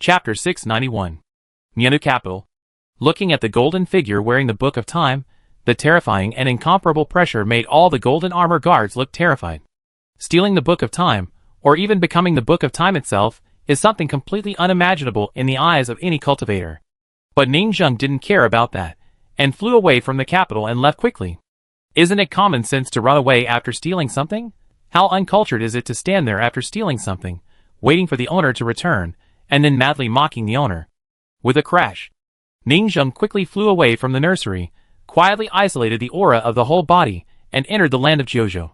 Chapter 691. Mianu Capital. Looking at the golden figure wearing the Book of Time, the terrifying and incomparable pressure made all the golden armor guards look terrified. Stealing the Book of Time, or even becoming the Book of Time itself, is something completely unimaginable in the eyes of any cultivator. But Ning Zheng didn't care about that, and flew away from the capital and left quickly. Isn't it common sense to run away after stealing something? How uncultured is it to stand there after stealing something, waiting for the owner to return, and then madly mocking the owner? With a crash, Ning Zheng quickly flew away from the nursery, quietly isolated the aura of the whole body, and entered the land of Jiuzhou.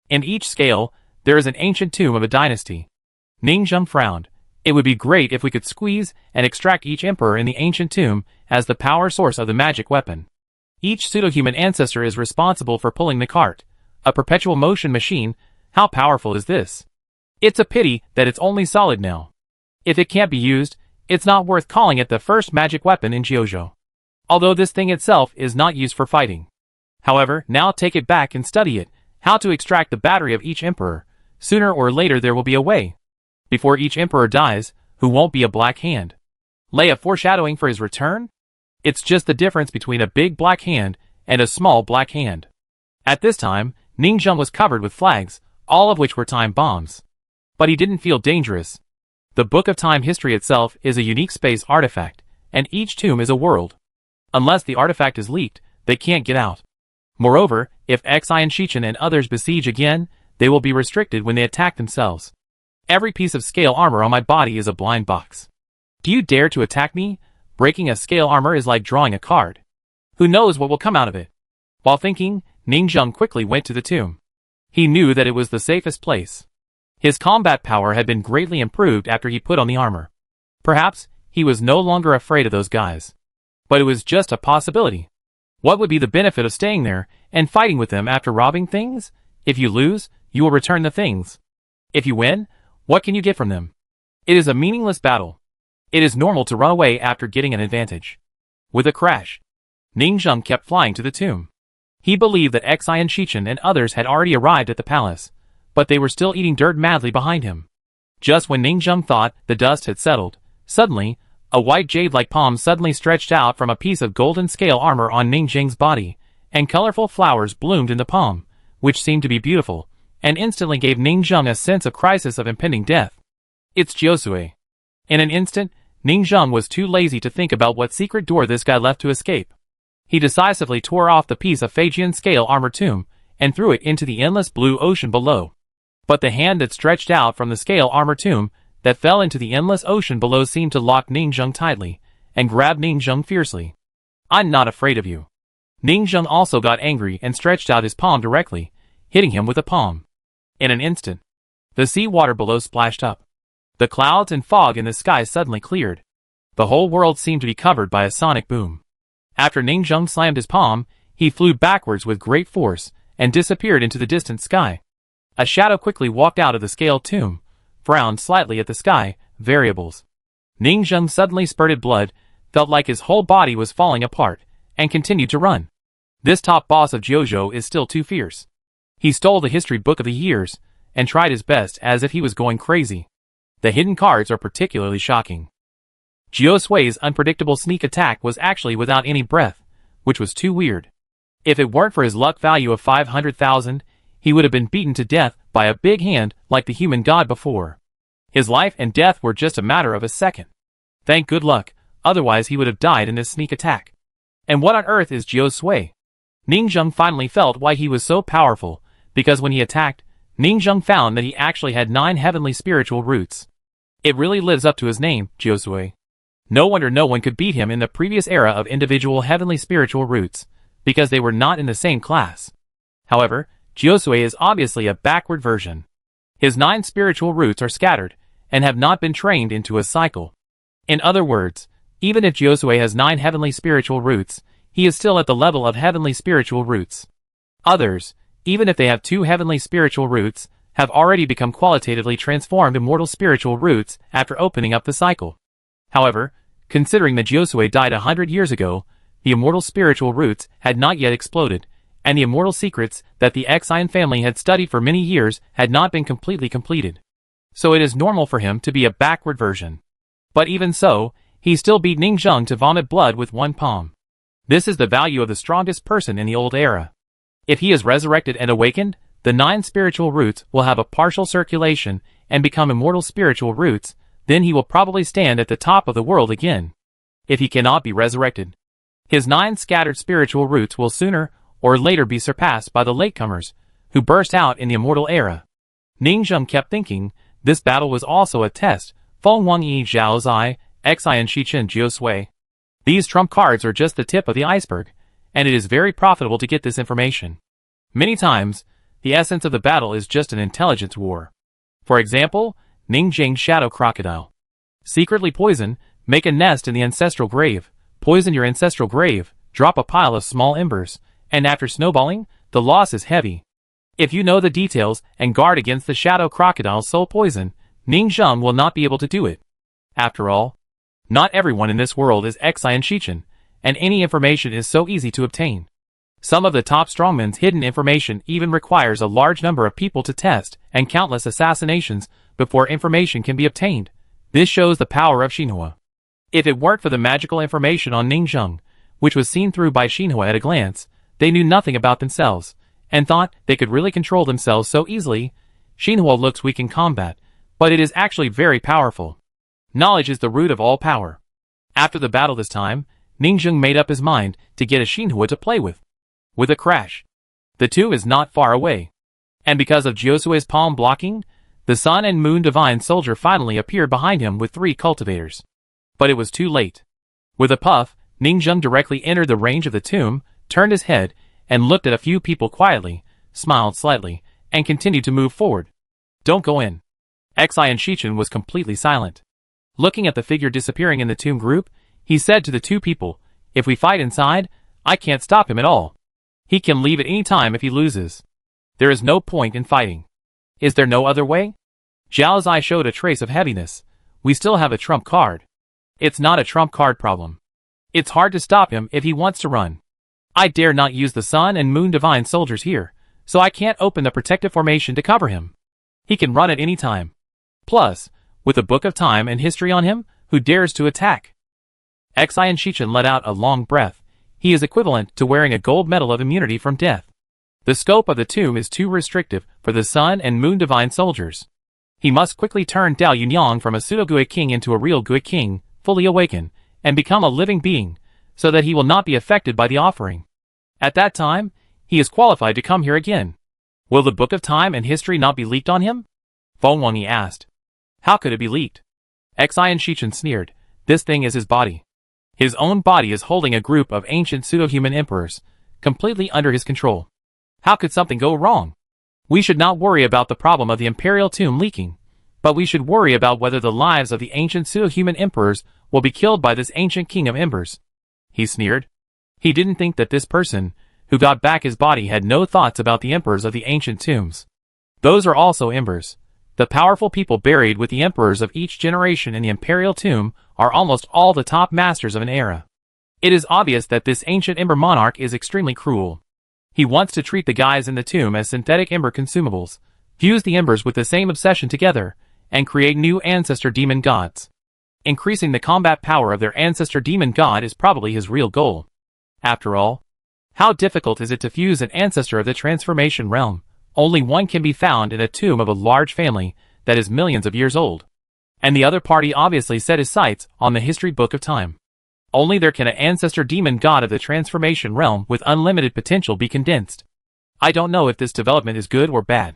In each scale, there is an ancient tomb of a dynasty. Ning Zheng frowned. It would be great if we could squeeze and extract each emperor in the ancient tomb as the power source of the magic weapon. Each pseudo-human ancestor is responsible for pulling the cart, a perpetual motion machine. How powerful is this? It's a pity that it's only solid now. If it can't be used, it's not worth calling it the first magic weapon in Jiuzhou. Although this thing itself is not used for fighting. However, now take it back and study it, how to extract the battery of each emperor. Sooner or later there will be a way. Before each emperor dies, who won't be a black hand. Lay a foreshadowing for his return? It's just the difference between a big black hand and a small black hand. At this time, Ning Zheng was covered with flags, all of which were time bombs. But he didn't feel dangerous. The Book of Time history itself is a unique space artifact, and each tomb is a world. Unless the artifact is leaked, they can't get out. Moreover, if Xian Shichen and others besiege again, they will be restricted when they attack themselves. Every piece of scale armor on my body is a blind box. Do you dare to attack me? Breaking a scale armor is like drawing a card. Who knows what will come out of it? While thinking, Ning Zheng quickly went to the tomb. He knew that it was the safest place. His combat power had been greatly improved after he put on the armor. Perhaps, he was no longer afraid of those guys. But it was just a possibility. What would be the benefit of staying there and fighting with them after robbing things? If you lose, you will return the things. If you win, what can you get from them? It is a meaningless battle. It is normal to run away after getting an advantage. With a crash, Ning Zheng kept flying to the tomb. He believed that Xian Shichen and others had already arrived at the palace, but they were still eating dirt madly behind him. Just when Ning Zheng thought the dust had settled, suddenly, a white jade-like palm suddenly stretched out from a piece of golden scale armor on Ning Zheng's body, and colorful flowers bloomed in the palm, which seemed to be beautiful, and instantly gave Ning Zheng a sense of crisis of impending death. It's Jiuzhou. In an instant, Ning Zheng was too lazy to think about what secret door this guy left to escape. He decisively tore off the piece of Phaegian scale armor tomb, and threw it into the endless blue ocean below. But the hand that stretched out from the scale armor tomb, that fell into the endless ocean below seemed to lock Ning Zheng tightly, and grabbed Ning Zheng fiercely. I'm not afraid of you. Ning Zheng also got angry and stretched out his palm directly, hitting him with a palm. In an instant, the sea water below splashed up. The clouds and fog in the sky suddenly cleared. The whole world seemed to be covered by a sonic boom. After Ning Zheng slammed his palm, he flew backwards with great force, and disappeared into the distant sky. A shadow quickly walked out of the scale tomb, frowned slightly at the sky, variables. Ning Zheng suddenly spurted blood, felt like his whole body was falling apart, and continued to run. This top boss of Jiuzhou is still too fierce. He stole the history book of the years, and tried his best as if he was going crazy. The hidden cards are particularly shocking. Jiusui's unpredictable sneak attack was actually without any breath, which was too weird. If it weren't for his luck value of 500,000, he would have been beaten to death by a big hand like the human god before. His life and death were just a matter of a second. Thank good luck, otherwise he would have died in this sneak attack. And what on earth is Jiusui? Ning Zheng finally felt why he was so powerful, because when he attacked, Ning Zheng found that he actually had 9 heavenly spiritual roots. It really lives up to his name, Jiusui. No wonder no one could beat him in the previous era of individual heavenly spiritual roots, because they were not in the same class. However, Jiusui is obviously a backward version. His 9 spiritual roots are scattered, and have not been trained into a cycle. In other words, even if Jiusui has 9 heavenly spiritual roots, he is still at the level of heavenly spiritual roots. Others, even if they have 2 heavenly spiritual roots, have already become qualitatively transformed immortal spiritual roots after opening up the cycle. However, considering that Jiusui died 100 years ago, the immortal spiritual roots had not yet exploded, and the immortal secrets that the Xian family had studied for many years had not been completely completed. So it is normal for him to be a backward version. But even so, he still beat Ning Zheng to vomit blood with one palm. This is the value of the strongest person in the old era. If he is resurrected and awakened, the 9 spiritual roots will have a partial circulation and become immortal spiritual roots, then he will probably stand at the top of the world again. If he cannot be resurrected, his 9 scattered spiritual roots will sooner or later be surpassed by the latecomers, who burst out in the immortal era. Ning Zheng kept thinking, this battle was also a test. Feng Wang Yi Zhao Zai, Xian Shichen Jiu Sui. These trump cards are just the tip of the iceberg, and it is very profitable to get this information. Many times, the essence of the battle is just an intelligence war. For example, Ning Jing's shadow crocodile. Secretly poison, make a nest in the ancestral grave, poison your ancestral grave, drop a pile of small embers, and after snowballing, the loss is heavy. If you know the details and guard against the shadow crocodile's soul poison, Ning Zheng will not be able to do it. After all, not everyone in this world is Xian Shichen, and any information is so easy to obtain. Some of the top strongmen's hidden information even requires a large number of people to test and countless assassinations before information can be obtained. This shows the power of Xinhua. If it weren't for the magical information on Ning Zheng, which was seen through by Xinhua at a glance, they knew nothing about themselves, and thought they could really control themselves so easily. Xinhua looks weak in combat, but it is actually very powerful. Knowledge is the root of all power. After the battle this time, Ning Zheng made up his mind to get a Xinhua to play with. With a crash, the two is not far away. And because of Jiosue's palm blocking, the Sun and Moon Divine Soldier finally appeared behind him with 3 cultivators. But it was too late. With a puff, Ning Zheng directly entered the range of the tomb, turned his head, and looked at a few people quietly, smiled slightly, and continued to move forward. Don't go in. Xian Shichen was completely silent. Looking at the figure disappearing in the tomb group, he said to the 2 people, if we fight inside, I can't stop him at all. He can leave at any time if he loses. There is no point in fighting. Is there no other way? Zhao Zai showed a trace of heaviness. We still have a trump card. It's not a trump card problem. It's hard to stop him if he wants to run. I dare not use the Sun and Moon Divine Soldiers here, so I can't open the protective formation to cover him. He can run at any time. Plus, with the Book of Time and History on him, who dares to attack? Xian Shichen let out a long breath. He is equivalent to wearing a gold medal of immunity from death. The scope of the tomb is too restrictive for the Sun and Moon Divine Soldiers. He must quickly turn Dao Yunyang from a pseudo-Gui King into a real Gui King, fully awaken, and become a living being, so that he will not be affected by the offering. At that time, he is qualified to come here again. Will the Book of Time and History not be leaked on him? Feng Wangyi asked. How could it be leaked? Xian Shichen sneered. This thing is his body. His own body is holding a group of ancient pseudo-human emperors, completely under his control. How could something go wrong? We should not worry about the problem of the imperial tomb leaking, but we should worry about whether the lives of the ancient pseudo-human emperors will be killed by this ancient king of embers. He sneered. He didn't think that this person, who got back his body, had no thoughts about the emperors of the ancient tombs. Those are also embers. The powerful people buried with the emperors of each generation in the imperial tomb are almost all the top masters of an era. It is obvious that this ancient ember monarch is extremely cruel. He wants to treat the guys in the tomb as synthetic ember consumables, fuse the embers with the same obsession together, and create new ancestor demon gods. Increasing the combat power of their ancestor demon god is probably his real goal. After all, how difficult is it to fuse an ancestor of the transformation realm? Only one can be found in a tomb of a large family that is millions of years old. And the other party obviously set his sights on the history book of time. Only there can an ancestor demon god of the transformation realm with unlimited potential be condensed. I don't know if this development is good or bad.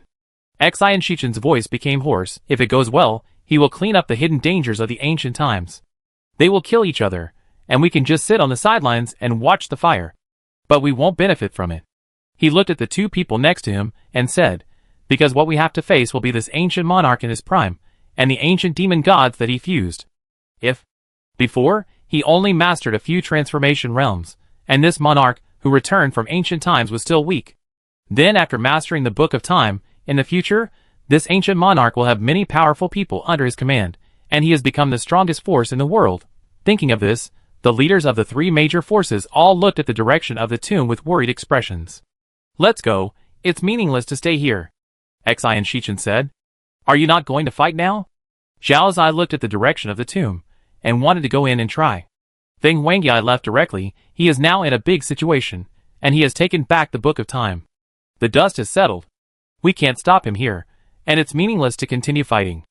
Xian Shichen's voice became hoarse. If it goes well, he will clean up the hidden dangers of the ancient times. They will kill each other, and we can just sit on the sidelines and watch the fire. But we won't benefit from it. He looked at the 2 people next to him and said, because what we have to face will be this ancient monarch in his prime, and the ancient demon gods that he fused. If, before, he only mastered a few transformation realms, and this monarch, who returned from ancient times, was still weak. Then after mastering the Book of Time, in the future, this ancient monarch will have many powerful people under his command, and he has become the strongest force in the world. Thinking of this, the leaders of the 3 major forces all looked at the direction of the tomb with worried expressions. Let's go, it's meaningless to stay here, Xian Shichen said. Are you not going to fight now? Zhao Zai looked at the direction of the tomb, and wanted to go in and try. Thing Wangyai left directly. He is now in a big situation, and he has taken back the Book of Time. The dust has settled. We can't stop him here, and it's meaningless to continue fighting.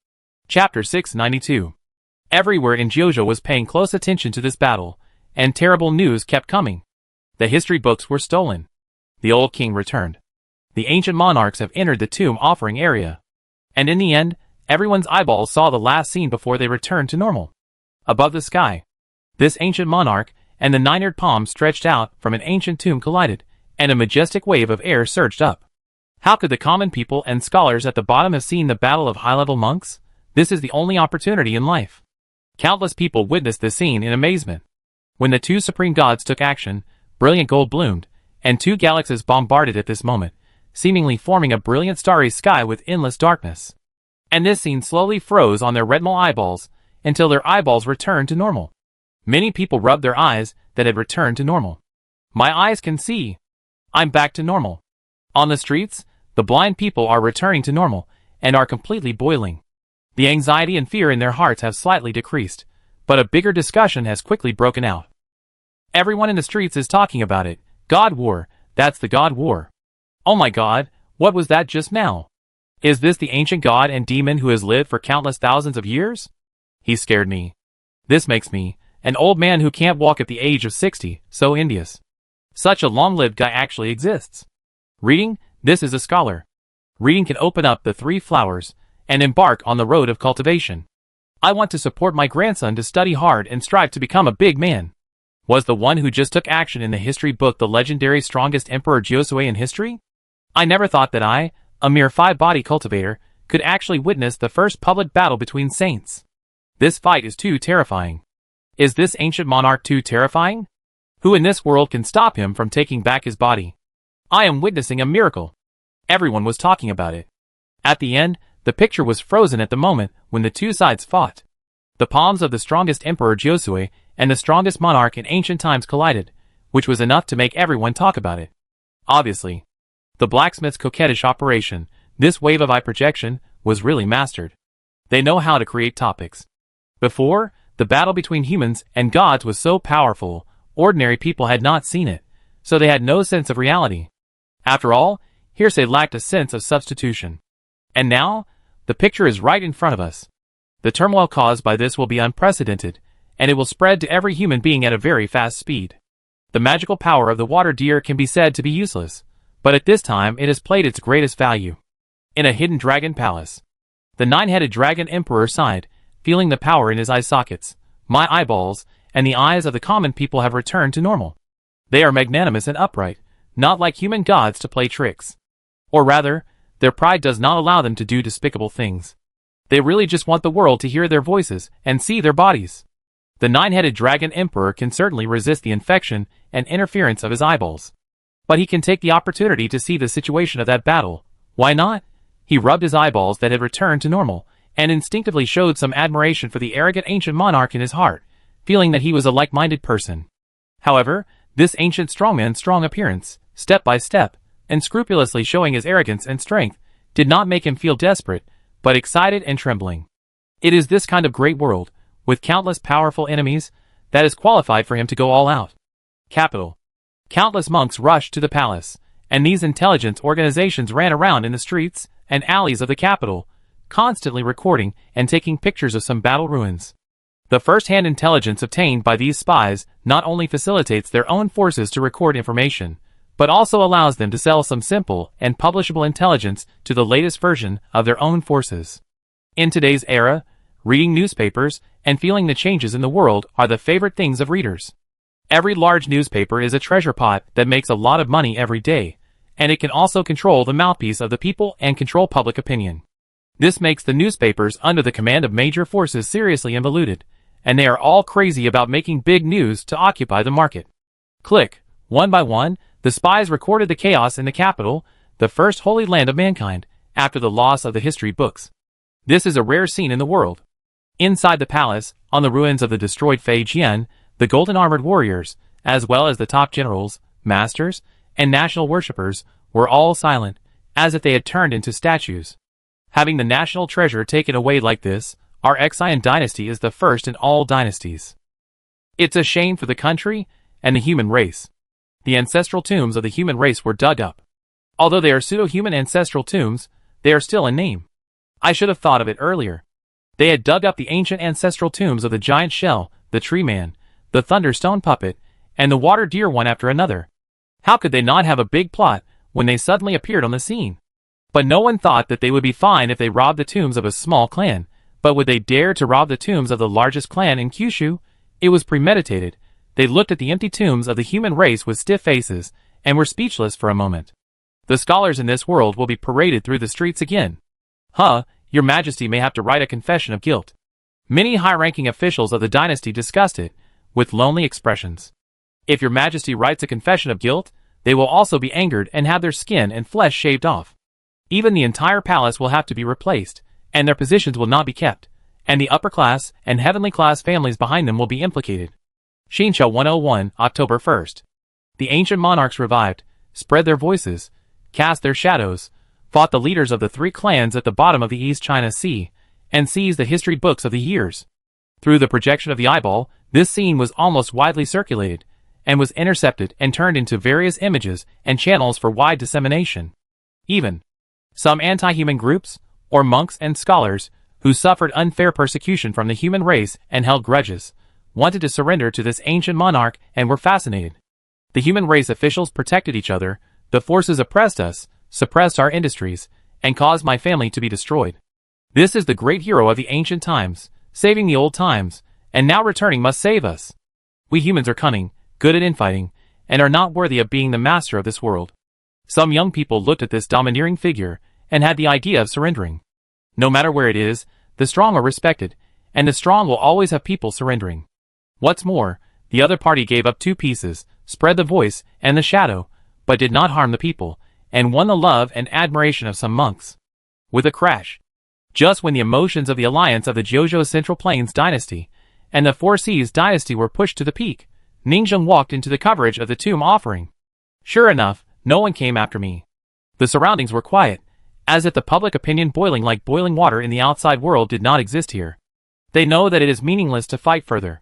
Chapter 692. Everywhere in Jeoju was paying close attention to this battle, and terrible news kept coming. The history books were stolen. The old king returned. The ancient monarchs have entered the tomb offering area. And in the end, everyone's eyeballs saw the last scene before they returned to normal. Above the sky, this ancient monarch and the nine-eared palm stretched out from an ancient tomb collided, and a majestic wave of air surged up. How could the common people and scholars at the bottom have seen the battle of high-level monks? This is the only opportunity in life. Countless people witnessed this scene in amazement. When the two supreme gods took action, brilliant gold bloomed, and two galaxies bombarded at this moment, seemingly forming a brilliant starry sky with endless darkness. And this scene slowly froze on their retinal eyeballs, until their eyeballs returned to normal. Many people rubbed their eyes that had returned to normal. My eyes can see. I'm back to normal. On the streets, the blind people are returning to normal, and are completely boiling. The anxiety and fear in their hearts have slightly decreased, but a bigger discussion has quickly broken out. Everyone in the streets is talking about it. God War, that's the God War. Oh my God, what was that just now? Is this the ancient god and demon who has lived for countless thousands of years? He scared me. This makes me, an old man who can't walk at the age of 60, so envious. Such a long-lived guy actually exists. Reading, this is a scholar. Reading can open up the three flowers, and embark on the road of cultivation. I want to support my grandson to study hard and strive to become a big man. Was the one who just took action in the history book the legendary strongest emperor Josue in history? I never thought that I, a mere 5-body cultivator, could actually witness the first public battle between saints. This fight is too terrifying. Is this ancient monarch too terrifying? Who in this world can stop him from taking back his body? I am witnessing a miracle. Everyone was talking about it. At the end, the picture was frozen at the moment when the two sides fought. The palms of the strongest emperor Josue and the strongest monarch in ancient times collided, which was enough to make everyone talk about it. Obviously, the blacksmith's coquettish operation, this wave of eye projection, was really mastered. They know how to create topics. Before, the battle between humans and gods was so powerful, ordinary people had not seen it, so they had no sense of reality. After all, hearsay lacked a sense of substitution. And now, the picture is right in front of us. The turmoil caused by this will be unprecedented, and it will spread to every human being at a very fast speed. The magical power of the water deer can be said to be useless, but at this time it has played its greatest value. In a hidden dragon palace, the nine-headed dragon emperor sighed, feeling the power in his eye sockets. My eyeballs, and the eyes of the common people have returned to normal. They are magnanimous and upright, not like human gods to play tricks. Or rather, their pride does not allow them to do despicable things. They really just want the world to hear their voices and see their bodies. The nine-headed dragon emperor can certainly resist the infection and interference of his eyeballs. But he can take the opportunity to see the situation of that battle. Why not? He rubbed his eyeballs that had returned to normal, and instinctively showed some admiration for the arrogant ancient monarch in his heart, feeling that he was a like-minded person. However, this ancient strongman's strong appearance, step by step, and scrupulously showing his arrogance and strength, did not make him feel desperate, but excited and trembling. It is this kind of great world, with countless powerful enemies, that is qualified for him to go all out. Capital. Countless monks rushed to the palace, and these intelligence organizations ran around in the streets and alleys of the capital, constantly recording and taking pictures of some battle ruins. The first-hand intelligence obtained by these spies not only facilitates their own forces to record information, but also allows them to sell some simple and publishable intelligence to the latest version of their own forces. In today's era, reading newspapers and feeling the changes in the world are the favorite things of readers. Every large newspaper is a treasure pot that makes a lot of money every day, and it can also control the mouthpiece of the people and control public opinion. This makes the newspapers under the command of major forces seriously involuted, and they are all crazy about making big news to occupy the market. Click. One by one, the spies recorded the chaos in the capital, the first holy land of mankind, after the loss of the history books. This is a rare scene in the world. Inside the palace, on the ruins of the destroyed Fei Jian, the golden-armored warriors, as well as the top generals, masters, and national worshippers, were all silent, as if they had turned into statues. Having the national treasure taken away like this, Our Xian dynasty is the first in all dynasties. It's a shame for the country and the human race. The ancestral tombs of the human race were dug up. Although they are pseudo-human ancestral tombs, they are still in name. I should have thought of it earlier. They had dug up the ancient ancestral tombs of the giant shell, the tree man, the thunderstone puppet, and the water deer one after another. How could they not have a big plot when they suddenly appeared on the scene? But no one thought that they would be fine if they robbed the tombs of a small clan. But would they dare to rob the tombs of the largest clan in Kyushu? It was premeditated. They looked at the empty tombs of the human race with stiff faces, and were speechless for a moment. The scholars in this world will be paraded through the streets again. Your Majesty may have to write a confession of guilt. Many high-ranking officials of the dynasty discussed it, with lonely expressions. If your Majesty writes a confession of guilt, they will also be angered and have their skin and flesh shaved off. Even the entire palace will have to be replaced, and their positions will not be kept, and the upper-class and heavenly-class families behind them will be implicated. Shinsha 101, October 1st. The ancient monarchs revived, spread their voices, cast their shadows, fought the leaders of the three clans at the bottom of the East China Sea, and seized the history books of the years. Through the projection of the eyeball, this scene was almost widely circulated, and was intercepted and turned into various images and channels for wide dissemination. Even some anti-human groups, or monks and scholars, who suffered unfair persecution from the human race and held grudges, wanted to surrender to this ancient monarch and were fascinated. The human race officials protected each other, the forces oppressed us, suppressed our industries, and caused my family to be destroyed. This is the great hero of the ancient times, saving the old times, and now returning must save us. We humans are cunning, good at infighting, and are not worthy of being the master of this world. Some young people looked at this domineering figure, and had the idea of surrendering. No matter where it is, the strong are respected, and the strong will always have people surrendering. What's more, the other party gave up two pieces, spread the voice and the shadow, but did not harm the people, and won the love and admiration of some monks. With a crash. Just when the emotions of the alliance of the Jojo Central Plains dynasty and the Four Seas dynasty were pushed to the peak, Ningzheng walked into the coverage of the tomb offering. Sure enough, no one came after me. The surroundings were quiet, as if the public opinion boiling like boiling water in the outside world did not exist here. They know that it is meaningless to fight further.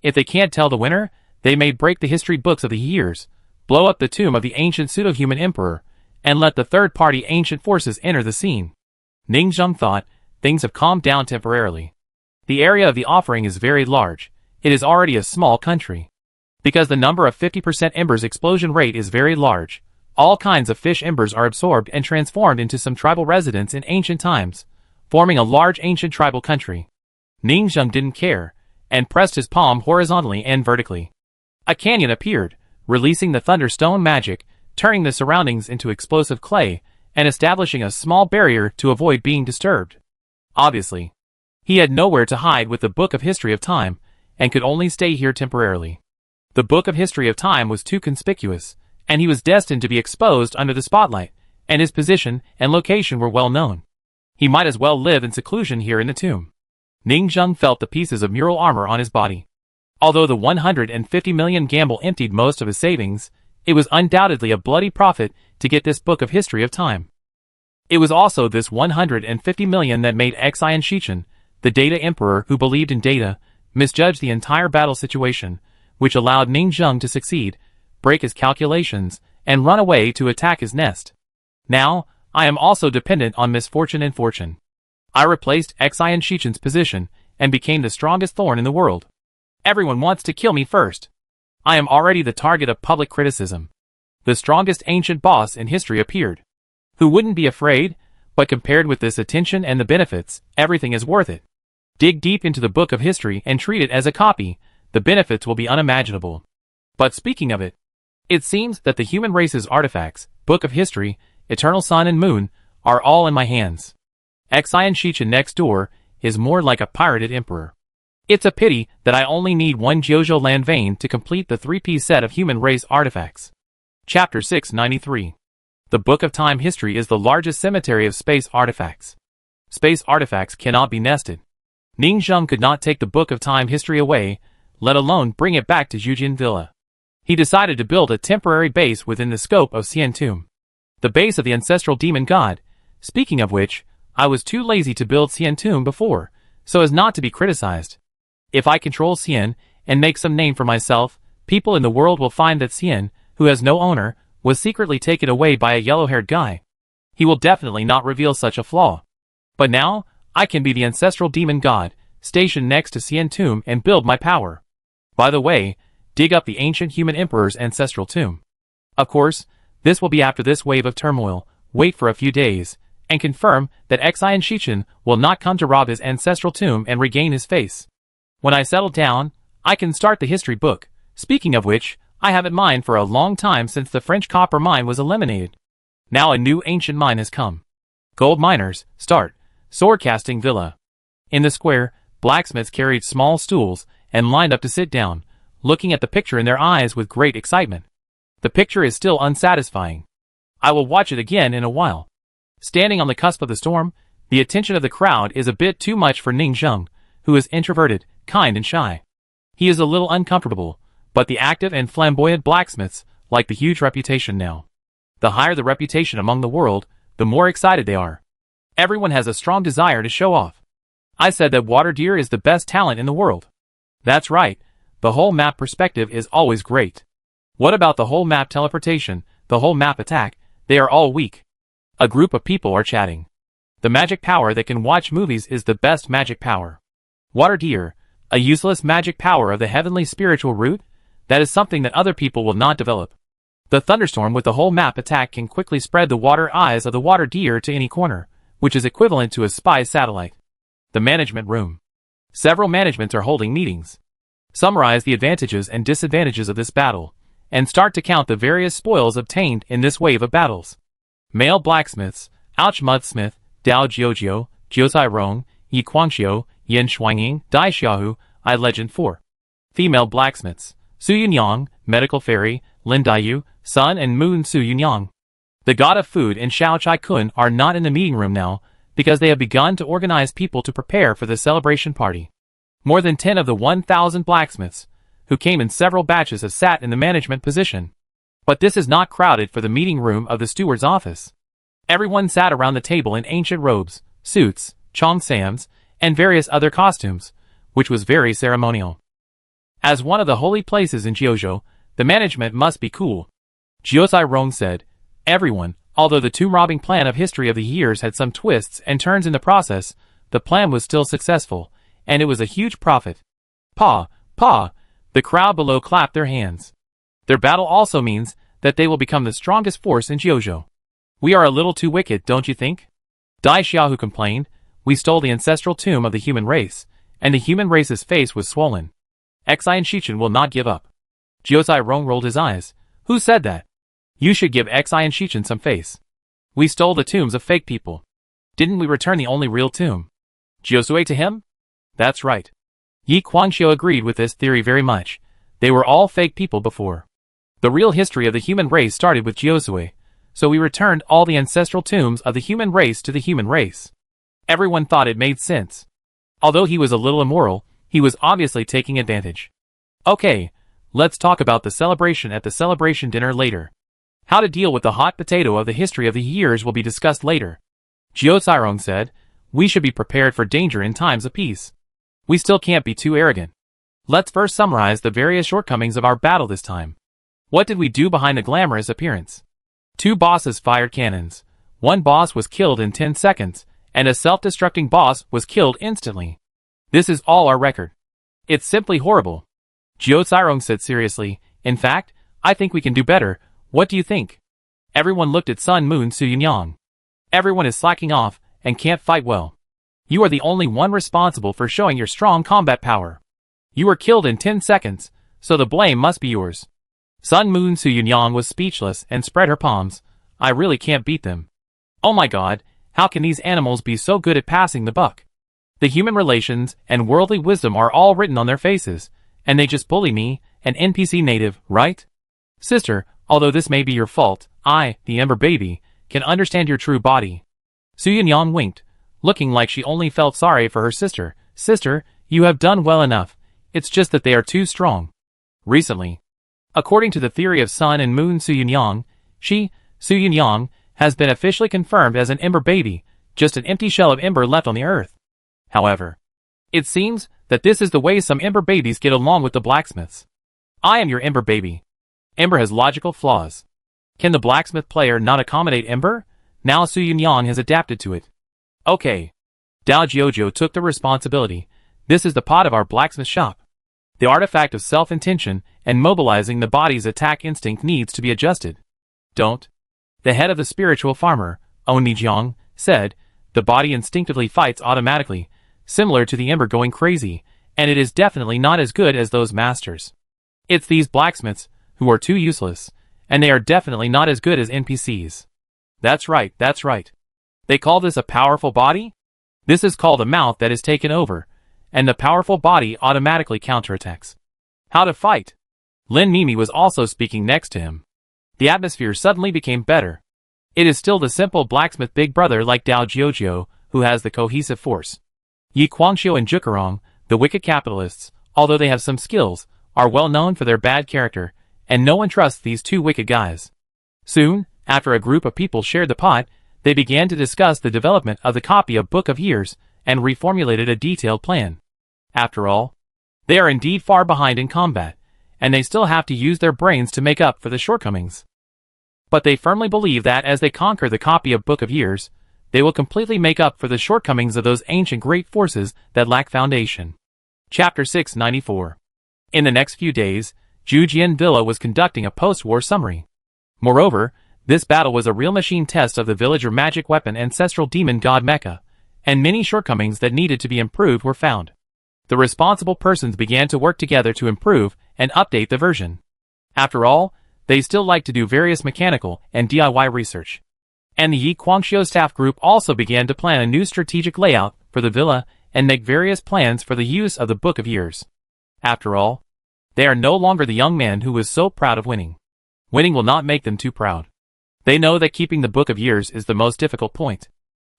If they can't tell the winner, they may break the history books of the years, blow up the tomb of the ancient pseudo-human emperor, and let the third-party ancient forces enter the scene. Ningzheng thought, things have calmed down temporarily. The area of the offering is very large. It is already a small country. Because the number of 50% embers explosion rate is very large, all kinds of fish embers are absorbed and transformed into some tribal residents in ancient times, forming a large ancient tribal country. Ningzheng didn't care, and pressed his palm horizontally and vertically. A canyon appeared, releasing the thunderstone magic, turning the surroundings into explosive clay, and establishing a small barrier to avoid being disturbed. Obviously, he had nowhere to hide with the Book of History of Time, and could only stay here temporarily. The Book of History of Time was too conspicuous, and he was destined to be exposed under the spotlight, and his position and location were well known. He might as well live in seclusion here in the tomb. Ningzheng felt the pieces of mural armor on his body. Although the 150 million gamble emptied most of his savings, it was undoubtedly a bloody profit to get this Book of History of Time. It was also this 150 million that made Xian Shichen, the Data Emperor who believed in data, misjudge the entire battle situation, which allowed Ningzheng to succeed, break his calculations, and run away to attack his nest. Now, I am also dependent on misfortune and fortune. I replaced Xian Shichen's position, and became the strongest thorn in the world. Everyone wants to kill me first. I am already the target of public criticism. The strongest ancient boss in history appeared. Who wouldn't be afraid? But compared with this attention and the benefits, everything is worth it. Dig deep into the Book of History and treat it as a copy. The benefits will be unimaginable. But speaking of it, it seems that the human race's artifacts, Book of History, Eternal Sun and Moon, are all in my hands. Xian Shichen next door is more like a pirated emperor. It's a pity that I only need one Jojo land vein to complete the three-piece set of human race artifacts. Chapter 693. The Book of Time History is the largest cemetery of space artifacts. Space artifacts cannot be nested. Ningzheng could not take the Book of Time History away, let alone bring it back to Zhujin Villa. He decided to build a temporary base within the scope of Xian Tomb, the base of the ancestral demon god. Speaking of which, I was too lazy to build Xian Tomb before, so as not to be criticized. If I control Xian and make some name for myself, people in the world will find that Xian, who has no owner, was secretly taken away by a yellow-haired guy. He will definitely not reveal such a flaw. But now, I can be the ancestral demon god, stationed next to Xian tomb and build my power. By the way, dig up the ancient human emperor's ancestral tomb. Of course, this will be after this wave of turmoil. Wait for a few days, and confirm that Xian Shichen will not come to rob his ancestral tomb and regain his face. When I settle down, I can start the history book. Speaking of which, I have it mined for a long time since the French copper mine was eliminated. Now a new ancient mine has come. Gold miners, start. Swordcasting villa. In the square, blacksmiths carried small stools and lined up to sit down, looking at the picture in their eyes with great excitement. The picture is still unsatisfying. I will watch it again in a while. Standing on the cusp of the storm, the attention of the crowd is a bit too much for Ning Zheng, who is introverted, kind and shy. He is a little uncomfortable, but the active and flamboyant blacksmiths like the huge reputation now. The higher the reputation among the world, the more excited they are. Everyone has a strong desire to show off. I said that water deer is the best talent in the world. That's right, the whole map perspective is always great. What about the whole map teleportation, the whole map attack? They are all weak. A group of people are chatting. The magic power that can watch movies is the best magic power. Water deer, a useless magic power of the heavenly spiritual root? That is something that other people will not develop. The thunderstorm with the whole map attack can quickly spread the water eyes of the water deer to any corner, which is equivalent to a spy satellite. The management room. Several managements are holding meetings. Summarize the advantages and disadvantages of this battle, and start to count the various spoils obtained in this wave of battles. Male blacksmiths, Ouch Mudsmith, Dao Jiujio, Jiuzai Rong, Yi Quangxiu, Yin Shuangying, Dai Xiaohu, I Legend 4. Female blacksmiths, Su Yunyang, Medical Fairy, Lin Daiyu, Sun and Moon Su Yunyang. The god of food and Xiao Chai Kun are not in the meeting room now, because they have begun to organize people to prepare for the celebration party. More than 10 of the 1,000 blacksmiths, who came in several batches, have sat in the management position. But this is not crowded for the meeting room of the steward's office. Everyone sat around the table in ancient robes, suits, cheongsams, and various other costumes, which was very ceremonial. As one of the holy places in Jiuzhou, the management must be cool. Jiuzai Rong said, everyone, although the tomb robbing plan of history of the years had some twists and turns in the process, the plan was still successful, and it was a huge profit. Pa, the crowd below clapped their hands. Their battle also means that they will become the strongest force in Jiuzhou. We are a little too wicked, don't you think? Dai Xiaohu complained, we stole the ancestral tomb of the human race, and the human race's face was swollen. Xian Shichen will not give up. Jiuzai Rong rolled his eyes. Who said that? You should give Xian Shichen some face. We stole the tombs of fake people. Didn't we return the only real tomb? Jiuzui to him? That's right. Yi Quangxiu agreed with this theory very much. They were all fake people before. The real history of the human race started with Jiuzui, so we returned all the ancestral tombs of the human race to the human race. Everyone thought it made sense. Although he was a little immoral, he was obviously taking advantage. Okay, let's talk about the celebration at the celebration dinner later. How to deal with the hot potato of the history of the years will be discussed later. Jiuzai Rong said, we should be prepared for danger in times of peace. We still can't be too arrogant. Let's first summarize the various shortcomings of our battle this time. What did we do behind the glamorous appearance? 2 bosses fired cannons. 1 boss was killed in 10 seconds, and a self-destructing boss was killed instantly. This is all our record. It's simply horrible. Jiuzai Rong said seriously, in fact, I think we can do better. What do you think? Everyone looked at Sun Moon Su Yunyang. Everyone is slacking off, and can't fight well. You are the only one responsible for showing your strong combat power. You were killed in 10 seconds, so the blame must be yours. Sun Moon Su Yunyang was speechless and spread her palms. I really can't beat them. Oh my god, how can these animals be so good at passing the buck? The human relations and worldly wisdom are all written on their faces, and they just bully me, an NPC native, right? Sister, although this may be your fault, I, the Ember Baby, can understand your true body. Su Yunyang winked, looking like she only felt sorry for her sister. Sister, you have done well enough. It's just that they are too strong. Recently, according to the theory of Sun and Moon Su Yunyang, she, Su Yunyang, has been officially confirmed as an Ember Baby, just an empty shell of ember left on the earth. However, It seems that this is the way some Ember babies get along with the blacksmiths. I am your Ember baby. Ember has logical flaws. Can the blacksmith player not accommodate Ember? Now Su Yunyang has adapted to it. Okay. Dao Jiujiu took the responsibility. This is the pot of our blacksmith shop. The artifact of self-intention and mobilizing the body's attack instinct needs to be adjusted. Don't. The head of the spiritual farmer, Oni Jiang, said, the body instinctively fights automatically, similar to the Ember going crazy, and it is definitely not as good as those masters. It's these blacksmiths who are too useless, and they are definitely not as good as NPCs. That's right, that's right. They call this a powerful body? This is called a mouth that is taken over, and the powerful body automatically counterattacks. How to fight? Lin Mimi was also speaking next to him. The atmosphere suddenly became better. It is still the simple blacksmith big brother like Dao Jiujiu who has the cohesive force. Yi Guangxiu and Zhukerong, the wicked capitalists, although they have some skills, are well known for their bad character, and no one trusts these two wicked guys. Soon, after a group of people shared the pot, they began to discuss the development of the copy of Book of Years and reformulated a detailed plan. After all, they are indeed far behind in combat, and they still have to use their brains to make up for the shortcomings. But they firmly believe that as they conquer the copy of Book of Years, they will completely make up for the shortcomings of those ancient great forces that lack foundation. Chapter 694. In the next few days, Zhujian Villa was conducting a post-war summary. Moreover, this battle was a real machine test of the villager magic weapon ancestral demon god mecha, and many shortcomings that needed to be improved were found. The responsible persons began to work together to improve and update the version. After all, they still like to do various mechanical and DIY research. And the Yi Guangxiu staff group also began to plan a new strategic layout for the villa and make various plans for the use of the Book of Years. After all, they are no longer the young man who was so proud of winning. Winning will not make them too proud. They know that keeping the Book of Years is the most difficult point.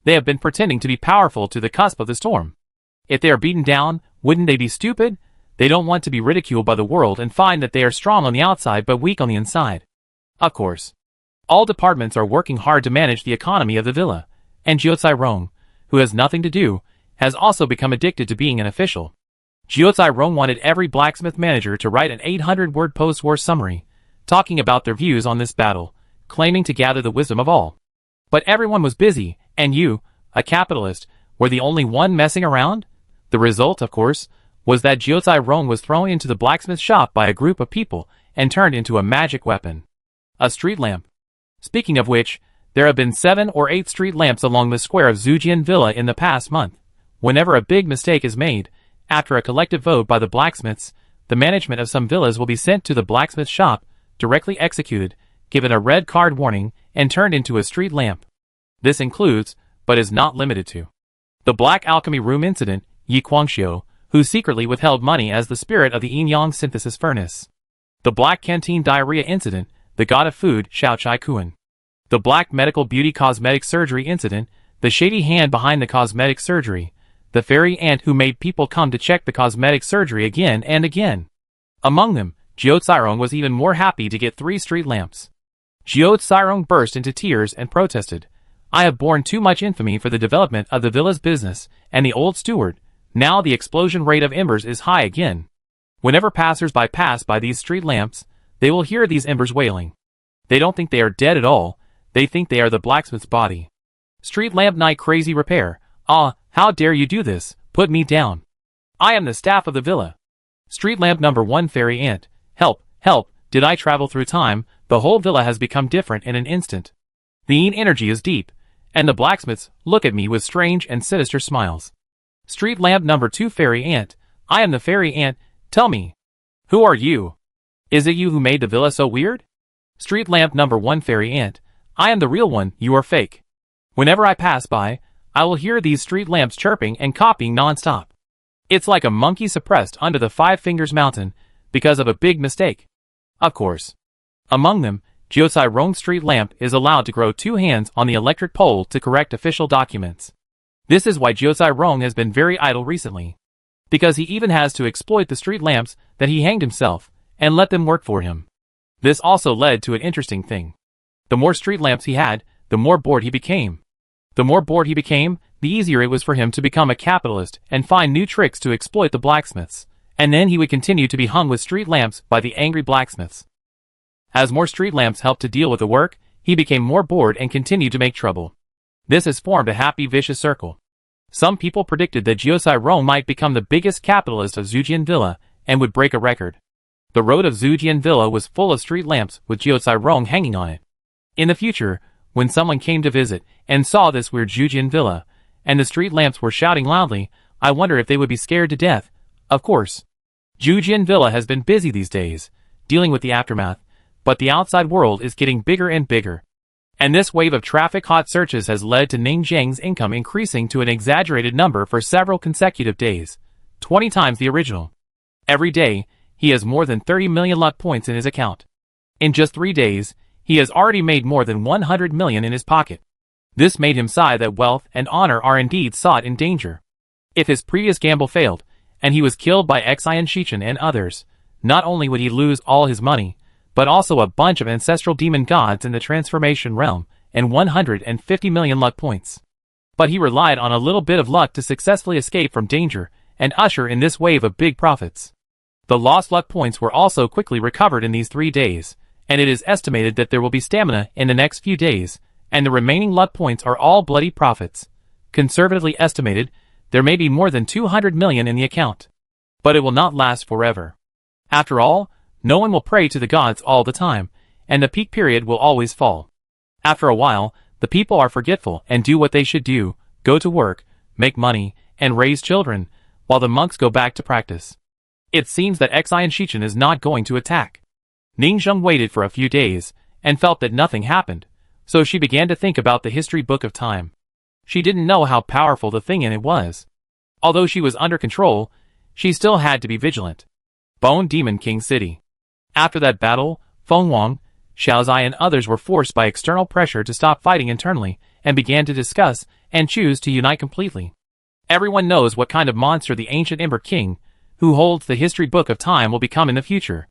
They have been pretending to be powerful to the cusp of the storm. If they are beaten down, wouldn't they be stupid? They don't want to be ridiculed by the world and find that they are strong on the outside but weak on the inside. Of course. All departments are working hard to manage the economy of the villa, and Jiucai Rong, who has nothing to do, has also become addicted to being an official. Jiucai Rong wanted every blacksmith manager to write an 800-word post-war summary, talking about their views on this battle, claiming to gather the wisdom of all. But everyone was busy, and you, a capitalist, were the only one messing around? The result, of course, was that Jiucai Rong was thrown into the blacksmith shop by a group of people and turned into a magic weapon. A street lamp. Speaking of which, there have been 7 or 8 street lamps along the square of Zhujian Villa in the past month. Whenever a big mistake is made, after a collective vote by the blacksmiths, the management of some villas will be sent to the blacksmith shop, directly executed, given a red card warning, and turned into a street lamp. This includes, but is not limited to, the Black Alchemy Room incident, Yi Guangxiu, who secretly withheld money as the spirit of the yin-yang synthesis furnace. The Black Canteen Diarrhea incident, the god of food, Xiao Chai Kuan. The Black Medical Beauty Cosmetic Surgery incident, the shady hand behind the cosmetic surgery, the fairy ant who made people come to check the cosmetic surgery again and again. Among them, Jiu Tsirong was even more happy to get 3 street lamps. Jiu Tsirong burst into tears and protested, "I have borne too much infamy for the development of the villa's business, and the old steward, now the explosion rate of embers is high again. Whenever passers-by pass by these street lamps, they will hear these embers wailing. They don't think they are dead at all, they think they are the blacksmith's body. Street lamp night crazy repair, ah, how dare you do this, put me down. I am the staff of the villa. Street lamp number 1 fairy ant, help, help, did I travel through time, the whole villa has become different in an instant. The yin energy is deep, and the blacksmiths look at me with strange and sinister smiles. Street lamp number 2 fairy ant, I am the fairy ant, tell me. Who are you? Is it you who made the villa so weird? Street lamp number 1 fairy ant, I am the real one, you are fake. Whenever I pass by, I will hear these street lamps chirping and copying non-stop. It's like a monkey suppressed under the 5 Fingers Mountain because of a big mistake. Of course. Among them, Jiucai Rong street lamp is allowed to grow 2 hands on the electric pole to correct official documents. This is why Jiucai Rong has been very idle recently. Because he even has to exploit the street lamps that he hanged himself, and let them work for him. This also led to an interesting thing. The more street lamps he had, the more bored he became. The more bored he became, the easier it was for him to become a capitalist and find new tricks to exploit the blacksmiths, and then he would continue to be hung with street lamps by the angry blacksmiths. As more street lamps helped to deal with the work, he became more bored and continued to make trouble. This has formed a happy vicious circle. Some people predicted that Jiosai Rong might become the biggest capitalist of Zhujian Villa and would break a record. The road of Zhujian Villa was full of street lamps with Jiosai Rong hanging on it. In the future, when someone came to visit and saw this weird Zhujian Villa, and the street lamps were shouting loudly, I wonder if they would be scared to death. Of course. Zhujian Villa has been busy these days, dealing with the aftermath, but the outside world is getting bigger and bigger. And this wave of traffic hot searches has led to Ning Zheng's income increasing to an exaggerated number for several consecutive days, 20 times the original. Every day, he has more than 30 million luck points in his account. In just 3 days, he has already made more than 100 million in his pocket. This made him sigh that wealth and honor are indeed sought in danger. If his previous gamble failed, and he was killed by Xian Shichen and others, not only would he lose all his money, but also a bunch of ancestral demon gods in the transformation realm, and 150 million luck points. But he relied on a little bit of luck to successfully escape from danger, and usher in this wave of big profits. The lost luck points were also quickly recovered in these 3 days, and it is estimated that there will be stamina in the next few days, and the remaining luck points are all bloody profits. Conservatively estimated, there may be more than 200 million in the account. But it will not last forever. After all, no one will pray to the gods all the time, and the peak period will always fall. After a while, the people are forgetful and do what they should do, go to work, make money, and raise children, while the monks go back to practice. It seems that Xian Shichen is not going to attack. Ning Zheng waited for a few days, and felt that nothing happened, so she began to think about the history book of time. She didn't know how powerful the thing in it was. Although she was under control, she still had to be vigilant. Bone Demon King City. After that battle, Feng Wang, Xiaozai and others were forced by external pressure to stop fighting internally, and began to discuss and choose to unite completely. Everyone knows what kind of monster the ancient Ember King, who holds the history book of time, will become in the future.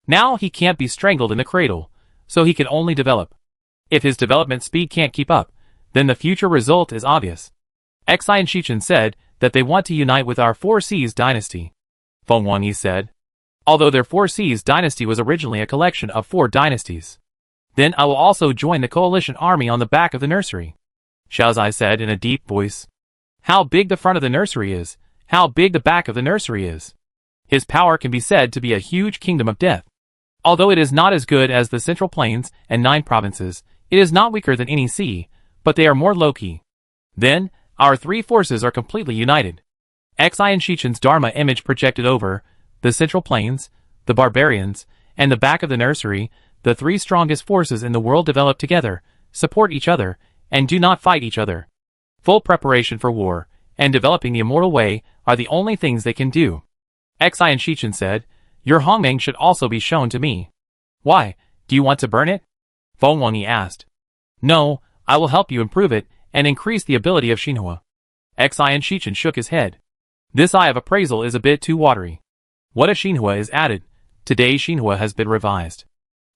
Now he can't be strangled in the cradle, so he can only develop. If his development speed can't keep up, then the future result is obvious. Xian Shichen said that they want to unite with our 4C's dynasty. Feng Wangyi said. Although their 4C's dynasty was originally a collection of 4 dynasties. Then I will also join the coalition army on the back of the nursery. Xiaozai said in a deep voice. How big the front of the nursery is, how big the back of the nursery is. His power can be said to be a huge kingdom of death. Although it is not as good as the Central Plains and 9 provinces, it is not weaker than any sea, but they are more low-key. Then, our 3 forces are completely united. Xian Shichen's Dharma image projected over the Central Plains, the barbarians, and the back of the nursery, the 3 strongest forces in the world develop together, support each other, and do not fight each other. Full preparation for war, and developing the immortal way, are the only things they can do. Xian Shichen said, your Hongmeng should also be shown to me. Why, do you want to burn it? Feng Wangyi asked. No, I will help you improve it, and increase the ability of Xinhua. Xian Shichen shook his head. This eye of appraisal is a bit too watery. What if Xinhua is added? Today Xinhua has been revised.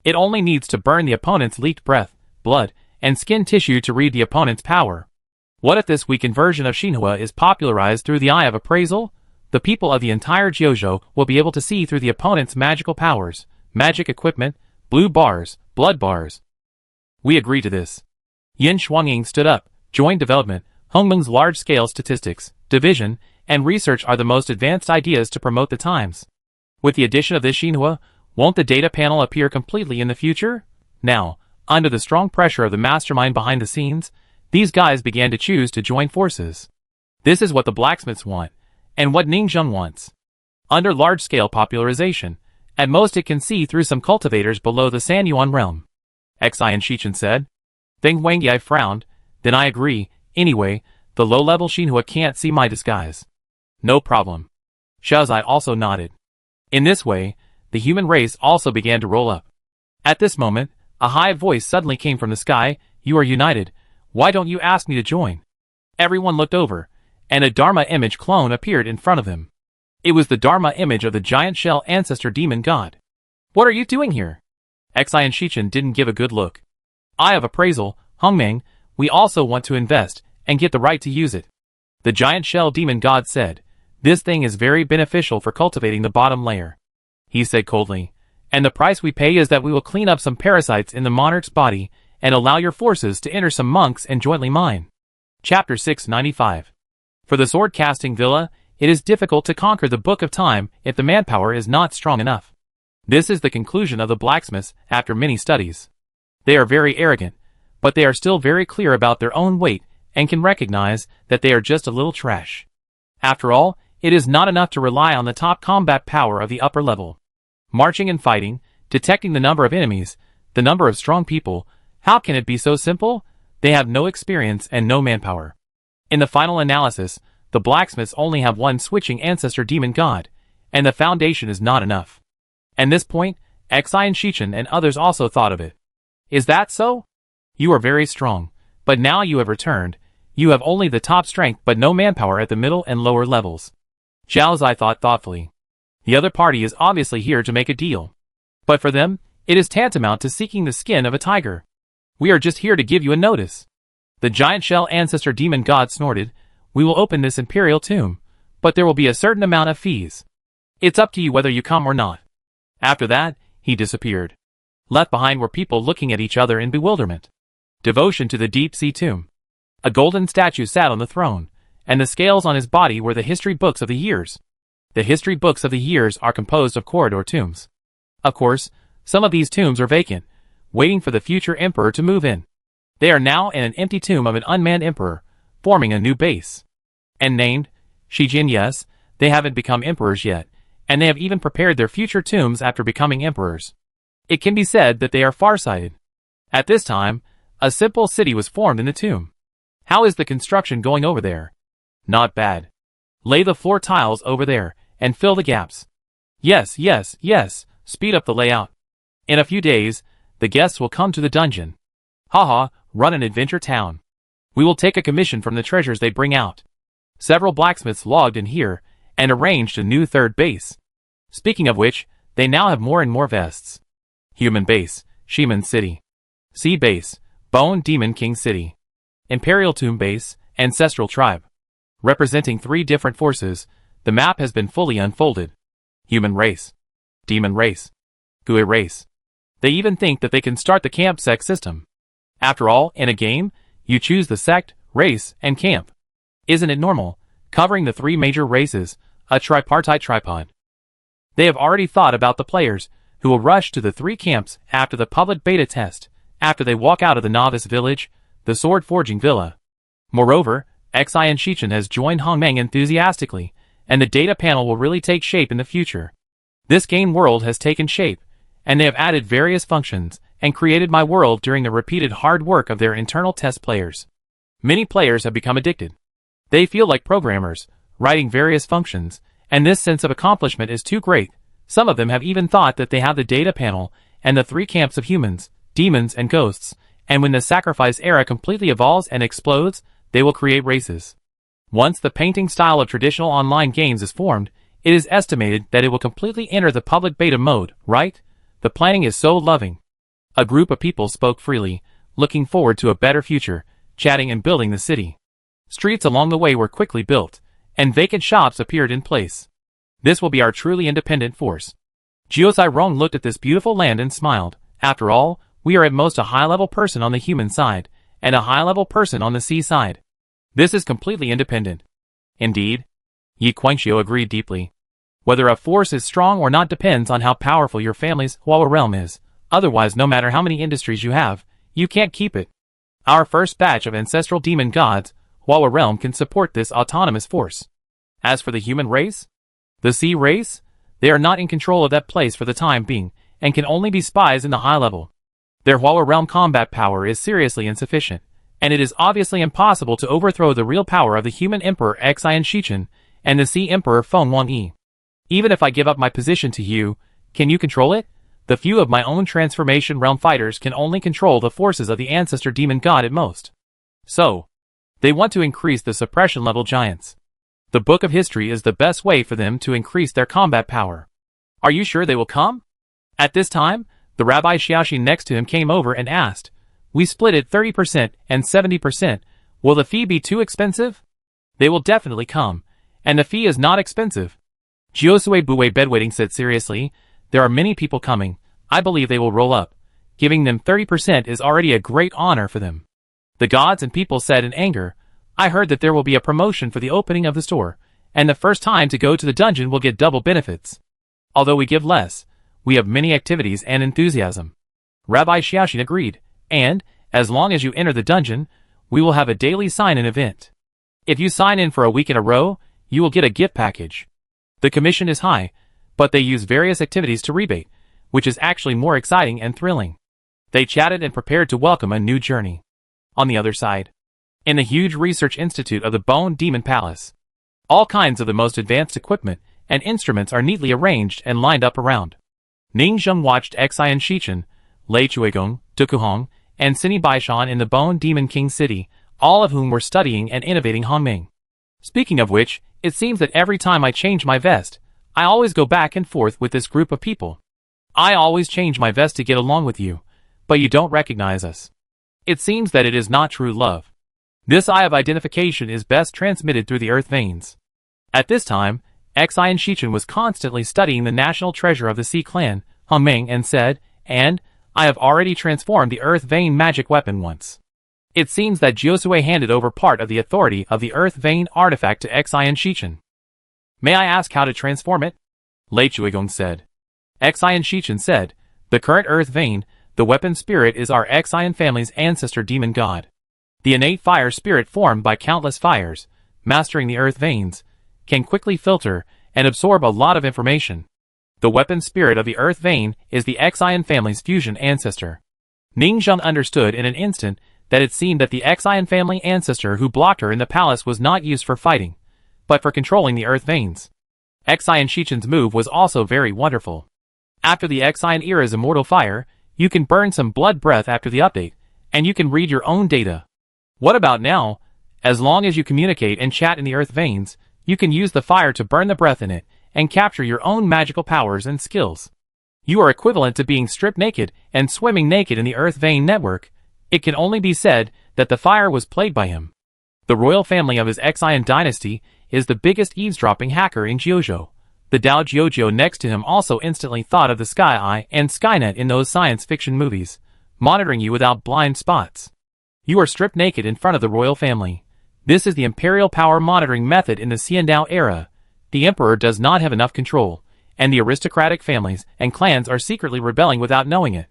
It only needs to burn the opponent's leaked breath, blood, and skin tissue to read the opponent's power. What if this weakened version of Xinhua is popularized through the eye of appraisal? The people of the entire Jiuzhou will be able to see through the opponent's magical powers, magic equipment, blue bars, blood bars. We agree to this. Yin Shuangying stood up, joined development. Hongmeng's large-scale statistics, division, and research are the most advanced ideas to promote the times. With the addition of this Xinhua, won't the data panel appear completely in the future? Now, under the strong pressure of the mastermind behind the scenes, these guys began to choose to join forces. This is what the blacksmiths want, and what Ning Zheng wants. Under large-scale popularization, at most it can see through some cultivators below the Sanyuan realm. Xian Shichen said. Feng Wangyi frowned. Then I agree. Anyway, the low-level Xinhua can't see my disguise. No problem. Xiaozai also nodded. In this way, the human race also began to roll up. At this moment, a high voice suddenly came from the sky. You are united. Why don't you ask me to join? Everyone looked over, and a Dharma image clone appeared in front of him. It was the Dharma image of the giant shell ancestor demon god. What are you doing here? Xian Shichen didn't give a good look. Eye of appraisal, Hongmeng, we also want to invest, and get the right to use it. The giant shell demon god said, "This thing is very beneficial for cultivating the bottom layer," he said coldly, "and the price we pay is that we will clean up some parasites in the monarch's body and allow your forces to enter some monks and jointly mine." Chapter 695. For the sword-casting villa, it is difficult to conquer the Book of Time if the manpower is not strong enough. This is the conclusion of the blacksmiths after many studies. They are very arrogant, but they are still very clear about their own weight and can recognize that they are just a little trash. After all, it is not enough to rely on the top combat power of the upper level. Marching and fighting, detecting the number of enemies, the number of strong people, how can it be so simple? They have no experience and no manpower. In the final analysis, the blacksmiths only have one switching ancestor demon god, and the foundation is not enough. At this point, Xi and Shichen and others also thought of it. Is that so? You are very strong, but now you have returned. You have only the top strength but no manpower at the middle and lower levels. Zhao Zai thought thoughtfully. The other party is obviously here to make a deal. But for them, it is tantamount to seeking the skin of a tiger. We are just here to give you a notice. The giant shell ancestor demon god snorted. We will open this imperial tomb, but there will be a certain amount of fees. It's up to you whether you come or not. After that, he disappeared. Left behind were people looking at each other in bewilderment. Devotion to the deep-sea tomb. A golden statue sat on the throne, and the scales on his body were the history books of the years. The history books of the years are composed of corridor tombs. Of course, some of these tombs are vacant, waiting for the future emperor to move in. They are now in an empty tomb of an unmanned emperor, forming a new base. And named Shijin. Yes, they haven't become emperors yet, and they have even prepared their future tombs after becoming emperors. It can be said that they are farsighted. At this time, a simple city was formed in the tomb. How is the construction going over there? Not bad. Lay the floor tiles over there, and fill the gaps. Yes, yes, yes, speed up the layout. In a few days, the guests will come to the dungeon. Haha, run an adventure town. We will take a commission from the treasures they bring out. Several blacksmiths logged in here, and arranged a new third base. Speaking of which, they now have more and more vests. Human base, Shiman City. Sea base, Bone Demon King City. Imperial Tomb base, Ancestral Tribe. Representing 3 different forces, the map has been fully unfolded. Human race. Demon race. Gui race. They even think that they can start the camp sect system. After all, in a game, you choose the sect, race, and camp. Isn't it normal, covering the 3 major races, a tripartite tripod? They have already thought about the players, who will rush to the 3 camps after the public beta test, after they walk out of the novice village, the sword forging villa. Moreover, Xi and Shichen has joined Hongmeng enthusiastically, and the data panel will really take shape in the future. This game world has taken shape, and they have added various functions, and created my world during the repeated hard work of their internal test players. Many players have become addicted. They feel like programmers, writing various functions, and this sense of accomplishment is too great. Some of them have even thought that they have the data panel, and the 3 camps of humans, demons, and ghosts, and when the sacrifice era completely evolves and explodes, they will create races. Once the painting style of traditional online games is formed, it is estimated that it will completely enter the public beta mode, right? The planning is so loving. A group of people spoke freely, looking forward to a better future, chatting and building the city. Streets along the way were quickly built, and vacant shops appeared in place. This will be our truly independent force. Jiuzai Rong looked at this beautiful land and smiled. After all, we are at most a high-level person on the human side, and a high-level person on the sea side. This is completely independent. Indeed. Yi Guangxiu agreed deeply. Whether a force is strong or not depends on how powerful your family's Hua realm is. Otherwise, no matter how many industries you have, you can't keep it. Our first batch of ancestral demon gods, Hua realm, can support this autonomous force. As for the human race, the sea race, they are not in control of that place for the time being, and can only be spies in the high level. Their Hua realm combat power is seriously insufficient, and it is obviously impossible to overthrow the real power of the human emperor Xi and Shichen, and the sea emperor Feng Wangyi. Even if I give up my position to you, can you control it? The few of my own transformation realm fighters can only control the forces of the ancestor demon god at most. So, they want to increase the suppression level giants. The book of history is the best way for them to increase their combat power. Are you sure they will come? At this time, the Rabbi Xiaoxi next to him came over and asked, we split it 30% and 70%, Will the fee be too expensive? They will definitely come, and the fee is not expensive. Josue Bue Bedwetting said seriously, there are many people coming, I believe they will roll up. Giving them 30% is already a great honor for them. The gods and people said in anger, I heard that there will be a promotion for the opening of the store, and the first time to go to the dungeon will get double benefits. Although we give less, we have many activities and enthusiasm. Rabbi Xiaoxin agreed, and, as long as you enter the dungeon, we will have a daily sign-in event. If you sign in for a week in a row, you will get a gift package. The commission is high, but they use various activities to rebate, which is actually more exciting and thrilling. They chatted and prepared to welcome a new journey. On the other side, in the huge research institute of the Bone Demon Palace, all kinds of the most advanced equipment and instruments are neatly arranged and lined up around. Ning Zheng watched Xian Shichen, Lei Chuigong, Dukuhong, and Sini Baishan in the Bone Demon King City, all of whom were studying and innovating Hongming. Speaking of which, it seems that every time I change my vest, I always go back and forth with this group of people. I always change my vest to get along with you, but you don't recognize us. It seems that it is not true love. This eye of identification is best transmitted through the earth veins. At this time, Xian Shichen was constantly studying the national treasure of the Sea clan, Hongming, and said, and, I have already transformed the earth vein magic weapon once. It seems that Josue handed over part of the authority of the earth vein artifact to Xian Shichen. May I ask how to transform it? Lei Chuigong said. Xian Shichen said, the current earth vein, the weapon spirit is our Xian family's ancestor demon god. The innate fire spirit formed by countless fires, mastering the earth veins, can quickly filter and absorb a lot of information. The weapon spirit of the earth vein is the Xian family's fusion ancestor. Ning Zheng understood in an instant that it seemed that the Xian family ancestor who blocked her in the palace was not used for fighting, but for controlling the earth veins. Xian Shichen's move was also very wonderful. After the Xian era's immortal fire, you can burn some blood breath after the update, and you can read your own data. What about now? As long as you communicate and chat in the earth veins, you can use the fire to burn the breath in it, and capture your own magical powers and skills. You are equivalent to being stripped naked and swimming naked in the earth vein network. It can only be said that the fire was played by him. The royal family of his Xian dynasty is the biggest eavesdropping hacker in Jiuzhou. The Dao Jiuzhou next to him also instantly thought of the Sky Eye and Skynet in those science fiction movies, monitoring you without blind spots. You are stripped naked in front of the royal family. This is the imperial power monitoring method in the Xiandao era. The emperor does not have enough control, and the aristocratic families and clans are secretly rebelling without knowing it.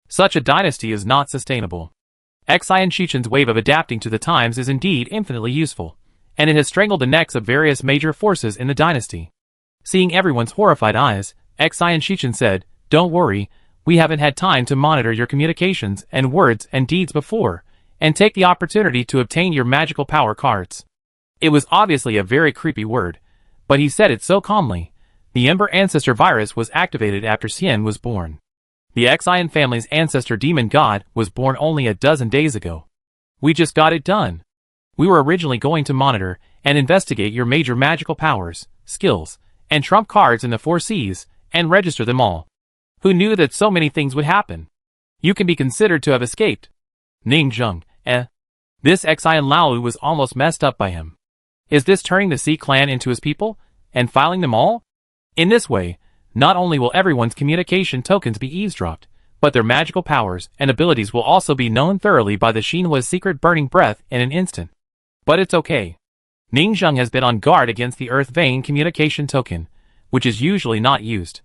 Such a dynasty is not sustainable. Xian Shichen's wave of adapting to the times is indeed infinitely useful, and it has strangled the necks of various major forces in the dynasty. Seeing everyone's horrified eyes, Xian Shichen said, don't worry, we haven't had time to monitor your communications and words and deeds before, and take the opportunity to obtain your magical power cards. It was obviously a very creepy word, but he said it so calmly. The Ember Ancestor virus was activated after Xian was born. The Xian family's ancestor demon god was born only a dozen days ago. We just got it done. We were originally going to monitor and investigate your major magical powers, skills, and trump cards in the 4 Cs, and register them all. Who knew that so many things would happen? You can be considered to have escaped. Ning Zheng, This Xian Laolu was almost messed up by him. Is this turning the Sea clan into his people, and filing them all? In this way, not only will everyone's communication tokens be eavesdropped, but their magical powers and abilities will also be known thoroughly by the Xinhua's secret burning breath in an instant. But it's okay. Ning Zheng has been on guard against the Earth Vein communication token, which is usually not used.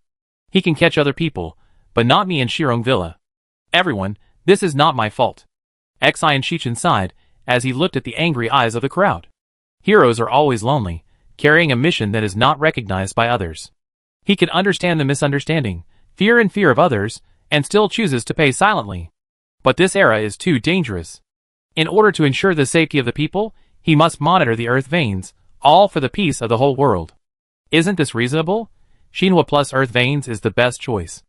He can catch other people, but not me in Shirong Villa. Everyone, this is not my fault. Xian Shichen sighed, as he looked at the angry eyes of the crowd. Heroes are always lonely, carrying a mission that is not recognized by others. He can understand the misunderstanding, fear of others, and still chooses to pay silently. But this era is too dangerous. In order to ensure the safety of the people, he must monitor the earth veins, all for the peace of the whole world. Isn't this reasonable? Xinhua plus earth veins is the best choice.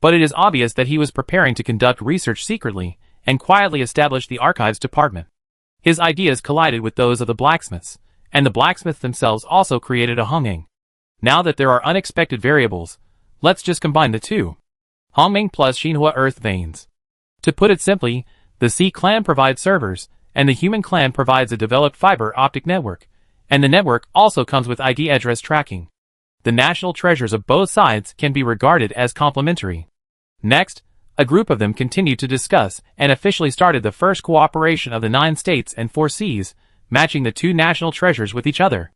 But it is obvious that he was preparing to conduct research secretly, and quietly establish the archives department. His ideas collided with those of the blacksmiths, and the blacksmiths themselves also created a Hongming. Now that there are unexpected variables, let's just combine the two. Hongming plus Xinhua earth veins. To put it simply, the Sea clan provides servers, and the human clan provides a developed fiber optic network, and the network also comes with ID address tracking. The national treasures of both sides can be regarded as complementary. Next, a group of them continued to discuss and officially started the first cooperation of the 9 states and 4 seas, matching the 2 national treasures with each other.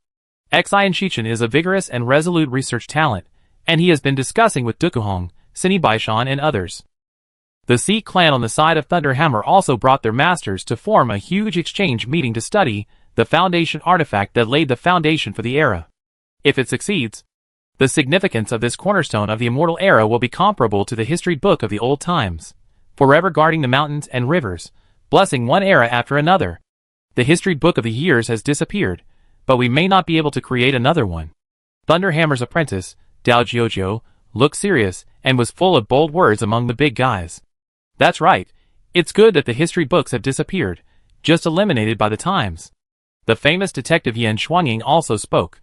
Xian Shichen is a vigorous and resolute research talent, and he has been discussing with Dukuhong, Sini Baishan and others. The Sea clan on the side of Thunderhammer also brought their masters to form a huge exchange meeting to study the foundation artifact that laid the foundation for the era. If it succeeds, the significance of this cornerstone of the immortal era will be comparable to the history book of the old times, forever guarding the mountains and rivers, blessing one era after another. The history book of the years has disappeared, but we may not be able to create another one. Thunderhammer's apprentice, Dao Jiuzhou, looked serious and was full of bold words among the big guys. That's right, it's good that the history books have disappeared, just eliminated by the times. The famous detective Yan Shuangying also spoke.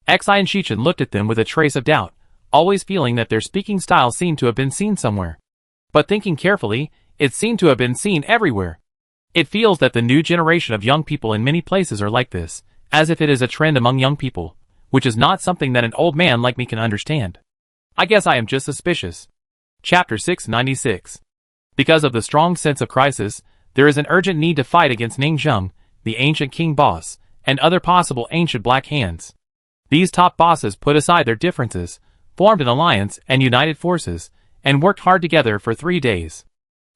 Xian Shichen looked at them with a trace of doubt, always feeling that their speaking style seemed to have been seen somewhere. But thinking carefully, it seemed to have been seen everywhere. It feels that the new generation of young people in many places are like this, as if it is a trend among young people, which is not something that an old man like me can understand. I guess I am just suspicious. Chapter 696. Because of the strong sense of crisis, there is an urgent need to fight against Ning Zheng, the ancient king boss, and other possible ancient black hands. These top bosses put aside their differences, formed an alliance and united forces, and worked hard together for 3 days.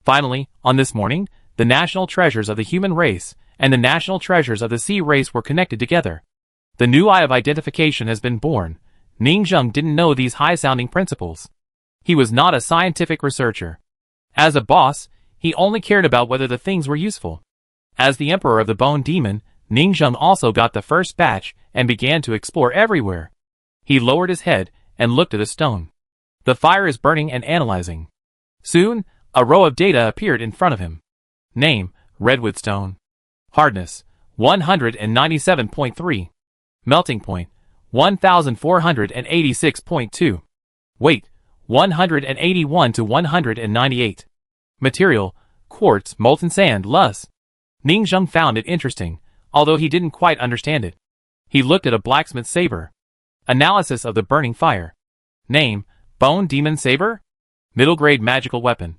Finally, on this morning, the national treasures of the human race and the national treasures of the sea race were connected together. The new eye of identification has been born. Ning Zheng didn't know these high-sounding principles. He was not a scientific researcher. As a boss, he only cared about whether the things were useful. As the emperor of the Bone Demon, Ning Zheng also got the first batch and began to explore everywhere. He lowered his head and looked at a stone. The fire is burning and analyzing. Soon, a row of data appeared in front of him. Name, Redwood Stone. Hardness, 197.3. Melting point, 1486.2. Weight, 181 to 198. Material, quartz, molten sand, Lus. Ning Zheng found it interesting, although he didn't quite understand it. He looked at a blacksmith's saber. Analysis of the burning fire. Name, Bone Demon Saber? Middle grade magical weapon.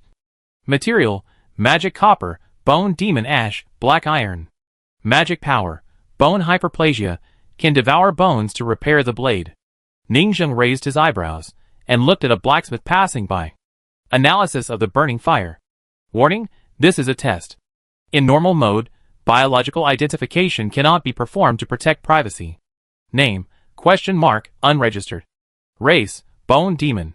Material, magic copper, bone demon ash, black iron. Magic power, bone hyperplasia, can devour bones to repair the blade. Ning Zheng raised his eyebrows and looked at a blacksmith passing by. Analysis of the burning fire. Warning, this is a test. In normal mode, biological identification cannot be performed to protect privacy. Name, ? Unregistered. Race, bone demon.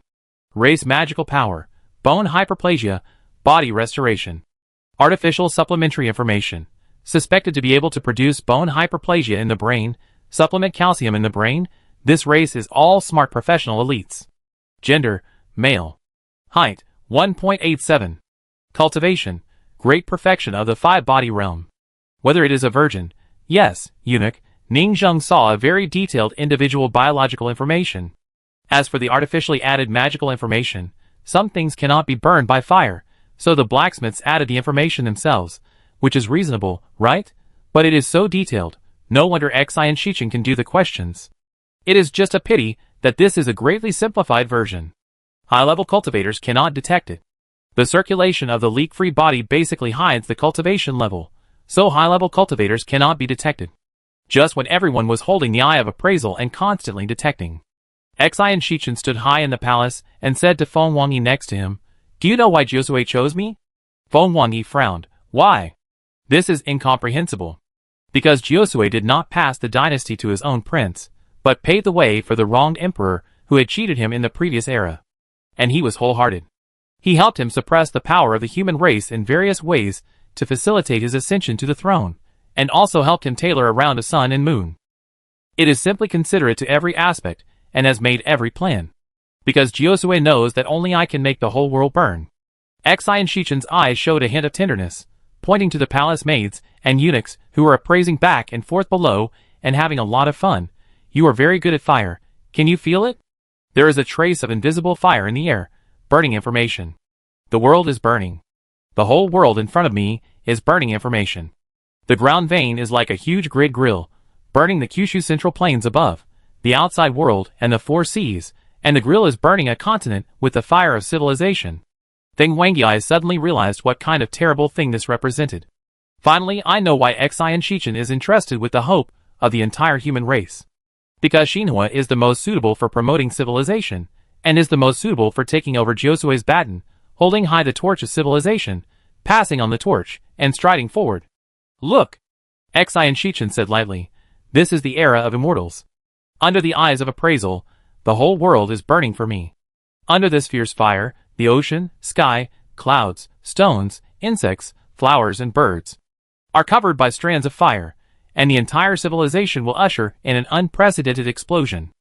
Race magical power, bone hyperplasia, body restoration. Artificial supplementary information. Suspected to be able to produce bone hyperplasia in the brain, supplement calcium in the brain. This race is all smart professional elites. Gender, male. Height, 1.87. Cultivation, great perfection of the 5-body realm. Whether it is a virgin, yes, eunuch, Ning Zheng saw a very detailed individual biological information. As for the artificially added magical information, some things cannot be burned by fire, so the blacksmiths added the information themselves, which is reasonable, right? But it is so detailed, no wonder Xian Shichen can do the questions. It is just a pity that this is a greatly simplified version. High-level cultivators cannot detect it. The circulation of the leak-free body basically hides the cultivation level, so high-level cultivators cannot be detected. Just when everyone was holding the eye of appraisal and constantly detecting. Xian Shichen stood high in the palace and said to Feng Wangyi next to him, "Do you know why Jiuzhui chose me?" Feng Wangyi frowned. Why? This is incomprehensible. Because Jiuzhui did not pass the dynasty to his own prince, but paved the way for the wronged emperor who had cheated him in the previous era. And he was wholehearted. He helped him suppress the power of the human race in various ways to facilitate his ascension to the throne, and also helped him tailor around a sun and moon. It is simply considerate to every aspect, and has made every plan. Because Jiuzhui knows that only I can make the whole world burn. Xian Shichen's eyes showed a hint of tenderness, pointing to the palace maids and eunuchs who were appraising back and forth below and having a lot of fun. You are very good at fire. Can you feel it? There is a trace of invisible fire in the air, burning information. The world is burning. The whole world in front of me is burning information. The ground vein is like a huge grid grill, burning the Kyushu Central Plains above, the outside world, and the four seas, and the grill is burning a continent with the fire of civilization. Then Wangyai suddenly realized what kind of terrible thing this represented. Finally, I know why Xian Shichen is entrusted with the hope of the entire human race. Because Shinhua is the most suitable for promoting civilization, and is the most suitable for taking over Josue's baton, holding high the torch of civilization, passing on the torch, and striding forward. Look! Xian Shichen said lightly. This is the era of immortals. Under the eyes of appraisal, the whole world is burning for me. Under this fierce fire, the ocean, sky, clouds, stones, insects, flowers and birds are covered by strands of fire, and the entire civilization will usher in an unprecedented explosion.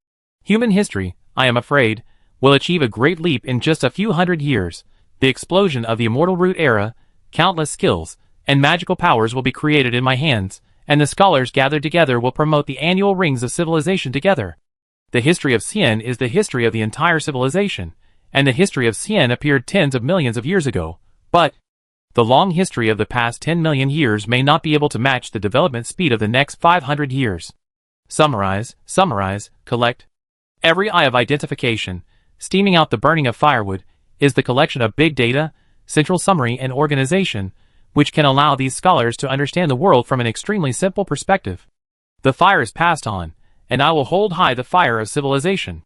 Human history, I am afraid, will achieve a great leap in just a few hundred years. The explosion of the immortal root era, countless skills, and magical powers will be created in my hands, and the scholars gathered together will promote the annual rings of civilization together. The history of Xian is the history of the entire civilization, and the history of Xian appeared tens of millions of years ago, but the long history of the past 10 million years may not be able to match the development speed of the next 500 years. Summarize, collect. Every eye of identification, steaming out the burning of firewood, is the collection of big data, central summary and organization, which can allow these scholars to understand the world from an extremely simple perspective. The fire is passed on, and I will hold high the fire of civilization.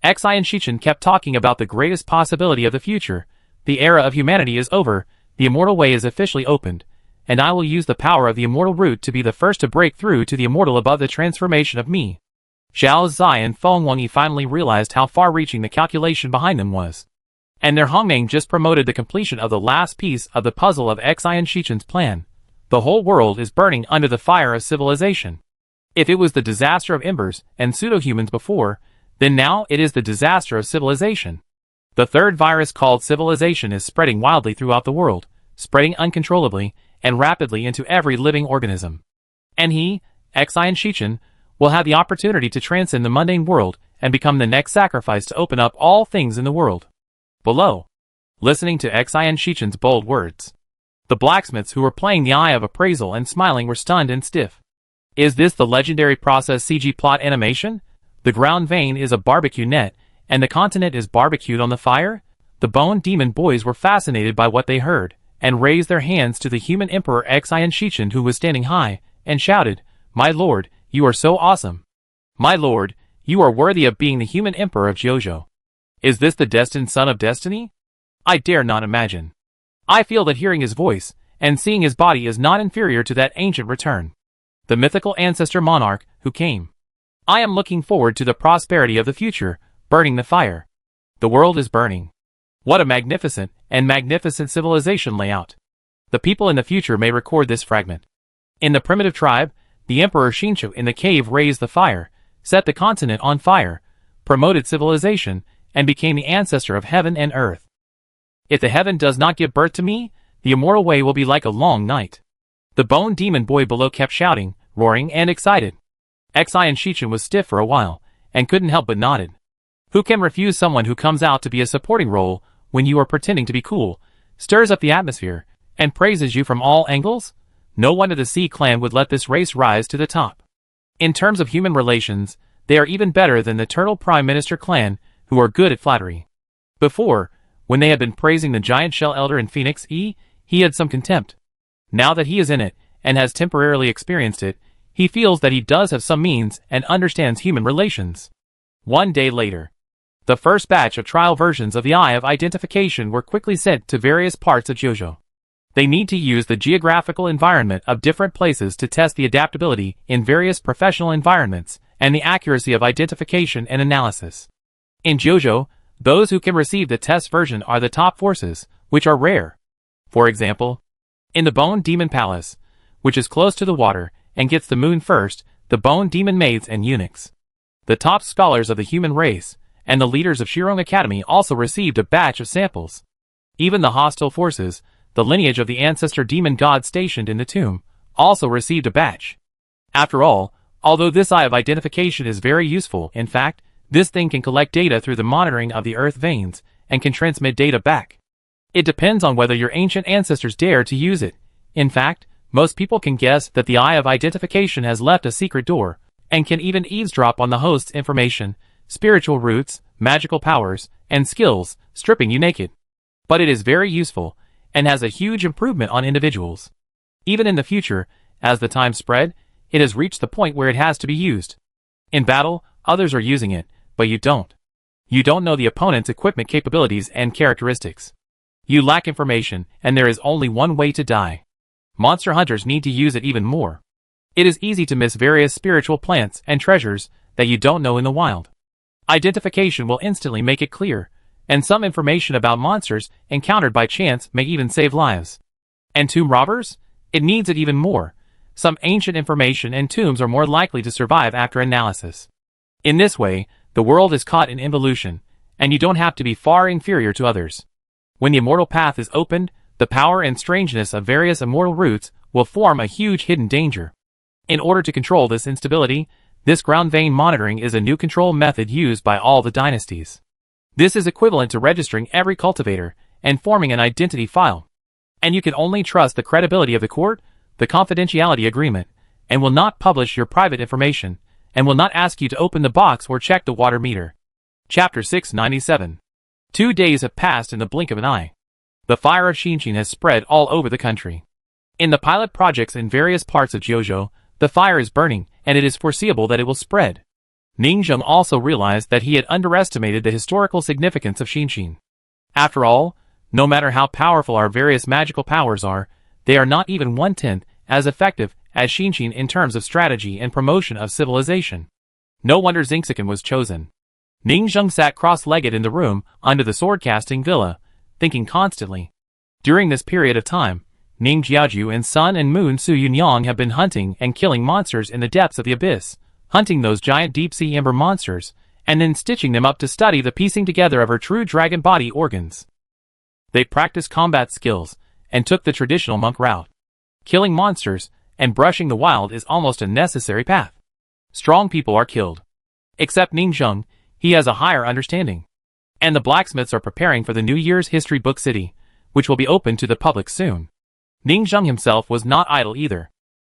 Xian Shichen kept talking about the greatest possibility of the future. The era of humanity is over, the immortal way is officially opened, and I will use the power of the immortal root to be the first to break through to the immortal above the transformation of me. Xiao Zai and Feng Wangyi finally realized how far-reaching the calculation behind them was. And their Hongmeng just promoted the completion of the last piece of the puzzle of Xian Shichen's plan. The whole world is burning under the fire of civilization. If it was the disaster of embers and pseudo-humans before, then now it is the disaster of civilization. The third virus called civilization is spreading wildly throughout the world, spreading uncontrollably and rapidly into every living organism. And he, Xian Shichen, will have the opportunity to transcend the mundane world and become the next sacrifice to open up all things in the world. Below. Listening to Xian Shichen's bold words, the blacksmiths who were playing the eye of appraisal and smiling were stunned and stiff. Is this the legendary process CG plot animation? The ground vein is a barbecue net, and the continent is barbecued on the fire? The Bone Demon boys were fascinated by what they heard, and raised their hands to the human emperor Xian Shichen, who was standing high, and shouted, "My lord, you are so awesome! My lord, you are worthy of being the human emperor of Jojo. Is this the destined son of destiny? I dare not imagine. I feel that hearing his voice, and seeing his body is not inferior to that ancient return. The mythical ancestor monarch, who came. I am looking forward to the prosperity of the future, burning the fire. The world is burning. What a magnificent civilization layout. The people in the future may record this fragment. In the primitive tribe, the Emperor Shinchu in the cave raised the fire, set the continent on fire, promoted civilization, and became the ancestor of heaven and earth. If the heaven does not give birth to me, the immortal way will be like a long night." The Bone Demon boy below kept shouting, roaring, and excited. Xian Shichen was stiff for a while, and couldn't help but nodded. Who can refuse someone who comes out to be a supporting role when you are pretending to be cool, stirs up the atmosphere, and praises you from all angles? No wonder the Sea Clan would let this race rise to the top. In terms of human relations, they are even better than the Turtle Prime Minister clan, who are good at flattery. Before, when they had been praising the giant shell elder in Phoenix E, he had some contempt. Now that he is in it, and has temporarily experienced it, he feels that he does have some means and understands human relations. One day later, the first batch of trial versions of the Eye of Identification were quickly sent to various parts of Jojo. They need to use the geographical environment of different places to test the adaptability in various professional environments and the accuracy of identification and analysis. In Jojo, those who can receive the test version are the top forces, which are rare. For example, in the Bone Demon Palace, which is close to the water and gets the moon first, the Bone Demon maids and eunuchs, the top scholars of the human race, and the leaders of Shirong Academy also received a batch of samples. Even the hostile forces, the lineage of the ancestor demon god stationed in the tomb, also received a batch. After all, although this Eye of Identification is very useful, in fact, this thing can collect data through the monitoring of the earth veins, and can transmit data back. It depends on whether your ancient ancestors dare to use it. In fact, Most people can guess that the eye of identification has left a secret door, and can even eavesdrop on the host's information, spiritual roots, magical powers, and skills, stripping you naked. But it is very useful, and has a huge improvement on individuals. Even in the future, as the time spread, it has reached the point where it has to be used. In battle, others are using it, but you don't. You don't know the opponent's equipment capabilities and characteristics. You lack information, and there is only one way to die. Monster hunters need to use it even more. It is easy to miss various spiritual plants and treasures that you don't know in the wild. Identification will instantly make it clear, and some information about monsters encountered by chance may even save lives. And tomb robbers? It needs it even more. Some ancient information and tombs are more likely to survive after analysis. In this way, the world is caught in involution, and you don't have to be far inferior to others. When the immortal path is opened, the power and strangeness of various immortal roots will form a huge hidden danger. In order to control this instability, this ground vein monitoring is a new control method used by all the dynasties. This is equivalent to registering every cultivator and forming an identity file. And you can only trust the credibility of the court, the confidentiality agreement, and will not publish your private information, and will not ask you to open the box or check the water meter. Chapter 697. 2 days have passed in the blink of an eye. The fire of Xinjiang has spread all over the country. In the pilot projects in various parts of Jiuzhou, the fire is burning, and it is foreseeable that it will spread. Ningzheng also realized that he had underestimated the historical significance of Xinjiang. After all, no matter how powerful our various magical powers are, they are not even 1/10 as effective as Xinjiang in terms of strategy and promotion of civilization. No wonder Xingqian was chosen. Ningzheng sat cross-legged in the room under the sword-casting villa, thinking constantly. During this period of time, Ning Jiaoju and Sun and Moon Su Yunyang have been hunting and killing monsters in the depths of the abyss, hunting those giant deep-sea ember monsters, and then stitching them up to study the piecing together of her true dragon body organs. They practiced combat skills, and took the traditional monk route. Killing monsters and brushing the wild is almost a necessary path. Strong people are killed. Except Ningzheng, he has a higher understanding. And the blacksmiths are preparing for the New Year's history book city, which will be open to the public soon. Ningzheng himself was not idle either.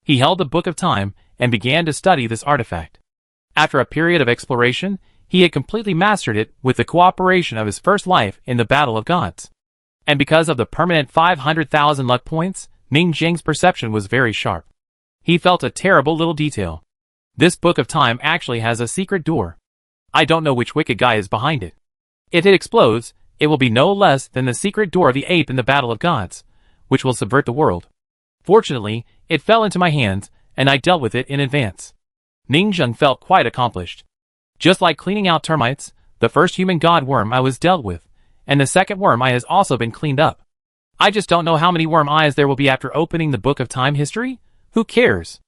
He held the Book of Time and began to study this artifact. After a period of exploration, he had completely mastered it with the cooperation of his first life in the Battle of Gods. And because of the permanent 500,000 luck points, Ningzheng's perception was very sharp. He felt a terrible little detail. This Book of Time actually has a secret door. I don't know which wicked guy is behind it. If it explodes, it will be no less than the secret door of the ape in the Battle of Gods, which will subvert the world. Fortunately, it fell into my hands, and I dealt with it in advance. Ningzheng felt quite accomplished. Just like cleaning out termites, the first human god worm eye was dealt with, and the second worm eye has also been cleaned up. I just don't know how many worm eyes there will be after opening the Book of Time history. Who cares?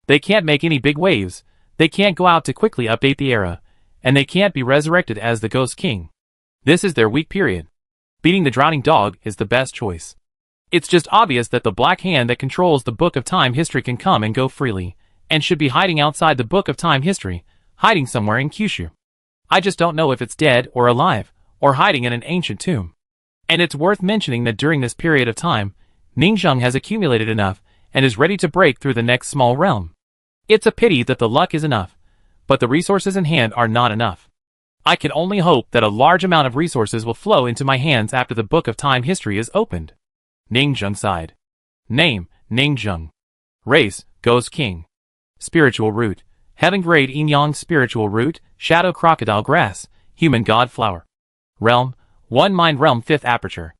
They can't make any big waves, they can't go out to quickly update the era, and they can't be resurrected as the Ghost King. This is their weak period. Beating the drowning dog is the best choice. It's just obvious that the black hand that controls the Book of Time history can come and go freely, and should be hiding outside the Book of Time history, hiding somewhere in Kyushu. I just don't know if it's dead or alive, or hiding in an ancient tomb. And it's worth mentioning that during this period of time, Ningzheng has accumulated enough, and is ready to break through the next small realm. It's a pity that the luck is enough, but the resources in hand are not enough. I can only hope that a large amount of resources will flow into my hands after the Book of Time history is opened. Ningzheng sighed. Name, Ningzheng. Race, Ghost King. Spiritual root, Heaven Grade Yin Yang Spiritual root, Shadow Crocodile Grass, Human God Flower. Realm, 1 Mind Realm 5th Aperture.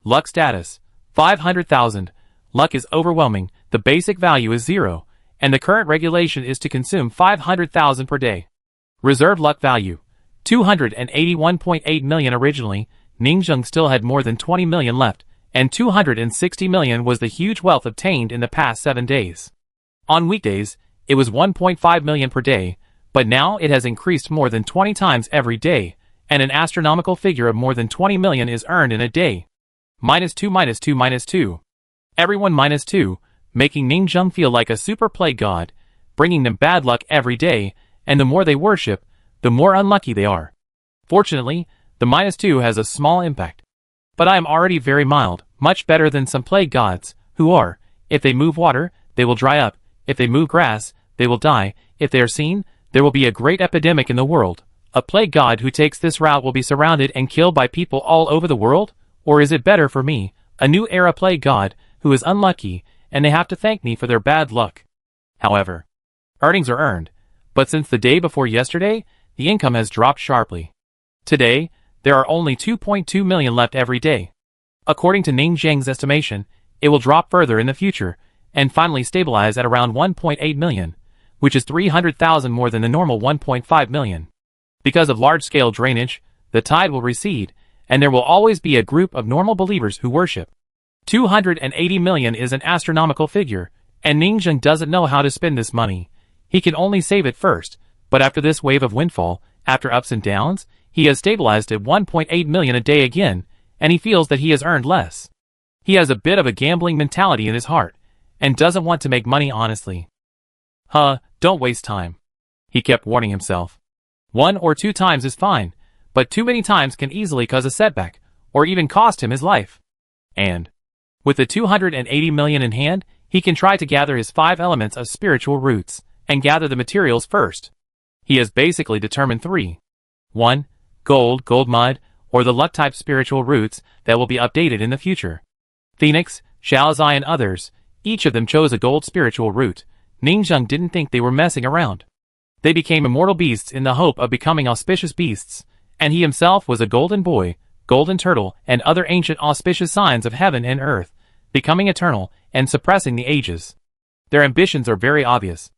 Luck status, 500,000. Luck is overwhelming, the basic value is 0, and the current regulation is to consume 500,000 per day. Reserve luck value, 281.8 million originally. Ningzheng still had more than 20 million left, and 260 million was the huge wealth obtained in the past 7 days. On weekdays, it was 1.5 million per day, but now it has increased more than 20 times every day, and an astronomical figure of more than 20 million is earned in a day. -2 -2 -2. Everyone -2, making Ningzheng feel like a super play god, bringing them bad luck every day, and the more they worship, the more unlucky they are. Fortunately, the -2 has a small impact. But I am already very mild, much better than some plague gods, who are, If they move water, they will dry up. If they move grass, they will die. If they are seen, there will be a great epidemic in the world. A plague god who takes this route will be surrounded and killed by people all over the world? Or is it better for me, a new era plague god, who is unlucky, and they have to thank me for their bad luck? However, earnings are earned, but since the day before yesterday, the income has dropped sharply. Today, there are only 2.2 million left every day. According to Ning Zheng's estimation, it will drop further in the future, and finally stabilize at around 1.8 million, which is 300,000 more than the normal 1.5 million. Because of large-scale drainage, the tide will recede, and there will always be a group of normal believers who worship. 280 million is an astronomical figure, and Ning Zheng doesn't know how to spend this money. He can only save it first, but after this wave of windfall, after ups and downs, he has stabilized at 1.8 million a day again, and he feels that he has earned less. He has a bit of a gambling mentality in his heart, and doesn't want to make money honestly. Don't waste time. He kept warning himself. 1 or 2 times is fine, but too many times can easily cause a setback, or even cost him his life. And, with the 280 million in hand, he can try to gather his 5 elements of spiritual roots, and gather the materials first. He has basically determined 3. 1. Gold mud, or the luck-type spiritual roots that will be updated in the future. Phoenix, Shaozai and others, each of them chose a gold spiritual root. Ning Zheng didn't think they were messing around. They became immortal beasts in the hope of becoming auspicious beasts, and he himself was a golden boy, golden turtle, and other ancient auspicious signs of heaven and earth, becoming eternal and suppressing the ages. Their ambitions are very obvious.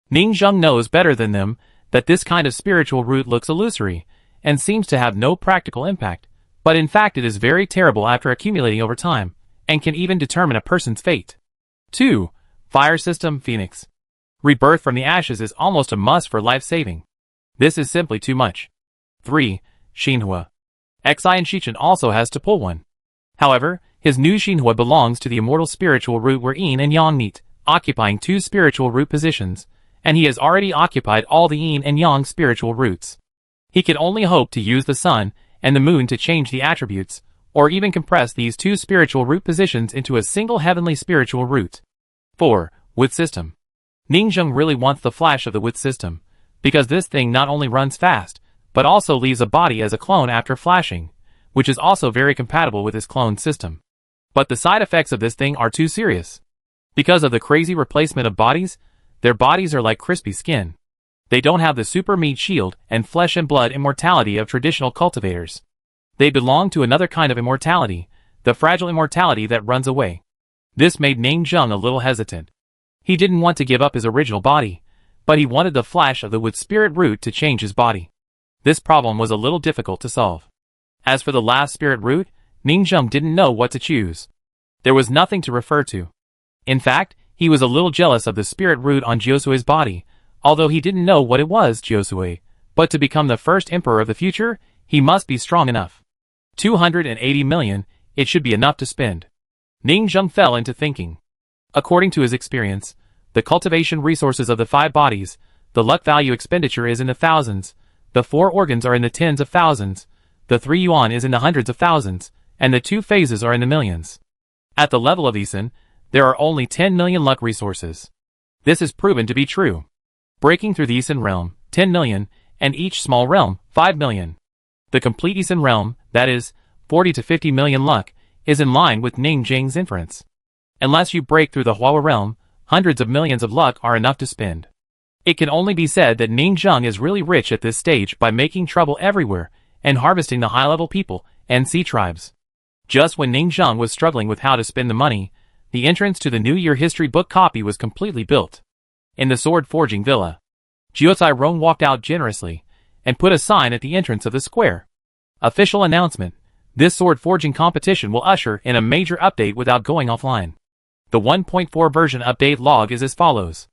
Ning Zheng knows better than them that this kind of spiritual root looks illusory, and seems to have no practical impact, but in fact it is very terrible after accumulating over time, and can even determine a person's fate. 2. Fire system Phoenix. Rebirth from the ashes is almost a must for life-saving. This is simply too much. 3. Xinhua. Xian Shichen also has to pull one. However, his new Xinhua belongs to the immortal spiritual root where Yin and Yang meet, occupying 2 spiritual root positions, and he has already occupied all the Yin and Yang spiritual roots. He can only hope to use the sun and the moon to change the attributes, or even compress these 2 spiritual root positions into a single heavenly spiritual root. 4. With system. Ning Zheng really wants the flash of the with system, because this thing not only runs fast, but also leaves a body as a clone after flashing, which is also very compatible with his clone system. But the side effects of this thing are too serious. Because of the crazy replacement of bodies, their bodies are like crispy skin. They don't have the super meat shield and flesh and blood immortality of traditional cultivators. They belong to another kind of immortality, the fragile immortality that runs away. This made Ning Zheng a little hesitant. He didn't want to give up his original body, but he wanted the flash of the wood spirit root to change his body. This problem was a little difficult to solve. As for the last spirit root, Ning Zheng didn't know what to choose. There was nothing to refer to. In fact, he was a little jealous of the spirit root on Jiosue's body, although he didn't know what it was, Josue, but to become the first emperor of the future, he must be strong enough. 280 million, it should be enough to spend. Ning Zheng fell into thinking. According to his experience, the cultivation resources of the 5 bodies, the luck value expenditure is in the thousands, the 4 organs are in the tens of thousands, the 3 yuan is in the hundreds of thousands, and the 2 phases are in the millions. At the level of Eason, there are only 10 million luck resources. This is proven to be true. Breaking through the Eason realm, 10 million, and each small realm, 5 million. The complete Eason realm, that is, 40 to 50 million luck, is in line with Ning Zheng's inference. Unless you break through the Hua realm, hundreds of millions of luck are enough to spend. It can only be said that Ning Zheng is really rich at this stage by making trouble everywhere, and harvesting the high-level people and sea tribes. Just when Ning Zheng was struggling with how to spend the money, the entrance to the New Year history book copy was completely built. In the sword forging villa, Jiucai Rong walked out generously, and put a sign at the entrance of the square. Official announcement: this sword forging competition will usher in a major update without going offline. The 1.4 version update log is as follows.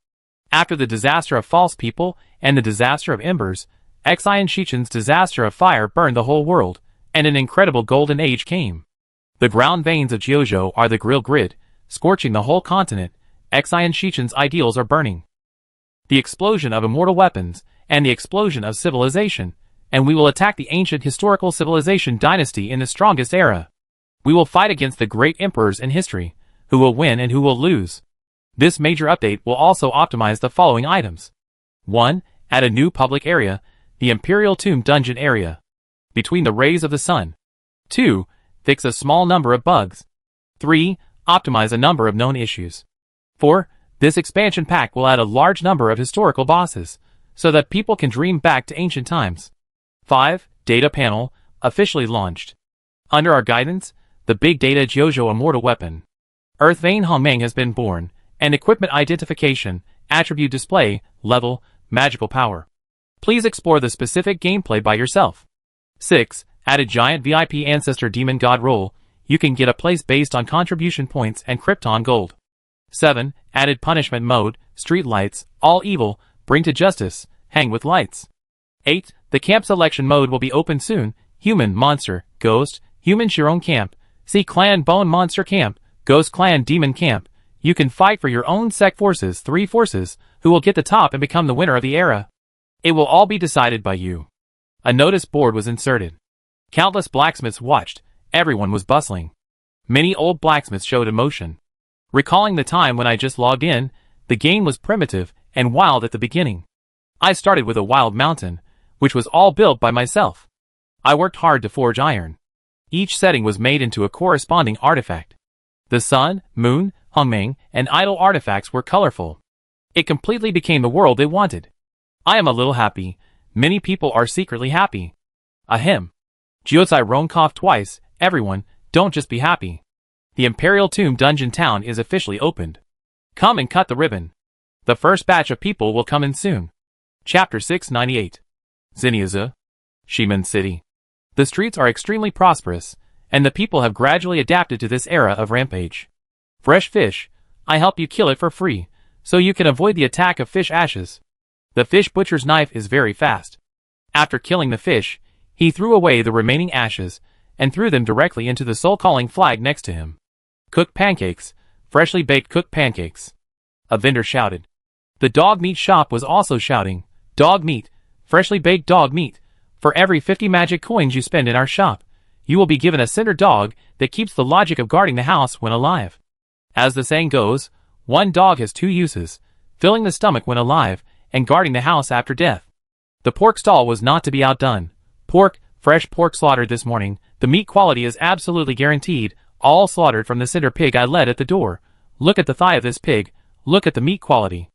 After the disaster of false people and the disaster of embers, Xian Shichen's disaster of fire burned the whole world, and an incredible golden age came. The ground veins of Jiuzhou are the grill grid, scorching the whole continent. Xian Shichen's ideals are burning. The explosion of immortal weapons, and the explosion of civilization, and we will attack the ancient historical civilization dynasty in the strongest era. We will fight against the great emperors in history, who will win and who will lose. This major update will also optimize the following items. 1. Add a new public area, the Imperial Tomb Dungeon area, between the rays of the sun. 2. Fix a small number of bugs. 3. Optimize a number of known issues. 4. This expansion pack will add a large number of historical bosses, so that people can dream back to ancient times. 5. Data panel, officially launched. Under our guidance, the Big Data Jojo Immortal Weapon, Earth Vein Hongmeng has been born, and equipment identification, attribute display, level, magical power. Please explore the specific gameplay by yourself. 6. Added giant VIP ancestor demon god role, you can get a place based on contribution points and Krypton gold. 7. Added punishment mode, street lights, all evil, bring to justice, hang with lights. 8. The camp selection mode will be open soon, human, monster, ghost, human Chiron camp, see clan bone monster camp, ghost clan demon camp. You can fight for your own sect forces, 3 forces, who will get the top and become the winner of the era. It will all be decided by you. A notice board was inserted. Countless blacksmiths watched, everyone was bustling. Many old blacksmiths showed emotion. Recalling the time when I just logged in, the game was primitive and wild at the beginning. I started with a wild mountain, which was all built by myself. I worked hard to forge iron. Each setting was made into a corresponding artifact. The sun, moon, Hongmeng, and idol artifacts were colorful. It completely became the world they wanted. I am a little happy. Many people are secretly happy. Ahem. Jiozai Ron coughed twice. Everyone, don't just be happy. The Imperial Tomb Dungeon Town is officially opened. Come and cut the ribbon. The first batch of people will come in soon. Chapter 698. Xiniaza, Shimen City. The streets are extremely prosperous, and the people have gradually adapted to this era of rampage. Fresh fish, I help you kill it for free, so you can avoid the attack of fish ashes. The fish butcher's knife is very fast. After killing the fish, he threw away the remaining ashes, and threw them directly into the soul-calling flag next to him. Cooked pancakes, freshly baked cooked pancakes. A vendor shouted. The dog meat shop was also shouting, dog meat, freshly baked dog meat. For every 50 magic coins you spend in our shop, you will be given a cinder dog that keeps the logic of guarding the house when alive. As the saying goes, one dog has 2 uses, filling the stomach when alive, and guarding the house after death. The pork stall was not to be outdone. Pork, fresh pork slaughtered this morning, the meat quality is absolutely guaranteed, all slaughtered from the cinder pig I led at the door. Look at the thigh of this pig, look at the meat quality.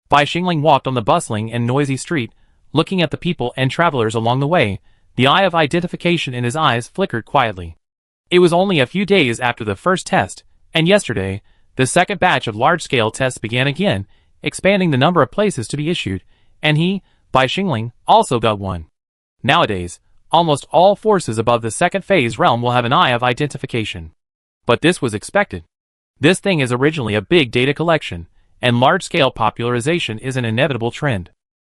Bai Xingling walked on the bustling and noisy street, looking at the people and travelers along the way. The eye of identification in his eyes flickered quietly. It was only a few days after the first test, and yesterday, the second batch of large-scale tests began again, expanding the number of places to be issued, and he, Bai Xingling, also got one. Nowadays, almost all forces above the second phase realm will have an eye of identification. But this was expected. This thing is originally a big data collection, and large-scale popularization is an inevitable trend.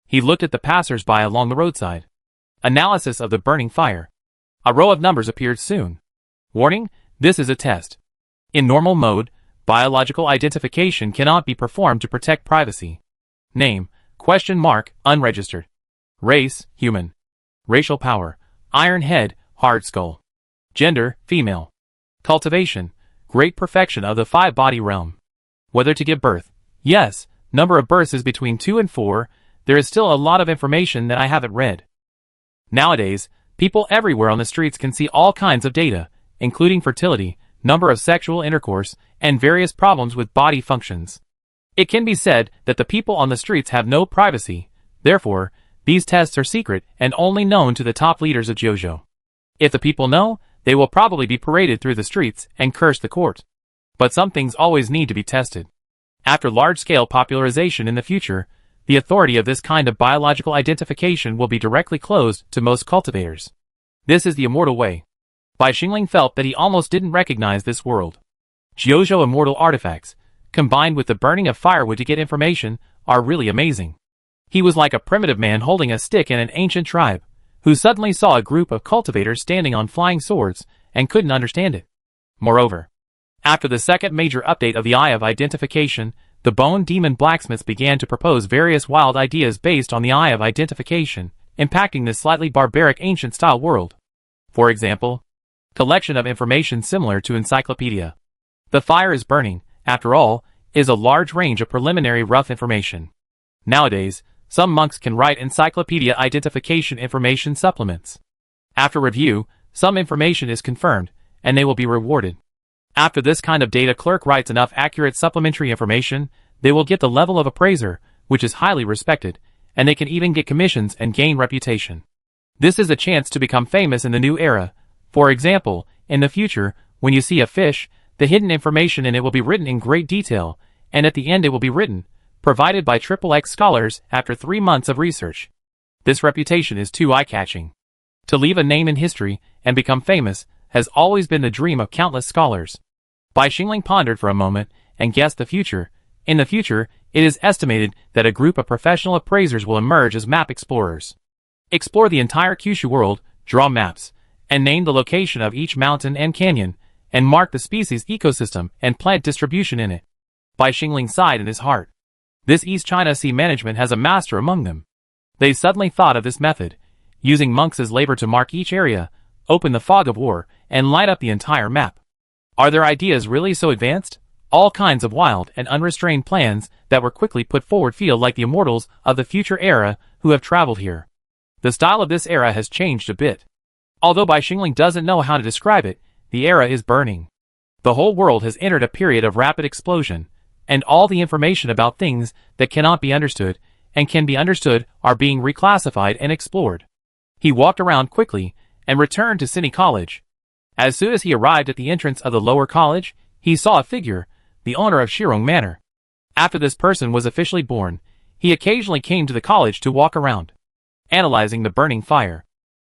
He looked at the passers-by along the roadside. Analysis of the burning fire. A row of numbers appeared soon. Warning, this is a test. In normal mode, biological identification cannot be performed to protect privacy. Name, ? Unregistered. Race, human. Racial power, iron head, hard skull. Gender, female. Cultivation, great perfection of the 5-body realm. Whether to give birth. Yes, number of births is between 2 and 4, there is still a lot of information that I haven't read. Nowadays, people everywhere on the streets can see all kinds of data, including fertility, number of sexual intercourse, and various problems with body functions. It can be said that the people on the streets have no privacy, therefore, these tests are secret and only known to the top leaders of Jojo. If the people know, they will probably be paraded through the streets and curse the court. But some things always need to be tested. After large-scale popularization in the future, the authority of this kind of biological identification will be directly closed to most cultivators. This is the immortal way. Bai Xingling felt that he almost didn't recognize this world. Jojo immortal artifacts, combined with the burning of firewood to get information, are really amazing. He was like a primitive man holding a stick in an ancient tribe, who suddenly saw a group of cultivators standing on flying swords and couldn't understand it. Moreover, after the second major update of the Eye of Identification, the Bone Demon blacksmiths began to propose various wild ideas based on the Eye of Identification, impacting this slightly barbaric ancient-style world. For example, collection of information similar to encyclopedia. The fire is burning. After all, is a large range of preliminary rough information. Nowadays, some monks can write encyclopedia identification information supplements. After review, some information is confirmed, and they will be rewarded. After this kind of data clerk writes enough accurate supplementary information, they will get the level of appraiser, which is highly respected, and they can even get commissions and gain reputation. This is a chance to become famous in the new era. For example, in the future, when you see a fish, the hidden information in it will be written in great detail, and at the end it will be written, provided by XXX scholars after 3 months of research. This reputation is too eye-catching. To leave a name in history and become famous has always been the dream of countless scholars. Bai Xingling pondered for a moment and guessed the future. In the future, it is estimated that a group of professional appraisers will emerge as map explorers. Explore the entire Kyushu world, draw maps, and name the location of each mountain and canyon, and mark the species ecosystem and plant distribution in it. Bai Xingling sighed in his heart. This East China Sea management has a master among them. They suddenly thought of this method, using monks as labor to mark each area, open the fog of war, and light up the entire map. Are their ideas really so advanced? All kinds of wild and unrestrained plans that were quickly put forward feel like the immortals of the future era who have traveled here. The style of this era has changed a bit. Although Bai Xingling doesn't know how to describe it, the era is burning. The whole world has entered a period of rapid explosion, and all the information about things that cannot be understood and can be understood are being reclassified and explored. He walked around quickly and returned to City College. As soon as he arrived at the entrance of the lower college, he saw a figure, the owner of Shirong Manor. After this person was officially born, he occasionally came to the college to walk around, analyzing the burning fire.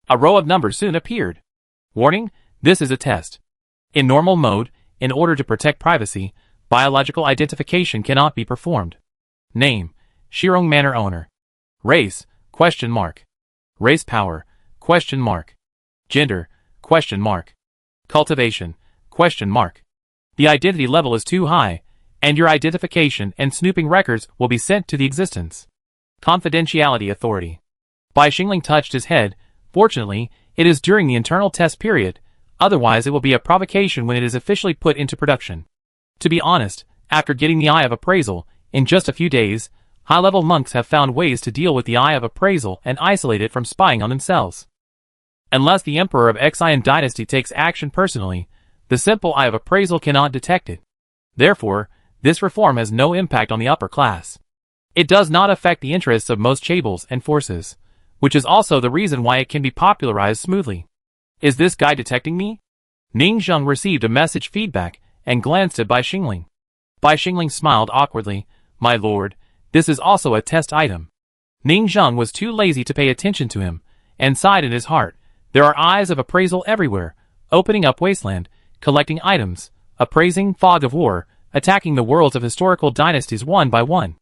A row of numbers soon appeared. Warning, this is a test. In normal mode, in order to protect privacy, biological identification cannot be performed. Name, Shirong Manor owner. Race, ? Race power, ? Gender, ? Cultivation, ? The identity level is too high, and your identification and snooping records will be sent to the existence. Confidentiality authority. Bai Xingling touched his head. Fortunately, it is during the internal test period, otherwise it will be a provocation when it is officially put into production. To be honest, after getting the eye of appraisal, in just a few days, high-level monks have found ways to deal with the eye of appraisal and isolate it from spying on themselves. Unless the emperor of Xian dynasty takes action personally, the simple eye of appraisal cannot detect it. Therefore, this reform has no impact on the upper class. It does not affect the interests of most chaebols and forces, which is also the reason why it can be popularized smoothly. Is this guy detecting me? Ning Zheng received a message feedback and glanced at Bai Xingling. Bai Xingling smiled awkwardly. My lord, this is also a test item. Ning Zheng was too lazy to pay attention to him, and sighed in his heart. There are eyes of appraisal everywhere, opening up wasteland, collecting items, appraising fog of war, attacking the worlds of historical dynasties one by one.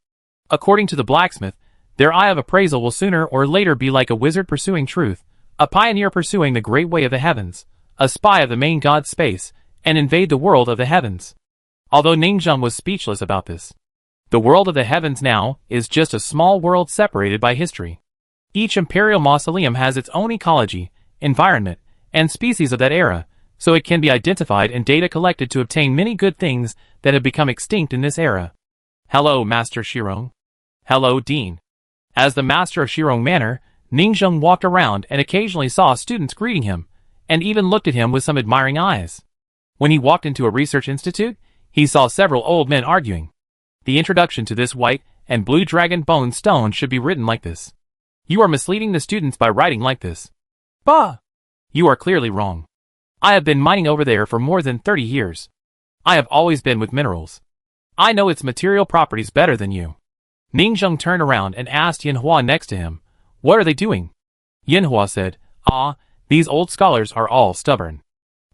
According to the blacksmith, their eye of appraisal will sooner or later be like a wizard pursuing truth, a pioneer pursuing the great way of the heavens, a spy of the main god space, and invade the world of the heavens. Although Ningzheng was speechless about this. The world of the heavens now is just a small world separated by history. Each imperial mausoleum has its own ecology, environment, and species of that era, so it can be identified and data collected to obtain many good things that have become extinct in this era. Hello, Master Shirong. Hello, Dean. As the master of Shirong Manor, Ningzheng walked around and occasionally saw students greeting him, and even looked at him with some admiring eyes. When he walked into a research institute, he saw several old men arguing. The introduction to this white and blue dragon bone stone should be written like this. You are misleading the students by writing like this. Bah! You are clearly wrong. I have been mining over there for more than 30 years. I have always been with minerals. I know its material properties better than you. Ningzheng turned around and asked Yinhua next to him, what are they doing? Yinhua said, these old scholars are all stubborn.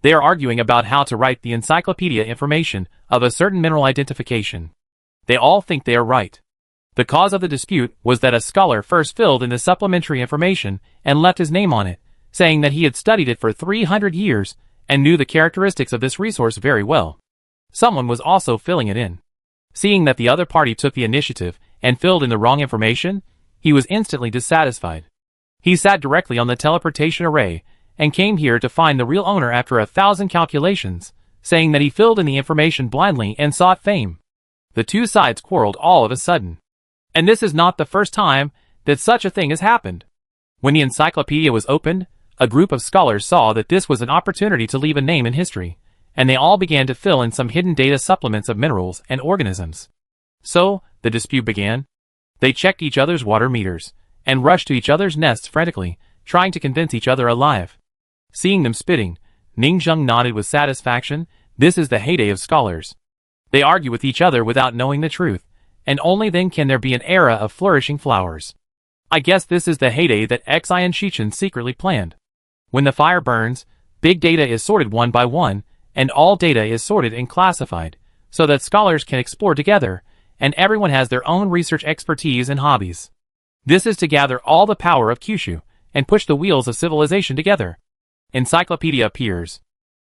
They are arguing about how to write the encyclopedia information of a certain mineral identification. They all think they are right. The cause of the dispute was that a scholar first filled in the supplementary information and left his name on it, saying that he had studied it for 300 years and knew the characteristics of this resource very well. Someone was also filling it in. Seeing that the other party took the initiative and filled in the wrong information, he was instantly dissatisfied. He sat directly on the teleportation array and came here to find the real owner after 1,000 calculations, saying that he filled in the information blindly and sought fame. The two sides quarreled all of a sudden. And this is not the first time that such a thing has happened. When the encyclopedia was opened, a group of scholars saw that this was an opportunity to leave a name in history, and they all began to fill in some hidden data supplements of minerals and organisms. So, the dispute began. They checked each other's water meters, and rushed to each other's nests frantically, trying to convince each other alive. Seeing them spitting, Ningzheng nodded with satisfaction. This is the heyday of scholars. They argue with each other without knowing the truth, and only then can there be an era of flourishing flowers. I guess this is the heyday that Cunning secretly planned. When the fire burns, big data is sorted one by one, and all data is sorted and classified, so that scholars can explore together, and everyone has their own research expertise and hobbies. This is to gather all the power of Kyushu, and push the wheels of civilization together. Encyclopedia appears.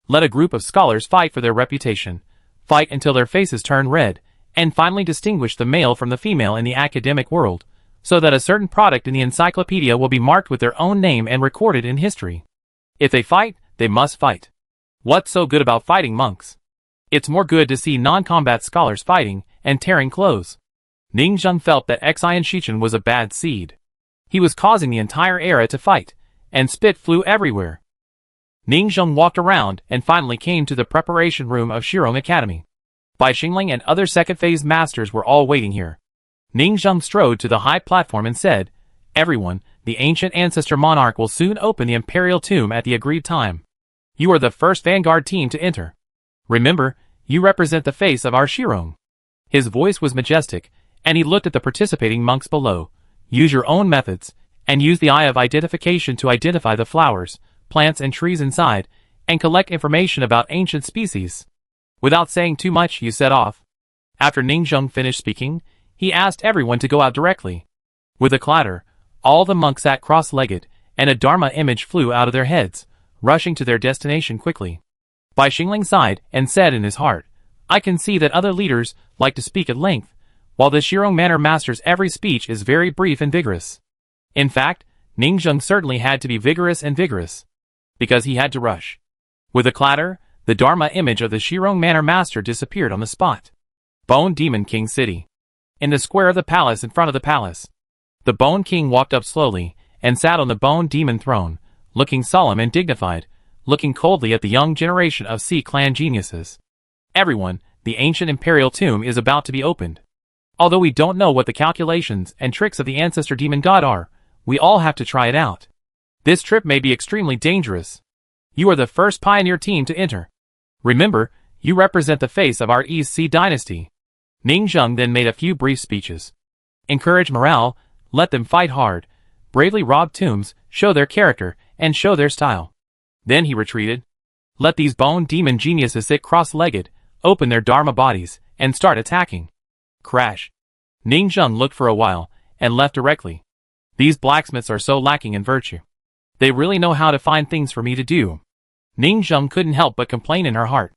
Let a group of scholars fight for their reputation, fight until their faces turn red, and finally distinguish the male from the female in the academic world, so that a certain product in the encyclopedia will be marked with their own name and recorded in history. If they fight, they must fight. What's so good about fighting monks? It's more good to see non-combat scholars fighting and tearing clothes. Ningzheng felt that Cunning was a bad seed. He was causing the entire era to fight, and spit flew everywhere. Ningzheng walked around and finally came to the preparation room of Shirong Academy. Bai Xingling and other second-phase masters were all waiting here. Ningzheng strode to the high platform and said, "Everyone, the ancient ancestor monarch will soon open the imperial tomb at the agreed time. You are the first vanguard team to enter. Remember, you represent the face of our Shirong." His voice was majestic, and he looked at the participating monks below. Use your own methods, and use the eye of identification to identify the flowers, plants and trees inside, and collect information about ancient species. Without saying too much, he set off. After Ningzheng finished speaking, he asked everyone to go out directly. With a clatter, all the monks sat cross-legged, and a Dharma image flew out of their heads, rushing to their destination quickly. Bai Xingling sighed and said in his heart, "I can see that other leaders like to speak at length, while the Shirong Manor Master's every speech is very brief and vigorous." In fact, Ningzheng certainly had to be vigorous and vigorous, because he had to rush. With a clatter, the Dharma image of the Shirong Manor Master disappeared on the spot. Bone Demon King City. In the square of the palace in front of the palace, the Bone King walked up slowly, and sat on the Bone Demon throne, looking solemn and dignified, looking coldly at the young generation of Sea Clan geniuses. "Everyone, the ancient imperial tomb is about to be opened. Although we don't know what the calculations and tricks of the ancestor demon god are, we all have to try it out. This trip may be extremely dangerous. You are the first pioneer team to enter. Remember, you represent the face of our East Sea dynasty." Ningzheng then made a few brief speeches. Encourage morale, let them fight hard, bravely rob tombs, show their character, and show their style. Then he retreated. Let these bone demon geniuses sit cross-legged, open their Dharma bodies, and start attacking. Crash. Ningzheng looked for a while, and left directly. These blacksmiths are so lacking in virtue. They really know how to find things for me to do. Ningzheng couldn't help but complain in her heart.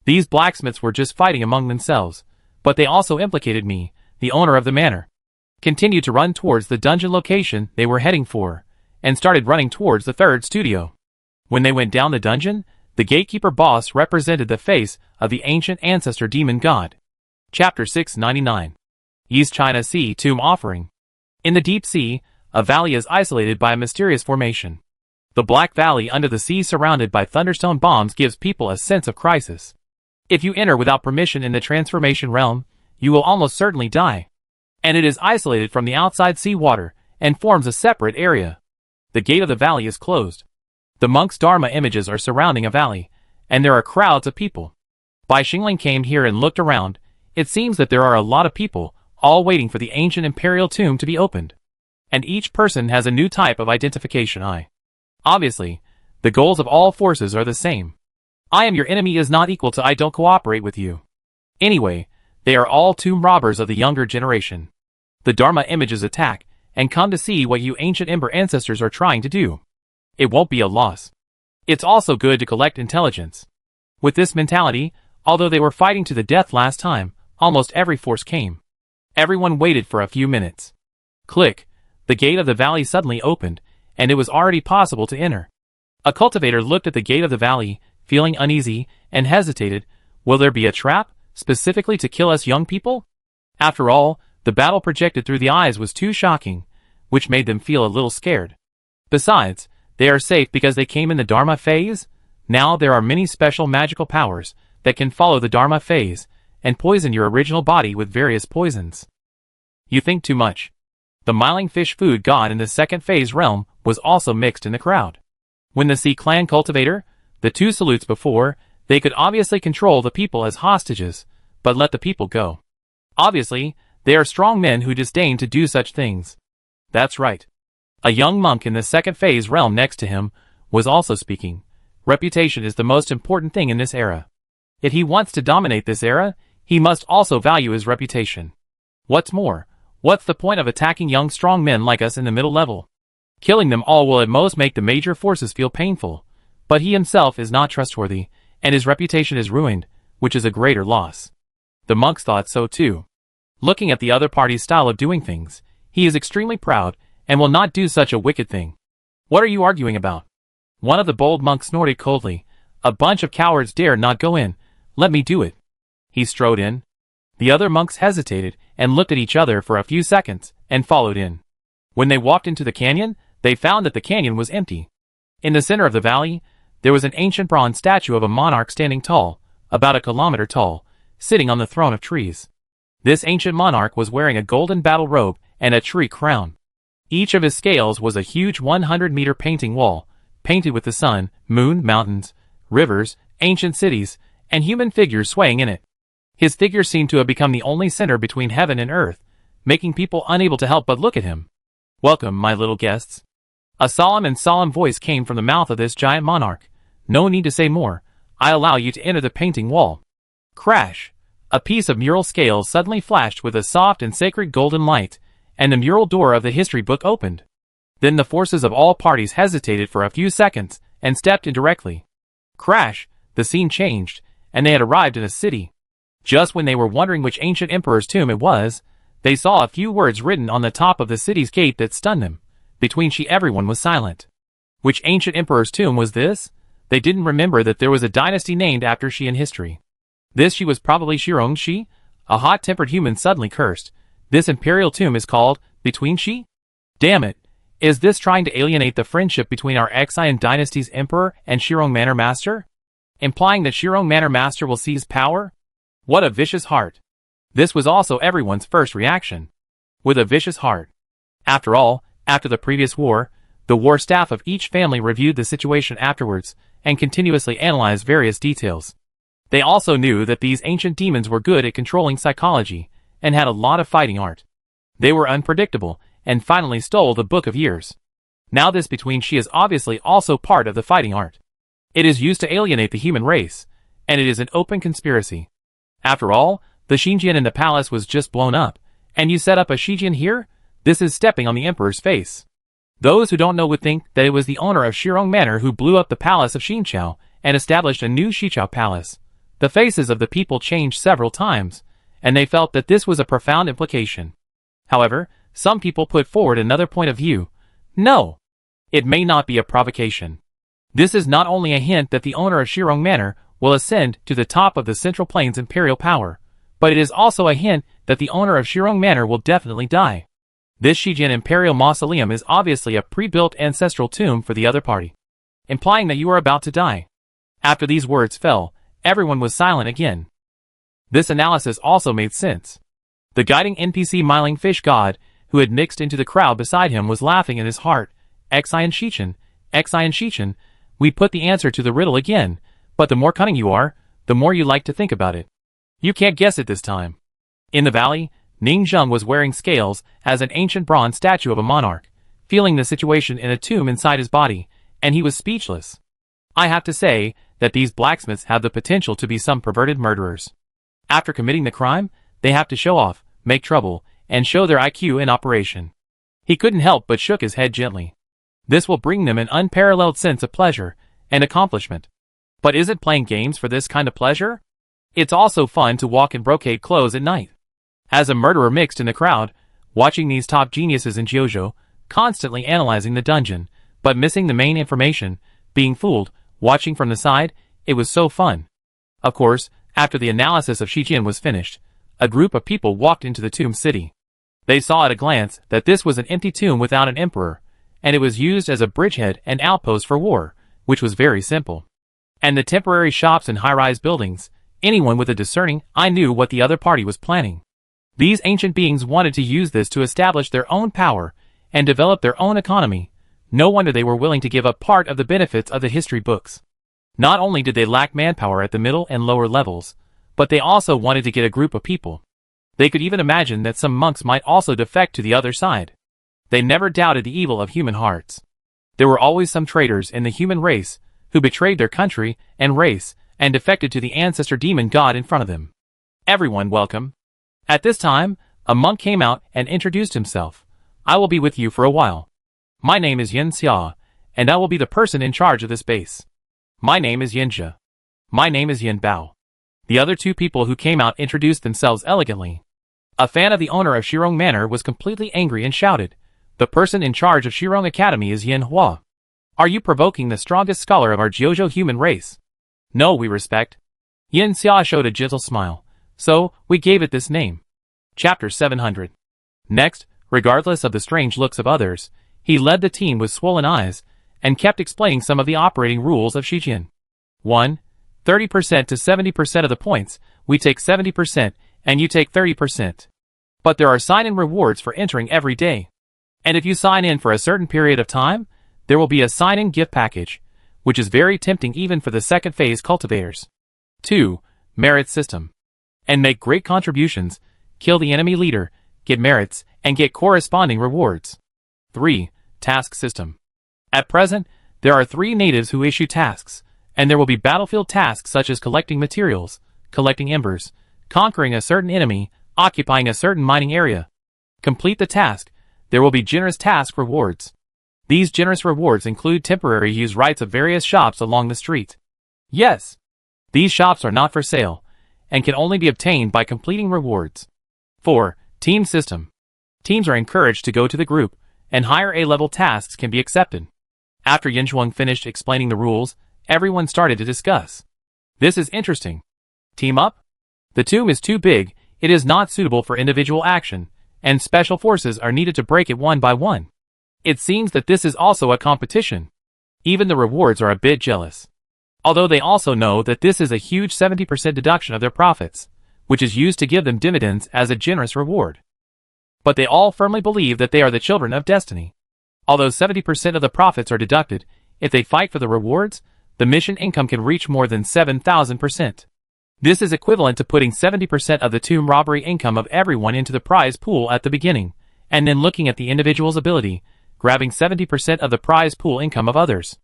These blacksmiths were just fighting among themselves, but they also implicated me, the owner of the manor. Continued to run towards the dungeon location they were heading for, and started running towards the third studio. When they went down the dungeon, the gatekeeper boss represented the face of the ancient ancestor demon god. Chapter 699. East China Sea Tomb Offering. In the deep sea, a valley is isolated by a mysterious formation. The Black Valley under the sea surrounded by thunderstone bombs gives people a sense of crisis. If you enter without permission in the transformation realm, you will almost certainly die. And it is isolated from the outside sea water, and forms a separate area. The gate of the valley is closed. The monks' Dharma images are surrounding a valley, and there are crowds of people. Bai Xingling came here and looked around. It seems that there are a lot of people, all waiting for the ancient imperial tomb to be opened. And each person has a new type of identification eye. Obviously, the goals of all forces are the same. I am your enemy is not equal to I don't cooperate with you. Anyway, they are all tomb robbers of the younger generation. The Dharma images attack, and come to see what you ancient Ember ancestors are trying to do. It won't be a loss. It's also good to collect intelligence. With this mentality, although they were fighting to the death last time, almost every force came. Everyone waited for a few minutes. Click, the gate of the valley suddenly opened, and it was already possible to enter. A cultivator looked at the gate of the valley, feeling uneasy, and hesitated. Will there be a trap, specifically to kill us young people? After all, the battle projected through the eyes was too shocking, which made them feel a little scared. Besides, they are safe because they came in the Dharma phase. Now there are many special magical powers that can follow the Dharma phase and poison your original body with various poisons. You think too much. The Myling fish food god in the second phase realm was also mixed in the crowd. When the Sea Clan cultivator, the two salutes before, they could obviously control the people as hostages, but let the people go. Obviously, they are strong men who disdain to do such things. That's right. A young monk in the second phase realm next to him was also speaking. Reputation is the most important thing in this era. If he wants to dominate this era, he must also value his reputation. What's more, what's the point of attacking young strong men like us in the middle level? Killing them all will at most make the major forces feel painful, but he himself is not trustworthy, and his reputation is ruined, which is a greater loss. The monks thought so too. Looking at the other party's style of doing things, he is extremely proud, and will not do such a wicked thing. What are you arguing about? One of the bold monks snorted coldly. A bunch of cowards dare not go in. Let me do it. He strode in. The other monks hesitated and looked at each other for a few seconds and followed in. When they walked into the canyon, they found that the canyon was empty. In the center of the valley, there was an ancient bronze statue of a monarch standing tall, about a kilometer tall, sitting on the throne of trees. This ancient monarch was wearing a golden battle robe and a tree crown. Each of his scales was a huge 100-meter painting wall, painted with the sun, moon, mountains, rivers, ancient cities, and human figures swaying in it. His figure seemed to have become the only center between heaven and earth, making people unable to help but look at him. Welcome, my little guests. A solemn voice came from the mouth of this giant monarch. No need to say more. I allow you to enter the painting wall. Crash! A piece of mural scale suddenly flashed with a soft and sacred golden light, and the mural door of the history book opened. Then the forces of all parties hesitated for a few seconds and stepped in directly. Crash! The scene changed, and they had arrived in a city. Just when they were wondering which ancient emperor's tomb it was, they saw a few words written on the top of the city's gate that stunned them. Between everyone was silent. Which ancient emperor's tomb was this? They didn't remember that there was a dynasty named after Shi in history. This Shi was probably Shirong Shi? A hot-tempered human suddenly cursed. This imperial tomb is called Between Shi? Damn it. Is this trying to alienate the friendship between our Xian dynasty's emperor and Shirong Manor Master? Implying that Shirong Manor Master will seize power? What a vicious heart. This was also everyone's first reaction. With a vicious heart. After all, after the previous war, the war staff of each family reviewed the situation afterwards and continuously analyzed various details. They also knew that these ancient demons were good at controlling psychology and had a lot of fighting art. They were unpredictable and finally stole the Book of Years. Now this Between Shi is obviously also part of the fighting art. It is used to alienate the human race, and it is an open conspiracy. After all, the Xinjian in the palace was just blown up, and you set up a Xinjian here? This is stepping on the emperor's face. Those who don't know would think that it was the owner of Shirong Manor who blew up the palace of Xinqiao and established a new Xichao palace. The faces of the people changed several times, and they felt that this was a profound implication. However, some people put forward another point of view. No! It may not be a provocation. This is not only a hint that the owner of Shirong Manor will ascend to the top of the Central Plains imperial power, but it is also a hint that the owner of Shirong Manor will definitely die. This Xinjian imperial mausoleum is obviously a pre-built ancestral tomb for the other party, implying that you are about to die. After these words fell, everyone was silent again. This analysis also made sense. The guiding NPC Myling fish god, who had mixed into the crowd beside him, was laughing in his heart. Xian Shichen, we put the answer to the riddle again, but the more cunning you are, the more you like to think about it. You can't guess it this time. In the valley, Ning Zheng was wearing scales as an ancient bronze statue of a monarch, feeling the situation in a tomb inside his body, and he was speechless. I have to say that these blacksmiths have the potential to be some perverted murderers. After committing the crime, they have to show off, make trouble, and show their IQ in operation. He couldn't help but shook his head gently. This will bring them an unparalleled sense of pleasure and accomplishment. But is it playing games for this kind of pleasure? It's also fun to walk in brocade clothes at night. As a murderer mixed in the crowd, watching these top geniuses in Jiuzhou, constantly analyzing the dungeon, but missing the main information, being fooled, watching from the side, it was so fun. Of course, after the analysis of Xijin was finished, a group of people walked into the tomb city. They saw at a glance that this was an empty tomb without an emperor, and it was used as a bridgehead and outpost for war, which was very simple. And the temporary shops and high-rise buildings, anyone with a discerning eye knew what the other party was planning. These ancient beings wanted to use this to establish their own power and develop their own economy. No wonder they were willing to give up part of the benefits of the history books. Not only did they lack manpower at the middle and lower levels, but they also wanted to get a group of people. They could even imagine that some monks might also defect to the other side. They never doubted the evil of human hearts. There were always some traitors in the human race who betrayed their country and race and defected to the ancestor demon god in front of them. Everyone welcome. At this time, a monk came out and introduced himself. I will be with you for a while. My name is Yin Xia, and I will be the person in charge of this base. My name is Yin Jia. My name is Yin Bao. The other two people who came out introduced themselves elegantly. A fan of the owner of Shirong Manor was completely angry and shouted, "The person in charge of Shirong Academy is Yin Hua. Are you provoking the strongest scholar of our Jiuzhou human race?" "No, we respect." Yin Xia showed a gentle smile. "So, we gave it this name." Chapter 700. Next, regardless of the strange looks of others, he led the team with swollen eyes and kept explaining some of the operating rules of Shijin. 1. 30% to 70% of the points, we take 70%, and you take 30%. But there are sign-in rewards for entering every day. And if you sign in for a certain period of time, there will be a sign-in gift package, which is very tempting even for the second phase cultivators. 2. Merit system. And make great contributions, kill the enemy leader, get merits, and get corresponding rewards. 3. Task system. At present, there are 3 natives who issue tasks, and there will be battlefield tasks such as collecting materials, collecting embers, conquering a certain enemy, occupying a certain mining area. Complete the task, there will be generous task rewards. These generous rewards include temporary use rights of various shops along the street. Yes, these shops are not for sale, and can only be obtained by completing rewards. 4. Team system. Teams are encouraged to go to the group, and higher A-level tasks can be accepted. After Yinchuang finished explaining the rules, everyone started to discuss. This is interesting. Team up? The tomb is too big, it is not suitable for individual action, and special forces are needed to break it one by one. It seems that this is also a competition. Even the rewards are a bit jealous. Although they also know that this is a huge 70% deduction of their profits, which is used to give them dividends as a generous reward. But they all firmly believe that they are the children of destiny. Although 70% of the profits are deducted, if they fight for the rewards, the mission income can reach more than 7,000%. This is equivalent to putting 70% of the tomb robbery income of everyone into the prize pool at the beginning, and then looking at the individual's ability, grabbing 70% of the prize pool income of others.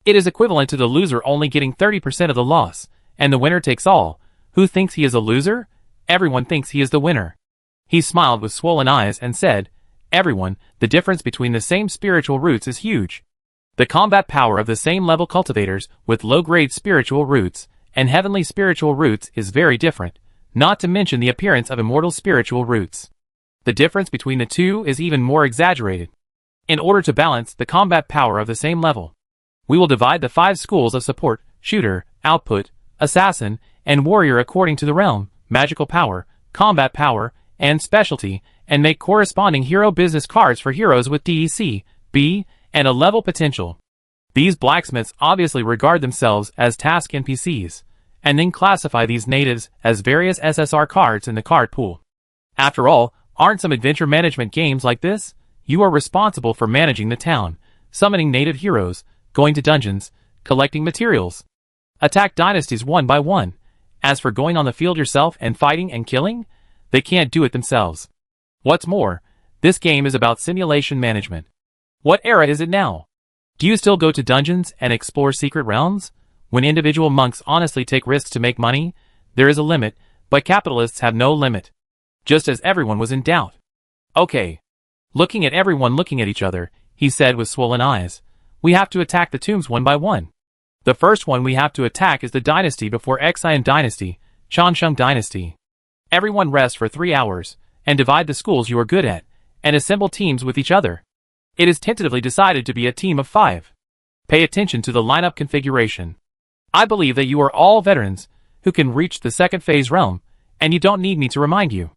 It is equivalent to the loser only getting 30% of the loss, and the winner takes all. Who thinks he is a loser? Everyone thinks he is the winner. He smiled with swollen eyes and said, "Everyone, the difference between the same spiritual roots is huge. The combat power of the same level cultivators with low-grade spiritual roots and heavenly spiritual roots is very different, not to mention the appearance of immortal spiritual roots. The difference between the two is even more exaggerated. In order to balance the combat power of the same level, we will divide the 5 schools of support, shooter, output, assassin, and warrior according to the realm, magical power, combat power, and specialty, and make corresponding hero business cards for heroes with DEC, B, and a level potential. These blacksmiths obviously regard themselves as task NPCs, and then classify these natives as various SSR cards in the card pool. After all, aren't some adventure management games like this? You are responsible for managing the town, summoning native heroes, going to dungeons, collecting materials. Attack dynasties one by one. As for going on the field yourself and fighting and killing, they can't do it themselves. What's more, this game is about simulation management. What era is it now? Do you still go to dungeons and explore secret realms? When individual monks honestly take risks to make money, there is a limit, but capitalists have no limit. Just as everyone was in doubt. Okay. Looking at everyone looking at each other, he said with swollen eyes, "We have to attack the tombs one by one. The first one we have to attack is the dynasty before Xian dynasty, Chansheng dynasty. Everyone rest for 3 hours, and divide the schools you are good at, and assemble teams with each other. It is tentatively decided to be a team of 5. Pay attention to the lineup configuration. I believe that you are all veterans, who can reach the second phase realm, And you don't need me to remind you.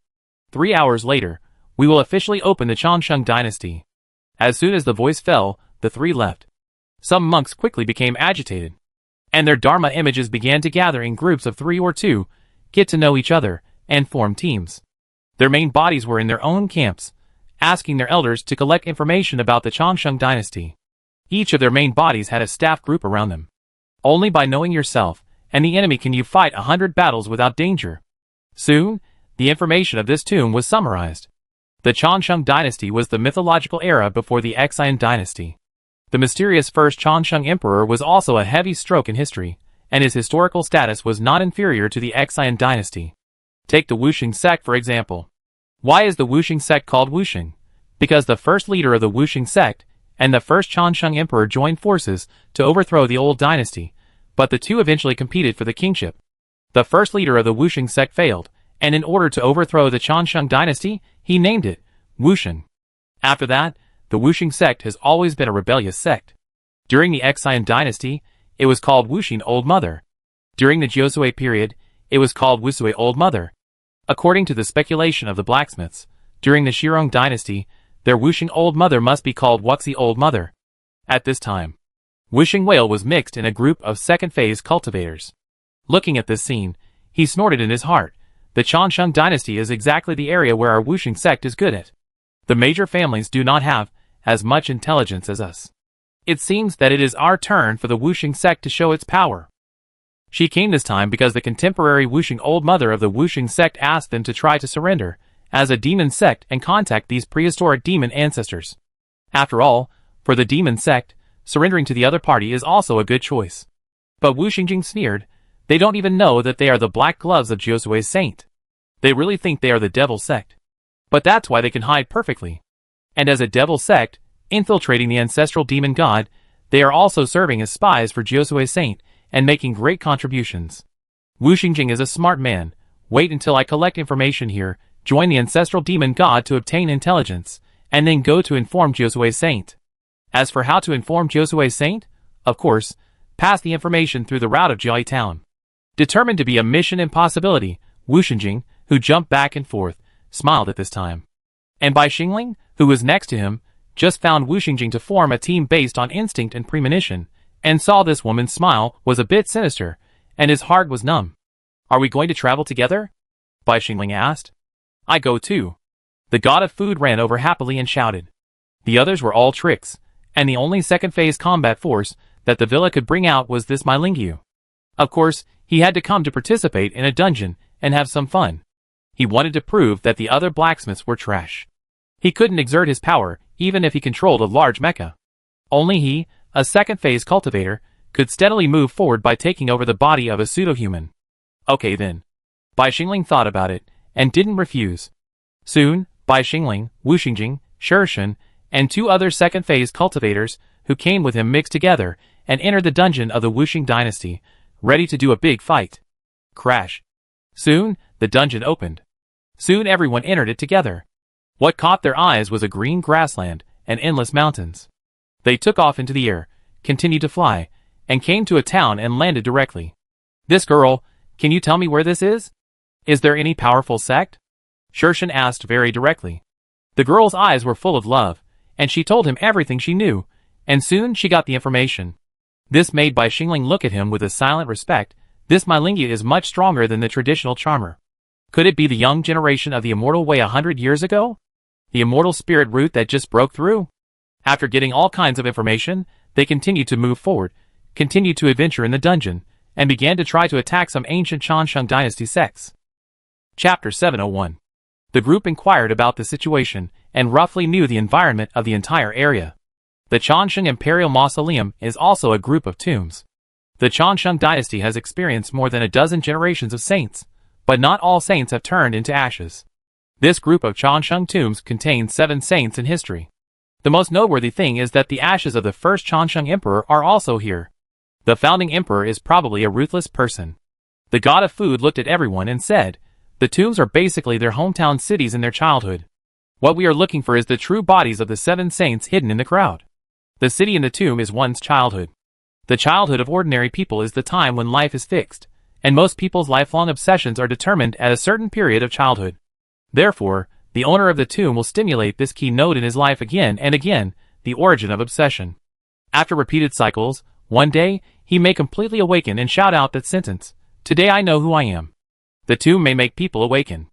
3 hours later, we will officially open the Changsheng dynasty. As soon as the voice fell, the three left. Some monks quickly became agitated, and their Dharma images began to gather in groups of 3 or 2, get to know each other, and form teams. Their main bodies were in their own camps, asking their elders to collect information about the Changsheng dynasty. Each of their main bodies had a staff group around them. Only by knowing yourself and the enemy can you fight 100 battles without danger. Soon, the information of this tomb was summarized. The Changsheng dynasty was the mythological era before the Xian dynasty. The mysterious first Changsheng emperor was also a heavy stroke in history, and his historical status was not inferior to the Xian dynasty. Take the Wuxing sect for example. Why is the Wuxing sect called Wuxing? Because the first leader of the Wuxing sect and the first Changsheng emperor joined forces to overthrow the old dynasty, but the two eventually competed for the kingship. The first leader of the Wuxing sect failed, and in order to overthrow the Changsheng dynasty, he named it Wuxing. After that, the Wuxing sect has always been a rebellious sect. During the Xian dynasty, it was called Wuxing Old Mother. During the Jiusui period, it was called Wusui Old Mother. According to the speculation of the blacksmiths, during the Shirong dynasty, their Wuxing Old Mother must be called Wuxi Old Mother. At this time, Wuxing Whale was mixed in a group of second-phase cultivators. Looking at this scene, he snorted in his heart. The Changsheng dynasty is exactly the area where our Wuxing sect is good at. The major families do not have as much intelligence as us. It seems that it is our turn for the Wuxing sect to show its power. She came this time because the contemporary Wuxing Old Mother of the Wuxing sect asked them to try to surrender as a demon sect and contact these prehistoric demon ancestors. After all, for the demon sect, surrendering to the other party is also a good choice. But Wu Xingjing sneered. They don't even know that they are the black gloves of Jiosui's saint. They really think they are the devil sect. But that's why they can hide perfectly. And as a devil sect, infiltrating the ancestral demon god, they are also serving as spies for Jiosui's saint and making great contributions. Wu Xingjing is a smart man. Wait until I collect information here, join the ancestral demon god to obtain intelligence, and then go to inform Jiosui's saint. As for how to inform Jiosui's saint, of course, pass the information through the route of Jiayi Town. Determined to be a mission impossibility, Wu Xingjing, who jumped back and forth, smiled at this time. And Bai Xingling, who was next to him, just found Wu Xingjing to form a team based on instinct and premonition, and saw this woman's smile was a bit sinister, and his heart was numb. Are we going to travel together? Bai Xingling asked. I go too. The god of food ran over happily and shouted. The others were all tricks, and the only second-phase combat force that the villa could bring out was this Lingyu. Of course, he had to come to participate in a dungeon and have some fun. He wanted to prove that the other blacksmiths were trash. He couldn't exert his power even if he controlled a large mecha. Only he, a second-phase cultivator, could steadily move forward by taking over the body of a pseudo-human. Okay then. Bai Xingling thought about it, and didn't refuse. Soon, Bai Xingling, Wu Xingjing, Shen, and 2 other second-phase cultivators who came with him mixed together and entered the dungeon of the Wuxing dynasty, ready to do a big fight. Crash. Soon, the dungeon opened. Soon everyone entered it together. What caught their eyes was a green grassland and endless mountains. They took off into the air, continued to fly, and came to a town and landed directly. This girl, can you tell me where this is? Is there any powerful sect? Shen asked very directly. The girl's eyes were full of love, and she told him everything she knew, and soon she got the information. This made Bai Xingling look at him with a silent respect. This Lingyu is much stronger than the traditional charmer. Could it be the young generation of the immortal way 100 years ago? The immortal spirit root that just broke through? After getting all kinds of information, they continued to move forward, continued to adventure in the dungeon, and began to try to attack some ancient Changsheng dynasty sects. Chapter 701. The group inquired about the situation and roughly knew the environment of the entire area. The Changsheng Imperial Mausoleum is also a group of tombs. The Changsheng dynasty has experienced more than a dozen generations of saints, but not all saints have turned into ashes. This group of Changsheng tombs contains 7 saints in history. The most noteworthy thing is that the ashes of the first Changsheng emperor are also here. The founding emperor is probably a ruthless person. The god of food looked at everyone and said, the tombs are basically their hometown cities in their childhood. What we are looking for is the true bodies of the 7 saints hidden in the crowd. The city in the tomb is one's childhood. The childhood of ordinary people is the time when life is fixed, and most people's lifelong obsessions are determined at a certain period of childhood. Therefore, the owner of the tomb will stimulate this key node in his life again and again, the origin of obsession. After repeated cycles, one day, he may completely awaken and shout out that sentence, "Today I know who I am." The tomb may make people awaken.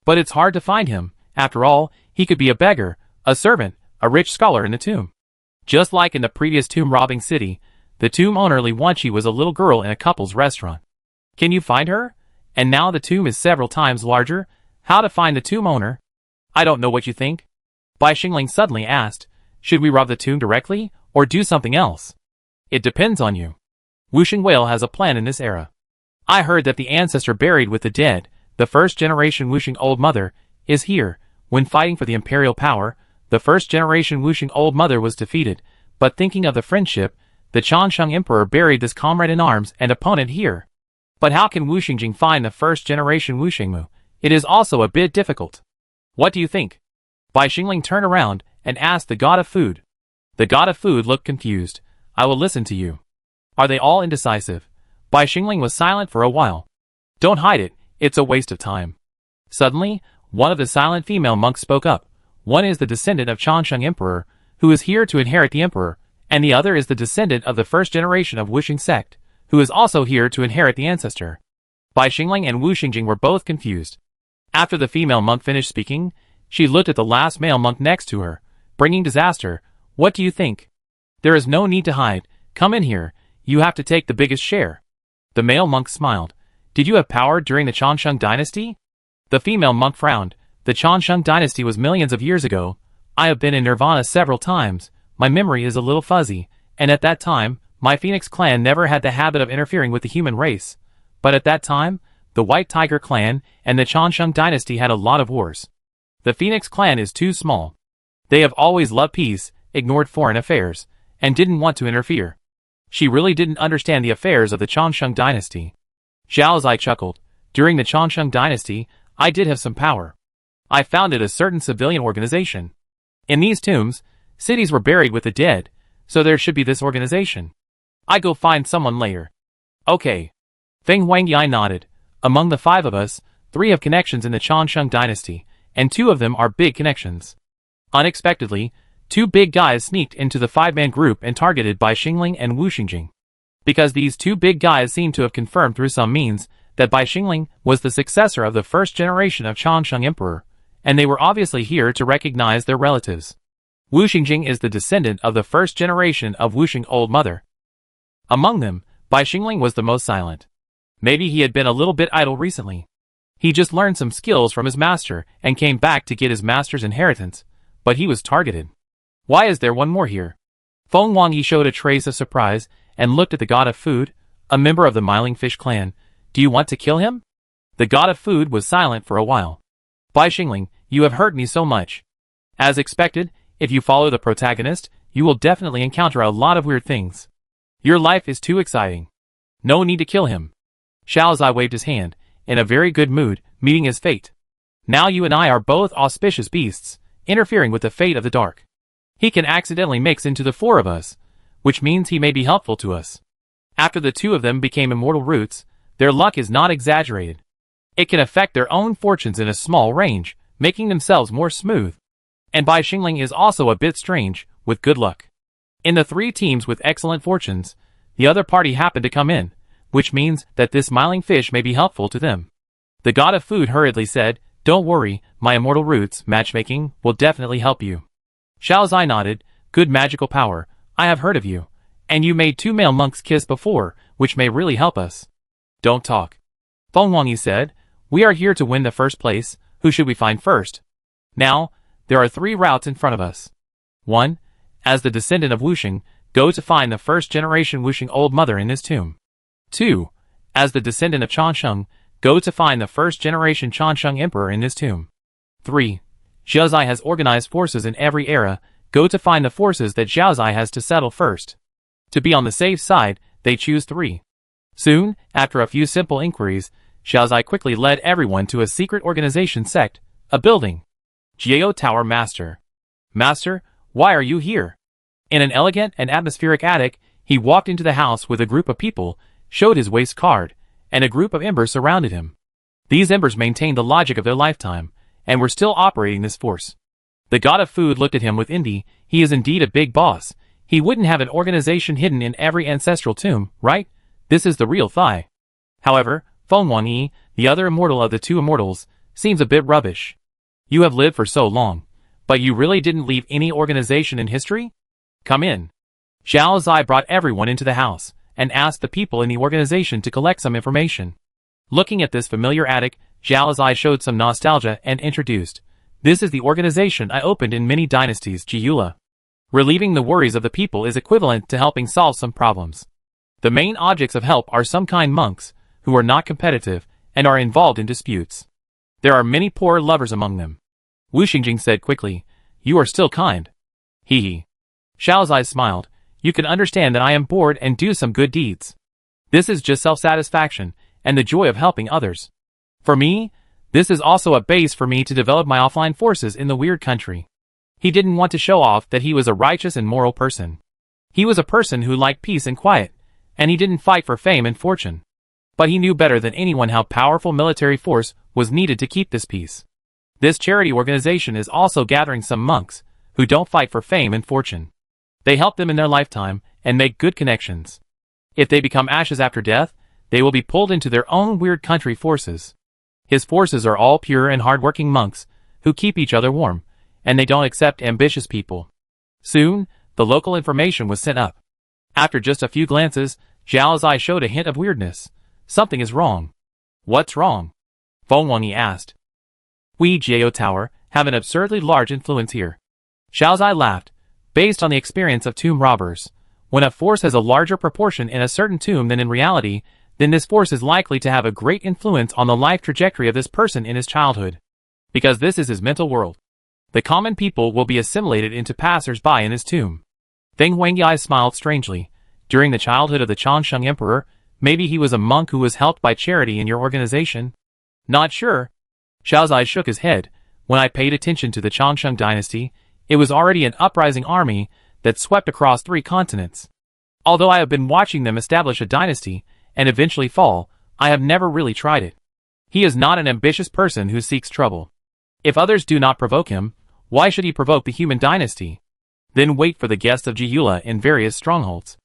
But it's hard to find him. After all, he could be a beggar, a servant, a rich scholar in the tomb. Just like in the previous tomb robbing city, the tomb owner Li Wanqi was a little girl in a couple's restaurant. Can you find her? And now the tomb is several times larger. How to find the tomb owner? I don't know what you think. Bai Xingling suddenly asked, should we rob the tomb directly, or do something else? It depends on you. Wuxing Whale has a plan in this era. I heard that the ancestor buried with the dead, the first generation Wuxing Old Mother, is here. When fighting for the imperial power, the first generation Wuxing Old Mother was defeated, but thinking of the friendship, the Changsheng Emperor buried this comrade in arms and opponent here. But how can Wu Xingjing find the first generation Wu Xingmu? It is also a bit difficult. What do you think? Bai Xingling turned around and asked the god of food. The god of food looked confused. I will listen to you. Are they all indecisive? Bai Xingling was silent for a while. Don't hide it, it's a waste of time. Suddenly, one of the silent female monks spoke up. One is the descendant of Changsheng Emperor, who is here to inherit the emperor, and the other is the descendant of the first generation of Wuxing sect, who is also here to inherit the ancestor. Bai Xingling and Wu Xingjing were both confused. After the female monk finished speaking, she looked at the last male monk next to her, bringing disaster. What do you think? There is no need to hide. Come in here. You have to take the biggest share. The male monk smiled. Did you have power during the Changsheng dynasty? The female monk frowned. The Changsheng dynasty was millions of years ago. I have been in Nirvana several times. My memory is a little fuzzy, and at that time, my Phoenix clan never had the habit of interfering with the human race. But at that time, the White Tiger clan and the Changsheng dynasty had a lot of wars. The Phoenix clan is too small. They have always loved peace, ignored foreign affairs, and didn't want to interfere. She really didn't understand the affairs of the Changsheng dynasty. Zhao Zai chuckled. During the Changsheng dynasty, I did have some power. I founded a certain civilian organization. In these tombs, cities were buried with the dead, so there should be this organization. I go find someone later. Okay. Feng Huangyai nodded. Among the 5 of us, 3 have connections in the Changsheng dynasty, and 2 of them are big connections. Unexpectedly, 2 big guys sneaked into the 5-man group and targeted Bai Xingling and Wu Xingjing. Because these 2 big guys seemed to have confirmed through some means that Bai Xingling was the successor of the first generation of Changsheng Emperor, and they were obviously here to recognize their relatives. Wu Xingjing is the descendant of the first generation of Wuxing Old Mother. Among them, Bai Xingling was the most silent. Maybe he had been a little bit idle recently. He just learned some skills from his master and came back to get his master's inheritance, but he was targeted. Why is there one more here? Feng Wangyi showed a trace of surprise and looked at the god of food, a member of the Miling Fish clan. Do you want to kill him? The god of food was silent for a while. Bai Xingling, you have hurt me so much. As expected, if you follow the protagonist, you will definitely encounter a lot of weird things. Your life is too exciting. No need to kill him. Zhao Zai waved his hand, in a very good mood, meeting his fate. Now you and I are both auspicious beasts, interfering with the fate of the dark. He can accidentally mix into the 4 of us, which means he may be helpful to us. After the 2 of them became immortal roots, their luck is not exaggerated. It can affect their own fortunes in a small range, making themselves more smooth. And Bai Xingling is also a bit strange, with good luck. In the 3 teams with excellent fortunes, the other party happened to come in, which means that this smiling fish may be helpful to them. The god of food hurriedly said, don't worry, my immortal roots, matchmaking, will definitely help you. Zhao Zai nodded, good magical power, I have heard of you. And you made 2 male monks kiss before, which may really help us. Don't talk. Feng Wangyi said, we are here to win the first place, who should we find first? Now, there are 3 routes in front of us. 1. As the descendant of Wuxing, go to find the first generation Wuxing Old Mother in this tomb. 2. As the descendant of Changsheng, go to find the first generation Changsheng Emperor in this tomb. 3. Zhao Zai has organized forces in every era, go to find the forces that Zhao Zai has to settle first. To be on the safe side, they choose 3. Soon, after a few simple inquiries, Zhao Zai quickly led everyone to a secret organization sect, a building. Jiao Tower Master. Master, why are you here? In an elegant and atmospheric attic, he walked into the house with a group of people, showed his waist card, and a group of embers surrounded him. These embers maintained the logic of their lifetime, and were still operating this force. The god of food looked at him with envy. He is indeed a big boss. He wouldn't have an organization hidden in every ancestral tomb, right? This is the real Thai. However, Feng Wang-yi, the other immortal of the two immortals, seems a bit rubbish. You have lived for so long, but you really didn't leave any organization in history? Come in. Zhao Zai brought everyone into the house, and asked the people in the organization to collect some information. Looking at this familiar attic, Zhao Zai showed some nostalgia and introduced, "This is the organization I opened in many dynasties, Jiula. Relieving the worries of the people is equivalent to helping solve some problems. The main objects of help are some kind monks, who are not competitive, and are involved in disputes. There are many poor lovers among them." Wu Xingjing said quickly, "You are still kind." Hee hee. Zhao Zai smiled, "You can understand that I am bored and do some good deeds. This is just self-satisfaction, and the joy of helping others. For me, this is also a base for me to develop my offline forces in the weird country." He didn't want to show off that he was a righteous and moral person. He was a person who liked peace and quiet, and he didn't fight for fame and fortune. But he knew better than anyone how powerful military force was needed to keep this peace. This charity organization is also gathering some monks, who don't fight for fame and fortune. They help them in their lifetime, and make good connections. If they become ashes after death, they will be pulled into their own weird country forces. His forces are all pure and hard-working monks, who keep each other warm, and they don't accept ambitious people. Soon, the local information was sent up. After just a few glances, Zhao's eye showed a hint of weirdness. Something is wrong. What's wrong? Feng Wangyi asked. We, Jiao Tower, have an absurdly large influence here. Zhao Zai laughed. Based on the experience of tomb robbers, when a force has a larger proportion in a certain tomb than in reality, then this force is likely to have a great influence on the life trajectory of this person in his childhood. Because this is his mental world. The common people will be assimilated into passers-by in his tomb. Feng Wangyi smiled strangely. During the childhood of the Changsheng Emperor, maybe he was a monk who was helped by charity in your organization? Not sure. Zhao Zai shook his head. When I paid attention to the Changsheng dynasty, it was already an uprising army that swept across 3 continents. Although I have been watching them establish a dynasty, and eventually fall, I have never really tried it. He is not an ambitious person who seeks trouble. If others do not provoke him, why should he provoke the human dynasty? Then wait for the guests of Jiula in various strongholds.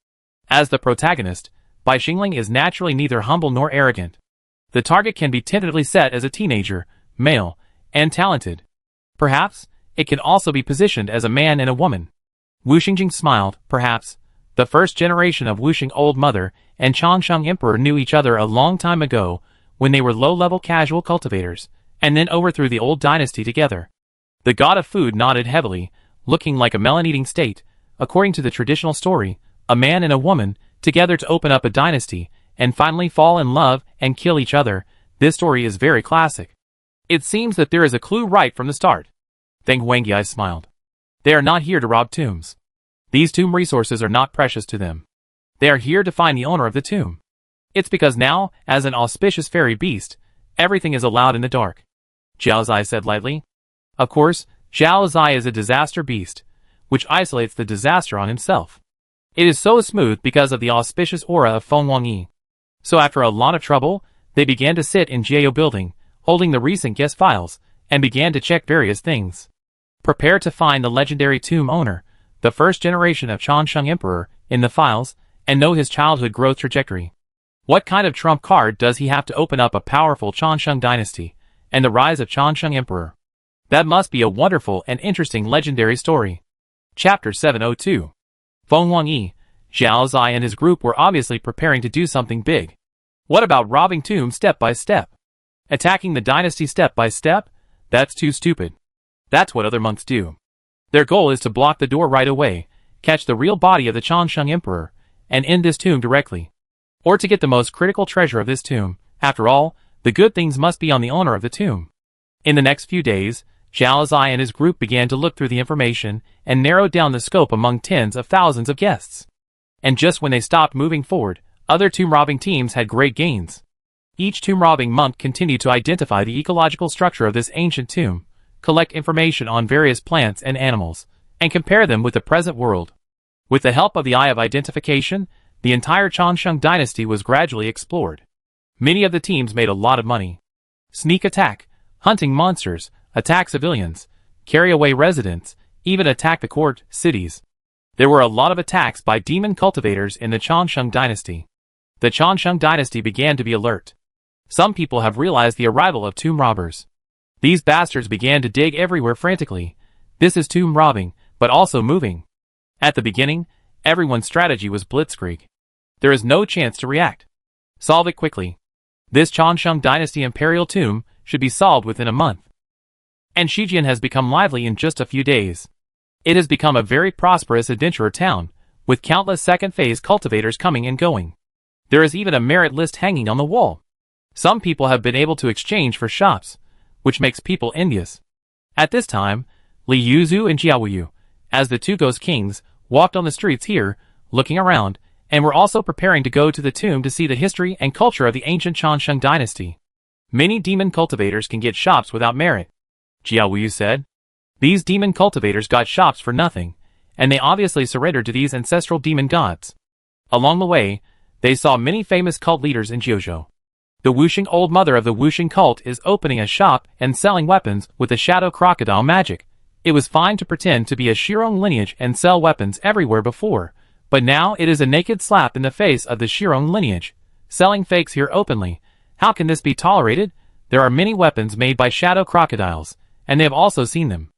As the protagonist, Bai Xingling is naturally neither humble nor arrogant. The target can be tentatively set as a teenager, male, and talented. Perhaps, it can also be positioned as a man and a woman. Wu Xingjing smiled. Perhaps, the first generation of Wuxing old mother and Changsheng Emperor knew each other a long time ago when they were low-level casual cultivators, and then overthrew the old dynasty together. The god of food nodded heavily, looking like a melon-eating state. According to the traditional story, a man and a woman, together to open up a dynasty, and finally fall in love and kill each other. This story is very classic. It seems that there is a clue right from the start. Feng Wangyi smiled. They are not here to rob tombs. These tomb resources are not precious to them. They are here to find the owner of the tomb. It's because now, as an auspicious fairy beast, everything is allowed in the dark. Zhao Zai said lightly. Of course, Zhao Zai is a disaster beast, which isolates the disaster on himself. It is so smooth because of the auspicious aura of Feng Wangyi. So after a lot of trouble, they began to sit in Jiao building, holding the recent guest files, and began to check various things. Prepare to find the legendary tomb owner, the first generation of Changsheng Emperor, in the files, and know his childhood growth trajectory. What kind of trump card does he have to open up a powerful Changsheng dynasty, and the rise of Changsheng Emperor? That must be a wonderful and interesting legendary story. Chapter 702. Feng Wangyi, Zhao Zai and his group were obviously preparing to do something big. What about robbing tombs step by step? Attacking the dynasty step by step? That's too stupid. That's what other monks do. Their goal is to block the door right away, catch the real body of the Changsheng Emperor, and end this tomb directly. Or to get the most critical treasure of this tomb. After all, the good things must be on the owner of the tomb. In the next few days, Zhao Zai and his group began to look through the information and narrowed down the scope among tens of thousands of guests. And just when they stopped moving forward, other tomb-robbing teams had great gains. Each tomb-robbing monk continued to identify the ecological structure of this ancient tomb, collect information on various plants and animals, and compare them with the present world. With the help of the Eye of Identification, the entire Changsheng dynasty was gradually explored. Many of the teams made a lot of money. Sneak attack, hunting monsters, attack civilians, carry away residents, even attack the court, cities. There were a lot of attacks by demon cultivators in the Changsheng dynasty. The Changsheng dynasty began to be alert. Some people have realized the arrival of tomb robbers. These bastards began to dig everywhere frantically. This is tomb robbing, but also moving. At the beginning, everyone's strategy was blitzkrieg. There is no chance to react. Solve it quickly. This Changsheng dynasty imperial tomb should be solved within a month. And Shijian has become lively in just a few days. It has become a very prosperous adventurer town, with countless second-phase cultivators coming and going. There is even a merit list hanging on the wall. Some people have been able to exchange for shops, which makes people envious. At this time, Li Yuzu and Jiaoyu, as the two ghost kings, walked on the streets here, looking around, and were also preparing to go to the tomb to see the history and culture of the ancient Changsheng dynasty. Many demon cultivators can get shops without merit, Jiaoyu said. These demon cultivators got shops for nothing, and they obviously surrendered to these ancestral demon gods. Along the way, they saw many famous cult leaders in Jiuzhou. The Wuxing old mother of the Wuxing cult is opening a shop and selling weapons with the shadow crocodile magic. It was fine to pretend to be a Shirong lineage and sell weapons everywhere before, but now it is a naked slap in the face of the Shirong lineage. Selling fakes here openly. How can this be tolerated? There are many weapons made by shadow crocodiles, and they have also seen them.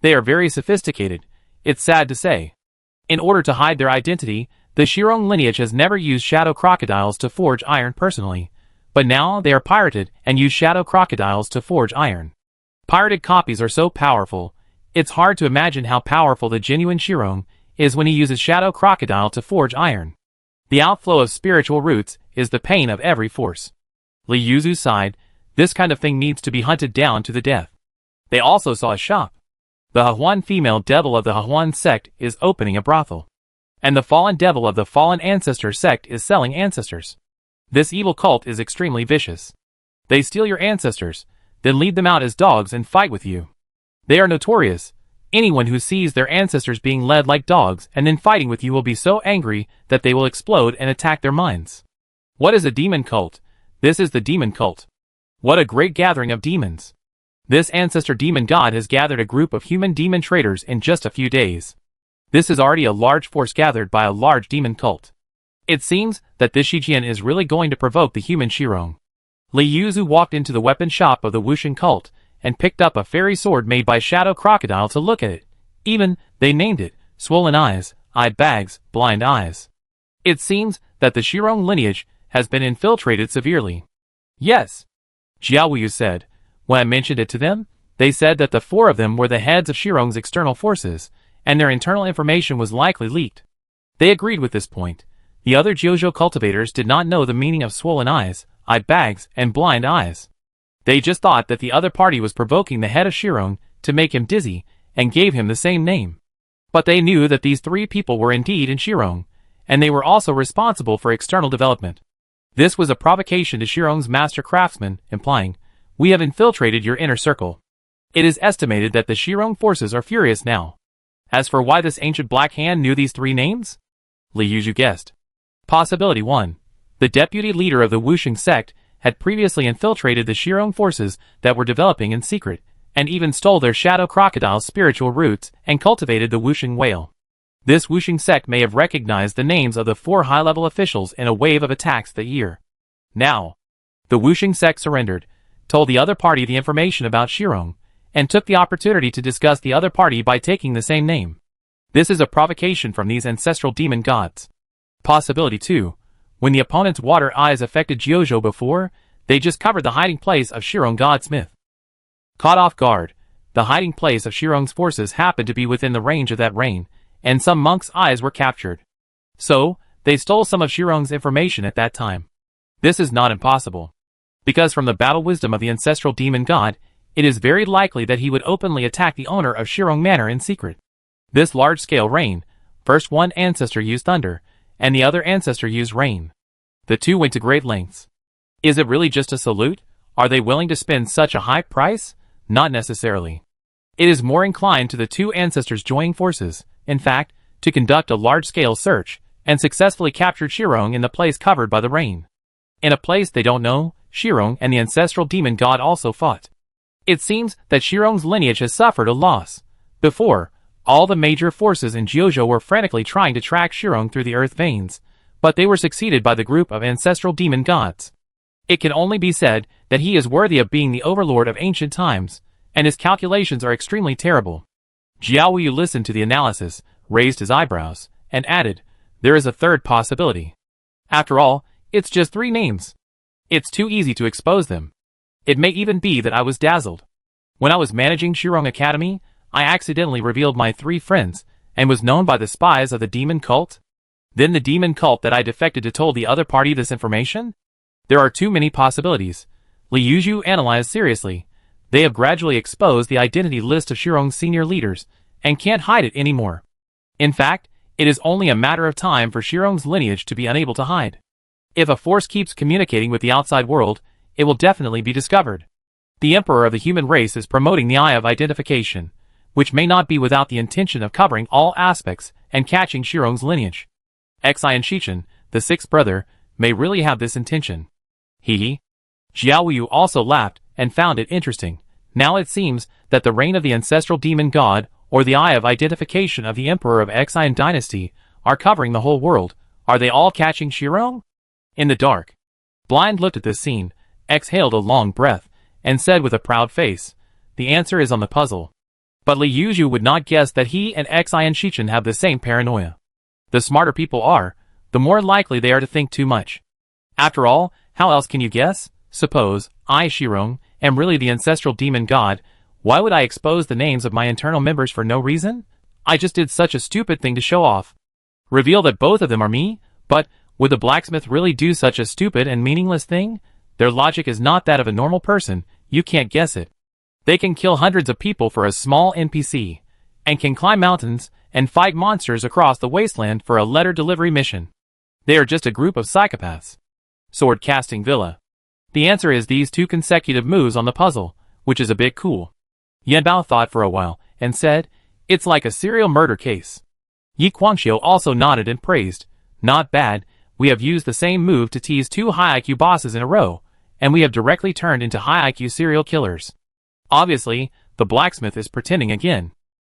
They are very sophisticated, it's sad to say. In order to hide their identity, the Shirong lineage has never used shadow crocodiles to forge iron personally, but now they are pirated and use shadow crocodiles to forge iron. Pirated copies are so powerful, it's hard to imagine how powerful the genuine Shirong is when he uses shadow crocodile to forge iron. The outflow of spiritual roots is the pain of every force. Li Yuzu sighed, this kind of thing needs to be hunted down to the death. They also saw a shop. The Hahuan female devil of the Hahuan sect is opening a brothel. And the fallen devil of the fallen ancestor sect is selling ancestors. This evil cult is extremely vicious. They steal your ancestors, then lead them out as dogs and fight with you. They are notorious. Anyone who sees their ancestors being led like dogs and then fighting with you will be so angry that they will explode and attack their minds. What is a demon cult? This is the demon cult. What a great gathering of demons. This ancestor demon god has gathered a group of human demon traders in just a few days. This is already a large force gathered by a large demon cult. It seems that this Shijian is really going to provoke the human Shirong. Li Yuzu walked into the weapon shop of the Wuxing cult and picked up a fairy sword made by shadow crocodile to look at it. Even, they named it, swollen eyes, eye bags, blind eyes. It seems that the Shirong lineage has been infiltrated severely. Yes, Jiaoyu said. When I mentioned it to them, they said that the four of them were the heads of Shirong's external forces, and their internal information was likely leaked. They agreed with this point. The other Jiuzhou cultivators did not know the meaning of swollen eyes, eye bags, and blind eyes. They just thought that the other party was provoking the head of Shirong to make him dizzy, and gave him the same name. But they knew that these three people were indeed in Shirong, and they were also responsible for external development. This was a provocation to Shirong's master craftsman, implying, we have infiltrated your inner circle. It is estimated that the Shirong forces are furious now. As for why this ancient Black Hand knew these three names? Li Yuzu guessed. Possibility 1. The deputy leader of the Wuxing sect had previously infiltrated the Shirong forces that were developing in secret, and even stole their shadow crocodile's spiritual roots and cultivated the Wuxing whale. This Wuxing sect may have recognized the names of the 4 high-level officials in a wave of attacks that year. Now, the Wuxing sect surrendered, told the other party the information about Shirong, and took the opportunity to discuss the other party by taking the same name. This is a provocation from these ancestral demon gods. Possibility 2. When the opponent's water eyes affected Jiuzhou before, they just covered the hiding place of Shirong Godsmith. Caught off guard, the hiding place of Shirong's forces happened to be within the range of that rain, and some monks' eyes were captured. So, they stole some of Shirong's information at that time. This is not impossible. Because from the battle wisdom of the ancestral demon god, it is very likely that he would openly attack the owner of Shirong Manor in secret. This large-scale rain, first one ancestor used thunder, and the other ancestor used rain. The two went to great lengths. Is it really just a salute? Are they willing to spend such a high price? Not necessarily. It is more inclined to the two ancestors joining forces, in fact, to conduct a large-scale search, and successfully captured Shirong in the place covered by the rain. In a place they don't know, Shirong and the ancestral demon god also fought. It seems that Shirong's lineage has suffered a loss. Before, all the major forces in Jiuzhou were frantically trying to track Shirong through the earth veins, but they were succeeded by the group of ancestral demon gods. It can only be said that he is worthy of being the overlord of ancient times, and his calculations are extremely terrible. Jiao Yu listened to the analysis, raised his eyebrows, and added, "There is a third possibility. After all, it's just 3 names. It's too easy to expose them. It may even be that I was dazzled. When I was managing Shirong Academy, I accidentally revealed my 3 friends, and was known by the spies of the demon cult. Then the demon cult that I defected to told the other party this information? There are too many possibilities." Li Yuzhu analyzed seriously. They have gradually exposed the identity list of Shirong's senior leaders, and can't hide it anymore. In fact, it is only a matter of time for Shirong's lineage to be unable to hide. If a force keeps communicating with the outside world, it will definitely be discovered. The Emperor of the human race is promoting the Eye of Identification, which may not be without the intention of covering all aspects and catching Shirong's lineage. Xi and Shichen, the 6th brother, may really have this intention. Hee. Xiao Yu also laughed and found it interesting. Now it seems that the reign of the ancestral demon god, or the Eye of Identification of the Emperor of Xian dynasty, are covering the whole world. Are they all catching Shirong? In the dark, Blind looked at this scene, exhaled a long breath, and said with a proud face, "The answer is on the puzzle." But Li Yuzhu would not guess that he and Xi and Shichen have the same paranoia. The smarter people are, the more likely they are to think too much. After all, how else can you guess? Suppose I, Shirong, am really the ancestral demon god, why would I expose the names of my internal members for no reason? I just did such a stupid thing to show off. Reveal that both of them are me? But would the blacksmith really do such a stupid and meaningless thing? Their logic is not that of a normal person, you can't guess it. They can kill hundreds of people for a small NPC, and can climb mountains and fight monsters across the wasteland for a letter delivery mission. They are just a group of psychopaths. Sword casting villa. The answer is these 2 consecutive moves on the puzzle, which is a bit cool. Yanbao thought for a while, and said, "It's like a serial murder case." Yi Guangxiu also nodded and praised, "Not bad, we have used the same move to tease 2 high IQ bosses in a row, and we have directly turned into high IQ serial killers." Obviously, the blacksmith is pretending again.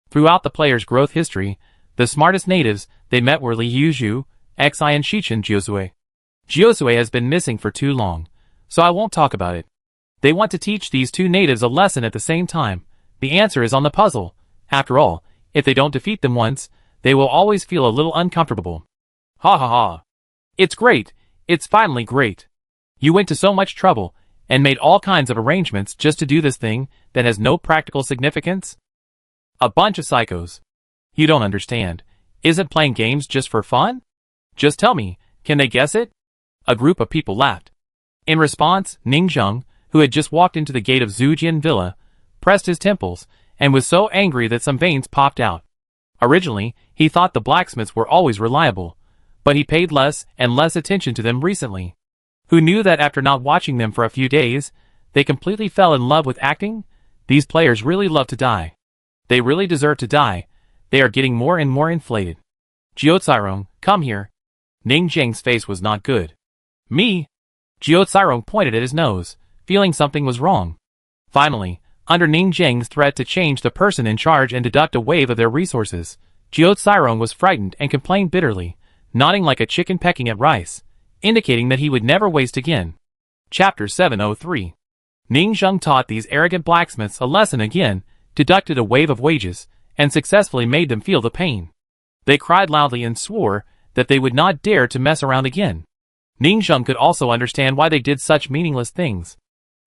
Throughout the player's growth history, the smartest natives they met were Li Yuzhu, Xi and Shichen Jiuzui. Jiuzui has been missing for too long, so I won't talk about it. They want to teach these 2 natives a lesson at the same time. The answer is on the puzzle. After all, if they don't defeat them once, they will always feel a little uncomfortable. Ha ha ha. It's great. It's finally great. You went to so much trouble, and made all kinds of arrangements just to do this thing that has no practical significance? A bunch of psychos. You don't understand. Isn't playing games just for fun? Just tell me, can they guess it? A group of people laughed. In response, Ning Zheng, who had just walked into the gate of Zujian Villa, pressed his temples, and was so angry that some veins popped out. Originally, he thought the blacksmiths were always reliable, but he paid less and less attention to them recently. Who knew that after not watching them for a few days, they completely fell in love with acting? These players really love to die. They really deserve to die. They are getting more and more inflated. Jiucirong, come here. Ning Zheng's face was not good. Me? Jiucirong pointed at his nose, feeling something was wrong. Finally, under Ning Zheng's threat to change the person in charge and deduct a wave of their resources, Jiucirong was frightened and complained bitterly, nodding like a chicken pecking at rice, indicating that he would never waste again. Chapter 703. Ning Zheng taught these arrogant blacksmiths a lesson again, deducted a wave of wages, and successfully made them feel the pain. They cried loudly and swore that they would not dare to mess around again. Ning Zheng could also understand why they did such meaningless things.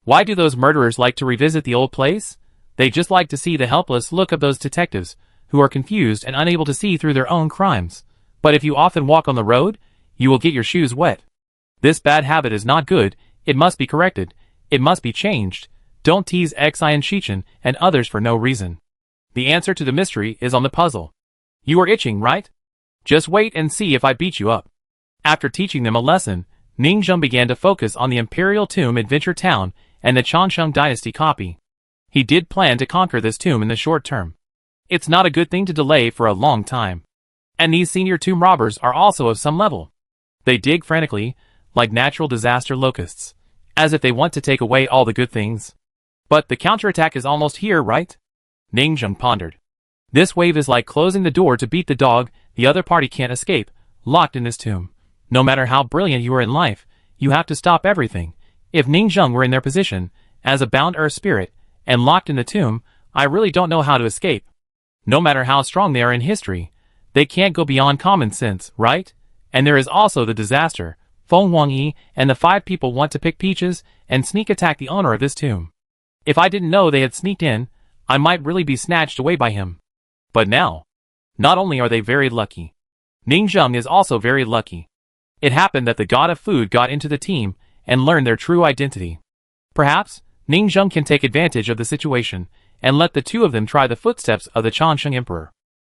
Why do those murderers like to revisit the old place? They just like to see the helpless look of those detectives, who are confused and unable to see through their own crimes. But if you often walk on the road, you will get your shoes wet. This bad habit is not good, it must be corrected, it must be changed. Don't tease Xi and Shichen and others for no reason. The answer to the mystery is on the puzzle. You are itching, right? Just wait and see if I beat you up. After teaching them a lesson, Ning Zheng began to focus on the Imperial Tomb Adventure Town and the Changsheng Dynasty copy. He did plan to conquer this tomb in the short term. It's not a good thing to delay for a long time. And these senior tomb robbers are also of some level. They dig frantically, like natural disaster locusts, as if they want to take away all the good things. But the counterattack is almost here, right? Ningzheng pondered. This wave is like closing the door to beat the dog. The other party can't escape, locked in this tomb. No matter how brilliant you are in life, you have to stop everything. If Ningzheng were in their position, as a bound earth spirit, and locked in the tomb, I really don't know how to escape. No matter how strong they are in history, they can't go beyond common sense, right? And there is also the disaster. Feng Wangyi and the 5 people want to pick peaches and sneak attack the owner of this tomb. If I didn't know they had sneaked in, I might really be snatched away by him. But now, not only are they very lucky, Ningzheng is also very lucky. It happened that the god of food got into the team and learned their true identity. Perhaps, Ningzheng can take advantage of the situation and let the two of them try the footsteps of the Changsheng Emperor.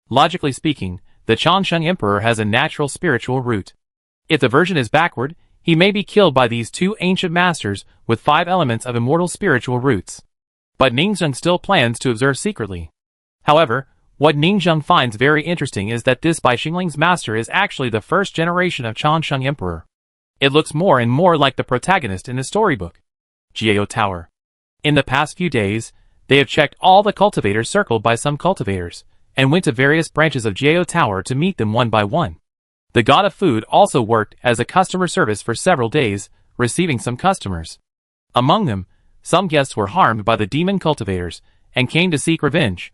Logically speaking, the Changsheng Emperor has a natural spiritual root. If the version is backward, he may be killed by these 2 ancient masters with 5 elements of immortal spiritual roots. But Ningzheng still plans to observe secretly. However, what Ningzheng finds very interesting is that this Bai Xingling's master is actually the first generation of Changsheng Emperor. It looks more and more like the protagonist in the storybook. Jiao Tower. In the past few days, they have checked all the cultivators circled by some cultivators, and went to various branches of Jiao Tower to meet them one by one. The god of food also worked as a customer service for several days, receiving some customers. Among them, some guests were harmed by the demon cultivators, and came to seek revenge.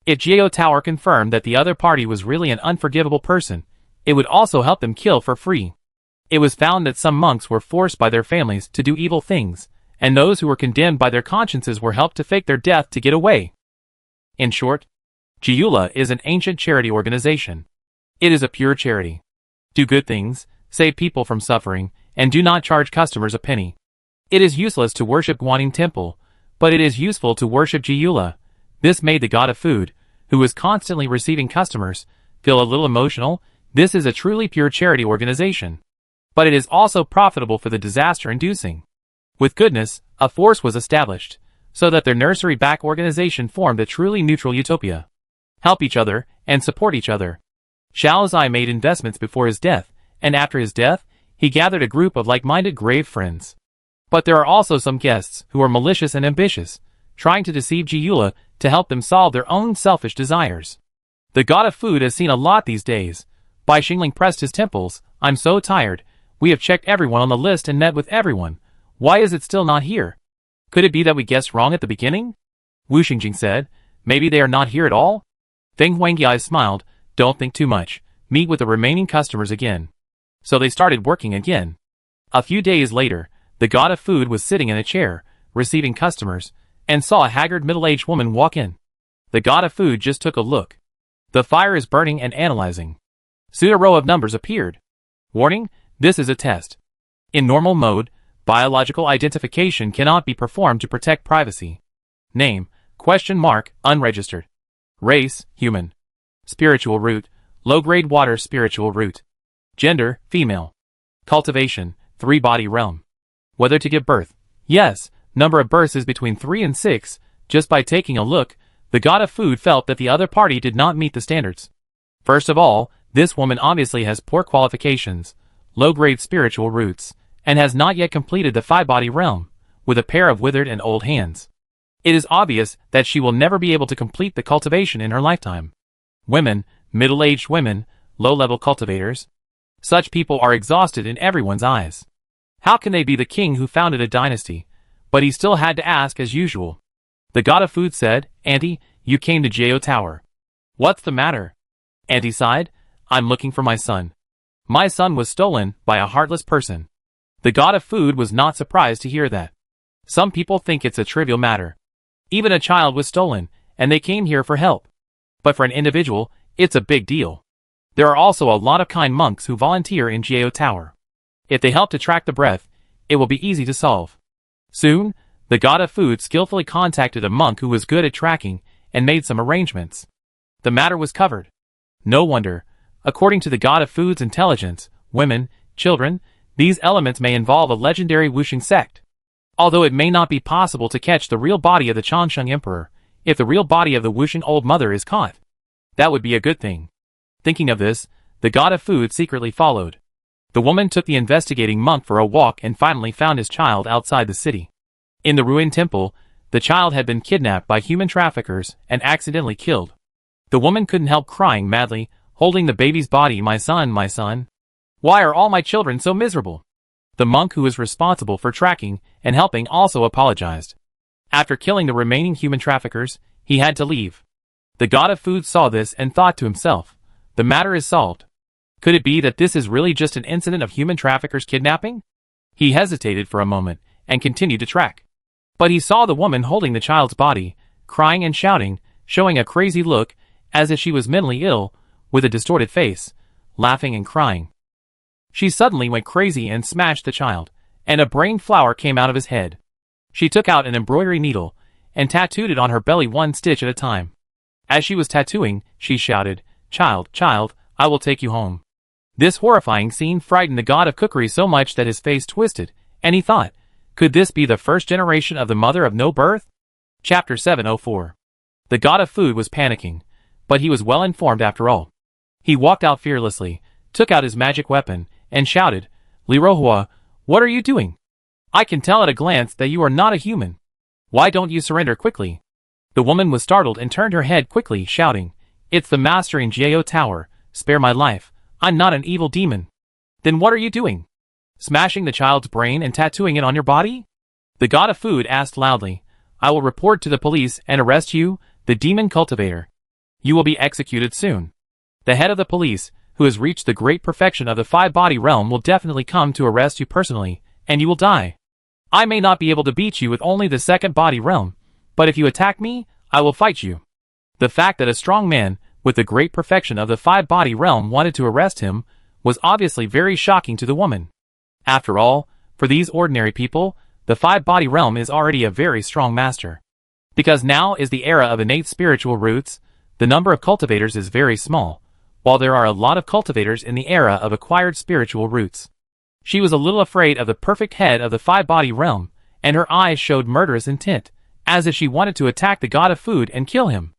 If Jiao Tower confirmed that the other party was really an unforgivable person, it would also help them kill for free. It was found that some monks were forced by their families to do evil things, and those who were condemned by their consciences were helped to fake their death to get away. In short, Jiula is an ancient charity organization. It is a pure charity. Do good things, save people from suffering, and do not charge customers a penny. It is useless to worship Guanyin Temple, but it is useful to worship Jiula. This made the god of food, who was constantly receiving customers, feel a little emotional. This is a truly pure charity organization. But it is also profitable for the disaster-inducing. With goodness, a force was established, so that their nursery-back organization formed a truly neutral utopia. Help each other, and support each other. Xiao Zai made investments before his death, and after his death, he gathered a group of like-minded grave friends. But there are also some guests who are malicious and ambitious, trying to deceive Jiula to help them solve their own selfish desires. The god of food has seen a lot these days. Bai Xingling pressed his temples. I'm so tired. We have checked everyone on the list and met with everyone. Why is it still not here? Could it be that we guessed wrong at the beginning? Wu Xingjing said. Maybe they are not here at all? Feng Huangyi smiled. Don't think too much. Meet with the remaining customers again. So they started working again. A few days later, the god of food was sitting in a chair, receiving customers, and saw a haggard middle-aged woman walk in. The god of food just took a look. The fire is burning and analyzing. Soon a row of numbers appeared. Warning, this is a test. In normal mode, biological identification cannot be performed to protect privacy. Name, ? Unregistered. Race, human. Spiritual root, low-grade water spiritual root. Gender, female. Cultivation, 3-body realm. Whether to give birth? Yes, number of births is between 3 and 6. Just by taking a look, the god of food felt that the other party did not meet the standards. First of all, this woman obviously has poor qualifications, low-grade spiritual roots, and has not yet completed the 5-body realm, with a pair of withered and old hands. It is obvious that she will never be able to complete the cultivation in her lifetime. Women, middle-aged women, low-level cultivators. Such people are exhausted in everyone's eyes. How can they be the king who founded a dynasty? But he still had to ask as usual. The god of food said, Auntie, you came to Jiao Tower. What's the matter? Auntie sighed. I'm looking for my son. My son was stolen by a heartless person. The god of food was not surprised to hear that. Some people think it's a trivial matter. Even a child was stolen, and they came here for help. But for an individual, it's a big deal. There are also a lot of kind monks who volunteer in Jiao Tower. If they help to track the breath, it will be easy to solve. Soon, the god of food skillfully contacted a monk who was good at tracking, and made some arrangements. The matter was covered. No wonder. According to the god of food's intelligence, women, children, these elements may involve a legendary Wuxing sect. Although it may not be possible to catch the real body of the Changsheng Emperor, if the real body of the Wuxing Old Mother is caught, that would be a good thing. Thinking of this, the god of food secretly followed. The woman took the investigating monk for a walk and finally found his child outside the city. In the ruined temple, the child had been kidnapped by human traffickers and accidentally killed. The woman couldn't help crying madly, holding the baby's body. My son, my son. Why are all my children so miserable? The monk who was responsible for tracking and helping also apologized. After killing the remaining human traffickers, he had to leave. The god of food saw this and thought to himself, the matter is solved. Could it be that this is really just an incident of human traffickers kidnapping? He hesitated for a moment and continued to track. But he saw the woman holding the child's body, crying and shouting, showing a crazy look, as if she was mentally ill, with a distorted face, laughing and crying. She suddenly went crazy and smashed the child, and a brain flower came out of his head. She took out an embroidery needle and tattooed it on her belly one stitch at a time. As she was tattooing, she shouted, "Child, child, I will take you home." This horrifying scene frightened the god of cookery so much that his face twisted, and he thought, could this be the first generation of the mother of no birth? Chapter 704. The god of food was panicking, but he was well informed after all. He walked out fearlessly, took out his magic weapon, and shouted, "Lirohua, what are you doing? I can tell at a glance that you are not a human. Why don't you surrender quickly?" The woman was startled and turned her head quickly, shouting, "It's the master in Jiao Tower, spare my life, I'm not an evil demon." "Then what are you doing? Smashing the child's brain and tattooing it on your body?" The god of food asked loudly. "I will report to the police and arrest you, the demon cultivator. You will be executed soon. The head of the police, who has reached the great perfection of the five-body realm, will definitely come to arrest you personally, and you will die. I may not be able to beat you with only the second body realm, but if you attack me, I will fight you." The fact that a strong man, with the great perfection of the five-body realm, wanted to arrest him, was obviously very shocking to the woman. After all, for these ordinary people, the five-body realm is already a very strong master. Because now is the era of innate spiritual roots, the number of cultivators is very small, while there are a lot of cultivators in the era of acquired spiritual roots. She was a little afraid of the perfect head of the five-body realm, and her eyes showed murderous intent, as if she wanted to attack the god of food and kill him.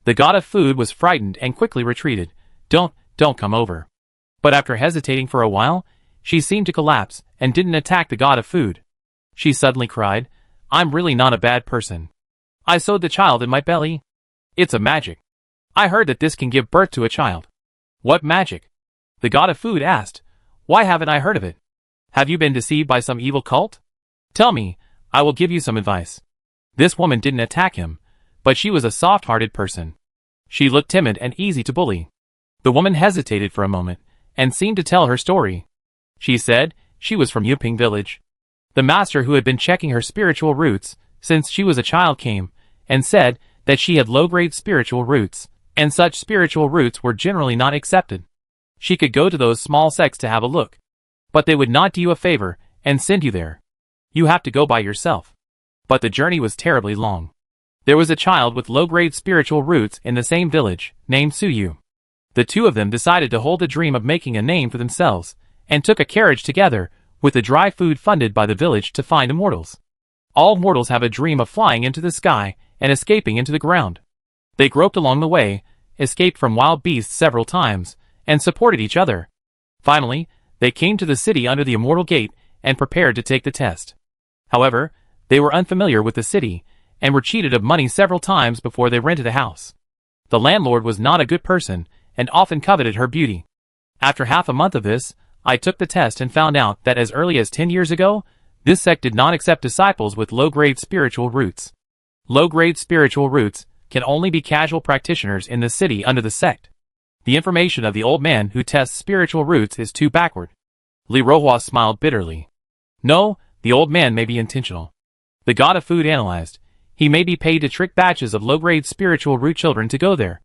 The god of food was frightened and quickly retreated. Don't come over." But after hesitating for a while, she seemed to collapse and didn't attack the god of food. She suddenly cried, "I'm really not a bad person. I sewed the child in my belly. It's a magic. I heard that this can give birth to a child." "What magic?" the god of food asked. "Why haven't I heard of it? Have you been deceived by some evil cult? Tell me, I will give you some advice." This woman didn't attack him, but she was a soft-hearted person. She looked timid and easy to bully. The woman hesitated for a moment, and seemed to tell her story. She said she was from Yuping village. The master who had been checking her spiritual roots since she was a child came, and said that she had low-grade spiritual roots, and such spiritual roots were generally not accepted. She could go to those small sects to have a look, but they would not do you a favor and send you there. You have to go by yourself. But the journey was terribly long. There was a child with low-grade spiritual roots in the same village, named Suyu. The two of them decided to hold the dream of making a name for themselves, and took a carriage together, with the dry food funded by the village to find immortals. All mortals have a dream of flying into the sky and escaping into the ground. They groped along the way, escaped from wild beasts several times, and supported each other. Finally, they came to the city under the immortal gate and prepared to take the test. However, they were unfamiliar with the city, and were cheated of money several times before they rented a house. The landlord was not a good person, and often coveted her beauty. After half a month of this, I took the test and found out that as early as 10 years ago, this sect did not accept disciples with low-grade spiritual roots. Low-grade spiritual roots can only be casual practitioners in the city under the sect. The information of the old man who tests spiritual roots is too backward. Li Rohua smiled bitterly. No, the old man may be intentional. The god of food analyzed. He may be paid to trick batches of low-grade spiritual root children to go there.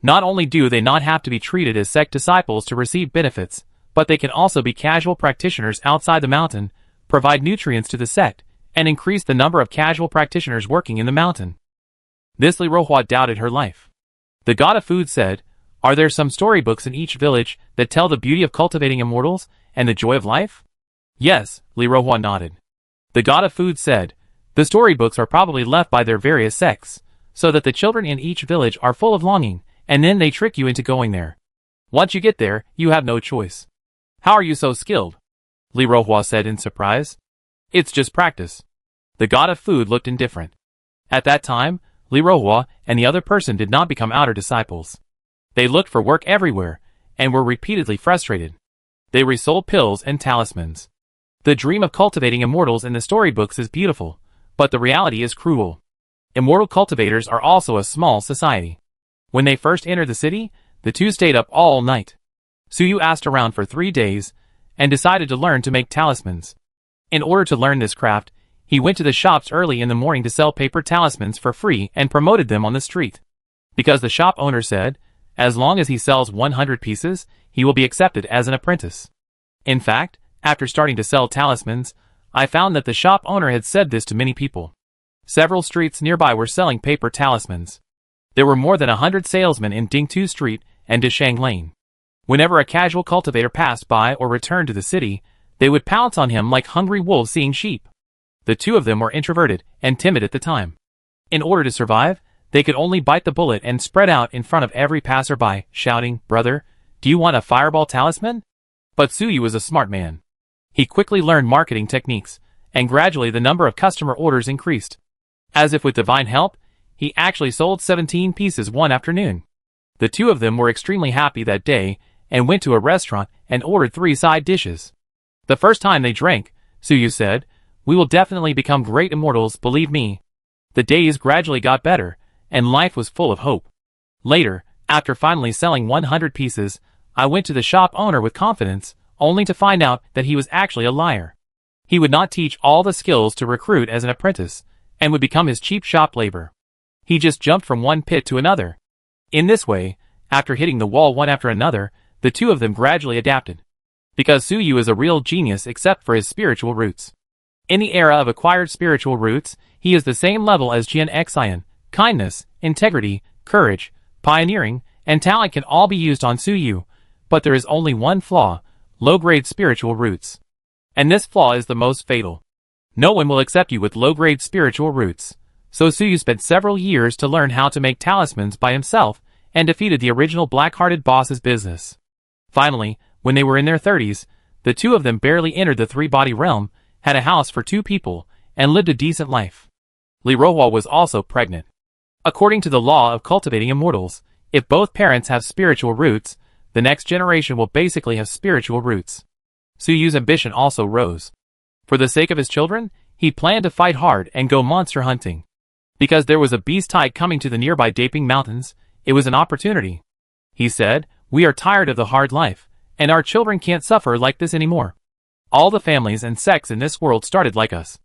Not only do they not have to be treated as sect disciples to receive benefits, but they can also be casual practitioners outside the mountain, provide nutrients to the sect, and increase the number of casual practitioners working in the mountain. This Li Rohua doubted her life. The god of food said, "Are there some storybooks in each village that tell the beauty of cultivating immortals and the joy of life?" "Yes," Li Rohua nodded. The god of food said, "The storybooks are probably left by their various sects, so that the children in each village are full of longing, and then they trick you into going there. Once you get there, you have no choice. How are you so skilled? Li Rohua said in surprise. It's just practice. The god of food looked indifferent. At that time, Li Rohua and the other person did not become outer disciples. They looked for work everywhere, and were repeatedly frustrated. They resold pills and talismans. The dream of cultivating immortals in the storybooks is beautiful, but the reality is cruel. Immortal cultivators are also a small society. When they first entered the city, the two stayed up all night. Suyu asked around for 3 days, and decided to learn to make talismans. In order to learn this craft, he went to the shops early in the morning to sell paper talismans for free and promoted them on the street. Because the shop owner said, as long as he sells 100 pieces, he will be accepted as an apprentice. In fact, after starting to sell talismans, I found that the shop owner had said this to many people. Several streets nearby were selling paper talismans. There were more than 100 salesmen in Dingtu Street and Dishang Lane. Whenever a casual cultivator passed by or returned to the city, they would pounce on him like hungry wolves seeing sheep. The two of them were introverted and timid at the time. In order to survive, they could only bite the bullet and spread out in front of every passerby, shouting, "Brother, do you want a fireball talisman?" But Suyu was a smart man. He quickly learned marketing techniques, and gradually the number of customer orders increased. As if with divine help, he actually sold 17 pieces one afternoon. The two of them were extremely happy that day, and went to a restaurant and ordered 3 side dishes. The first time they drank, Suyu said, "We will definitely become great immortals, believe me." The days gradually got better, and life was full of hope. Later, after finally selling 100 pieces, I went to the shop owner with confidence, only to find out that he was actually a liar. He would not teach all the skills to recruit as an apprentice, and would become his cheap shop labor. He just jumped from one pit to another. In this way, after hitting the wall one after another, the two of them gradually adapted. Because Suyu is a real genius except for his spiritual roots. In the era of acquired spiritual roots, he is the same level as Jian Xian. Kindness, integrity, courage, pioneering, and talent can all be used on Suyu, but there is only one flaw: low-grade spiritual roots. And this flaw is the most fatal. No one will accept you with low-grade spiritual roots. So Suyu spent several years to learn how to make talismans by himself, and defeated the original black-hearted boss's business. Finally, when they were in their 30s, the two of them barely entered the 3-body realm, had a house for 2 people, and lived a decent life. Li Rohua was also pregnant. According to the law of cultivating immortals, if both parents have spiritual roots, the next generation will basically have spiritual roots. Suyu's ambition also rose. For the sake of his children, he planned to fight hard and go monster hunting. Because there was a beast tide coming to the nearby Daping Mountains, it was an opportunity. He said, "We are tired of the hard life, and our children can't suffer like this anymore. All the families and sects in this world started like us.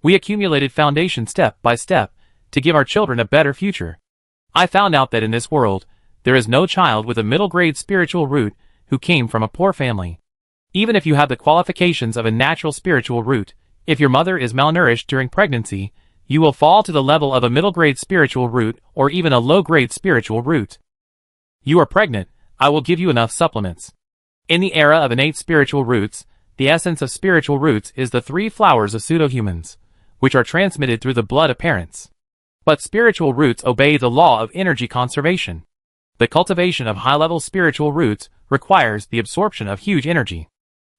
We accumulated foundation step by step to give our children a better future. I found out that in this world, there is no child with a middle-grade spiritual root who came from a poor family. Even if you have the qualifications of a natural spiritual root, if your mother is malnourished during pregnancy, you will fall to the level of a middle-grade spiritual root or even a low-grade spiritual root. You are pregnant, I will give you enough supplements." In the era of innate spiritual roots, the essence of spiritual roots is the 3 flowers of pseudo-humans, which are transmitted through the blood of parents. But spiritual roots obey the law of energy conservation. The cultivation of high-level spiritual roots requires the absorption of huge energy.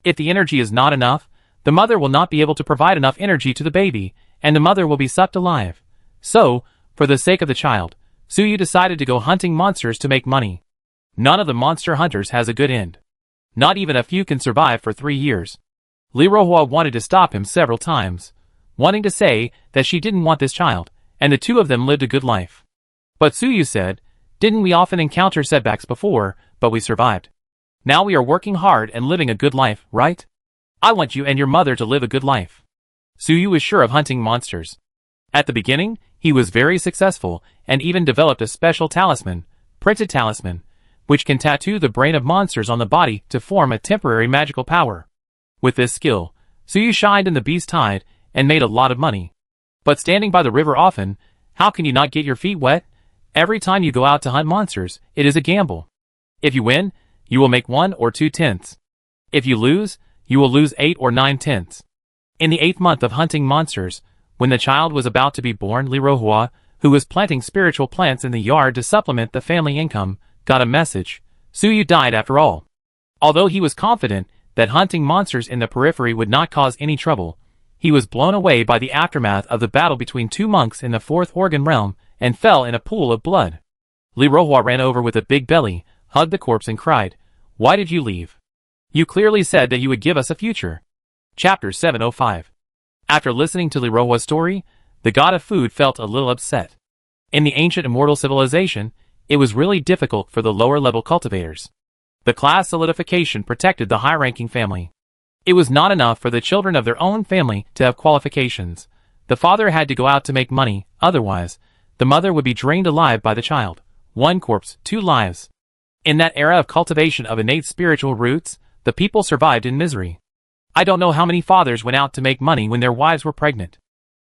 If the energy is not enough, the mother will not be able to provide enough energy to the baby, and the mother will be sucked alive. So, for the sake of the child, Suyu decided to go hunting monsters to make money. None of the monster hunters has a good end. Not even a few can survive for 3 years. Li Rohua wanted to stop him several times, wanting to say that she didn't want this child, and the two of them lived a good life. But Suyu said, "Didn't we often encounter setbacks before, but we survived? Now we are working hard and living a good life, right? I want you and your mother to live a good life." Suyu was sure of hunting monsters. At the beginning, he was very successful and even developed a special talisman, printed talisman, which can tattoo the brain of monsters on the body to form a temporary magical power. With this skill, Suyu shined in the beast tide and made a lot of money. But standing by the river often, how can you not get your feet wet? Every time you go out to hunt monsters, it is a gamble. If you win, you will make 1 or 2 tenths. If you lose, you will lose 8 or 9 tenths. In the 8th month of hunting monsters, when the child was about to be born, Li Rohua, who was planting spiritual plants in the yard to supplement the family income, got a message: Suyu died after all. Although he was confident that hunting monsters in the periphery would not cause any trouble. He was blown away by the aftermath of the battle between two monks in the fourth organ realm and fell in a pool of blood. Lirohua ran over with a big belly, hugged the corpse and cried, "Why did you leave? You clearly said that you would give us a future." Chapter 705. After listening to Lirohua's story, the god of food felt a little upset. In the ancient immortal civilization, it was really difficult for the lower-level cultivators. The class solidification protected the high-ranking family. It was not enough for the children of their own family to have qualifications. The father had to go out to make money, otherwise, the mother would be drained alive by the child. One corpse, two lives. In that era of cultivation of innate spiritual roots, the people survived in misery. I don't know how many fathers went out to make money when their wives were pregnant.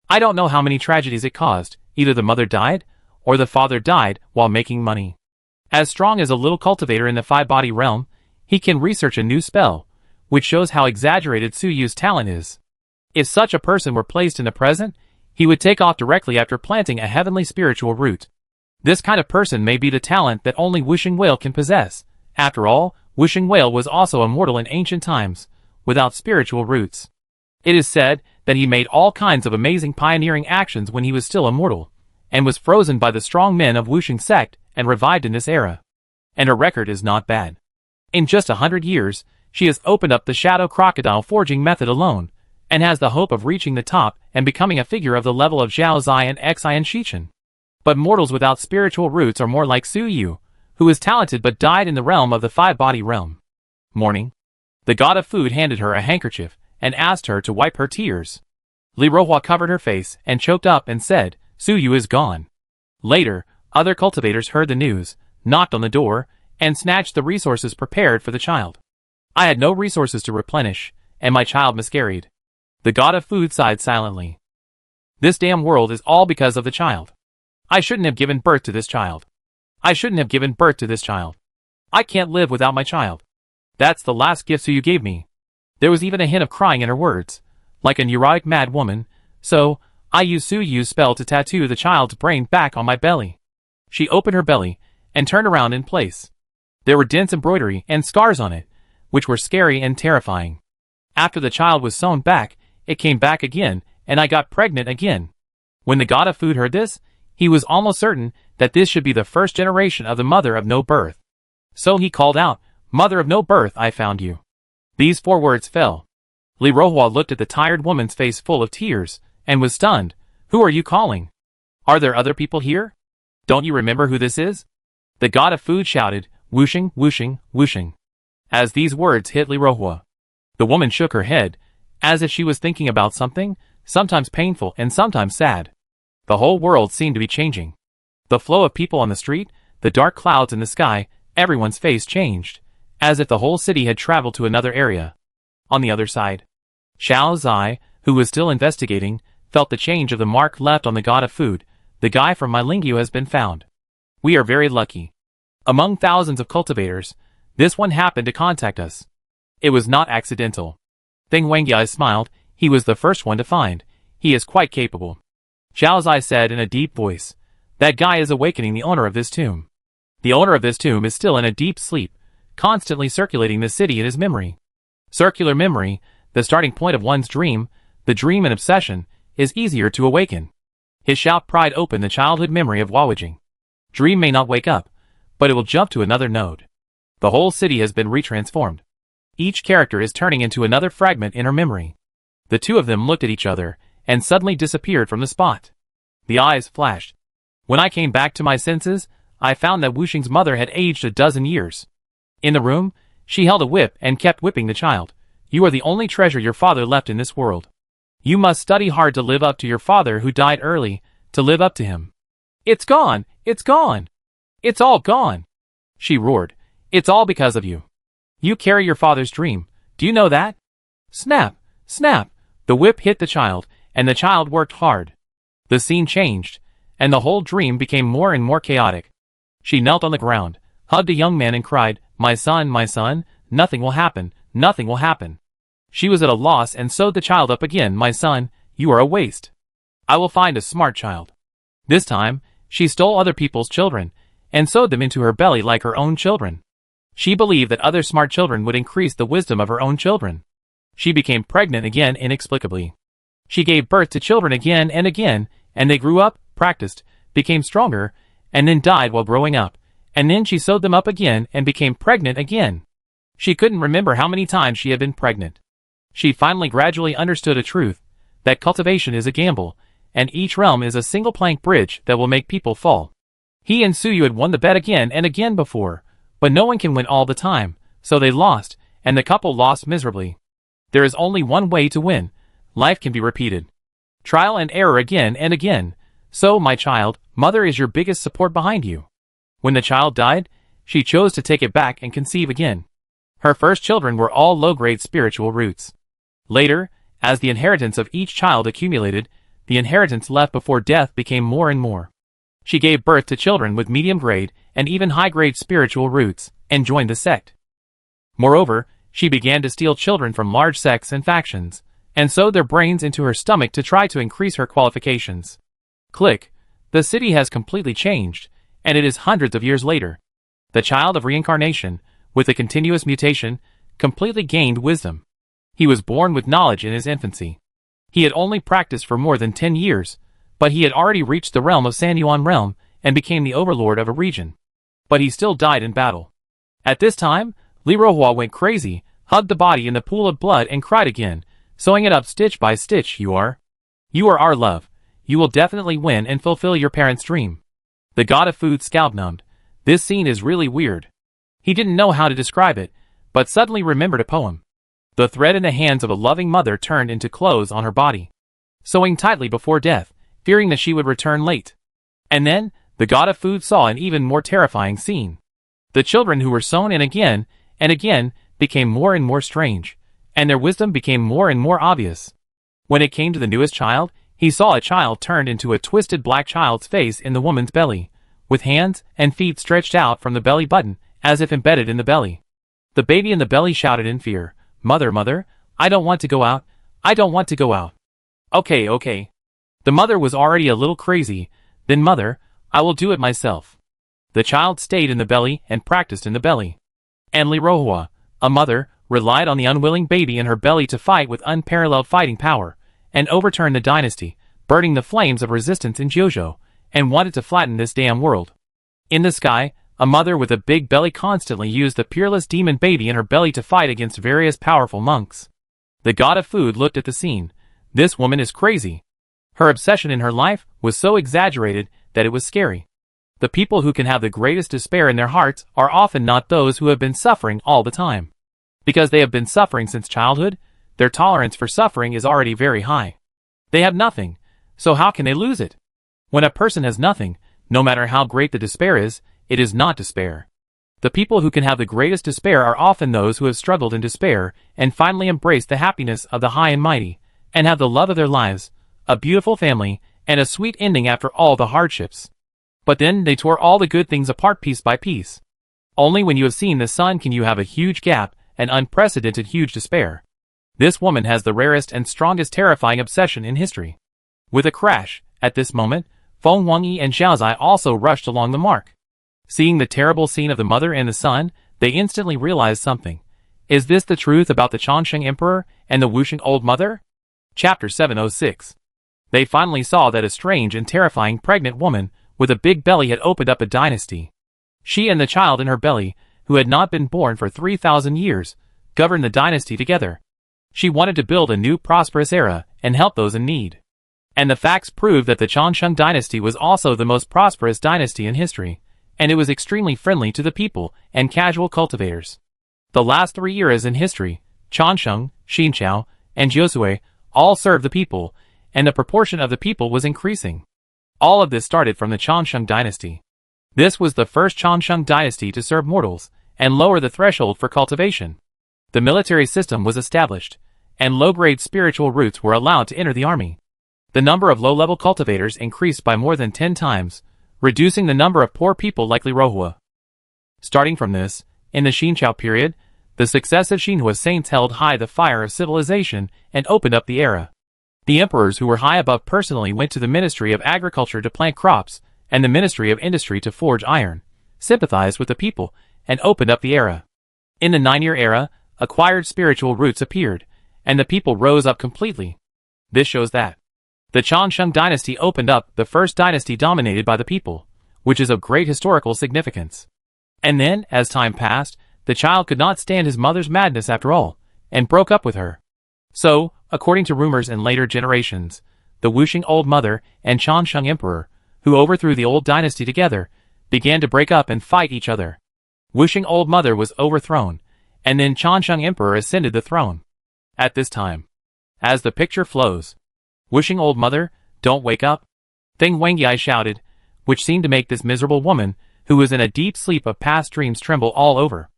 I don't know how many tragedies it caused. Either the mother died, or the father died while making money. As strong as a little cultivator in the five-body realm, he can research a new spell, which shows how exaggerated Suyu's talent is. If such a person were placed in the present, he would take off directly after planting a heavenly spiritual root. This kind of person may be the talent that only Wishing Whale can possess. After all, Wishing Whale was also immortal in ancient times, without spiritual roots. It is said that he made all kinds of amazing pioneering actions when he was still immortal, and was frozen by the strong men of Wuxing sect and revived in this era. And her record is not bad. In just 100 years, she has opened up the shadow crocodile forging method alone, and has the hope of reaching the top and becoming a figure of the level of Zhao Zai and Xi and Shichen. But mortals without spiritual roots are more like Su Yu, who is talented but died in the realm of the five-body realm. Morning. The god of food handed her a handkerchief and asked her to wipe her tears. Lirohua covered her face and choked up and said, "Su Yu is gone." Later, other cultivators heard the news, knocked on the door, and snatched the resources prepared for the child. I had no resources to replenish, and my child miscarried. The god of food sighed silently. This damn world is all because of the child. I shouldn't have given birth to this child. I shouldn't have given birth to this child. I can't live without my child. That's the last gift Su Yu gave me. There was even a hint of crying in her words, like a neurotic mad woman, so I used Su Yu's spell to tattoo the child's brain back on my belly. She opened her belly and turned around in place. There were dense embroidery and scars on it, which were scary and terrifying. After the child was sewn back, it came back again, and I got pregnant again. When the god of food heard this, he was almost certain that this should be the first generation of the mother of no birth. So he called out, "Mother of no birth, I found you." These 4 words fell. Lirohua looked at the tired woman's face full of tears, and was stunned. "Who are you calling? Are there other people here? Don't you remember who this is?" The god of food shouted, "Wuxing, Wuxing, Wuxing," as these words hit Lirohua. The woman shook her head, as if she was thinking about something, sometimes painful and sometimes sad. The whole world seemed to be changing. The flow of people on the street, the dark clouds in the sky, everyone's face changed, as if the whole city had traveled to another area. On the other side, Zhao Zai, who was still investigating, felt the change of the mark left on the god of food. "The guy from my Lingyu has been found. We are very lucky. Among thousands of cultivators, this one happened to contact us. It was not accidental." Thing Wengyai smiled. "He was the first one to find. He is quite capable." Zhao Zai said in a deep voice, "That guy is awakening the owner of this tomb. The owner of this tomb is still in a deep sleep, constantly circulating the city in his memory. Circular memory, the starting point of one's dream, the dream and obsession, is easier to awaken." His shout pried open the childhood memory of Wawajing. Dream may not wake up, but it will jump to another node. The whole city has been retransformed. Each character is turning into another fragment in her memory. The two of them looked at each other, and suddenly disappeared from the spot. The eyes flashed. When I came back to my senses, I found that Wuxing's mother had aged a dozen years. In the room, she held a whip and kept whipping the child. "You are the only treasure your father left in this world. You must study hard to live up to your father who died early, to live up to him." "It's gone! It's gone! It's all gone!" she roared. "It's all because of you. You carry your father's dream. Do you know that?" Snap! Snap! The whip hit the child, and the child worked hard. The scene changed, and the whole dream became more and more chaotic. She knelt on the ground, hugged a young man and cried, my son, nothing will happen, nothing will happen." She was at a loss and sewed the child up again. "My son, you are a waste. I will find a smart child." This time, she stole other people's children, and sewed them into her belly like her own children. She believed that other smart children would increase the wisdom of her own children. She became pregnant again inexplicably. She gave birth to children again, and they grew up, practiced, became stronger, and then died while growing up, and then she sewed them up again and became pregnant again. She couldn't remember how many times she had been pregnant. She finally gradually understood a truth, that cultivation is a gamble, and each realm is a single plank bridge that will make people fall. He and Suyu had won the bet again and again before, but no one can win all the time, so they lost, and the couple lost miserably. There is only one way to win. Life can be repeated. Trial and error again and again. So, my child, mother is your biggest support behind you. When the child died, she chose to take it back and conceive again. Her first children were all low-grade spiritual roots. Later, as the inheritance of each child accumulated, the inheritance left before death became more and more. She gave birth to children with medium-grade and even high-grade spiritual roots, and joined the sect. Moreover, she began to steal children from large sects and factions, and sewed their brains into her stomach to try to increase her qualifications. Click. The city has completely changed, and it is hundreds of years later. The child of reincarnation, with a continuous mutation, completely gained wisdom. He was born with knowledge in his infancy. He had only practiced for more than 10 years, but he had already reached the realm of Sanyuan realm and became the overlord of a region. But he still died in battle. At this time, Li Rohua went crazy, hugged the body in the pool of blood and cried again, sewing it up stitch by stitch. You are our love. You will definitely win and fulfill your parents' dream. The god of food scalp-numbed. This scene is really weird. He didn't know how to describe it, but suddenly remembered a poem. The thread in the hands of a loving mother turned into clothes on her body, sewing tightly before death, fearing that she would return late. And then, the god of food saw an even more terrifying scene. The children who were sewn in again and again became more and more strange, and their wisdom became more and more obvious. When it came to the newest child, he saw a child turned into a twisted black child's face in the woman's belly, with hands and feet stretched out from the belly button, as if embedded in the belly. The baby in the belly shouted in fear, "Mother, mother, I don't want to go out. I don't want to go out." Okay. The mother was already a little crazy. Then mother, I will do it myself. The child stayed in the belly and practiced in the belly. And Li Rohua, a mother, relied on the unwilling baby in her belly to fight with unparalleled fighting power, and overturn the dynasty, burning the flames of resistance in Jojo, and wanted to flatten this damn world. In the sky, a mother with a big belly constantly used the peerless demon baby in her belly to fight against various powerful monks. The god of food looked at the scene. This woman is crazy. Her obsession in her life was so exaggerated that it was scary. The people who can have the greatest despair in their hearts are often not those who have been suffering all the time. Because they have been suffering since childhood, their tolerance for suffering is already very high. They have nothing, so how can they lose it? When a person has nothing, no matter how great the despair is, it is not despair. The people who can have the greatest despair are often those who have struggled in despair and finally embraced the happiness of the high and mighty, and have the love of their lives, a beautiful family, and a sweet ending after all the hardships. But then they tore all the good things apart piece by piece. Only when you have seen the sun can you have a huge gap, an unprecedented huge despair. This woman has the rarest and strongest terrifying obsession in history. With a crash, at this moment, Feng Wangyi and Xiaozai also rushed along the mark. Seeing the terrible scene of the mother and the son, they instantly realized something. Is this the truth about the Chongsheng Emperor and the Wusheng Old Mother? Chapter 706. They finally saw that a strange and terrifying pregnant woman with a big belly had opened up a dynasty. She and the child in her belly, who had not been born for 3,000 years, governed the dynasty together. She wanted to build a new prosperous era and help those in need. And the facts proved that the Chongsheng dynasty was also the most prosperous dynasty in history, and it was extremely friendly to the people and casual cultivators. The last 3 eras in history, Chongsheng, Xinqiao, and Jiuzui, all served the people, and the proportion of the people was increasing. All of this started from the Chongsheng dynasty. This was the first Chongsheng dynasty to serve mortals and lower the threshold for cultivation. The military system was established, and low-grade spiritual roots were allowed to enter the army. The number of low-level cultivators increased by more than 10 times, reducing the number of poor people like Li Rohua. Starting from this, in the Xinqiao period, the successive Xinhua saints held high the fire of civilization and opened up the era. The emperors who were high above personally went to the Ministry of Agriculture to plant crops, and the Ministry of Industry to forge iron, sympathized with the people, and opened up the era. In the 9-year era, acquired spiritual roots appeared, and the people rose up completely. This shows that the Changsheng dynasty opened up the first dynasty dominated by the people, which is of great historical significance. And then, as time passed, the child could not stand his mother's madness after all, and broke up with her. So, according to rumors in later generations, the Wuxing old mother and Changsheng emperor, who overthrew the old dynasty together, began to break up and fight each other. Wuxing old mother was overthrown, and then Changsheng emperor ascended the throne. At this time, as the picture flows, Wuxing old mother, don't wake up, Thing Wengyai shouted, which seemed to make this miserable woman, who was in a deep sleep of past dreams, tremble all over.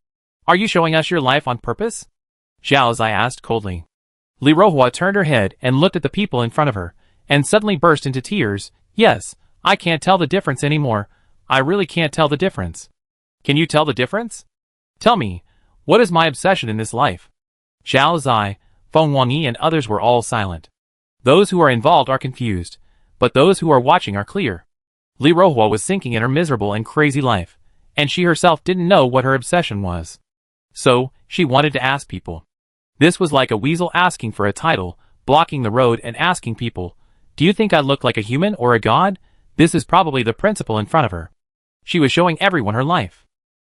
Are you showing us your life on purpose? Zhao Zai asked coldly. Li Rohua turned her head and looked at the people in front of her, and suddenly burst into tears. Yes, I can't tell the difference anymore. I really can't tell the difference. Can you tell the difference? Tell me, what is my obsession in this life? Zhao Zai, Feng Wangyi and others were all silent. Those who are involved are confused, but those who are watching are clear. Li Rohua was sinking in her miserable and crazy life, and she herself didn't know what her obsession was. So, she wanted to ask people. This was like a weasel asking for a title, blocking the road and asking people, do you think I look like a human or a god? This is probably the principle in front of her. She was showing everyone her life.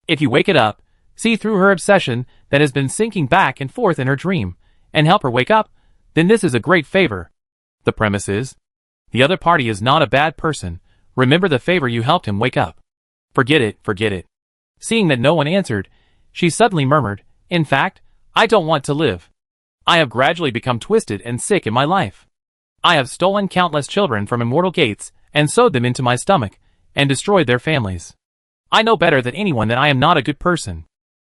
If you wake it up, see through her obsession that has been sinking back and forth in her dream, and help her wake up, then this is a great favor. The premise is, the other party is not a bad person. Remember the favor you helped him wake up. Forget it, forget it. Seeing that no one answered, she suddenly murmured, in fact, I don't want to live. I have gradually become twisted and sick in my life. I have stolen countless children from immortal gates and sewed them into my stomach and destroyed their families. I know better than anyone that I am not a good person.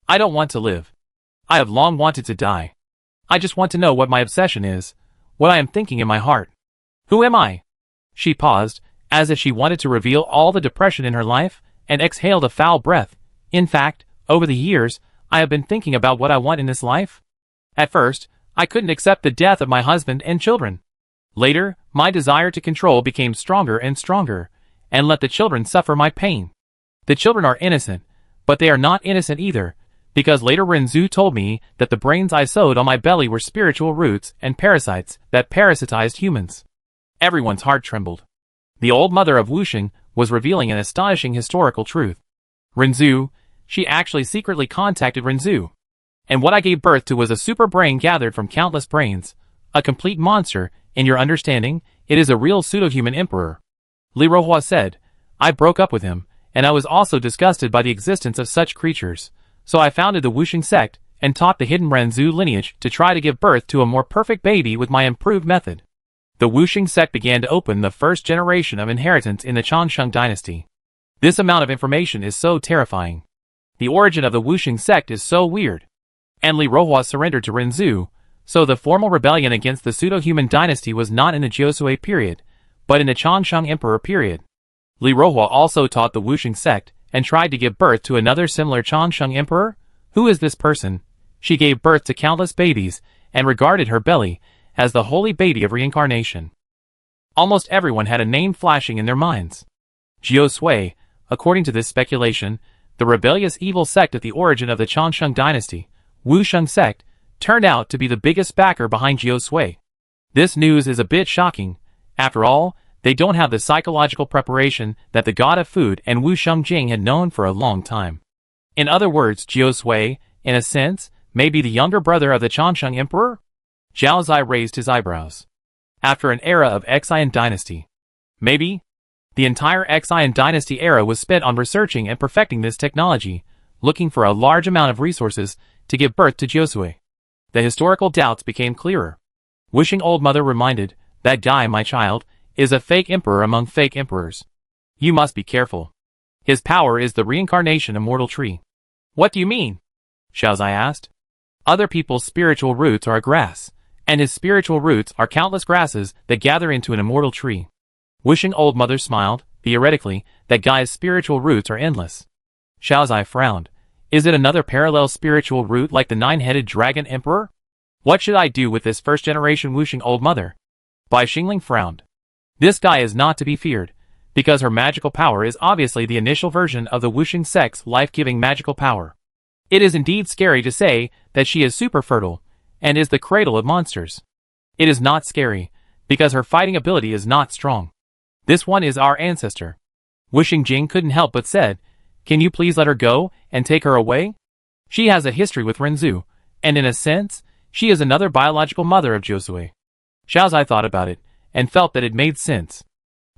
I don't want to live. I have long wanted to die. I just want to know what my obsession is, what I am thinking in my heart. Who am I? She paused, as if she wanted to reveal all the depression in her life, and exhaled a foul breath. In fact, over the years, I have been thinking about what I want in this life. At first, I couldn't accept the death of my husband and children. Later, my desire to control became stronger and stronger, and let the children suffer my pain. The children are innocent, but they are not innocent either, because later Renzu told me that the brains I sewed on my belly were spiritual roots and parasites that parasitized humans. Everyone's heart trembled. The old mother of Wuxing was revealing an astonishing historical truth. Renzu, she actually secretly contacted Renzu. And what I gave birth to was a super brain gathered from countless brains, a complete monster. In your understanding, it is a real pseudo-human emperor. Li Rohua said, I broke up with him, and I was also disgusted by the existence of such creatures, so I founded the Wuxing sect and taught the hidden Renzu lineage to try to give birth to a more perfect baby with my improved method. The Wuxing sect began to open the first generation of inheritance in the Changsheng dynasty. This amount of information is so terrifying. The origin of the Wuxing sect is so weird. And Li Rohua surrendered to Renzu, so the formal rebellion against the pseudo-human dynasty was not in the Jiusui period, but in the Changsheng emperor period. Li Rohua also taught the Wuxing sect and tried to give birth to another similar Changsheng emperor. Who is this person? She gave birth to countless babies and regarded her belly as the holy baby of reincarnation. Almost everyone had a name flashing in their minds. Jiusui, according to this speculation, the rebellious evil sect at the origin of the Changsheng dynasty, Wuxing sect, turned out to be the biggest backer behind Jiusui. This news is a bit shocking. After all, they don't have the psychological preparation that the god of food and Wu Shengjing had known for a long time. In other words, Jiusui, in a sense, may be the younger brother of the Changsheng emperor? Zhao Zai raised his eyebrows. After an era of Xian dynasty. Maybe? The entire Xian dynasty era was spent on researching and perfecting this technology, looking for a large amount of resources to give birth to Jiusui. The historical doubts became clearer. Wuxing old mother reminded, that guy, my child, is a fake emperor among fake emperors. You must be careful. His power is the reincarnation immortal tree. What do you mean? Xiaozai asked. Other people's spiritual roots are a grass, and his spiritual roots are countless grasses that gather into an immortal tree. Wuxing old mother smiled. Theoretically, that guy's spiritual roots are endless. Xiaozai frowned. Is it another parallel spiritual root like the nine-headed dragon emperor? What should I do with this first-generation Wuxing old mother? Bai Xingling frowned. This guy is not to be feared, because her magical power is obviously the initial version of the Wuxing sect's life-giving magical power. It is indeed scary to say that she is super fertile, and is the cradle of monsters. It is not scary, because her fighting ability is not strong. This one is our ancestor. Wuxing Jing couldn't help but said, "Can you please let her go, and take her away? She has a history with Renzu, and in a sense, she is another biological mother of Josue." Xiaozai thought about it, and felt that it made sense.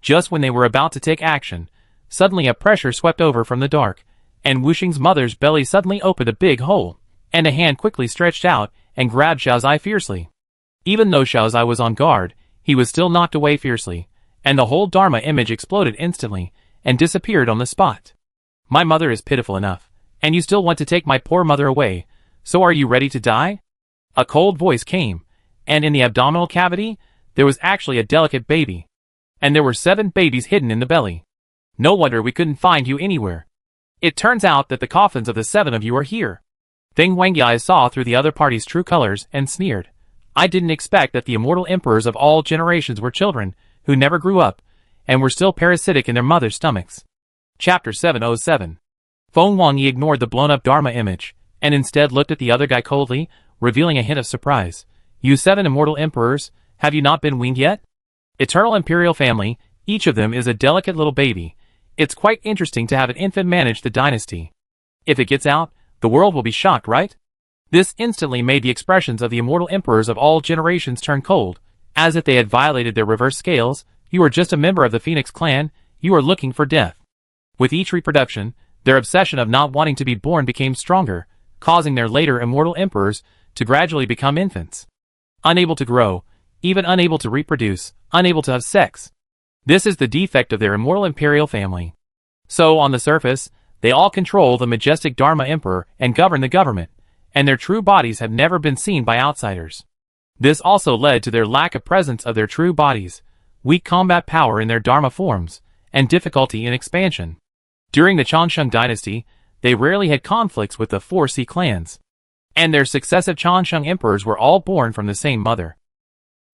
Just when they were about to take action, suddenly a pressure swept over from the dark, and Wuxing's mother's belly suddenly opened a big hole, and a hand quickly stretched out and grabbed Xiaozai fiercely. Even though Xiaozai was on guard, he was still knocked away fiercely, and the whole Dharma image exploded instantly and disappeared on the spot. "My mother is pitiful enough, and you still want to take my poor mother away, so are you ready to die?" A cold voice came, and in the abdominal cavity, there was actually a delicate baby. And there were 7 babies hidden in the belly. "No wonder we couldn't find you anywhere. It turns out that the coffins of the 7 of you are here." Thing Wangyai saw through the other party's true colors and sneered. "I didn't expect that the immortal emperors of all generations were children who never grew up, and were still parasitic in their mother's stomachs." Chapter 707. Feng Wangyi ignored the blown-up Dharma image, and instead looked at the other guy coldly, revealing a hint of surprise. "You 7 immortal emperors, have you not been weaned yet? Eternal imperial family, each of them is a delicate little baby. It's quite interesting to have an infant manage the dynasty. If it gets out, the world will be shocked, right?" This instantly made the expressions of the immortal emperors of all generations turn cold, as if they had violated their reverse scales. "You are just a member of the Phoenix clan, you are looking for death." With each reproduction, their obsession of not wanting to be born became stronger, causing their later immortal emperors to gradually become infants. Unable to grow, even unable to reproduce, unable to have sex. This is the defect of their immortal imperial family. So, on the surface, they all control the majestic Dharma Emperor and govern the government, and their true bodies have never been seen by outsiders. This also led to their lack of presence of their true bodies, weak combat power in their Dharma forms, and difficulty in expansion. During the Changsheng dynasty, they rarely had conflicts with the 4C clans, and their successive Changsheng emperors were all born from the same mother.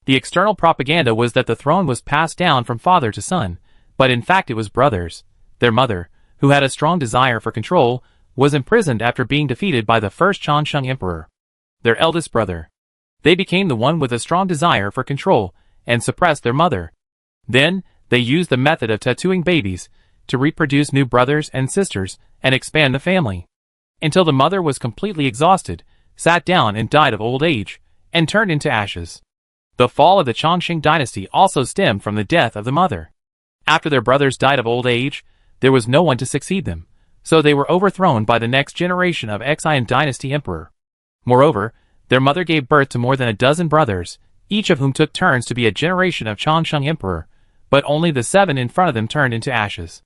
The external propaganda was that the throne was passed down from father to son, but in fact it was brothers. Their mother, who had a strong desire for control, was imprisoned after being defeated by the first Changsheng emperor, their eldest brother. They became the one with a strong desire for control, and suppressed their mother. Then, they used the method of tattooing babies to reproduce new brothers and sisters and expand the family, until the mother was completely exhausted, sat down and died of old age, and turned into ashes. The fall of the Chongqing dynasty also stemmed from the death of the mother. After their brothers died of old age, there was no one to succeed them, so they were overthrown by the next generation of Xian dynasty emperor. Moreover, their mother gave birth to more than a dozen brothers, each of whom took turns to be a generation of Chongsheng emperor, but only the 7 in front of them turned into ashes.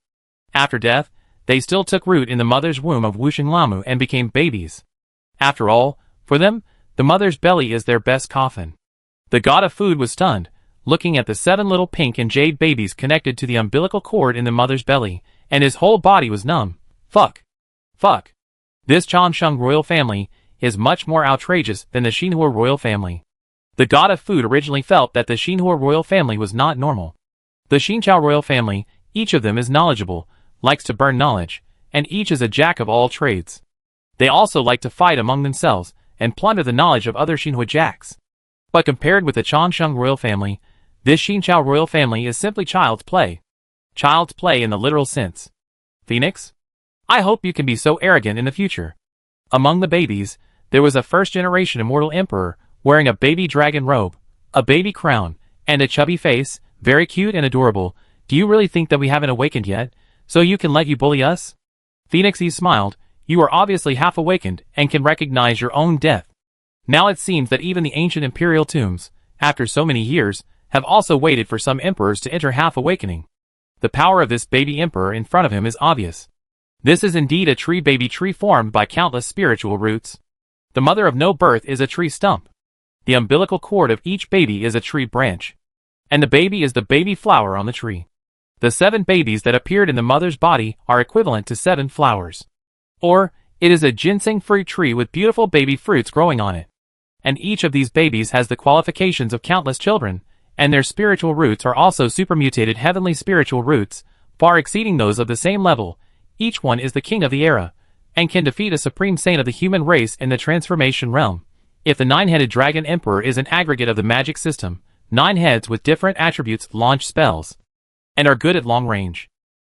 After death, they still took root in the mother's womb of Wuxing Lamu and became babies. After all, for them, the mother's belly is their best coffin. The god of food was stunned, looking at the 7 little pink and jade babies connected to the umbilical cord in the mother's belly, and his whole body was numb. Fuck. This Changsheng royal family is much more outrageous than the Xinhua royal family. The god of food originally felt that the Xinhua royal family was not normal. The Xinqiao royal family, each of them is knowledgeable, likes to burn knowledge, and each is a jack of all trades. They also like to fight among themselves and plunder the knowledge of other Xinhua jacks. But compared with the Changsheng royal family, this Xinqiao royal family is simply child's play. Child's play in the literal sense. Phoenix? I hope you can be so arrogant in the future. Among the babies, there was a first-generation immortal emperor wearing a baby dragon robe, a baby crown, and a chubby face, very cute and adorable. Do you really think that we haven't awakened yet, so you can let you bully us? Phoenix smiled. You are obviously half awakened and can recognize your own death. Now it seems that even the ancient imperial tombs, after so many years, have also waited for some emperors to enter half-awakening. The power of this baby emperor in front of him is obvious. This is indeed a baby tree formed by countless spiritual roots. The mother of no birth is a tree stump. The umbilical cord of each baby is a tree branch. And the baby is the baby flower on the tree. The 7 babies that appeared in the mother's body are equivalent to 7 flowers. Or, it is a ginseng-free tree with beautiful baby fruits growing on it. And each of these babies has the qualifications of countless children, and their spiritual roots are also supermutated heavenly spiritual roots, far exceeding those of the same level. Each one is the king of the era, and can defeat a supreme saint of the human race in the transformation realm. If the nine-headed dragon emperor is an aggregate of the magic system, 9 heads with different attributes launch spells and are good at long range.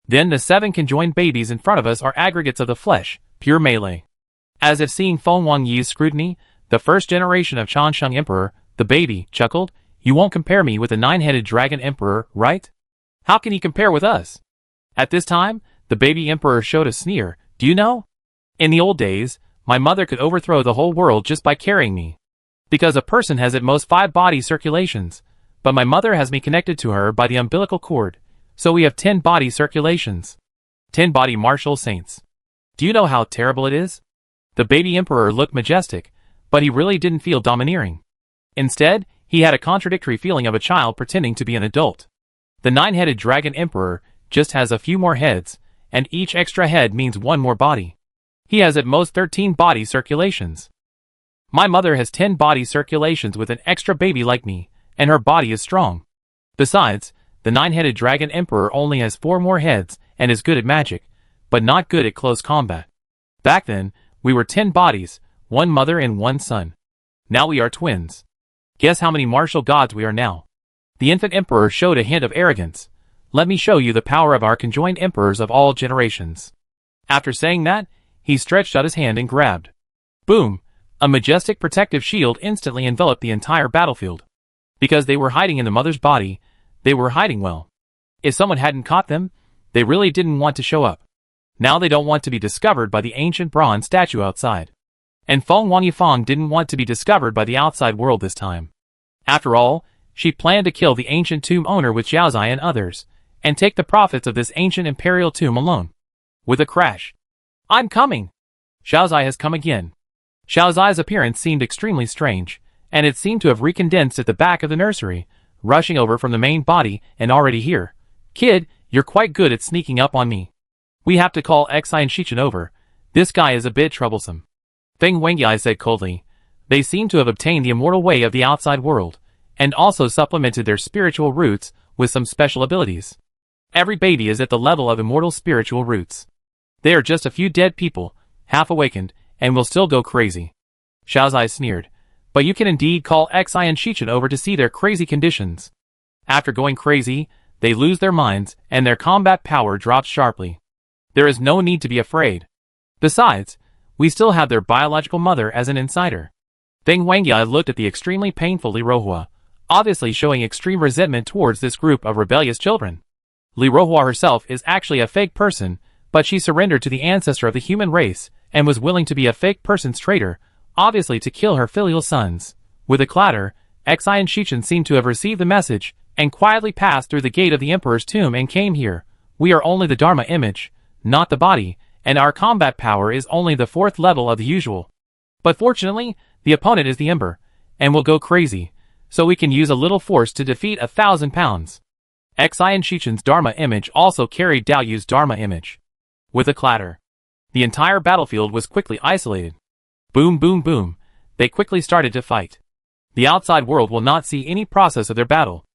Then the 7 conjoined babies in front of us are aggregates of the flesh, pure melee. As if seeing Feng Wang Yi's scrutiny, the first generation of Changsheng Emperor, the baby, chuckled, "You won't compare me with the 9-headed dragon emperor, right? How can he compare with us?" At this time, the baby emperor showed a sneer. "Do you know? In the old days, my mother could overthrow the whole world just by carrying me. Because a person has at most 5 body circulations, but my mother has me connected to her by the umbilical cord, so we have 10 body circulations. 10 body martial saints. Do you know how terrible it is?" The baby emperor looked majestic, but he really didn't feel domineering. Instead, he had a contradictory feeling of a child pretending to be an adult. The 9-headed dragon emperor just has a few more heads, and each extra head means 1 more body. He has at most 13 body circulations. My mother has 10 body circulations with an extra baby like me, and her body is strong. Besides, the 9-headed dragon emperor only has 4 more heads and is good at magic, but not good at close combat. Back then, we were 10 bodies, 1 mother and 1 son. Now we are twins. Guess how many martial gods we are now? The infant emperor showed a hint of arrogance. "Let me show you the power of our conjoined emperors of all generations." After saying that, he stretched out his hand and grabbed. Boom! A majestic protective shield instantly enveloped the entire battlefield. Because they were hiding in the mother's body, they were hiding well. If someone hadn't caught them, they really didn't want to show up. Now they don't want to be discovered by the ancient bronze statue outside. And Feng Wang Yifang didn't want to be discovered by the outside world this time. After all, she planned to kill the ancient tomb owner with Xiaozai and others, and take the profits of this ancient imperial tomb alone. With a crash. "I'm coming!" Xiaozai has come again. Xiaozai's appearance seemed extremely strange, and it seemed to have recondensed at the back of the nursery, rushing over from the main body and already here. "Kid, you're quite good at sneaking up on me. We have to call Xi and Shichen over. This guy is a bit troublesome." Feng Wengyai said coldly. They seem to have obtained the immortal way of the outside world, and also supplemented their spiritual roots with some special abilities. Every baby is at the level of immortal spiritual roots. They are just a few dead people, half awakened, and will still go crazy. Xiaozai sneered. "But you can indeed call Xi and Shichen over to see their crazy conditions. After going crazy, they lose their minds, and their combat power drops sharply. There is no need to be afraid. Besides, we still have their biological mother as an insider." Feng Wengyai looked at the extremely painful Li Rohua, obviously showing extreme resentment towards this group of rebellious children. Li Rohua herself is actually a fake person, but she surrendered to the ancestor of the human race, and was willing to be a fake person's traitor, obviously to kill her filial sons. With a clatter, Xi and Shichen seemed to have received the message, and quietly passed through the gate of the emperor's tomb and came here. "We are only the Dharma image, not the body, and our combat power is only the 4th level of the usual. But fortunately, the opponent is the Ember, and will go crazy, so we can use a little force to defeat 1,000 pounds. Xi and Shichen's Dharma image also carried Daoyu's Dharma image. With a clatter, the entire battlefield was quickly isolated. Boom boom boom, they quickly started to fight. The outside world will not see any process of their battle.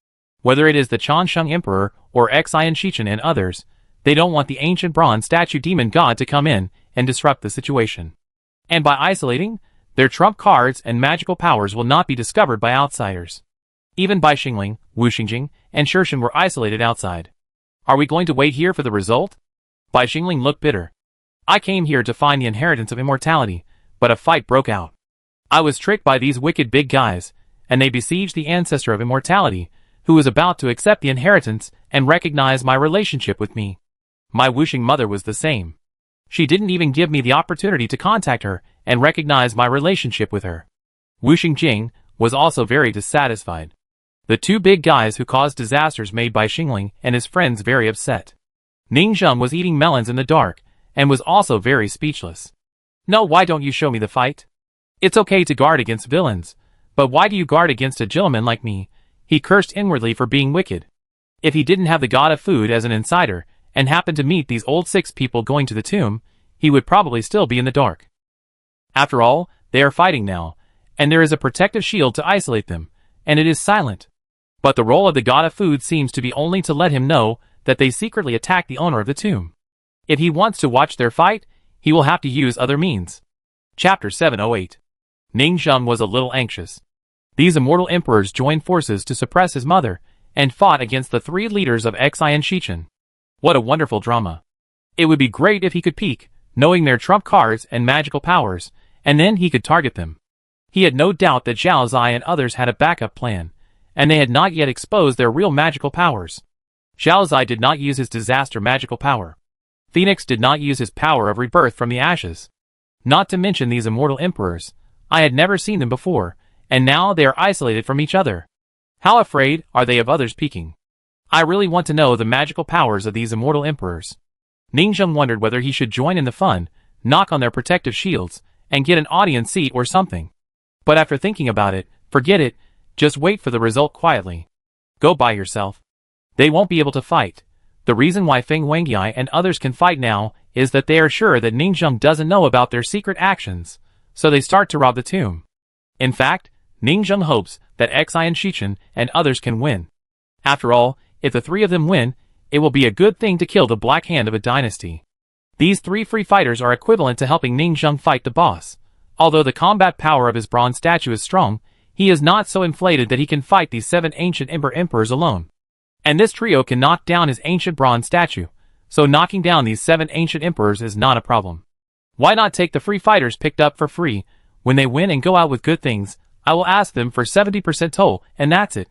Whether it is the Changsheng Emperor, or Xi and Shichen and others, they don't want the ancient bronze statue demon god to come in and disrupt the situation. And by isolating, their trump cards and magical powers will not be discovered by outsiders. Even Bai Xingling, Wu Xingjing, and Shirshin were isolated outside. Are we going to wait here for the result? Bai Xingling looked bitter. I came here to find the inheritance of immortality, but a fight broke out. I was tricked by these wicked big guys, and they besieged the ancestor of immortality, who was about to accept the inheritance and recognize my relationship with me. My Wuxing mother was the same. She didn't even give me the opportunity to contact her and recognize my relationship with her. Wu Xingjing was also very dissatisfied. The 2 big guys who caused disasters made Bai Xingling and his friends very upset. Ning Zheng was eating melons in the dark, and was also very speechless. No, why don't you show me the fight? It's okay to guard against villains, but why do you guard against a gentleman like me? He cursed inwardly for being wicked. If he didn't have the god of food as an insider, and happened to meet these old 6 people going to the tomb, he would probably still be in the dark. After all, they are fighting now, and there is a protective shield to isolate them, and it is silent. But the role of the god of food seems to be only to let him know that they secretly attacked the owner of the tomb. If he wants to watch their fight, He will have to use other means. Chapter 708. Ning Zheng was a little anxious. These immortal emperors joined forces to suppress his mother, and fought against the three leaders of Xian Shichen. What a wonderful drama. It would be great if he could peek, knowing their trump cards and magical powers, and then he could target them. He had no doubt that Zhao Zai and others had a backup plan, and they had not yet exposed their real magical powers. Zhao Zai did not use his disaster magical power. Phoenix did not use his power of rebirth from the ashes. Not to mention these immortal emperors. I had never seen them before, and now they are isolated from each other. How afraid are they of others peeking? I really want to know the magical powers of these immortal emperors. Ning Zheng wondered whether he should join in the fun, knock on their protective shields, and get an audience seat or something. But after thinking about it, forget it, just wait for the result quietly. Go by yourself. They won't be able to fight. The reason why Feng Wengyai and others can fight now is that they are sure that Ning Zheng doesn't know about their secret actions, so they start to rob the tomb. In fact, Ning Zheng hopes that Xian Shichen and others can win. After all, if the three of them win, it will be a good thing to kill the Black Hand of a dynasty. These three free fighters are equivalent to helping Ning Zheng fight the boss. Although the combat power of his bronze statue is strong, he is not so inflated that he can fight these 7 ancient emperors alone. And this trio can knock down his ancient bronze statue, so knocking down these 7 ancient emperors is not a problem. Why not take the free fighters picked up for free? When they win and go out with good things, I will ask them for 70% toll, and that's it.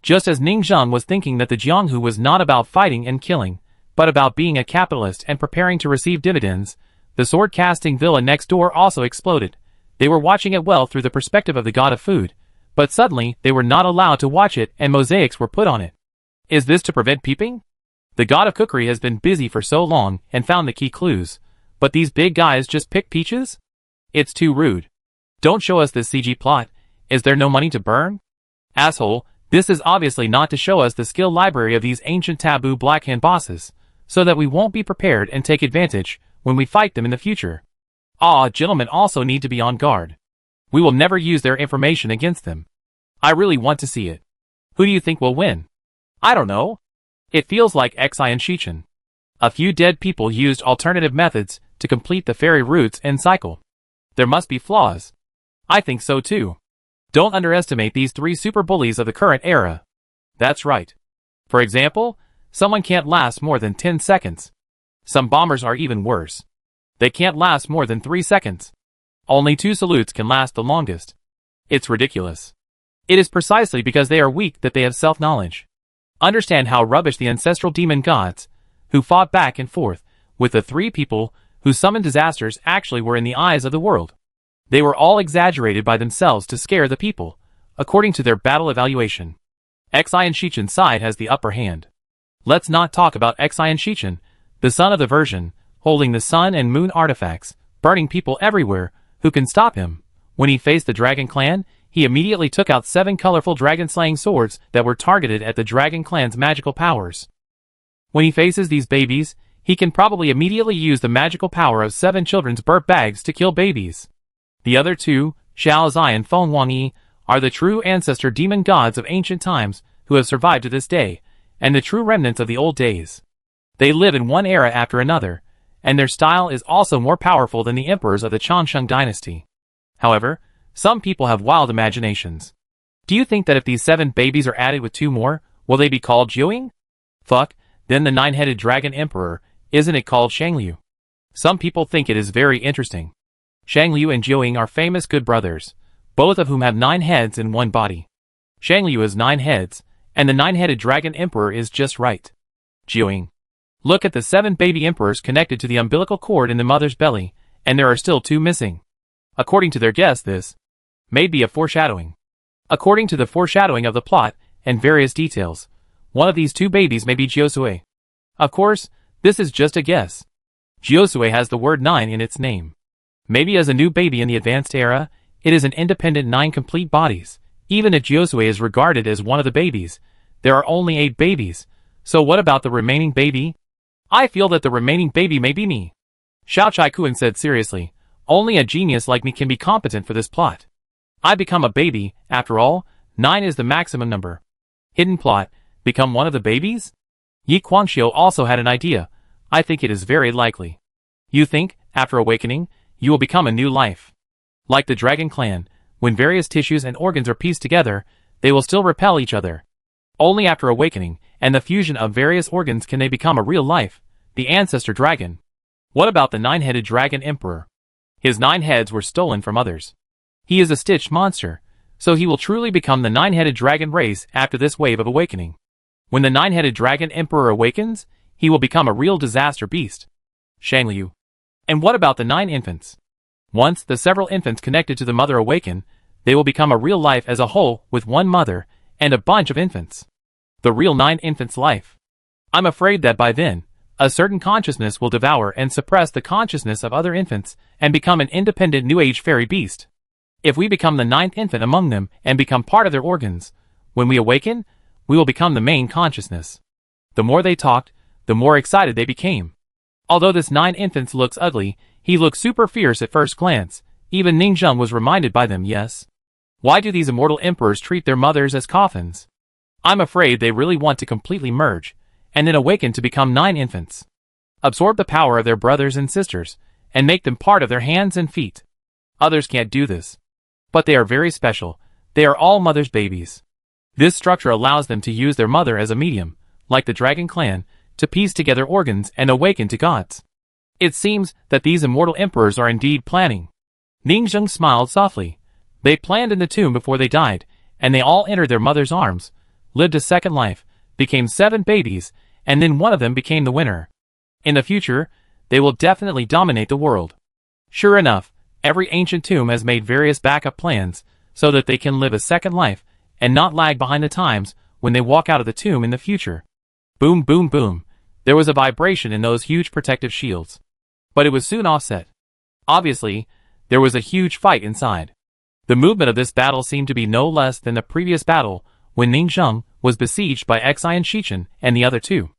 Just as Ning Zheng was thinking that the Jianghu was not about fighting and killing, but about being a capitalist and preparing to receive dividends, the sword-casting villa next door also exploded. They were watching it well through the perspective of the god of food, but suddenly they were not allowed to watch it and mosaics were put on it. Is this to prevent peeping? The god of cookery has been busy for so long and found the key clues, but these big guys just pick peaches? It's too rude. Don't show us this CG plot. Is there no money to burn? Asshole, this is obviously not to show us the skill library of these ancient taboo Black Hand bosses, so that we won't be prepared and take advantage when we fight them in the future. Gentlemen also need to be on guard. We will never use their information against them. I really want to see it. Who do you think will win? I don't know. It feels like Xian Shichen. A few dead people used alternative methods to complete the fairy routes and cycle. There must be flaws. I think so too. Don't underestimate these 3 super bullies of the current era. That's right. For example, someone can't last more than 10 seconds. Some bombers are even worse. They can't last more than 3 seconds. Only 2 salutes can last the longest. It's ridiculous. It is precisely because they are weak that they have self-knowledge. Understand how rubbish the ancestral demon gods, who fought back and forth, with the 3 people who summoned disasters actually were in the eyes of the world. They were all exaggerated by themselves to scare the people, according to their battle evaluation. Xian Shichen's side has the upper hand. Let's not talk about Xian Shichen, the son of the version, holding the sun and moon artifacts, burning people everywhere, who can stop him. When he faced the Dragon Clan, he immediately took out 7 colorful dragon-slaying swords that were targeted at the Dragon Clan's magical powers. When he faces these babies, he can probably immediately use the magical power of 7 children's burp bags to kill babies. The other 2, Xiao Zai and Feng Wangyi, are the true ancestor demon gods of ancient times who have survived to this day, and the true remnants of the old days. They live in one era after another, and their style is also more powerful than the emperors of the Changsheng dynasty. However, some people have wild imaginations. Do you think that if these 7 babies are added with 2 more, will they be called Jiuing? Fuck, then the 9-headed dragon emperor, isn't it called Shangliu? Some people think it is very interesting. Shangliu and Jiuing are famous good brothers, both of whom have 9 heads in one body. Shangliu has 9 heads, and the 9-headed dragon emperor is just right. Jiuing. Look at the 7 baby emperors connected to the umbilical cord in the mother's belly, and there are still 2 missing. According to their guess, this may be a foreshadowing. According to the foreshadowing of the plot and various details, one of these 2 babies may be Jiusui. Of course, this is just a guess. Jiusui has the word 9 in its name. Maybe as a new baby in the advanced era, it is an independent 9 complete bodies. Even if Jiusui is regarded as one of the babies, there are only 8 babies. So what about the remaining baby? I feel that the remaining baby may be me. Xiao Chai-Kuan said seriously. Only a genius like me can be competent for this plot. I become a baby, after all, 9 is the maximum number. Hidden plot, become one of the babies? Yi Guangxiu also had an idea. I think it is very likely. You think After awakening, you will become a new life. Like the dragon clan, when various tissues and organs are pieced together, they will still repel each other. Only after awakening, and the fusion of various organs can they become a real life, the ancestor dragon. What about the nine-headed dragon emperor? His 9 heads were stolen from others. He is a stitched monster, so he will truly become the 9-headed dragon race after this wave of awakening. When the 9-headed dragon emperor awakens, he will become a real disaster beast. Shangliu. And what about the 9 infants? Once the several infants connected to the mother awaken, they will become a real life as a whole with one mother and a bunch of infants. The real 9 infants' life. I'm afraid that by then, a certain consciousness will devour and suppress the consciousness of other infants and become an independent New Age fairy beast. If we become the 9th infant among them and become part of their organs, when we awaken, we will become the main consciousness. The more they talked, the more excited they became. Although this 9 infants looks ugly, he looks super fierce at first glance. Even Ningzheng was reminded by them, yes. Why do these immortal emperors treat their mothers as coffins? I'm afraid they really want to completely merge, and then awaken to become 9 infants. Absorb the power of their brothers and sisters, and make them part of their hands and feet. Others can't do this. But they are very special. They are all mother's babies. This structure allows them to use their mother as a medium, like the dragon clan, to piece together organs and awaken to gods. It seems that these immortal emperors are indeed planning. Ningzheng smiled softly. They planned in the tomb before they died, and they all entered their mother's arms, lived a second life, became 7 babies, and then one of them became the winner. In the future, they will definitely dominate the world. Sure enough, every ancient tomb has made various backup plans, so that they can live a second life, and not lag behind the times when they walk out of the tomb in the future. Boom boom boom. There was a vibration in those huge protective shields. But it was soon offset. Obviously, there was a huge fight inside. The movement of this battle seemed to be no less than the previous battle, when Ningzheng was besieged by Xian Shichen and the other two.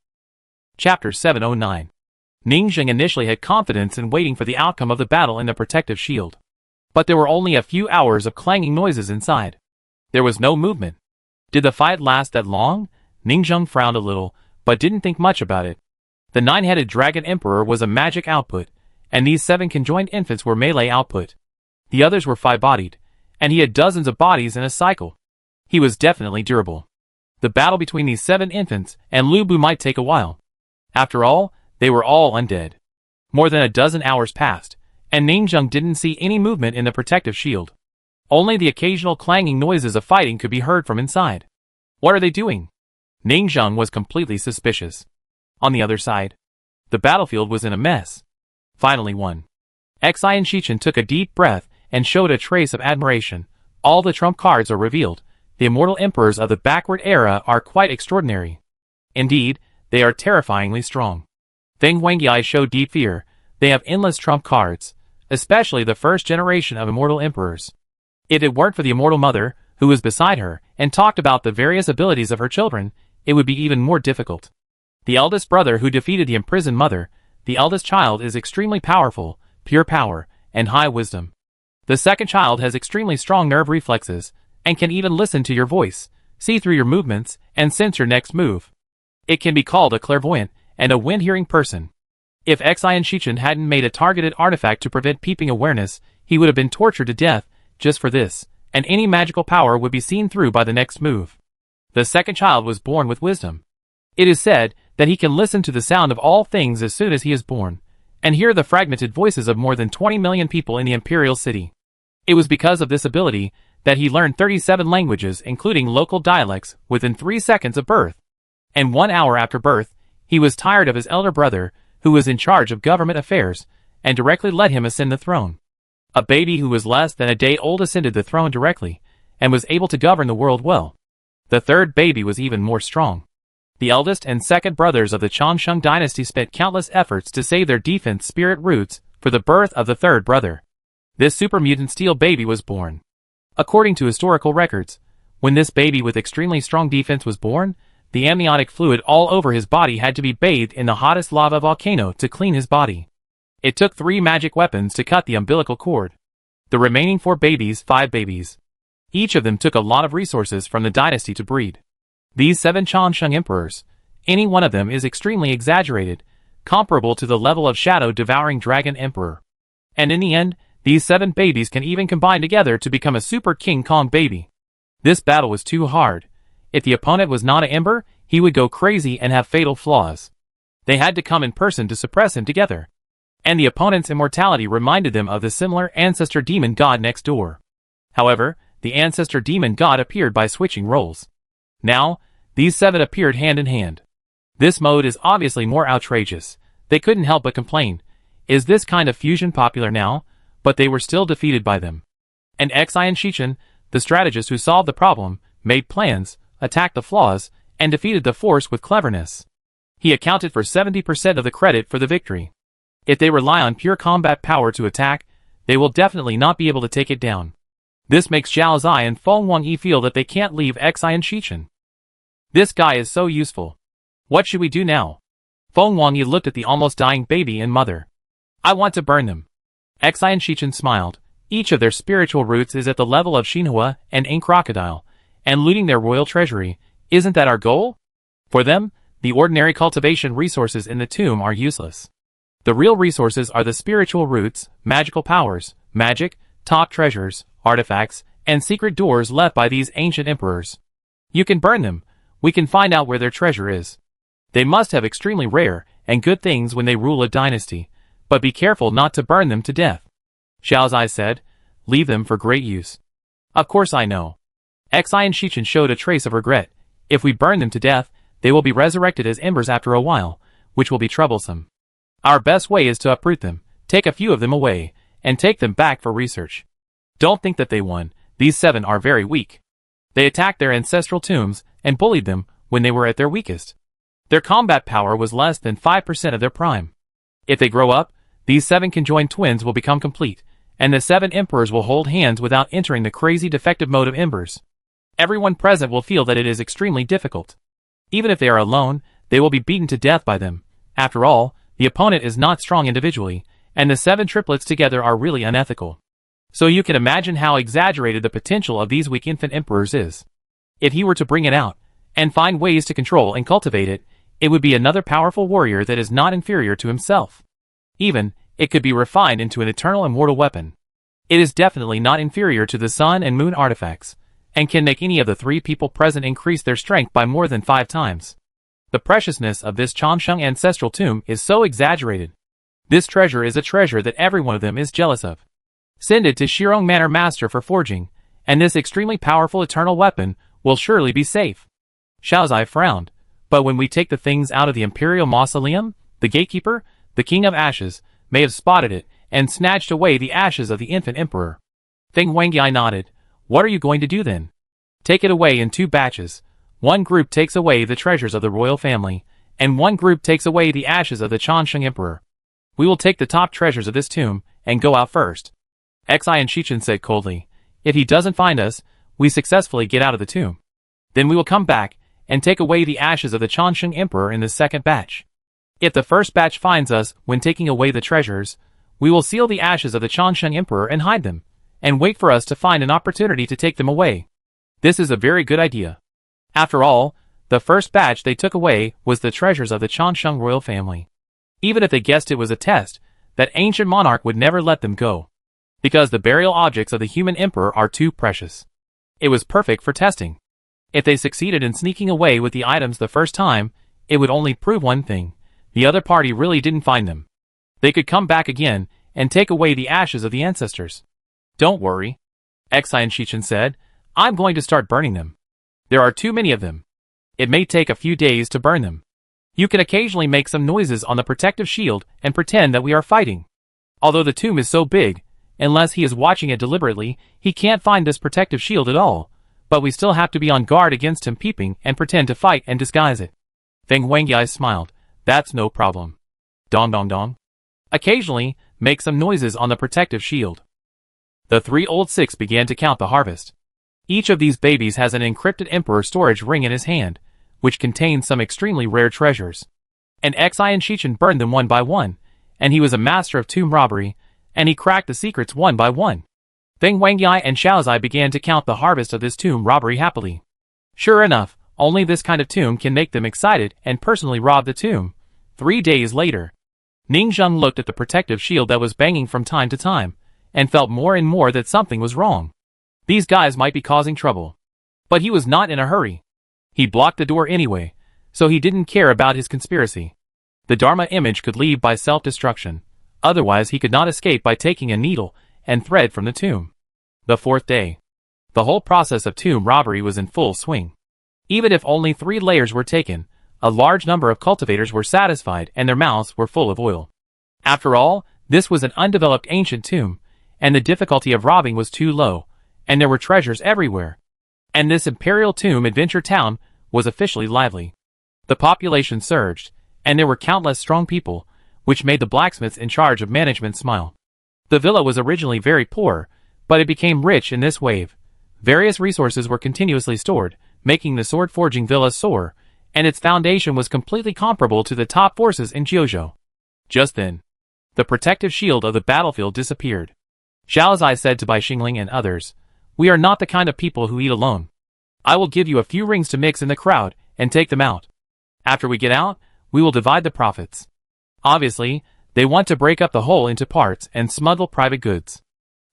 Chapter 709. Ningzheng initially had confidence in waiting for the outcome of the battle in the protective shield. But there were only a few hours of clanging noises inside. There was no movement. Did the fight last that long? Ningzheng frowned a little, but didn't think much about it. The 9-headed dragon emperor was a magic output, and these 7 conjoined infants were melee output. The others were 5-bodied, and he had dozens of bodies in a cycle. He was definitely durable. The battle between these 7 infants and Lu Bu might take a while. After all, they were all undead. More than a dozen hours passed, and Ningzheng didn't see any movement in the protective shield. Only the occasional clanging noises of fighting could be heard from inside. What are they doing? Ningzheng was completely suspicious. On the other side, the battlefield was in a mess. Finally one. Xian Shichen took a deep breath and showed a trace of admiration. All the trump cards are revealed. The immortal emperors of the backward era are quite extraordinary. Indeed, they are terrifyingly strong. Feng Wengyai showed deep fear. They have endless trump cards, especially the first generation of immortal emperors. If it weren't for the immortal mother, who was beside her, and talked about the various abilities of her children, it would be even more difficult. The eldest brother who defeated the imprisoned mother, the eldest child is extremely powerful, pure power, and high wisdom. The second child has extremely strong nerve reflexes, and can even listen to your voice, see through your movements, and sense your next move. It can be called a clairvoyant and a wind-hearing person. If Xian Shichen hadn't made a targeted artifact to prevent peeping awareness, he would have been tortured to death just for this, and any magical power would be seen through by the next move. The second child was born with wisdom. It is said that he can listen to the sound of all things as soon as he is born, and hear the fragmented voices of more than 20 million people in the imperial city. It was because of this ability that he learned 37 languages including local dialects within 3 seconds of birth. And 1 hour after birth, he was tired of his elder brother, who was in charge of government affairs, and directly let him ascend the throne. A baby who was less than a day old ascended the throne directly, and was able to govern the world well. The third baby was even more strong. The eldest and second brothers of the Changsheng dynasty spent countless efforts to save their defense spirit roots for the birth of the third brother. This super mutant steel baby was born. According to historical records, when this baby with extremely strong defense was born, the amniotic fluid all over his body had to be bathed in the hottest lava volcano to clean his body. It took 3 magic weapons to cut the umbilical cord. The remaining 4 babies, 5 babies. Each of them took a lot of resources from the dynasty to breed. These 7 Changsheng emperors, any one of them is extremely exaggerated, comparable to the level of shadow-devouring Dragon Emperor. And in the end, these 7 babies can even combine together to become a Super King Kong baby. This battle was too hard. If the opponent was not an Ember, he would go crazy and have fatal flaws. They had to come in person to suppress him together. And the opponent's immortality reminded them of the similar ancestor demon god next door. However, the ancestor demon god appeared by switching roles. Now, these 7 appeared hand in hand. This mode is obviously more outrageous. They couldn't help but complain. Is this kind of fusion popular now? But they were still defeated by them. And Xian Shichen, the strategist who solved the problem, made plans, attacked the flaws, and defeated the force with cleverness. He accounted for 70% of the credit for the victory. If they rely on pure combat power to attack, they will definitely not be able to take it down. This makes Zhao Zai and Feng Wangyi feel that they can't leave Xian Shichen. This guy is so useful. What should we do now? Feng Wangyi looked at the almost dying baby and mother. I want to burn them. Xian Shichen smiled. Each of their spiritual roots is at the level of Xinhua and Ink Crocodile, and looting their royal treasury, isn't that our goal? For them, the ordinary cultivation resources in the tomb are useless. The real resources are the spiritual roots, magical powers, magic, top treasures, artifacts, and secret doors left by these ancient emperors. You can burn them. We can find out where their treasure is. They must have extremely rare and good things when they rule a dynasty, but be careful not to burn them to death. Zhao Zai said, leave them for great use. Of course I know. Xian Shichen showed a trace of regret. If we burn them to death, they will be resurrected as embers after a while, which will be troublesome. Our best way is to uproot them, take a few of them away, and take them back for research. Don't think that they won. These 7 are very weak. They attacked their ancestral tombs and bullied them when they were at their weakest. Their combat power was less than 5% of their prime. If they grow up, these 7 conjoined twins will become complete, and the 7 emperors will hold hands without entering the crazy defective mode of embers. Everyone present will feel that it is extremely difficult. Even if they are alone, they will be beaten to death by them. After all, the opponent is not strong individually, and the 7 triplets together are really unethical. So you can imagine how exaggerated the potential of these weak infant emperors is. If he were to bring it out, and find ways to control and cultivate it, it would be another powerful warrior that is not inferior to himself. Even, it could be refined into an eternal immortal weapon. It is definitely not inferior to the sun and moon artifacts, and can make any of the 3 people present increase their strength by more than 5 times. The preciousness of this Changsheng ancestral tomb is so exaggerated. This treasure is a treasure that every one of them is jealous of. Send it to Shirong Manor Master for forging, and this extremely powerful eternal weapon will surely be safe. Zhao Zai frowned, but when we take the things out of the Imperial Mausoleum, the gatekeeper, the King of Ashes, may have spotted it, and snatched away the ashes of the infant emperor. Feng Wangyi nodded. What are you going to do then? Take it away in 2 batches. One group takes away the treasures of the royal family, and one group takes away the ashes of the Changsheng emperor. We will take the top treasures of this tomb, and go out first. Xian Shichen said coldly. If he doesn't find us, we successfully get out of the tomb. Then we will come back, and take away the ashes of the Changsheng emperor in the second batch. If the first batch finds us when taking away the treasures, we will seal the ashes of the Changsheng emperor and hide them, and wait for us to find an opportunity to take them away. This is a very good idea. After all, the first batch they took away was the treasures of the Changsheng royal family. Even if they guessed it was a test, that ancient monarch would never let them go. Because the burial objects of the human emperor are too precious. It was perfect for testing. If they succeeded in sneaking away with the items the first time, it would only prove one thing. The other party really didn't find them. They could come back again, and take away the ashes of the ancestors. Don't worry, Xian Shichen said. I'm going to start burning them. There are too many of them. It may take a few days to burn them. You can occasionally make some noises on the protective shield and pretend that we are fighting. Although the tomb is so big, unless he is watching it deliberately, he can't find this protective shield at all, but we still have to be on guard against him peeping and pretend to fight and disguise it. Feng Wangyi smiled. That's no problem. Dong dong dong. Occasionally, make some noises on the protective shield. The 3 old six began to count the harvest. Each of these babies has an encrypted emperor storage ring in his hand, which contains some extremely rare treasures. And Xian Shichen burned them one by one, and he was a master of tomb robbery, and he cracked the secrets one by one. Feng Wangyi and Zhao Zai began to count the harvest of this tomb robbery happily. Sure enough, only this kind of tomb can make them excited and personally rob the tomb. 3 days later, Ningzheng looked at the protective shield that was banging from time to time, and felt more and more that something was wrong. These guys might be causing trouble. But he was not in a hurry. He blocked the door anyway, so he didn't care about his conspiracy. The Dharma image could leave by self-destruction. Otherwise he could not escape by taking a needle and thread from the tomb. The 4th day. The whole process of tomb robbery was in full swing. Even if only 3 layers were taken, a large number of cultivators were satisfied and their mouths were full of oil. After all, this was an undeveloped ancient tomb, and the difficulty of robbing was too low, and there were treasures everywhere. And this imperial tomb adventure town was officially lively. The population surged, and there were countless strong people, which made the blacksmiths in charge of management smile. The villa was originally very poor, but it became rich in this wave. Various resources were continuously stored, making the sword-forging villa soar, and its foundation was completely comparable to the top forces in Jiuzhou. Just then, the protective shield of the battlefield disappeared. Zhao Zai said to Bai Xingling and others, "We are not the kind of people who eat alone. I will give you a few rings to mix in the crowd and take them out. After we get out, we will divide the profits." Obviously, they want to break up the whole into parts and smuggle private goods.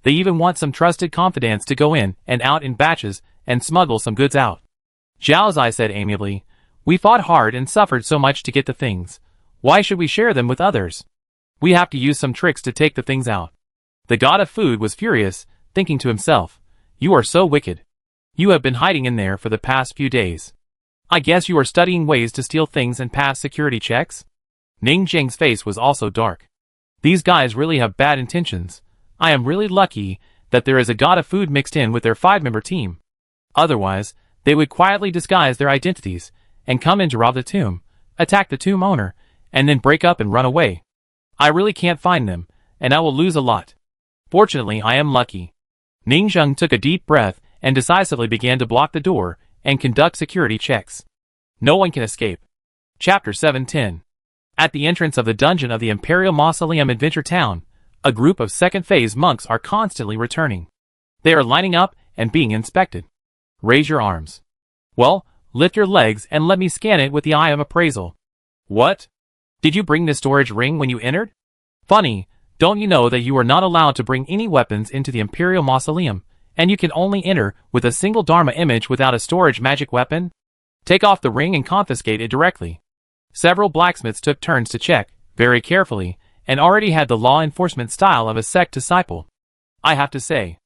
They even want some trusted confidants to go in and out in batches and smuggle some goods out. Zhao Zai said amiably, "We fought hard and suffered so much to get the things. Why should we share them with others? We have to use some tricks to take the things out." The god of food was furious, thinking to himself, "You are so wicked. You have been hiding in there for the past few days. I guess you are studying ways to steal things and pass security checks?" Ning Zheng's face was also dark. "These guys really have bad intentions. I am really lucky that there is a god of food mixed in with their 5-member team. Otherwise, they would quietly disguise their identities and come in to rob the tomb, attack the tomb owner, and then break up and run away. I really can't find them, and I will lose a lot. Fortunately, I am lucky." Ningzheng took a deep breath and decisively began to block the door and conduct security checks. No one can escape. Chapter 710. At the entrance of the dungeon of the Imperial Mausoleum Adventure Town, a group of second-phase monks are constantly returning. They are lining up and being inspected. Raise your arms. Well, lift your legs and let me scan it with the eye of appraisal. What? Did you bring this storage ring when you entered? Funny, don't you know that you are not allowed to bring any weapons into the Imperial Mausoleum, and you can only enter with a single Dharma image without a storage magic weapon? Take off the ring and confiscate it directly. Several blacksmiths took turns to check, very carefully, and already had the law enforcement style of a sect disciple. I have to say,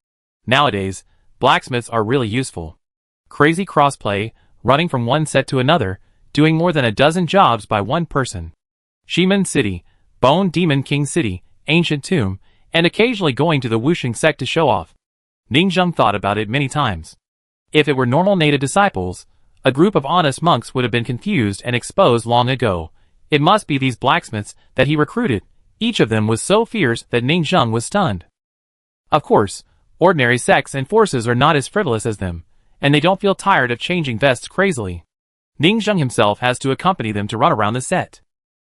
nowadays, blacksmiths are really useful. Crazy crossplay, running from one set to another, doing more than a dozen jobs by one person. Shimen City, Bone Demon King City, Ancient Tomb, and occasionally going to the Wuxing sect to show off. Ningzheng thought about it many times. If it were normal native disciples, a group of honest monks would have been confused and exposed long ago. It must be these blacksmiths that he recruited. Each of them was so fierce that Ningzheng was stunned. Of course, ordinary sects and forces are not as frivolous as them, and they don't feel tired of changing vests crazily. Ningzheng himself has to accompany them to run around the set.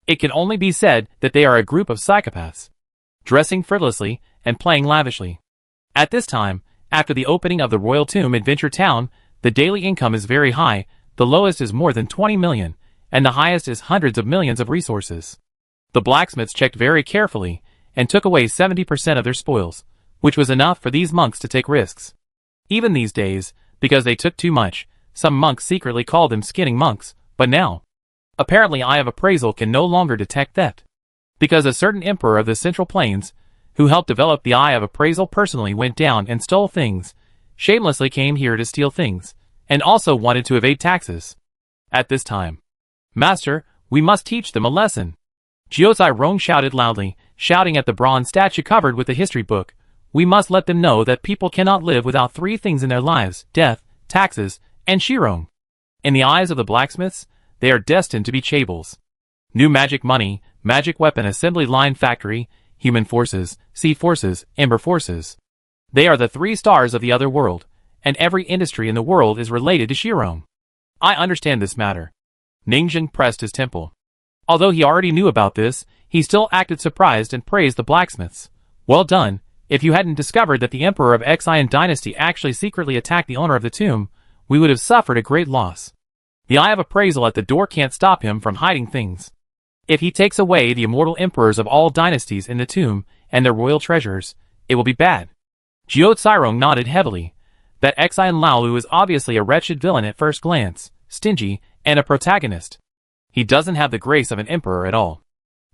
It can only be said that they are a group of psychopaths, dressing frivolously and playing lavishly. At this time, after the opening of the Royal Tomb Adventure Town, the daily income is very high. The lowest is more than 20 million, and the highest is hundreds of millions of resources. The blacksmiths checked very carefully and took away 70% of their spoils, which was enough for these monks to take risks. Even these days, because they took too much, some monks secretly called them skinning monks, but now, apparently Eye of Appraisal can no longer detect theft. Because a certain emperor of the Central Plains, who helped develop the Eye of Appraisal personally, went down and stole things, shamelessly came here to steal things, and also wanted to evade taxes. At this time, "Master, we must teach them a lesson." Jiuzai Rong shouted loudly, shouting at the bronze statue covered with the history book. "We must let them know that people cannot live without 3 things in their lives: death, taxes, and Shirong. In the eyes of the blacksmiths, they are destined to be chaebol. New magic money, magic weapon assembly line factory, human forces, sea forces, ember forces. They are the 3 stars of the other world, and every industry in the world is related to Shirong." I understand this matter. Ningzheng pressed his temple. Although he already knew about this, he still acted surprised and praised the blacksmiths. "Well done. If you hadn't discovered that the emperor of Xian dynasty actually secretly attacked the owner of the tomb, we would have suffered a great loss. The Eye of Appraisal at the door can't stop him from hiding things. If he takes away the immortal emperors of all dynasties in the tomb and their royal treasures, it will be bad. Jiao Cairong nodded heavily. That Xian Laolu is obviously a wretched villain at first glance, stingy, and a protagonist. He doesn't have the grace of an emperor at all.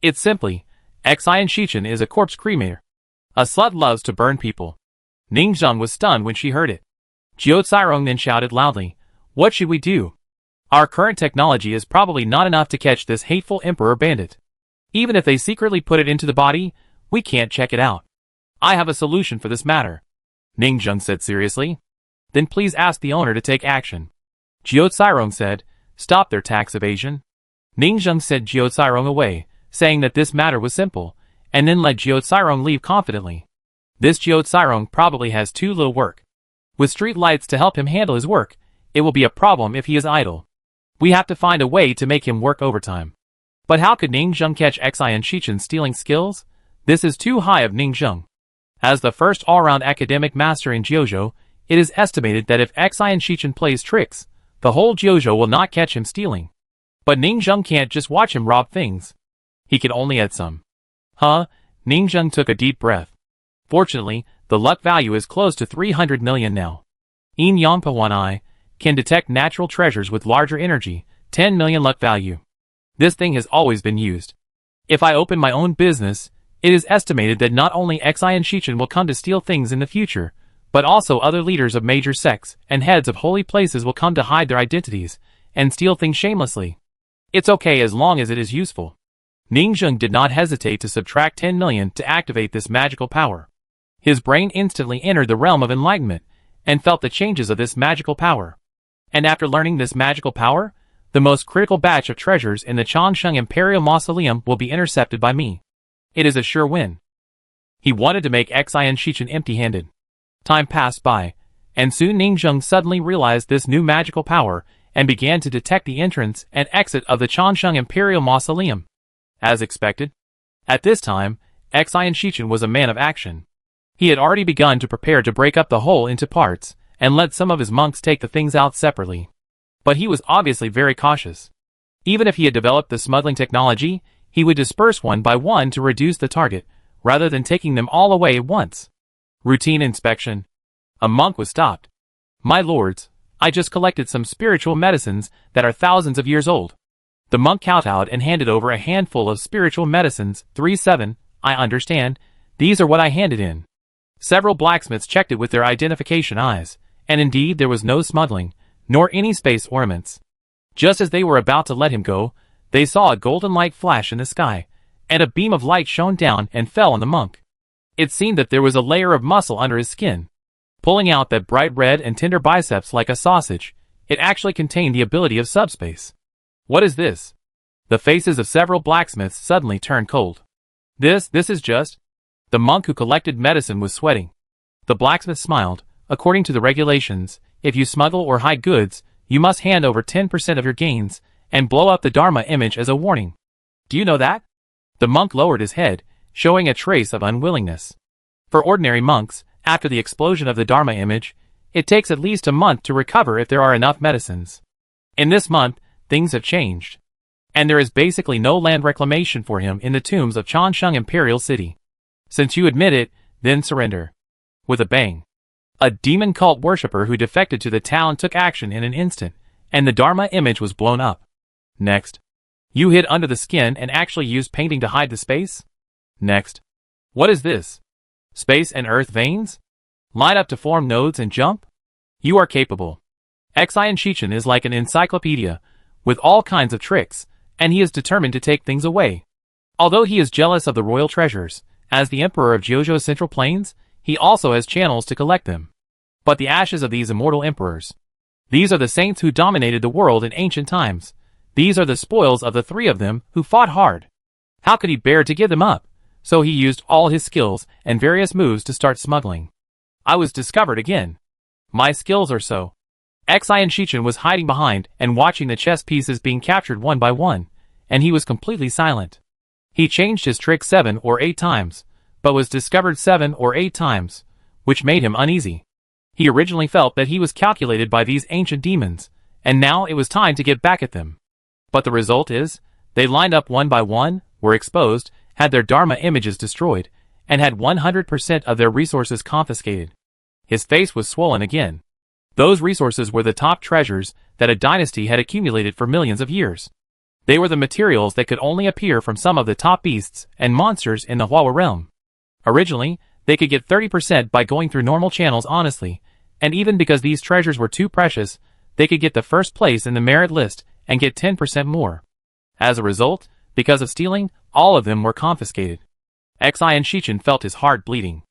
It's simply, Xian Shichen is a corpse cremator. A slut loves to burn people. Ning Zheng was stunned when she heard it. Jiao Cairong then shouted loudly, "What should we do? Our current technology is probably not enough to catch this hateful emperor bandit. Even if they secretly put it into the body, we can't check it out. I have a solution for this matter," Ning Zheng said seriously. "Then please ask the owner to take action." Jiao Cairong said, "Stop their tax evasion." Ning Zheng sent Jiao Cairong away, saying that this matter was simple, and then let Jiao Cairong leave confidently. This Jiao Cairong probably has too little work. With street lights to help him handle his work, it will be a problem if he is idle. We have to find a way to make him work overtime. But how could Ning Zheng catch Xian Shichen's stealing skills? This is too high of Ning Zheng. As the first all-round academic master in Jiuzhou, it is estimated that if Xian Shichen plays tricks, the whole Jiuzhou will not catch him stealing. But Ning Zheng can't just watch him rob things. He can only add some. Ning Zheng took a deep breath. Fortunately, the luck value is close to 300 million now. Yin Yang Pawan I can detect natural treasures with larger energy, 10 million luck value. This thing has always been used. If I open my own business, it is estimated that not only Xian Shichen will come to steal things in the future, but also other leaders of major sects and heads of holy places will come to hide their identities and steal things shamelessly. It's okay as long as it is useful. Ning Zheng did not hesitate to subtract 10 million to activate this magical power. His brain instantly entered the realm of enlightenment and felt the changes of this magical power. And after learning this magical power, the most critical batch of treasures in the Changsheng Imperial Mausoleum will be intercepted by me. It is a sure win. He wanted to make Xian Shichen empty-handed. Time passed by, and soon Ning Zheng suddenly realized this new magical power and began to detect the entrance and exit of the Changsheng Imperial Mausoleum. As expected, at this time, Xian Shichen was a man of action. He had already begun to prepare to break up the hole into parts and let some of his monks take the things out separately. But he was obviously very cautious. Even if he had developed the smuggling technology, he would disperse one by one to reduce the target, rather than taking them all away at once. Routine inspection. A monk was stopped. "My lords, I just collected some spiritual medicines that are thousands of years old." The monk kowtowed and handed over a handful of spiritual medicines. 3-7, I understand. These are what I handed in. Several blacksmiths checked it with their identification eyes, and indeed there was no smuggling, nor any space ornaments. Just as they were about to let him go, they saw a golden light flash in the sky, and a beam of light shone down and fell on the monk. It seemed that there was a layer of muscle under his skin. Pulling out that bright red and tender biceps like a sausage, it actually contained the ability of subspace. What is this? The faces of several blacksmiths suddenly turned cold. This is just... The monk who collected medicine was sweating. The blacksmith smiled. According to the regulations, if you smuggle or hide goods, you must hand over 10% of your gains, and blow up the Dharma image as a warning. Do you know that? The monk lowered his head, showing a trace of unwillingness. For ordinary monks, after the explosion of the Dharma image, it takes at least a month to recover if there are enough medicines. In this month, things have changed. And there is basically no land reclamation for him in the tombs of Changsheng Imperial City. Since you admit it, then surrender. With a bang. A demon cult worshipper who defected to the town took action in an instant, and the Dharma image was blown up. Next. You hid under the skin and actually used painting to hide the space? Next. What is this? Space and earth veins? Line up to form nodes and jump? You are capable. Xian Shichen is like an encyclopedia, with all kinds of tricks, and he is determined to take things away. Although he is jealous of the royal treasures, as the Emperor of Jiuzhou's Central Plains, he also has channels to collect them. But the ashes of these immortal emperors. These are the saints who dominated the world in ancient times. These are the spoils of the three of them who fought hard. How could he bear to give them up? So he used all his skills and various moves to start smuggling. I was discovered again. My skills are so. Xian Shichen was hiding behind and watching the chess pieces being captured one by one, and he was completely silent. He changed his trick 7 or 8 times, but was discovered 7 or 8 times, which made him uneasy. He originally felt that he was calculated by these ancient demons, and now it was time to get back at them. But the result is They lined up one by one, were exposed, had their Dharma images destroyed, and had 100% of their resources confiscated. His face was swollen again. Those resources were the top treasures that a dynasty had accumulated for millions of years. They were the materials that could only appear from some of the top beasts and monsters in the Huawa realm. Originally, they could get 30% by going through normal channels honestly, and even because these treasures were too precious, they could get the first place in the merit list and get 10% more. As a result, because of stealing, all of them were confiscated. Xi and Shichen felt his heart bleeding.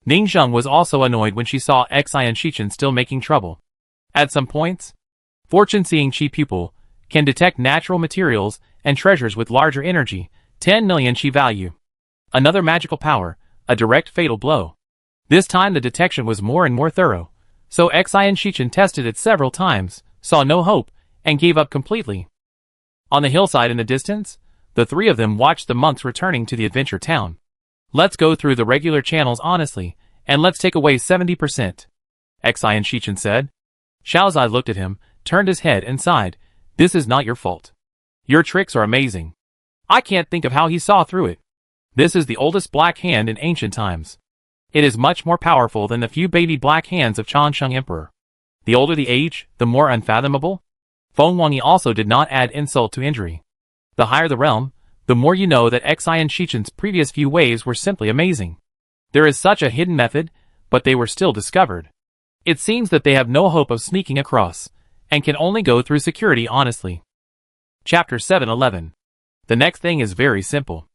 Ningxiang was also annoyed when she saw Xi and Shichen still making trouble. At some points, fortune-seeing Qi pupil can detect natural materials and treasures with larger energy, 10 million Qi value. Another magical power, a direct fatal blow. This time the detection was more and more thorough, so Xi and Shichen tested it several times, saw no hope, and gave up completely. On the hillside in the distance, the three of them watched the monks returning to the adventure town. Let's go through the regular channels honestly, and let's take away 70%. Xi and Shichen said. Xiaozai looked at him, turned his head and sighed. This is not your fault. Your tricks are amazing. I can't think of how he saw through it. This is the oldest black hand in ancient times. It is much more powerful than the few baby black hands of Changsheng Emperor. The older the age, the more unfathomable. Feng Wangyi also did not add insult to injury. The higher the realm, the more you know that Xi and Shichen's previous few waves were simply amazing. There is such a hidden method, but they were still discovered. It seems that they have no hope of sneaking across, and can only go through security honestly. Chapter 7:11. The next thing is very simple.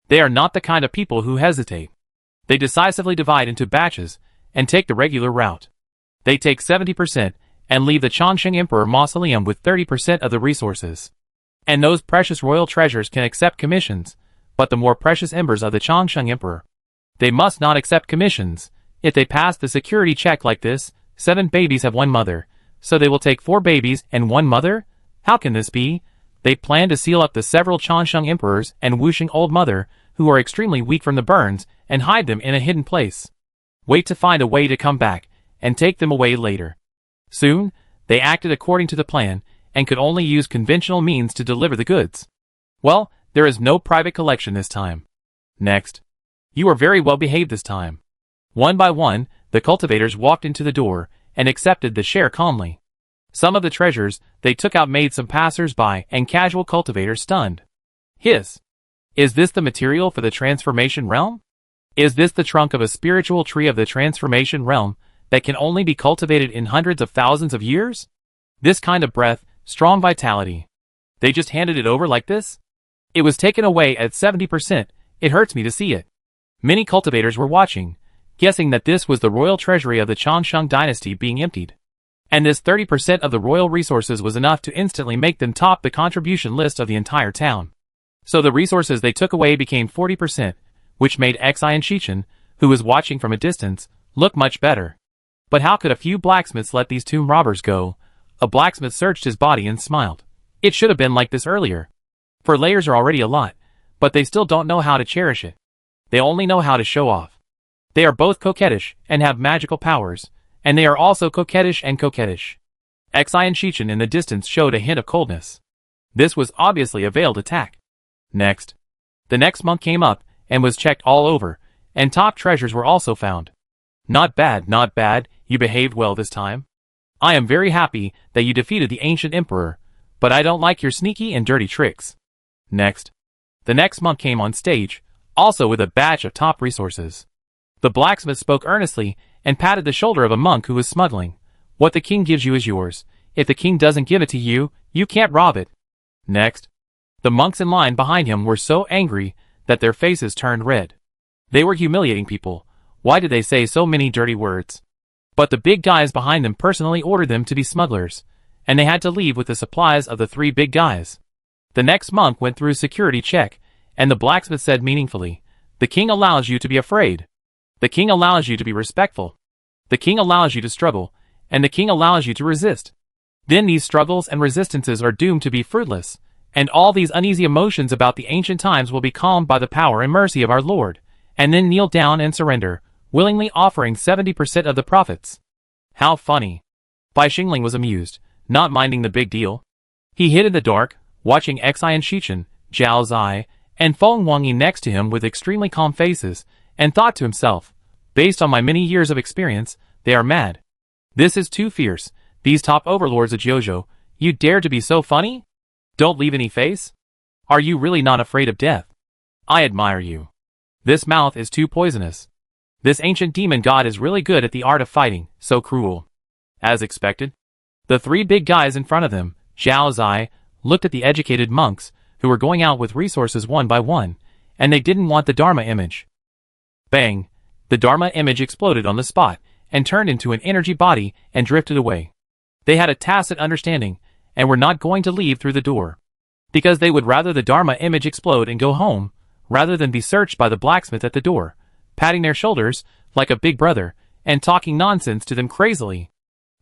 They are not the kind of people who hesitate. They decisively divide into batches, and take the regular route. They take 70%, and leave the Changsheng Emperor Mausoleum with 30% of the resources. And those precious royal treasures can accept commissions, but the more precious embers of the Changsheng Emperor. They must not accept commissions. If they pass the security check like this, 7 babies have one mother, so they will take 4 babies and 1 mother? How can this be? They plan to seal up the several Changsheng emperors and Wuxing old mother, who are extremely weak from the burns, and hide them in a hidden place. Wait to find a way to come back, and take them away later. Soon, they acted according to the plan, and could only use conventional means to deliver the goods. Well, there is no private collection this time. Next. You are very well behaved this time. One by one, the cultivators walked into the door, and accepted the share calmly. Some of the treasures they took out made some passers-by and casual cultivators stunned. Hiss. Is this the material for the transformation realm? Is this the trunk of a spiritual tree of the transformation realm that can only be cultivated in hundreds of thousands of years? This kind of breath, strong vitality. They just handed it over like this? It was taken away at 70%, it hurts me to see it. Many cultivators were watching, guessing that this was the royal treasury of the Changsheng dynasty being emptied. And this 30% of the royal resources was enough to instantly make them top the contribution list of the entire town. So the resources they took away became 40%, which made Xi and Shichen, who was watching from a distance, look much better. But how could a few blacksmiths let these tomb robbers go? A blacksmith searched his body and smiled. It should have been like this earlier. For layers are already a lot, but they still don't know how to cherish it. They only know how to show off. They are both coquettish and have magical powers, and they are also coquettish and coquettish. Xi and Shichen in the distance showed a hint of coldness. This was obviously a veiled attack. Next. The next monk came up, and was checked all over, and top treasures were also found. Not bad, not bad, you behaved well this time. I am very happy that you defeated the ancient emperor, but I don't like your sneaky and dirty tricks. Next. The next monk came on stage, also with a batch of top resources. The blacksmith spoke earnestly, and patted the shoulder of a monk who was smuggling. What the king gives you is yours. If the king doesn't give it to you, you can't rob it. Next. The monks in line behind him were so angry that their faces turned red. They were humiliating people. Why did they say so many dirty words? But the big guys behind them personally ordered them to be smugglers, and they had to leave with the supplies of the 3 big guys. The next monk went through security check, and the blacksmith said meaningfully, "The king allows you to be afraid. The king allows you to be respectful. The king allows you to struggle, and the king allows you to resist. Then these struggles and resistances are doomed to be fruitless, and all these uneasy emotions about the ancient times will be calmed by the power and mercy of our Lord, and then kneel down and surrender, willingly offering 70% of the profits." How funny. Bai Xingling was amused, not minding the big deal. He hid in the dark, watching Xi and Shichen, Zhao Zai, and Feng Wangyi next to him with extremely calm faces, and thought to himself, based on my many years of experience, they are mad. This is too fierce. These top overlords of Jojo, you dare to be so funny? Don't leave any face? Are you really not afraid of death? I admire you. This mouth is too poisonous. This ancient demon god is really good at the art of fighting, so cruel. As expected. The three big guys in front of them, Zhao Zai, looked at the educated monks, who were going out with resources one by one, and they didn't want the Dharma image. Bang! The Dharma image exploded on the spot, and turned into an energy body and drifted away. They had a tacit understanding, and were not going to leave through the door. Because they would rather the Dharma image explode and go home, rather than be searched by the blacksmith at the door, patting their shoulders, like a big brother, and talking nonsense to them crazily.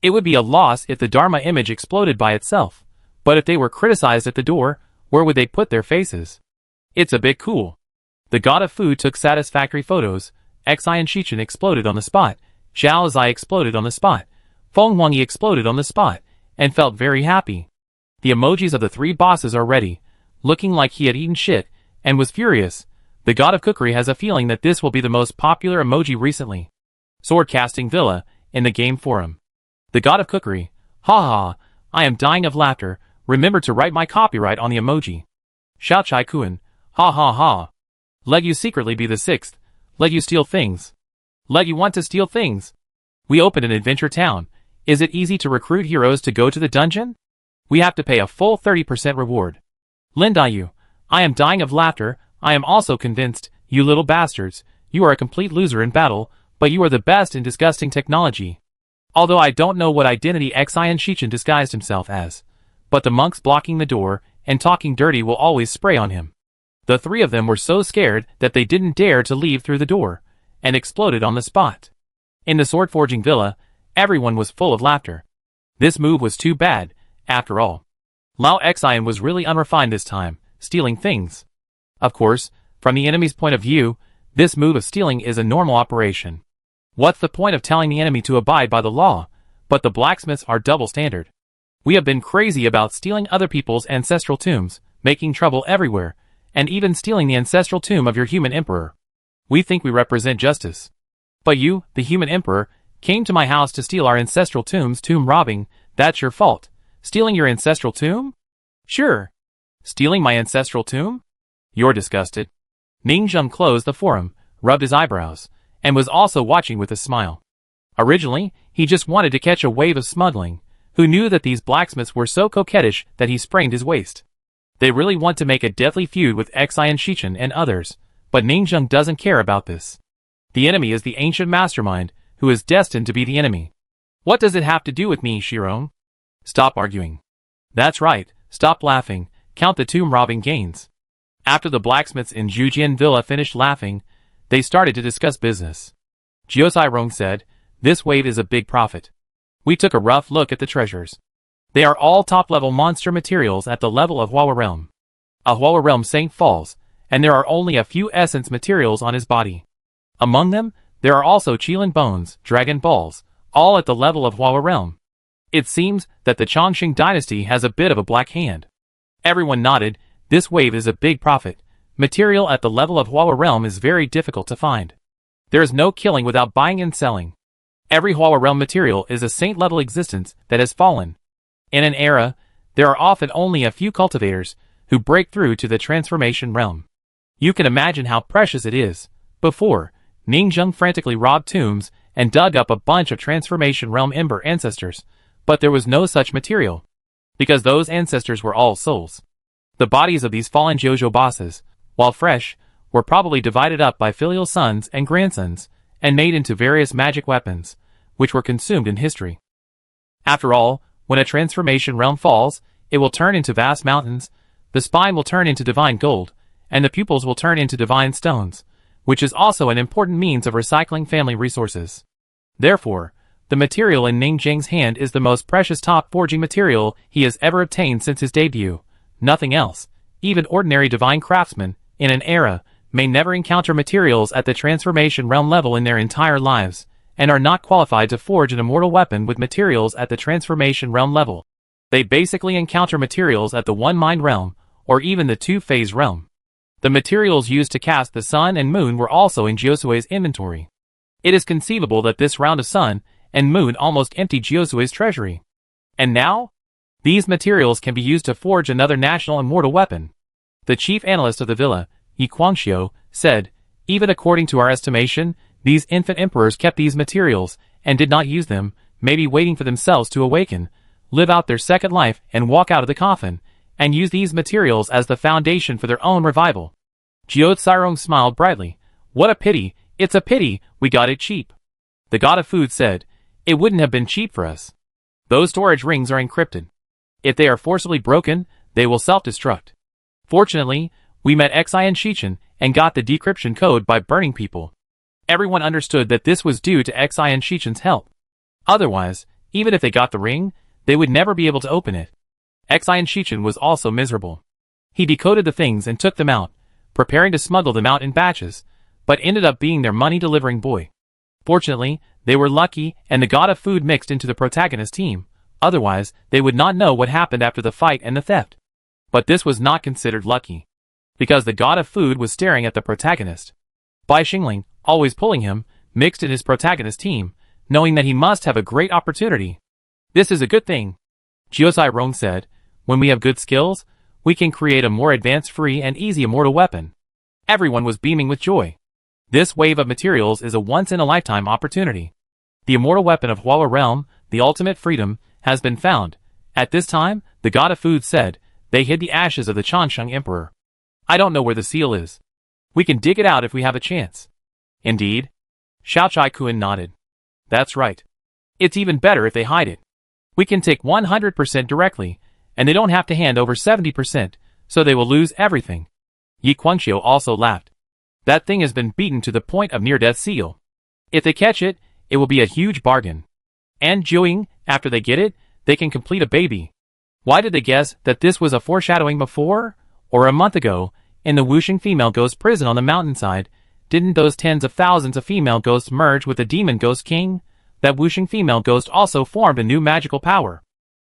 It would be a loss if the Dharma image exploded by itself, but if they were criticized at the door, where would they put their faces? It's a bit cool. The god of food took satisfactory photos, Xi and Shichen exploded on the spot, Zhao Zai exploded on the spot, Feng Wangyi exploded on the spot, and felt very happy. The emojis of the three bosses are ready, looking like he had eaten shit, and was furious. The god of cookery has a feeling that this will be the most popular emoji recently. Sword casting Villa, in the game forum. The god of cookery, haha, I am dying of laughter, remember to write my copyright on the emoji. Xiao Chai Kuan, ha ha ha. Let you secretly be the sixth, let you steal things. Let you want to steal things. We opened an adventure town. Is it easy to recruit heroes to go to the dungeon? We have to pay a full 30% reward. Lindayu, I am dying of laughter, I am also convinced, you little bastards, you are a complete loser in battle, but you are the best in disgusting technology. Although I don't know what identity Xi and Shichen disguised himself as. But the monks blocking the door, and talking dirty will always spray on him. The three of them were so scared that they didn't dare to leave through the door, and exploded on the spot. In the sword forging villa, everyone was full of laughter. This move was too bad, after all. Lao Xian was really unrefined this time, stealing things. Of course, from the enemy's point of view, this move of stealing is a normal operation. What's the point of telling the enemy to abide by the law? But the blacksmiths are double standard. We have been crazy about stealing other people's ancestral tombs, making trouble everywhere, and even stealing the ancestral tomb of your human emperor. We think we represent justice. But you, the human emperor, came to my house to steal our ancestral tomb's tomb robbing, that's your fault. Stealing your ancestral tomb? Sure. Stealing my ancestral tomb? You're disgusted. Ningzheng closed the forum, rubbed his eyebrows, and was also watching with a smile. Originally, he just wanted to catch a wave of smuggling, who knew that these blacksmiths were so coquettish that he sprained his waist. They really want to make a deadly feud with Xi and Shichen and others, but Ningzheng doesn't care about this. The enemy is the ancient mastermind, who is destined to be the enemy. What does it have to do with me, Shirong? Stop arguing. That's right, stop laughing, count the tomb robbing gains. After the blacksmiths in Jujian Villa finished laughing, they started to discuss business. Jiosai Rong said, this wave is a big profit. We took a rough look at the treasures. They are all top-level monster materials at the level of Hua Realm. A Hua Realm Saint falls, and there are only a few essence materials on his body. Among them, there are also Qilin bones, dragon balls, all at the level of Hua Realm. It seems that the Chongqing dynasty has a bit of a black hand. Everyone nodded, this wave is a big profit. Material at the level of Hua Realm is very difficult to find. There is no killing without buying and selling. Every Hua Realm material is a saint-level existence that has fallen. In an era, there are often only a few cultivators who break through to the transformation realm. You can imagine how precious it is. Before, Ningzheng frantically robbed tombs and dug up a bunch of transformation realm ember ancestors, but there was no such material. Because those ancestors were all souls. The bodies of these fallen Jojo bosses, while fresh, were probably divided up by filial sons and grandsons, and made into various magic weapons, which were consumed in history. After all, when a transformation realm falls, it will turn into vast mountains, the spine will turn into divine gold, and the pupils will turn into divine stones, which is also an important means of recycling family resources. Therefore, the material in Ningzheng's hand is the most precious top forging material he has ever obtained since his debut. Nothing else. Even ordinary divine craftsmen, in an era, may never encounter materials at the transformation realm level in their entire lives, and are not qualified to forge an immortal weapon with materials at the transformation realm level. They basically encounter materials at the one mind realm, or even the two-phase realm. The materials used to cast the sun and moon were also in Josue's inventory. It is conceivable that this round of sun and moon almost emptied Josue's treasury. And now? These materials can be used to forge another national immortal weapon. The chief analyst of the villa, Yi Guangxiu, said, even according to our estimation, these infant emperors kept these materials and did not use them, maybe waiting for themselves to awaken, live out their second life and walk out of the coffin, and use these materials as the foundation for their own revival. Jiao Cairong smiled brightly. What a pity, it's a pity, we got it cheap. The god of food said, it wouldn't have been cheap for us. Those storage rings are encrypted. If they are forcibly broken, they will self-destruct. Fortunately, we met Xi and Shichen and got the decryption code by burning people. Everyone understood that this was due to Xi and Shichen's help. Otherwise, even if they got the ring, they would never be able to open it. Xi and Shichen was also miserable. He decoded the things and took them out, preparing to smuggle them out in batches, but ended up being their money-delivering boy. Fortunately, they were lucky and the god of food mixed into the protagonist team, otherwise they would not know what happened after the fight and the theft. But this was not considered lucky, because the god of food was staring at the protagonist. Bai Xingling, always pulling him, mixed in his protagonist team, knowing that he must have a great opportunity. This is a good thing. Jiao Cairong said, when we have good skills, we can create a more advanced free and easy immortal weapon. Everyone was beaming with joy. This wave of materials is a once-in-a-lifetime opportunity. The immortal weapon of Huala Realm, the ultimate freedom, has been found. At this time, the god of food said, they hid the ashes of the Changsheng Emperor. I don't know where the seal is. We can dig it out if we have a chance. Indeed? Xiaochai Kun nodded. That's right. It's even better if they hide it. We can take 100% directly, and they don't have to hand over 70%, so they will lose everything. Yi Guangxiu also laughed. That thing has been beaten to the point of near-death seal. If they catch it, it will be a huge bargain. And Jiuying, after they get it, they can complete a baby. Why did they guess that this was a foreshadowing before? Or a month ago, in the Wuxing female ghost prison on the mountainside, didn't those tens of thousands of female ghosts merge with the demon ghost king? That Wuxing female ghost also formed a new magical power.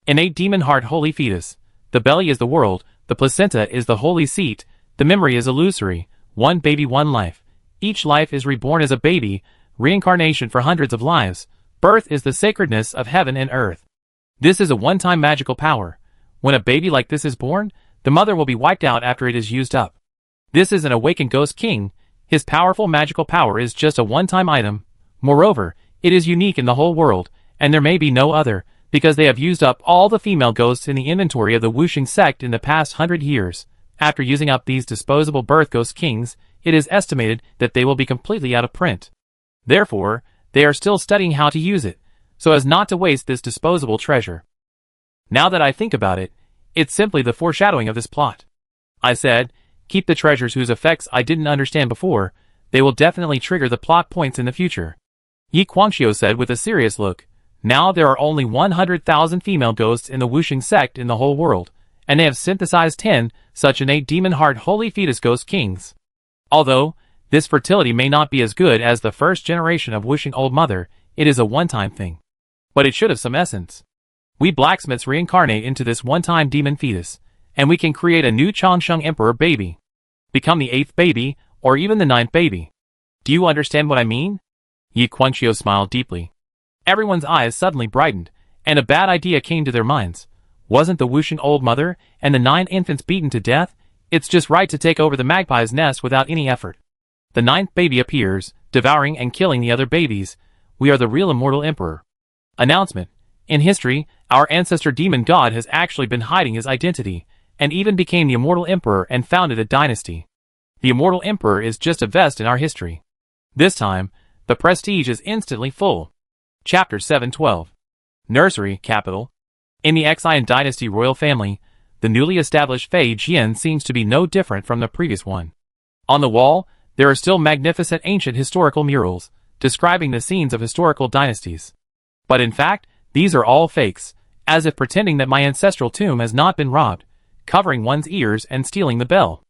Innate demon heart holy fetus. The belly is the world, the placenta is the holy seat, the memory is illusory, one baby one life. Each life is reborn as a baby, reincarnation for hundreds of lives. Birth is the sacredness of heaven and earth. This is a one-time magical power. When a baby like this is born, the mother will be wiped out after it is used up. This is an awakened ghost king. His powerful magical power is just a one-time item. Moreover, it is unique in the whole world, and there may be no other, because they have used up all the female ghosts in the inventory of the Wuxing sect in the past 100 years. After using up these disposable birth ghost kings, it is estimated that they will be completely out of print. Therefore, they are still studying how to use it, so as not to waste this disposable treasure. Now that I think about it, it's simply the foreshadowing of this plot. I said, keep the treasures whose effects I didn't understand before, they will definitely trigger the plot points in the future. Yi Guangxiu said with a serious look, now there are only 100,000 female ghosts in the Wuxing sect in the whole world, and they have synthesized 10 such innate demon heart holy fetus ghost kings. Although, this fertility may not be as good as the first generation of Wuxing old mother, it is a one-time thing. But it should have some essence. We blacksmiths reincarnate into this one-time demon fetus, and we can create a new Changsheng Emperor baby. Become the 8th baby, or even the 9th baby. Do you understand what I mean? Yi Guangxiu smiled deeply. Everyone's eyes suddenly brightened, and a bad idea came to their minds. Wasn't the Wuxing old mother and the 9 infants beaten to death? It's just right to take over the magpie's nest without any effort. The 9th baby appears, devouring and killing the other babies. We are the real immortal emperor. Announcement. In history, our ancestor demon god has actually been hiding his identity, and even became the immortal emperor and founded a dynasty. The immortal emperor is just a vest in our history. This time, the prestige is instantly full. Chapter 712. Nursery, capital. In the Xian dynasty royal family, the newly established Fei Jian seems to be no different from the previous one. On the wall, there are still magnificent ancient historical murals, describing the scenes of historical dynasties. But in fact, these are all fakes, as if pretending that my ancestral tomb has not been robbed, covering one's ears and stealing the bell.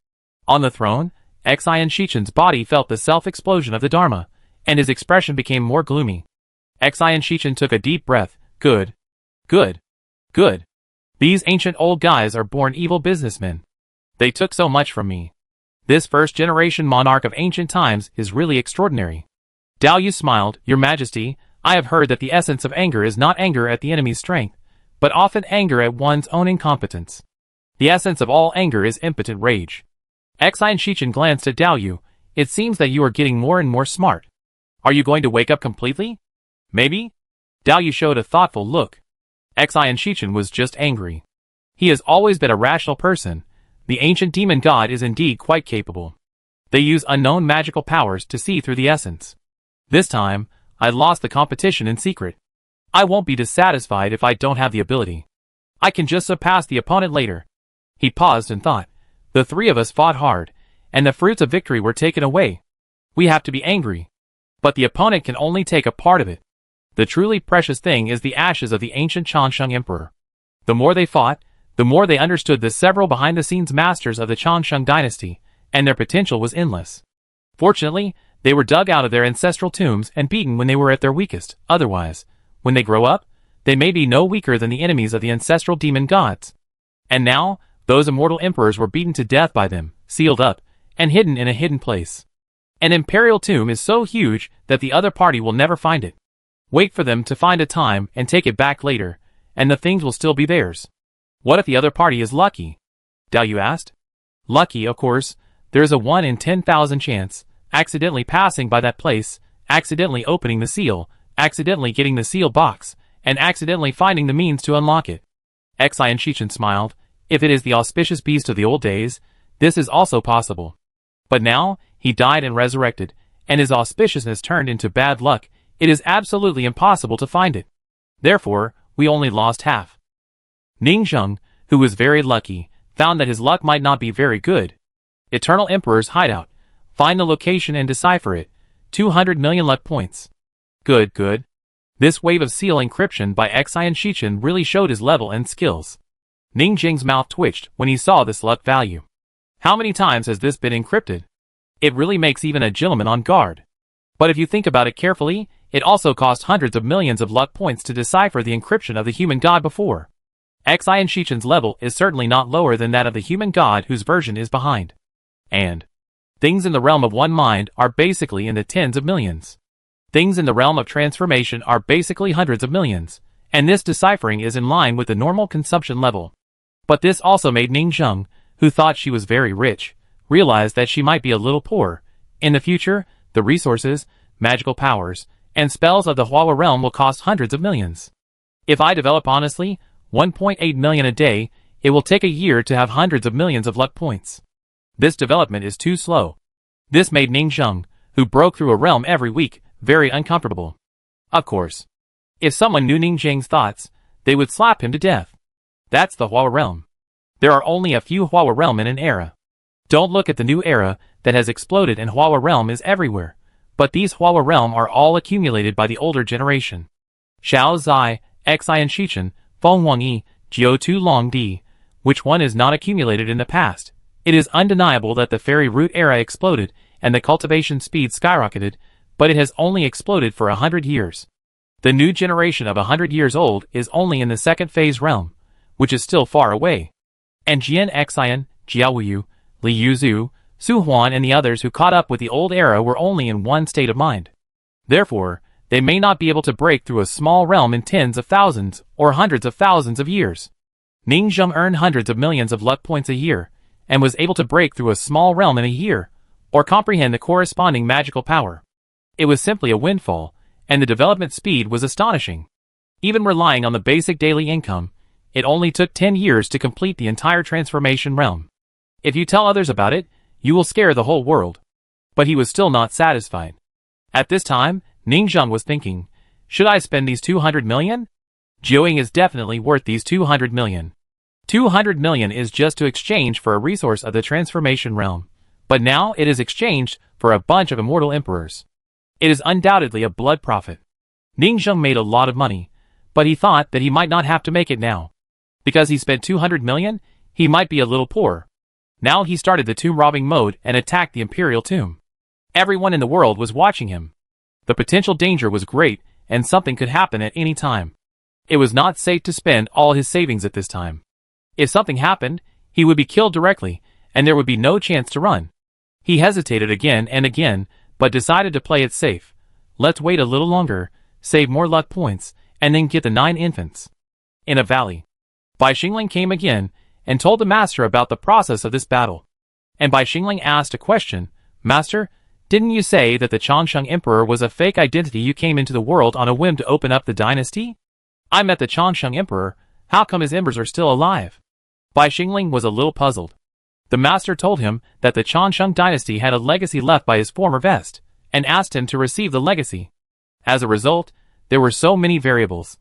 On the throne, Xian Shichen's body felt the self-explosion of the Dharma, and his expression became more gloomy. Xian Shichen took a deep breath. Good. Good. Good. These ancient old guys are born evil businessmen. They took so much from me. This first-generation monarch of ancient times is really extraordinary. Dao Yu smiled. Your Majesty, I have heard that the essence of anger is not anger at the enemy's strength, but often anger at one's own incompetence. The essence of all anger is impotent rage. Xi and Shichen glanced at Dao Yu. It seems that you are getting more and more smart. Are you going to wake up completely? Maybe? Dao Yu showed a thoughtful look. Xi and Shichen was just angry. He has always been a rational person. The ancient demon god is indeed quite capable. They use unknown magical powers to see through the essence. This time, I lost the competition in secret. I won't be dissatisfied if I don't have the ability. I can just surpass the opponent later. He paused and thought. The three of us fought hard, and the fruits of victory were taken away. We have to be angry. But the opponent can only take a part of it. The truly precious thing is the ashes of the ancient Changsheng Emperor. The more they fought, the more they understood the several behind-the-scenes masters of the Changsheng dynasty, and their potential was endless. Fortunately, they were dug out of their ancestral tombs and beaten when they were at their weakest. Otherwise, when they grow up, they may be no weaker than the enemies of the ancestral demon gods. And now, those immortal emperors were beaten to death by them, sealed up, and hidden in a hidden place. An imperial tomb is so huge that the other party will never find it. Wait for them to find a time and take it back later, and the things will still be theirs. What if the other party is lucky? Dao Yu asked. Lucky, of course. There's a 1 in 10,000 chance, accidentally passing by that place, accidentally opening the seal, accidentally getting the seal box, and accidentally finding the means to unlock it. Xi and Shichen smiled. If it is the auspicious beast of the old days, this is also possible. But now, he died and resurrected, and his auspiciousness turned into bad luck. It is absolutely impossible to find it. Therefore, we only lost half. Ning Zheng, who was very lucky, found that his luck might not be very good. Eternal Emperor's hideout. Find the location and decipher it. 200 million luck points. Good, good. This wave of seal encryption by Xi and Shichen really showed his level and skills. Ning Zheng's mouth twitched when he saw this luck value. How many times has this been encrypted? It really makes even a gentleman on guard. But if you think about it carefully, it also cost hundreds of millions of luck points to decipher the encryption of the human god before. Xi and Shichen's level is certainly not lower than that of the human god whose version is behind. And things in the realm of one mind are basically in the tens of millions. Things in the realm of transformation are basically hundreds of millions, and this deciphering is in line with the normal consumption level. But this also made Ning Zheng, who thought she was very rich, realize that she might be a little poor. In the future, the resources, magical powers, and spells of the Hua realm will cost hundreds of millions. If I develop honestly, 1.8 million a day, it will take a year to have hundreds of millions of luck points. This development is too slow. This made Ning Zheng, who broke through a realm every week, very uncomfortable. Of course, if someone knew Ning Zheng's thoughts, they would slap him to death. That's the Hua realm. There are only a few Hua realm in an era. Don't look at the new era that has exploded and Hua realm is everywhere, but these Hua realm are all accumulated by the older generation. Xiao Zai, Xi and Shichen, Feng Wangyi, Jiu Tu Long Di. Which one is not accumulated in the past? It is undeniable that the fairy root era exploded and the cultivation speed skyrocketed, but it has only exploded for 100 years. The new generation of 100 years old is only in the second phase realm, which is still far away. And Jian Xian, Jiaowu, Li Yuzu, Su Huan and the others who caught up with the old era were only in one state of mind. Therefore, they may not be able to break through a small realm in tens of thousands or hundreds of thousands of years. Ning Zheng earned hundreds of millions of luck points a year, and was able to break through a small realm in a year, or comprehend the corresponding magical power. It was simply a windfall, and the development speed was astonishing. Even relying on the basic daily income, it only took 10 years to complete the entire transformation realm. If you tell others about it, you will scare the whole world. But he was still not satisfied. At this time, Ning Zheng was thinking, should I spend these 200 million? Jiuing is definitely worth these 200 million. 200 million is just to exchange for a resource of the transformation realm, but now it is exchanged for a bunch of immortal emperors. It is undoubtedly a blood profit. Ning Zheng made a lot of money, but he thought that he might not have to make it now. Because he spent 200 million, he might be a little poor. Now he started the tomb robbing mode and attacked the imperial tomb. Everyone in the world was watching him. The potential danger was great, and something could happen at any time. It was not safe to spend all his savings at this time. If something happened, he would be killed directly, and there would be no chance to run. He hesitated again and again, but decided to play it safe. Let's wait a little longer, save more luck points, and then get the 9 infants. In a valley, Bai Xingling came again, and told the master about the process of this battle. And Bai Xingling asked a question, "Master, didn't you say that the Changsheng Emperor was a fake identity you came into the world on a whim to open up the dynasty? I met the Changsheng Emperor, how come his embers are still alive?" Bai Xingling was a little puzzled. The master told him that the Changsheng dynasty had a legacy left by his former vest, and asked him to receive the legacy. As a result, there were so many variables.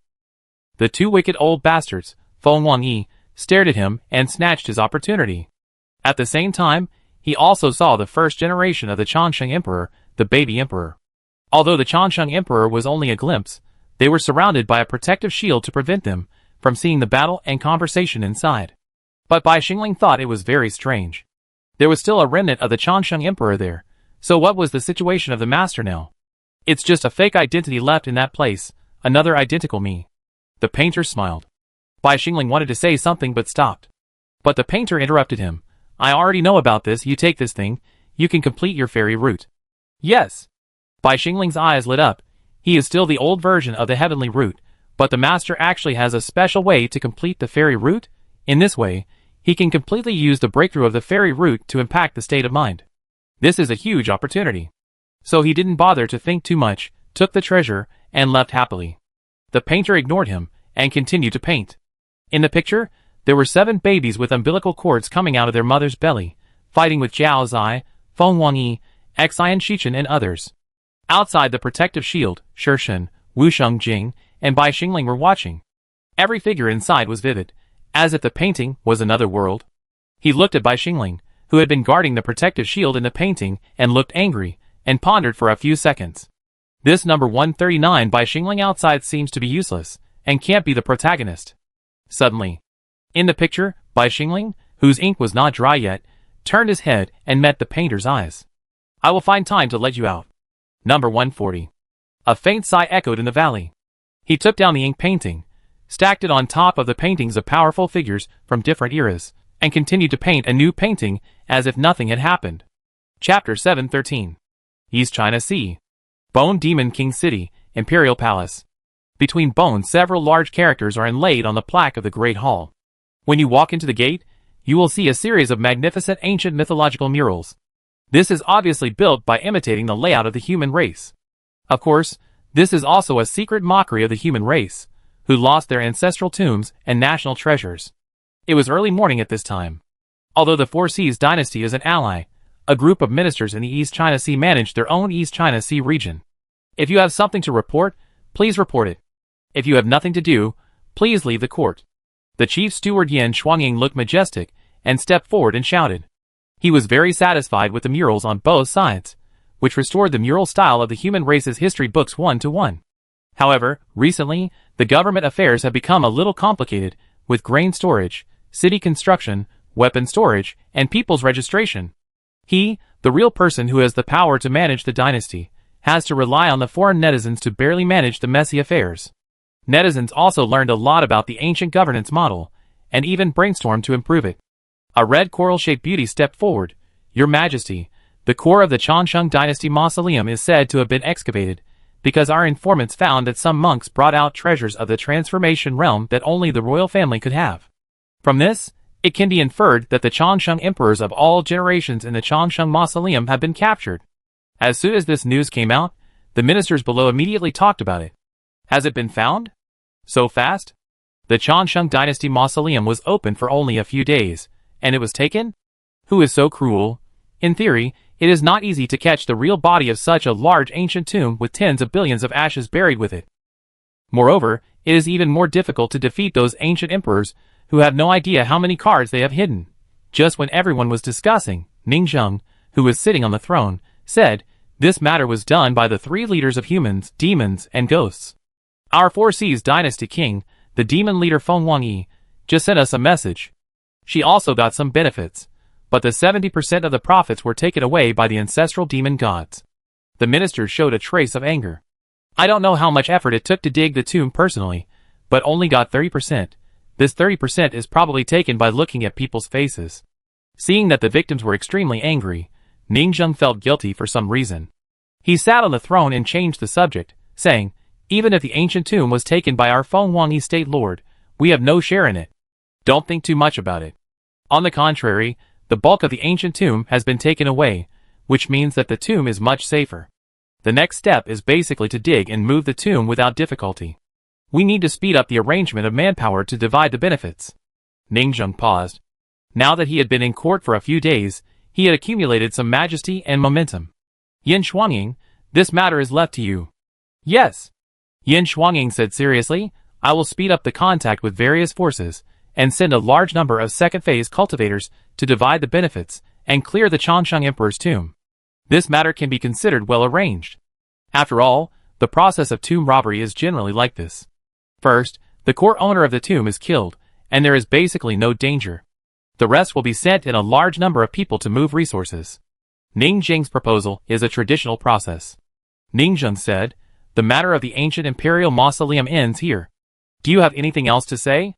The 2 wicked old bastards, Feng Wangyi, stared at him and snatched his opportunity. At the same time, he also saw the first generation of the Changsheng Emperor, the baby emperor. Although the Changsheng Emperor was only a glimpse, they were surrounded by a protective shield to prevent them from seeing the battle and conversation inside. But Bai Xingling thought it was very strange. There was still a remnant of the Changsheng Emperor there, so what was the situation of the master now? It's just a fake identity left in that place, another identical me. The painter smiled. Bai Xingling wanted to say something but stopped. But the painter interrupted him. "I already know about this, you take this thing, you can complete your fairy route." "Yes." Bai Xingling's eyes lit up. He is still the old version of the heavenly route, but the master actually has a special way to complete the fairy route. In this way, he can completely use the breakthrough of the fairy route to impact the state of mind. This is a huge opportunity. So he didn't bother to think too much, took the treasure, and left happily. The painter ignored him, and continued to paint. In the picture, there were 7 babies with umbilical cords coming out of their mother's belly, fighting with Jiao Zai, Feng Wangyi, Xian Shichen and others. Outside the protective shield, Shishen, Wu Sheng and Bai Xingling were watching. Every figure inside was vivid, as if the painting was another world. He looked at Bai Xingling, who had been guarding the protective shield in the painting, and looked angry, and pondered for a few seconds. This number 139 Bai Xingling outside seems to be useless, and can't be the protagonist. Suddenly, in the picture, Bai Xingling, whose ink was not dry yet, turned his head and met the painter's eyes. "I will find time to let you out." Number 140. A faint sigh echoed in the valley. He took down the ink painting, stacked it on top of the paintings of powerful figures from different eras, and continued to paint a new painting as if nothing had happened. Chapter 713. East China Sea. Bone Demon King City, Imperial Palace. Between bones, several large characters are inlaid on the plaque of the Great Hall. When you walk into the gate, you will see a series of magnificent ancient mythological murals. This is obviously built by imitating the layout of the human race. Of course, this is also a secret mockery of the human race, who lost their ancestral tombs and national treasures. It was early morning at this time. Although the Four Seas dynasty is an ally, a group of ministers in the East China Sea manage their own East China Sea region. If you have something to report, please report it. If you have nothing to do, please leave the court. The chief steward Yan Shuangying looked majestic and stepped forward and shouted. He was very satisfied with the murals on both sides, which restored the mural style of the human race's history books 1-to-1. However, recently, the government affairs have become a little complicated, with grain storage, city construction, weapon storage, and people's registration. He, the real person who has the power to manage the dynasty, has to rely on the foreign netizens to barely manage the messy affairs. Netizens also learned a lot about the ancient governance model, and even brainstormed to improve it. A red coral-shaped beauty stepped forward. "Your Majesty, the core of the Changsheng Dynasty mausoleum is said to have been excavated, because our informants found that some monks brought out treasures of the transformation realm that only the royal family could have. From this, it can be inferred that the Changsheng emperors of all generations in the Changsheng mausoleum have been captured." As soon as this news came out, the ministers below immediately talked about it. Has it been found? So fast? The Changsheng Dynasty mausoleum was open for only a few days, and it was taken? Who is so cruel? In theory, it is not easy to catch the real body of such a large ancient tomb with tens of billions of ashes buried with it. Moreover, it is even more difficult to defeat those ancient emperors who have no idea how many cards they have hidden. Just when everyone was discussing, Ning Zheng, who was sitting on the throne, said, "This matter was done by the 3 leaders of humans, demons, and ghosts. Our Four Seas Dynasty King, the demon leader Feng Wangyi, just sent us a message. She also got some benefits, but the 70% of the profits were taken away by the ancestral demon gods." The ministers showed a trace of anger. "I don't know how much effort it took to dig the tomb personally, but only got 30%. This 30% is probably taken by looking at people's faces. Seeing that the victims were extremely angry, Ningzheng felt guilty for some reason. He sat on the throne and changed the subject, saying, "Even if the ancient tomb was taken by our Feng Wangi state lord, we have no share in it. Don't think too much about it. On the contrary, the bulk of the ancient tomb has been taken away, which means that the tomb is much safer. The next step is basically to dig and move the tomb without difficulty. We need to speed up the arrangement of manpower to divide the benefits." Ningzheng paused. Now that he had been in court for a few days, he had accumulated some majesty and momentum. "Yin Shuangying, this matter is left to you." "Yes." Yin Shuangying said seriously, "I will speed up the contact with various forces, and send a large number of second-phase cultivators to divide the benefits and clear the Changsheng Emperor's tomb. This matter can be considered well arranged. After all, the process of tomb robbery is generally like this. First, the core owner of the tomb is killed, and there is basically no danger. The rest will be sent in a large number of people to move resources." Ningzheng's proposal is a traditional process. Ningzheng said, "The matter of the ancient imperial mausoleum ends here. Do you have anything else to say?"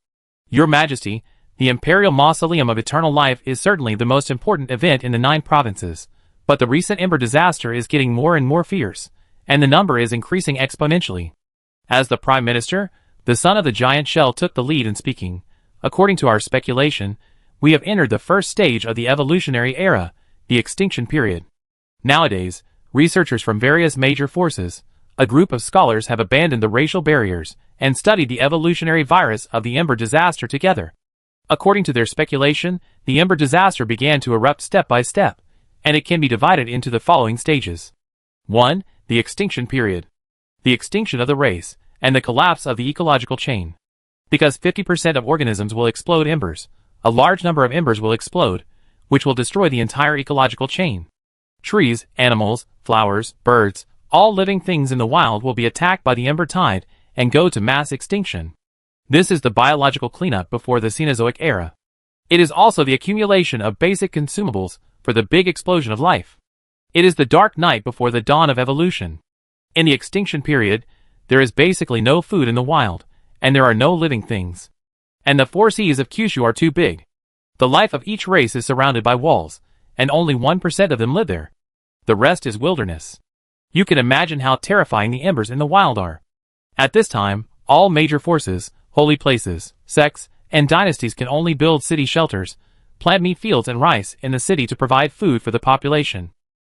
"Your Majesty, the imperial mausoleum of eternal life is certainly the most important event in the 9 provinces, but the recent Ember disaster is getting more and more fierce, and the number is increasing exponentially." As the Prime Minister, the son of the giant shell took the lead in speaking. "According to our speculation, we have entered the first stage of the evolutionary era, the extinction period. Nowadays, researchers from various major forces, a group of scholars have abandoned the racial barriers and studied the evolutionary virus of the Ember disaster together. According to their speculation, the Ember disaster began to erupt step by step, and it can be divided into the following stages. 1. The extinction period. The extinction of the race, and the collapse of the ecological chain. Because 50% of organisms will explode embers, a large number of embers will explode, which will destroy the entire ecological chain. Trees, animals, flowers, birds, all living things in the wild will be attacked by the ember tide and go to mass extinction. This is the biological cleanup before the Cenozoic era. It is also the accumulation of basic consumables for the big explosion of life. It is the dark night before the dawn of evolution. In the extinction period, there is basically no food in the wild, and there are no living things. And the 4 seas of Kyushu are too big. The life of each race is surrounded by walls, and only 1% of them live there. The rest is wilderness. You can imagine how terrifying the embers in the wild are. At this time, all major forces, holy places, sects, and dynasties can only build city shelters, plant meat fields and rice in the city to provide food for the population.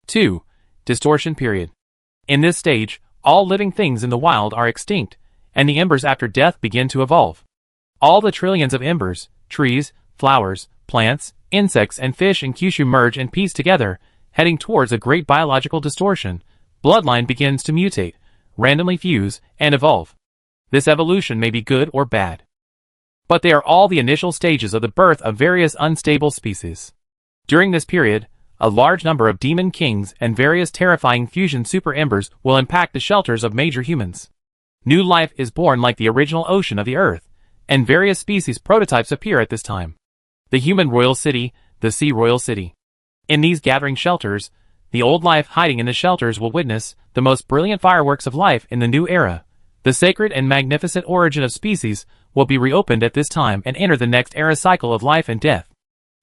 2. Distortion period. In this stage, all living things in the wild are extinct, and the embers after death begin to evolve. All the trillions of embers, trees, flowers, plants, insects, and fish in Kyushu merge and piece together, heading towards a great biological distortion. Bloodline begins to mutate, randomly fuse, and evolve. This evolution may be good or bad, but they are all the initial stages of the birth of various unstable species. During this period, a large number of demon kings and various terrifying fusion super embers will impact the shelters of major humans. New life is born like the original ocean of the earth, and various species prototypes appear at this time. The human royal city, the sea royal city. In these gathering shelters, the old life hiding in the shelters will witness the most brilliant fireworks of life in the new era. The sacred and magnificent origin of species will be reopened at this time and enter the next era cycle of life and death.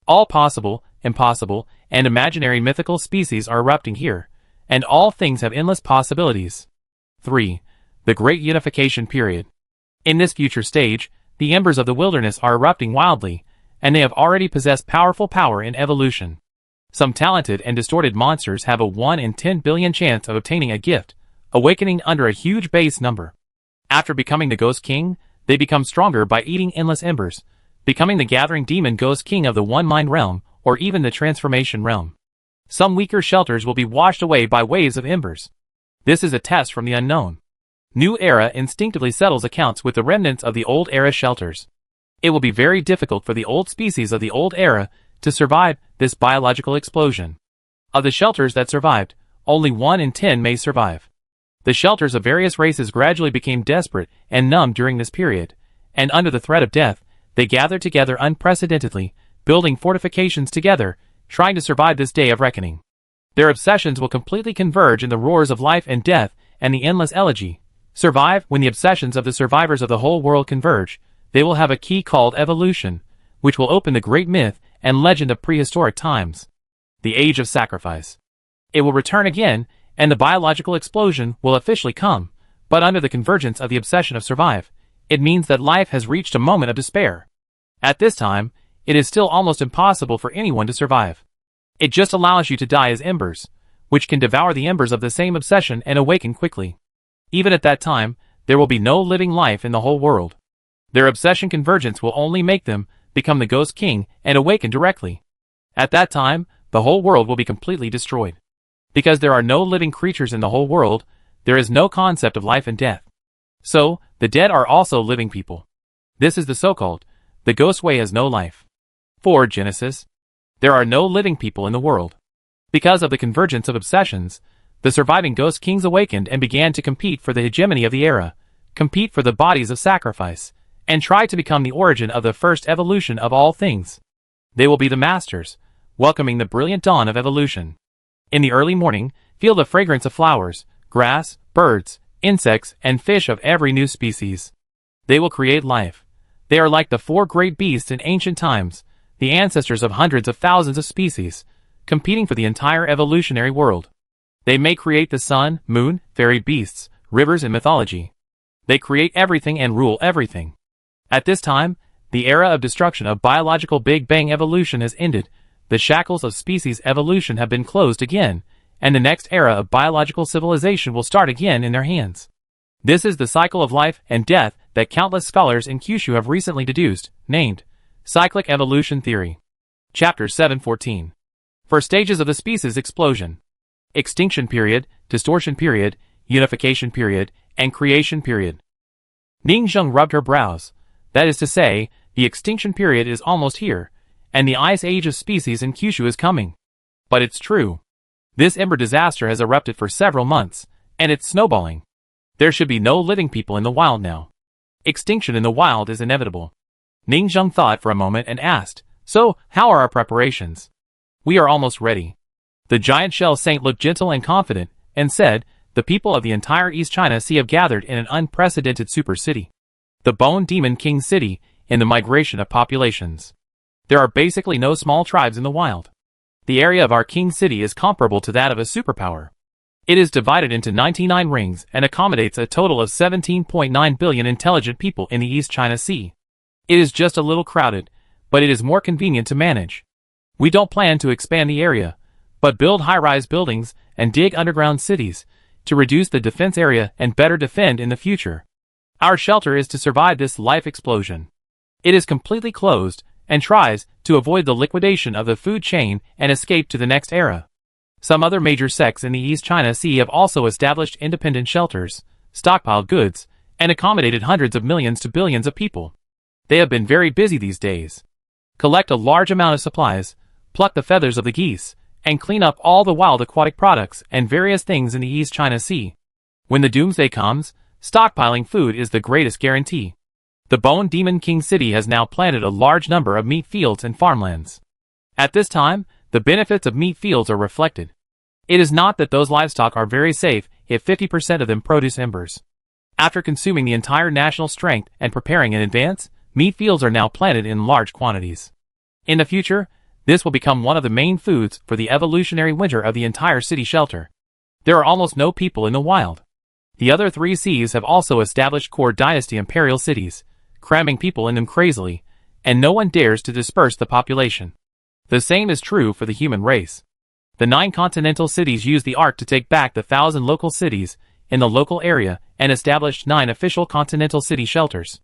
All possible, impossible, and imaginary mythical species are erupting here, and all things have endless possibilities. 3. The Great Unification Period. In this future stage, the embers of the wilderness are erupting wildly, and they have already possessed powerful power in evolution. Some talented and distorted monsters have a 1 in 10 billion chance of obtaining a gift, awakening under a huge base number. After becoming the Ghost King, they become stronger by eating endless embers, becoming the gathering demon Ghost King of the One Mind realm, or even the Transformation realm. Some weaker shelters will be washed away by waves of embers. This is a test from the unknown. New era instinctively settles accounts with the remnants of the old era shelters. It will be very difficult for the old species of the old era to survive this biological explosion. Of the shelters that survived, only 1 in 10 may survive. The shelters of various races gradually became desperate and numb during this period, and under the threat of death, they gathered together unprecedentedly, building fortifications together, trying to survive this day of reckoning. Their obsessions will completely converge in the roars of life and death and the endless elegy. Survive. When the obsessions of the survivors of the whole world converge, they will have a key called evolution, which will open the great myth and legend of prehistoric times. The Age of Sacrifice. It will return again, and the biological explosion will officially come, but under the convergence of the obsession of survive, it means that life has reached a moment of despair. At this time, it is still almost impossible for anyone to survive. It just allows you to die as embers, which can devour the embers of the same obsession and awaken quickly. Even at that time, there will be no living life in the whole world. Their obsession convergence will only make them become the Ghost King and awaken directly. At that time, the whole world will be completely destroyed. Because there are no living creatures in the whole world, there is no concept of life and death. So, the dead are also living people. This is the so-called, the Ghost Way has no life. 4. Genesis. There are no living people in the world. Because of the convergence of obsessions, the surviving Ghost Kings awakened and began to compete for the hegemony of the era, compete for the bodies of sacrifice, and try to become the origin of the first evolution of all things. They will be the masters, welcoming the brilliant dawn of evolution. In the early morning, feel the fragrance of flowers, grass, birds, insects, and fish of every new species. They will create life. They are like the 4 great beasts in ancient times, the ancestors of hundreds of thousands of species, competing for the entire evolutionary world. They may create the sun, moon, fairy beasts, rivers, and mythology. They create everything and rule everything. At this time, the era of destruction of biological Big Bang evolution has ended, the shackles of species evolution have been closed again, and the next era of biological civilization will start again in their hands. This is the cycle of life and death that countless scholars in Kyushu have recently deduced, named Cyclic Evolution Theory. Chapter 714. 4 Stages of the Species Explosion. Extinction Period, Distortion Period, Unification Period, and Creation Period. Ning Zheng rubbed her brows. That is to say, the extinction period is almost here, and the ice age of species in Kyushu is coming. But it's true. This ember disaster has erupted for several months, and it's snowballing. There should be no living people in the wild now. Extinction in the wild is inevitable. Ning Zheng thought for a moment and asked, "So, how are our preparations?" "We are almost ready." The giant shell saint looked gentle and confident, and said, "The people of the entire East China Sea have gathered in an unprecedented super city. The Bone Demon King City, in the migration of populations. There are basically no small tribes in the wild. The area of our King City is comparable to that of a superpower. It is divided into 99 rings and accommodates a total of 17.9 billion intelligent people in the East China Sea. It is just a little crowded, but it is more convenient to manage. We don't plan to expand the area, but build high-rise buildings and dig underground cities to reduce the defense area and better defend in the future. Our shelter is to survive this life explosion. It is completely closed and tries to avoid the liquidation of the food chain and escape to the next era. Some other major sects in the East China Sea have also established independent shelters, stockpiled goods, and accommodated hundreds of millions to billions of people. They have been very busy these days. Collect a large amount of supplies, pluck the feathers of the geese, and clean up all the wild aquatic products and various things in the East China Sea. When the doomsday comes, stockpiling food is the greatest guarantee. The Bone Demon King City has now planted a large number of meat fields and farmlands. At this time, the benefits of meat fields are reflected. It is not that those livestock are very safe if 50% of them produce embers. After consuming the entire national strength and preparing in advance, meat fields are now planted in large quantities. In the future, this will become one of the main foods for the evolutionary winter of the entire city shelter. There are almost no people in the wild. The other 3 seas have also established core dynasty imperial cities, cramming people in them crazily, and no one dares to disperse the population. The same is true for the human race. The 9 continental cities used the ark to take back the 1,000 local cities in the local area and established 9 official continental city shelters.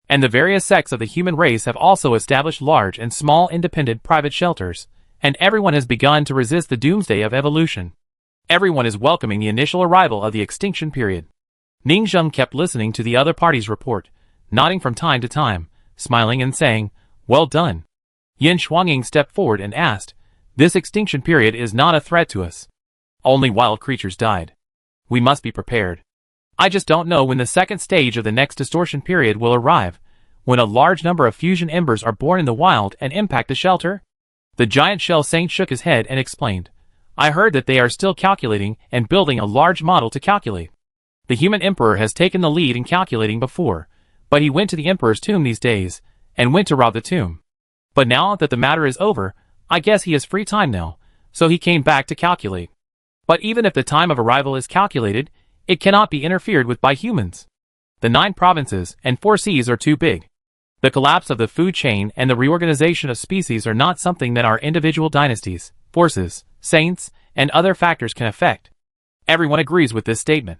And the various sects of the human race have also established large and small independent private shelters, and everyone has begun to resist the doomsday of evolution. Everyone is welcoming the initial arrival of the extinction period. Ning Zheng kept listening to the other party's report, nodding from time to time, smiling and saying, "Well done." Yin Shuangying stepped forward and asked, "This extinction period is not a threat to us. Only wild creatures died. We must be prepared. I just don't know when the second stage of the next distortion period will arrive, when a large number of fusion embers are born in the wild and impact the shelter." The giant shell saint shook his head and explained, "I heard that they are still calculating and building a large model to calculate. The human emperor has taken the lead in calculating before, but he went to the emperor's tomb these days, and went to rob the tomb. But now that the matter is over, I guess he has free time now, so he came back to calculate. But even if the time of arrival is calculated, it cannot be interfered with by humans. The 9 provinces and 4 seas are too big. The collapse of the food chain and the reorganization of species are not something that our individual dynasties, forces, saints, and other factors can affect. Everyone agrees with this statement.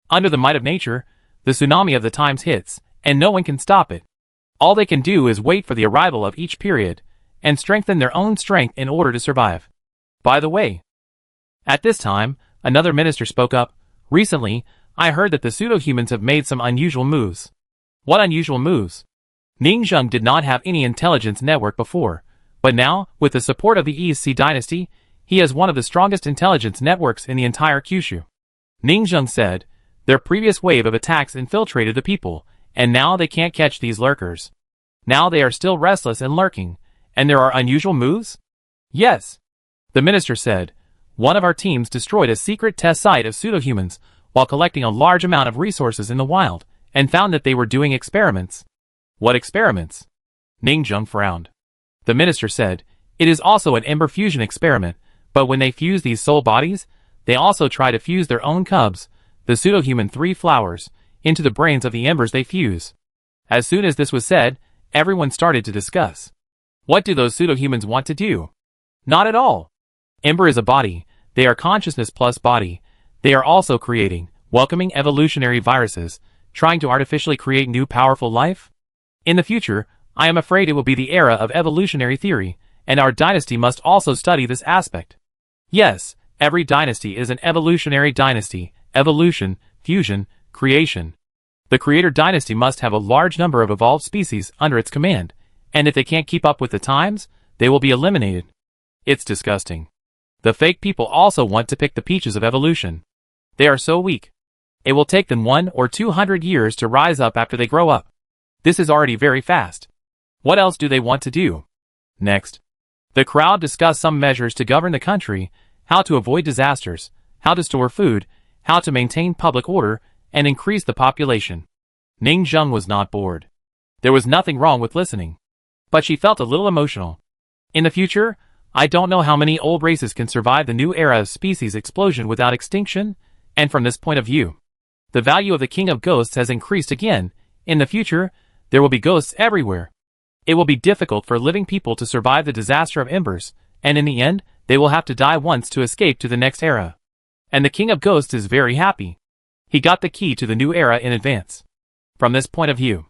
Under the might of nature, the tsunami of the times hits, and no one can stop it. All they can do is wait for the arrival of each period, and strengthen their own strength in order to survive. By the way, at this time, another minister spoke up. Recently, I heard that the pseudo-humans have made some unusual moves. What unusual moves? Ningzheng did not have any intelligence network before, but now, with the support of the East Sea dynasty, he has one of the strongest intelligence networks in the entire Kyushu. Ningzheng said, their previous wave of attacks infiltrated the people, and now they can't catch these lurkers. Now they are still restless and lurking, and there are unusual moves? Yes. The minister said, one of our teams destroyed a secret test site of pseudo-humans while collecting a large amount of resources in the wild, and found that they were doing experiments. What experiments? Ningzheng frowned. The minister said, it is also an ember fusion experiment, but when they fuse these soul bodies, they also try to fuse their own cubs, the pseudo-human 3 flowers, into the brains of the embers they fuse. As soon as this was said, everyone started to discuss. What do those pseudo-humans want to do? Not at all. Ember is a body, they are consciousness plus body. They are also creating, welcoming evolutionary viruses, trying to artificially create new powerful life? In the future, I am afraid it will be the era of evolutionary theory, and our dynasty must also study this aspect. Yes, every dynasty is an evolutionary dynasty, evolution, fusion, creation. The creator dynasty must have a large number of evolved species under its command, and if they can't keep up with the times, they will be eliminated. It's disgusting. The fake people also want to pick the peaches of evolution. They are so weak. It will take them 100 or 200 years to rise up after they grow up. This is already very fast. What else do they want to do? Next, the crowd discussed some measures to govern the country, how to avoid disasters, how to store food, how to maintain public order, and increase the population. Ningzheng was not bored. There was nothing wrong with listening. But she felt a little emotional. In the future, I don't know how many old races can survive the new era of species explosion without extinction, and from this point of view, the value of the King of Ghosts has increased again. In the future, there will be ghosts everywhere. It will be difficult for living people to survive the disaster of embers, and in the end, they will have to die once to escape to the next era. And the King of Ghosts is very happy. He got the key to the new era in advance. From this point of view,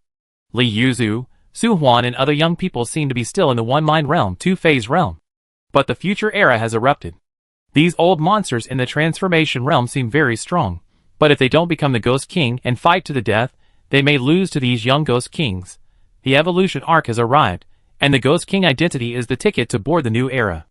Li Yuzu, Su Huan and other young people seem to be still in the one-mind realm, two-phase realm. But the future era has erupted. These old monsters in the transformation realm seem very strong, but if they don't become the Ghost King and fight to the death, they may lose to these young Ghost Kings. The evolution arc has arrived, and the Ghost King identity is the ticket to board the new era.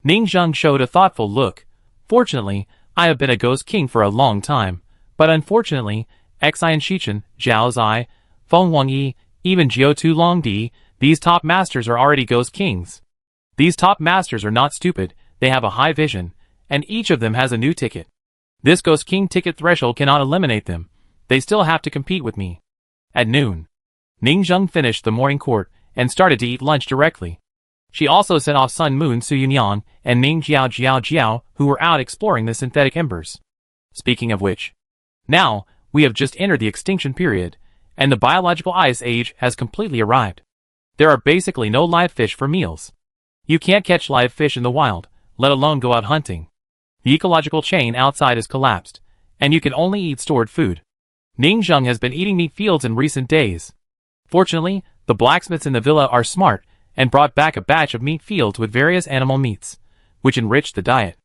Ningzheng showed a thoughtful look. Fortunately, I have been a Ghost King for a long time, but unfortunately, Xian Shichen, Zhao Zai, Feng Wangyi, even Jiao Tu Longdi, these top masters are already Ghost Kings. These top masters are not stupid, they have a high vision, and each of them has a new ticket. This Ghost King ticket threshold cannot eliminate them. They still have to compete with me. At noon, Ningzheng finished the morning court and started to eat lunch directly. She also sent off Sun Moon Su Yunyang and Ning Jiao, who were out exploring the synthetic embers. Speaking of which, now, we have just entered the extinction period, and the biological ice age has completely arrived. There are basically no live fish for meals. You can't catch live fish in the wild, let alone go out hunting. The ecological chain outside has collapsed, and you can only eat stored food. Ningzheng has been eating meat fields in recent days. Fortunately, the blacksmiths in the villa are smart and brought back a batch of meat fields with various animal meats, which enriched the diet.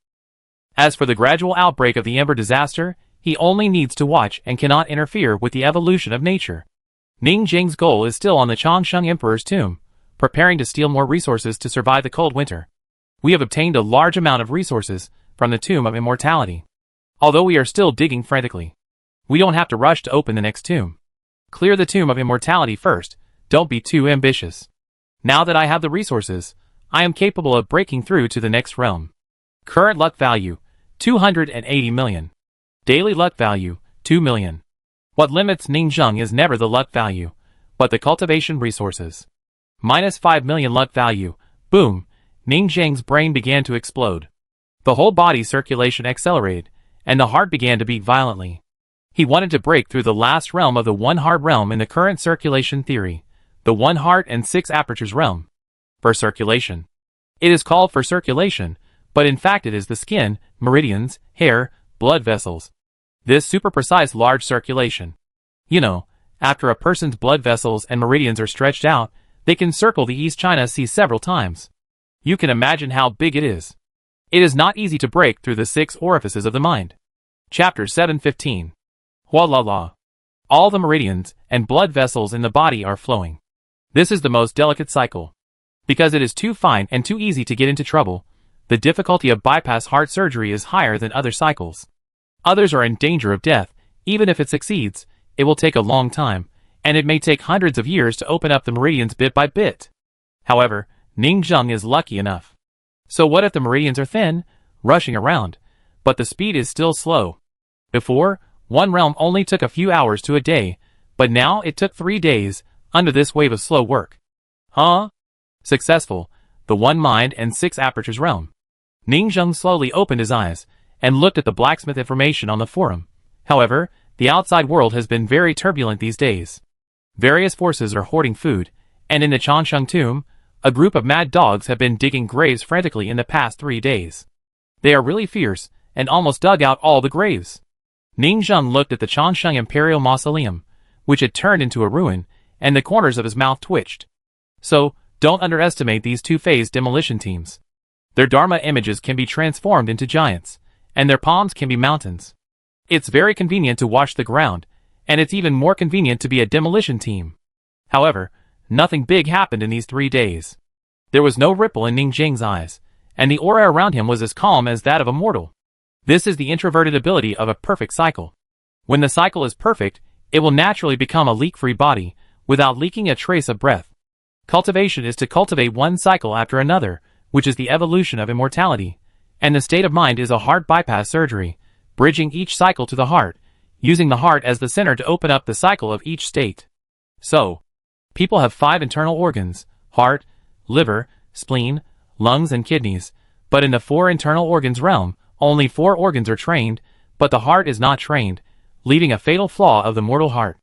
As for the gradual outbreak of the Ember disaster, he only needs to watch and cannot interfere with the evolution of nature. Ningzheng's goal is still on the Changsheng Emperor's tomb, preparing to steal more resources to survive the cold winter. We have obtained a large amount of resources from the Tomb of Immortality. Although we are still digging frantically, we don't have to rush to open the next tomb. Clear the Tomb of Immortality first, don't be too ambitious. Now that I have the resources, I am capable of breaking through to the next realm. Current luck value, 280 million. Daily luck value, 2 million. What limits Ningzheng is never the luck value, but the cultivation resources. Minus 5 million luck value. Boom. Ning Zhang's brain began to explode. The whole body's circulation accelerated, and the heart began to beat violently. He wanted to break through the last realm of the one-heart realm in the current circulation theory, the one heart and 6 apertures realm. For circulation. It is called for circulation, but in fact it is the skin, meridians, hair, blood vessels. This super precise large circulation. You know, after a person's blood vessels and meridians are stretched out, they can circle the East China Sea several times. You can imagine how big it is. It is not easy to break through the 6 orifices of the mind. Chapter 7:15. Hualala. All the meridians and blood vessels in the body are flowing. This is the most delicate cycle. Because it is too fine and too easy to get into trouble, the difficulty of bypass heart surgery is higher than other cycles. Others are in danger of death. Even if it succeeds, it will take a long time, and it may take hundreds of years to open up the meridians bit by bit. However, Ning Zhang is lucky enough. So what if the meridians are thin, rushing around, but the speed is still slow? Before, one realm only took a few hours to a day, but now it took 3 days, under this wave of slow work. Huh? Successful, the one mind and 6 apertures realm. Ning Zhang slowly opened his eyes, and looked at the blacksmith information on the forum. However, the outside world has been very turbulent these days. Various forces are hoarding food, and in the Changsheng tomb, a group of mad dogs have been digging graves frantically in the past 3 days. They are really fierce, and almost dug out all the graves. Ning Zhang looked at the Changsheng Imperial Mausoleum, which had turned into a ruin, and the corners of his mouth twitched. So, don't underestimate these two-phase demolition teams. Their Dharma images can be transformed into giants, and their palms can be mountains. It's very convenient to wash the ground, and it's even more convenient to be a demolition team. However, nothing big happened in these 3 days. There was no ripple in Ning Zhang's eyes, and the aura around him was as calm as that of a mortal. This is the introverted ability of a perfect cycle. When the cycle is perfect, it will naturally become a leak-free body, without leaking a trace of breath. Cultivation is to cultivate one cycle after another, which is the evolution of immortality, and the state of mind is a heart bypass surgery, bridging each cycle to the heart, using the heart as the center to open up the cycle of each state. So, people have 5 internal organs: heart, liver, spleen, lungs and kidneys, but in the 4 internal organs realm, only 4 organs are trained, but the heart is not trained, leaving a fatal flaw of the mortal heart.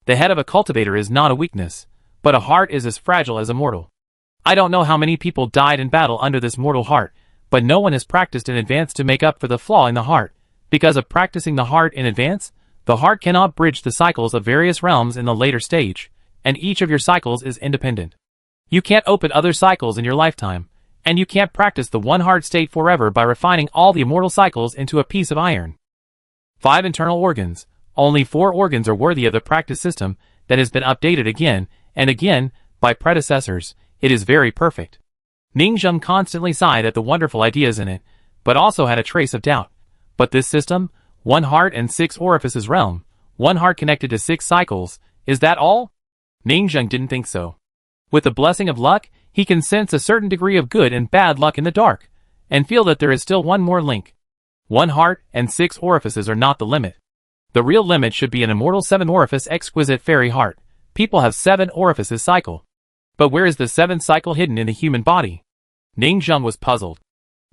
The head of a cultivator is not a weakness, but a heart is as fragile as a mortal. I don't know how many people died in battle under this mortal heart, but no one has practiced in advance to make up for the flaw in the heart. Because of practicing the heart in advance, the heart cannot bridge the cycles of various realms in the later stage, and each of your cycles is independent. You can't open other cycles in your lifetime, and you can't practice the one heart state forever by refining all the immortal cycles into a piece of iron. 5 internal organs. Only 4 organs are worthy of the practice system that has been updated again and again by predecessors. It is very perfect. Ning Zhang constantly sighed at the wonderful ideas in it, but also had a trace of doubt. But this system, one heart and 6 orifices realm, one heart connected to 6 cycles, is that all? Ning Zhang didn't think so. With the blessing of luck, he can sense a certain degree of good and bad luck in the dark, and feel that there is still one more link. One heart and 6 orifices are not the limit. The real limit should be an immortal 7-orifice exquisite fairy heart. People have 7 orifices cycle. But where is the 7th cycle hidden in the human body? Ning Zhang was puzzled.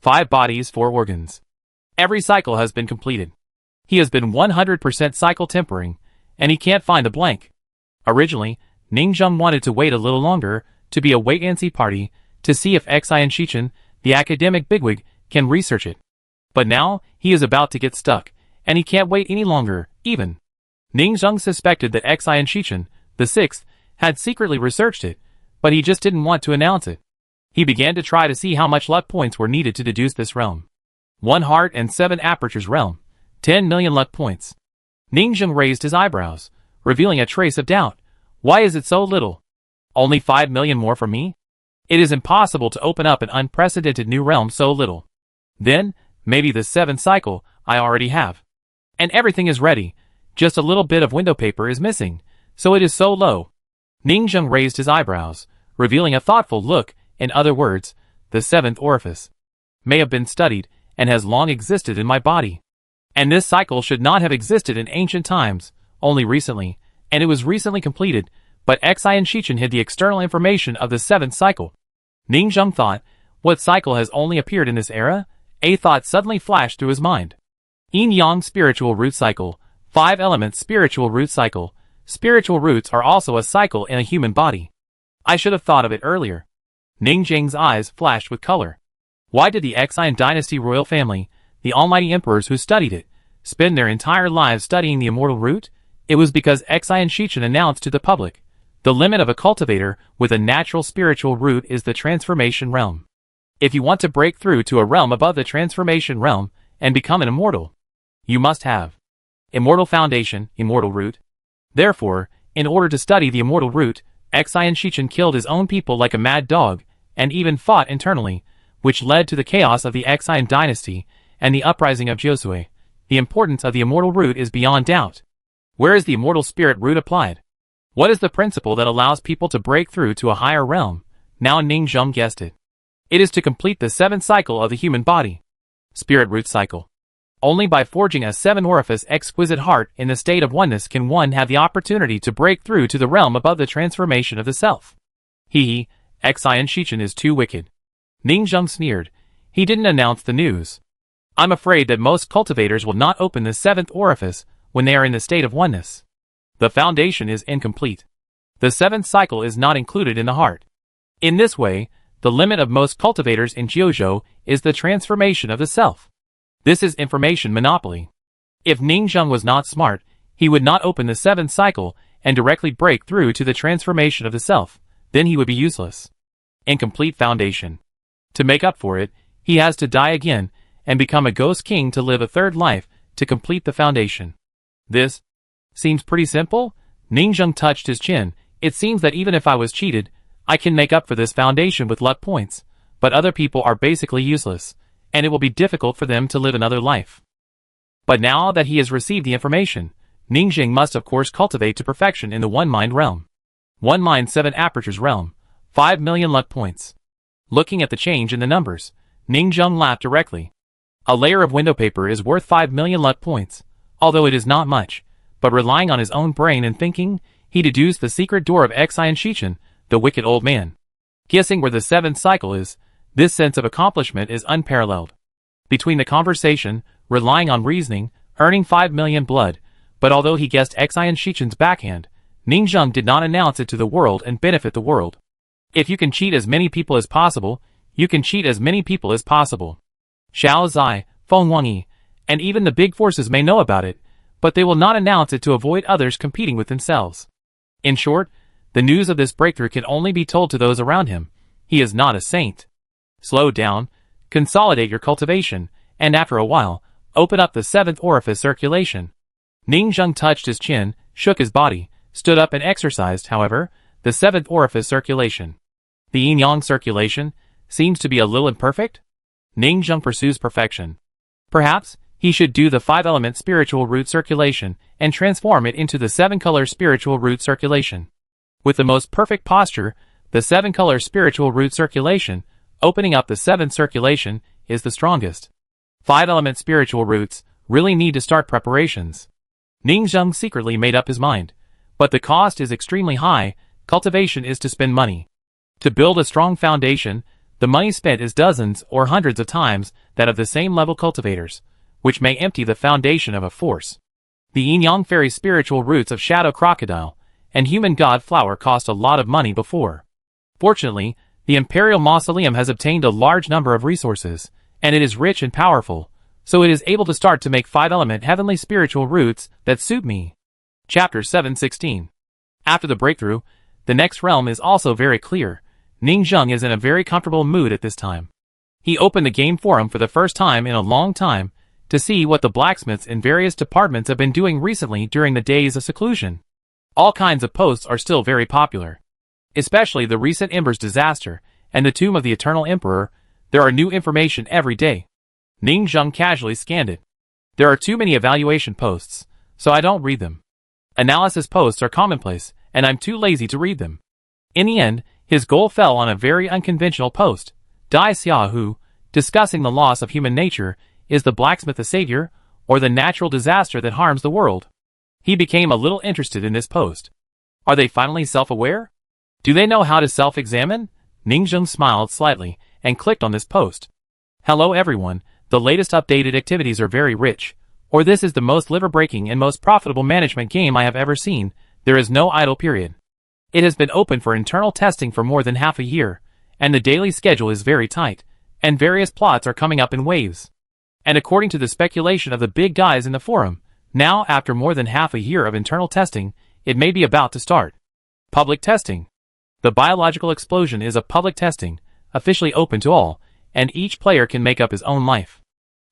5 bodies, 4 organs. Every cycle has been completed. He has been 100% cycle tempering, and he can't find the blank. Originally, Ning Zhang wanted to wait a little longer, to be a wait-and-see party, to see if Xian Shichen, the academic bigwig, can research it. But now, he is about to get stuck, and he can't wait any longer, even. Ning Zhang suspected that Xian Shichen, the 6th, had secretly researched it, but he just didn't want to announce it. He began to try to see how much luck points were needed to deduce this realm. 1 heart and 7 apertures realm, 10 million luck points. Ning Zhang raised his eyebrows, revealing a trace of doubt. Why is it so little? Only 5 million more for me? It is impossible to open up an unprecedented new realm so little. Then, maybe the 7th cycle, I already have. And everything is ready, just a little bit of window paper is missing, so it is so low. Ning Zhang raised his eyebrows, revealing a thoughtful look. In other words, the 7th orifice may have been studied, and has long existed in my body. And this cycle should not have existed in ancient times, only recently, and it was recently completed, but Xi and Shichen hid the external information of the 7th cycle. Ning Zheng thought, what cycle has only appeared in this era? A thought suddenly flashed through his mind. Yin-Yang spiritual root cycle, 5 elements spiritual root cycle. Spiritual roots are also a cycle in a human body. I should have thought of it earlier. Ning Zheng's eyes flashed with color. Why did the Xian dynasty royal family, the almighty emperors who studied it, spend their entire lives studying the immortal root? It was because Xi and Shichen announced to the public, the limit of a cultivator with a natural spiritual root is the transformation realm. If you want to break through to a realm above the transformation realm and become an immortal, you must have immortal foundation, immortal root. Therefore, in order to study the immortal root, Xi and Shichen killed his own people like a mad dog, and even fought internally, which led to the chaos of the Xian dynasty and the uprising of Josue. The importance of the immortal root is beyond doubt. Where is the immortal spirit root applied? What is the principle that allows people to break through to a higher realm? Now Ning Zheng guessed it. It is to complete the 7th cycle of the human body. Spirit root cycle. Only by forging a 7-orifice exquisite heart in the state of oneness can one have the opportunity to break through to the realm above the transformation of the self. Xi and Shichen is too wicked. Ning Zheng sneered. He didn't announce the news. I'm afraid that most cultivators will not open the 7th orifice when they are in the state of oneness. The foundation is incomplete. The 7th cycle is not included in the heart. In this way, the limit of most cultivators in Jiuzhou is the transformation of the self. This is information monopoly. If Ning Zheng was not smart, he would not open the 7th cycle and directly break through to the transformation of the self. Then he would be useless. Incomplete foundation. To make up for it, he has to die again and become a ghost king to live a 3rd life to complete the foundation. This seems pretty simple. Ning Zheng touched his chin. It seems that even if I was cheated, I can make up for this foundation with luck points, but other people are basically useless, and it will be difficult for them to live another life. But now that he has received the information, Ning Zheng must of course cultivate to perfection in the one-mind realm. One-mind 7 apertures realm, 5 million luck points. Looking at the change in the numbers, Ning Zheng laughed directly. A layer of window paper is worth 5 million luck points, although it is not much, but relying on his own brain and thinking, he deduced the secret door of Xi and Shichen, the wicked old man. Guessing where the 7th cycle is, this sense of accomplishment is unparalleled. Between the conversation, relying on reasoning, earning 5 million blood, but although he guessed Xi and Shichen's backhand, Ning Zheng did not announce it to the world and benefit the world. If you can cheat as many people as possible, you can cheat as many people as possible. Xiao Zai, Feng Wangyi, and even the big forces may know about it, but they will not announce it to avoid others competing with themselves. In short, the news of this breakthrough can only be told to those around him. He is not a saint. Slow down, consolidate your cultivation, and after a while, open up the 7th orifice circulation. Ning Zheng touched his chin, shook his body, stood up and exercised, however, the 7th orifice circulation. The yin-yang circulation seems to be a little imperfect. Ning Zheng pursues perfection. Perhaps he should do the 5-element spiritual root circulation and transform it into the 7-color spiritual root circulation. With the most perfect posture, the 7-color spiritual root circulation, opening up the 7th circulation, is the strongest. 5-element spiritual roots really need to start preparations. Ning Zheng secretly made up his mind. But the cost is extremely high. Cultivation is to spend money. To build a strong foundation, the money spent is dozens or hundreds of times that of the same level cultivators, which may empty the foundation of a force. The yin-yang fairy spiritual roots of shadow crocodile and human god flower cost a lot of money before. Fortunately, the imperial mausoleum has obtained a large number of resources, and it is rich and powerful, so it is able to start to make 5-element heavenly spiritual roots that suit me. Chapter 716. After the breakthrough, the next realm is also very clear. Ning Zheng is in a very comfortable mood at this time. He opened the game forum for the first time in a long time, to see what the blacksmiths in various departments have been doing recently during the days of seclusion. All kinds of posts are still very popular. Especially the recent Embers disaster, and the Tomb of the Eternal Emperor. There are new information every day. Ning Zheng casually scanned it. There are too many evaluation posts, so I don't read them. Analysis posts are commonplace, and I'm too lazy to read them. In the end, his goal fell on a very unconventional post. Dai Xiaohu, discussing the loss of human nature. Is the blacksmith a savior, or the natural disaster that harms the world? He became a little interested in this post. Are they finally self-aware? Do they know how to self-examine? Ningzheng smiled slightly and clicked on this post. Hello everyone, the latest updated activities are very rich, or this is the most liver-breaking and most profitable management game I have ever seen. There is no idle period. It has been open for internal testing for more than half a year, and the daily schedule is very tight, and various plots are coming up in waves. And according to the speculation of the big guys in the forum, now after more than half a year of internal testing, it may be about to start. Public testing. The biological explosion is a public testing, officially open to all, and each player can make up his own life.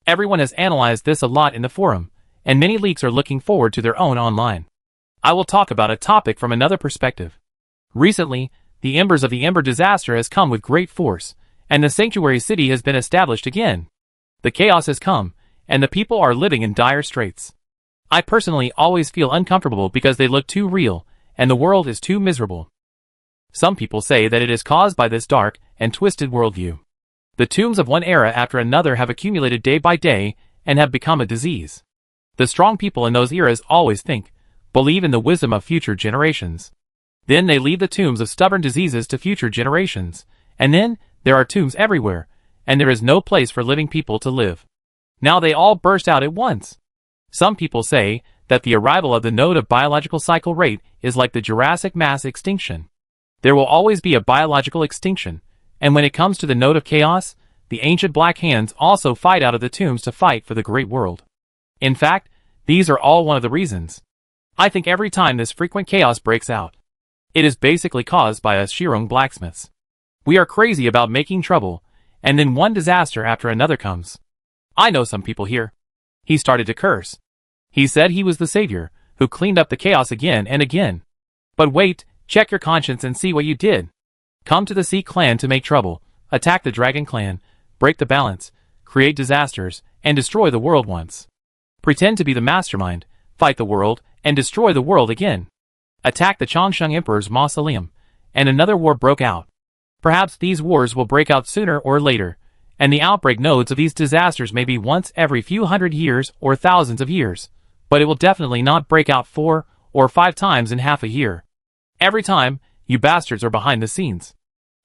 Everyone has analyzed this a lot in the forum, and many leaks are looking forward to their own online. I will talk about a topic from another perspective. Recently, the embers of the Ember disaster has come with great force, and the sanctuary city has been established again. The chaos has come, and the people are living in dire straits. I personally always feel uncomfortable because they look too real, and the world is too miserable. Some people say that it is caused by this dark and twisted worldview. The tombs of one era after another have accumulated day by day and have become a disease. The strong people in those eras always think, believe in the wisdom of future generations. Then they leave the tombs of stubborn diseases to future generations, and then there are tombs everywhere, and there is no place for living people to live. Now they all burst out at once. Some people say that the arrival of the node of biological cycle rate is like the Jurassic mass extinction. There will always be a biological extinction, and when it comes to the node of chaos, the ancient Black Hands also fight out of the tombs to fight for the great world. In fact, these are all one of the reasons. I think every time this frequent chaos breaks out, it is basically caused by us Shirong blacksmiths. We are crazy about making trouble, and then one disaster after another comes. I know some people here. He started to curse. He said he was the savior, who cleaned up the chaos again and again. But wait, check your conscience and see what you did. Come to the Sea clan to make trouble, attack the Dragon clan, break the balance, create disasters, and destroy the world once. Pretend to be the mastermind, fight the world, and destroy the world again. Attack the Chongsheng Emperor's mausoleum, and another war broke out. Perhaps these wars will break out sooner or later, and the outbreak nodes of these disasters may be once every few hundred years or thousands of years, but it will definitely not break out 4 or 5 times in half a year. Every time, you bastards are behind the scenes.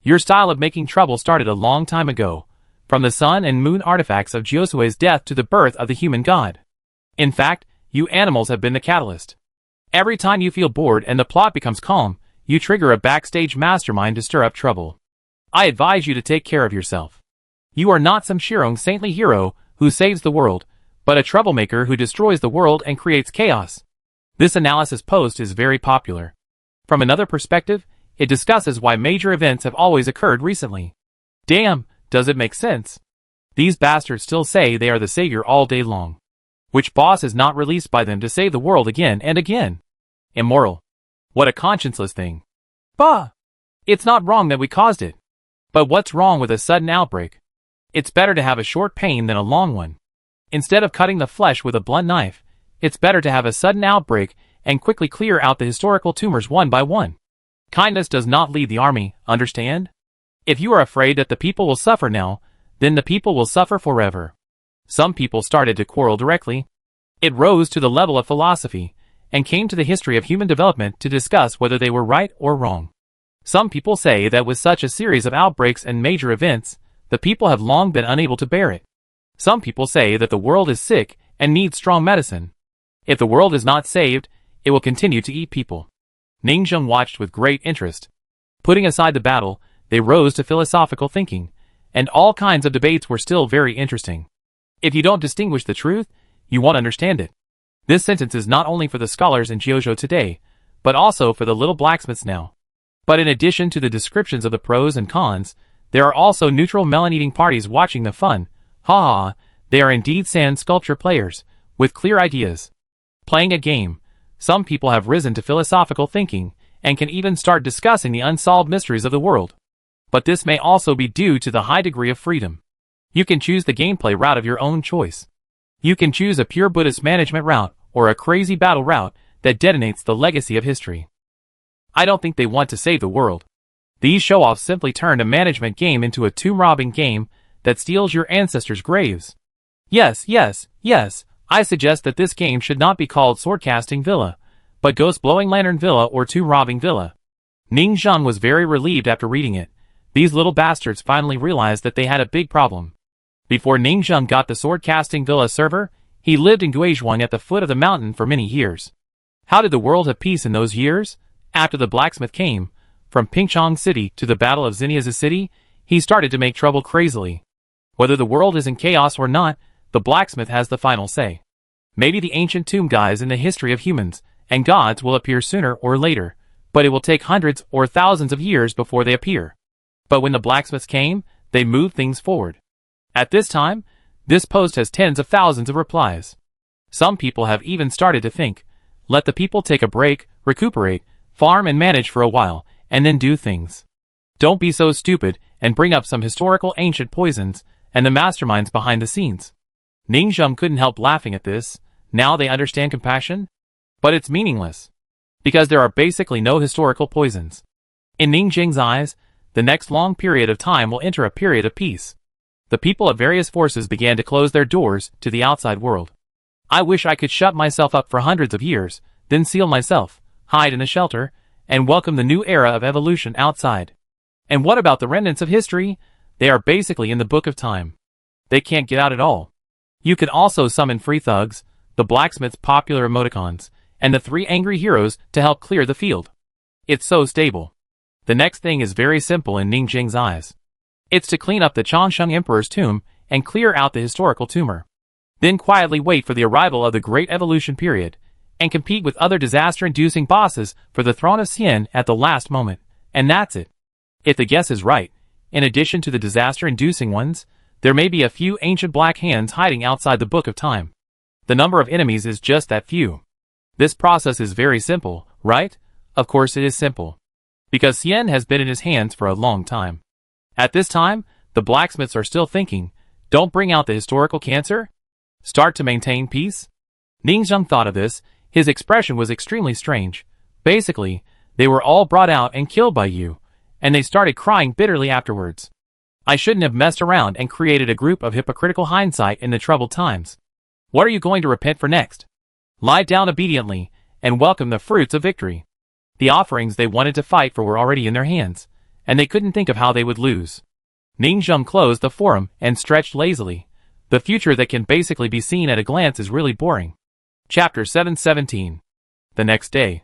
Your style of making trouble started a long time ago, from the sun and moon artifacts of Jiosue's death to the birth of the human god. In fact, you animals have been the catalyst. Every time you feel bored and the plot becomes calm, you trigger a backstage mastermind to stir up trouble. I advise you to take care of yourself. You are not some Shirong saintly hero who saves the world, but a troublemaker who destroys the world and creates chaos. This analysis post is very popular. From another perspective, it discusses why major events have always occurred recently. Damn, does it make sense? These bastards still say they are the savior all day long. Which boss is not released by them to save the world again and again? Immoral. What a conscienceless thing. Bah! It's not wrong that we caused it. But what's wrong with a sudden outbreak? It's better to have a short pain than a long one. Instead of cutting the flesh with a blunt knife, it's better to have a sudden outbreak and quickly clear out the historical tumors one by one. Kindness does not lead the army, understand? If you are afraid that the people will suffer now, then the people will suffer forever. Some people started to quarrel directly. It rose to the level of philosophy, and came to the history of human development to discuss whether they were right or wrong. Some people say that with such a series of outbreaks and major events, the people have long been unable to bear it. Some people say that the world is sick and needs strong medicine. If the world is not saved, it will continue to eat people. Ningzheng watched with great interest. Putting aside the battle, they rose to philosophical thinking, and all kinds of debates were still very interesting. If you don't distinguish the truth, you won't understand it. This sentence is not only for the scholars in Jiuzhou today, but also for the little blacksmiths now. But in addition to the descriptions of the pros and cons, there are also neutral melon-eating parties watching the fun. Ha ha, they are indeed sand sculpture players, with clear ideas. Playing a game, some people have risen to philosophical thinking, and can even start discussing the unsolved mysteries of the world. But this may also be due to the high degree of freedom. You can choose the gameplay route of your own choice. You can choose a pure Buddhist management route, or a crazy battle route that detonates the legacy of history. I don't think they want to save the world. These show-offs simply turned a management game into a tomb-robbing game that steals your ancestors' graves. Yes, I suggest that this game should not be called Swordcasting Villa, but Ghost Blowing Lantern Villa or Tomb Robbing Villa. Ning Zheng was very relieved after reading it. These little bastards finally realized that they had a big problem. Before Ning Zheng got the sword-casting villa server, he lived in Guizhuang at the foot of the mountain for many years. How did the world have peace in those years? After the blacksmith came, from Pingchong City to the Battle of Xinia's city, he started to make trouble crazily. Whether the world is in chaos or not, the blacksmith has the final say. Maybe the ancient tomb guys in the history of humans and gods will appear sooner or later, but it will take hundreds or thousands of years before they appear. But when the blacksmiths came, they moved things forward. At this time, this post has tens of thousands of replies. Some people have even started to think, let the people take a break, recuperate, farm and manage for a while, and then do things. Don't be so stupid and bring up some historical ancient poisons and the masterminds behind the scenes. Ning Zheng couldn't help laughing at this. Now they understand compassion? But it's meaningless. Because there are basically no historical poisons. In Ning Zheng's eyes, the next long period of time will enter a period of peace. The people of various forces began to close their doors to the outside world. I wish I could shut myself up for hundreds of years, then seal myself, hide in a shelter, and welcome the new era of evolution outside. And what about the remnants of history? They are basically in the book of time. They can't get out at all. You can also summon free thugs, the blacksmith's popular emoticons, and the 3 angry heroes to help clear the field. It's so stable. The next thing is very simple in Ning Zheng's eyes. It's to clean up the Changsheng Emperor's tomb and clear out the historical tumor. Then quietly wait for the arrival of the Great Evolution period, and compete with other disaster-inducing bosses for the throne of Xian at the last moment. And that's it. If the guess is right, in addition to the disaster-inducing ones, there may be a few ancient black hands hiding outside the Book of Time. The number of enemies is just that few. This process is very simple, right? Of course it is simple. Because Xian has been in his hands for a long time. At this time, the blacksmiths are still thinking, don't bring out the historical cancer? Start to maintain peace? Ning Zheng thought of this. His expression was extremely strange. Basically, they were all brought out and killed by you, and they started crying bitterly afterwards. I shouldn't have messed around and created a group of hypocritical hindsight in the troubled times. What are you going to repent for next? Lie down obediently, and welcome the fruits of victory. The offerings they wanted to fight for were already in their hands, and they couldn't think of how they would lose. Ning Zheng closed the forum and stretched lazily. The future that can basically be seen at a glance is really boring. Chapter 717. The next day,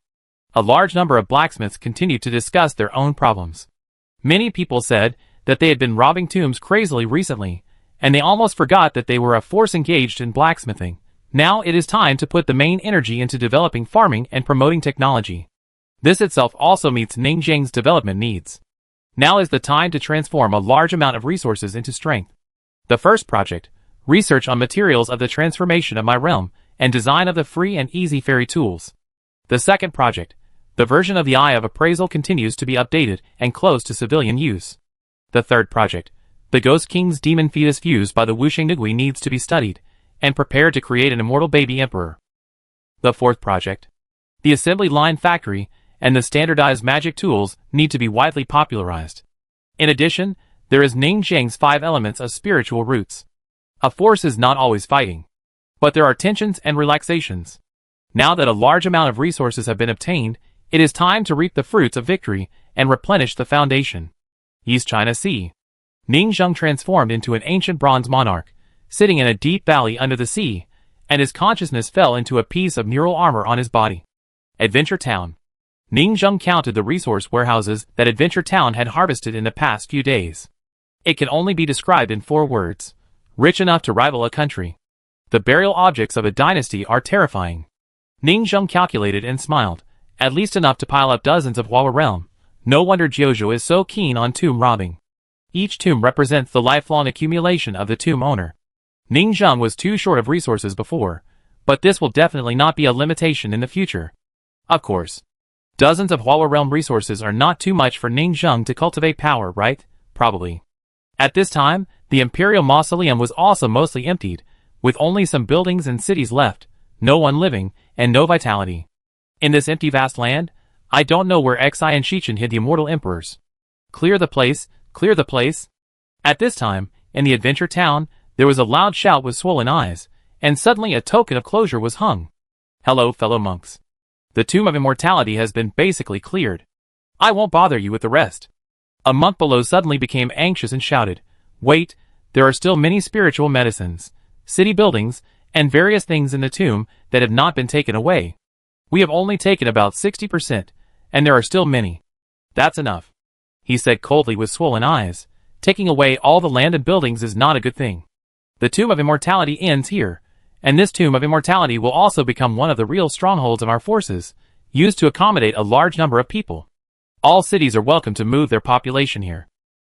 a large number of blacksmiths continued to discuss their own problems. Many people said that they had been robbing tombs crazily recently, and they almost forgot that they were a force engaged in blacksmithing. Now it is time to put the main energy into developing farming and promoting technology. This itself also meets Ning Zheng's development needs. Now is the time to transform a large amount of resources into strength. The first project, research on materials of the transformation of my realm, and design of the free and easy fairy tools. The second project, the version of the Eye of Appraisal continues to be updated and close to civilian use. The third project, the Ghost King's demon fetus fused by the Wuxing Nugui needs to be studied, and prepared to create an immortal baby emperor. The fourth project, the assembly line factory, and the standardized magic tools need to be widely popularized. In addition, there is Ning Zheng's 5 elements of spiritual roots. A force is not always fighting, but there are tensions and relaxations. Now that a large amount of resources have been obtained, it is time to reap the fruits of victory and replenish the foundation. East China Sea. Ning Zheng transformed into an ancient bronze monarch, sitting in a deep valley under the sea, and his consciousness fell into a piece of mural armor on his body. Adventure Town. Ning Zheng counted the resource warehouses that Adventure Town had harvested in the past few days. It can only be described in 4 words. Rich enough to rival a country. The burial objects of a dynasty are terrifying. Ning Zheng calculated and smiled. At least enough to pile up dozens of Hua realm. No wonder Jiuzhou is so keen on tomb robbing. Each tomb represents the lifelong accumulation of the tomb owner. Ning Zheng was too short of resources before, but this will definitely not be a limitation in the future. Of course. Dozens of Hua realm resources are not too much for Ning Zheng to cultivate power, right? Probably. At this time, the Imperial Mausoleum was also mostly emptied, with only some buildings and cities left, no one living, and no vitality. In this empty vast land, I don't know where Xi and Shichen hid the immortal emperors. Clear the place, clear the place. At this time, in the Adventure Town, there was a loud shout with swollen eyes, and suddenly a token of closure was hung. Hello, fellow monks. The Tomb of Immortality has been basically cleared. I won't bother you with the rest. A monk below suddenly became anxious and shouted, "Wait, there are still many spiritual medicines, city buildings, and various things in the tomb that have not been taken away. We have only taken about 60%, and there are still many." "That's enough," he said coldly with swollen eyes. "Taking away all the land and buildings is not a good thing. The Tomb of Immortality ends here, and this Tomb of Immortality will also become one of the real strongholds of our forces, used to accommodate a large number of people. All cities are welcome to move their population here."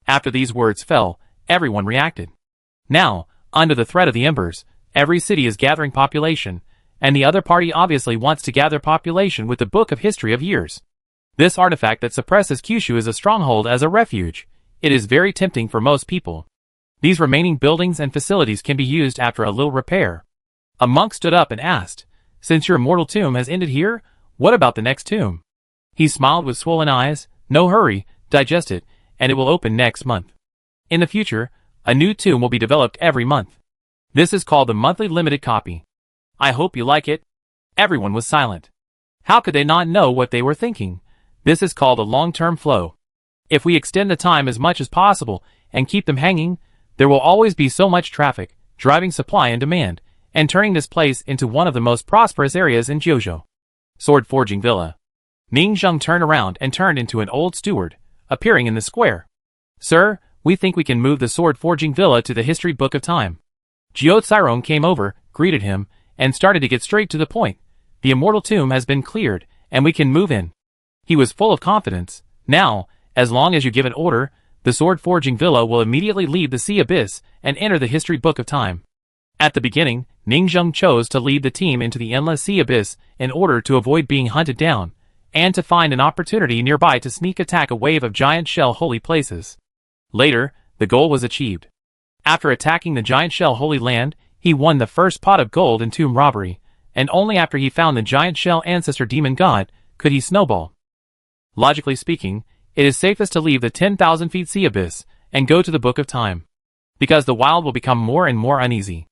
After these words fell, everyone reacted. Now, under the threat of the embers, every city is gathering population, and the other party obviously wants to gather population with the Book of History of Years. This artifact that suppresses Kyushu is a stronghold as a refuge. It is very tempting for most people. These remaining buildings and facilities can be used after a little repair. A monk stood up and asked, "Since your immortal tomb has ended here, what about the next tomb?" He smiled with swollen eyes. "No hurry, digest it, and it will open next month. In the future, a new tomb will be developed every month. This is called the monthly limited copy. I hope you like it." Everyone was silent. How could they not know what they were thinking? This is called a long-term flow. If we extend the time as much as possible and keep them hanging, there will always be so much traffic, driving supply and demand, and turning this place into one of the most prosperous areas in Jojo. Sword Forging Villa. Ning Zheng turned around and turned into an old steward, appearing in the square. "Sir, we think we can move the Sword Forging Villa to the History Book of Time." Jiao Cairong came over, greeted him, and started to get straight to the point. "The Immortal Tomb has been cleared, and we can move in." He was full of confidence. "Now, as long as you give an order, the Sword Forging Villa will immediately leave the Sea Abyss and enter the History Book of Time." At the beginning, Ning Zheng chose to lead the team into the endless Sea Abyss in order to avoid being hunted down, and to find an opportunity nearby to sneak attack a wave of giant shell holy places. Later, the goal was achieved. After attacking the giant shell holy land, he won the first pot of gold in tomb robbery, and only after he found the giant shell ancestor demon god could he snowball. Logically speaking, it is safest to leave the 10,000 feet Sea Abyss and go to the Book of Time, because the wild will become more and more uneasy.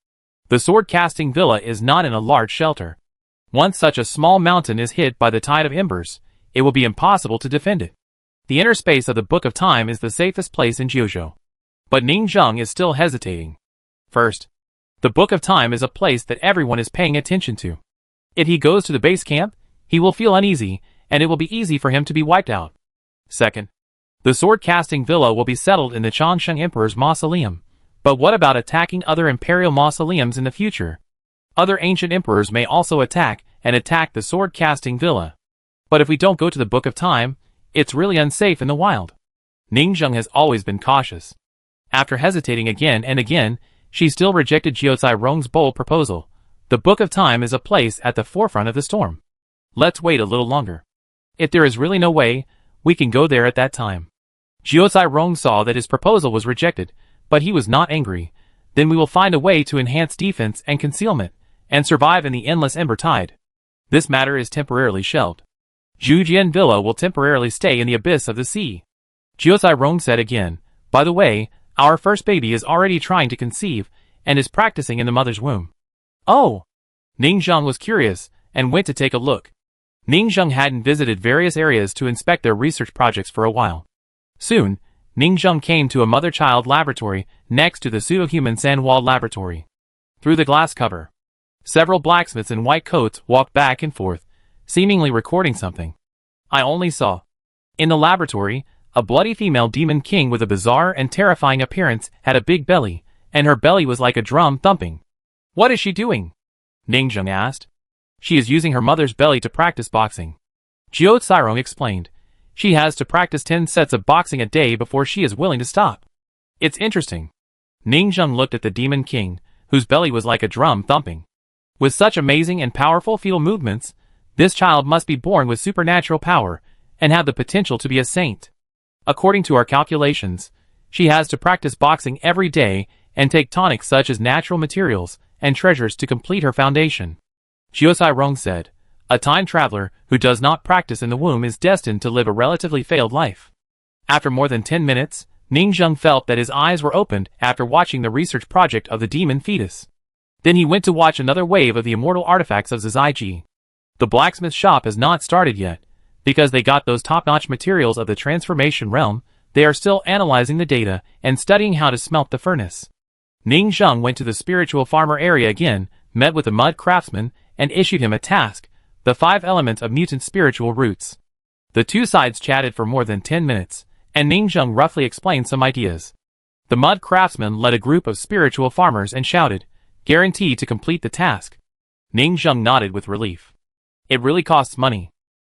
The sword casting villa is not in a large shelter. Once such a small mountain is hit by the tide of embers, it will be impossible to defend it. The inner space of the Book of Time is the safest place in Jojo. But Ning Zheng is still hesitating. First, the Book of Time is a place that everyone is paying attention to. If he goes to the base camp, he will feel uneasy, and it will be easy for him to be wiped out. Second, the sword-casting villa will be settled in the Changsheng Emperor's mausoleum. But what about attacking other imperial mausoleums in the future? Other ancient emperors may also attack the sword-casting villa. But if we don't go to the Book of Time, it's really unsafe in the wild. Ning Zheng has always been cautious. After hesitating again and again, she still rejected Jiao Cairong's bold proposal. The Book of Time is a place at the forefront of the storm. Let's wait a little longer. If there is really no way, we can go there at that time. Jiao Cairong saw that his proposal was rejected, but he was not angry. Then we will find a way to enhance defense and concealment, and survive in the endless ember tide. This matter is temporarily shelved. Zhujian Villa will temporarily stay in the abyss of the sea. Jiao Cairong said again, "By the way, our first baby is already trying to conceive, and is practicing in the mother's womb." "Oh!" Ning Zheng was curious, and went to take a look. Ning Zheng hadn't visited various areas to inspect their research projects for a while. Soon, Ning Zheng came to a mother-child laboratory next to the pseudo-human sand-walled laboratory. Through the glass cover, several blacksmiths in white coats walked back and forth, seemingly recording something. I only saw. In the laboratory, a bloody female demon king with a bizarre and terrifying appearance had a big belly, and her belly was like a drum thumping. "What is she doing?" Ning Zheng asked. "She is using her mother's belly to practice boxing." Jiao Cairong explained. "She has to practice 10 sets of boxing a day before she is willing to stop." "It's interesting." Ning Zheng looked at the demon king, whose belly was like a drum thumping. With such amazing and powerful fetal movements, this child must be born with supernatural power, and have the potential to be a saint. According to our calculations, she has to practice boxing every day and take tonics such as natural materials and treasures to complete her foundation. Jiao Cairong said, "A time traveler who does not practice in the womb is destined to live a relatively failed life." After more than 10 minutes, Ning Zheng felt that his eyes were opened after watching the research project of the demon fetus. Then he went to watch another wave of the immortal artifacts of Zizaiji. The blacksmith shop has not started yet. Because they got those top-notch materials of the transformation realm, they are still analyzing the data and studying how to smelt the furnace. Ning Zheng went to the spiritual farmer area again, met with the mud craftsman, and issued him a task, the 5 elements of mutant spiritual roots. The two sides chatted for more than 10 minutes, and Ning Zheng roughly explained some ideas. The mud craftsman led a group of spiritual farmers and shouted, "Guaranteed to complete the task." Ning Zheng nodded with relief. It really costs money.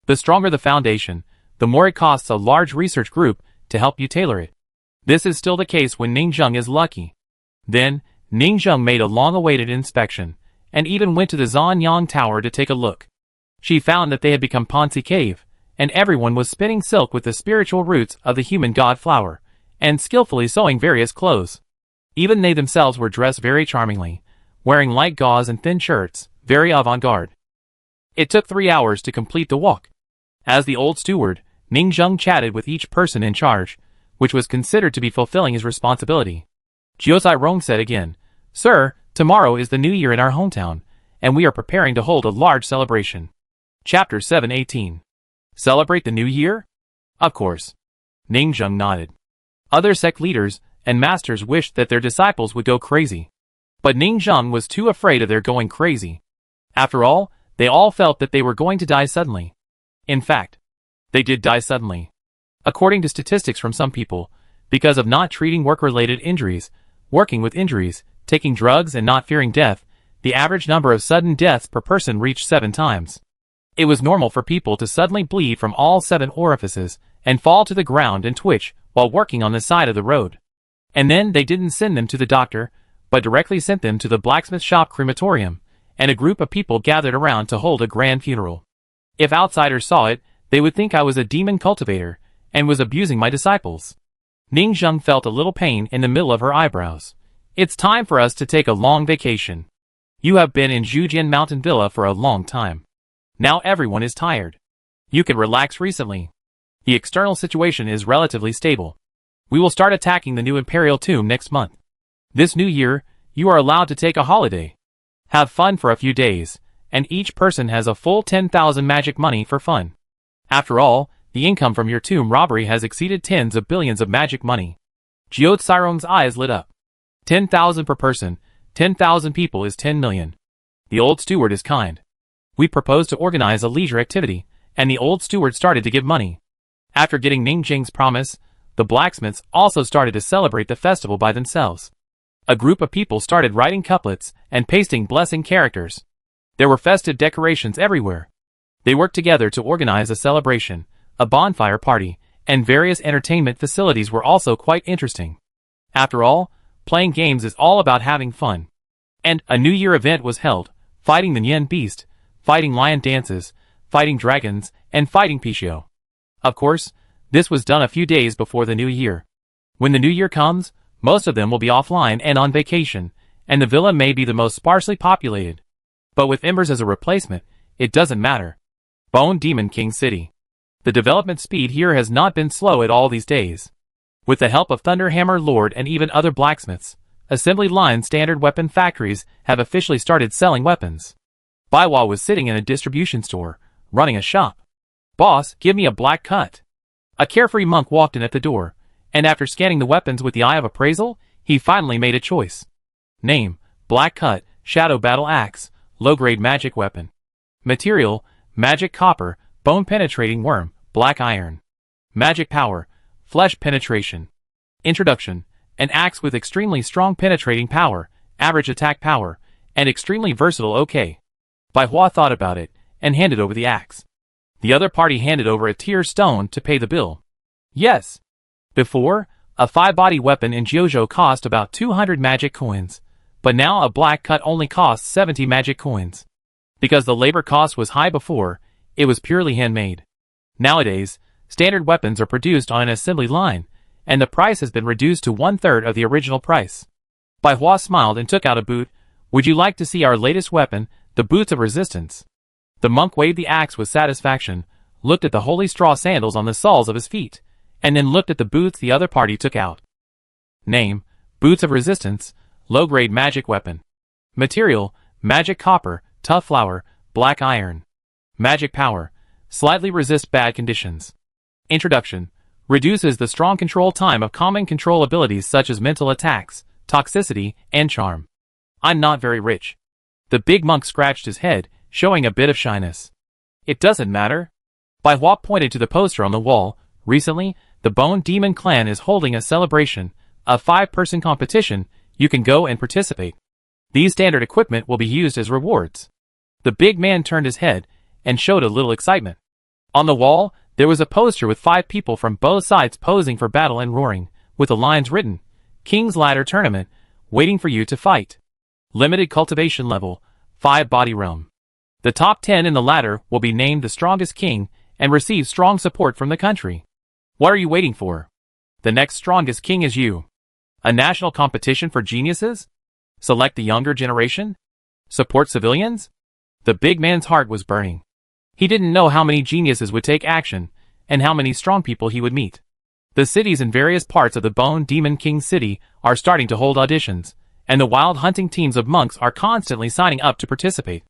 The stronger the foundation, the more it costs a large research group to help you tailor it. This is still the case when Ning Zheng is lucky. Then, Ning Zheng made a long-awaited inspection, and even went to the Zanyang Tower to take a look. She found that they had become Ponzi Cave, and everyone was spinning silk with the spiritual roots of the human god flower, and skillfully sewing various clothes. Even they themselves were dressed very charmingly, wearing light gauze and thin shirts, very avant-garde. It took 3 hours to complete the walk. As the old steward, Ning Zheng chatted with each person in charge, which was considered to be fulfilling his responsibility. Jiuzai Rong said again, "Sir, tomorrow is the new year in our hometown, and we are preparing to hold a large celebration." Chapter 718. Celebrate the new year? Of course. Ning Zheng nodded. Other sect leaders and masters wished that their disciples would go crazy. But Ning Zheng was too afraid of their going crazy. After all, they all felt that they were going to die suddenly. In fact, they did die suddenly. According to statistics from some people, because of not treating work-related injuries, working with injuries, taking drugs and not fearing death, the average number of sudden deaths per person reached 7 times. It was normal for people to suddenly bleed from all 7 orifices and fall to the ground and twitch while working on the side of the road. And then they didn't send them to the doctor, but directly sent them to the blacksmith shop crematorium, and a group of people gathered around to hold a grand funeral. If outsiders saw it, they would think I was a demon cultivator, and was abusing my disciples. Ning Zheng felt a little pain in the middle of her eyebrows. It's time for us to take a long vacation. You have been in Zhujian Mountain Villa for a long time. Now everyone is tired. You can relax recently. The external situation is relatively stable. We will start attacking the new Imperial Tomb next month. This new year, you are allowed to take a holiday. Have fun for a few days, and each person has a full 10,000 magic money for fun. After all, the income from your tomb robbery has exceeded tens of billions of magic money. Jiao Cairon's eyes lit up. 10,000 per person, 10,000 people is 10 million. The old steward is kind. We proposed to organize a leisure activity, and the old steward started to give money. After getting Ning Zheng's promise, the blacksmiths also started to celebrate the festival by themselves. A group of people started writing couplets and pasting blessing characters. There were festive decorations everywhere. They worked together to organize a celebration, a bonfire party, and various entertainment facilities were also quite interesting. After all, playing games is all about having fun. And a New Year event was held, fighting the Nian beast, fighting lion dances, fighting dragons, and fighting Pixiu. Of course, this was done a few days before the new year. When the new year comes, most of them will be offline and on vacation, and the villa may be the most sparsely populated. But with Embers as a replacement, it doesn't matter. Bone Demon King City. The development speed here has not been slow at all these days. With the help of Thunderhammer Lord and even other blacksmiths, assembly line standard weapon factories have officially started selling weapons. Baiwa was sitting in a distribution store, running a shop. "Boss, give me a black cut." A carefree monk walked in at the door, and after scanning the weapons with the eye of appraisal, he finally made a choice. Name: Black Cut, Shadow Battle Axe, Low-grade magic weapon. Material: Magic Copper, Bone Penetrating Worm, Black Iron. Magic Power: Flesh Penetration. Introduction: An axe with extremely strong penetrating power, average attack power, and extremely versatile. OK. Bai Hua thought about it, and handed over the axe. The other party handed over a tier stone to pay the bill. Yes. Before, a 5-body weapon in Jiuzhou cost about 200 magic coins, but now a black cut only costs 70 magic coins. Because the labor cost was high before, it was purely handmade. Nowadays, standard weapons are produced on an assembly line, and the price has been reduced to 1/3 of the original price. Bai Hua smiled and took out a boot. "Would you like to see our latest weapon, the Boots of Resistance?" The monk waved the axe with satisfaction, looked at the holy straw sandals on the soles of his feet, and then looked at the boots the other party took out. Name: Boots of Resistance, Low-grade magic weapon. Material: Magic Copper, Tough Flour, Black Iron. Magic power. Slightly resist bad conditions. Introduction. Reduces the strong control time of common control abilities such as mental attacks, toxicity, and charm. I'm not very rich. The big monk scratched his head, showing a bit of shyness. It doesn't matter. Bai Hua pointed to the poster on the wall. Recently, the Bone Demon Clan is holding a celebration, a 5-person competition. You can go and participate. These standard equipment will be used as rewards. The big man turned his head and showed a little excitement. On the wall, there was a poster with 5 people from both sides posing for battle and roaring, with the lines written, King's Ladder Tournament, waiting for you to fight. Limited cultivation level, 5 body realm. The top 10 in the ladder will be named the strongest king and receive strong support from the country. What are you waiting for? The next strongest king is you. A national competition for geniuses? Select the younger generation? Support civilians? The big man's heart was burning. He didn't know how many geniuses would take action, and how many strong people he would meet. The cities in various parts of the Bone Demon King City are starting to hold auditions, and the wild hunting teams of monks are constantly signing up to participate.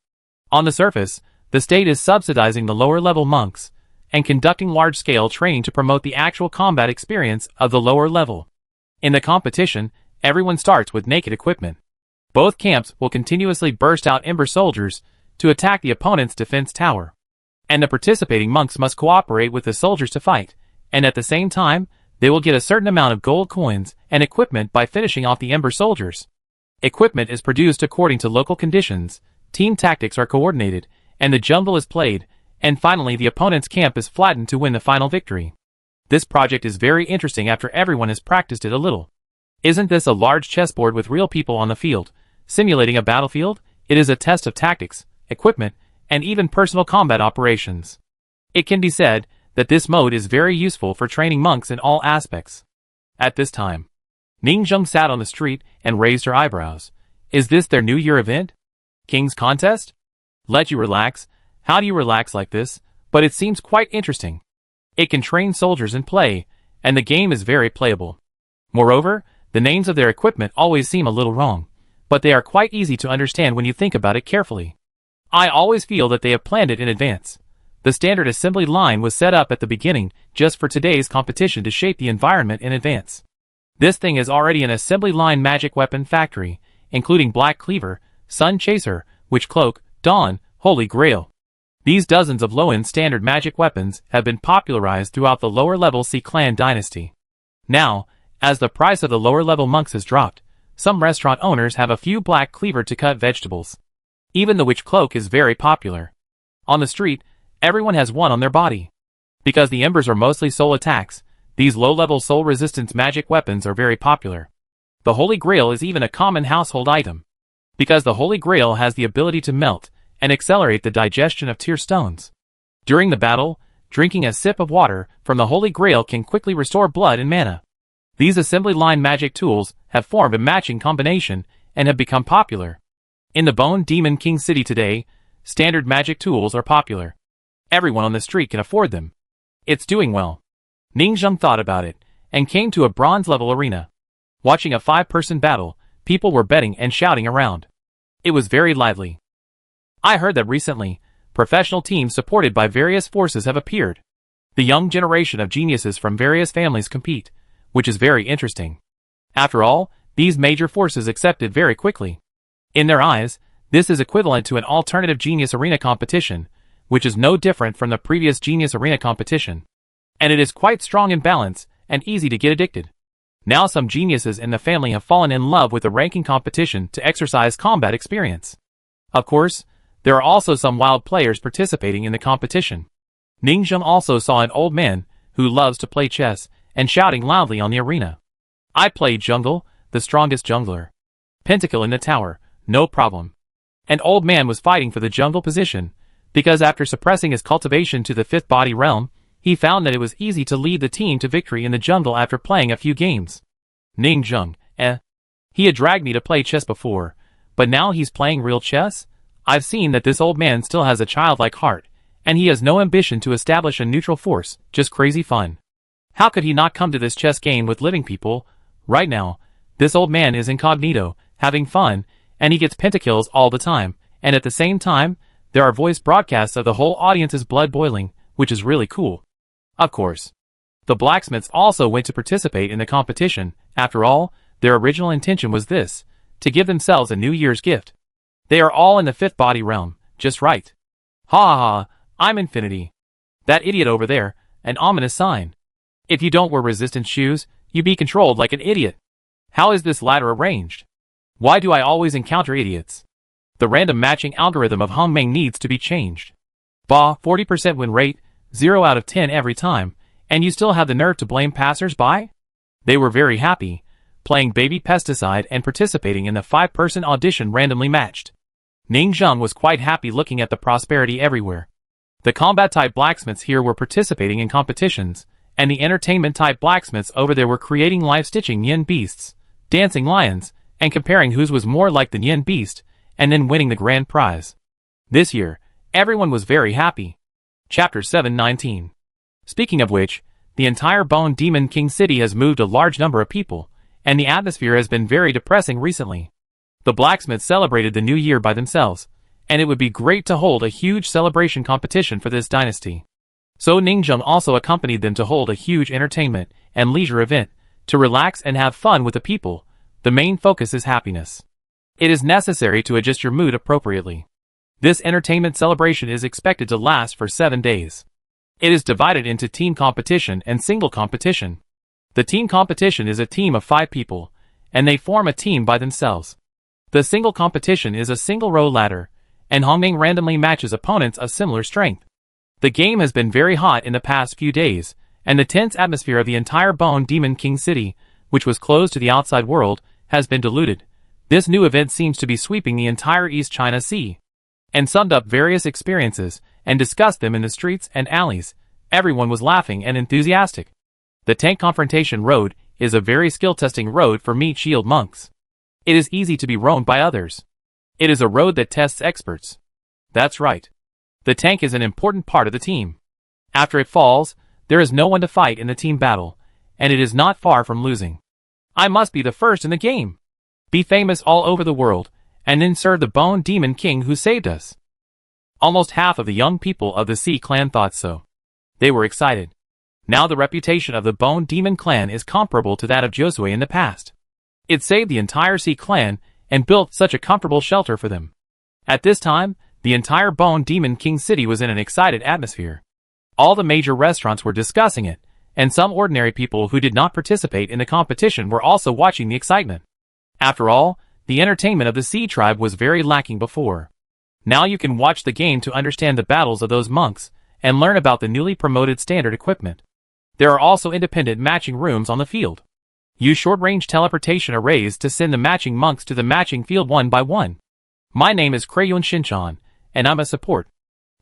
On the surface, the state is subsidizing the lower-level monks, and conducting large-scale training to promote the actual combat experience of the lower level. In the competition, everyone starts with naked equipment. Both camps will continuously burst out ember soldiers to attack the opponent's defense tower. And the participating monks must cooperate with the soldiers to fight, and at the same time, they will get a certain amount of gold coins and equipment by finishing off the ember soldiers. Equipment is produced according to local conditions, team tactics are coordinated, and the jungle is played, and finally the opponent's camp is flattened to win the final victory. This project is very interesting after everyone has practiced it a little. Isn't this a large chessboard with real people on the field, simulating a battlefield? It is a test of tactics, equipment, and even personal combat operations. It can be said that this mode is very useful for training monks in all aspects. At this time, Ning Zheng sat on the street and raised her eyebrows. Is this their New Year event? King's Contest? Let you relax? How do you relax like this? But it seems quite interesting. It can train soldiers in play, and the game is very playable. Moreover, the names of their equipment always seem a little wrong, but they are quite easy to understand when you think about it carefully. I always feel that they have planned it in advance. The standard assembly line was set up at the beginning just for today's competition to shape the environment in advance. This thing is already an assembly line magic weapon factory, including Black Cleaver, Sun Chaser, Witch Cloak, Dawn, Holy Grail. These dozens of low-end standard magic weapons have been popularized throughout the lower-level Sea Clan dynasty. Now, as the price of the lower-level monks has dropped, some restaurant owners have a few Black Cleaver to cut vegetables. Even the Witch Cloak is very popular. On the street, everyone has one on their body. Because the embers are mostly soul attacks, these low-level soul resistance magic weapons are very popular. The Holy Grail is even a common household item. Because the Holy Grail has the ability to melt and accelerate the digestion of tear stones. During the battle, drinking a sip of water from the Holy Grail can quickly restore blood and mana. These assembly line magic tools have formed a matching combination and have become popular. In the Bone Demon King City today, standard magic tools are popular. Everyone on the street can afford them. It's doing well. Ning Zheng thought about it, and came to a bronze-level arena. Watching a 5-person battle, people were betting and shouting around. It was very lively. I heard that recently, professional teams supported by various forces have appeared. The young generation of geniuses from various families compete, which is very interesting. After all, these major forces accepted very quickly. In their eyes, this is equivalent to an alternative Genius Arena competition, which is no different from the previous Genius Arena competition. And it is quite strong in balance, and easy to get addicted. Now some geniuses in the family have fallen in love with the ranking competition to exercise combat experience. Of course, there are also some wild players participating in the competition. Ning Zheng also saw an old man, who loves to play chess, and shouting loudly on the arena. I play jungle, the strongest jungler. Pentakill in the tower. No problem. An old man was fighting for the jungle position, because after suppressing his cultivation to the 5th body realm, he found that it was easy to lead the team to victory in the jungle after playing a few games. Ning Zheng, He had dragged me to play chess before, but now he's playing real chess? I've seen that this old man still has a childlike heart, and he has no ambition to establish a neutral force, just crazy fun. How could he not come to this chess game with living people? Right now, this old man is incognito, having fun, and he gets pentakills all the time, and at the same time, there are voice broadcasts of the whole audience's blood boiling, which is really cool. Of course, the blacksmiths also went to participate in the competition. After all, their original intention was this, to give themselves a New Year's gift. They are all in the fifth body realm, just right. Ha ha ha, I'm infinity. That idiot over there, an ominous sign. If you don't wear resistance shoes, you be controlled like an idiot. How is this ladder arranged? Why do I always encounter idiots? The random matching algorithm of Hongmeng needs to be changed. Bah, 40% win rate, 0 out of 10 every time, and you still have the nerve to blame passers-by? They were very happy, playing baby pesticide and participating in the 5-person audition randomly matched. Ning Zheng was quite happy looking at the prosperity everywhere. The combat-type blacksmiths here were participating in competitions, and the entertainment-type blacksmiths over there were creating live-stitching yin beasts, dancing lions, and comparing whose was more like the yin beast, and then winning the grand prize. This year, everyone was very happy. Chapter 719. Speaking of which, the entire Bone Demon King City has moved a large number of people, and the atmosphere has been very depressing recently. The blacksmiths celebrated the new year by themselves, and it would be great to hold a huge celebration competition for this dynasty. So Ningzheng also accompanied them to hold a huge entertainment and leisure event, to relax and have fun with the people. The main focus is happiness. It is necessary to adjust your mood appropriately. This entertainment celebration is expected to last for 7 days. It is divided into team competition and single competition. The team competition is a team of 5 people, and they form a team by themselves. The single competition is a single row ladder, and Hongmeng randomly matches opponents of similar strength. The game has been very hot in the past few days, and the tense atmosphere of the entire Bone Demon King City, which was closed to the outside world, has been diluted. This new event seems to be sweeping the entire East China Sea. And summed up various experiences, and discussed them in the streets and alleys. Everyone was laughing and enthusiastic. The Tank Confrontation Road is a very skill-testing road for meat shield monks. It is easy to be roamed by others. It is a road that tests experts. That's right. The tank is an important part of the team. After it falls, there is no one to fight in the team battle, and it is not far from losing. I must be the first in the game. Be famous all over the world, and then serve the Bone Demon King who saved us. Almost half of the young people of the Sea clan thought so. They were excited. Now the reputation of the Bone Demon clan is comparable to that of Josue in the past. It saved the entire Sea clan and built such a comfortable shelter for them. At this time, the entire Bone Demon King City was in an excited atmosphere. All the major restaurants were discussing it, and some ordinary people who did not participate in the competition were also watching the excitement. After all, the entertainment of the Sea tribe was very lacking before. Now you can watch the game to understand the battles of those monks, and learn about the newly promoted standard equipment. There are also independent matching rooms on the field. Use short-range teleportation arrays to send the matching monks to the matching field one by one. My name is Crayon Shinchan, and I'm a support.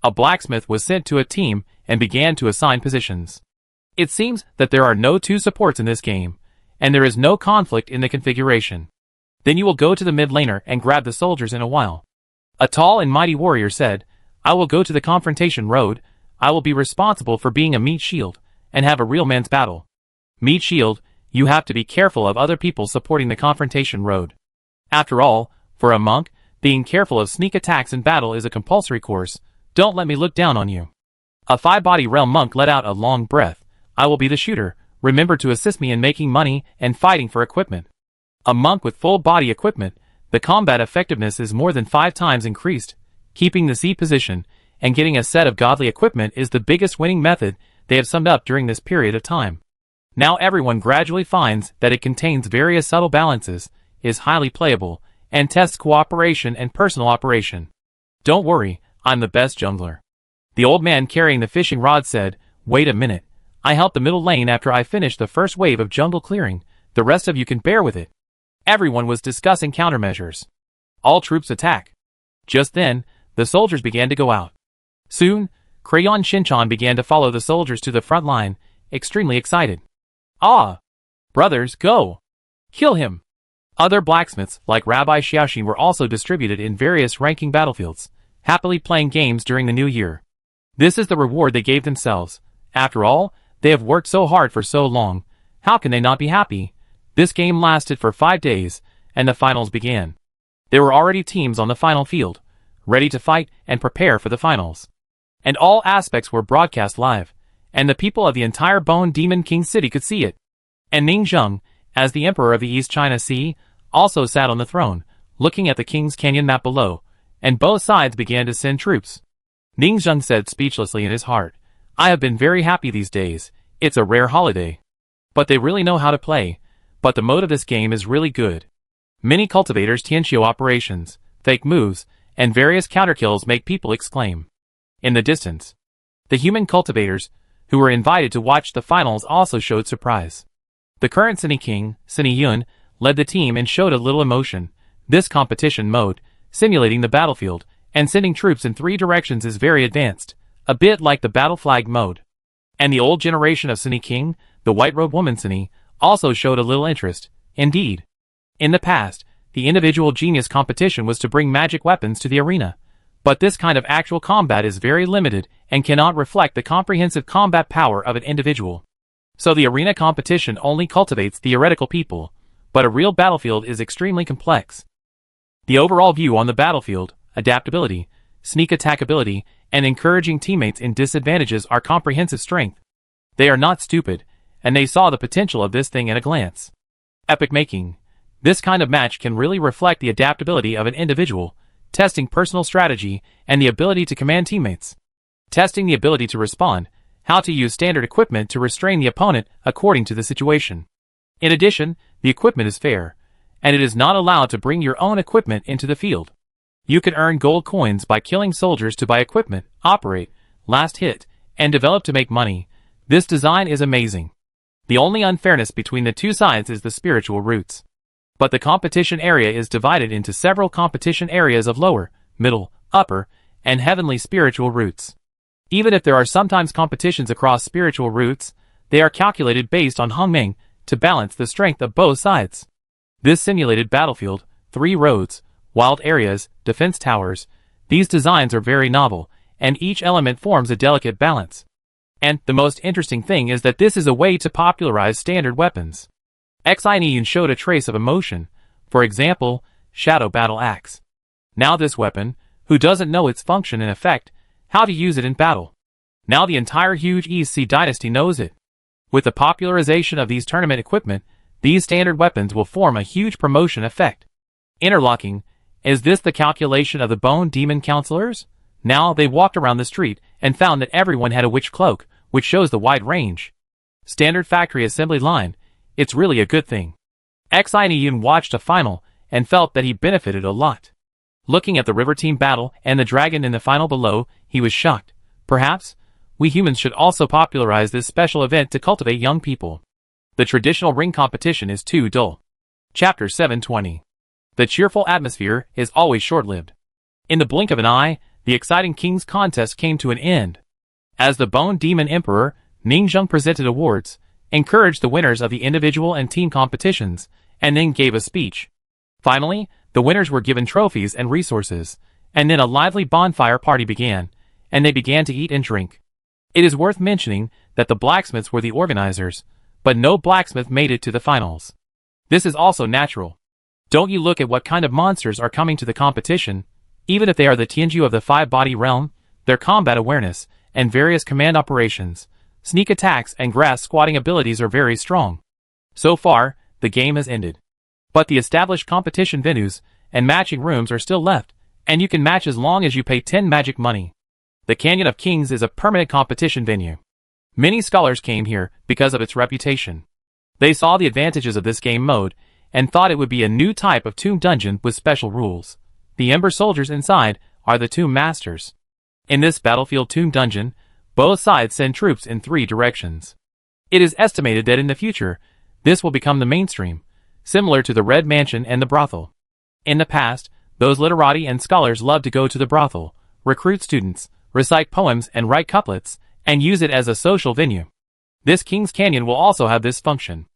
A blacksmith was sent to a team and began to assign positions. It seems that there are no 2 supports in this game, and there is no conflict in the configuration. Then you will go to the mid laner and grab the soldiers in a while. A tall and mighty warrior said, I will go to the confrontation road. I will be responsible for being a meat shield, and have a real man's battle. Meat shield, you have to be careful of other people supporting the confrontation road. After all, for a monk, being careful of sneak attacks in battle is a compulsory course. Don't let me look down on you. A 5-body realm monk let out a long breath. I will be the shooter. Remember to assist me in making money and fighting for equipment. A monk with full body equipment, the combat effectiveness is more than 5 times increased. Keeping the C position and getting a set of godly equipment is the biggest winning method they have summed up during this period of time. Now everyone gradually finds that it contains various subtle balances, is highly playable, and tests cooperation and personal operation. Don't worry, I'm the best jungler. The old man carrying the fishing rod said, wait a minute, I helped the middle lane after I finished the first wave of jungle clearing, the rest of you can bear with it. Everyone was discussing countermeasures. All troops attack. Just then, the soldiers began to go out. Soon, Crayon Shinchan began to follow the soldiers to the front line, extremely excited. Ah! Brothers, go! Kill him! Other blacksmiths, like Rabbi Xiaoxin, were also distributed in various ranking battlefields, happily playing games during the new year. This is the reward they gave themselves. After all, they have worked so hard for so long. How can they not be happy? This game lasted for 5 days, and the finals began. There were already teams on the final field. ready to fight and prepare for the finals. And all aspects were broadcast live, and the people of the entire Bone Demon King city could see it. And Ningzheng, as the Emperor of the East China Sea, also sat on the throne, looking at the King's Canyon map below, and both sides began to send troops. Ningzheng said speechlessly in his heart, "I have been very happy these days, it's a rare holiday. But they really know how to play, but the mode of this game is really good. Many cultivators Tianqiu operations, fake moves, and various counterkills make people exclaim." In the distance, the human cultivators, who were invited to watch the finals, also showed surprise. The current Cine King, Cine Yun, led the team and showed a little emotion. This competition mode, simulating the battlefield, and sending troops in 3 directions is very advanced, a bit like the battle flag mode. And the old generation of Cine King, the white-robed woman Cine, also showed a little interest. Indeed, in the past, the individual genius competition was to bring magic weapons to the arena. But this kind of actual combat is very limited and cannot reflect the comprehensive combat power of an individual. So the arena competition only cultivates theoretical people, but a real battlefield is extremely complex. The overall view on the battlefield, adaptability, sneak attackability, and encouraging teammates in disadvantages are comprehensive strength. They are not stupid, and they saw the potential of this thing at a glance. Epic making. This kind of match can really reflect the adaptability of an individual, testing personal strategy and the ability to command teammates. Testing the ability to respond, how to use standard equipment to restrain the opponent according to the situation. In addition, the equipment is fair, and it is not allowed to bring your own equipment into the field. You can earn gold coins by killing soldiers to buy equipment, operate, last hit, and develop to make money. This design is amazing. The only unfairness between the two sides is the spiritual roots. But the competition area is divided into several competition areas of lower, middle, upper, and heavenly spiritual roots. Even if there are sometimes competitions across spiritual roots, they are calculated based on Hongmeng to balance the strength of both sides. This simulated battlefield, 3 roads, wild areas, defense towers, these designs are very novel, and each element forms a delicate balance. And the most interesting thing is that this is a way to popularize standard weapons. Xine showed a trace of emotion, for example, Shadow Battle Axe. Now this weapon, who doesn't know its function and effect, how to use it in battle? Now the entire huge East Sea dynasty knows it. With the popularization of these tournament equipment, these standard weapons will form a huge promotion effect. Interlocking, is this the calculation of the Bone Demon Counselors? Now they walked around the street and found that everyone had a witch cloak, which shows the wide range. Standard factory assembly line, it's really a good thing. Xine watched a final and felt that he benefited a lot. Looking at the river team battle and the dragon in the final below, he was shocked. Perhaps, we humans should also popularize this special event to cultivate young people. The traditional ring competition is too dull. Chapter 720. The cheerful atmosphere is always short-lived. In the blink of an eye, the exciting King's contest came to an end. As the Bone Demon Emperor, Ningzheng presented awards, encouraged the winners of the individual and team competitions, and then gave a speech. Finally, the winners were given trophies and resources, and then a lively bonfire party began, and they began to eat and drink. It is worth mentioning that the blacksmiths were the organizers, but no blacksmith made it to the finals. This is also natural. Don't you look at what kind of monsters are coming to the competition? Even if they are the Tianqiu of the 5-body realm, their combat awareness, and various command operations, sneak attacks and grass squatting abilities are very strong. So far, the game has ended. But the established competition venues and matching rooms are still left, and you can match as long as you pay 10 magic money. The Canyon of Kings is a permanent competition venue. Many scholars came here because of its reputation. They saw the advantages of this game mode and thought it would be a new type of tomb dungeon with special rules. The Ember soldiers inside are the tomb masters. In this battlefield tomb dungeon, both sides send troops in 3 directions. It is estimated that in the future, this will become the mainstream, similar to the Red Mansion and the brothel. In the past, those literati and scholars loved to go to the brothel, recruit students, recite poems and write couplets, and use it as a social venue. This King's Canyon will also have this function.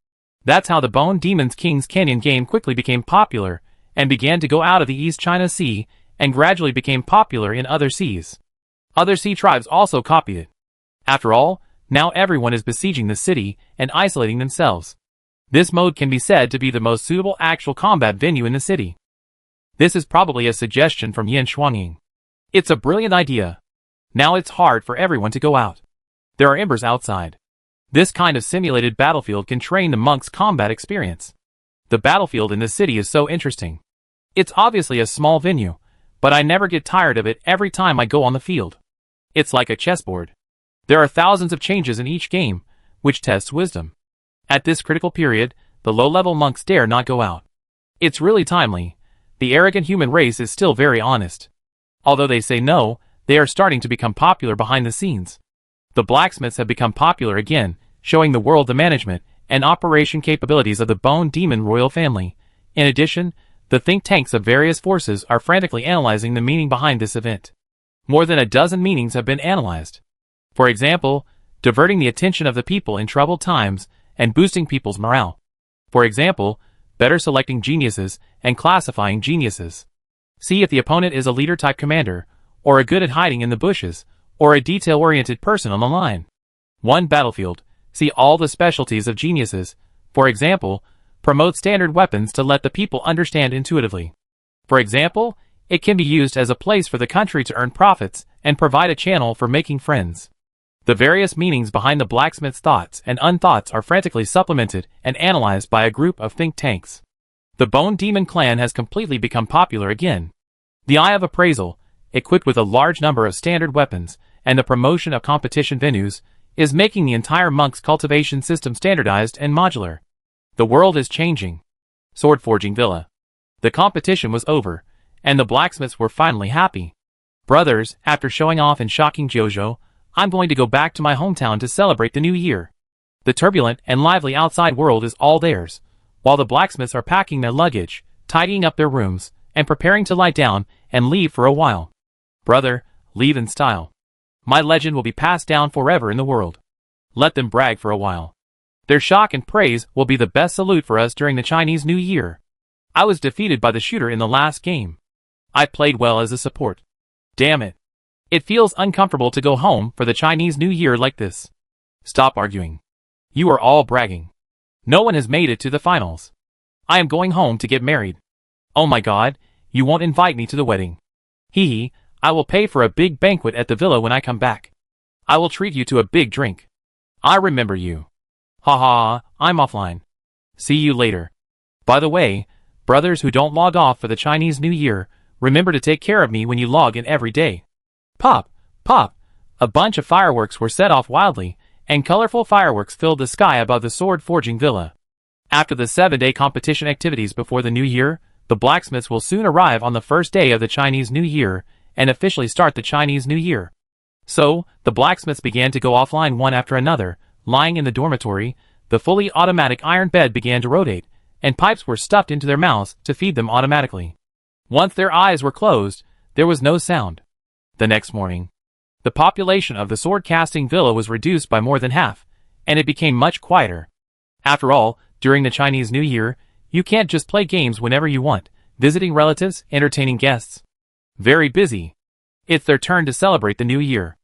That's how the Bone Demon's King's Canyon game quickly became popular, and began to go out of the East China Sea, and gradually became popular in other seas. Other sea tribes also copied it. After all, now everyone is besieging the city and isolating themselves. This mode can be said to be the most suitable actual combat venue in the city. This is probably a suggestion from Yin Shuangying. It's a brilliant idea. Now it's hard for everyone to go out. There are embers outside. This kind of simulated battlefield can train the monks' combat experience. The battlefield in this city is so interesting. It's obviously a small venue, but I never get tired of it every time I go on the field. It's like a chessboard. There are thousands of changes in each game, which tests wisdom. At this critical period, the low-level monks dare not go out. It's really timely. The arrogant human race is still very honest. Although they say no, they are starting to become popular behind the scenes. The blacksmiths have become popular again, showing the world the management and operation capabilities of the Bone Demon royal family. In addition, the think tanks of various forces are frantically analyzing the meaning behind this event. More than a dozen meanings have been analyzed. For example, diverting the attention of the people in troubled times and boosting people's morale. For example, better selecting geniuses and classifying geniuses. See if the opponent is a leader-type commander, or a good at hiding in the bushes, or a detail-oriented person on the line. 1 battlefield. See all the specialties of geniuses. For example, promote standard weapons to let the people understand intuitively. For example, it can be used as a place for the country to earn profits and provide a channel for making friends. The various meanings behind the blacksmith's thoughts and unthoughts are frantically supplemented and analyzed by a group of think tanks. The Bone Demon clan has completely become popular again. The Eye of Appraisal, equipped with a large number of standard weapons, and the promotion of competition venues, is making the entire monk's cultivation system standardized and modular. The world is changing. Sword Forging Villa. The competition was over, and the blacksmiths were finally happy. Brothers, after showing off and shocking Jojo, I'm going to go back to my hometown to celebrate the new year. The turbulent and lively outside world is all theirs, while the blacksmiths are packing their luggage, tidying up their rooms, and preparing to lie down and leave for a while. Brother, leave in style. My legend will be passed down forever in the world. Let them brag for a while. Their shock and praise will be the best salute for us during the Chinese New Year. I was defeated by the shooter in the last game. I played well as a support. Damn it. It feels uncomfortable to go home for the Chinese New Year like this. Stop arguing. You are all bragging. No one has made it to the finals. I am going home to get married. Oh my god, you won't invite me to the wedding. Hee hee, I will pay for a big banquet at the villa when I come back. I will treat you to a big drink. I remember you. Ha ha, I'm offline. See you later. By the way, brothers who don't log off for the Chinese New Year, remember to take care of me when you log in every day. Pop, pop, a bunch of fireworks were set off wildly, and colorful fireworks filled the sky above the Sword Forging Villa. After the 7-day competition activities before the New Year, the blacksmiths will soon arrive on the first day of the Chinese New Year, and officially start the Chinese New Year. So, the blacksmiths began to go offline one after another. Lying in the dormitory, the fully automatic iron bed began to rotate, and pipes were stuffed into their mouths to feed them automatically. Once their eyes were closed, there was no sound. The next morning, the population of the sword-casting villa was reduced by more than half, and it became much quieter. After all, during the Chinese New Year, you can't just play games whenever you want, visiting relatives, entertaining guests. Very busy. It's their turn to celebrate the new year.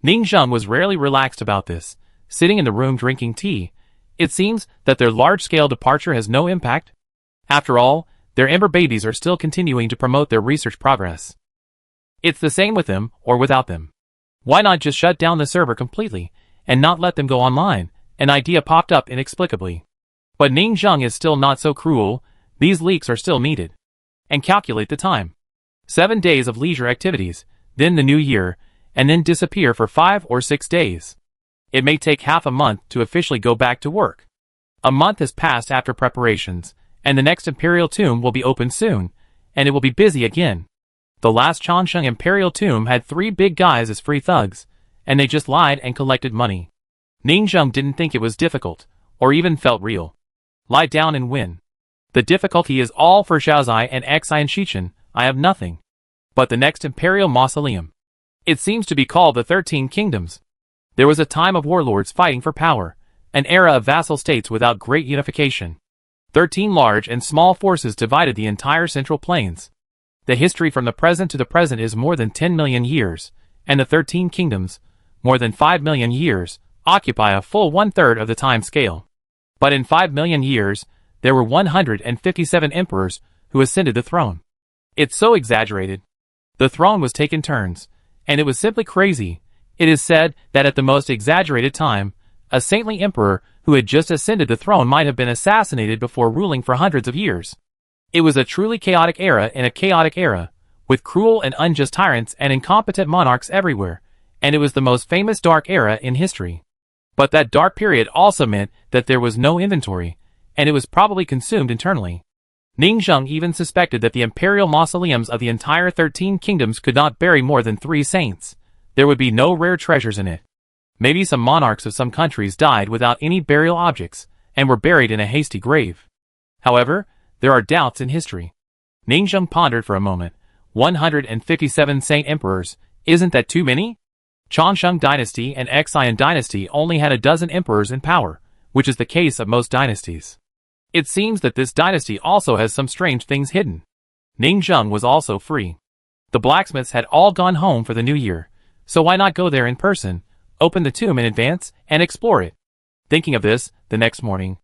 Ning Zheng was rarely relaxed about this, sitting in the room drinking tea. It seems that their large-scale departure has no impact. After all, their ember babies are still continuing to promote their research progress. It's the same with them or without them. Why not just shut down the server completely and not let them go online? An idea popped up inexplicably. But Ning Zheng is still not so cruel. These leaks are still needed. And calculate the time. 7 days of leisure activities, then the new year, and then disappear for 5 or 6 days. It may take half a month to officially go back to work. A month has passed after preparations, and the next Imperial Tomb will be open soon, and it will be busy again. The last Changsheng Imperial Tomb had 3 big guys as free thugs, and they just lied and collected money. Ning Zheng didn't think it was difficult, or even felt real. Lie down and win. The difficulty is all for Xiaozai and Xi and Shichen. I have nothing. But the next Imperial Mausoleum. It seems to be called the 13 Kingdoms. There was a time of warlords fighting for power, an era of vassal states without great unification. 13 large and small forces divided the entire Central Plains. The history from the present to the present is more than 10 million years, and the 13 kingdoms, more than 5 million years, occupy a full 1/3 of the time scale. But in 5 million years, there were 157 emperors who ascended the throne. It's so exaggerated. The throne was taking turns, and it was simply crazy. It is said that at the most exaggerated time, a saintly emperor who had just ascended the throne might have been assassinated before ruling for hundreds of years. It was a truly chaotic era in a chaotic era, with cruel and unjust tyrants and incompetent monarchs everywhere, and it was the most famous dark era in history. But that dark period also meant that there was no inventory, and it was probably consumed internally. Ningzheng even suspected that the imperial mausoleums of the entire 13 kingdoms could not bury more than 3 saints. There would be no rare treasures in it. Maybe some monarchs of some countries died without any burial objects, and were buried in a hasty grave. However, there are doubts in history. Ningzheng pondered for a moment. 157 saint emperors, isn't that too many? Chongsheng dynasty and Xian dynasty only had a dozen emperors in power, which is the case of most dynasties. It seems that this dynasty also has some strange things hidden. Ningzheng was also free. The blacksmiths had all gone home for the new year, so why not go there in person, open the tomb in advance, and explore it? Thinking of this, the next morning,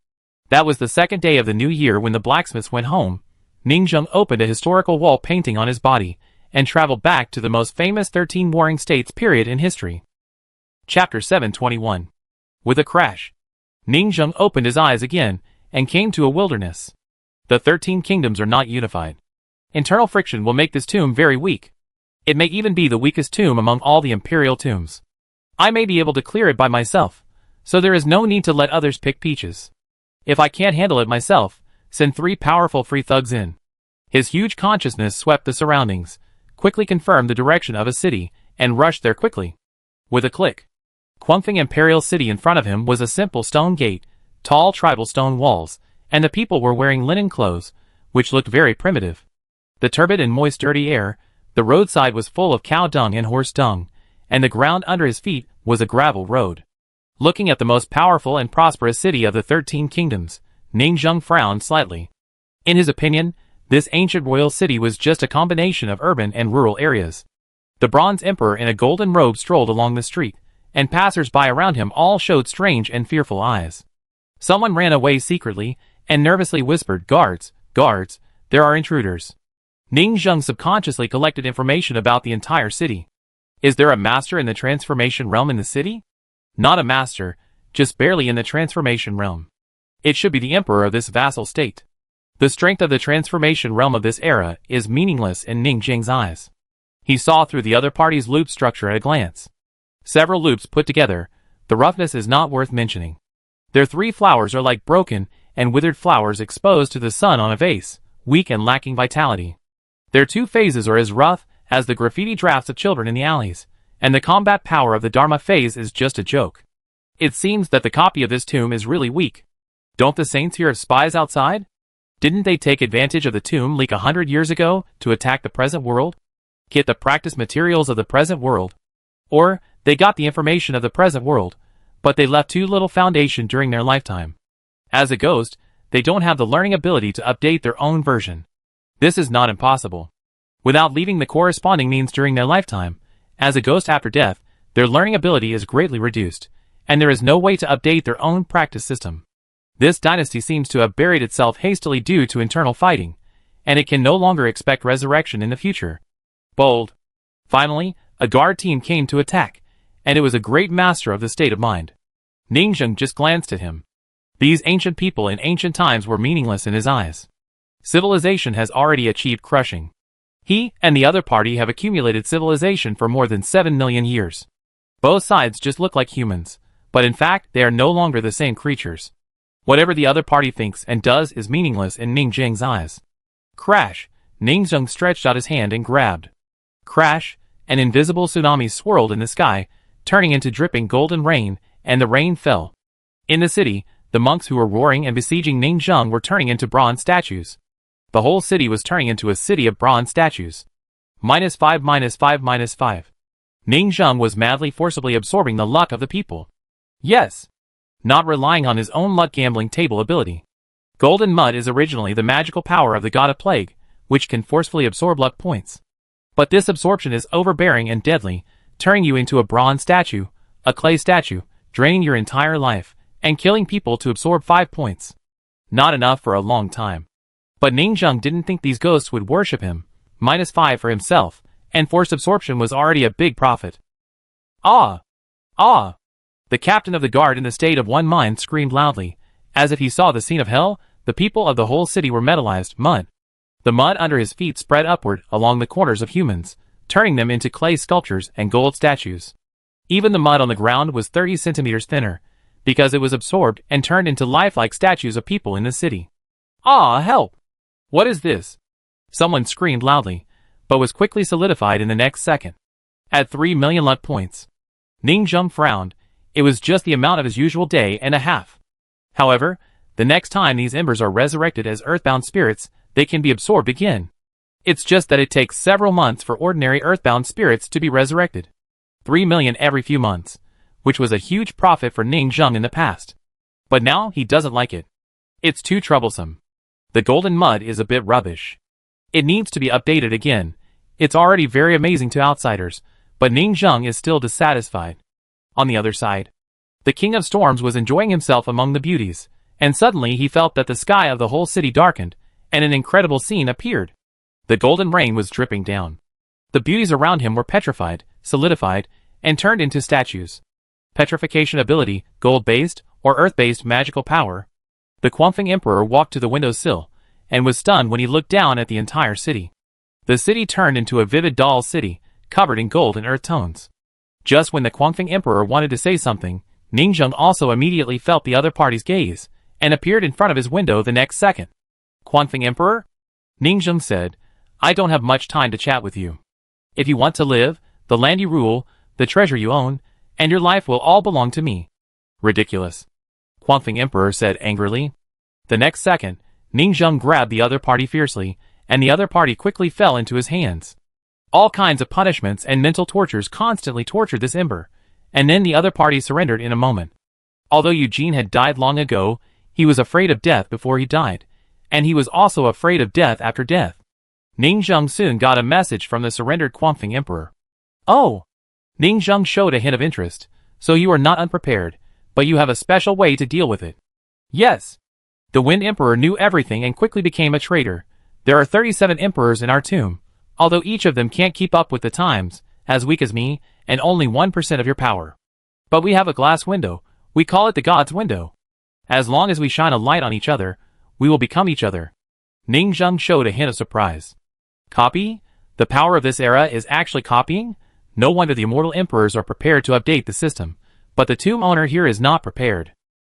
that was the second day of the new year when the blacksmiths went home, Ningzheng opened a historical wall painting on his body, and traveled back to the most famous 13 warring states period in history. Chapter 721. With a crash, Ningzheng opened his eyes again, and came to a wilderness. The 13 kingdoms are not unified. Internal friction will make this tomb very weak. It may even be the weakest tomb among all the imperial tombs. I may be able to clear it by myself, so there is no need to let others pick peaches. If I can't handle it myself, send 3 powerful free thugs in. His huge consciousness swept the surroundings, quickly confirmed the direction of a city, and rushed there quickly. With a click, Cunning Imperial City in front of him was a simple stone gate, tall tribal stone walls, and the people were wearing linen clothes, which looked very primitive. The turbid and moist dirty air, the roadside was full of cow dung and horse dung, and the ground under his feet was a gravel road. Looking at the most powerful and prosperous city of the 13 kingdoms, Ningzheng frowned slightly. In his opinion, this ancient royal city was just a combination of urban and rural areas. The bronze emperor in a golden robe strolled along the street, and passers-by around him all showed strange and fearful eyes. Someone ran away secretly, and nervously whispered, "Guards, guards, there are intruders." Ningzheng subconsciously collected information about the entire city. Is there a master in the transformation realm in the city? Not a master, just barely in the transformation realm. It should be the emperor of this vassal state. The strength of the transformation realm of this era is meaningless in Ningzheng's eyes. He saw through the other party's loop structure at a glance. Several loops put together, the roughness is not worth mentioning. Their 3 flowers are like broken and withered flowers exposed to the sun on a vase, weak and lacking vitality. Their 2 phases are as rough as the graffiti drafts of children in the alleys, and the combat power of the Dharma phase is just a joke. It seems that the copy of this tomb is really weak. Don't the saints hear of spies outside? Didn't they take advantage of the tomb leak 100 years ago to attack the present world? Get the practice materials of the present world? Or, they got the information of the present world, but they left too little foundation during their lifetime. As a ghost, they don't have the learning ability to update their own version. This is not impossible. Without leaving the corresponding means during their lifetime, as a ghost after death, their learning ability is greatly reduced, and there is no way to update their own practice system. This dynasty seems to have buried itself hastily due to internal fighting, and it can no longer expect resurrection in the future. Bold. Finally, a guard team came to attack, and it was a great master of the state of mind. Ningzheng just glanced at him. These ancient people in ancient times were meaningless in his eyes. Civilization has already achieved crushing. He and the other party have accumulated civilization for more than 7 million years. Both sides just look like humans, but in fact they are no longer the same creatures. Whatever the other party thinks and does is meaningless in Ningzheng's eyes. Crash! Ningzheng stretched out his hand and grabbed. Crash! An invisible tsunami swirled in the sky, turning into dripping golden rain, and the rain fell. In the city, the monks who were roaring and besieging Ningzheng were turning into bronze statues. The whole city was turning into a city of bronze statues. -5, -5, -5. Ningzheng was madly forcibly absorbing the luck of the people. Yes! Not relying on his own luck gambling table ability. Golden mud is originally the magical power of the god of plague, which can forcefully absorb luck points. But this absorption is overbearing and deadly, turning you into a bronze statue, a clay statue, draining your entire life, and killing people to absorb 5 points. Not enough for a long time. But Ningzheng didn't think these ghosts would worship him, -5 for himself, and forced absorption was already a big profit. Ah! Ah! The captain of the guard in the state of one mind screamed loudly. As if he saw the scene of hell, the people of the whole city were metallized mud. The mud under his feet spread upward along the corners of humans, turning them into clay sculptures and gold statues. Even the mud on the ground was 30 centimeters thinner, because it was absorbed and turned into lifelike statues of people in the city. Ah, help! What is this? Someone screamed loudly, but was quickly solidified in the next second. At 3 million luck points. Ning Zheng frowned. It was just the amount of his usual day and a half. However, the next time these embers are resurrected as earthbound spirits, they can be absorbed again. It's just that it takes several months for ordinary earthbound spirits to be resurrected. 3 million every few months, which was a huge profit for Ning Zheng in the past. But now he doesn't like it. It's too troublesome. The golden mud is a bit rubbish. It needs to be updated again. It's already very amazing to outsiders, but Ning Zheng is still dissatisfied. On the other side, the King of Storms was enjoying himself among the beauties, and suddenly he felt that the sky of the whole city darkened, and an incredible scene appeared. The golden rain was dripping down. The beauties around him were petrified, solidified, and turned into statues. Petrification ability, gold-based, or earth-based magical power. The Quanfeng Emperor walked to the windowsill, and was stunned when he looked down at the entire city. The city turned into a vivid doll city, covered in gold and earth tones. Just when the Quanfeng Emperor wanted to say something, Ning Zheng also immediately felt the other party's gaze, and appeared in front of his window the next second. Quanfeng Emperor? Ning Zheng said, I don't have much time to chat with you. If you want to live, the land you rule, the treasure you own, and your life will all belong to me. Ridiculous. Quanfeng Emperor said angrily. The next second, Ning Zheng grabbed the other party fiercely, and the other party quickly fell into his hands. All kinds of punishments and mental tortures constantly tortured this ember, and then the other party surrendered in a moment. Although Eugene had died long ago, he was afraid of death before he died, and he was also afraid of death after death. Ning Zheng soon got a message from the surrendered Quanfeng Emperor. Oh! Ning Zheng showed a hint of interest. So you are not unprepared, but you have a special way to deal with it. Yes. The Wind Emperor knew everything and quickly became a traitor. There are 37 emperors in our tomb, although each of them can't keep up with the times, as weak as me, and only 1% of your power. But we have a glass window. We call it the God's Window. As long as we shine a light on each other, we will become each other. Ning Zheng showed a hint of surprise. Copy? The power of this era is actually copying? No wonder the immortal emperors are prepared to update the system, but the tomb owner here is not prepared.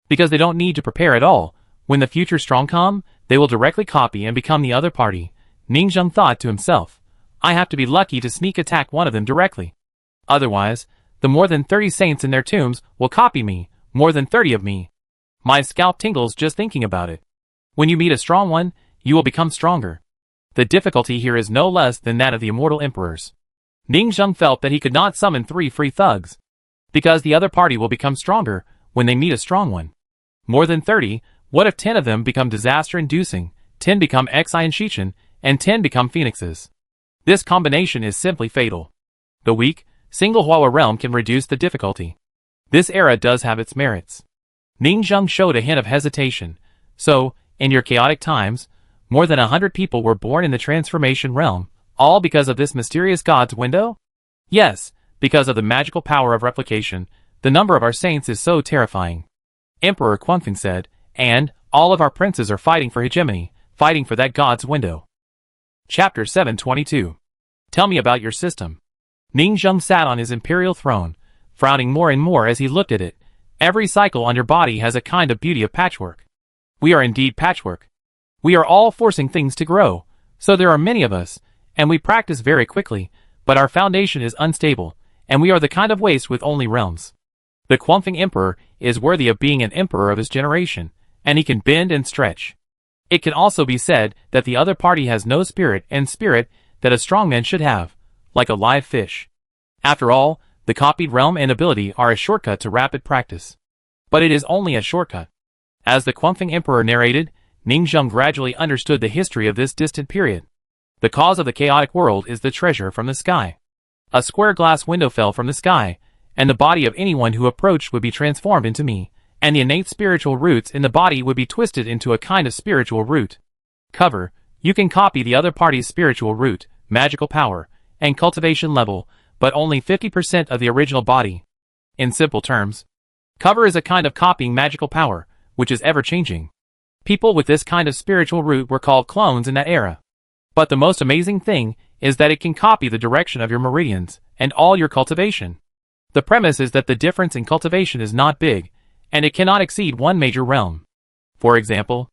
Because they don't need to prepare at all. When the future strong come, they will directly copy and become the other party. Ning Zheng thought to himself, I have to be lucky to sneak attack one of them directly. Otherwise, the more than 30 saints in their tombs will copy me, more than 30 of me. My scalp tingles just thinking about it. When you meet a strong one, you will become stronger. The difficulty here is no less than that of the immortal emperors. Ning Zheng felt that he could not summon 3 free thugs, because the other party will become stronger when they meet a strong one. More than 30, what if 10 of them become disaster-inducing, 10 become Xi and Shichin, and 10 become phoenixes? This combination is simply fatal. The weak, single Hua realm can reduce the difficulty. This era does have its merits. Ning Zheng showed a hint of hesitation. So, in your chaotic times, more than 100 people were born in the transformation realm, all because of this mysterious God's window? Yes, because of the magical power of replication, the number of our saints is so terrifying. Emperor Quanfeng said, and all of our princes are fighting for hegemony, fighting for that God's window. Chapter 722. Tell me about your system. Ning Zheng sat on his imperial throne, frowning more and more as he looked at it. Every cycle on your body has a kind of beauty of patchwork. We are indeed patchwork. We are all forcing things to grow, so there are many of us, and we practice very quickly, but our foundation is unstable, and we are the kind of waste with only realms. The Quanfeng Emperor is worthy of being an emperor of his generation, and he can bend and stretch. It can also be said that the other party has no spirit and spirit that a strong man should have, like a live fish. After all, the copied realm and ability are a shortcut to rapid practice. But it is only a shortcut. As the Quanfeng Emperor narrated, Ning Zheng gradually understood the history of this distant period. The cause of the chaotic world is the treasure from the sky. A square glass window fell from the sky, and the body of anyone who approached would be transformed into me, and the innate spiritual roots in the body would be twisted into a kind of spiritual root. Cover, you can copy the other party's spiritual root, magical power, and cultivation level, but only 50% of the original body. In simple terms, cover is a kind of copying magical power, which is ever-changing. People with this kind of spiritual root were called clones in that era. But the most amazing thing is that it can copy the direction of your meridians and all your cultivation. The premise is that the difference in cultivation is not big, and it cannot exceed one major realm. For example,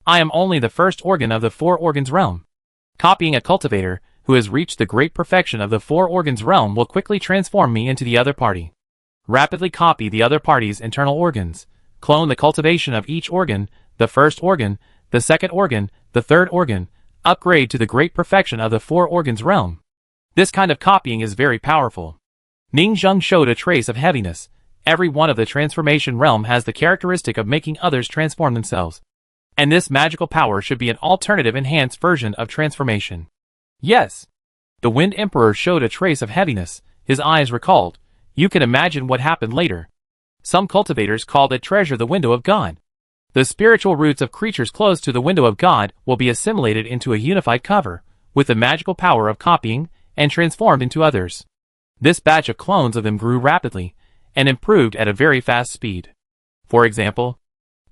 I am only the first organ of the 4 organs realm. Copying a cultivator who has reached the great perfection of the 4 organs realm will quickly transform me into the other party. Rapidly copy the other party's internal organs, clone the cultivation of each organ, the first organ, the second organ, the third organ, upgrade to the great perfection of the 4 organs realm. This kind of copying is very powerful. Ning Zheng showed a trace of heaviness. Every one of the transformation realm has the characteristic of making others transform themselves. And this magical power should be an alternative enhanced version of transformation. Yes. The Wind Emperor showed a trace of heaviness. His eyes recalled. You can imagine what happened later. Some cultivators called it treasure the window of God. The spiritual roots of creatures close to the window of God will be assimilated into a unified cover, with the magical power of copying, and transformed into others. This batch of clones of them grew rapidly, and improved at a very fast speed. For example,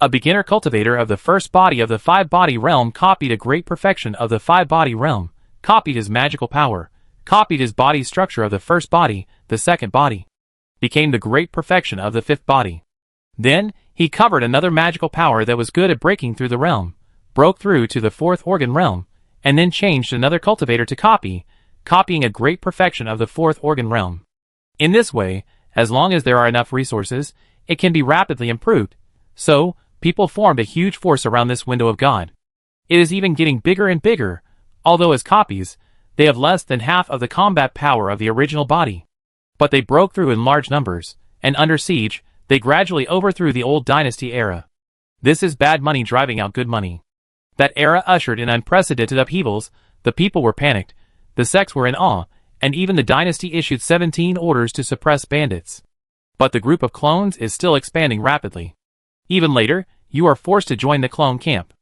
a beginner cultivator of the first body of the 5-body realm copied a great perfection of the 5-body realm, copied his magical power, copied his body structure of the first body, the second body, became the great perfection of the 5th body. Then, he covered another magical power that was good at breaking through the realm, broke through to the 4th organ realm, and then changed another cultivator to copying a great perfection of the 4th organ realm. In this way, as long as there are enough resources, it can be rapidly improved. So, people formed a huge force around this window of God. It is even getting bigger and bigger, although as copies, they have less than half of the combat power of the original body. But they broke through in large numbers, and under siege, they gradually overthrew the old dynasty era. This is bad money driving out good money. That era ushered in unprecedented upheavals. The people were panicked, the sects were in awe, and even the dynasty issued 17 orders to suppress bandits. But the group of clones is still expanding rapidly. Even later, you are forced to join the clone camp.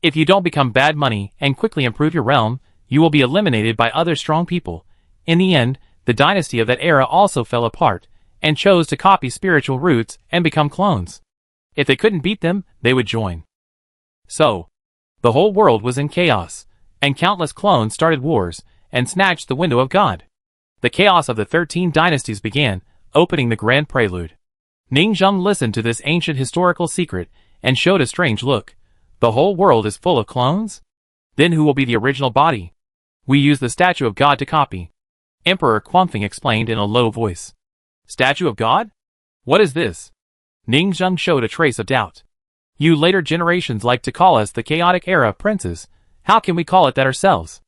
If you don't become bad money and quickly improve your realm, you will be eliminated by other strong people. In the end, the dynasty of that era also fell apart, and chose to copy spiritual roots and become clones. If they couldn't beat them, they would join. So, the whole world was in chaos, and countless clones started wars, and snatched the window of God. The chaos of the 13 dynasties began, opening the grand prelude. Ning Zheng listened to this ancient historical secret, and showed a strange look. The whole world is full of clones? Then who will be the original body? We use the statue of God to copy. Emperor Cunning explained in a low voice. Statue of God? What is this? Ning Zheng showed a trace of doubt. You later generations like to call us the chaotic era of princes. How can we call it that ourselves?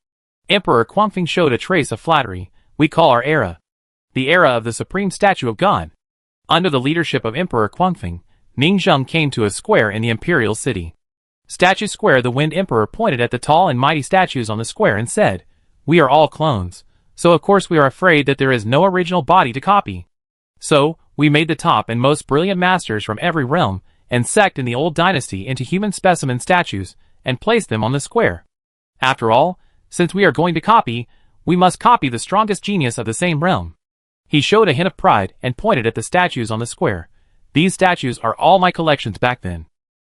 Emperor Cunning showed a trace of flattery. We call our era the era of the supreme statue of God. Under the leadership of Emperor Cunning, Ning Zheng came to a square in the imperial city. Statue Square. The Wind Emperor pointed at the tall and mighty statues on the square and said, We are all clones, so of course we are afraid that there is no original body to copy. So, we made the top and most brilliant masters from every realm and sect in the old dynasty into human specimen statues and placed them on the square. After all, since we are going to copy, we must copy the strongest genius of the same realm. He showed a hint of pride and pointed at the statues on the square. These statues are all my collections back then.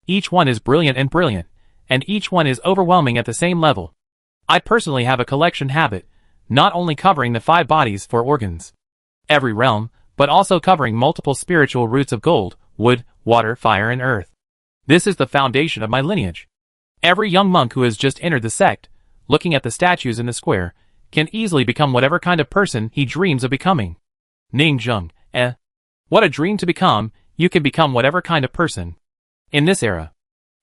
Each one is brilliant, and each one is overwhelming at the same level. I personally have a collection habit, not only covering the 5 bodies, 4 organs, every realm, but also covering multiple spiritual roots of gold, wood, water, fire, and earth. This is the foundation of my lineage. Every young monk who has just entered the sect, looking at the statues in the square, can easily become whatever kind of person he dreams of becoming. Ning Zheng, what a dream to become. You can become whatever kind of person. In this era,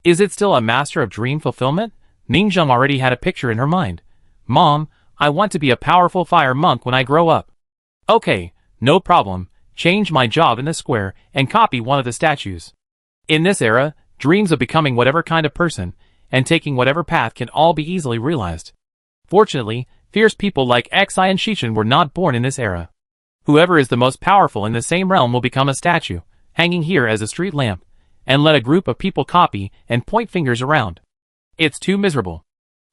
is it still a master of dream fulfillment? Ning Zheng already had a picture in her mind. Mom, I want to be a powerful fire monk when I grow up. Okay, no problem. Change my job in the square and copy one of the statues. In this era, dreams of becoming whatever kind of person and taking whatever path can all be easily realized. Fortunately, fierce people like Xi and Shishan were not born in this era. Whoever is the most powerful in the same realm will become a statue, hanging here as a street lamp, and let a group of people copy and point fingers around. It's too miserable.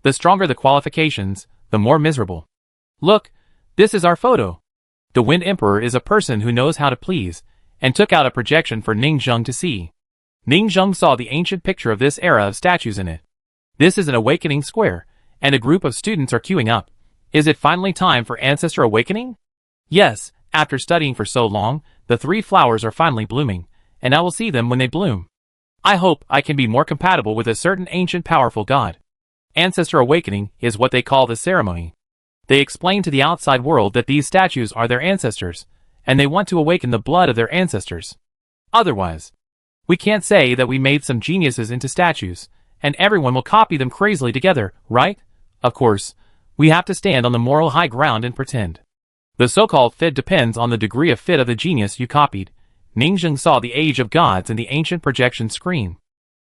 The stronger the qualifications, the more miserable. Look, This is our photo. The Wind Emperor is a person who knows how to please, and took out a projection for Ningzheng to see. Ningzheng saw the ancient picture of this era of statues in it. This is an awakening square, and a group of students are queuing up. Is it finally time for ancestor awakening? Yes, after studying for so long, the 3 flowers are finally blooming, and I will see them when they bloom. I hope I can be more compatible with a certain ancient powerful god. Ancestor awakening is what they call the ceremony. They explain to the outside world that these statues are their ancestors, and they want to awaken the blood of their ancestors. Otherwise, we can't say that we made some geniuses into statues, and everyone will copy them crazily together, right? Of course, we have to stand on the moral high ground and pretend. The so-called fit depends on the degree of fit of the genius you copied. Ningzheng saw the age of gods in the ancient projection screen.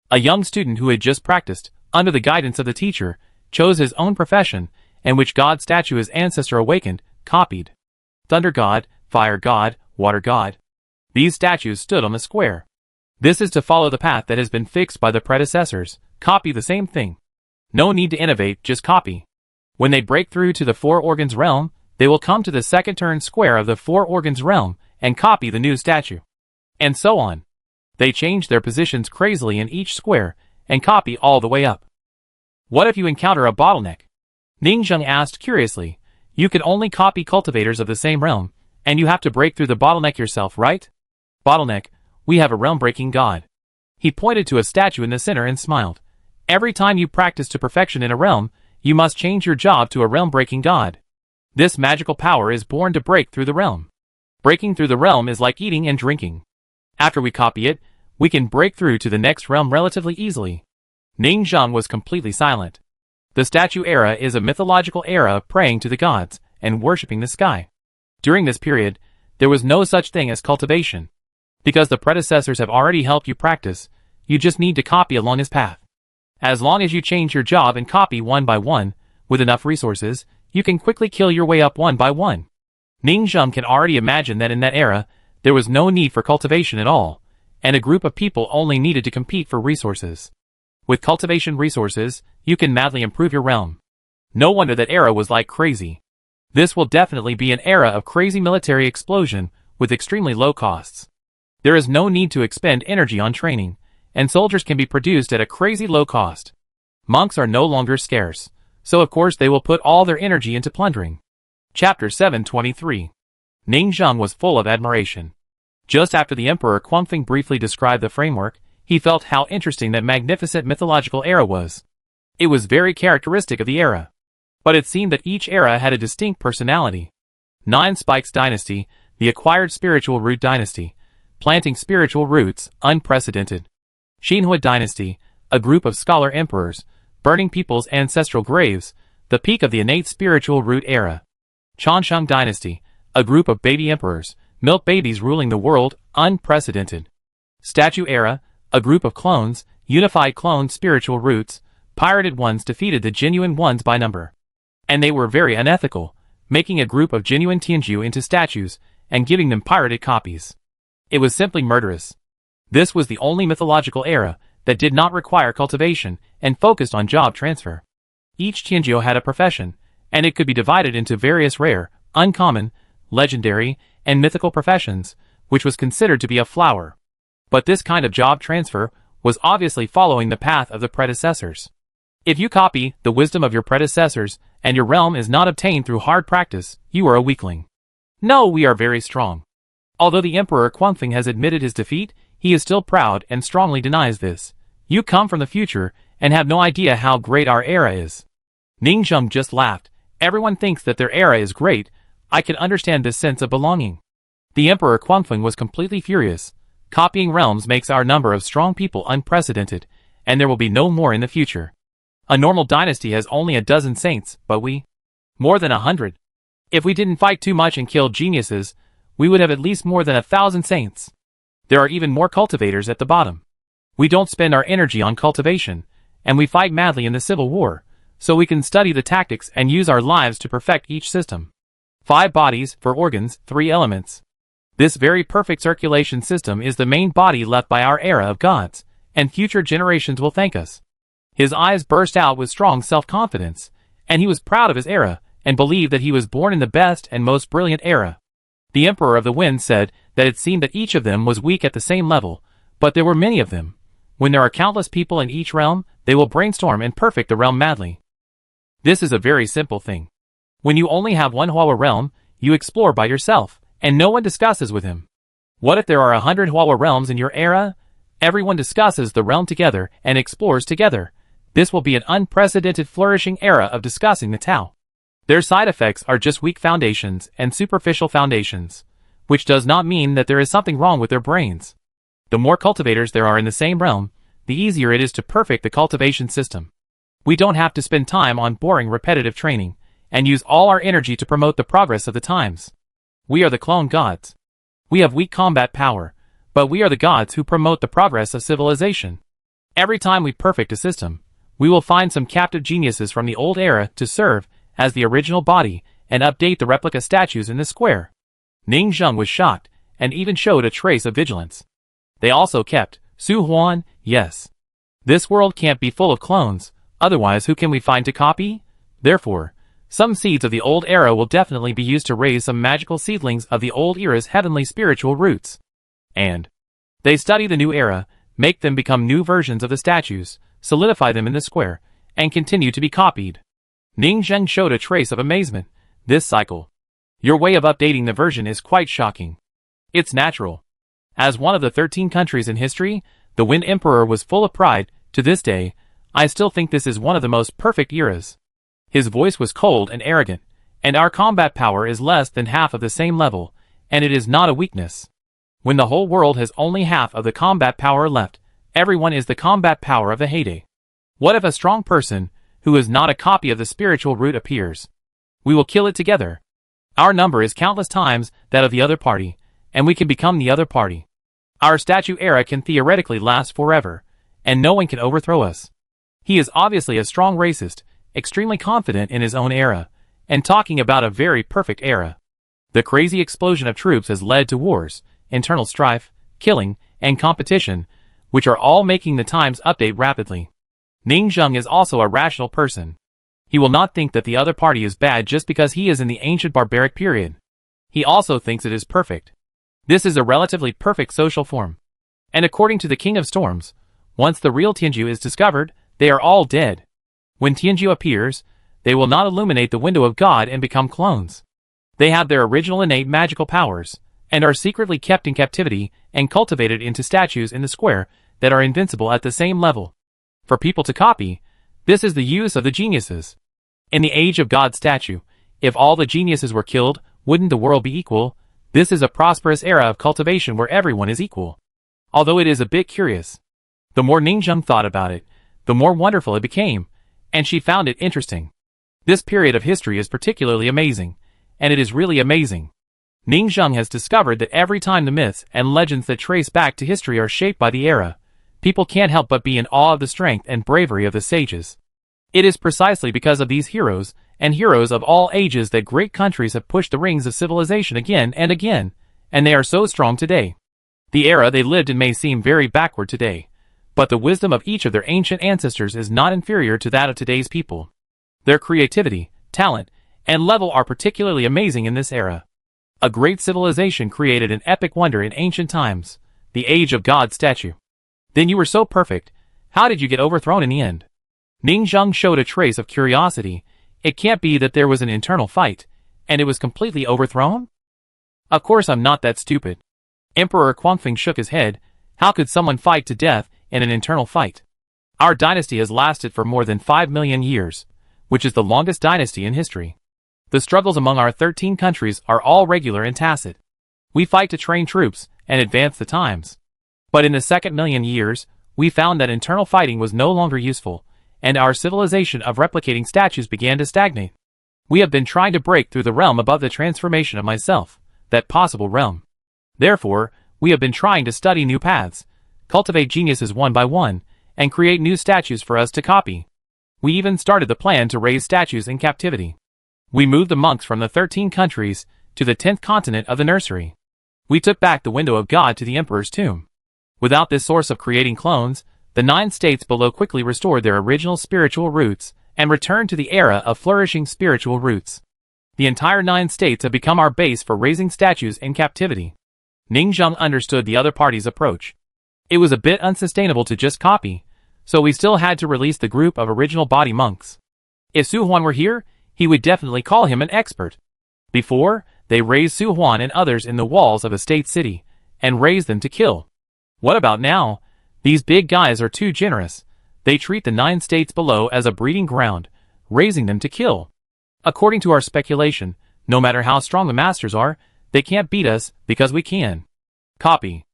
A young student who had just practiced, under the guidance of the teacher, chose his own profession, and which god statue his ancestor awakened, copied. Thunder god, fire god, water god. These statues stood on the square. This is to follow the path that has been fixed by the predecessors. Copy the same thing. No need to innovate, just copy. When they break through to the 4 organs realm, they will come to the second turn square of the 4 organs realm, and copy the new statue. And so on. They change their positions crazily in each square, and copy all the way up. What if you encounter a bottleneck? Ningzheng asked curiously. You can only copy cultivators of the same realm, and you have to break through the bottleneck yourself, right? Bottleneck, we have a realm-breaking god. He pointed to a statue in the center and smiled. Every time you practice to perfection in a realm, you must change your job to a realm-breaking god. This magical power is born to break through the realm. Breaking through the realm is like eating and drinking. After we copy it, we can break through to the next realm relatively easily. Ningzheng was completely silent. The statue era is a mythological era of praying to the gods and worshipping the sky. During this period, there was no such thing as cultivation. Because the predecessors have already helped you practice, you just need to copy along his path. As long as you change your job and copy one by one, with enough resources, you can quickly kill your way up one by one. Ningzheng can already imagine that in that era, there was no need for cultivation at all, and a group of people only needed to compete for resources. With cultivation resources, you can madly improve your realm. No wonder that era was like crazy. This will definitely be an era of crazy military explosion with extremely low costs. There is no need to expend energy on training, and soldiers can be produced at a crazy low cost. Monks are no longer scarce, so of course they will put all their energy into plundering. Chapter 723. Ningzheng was full of admiration. Just after the Emperor Cunning briefly described the framework, he felt how interesting that magnificent mythological era was. It was very characteristic of the era. But it seemed that each era had a distinct personality. 9 Spikes Dynasty, the acquired spiritual root dynasty, planting spiritual roots, unprecedented. Xinhua Dynasty, a group of scholar emperors, burning people's ancestral graves, the peak of the innate spiritual root era. Changsheng Dynasty, a group of baby emperors, milk babies ruling the world, unprecedented. Statue era, a group of clones, unified clone spiritual roots, pirated ones defeated the genuine ones by number. And they were very unethical, making a group of genuine Tianju into statues, and giving them pirated copies. It was simply murderous. This was the only mythological era that did not require cultivation and focused on job transfer. Each Tianju had a profession, and it could be divided into various rare, uncommon, legendary, and mythical professions, which was considered to be a flower. But this kind of job transfer was obviously following the path of the predecessors. If you copy the wisdom of your predecessors and your realm is not obtained through hard practice, you are a weakling. No, we are very strong. Although the Emperor Cunning has admitted his defeat, he is still proud and strongly denies this. You come from the future and have no idea how great our era is. Ningzheng just laughed. Everyone thinks that their era is great. I can understand this sense of belonging. The Emperor Cunning was completely furious. Copying realms makes our number of strong people unprecedented, and there will be no more in the future. A normal dynasty has only a dozen saints, but we? More than 100. If we didn't fight too much and kill geniuses, we would have at least more than 1,000 saints. There are even more cultivators at the bottom. We don't spend our energy on cultivation, and we fight madly in the civil war, so we can study the tactics and use our lives to perfect each system. 5 bodies, 4 organs, 3 elements. This very perfect circulation system is the main body left by our era of gods, and future generations will thank us. His eyes burst out with strong self-confidence, and he was proud of his era, and believed that he was born in the best and most brilliant era. The Emperor of the Wind said that it seemed that each of them was weak at the same level, but there were many of them. When there are countless people in each realm, they will brainstorm and perfect the realm madly. This is a very simple thing. When you only have one Hua realm, you explore by yourself, and no one discusses with him. What if there are 100 Hua realms in your era? Everyone discusses the realm together and explores together. This will be an unprecedented flourishing era of discussing the Tao. Their side effects are just weak foundations and superficial foundations, which does not mean that there is something wrong with their brains. The more cultivators there are in the same realm, the easier it is to perfect the cultivation system. We don't have to spend time on boring repetitive training, and use all our energy to promote the progress of the times. We are the clone gods. We have weak combat power, but we are the gods who promote the progress of civilization. Every time we perfect a system, we will find some captive geniuses from the old era to serve as the original body and update the replica statues in the square. Ning Zheng was shocked and even showed a trace of vigilance. They also kept Su Huan. Yes. This world can't be full of clones, otherwise who can we find to copy? Therefore, some seeds of the old era will definitely be used to raise some magical seedlings of the old era's heavenly spiritual roots. And they study the new era, make them become new versions of the statues, solidify them in the square, and continue to be copied. Ning Zheng showed a trace of amazement. This cycle. Your way of updating the version is quite shocking. It's natural. As one of the 13 countries in history, the Wind Emperor was full of pride. To this day, I still think this is one of the most perfect eras. His voice was cold and arrogant, and our combat power is less than half of the same level, and it is not a weakness. When the whole world has only half of the combat power left, everyone is the combat power of the heyday. What if a strong person, who is not a copy of the spiritual root, appears? We will kill it together. Our number is countless times that of the other party, and we can become the other party. Our statue era can theoretically last forever, and no one can overthrow us. He is obviously a strong racist, extremely confident in his own era, and talking about a very perfect era. The crazy explosion of troops has led to wars, internal strife, killing, and competition, which are all making the times update rapidly. Ning Zheng is also a rational person. He will not think that the other party is bad just because he is in the ancient barbaric period. He also thinks it is perfect. This is a relatively perfect social form. And according to the King of Storms, once the real Tianju is discovered, they are all dead. When Tianju appears, they will not illuminate the window of God and become clones. They have their original innate magical powers, and are secretly kept in captivity and cultivated into statues in the square that are invincible at the same level. For people to copy, this is the use of the geniuses. In the age of God's statue, if all the geniuses were killed, wouldn't the world be equal? This is a prosperous era of cultivation where everyone is equal. Although it is a bit curious. The more Ning Zheng thought about it, the more wonderful it became, and she found it interesting. This period of history is particularly amazing, and it is really amazing. Ning Zheng has discovered that every time the myths and legends that trace back to history are shaped by the era, people can't help but be in awe of the strength and bravery of the sages. It is precisely because of these heroes, and heroes of all ages, that great countries have pushed the rings of civilization again and again, and they are so strong today. The era they lived in may seem very backward today, but the wisdom of each of their ancient ancestors is not inferior to that of today's people. Their creativity, talent, and level are particularly amazing in this era. A great civilization created an epic wonder in ancient times, the age of God's statue. Then you were so perfect, how did you get overthrown in the end? Ning Zheng showed a trace of curiosity. It can't be that there was an internal fight, and it was completely overthrown? Of course I'm not that stupid. Emperor Quangfeng shook his head. How could someone fight to death in an internal fight? Our dynasty has lasted for more than 5 million years, which is the longest dynasty in history. The struggles among our 13 countries are all regular and tacit. We fight to train troops and advance the times. But in the second million years, we found that internal fighting was no longer useful, and our civilization of replicating statues began to stagnate. We have been trying to break through the realm above the transformation of myself, that possible realm. Therefore, we have been trying to study new paths, cultivate geniuses one by one, and create new statues for us to copy. We even started the plan to raise statues in captivity. We moved the monks from the 13 countries to the 10th continent of the nursery. We took back the window of God to the emperor's tomb. Without this source of creating clones, the 9 states below quickly restored their original spiritual roots and returned to the era of flourishing spiritual roots. The entire 9 states have become our base for raising statues in captivity. Ning Zheng understood the other party's approach. It was a bit unsustainable to just copy, so we still had to release the group of original body monks. If Su Huan were here, he would definitely call him an expert. Before, they raised Su Huan and others in the walls of a state city, and raised them to kill. What about now? These big guys are too generous. They treat the 9 states below as a breeding ground, raising them to kill. According to our speculation, no matter how strong the masters are, they can't beat us because we can. Copy.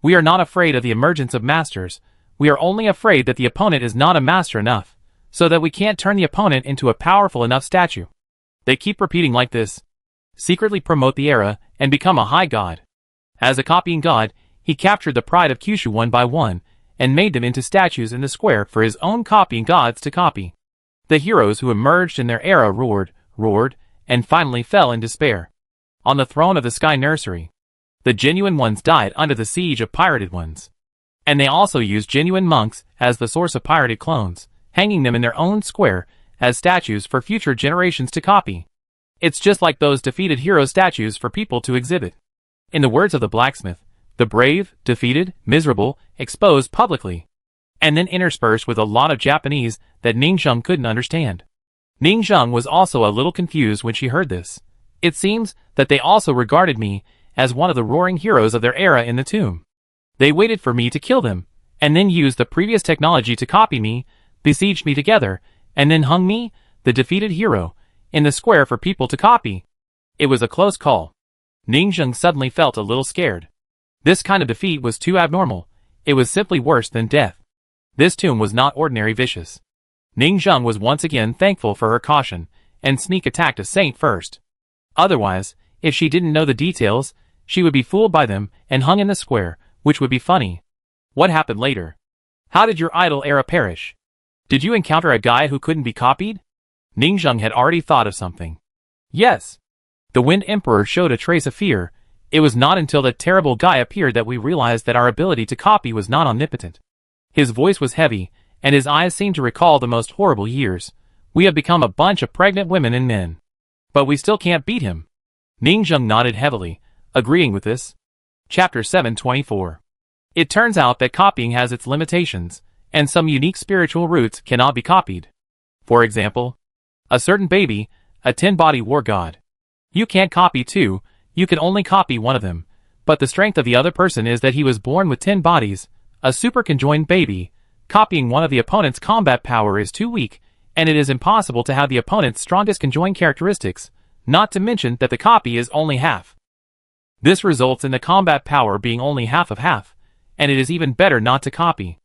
We are not afraid of the emergence of masters. We are only afraid that the opponent is not a master enough, so that we can't turn the opponent into a powerful enough statue. They keep repeating like this. Secretly promote the era and become a high god. As a copying god, he captured the pride of Kyushu one by one, and made them into statues in the square for his own copying gods to copy. The heroes who emerged in their era roared, and finally fell in despair. On the throne of the Sky Nursery, the genuine ones died under the siege of pirated ones. And they also used genuine monks as the source of pirated clones, hanging them in their own square as statues for future generations to copy. It's just like those defeated hero statues for people to exhibit. In the words of the blacksmith, the brave, defeated, miserable, exposed publicly. And then interspersed with a lot of Japanese that Ning Zheng couldn't understand. Ning Zheng was also a little confused when she heard this. It seems that they also regarded me as one of the roaring heroes of their era in the tomb. They waited for me to kill them, and then used the previous technology to copy me, besieged me together, and then hung me, the defeated hero, in the square for people to copy. It was a close call. Ning Zheng suddenly felt a little scared. This kind of defeat was too abnormal. It was simply worse than death. This tomb was not ordinary vicious. Ning Zheng was once again thankful for her caution, and sneak attacked a saint first. Otherwise, if she didn't know the details, she would be fooled by them and hung in the square, which would be funny. What happened later? How did your idol era perish? Did you encounter a guy who couldn't be copied? Ning Zheng had already thought of something. Yes. The Wind Emperor showed a trace of fear. It was not until that terrible guy appeared that we realized that our ability to copy was not omnipotent. His voice was heavy, and his eyes seemed to recall the most horrible years. We have become a bunch of pregnant women and men. But we still can't beat him. Ning Zheng nodded heavily, agreeing with this. Chapter 724. It turns out that copying has its limitations, and some unique spiritual roots cannot be copied. For example, a certain baby, a 10-body war god. You can't copy 2, you can only copy one of them, but the strength of the other person is that he was born with 10 bodies, a super conjoined baby. Copying one of the opponent's combat power is too weak, and it is impossible to have the opponent's strongest conjoined characteristics, not to mention that the copy is only half. This results in the combat power being only half of half, and it is even better not to copy.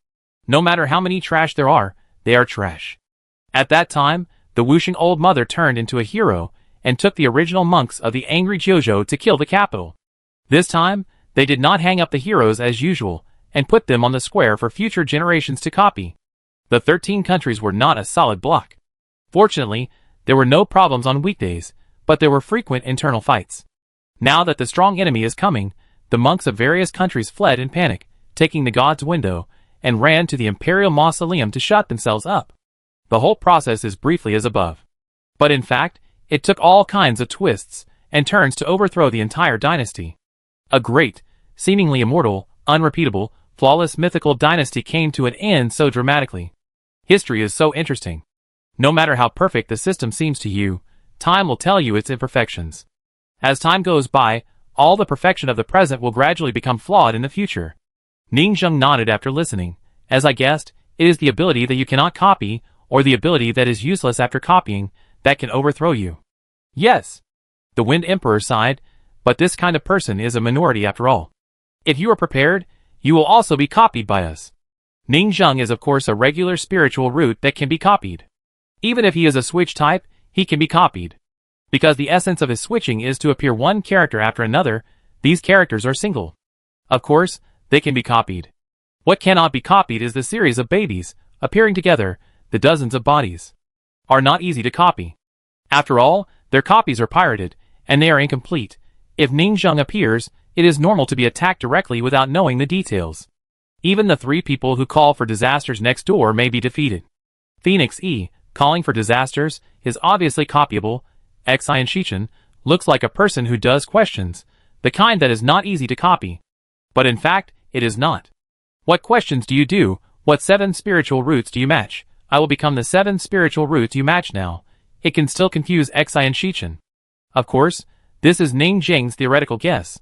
No matter how many trash there are, they are trash. At that time, the Wuxing old mother turned into a hero, and took the original monks of the angry Jojo to kill the capital. This time, they did not hang up the heroes as usual, and put them on the square for future generations to copy. The 13 countries were not a solid block. Fortunately, there were no problems on weekdays, but there were frequent internal fights. Now that the strong enemy is coming, the monks of various countries fled in panic, taking the god's window, and ran to the imperial mausoleum to shut themselves up. The whole process is briefly as above. But in fact, it took all kinds of twists and turns to overthrow the entire dynasty. A great, seemingly immortal, unrepeatable, flawless mythical dynasty came to an end so dramatically. History is so interesting. No matter how perfect the system seems to you, time will tell you its imperfections. As time goes by, all the perfection of the present will gradually become flawed in the future. Ning Zheng nodded after listening. As I guessed, it is the ability that you cannot copy, or the ability that is useless after copying, that can overthrow you. Yes. The Wind Emperor sighed, but this kind of person is a minority after all. If you are prepared, you will also be copied by us. Ning Zheng is of course a regular spiritual root that can be copied. Even if he is a switch type, he can be copied. Because the essence of his switching is to appear one character after another, these characters are single. Of course, they can be copied. What cannot be copied is the series of babies, appearing together, the dozens of bodies. Are not easy to copy. After all, their copies are pirated, and they are incomplete. If Ning Zheng appears, it is normal to be attacked directly without knowing the details. Even the 3 people who call for disasters next door may be defeated. Phoenix E, calling for disasters, is obviously copyable, Xian Shichen looks like a person who does questions, the kind that is not easy to copy. But in fact, it is not. What questions do you do? What 7 spiritual roots do you match? I will become the 7 spiritual roots you match now. It can still confuse Xian Shichen. Of course, this is Ning Jing's theoretical guess.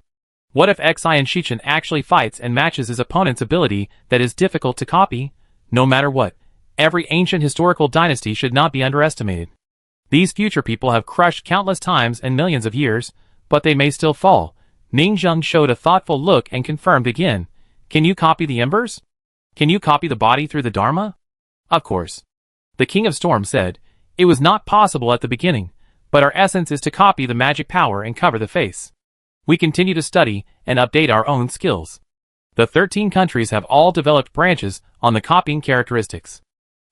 What if Xian Shichen actually fights and matches his opponent's ability that is difficult to copy? No matter what, every ancient historical dynasty should not be underestimated. These future people have crushed countless times and millions of years, but they may still fall. Ning Zheng showed a thoughtful look and confirmed again. Can you copy the embers? Can you copy the body through the Dharma? Of course. The King of Storm said, it was not possible at the beginning, but our essence is to copy the magic power and cover the face. We continue to study and update our own skills. The 13 countries have all developed branches on the copying characteristics.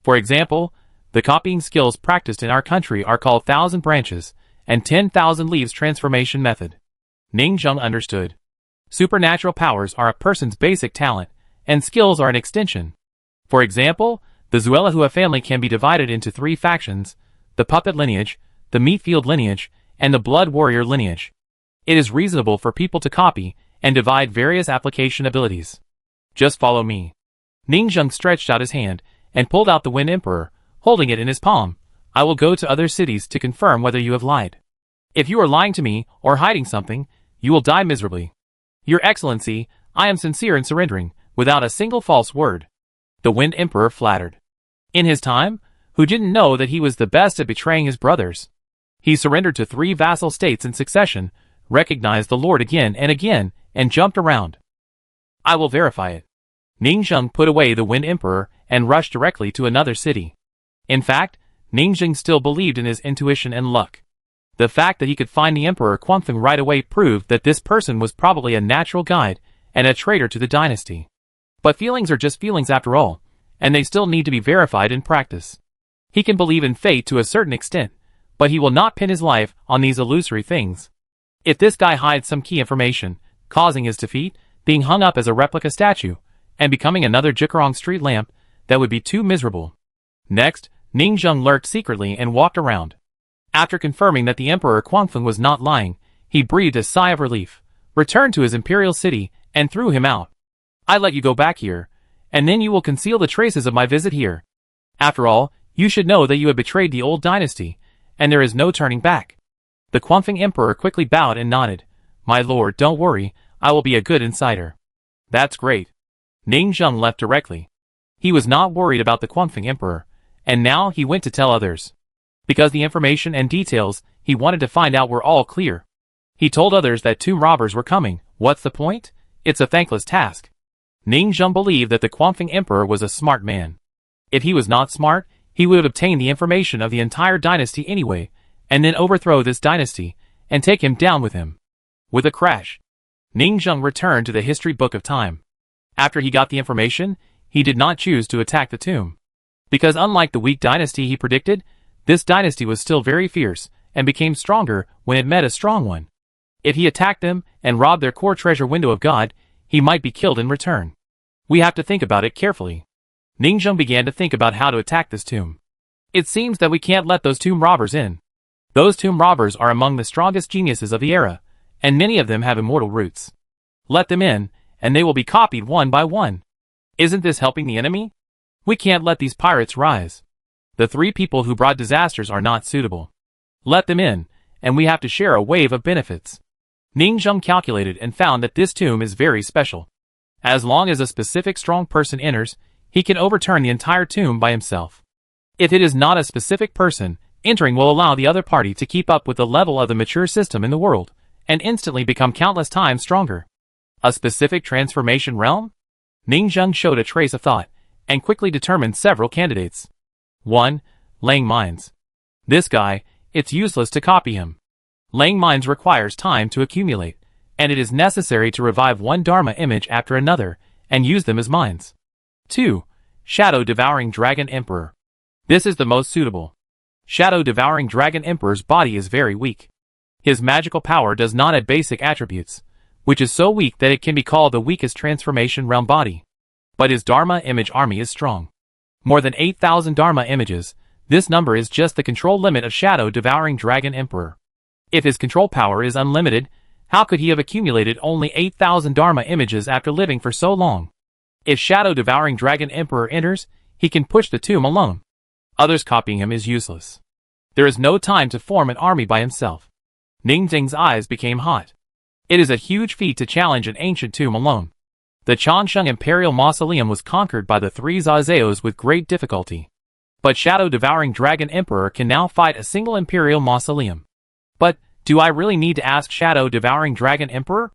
For example, the copying skills practiced in our country are called 1,000 branches and 10,000 leaves transformation method. Ning Zheng understood. Supernatural powers are a person's basic talent, and skills are an extension. For example, the Zuelahua family can be divided into 3 factions, the puppet lineage, the meat field lineage, and the blood warrior lineage. It is reasonable for people to copy and divide various application abilities. Just follow me. Ning Zheng stretched out his hand and pulled out the Wind Emperor, holding it in his palm. I will go to other cities to confirm whether you have lied. If you are lying to me or hiding something, you will die miserably. Your Excellency, I am sincere in surrendering, without a single false word. The Wind Emperor flattered. In his time, who didn't know that he was the best at betraying his brothers? He surrendered to 3 vassal states in succession, recognized the Lord again, and jumped around. I will verify it. Ning Zheng put away the Wind Emperor and rushed directly to another city. In fact, Ning Zheng still believed in his intuition and luck. The fact that he could find the Emperor Quanfeng right away proved that this person was probably a natural guide and a traitor to the dynasty. But feelings are just feelings after all, and they still need to be verified in practice. He can believe in fate to a certain extent, but he will not pin his life on these illusory things. If this guy hides some key information, causing his defeat, being hung up as a replica statue, and becoming another Jikarong street lamp, that would be too miserable. Next, Ning Zheng lurked secretly and walked around. After confirming that the Emperor Quanfeng was not lying, he breathed a sigh of relief, returned to his imperial city, and threw him out. I let you go back here, and then you will conceal the traces of my visit here. After all, you should know that you have betrayed the old dynasty, and there is no turning back. The Quanfeng Emperor quickly bowed and nodded. My lord, don't worry, I will be a good insider. That's great. Ning Zheng left directly. He was not worried about the Quanfeng Emperor, and now he went to tell others. Because the information and details he wanted to find out were all clear. He told others that 2 robbers were coming. What's the point? It's a thankless task. Ning Zheng believed that the Quanfeng Emperor was a smart man. If he was not smart, he would obtain the information of the entire dynasty anyway, and then overthrow this dynasty, and take him down with him. With a crash, Ning Zheng returned to the history book of time. After he got the information, he did not choose to attack the tomb. Because unlike the weak dynasty he predicted, this dynasty was still very fierce, and became stronger when it met a strong one. If he attacked them, and robbed their core treasure window of God, he might be killed in return. We have to think about it carefully. Ning Zheng began to think about how to attack this tomb. It seems that we can't let those tomb robbers in. Those tomb robbers are among the strongest geniuses of the era, and many of them have immortal roots. Let them in, and they will be copied one by one. Isn't this helping the enemy? We can't let these pirates rise. The 3 people who brought disasters are not suitable. Let them in, and we have to share a wave of benefits. Ning Zheng calculated and found that this tomb is very special. As long as a specific strong person enters, he can overturn the entire tomb by himself. If it is not a specific person, entering will allow the other party to keep up with the level of the mature system in the world, and instantly become countless times stronger. A specific transformation realm? Ning Zheng showed a trace of thought, and quickly determined several candidates. 1. Lang Mines. This guy, it's useless to copy him. Lang Mines requires time to accumulate, and it is necessary to revive one Dharma image after another, and use them as mines. 2. Shadow Devouring Dragon Emperor. This is the most suitable. Shadow Devouring Dragon Emperor's body is very weak. His magical power does not have basic attributes, which is so weak that it can be called the weakest transformation realm body. But his Dharma image army is strong. More than 8,000 Dharma images, this number is just the control limit of Shadow Devouring Dragon Emperor. If his control power is unlimited, how could he have accumulated only 8,000 Dharma images after living for so long? If Shadow-Devouring Dragon Emperor enters, he can push the tomb alone. Others copying him is useless. There is no time to form an army by himself. Ning Jing's eyes became hot. It is a huge feat to challenge an ancient tomb alone. The Changsheng Imperial Mausoleum was conquered by the three Zazeos with great difficulty. But Shadow-Devouring Dragon Emperor can now fight a single Imperial Mausoleum. But, do I really need to ask Shadow-Devouring Dragon Emperor?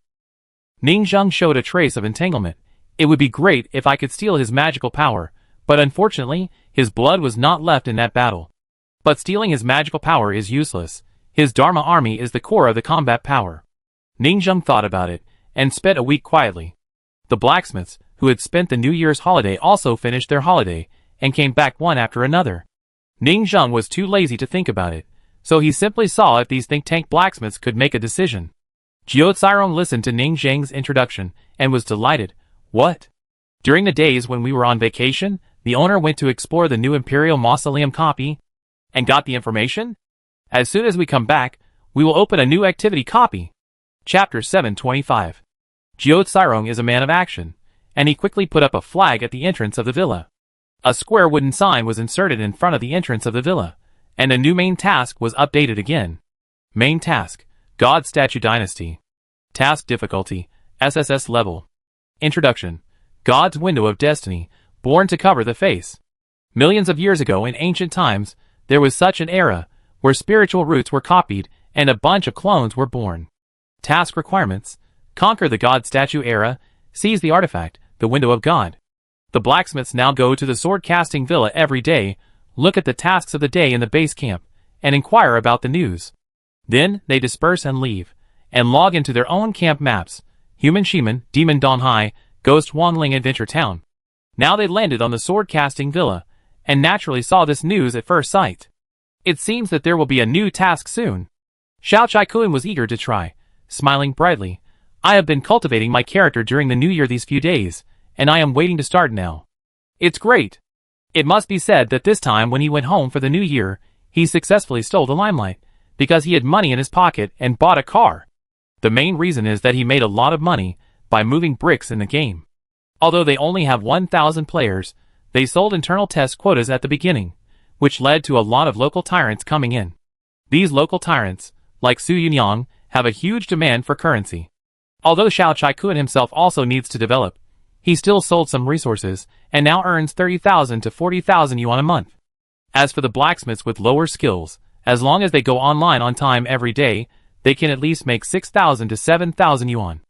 Ning Zheng showed a trace of entanglement. It would be great if I could steal his magical power, but unfortunately, his blood was not left in that battle. But stealing his magical power is useless. His Dharma army is the core of the combat power. Ning Zheng thought about it, and spent a week quietly. The blacksmiths, who had spent the New Year's holiday, also finished their holiday, and came back one after another. Ning Zheng was too lazy to think about it, so he simply saw if these think tank blacksmiths could make a decision. Jiao Cairong listened to Ning Zheng's introduction, and was delighted. What? During the days when we were on vacation, the owner went to explore the new Imperial Mausoleum copy, and got the information? As soon as we come back, we will open a new activity copy. Chapter 725. Jiao Cairong is a man of action, and he quickly put up a flag at the entrance of the villa. A square wooden sign was inserted in front of the entrance of the villa, and a new main task was updated again. Main task, God Statue Dynasty. Task difficulty, SSS level. Introduction, God's Window of Destiny, born to cover the face. Millions of years ago in ancient times, there was such an era, where spiritual roots were copied, and a bunch of clones were born. Task requirements, conquer the God Statue era, seize the artifact, the Window of God. The blacksmiths now go to the sword-casting villa every day, look at the tasks of the day in the base camp, and inquire about the news. Then, they disperse and leave, and log into their own camp maps, Human Shiman, Demon Donghai, Ghost Wangling Adventure Town. Now they landed on the sword-casting villa, and naturally saw this news at first sight. It seems that there will be a new task soon. Xiao Chai-kun was eager to try, smiling brightly. I have been cultivating my character during the new year these few days, and I am waiting to start now. It's great. It must be said that this time when he went home for the new year, he successfully stole the limelight, because he had money in his pocket and bought a car. The main reason is that he made a lot of money by moving bricks in the game. Although they only have 1,000 players, they sold internal test quotas at the beginning, which led to a lot of local tyrants coming in. These local tyrants, like Su Yunyang, have a huge demand for currency. Although Xiao Chai-kun himself also needs to develop, he still sold some resources, and now earns 30,000 to 40,000 yuan a month. As for the blacksmiths with lower skills, as long as they go online on time every day, they can at least make 6,000 to 7,000 yuan.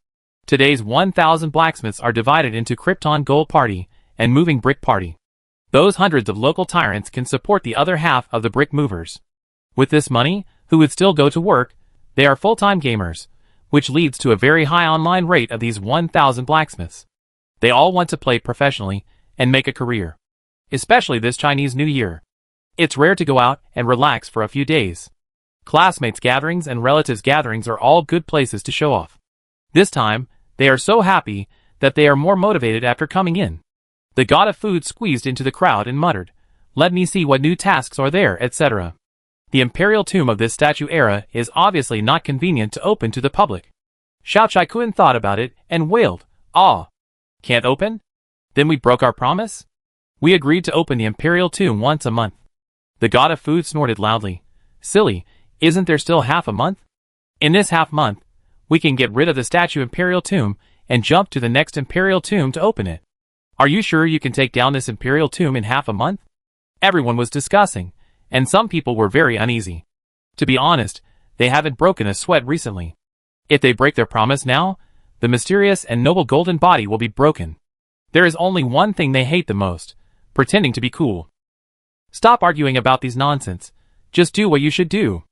Today's 1,000 blacksmiths are divided into Krypton Gold Party and Moving Brick Party. Those hundreds of local tyrants can support the other half of the brick movers. With this money, who would still go to work, they are full-time gamers, which leads to a very high online rate of these 1,000 blacksmiths. They all want to play professionally and make a career. Especially this Chinese New Year. It's rare to go out and relax for a few days. Classmates gatherings and relatives gatherings are all good places to show off. This time, they are so happy that they are more motivated after coming in. The god of food squeezed into the crowd and muttered, "Let me see what new tasks are there, etc." The imperial tomb of this statue era is obviously not convenient to open to the public. Xiao Chai-kun thought about it and wailed, "Ah! Can't open? Then we broke our promise? We agreed to open the imperial tomb once a month." The god of food snorted loudly. "Silly, isn't there still half a month? In this half month, we can get rid of the statue imperial tomb and jump to the next imperial tomb to open it. Are you sure you can take down this imperial tomb in half a month?" Everyone was discussing, and some people were very uneasy. To be honest, they haven't broken a sweat recently. If they break their promise now, the mysterious and noble golden body will be broken. There is only one thing they hate the most, pretending to be cool. Stop arguing about these nonsense. Just do what you should do.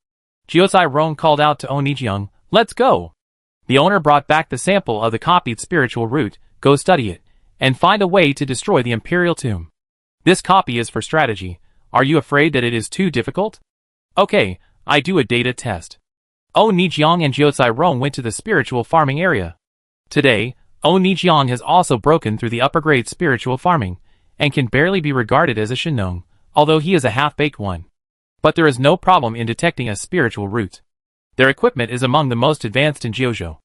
Jiao Rong called out to Onijiang, "Let's go." The owner brought back the sample of the copied spiritual root, "Go study it, and find a way to destroy the imperial tomb. This copy is for strategy. Are you afraid that it is too difficult? Okay, I do a data test." Onijiang and Jiao Rong went to the spiritual farming area. Today, Onijiang has also broken through the upper-grade spiritual farming, and can barely be regarded as a Shinong, although he is a half-baked one. But there is no problem in detecting a spiritual root. Their equipment is among the most advanced in Jiuzhou.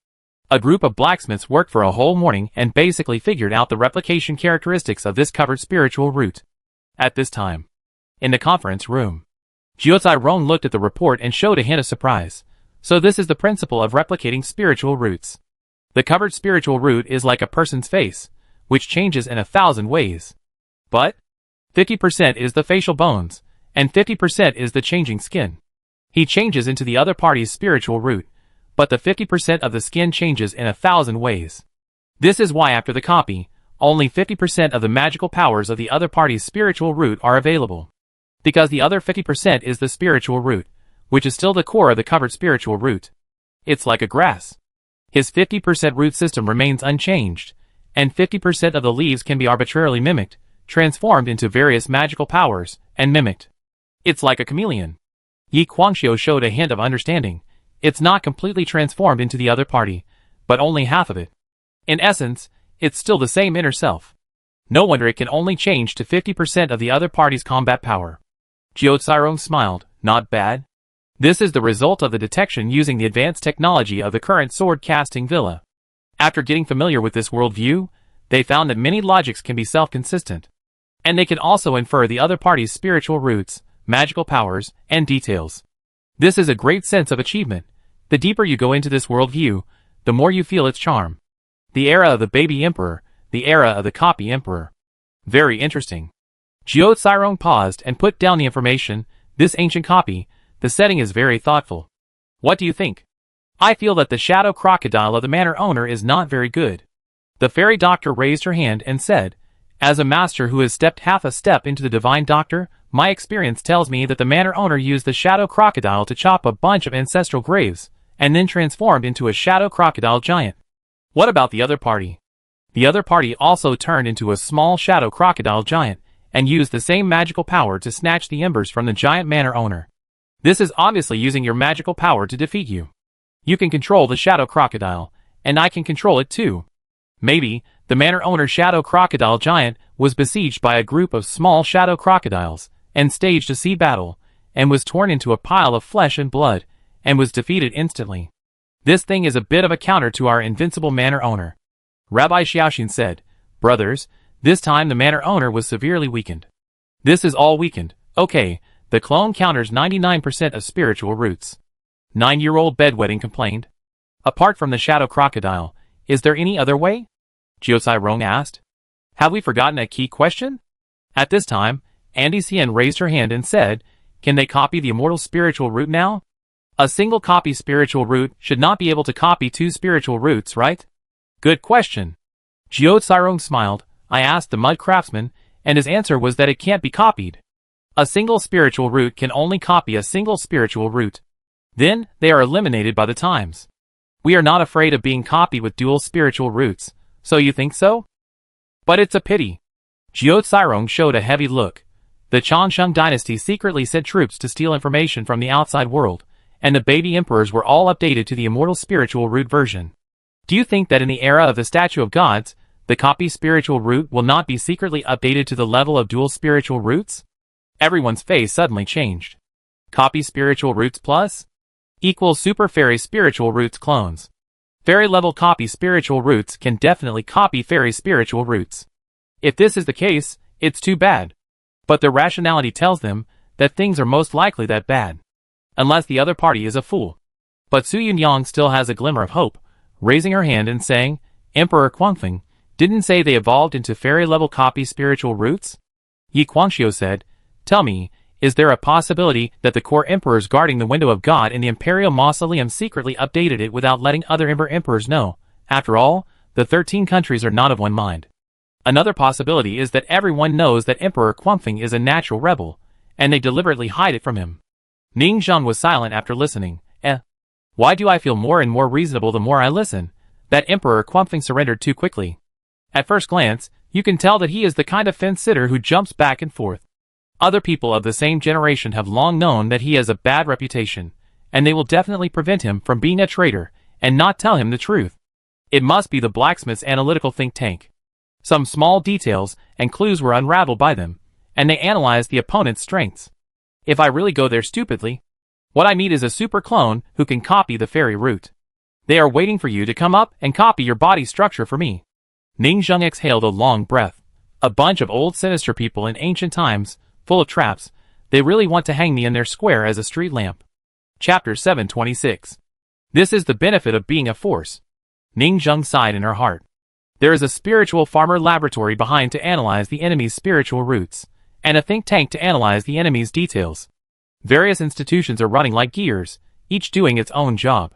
A group of blacksmiths worked for a whole morning and basically figured out the replication characteristics of this covered spiritual root. At this time, in the conference room, Jiuzhou looked at the report and showed a hint of surprise. So this is the principle of replicating spiritual roots. The covered spiritual root is like a person's face, which changes in 1,000 ways. But 50% is the facial bones, and 50% is the changing skin. He changes into the other party's spiritual root, but the 50% of the skin changes in 1,000 ways. This is why after the copy, only 50% of the magical powers of the other party's spiritual root are available. Because the other 50% is the spiritual root, which is still the core of the covered spiritual root. It's like a grass. His 50% root system remains unchanged, and 50% of the leaves can be arbitrarily mimicked, transformed into various magical powers, and mimicked. It's like a chameleon. Yi Guangxiu showed a hint of understanding. It's not completely transformed into the other party, but only half of it. In essence, it's still the same inner self. No wonder it can only change to 50% of the other party's combat power. Jiuzhou smiled. Not bad. This is the result of the detection using the advanced technology of the current sword-casting villa. After getting familiar with this worldview, they found that many logics can be self-consistent. And they can also infer the other party's spiritual roots, magical powers, and details. This is a great sense of achievement. The deeper you go into this worldview, the more you feel its charm. The era of the baby emperor, the era of the copy emperor. Very interesting. Jiuzhou paused and put down the information. This ancient copy, the setting is very thoughtful. What do you think? I feel that the shadow crocodile of the manor owner is not very good. The fairy doctor raised her hand and said, as a master who has stepped half a step into the divine doctor, my experience tells me that the manor owner used the shadow crocodile to chop a bunch of ancestral graves, and then transformed into a shadow crocodile giant. What about the other party? The other party also turned into a small shadow crocodile giant, and used the same magical power to snatch the embers from the giant manor owner. This is obviously using your magical power to defeat you. You can control the shadow crocodile, and I can control it too. Maybe, the manor owner's shadow crocodile giant was besieged by a group of small shadow crocodiles, and staged a sea battle, and was torn into a pile of flesh and blood, and was defeated instantly. This thing is a bit of a counter to our invincible manor owner. Rabbi Xiaoxin said, brothers, this time the manor owner was severely weakened. This is all weakened. Okay, the clone counters 99% of spiritual roots. 9-year-old bedwetting complained. Apart from the shadow crocodile, is there any other way? Jiuzhou asked. Have we forgotten a key question? At this time, Andy Xian raised her hand and said, can they copy the immortal spiritual root now? A single copy spiritual root should not be able to copy 2 spiritual roots, right? Good question. Jiuzhou smiled. I asked the mud craftsman, and his answer was that it can't be copied. A single spiritual root can only copy a single spiritual root. Then, they are eliminated by the times. We are not afraid of being copied with dual spiritual roots, so you think so? But it's a pity. Jiuzhou showed a heavy look. The Changsheng dynasty secretly sent troops to steal information from the outside world, and the baby emperors were all updated to the immortal spiritual root version. Do you think that in the era of the statue of gods, the copy spiritual root will not be secretly updated to the level of dual spiritual roots? Everyone's face suddenly changed. Copy spiritual roots plus? Equals super fairy spiritual roots clones. Fairy level copy spiritual roots can definitely copy fairy spiritual roots. If this is the case, it's too bad. But their rationality tells them that things are most likely that bad. Unless the other party is a fool. But Su Yunyang still has a glimmer of hope, raising her hand and saying, Emperor Guangfeng didn't say they evolved into fairy-level copy spiritual roots? Yi Guangxiu said, tell me, is there a possibility that the core emperors guarding the window of God in the imperial mausoleum secretly updated it without letting other emperors know? After all, the 13 countries are not of one mind. Another possibility is that everyone knows that Emperor Guangfeng is a natural rebel, and they deliberately hide it from him. Ning Zhang was silent after listening. Why do I feel more and more reasonable the more I listen? That Emperor Guangfeng surrendered too quickly. At first glance, you can tell that he is the kind of fence-sitter who jumps back and forth. Other people of the same generation have long known that he has a bad reputation, and they will definitely prevent him from being a traitor, and not tell him the truth. It must be the blacksmith's analytical think tank. Some small details and clues were unraveled by them, and they analyzed the opponent's strengths. If I really go there stupidly, What I need is a super clone who can copy the fairy root. They are waiting for you to come up and copy your body structure for me. Ning Zheng exhaled a long breath. A bunch of old sinister people in ancient times, full of traps. They really want to hang me in their square as a street lamp. Chapter 726. This is the benefit of being a force. Ning Zheng sighed in her heart. There is a spiritual farmer laboratory behind to analyze the enemy's spiritual roots, and a think tank to analyze the enemy's details. Various institutions are running like gears, each doing its own job.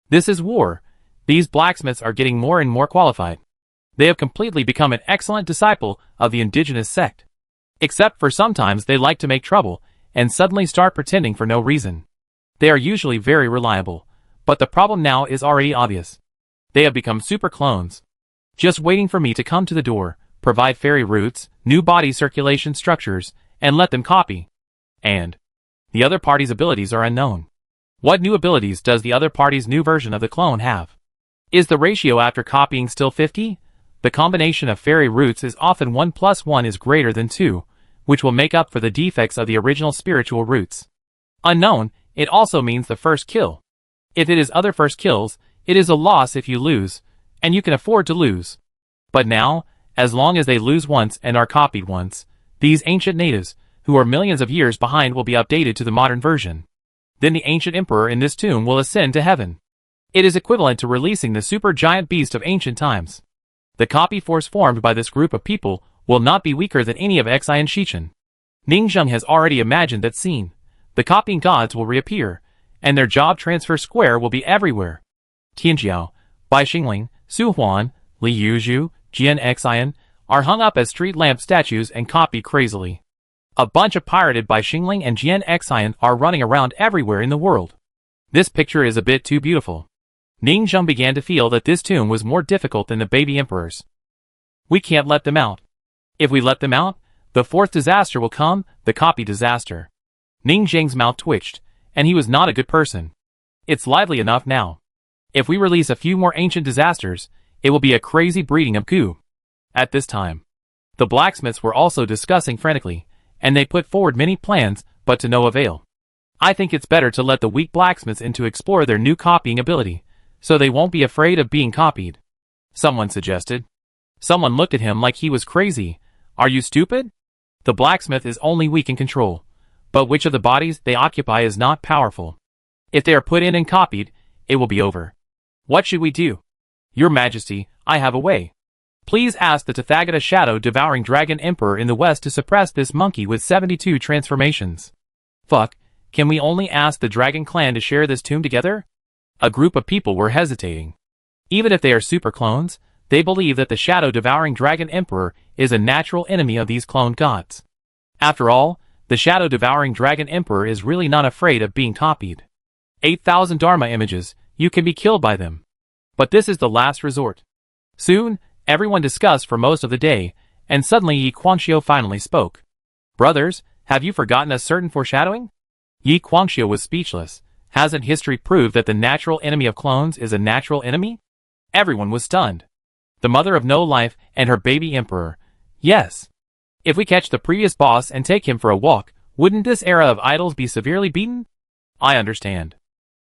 This is war. These blacksmiths are getting more and more qualified. They have completely become an excellent disciple of the indigenous sect. Except for sometimes they like to make trouble, and suddenly start pretending for no reason. They are usually very reliable, but the problem now is already obvious. They have become super clones. Just waiting for me to come to the door, provide fairy roots, new body circulation structures, and let them copy. And the other party's abilities are unknown. What new abilities does the other party's new version of the clone have? Is the ratio after copying still 50? The combination of fairy roots is often 1 plus 1 is greater than 2, which will make up for the defects of the original spiritual roots. Unknown, it also means the first kill. If it is other first kills, it is a loss if you lose, and you can afford to lose. But now, as long as they lose once and are copied once, these ancient natives, who are millions of years behind, will be updated to the modern version. Then the ancient emperor in this tomb will ascend to heaven. It is equivalent to releasing the super giant beast of ancient times. The copy force formed by this group of people will not be weaker than any of Xi and Shichen. Ning Zheng has already imagined that scene. The copying gods will reappear, and their job transfer square will be everywhere. Tianjiao, Bai Xingling, Su Huan, Li Yuzhu, Jian Xian are hung up as street lamp statues and copied crazily. A bunch of pirated Bai Xingling and Jian Xian are running around everywhere in the world. This picture is a bit too beautiful. Ning Zheng began to feel that this tomb was more difficult than the baby emperors. We can't let them out. If we let them out, the fourth disaster will come, the copy disaster. Ning Zheng's mouth twitched, and he was not a good person. It's lively enough now. If we release a few more ancient disasters, it will be a crazy breeding of goo. At this time, the blacksmiths were also discussing frantically, and they put forward many plans, but to no avail. I think it's better to let the weak blacksmiths in to explore their new copying ability, so they won't be afraid of being copied. Someone suggested. Someone looked at him like he was crazy. Are you stupid? The blacksmith is only weak in control, but which of the bodies they occupy is not powerful. If they are put in and copied, it will be over. What should we do? Your Majesty, I have a way. Please ask the Tathagata Shadow-Devouring Dragon Emperor in the West to suppress this monkey with 72 transformations. Fuck, can we only ask the Dragon Clan to share this tomb together? A group of people were hesitating. Even if they are super clones, they believe that the Shadow-Devouring Dragon Emperor is a natural enemy of these cloned gods. After all, the Shadow-Devouring Dragon Emperor is really not afraid of being copied. 8,000 Dharma images, you can be killed by them. But this is the last resort. Soon, everyone discussed for most of the day, and suddenly Yi Guangxiu finally spoke. Brothers, have you forgotten a certain foreshadowing? Yi Guangxiu was speechless. Hasn't history proved that the natural enemy of clones is a natural enemy? Everyone was stunned. The mother of no life and her baby emperor. Yes. If we catch the previous boss and take him for a walk, wouldn't this era of idols be severely beaten? I understand.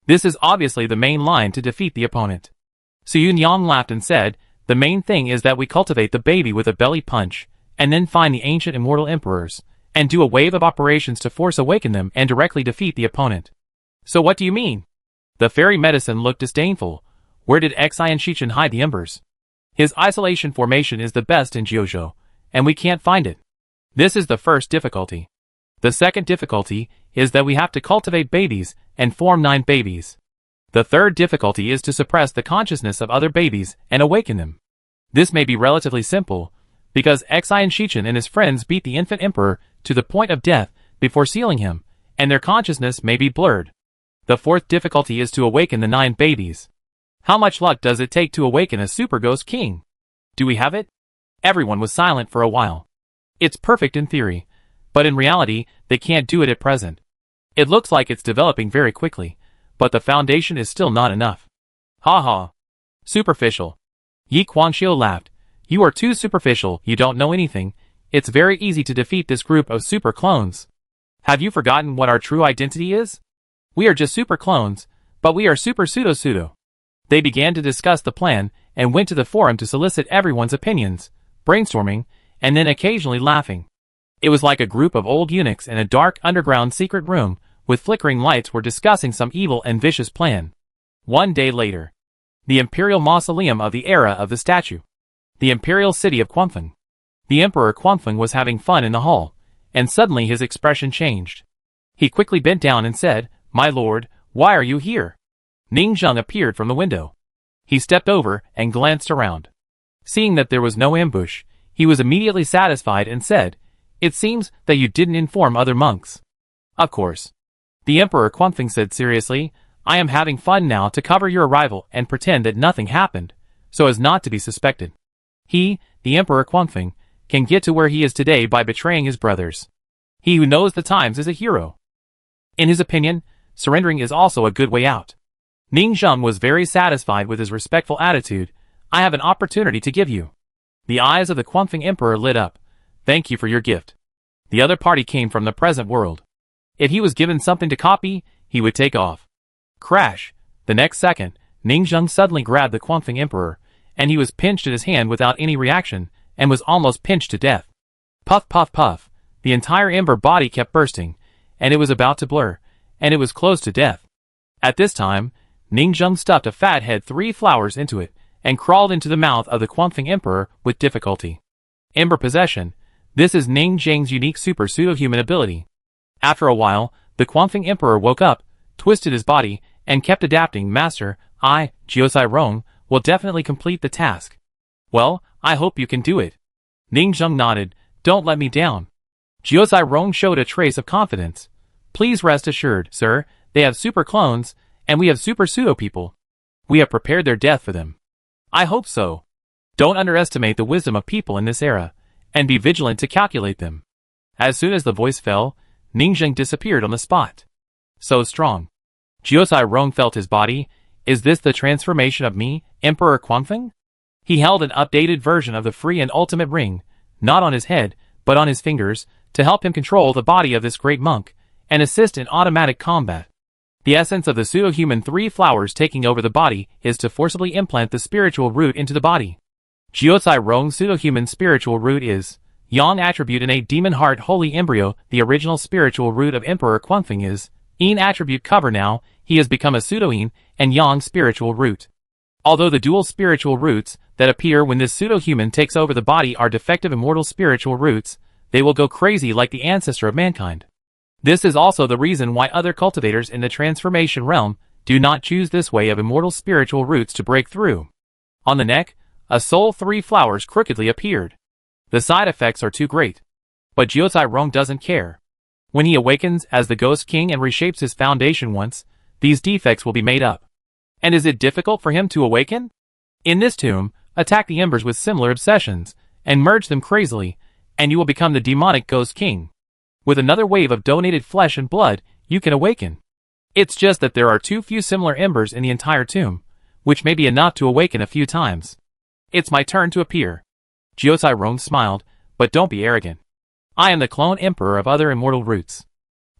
This is obviously the main line to defeat the opponent. Su Yunyang laughed and said, the main thing is that we cultivate the baby with a belly punch, and then find the ancient immortal emperors, and do a wave of operations to force awaken them and directly defeat the opponent. So what do you mean? The fairy medicine looked disdainful. Where did Xi and Shichen hide the embers? His isolation formation is the best in Jiuzhou, and we can't find it. This is the first difficulty. The second difficulty is that we have to cultivate babies and form 9 babies. The third difficulty is to suppress the consciousness of other babies and awaken them. This may be relatively simple, because Xi and Shichen and his friends beat the infant emperor to the point of death before sealing him, and their consciousness may be blurred. The fourth difficulty is to awaken the 9 babies. How much luck does it take to awaken a super ghost king? Do we have it? Everyone was silent for a while. It's perfect in theory, but in reality, they can't do it at present. It looks like it's developing very quickly, but the foundation is still not enough. Ha ha. Superficial. Yi Guangxiu laughed. You are too superficial, you don't know anything. It's very easy to defeat this group of super clones. Have you forgotten what our true identity is? We are just super clones, but we are super pseudo. They began to discuss the plan and went to the forum to solicit everyone's opinions, brainstorming, and then occasionally laughing. It was like a group of old eunuchs in a dark underground secret room with flickering lights were discussing some evil and vicious plan. One day later. The imperial mausoleum of the era of the statue. The imperial city of Cunning. The Emperor Cunning was having fun in the hall, and suddenly his expression changed. He quickly bent down and said, "My lord, why are you here?" Ning Zheng appeared from the window. He stepped over and glanced around. Seeing that there was no ambush, he was immediately satisfied and said, "It seems that you didn't inform other monks." "Of course." The Emperor Cunning said seriously, "I am having fun now to cover your arrival and pretend that nothing happened, so as not to be suspected. He, the Emperor Cunning, can get to where he is today by betraying his brothers. He who knows the times is a hero." In his opinion, surrendering is also a good way out. Ning Zheng was very satisfied with his respectful attitude. "I have an opportunity to give you." The eyes of the Cunning Emperor lit up. "Thank you for your gift." The other party came from the present world. If he was given something to copy, he would take off. Crash! The next second, Ning Zheng suddenly grabbed the Cunning Emperor, and he was pinched in his hand without any reaction, and was almost pinched to death. Puff puff puff, the entire ember body kept bursting, and it was about to blur, and it was close to death. At this time, Ning Zheng stuffed a fat head 3 flowers into it, and crawled into the mouth of the Cunning Emperor with difficulty. Ember possession. This is Ning Zheng's unique super pseudo-human ability. After a while, the Cunning Emperor woke up, twisted his body, and kept adapting. "Master, I, Jiosai Rong, will definitely complete the task." "Well, I hope you can do it." Ning Zheng nodded. "Don't let me down." Jiosai Rong showed a trace of confidence. "Please rest assured, sir, they have super clones, and we have super pseudo people. We have prepared their death for them." "I hope so." Don't underestimate the wisdom of people in this era, and be vigilant to calculate them. As soon as the voice fell, Ning Zheng disappeared on the spot. So strong. Jiosai Rong felt his body. Is this the transformation of me, Emperor Cunning? He held an updated version of the free and ultimate ring, not on his head, but on his fingers, to help him control the body of this great monk, and assist in automatic combat. The essence of the pseudo-human 3 flowers taking over the body is to forcibly implant the spiritual root into the body. Jiosai Rong's pseudo-human spiritual root is Yang attribute innate demon heart holy embryo. The original spiritual root of Emperor Cunning is Yin attribute cover. Now, he has become a pseudo-Yin and Yang spiritual root. Although the dual spiritual roots that appear when this pseudo-human takes over the body are defective immortal spiritual roots, they will go crazy like the ancestor of mankind. This is also the reason why other cultivators in the transformation realm do not choose this way of immortal spiritual roots to break through. On the neck, a soul 3 flowers crookedly appeared. The side effects are too great. But Jiosai Rong doesn't care. When he awakens as the Ghost King and reshapes his foundation once, these defects will be made up. And is it difficult for him to awaken? In this tomb, attack the embers with similar obsessions, and merge them crazily, and you will become the demonic Ghost King. With another wave of donated flesh and blood, you can awaken. It's just that there are too few similar embers in the entire tomb, which may be enough to awaken a few times. It's my turn to appear. Jiosai Rong smiled, but don't be arrogant. I am the clone emperor of other immortal roots.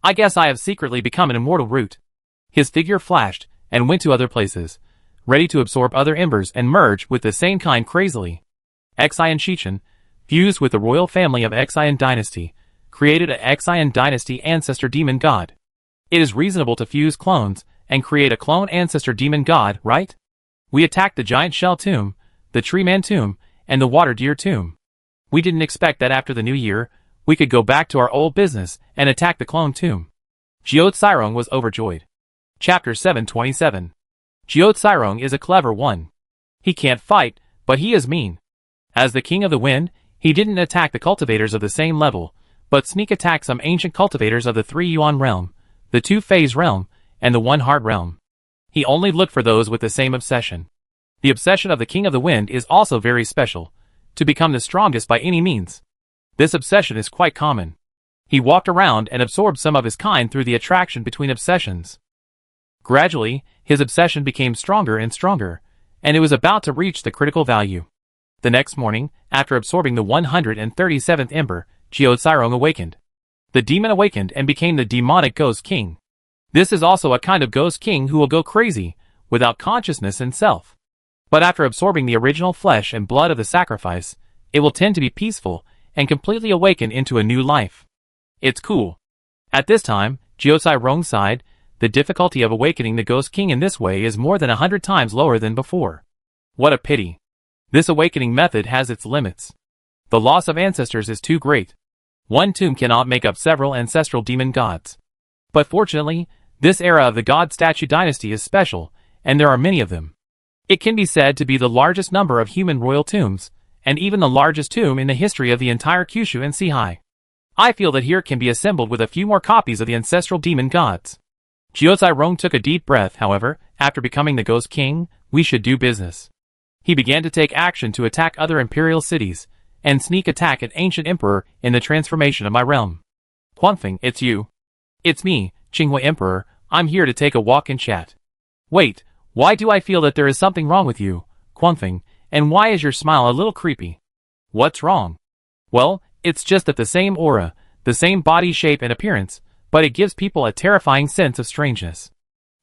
I guess I have secretly become an immortal root. His figure flashed, and went to other places, ready to absorb other embers and merge with the same kind crazily. Xian Shichen, fused with the royal family of Xian dynasty, created a Xian dynasty ancestor demon god. It is reasonable to fuse clones, and create a clone ancestor demon god, right? We attacked the giant shell tomb, the tree man tomb, and the water deer tomb. We didn't expect that after the new year, we could go back to our old business and attack the clone tomb. Jiosai Rong was overjoyed. Chapter 727. Jiosai Rong is a clever one. He can't fight, but he is mean. As the king of the wind, he didn't attack the cultivators of the same level, but sneak attack some ancient cultivators of the 3 Yuan realm, the 2 Phase realm, and the 1 Heart realm. He only looked for those with the same obsession. The obsession of the king of the wind is also very special, to become the strongest by any means. This obsession is quite common. He walked around and absorbed some of his kind through the attraction between obsessions. Gradually, his obsession became stronger and stronger, and it was about to reach the critical value. The next morning, after absorbing the 137th ember, Jiosai Rong awakened. The demon awakened and became the demonic Ghost King. This is also a kind of ghost king who will go crazy, without consciousness and self. But after absorbing the original flesh and blood of the sacrifice, it will tend to be peaceful and completely awaken into a new life. It's cool. At this time, Jiuzai Rong sighed. The difficulty of awakening the ghost king in this way is more than 100 times lower than before. What a pity. This awakening method has its limits. The loss of ancestors is too great. One tomb cannot make up several ancestral demon gods. But fortunately, this era of the god statue dynasty is special, and there are many of them. It can be said to be the largest number of human royal tombs, and even the largest tomb in the history of the entire Kyushu and Seihai. I feel that here can be assembled with a few more copies of the ancestral demon gods. Jiuzai Rong took a deep breath. However, after becoming the Ghost King, we should do business. He began to take action to attack other imperial cities, and sneak attack at ancient emperor in the transformation of my realm. Quanfeng, it's you. It's me, Qinghui Emperor. I'm here to take a walk and chat. Wait, why do I feel that there is something wrong with you, Quanfeng, and why is your smile a little creepy? What's wrong? Well, it's just that the same aura, the same body shape and appearance, but it gives people a terrifying sense of strangeness.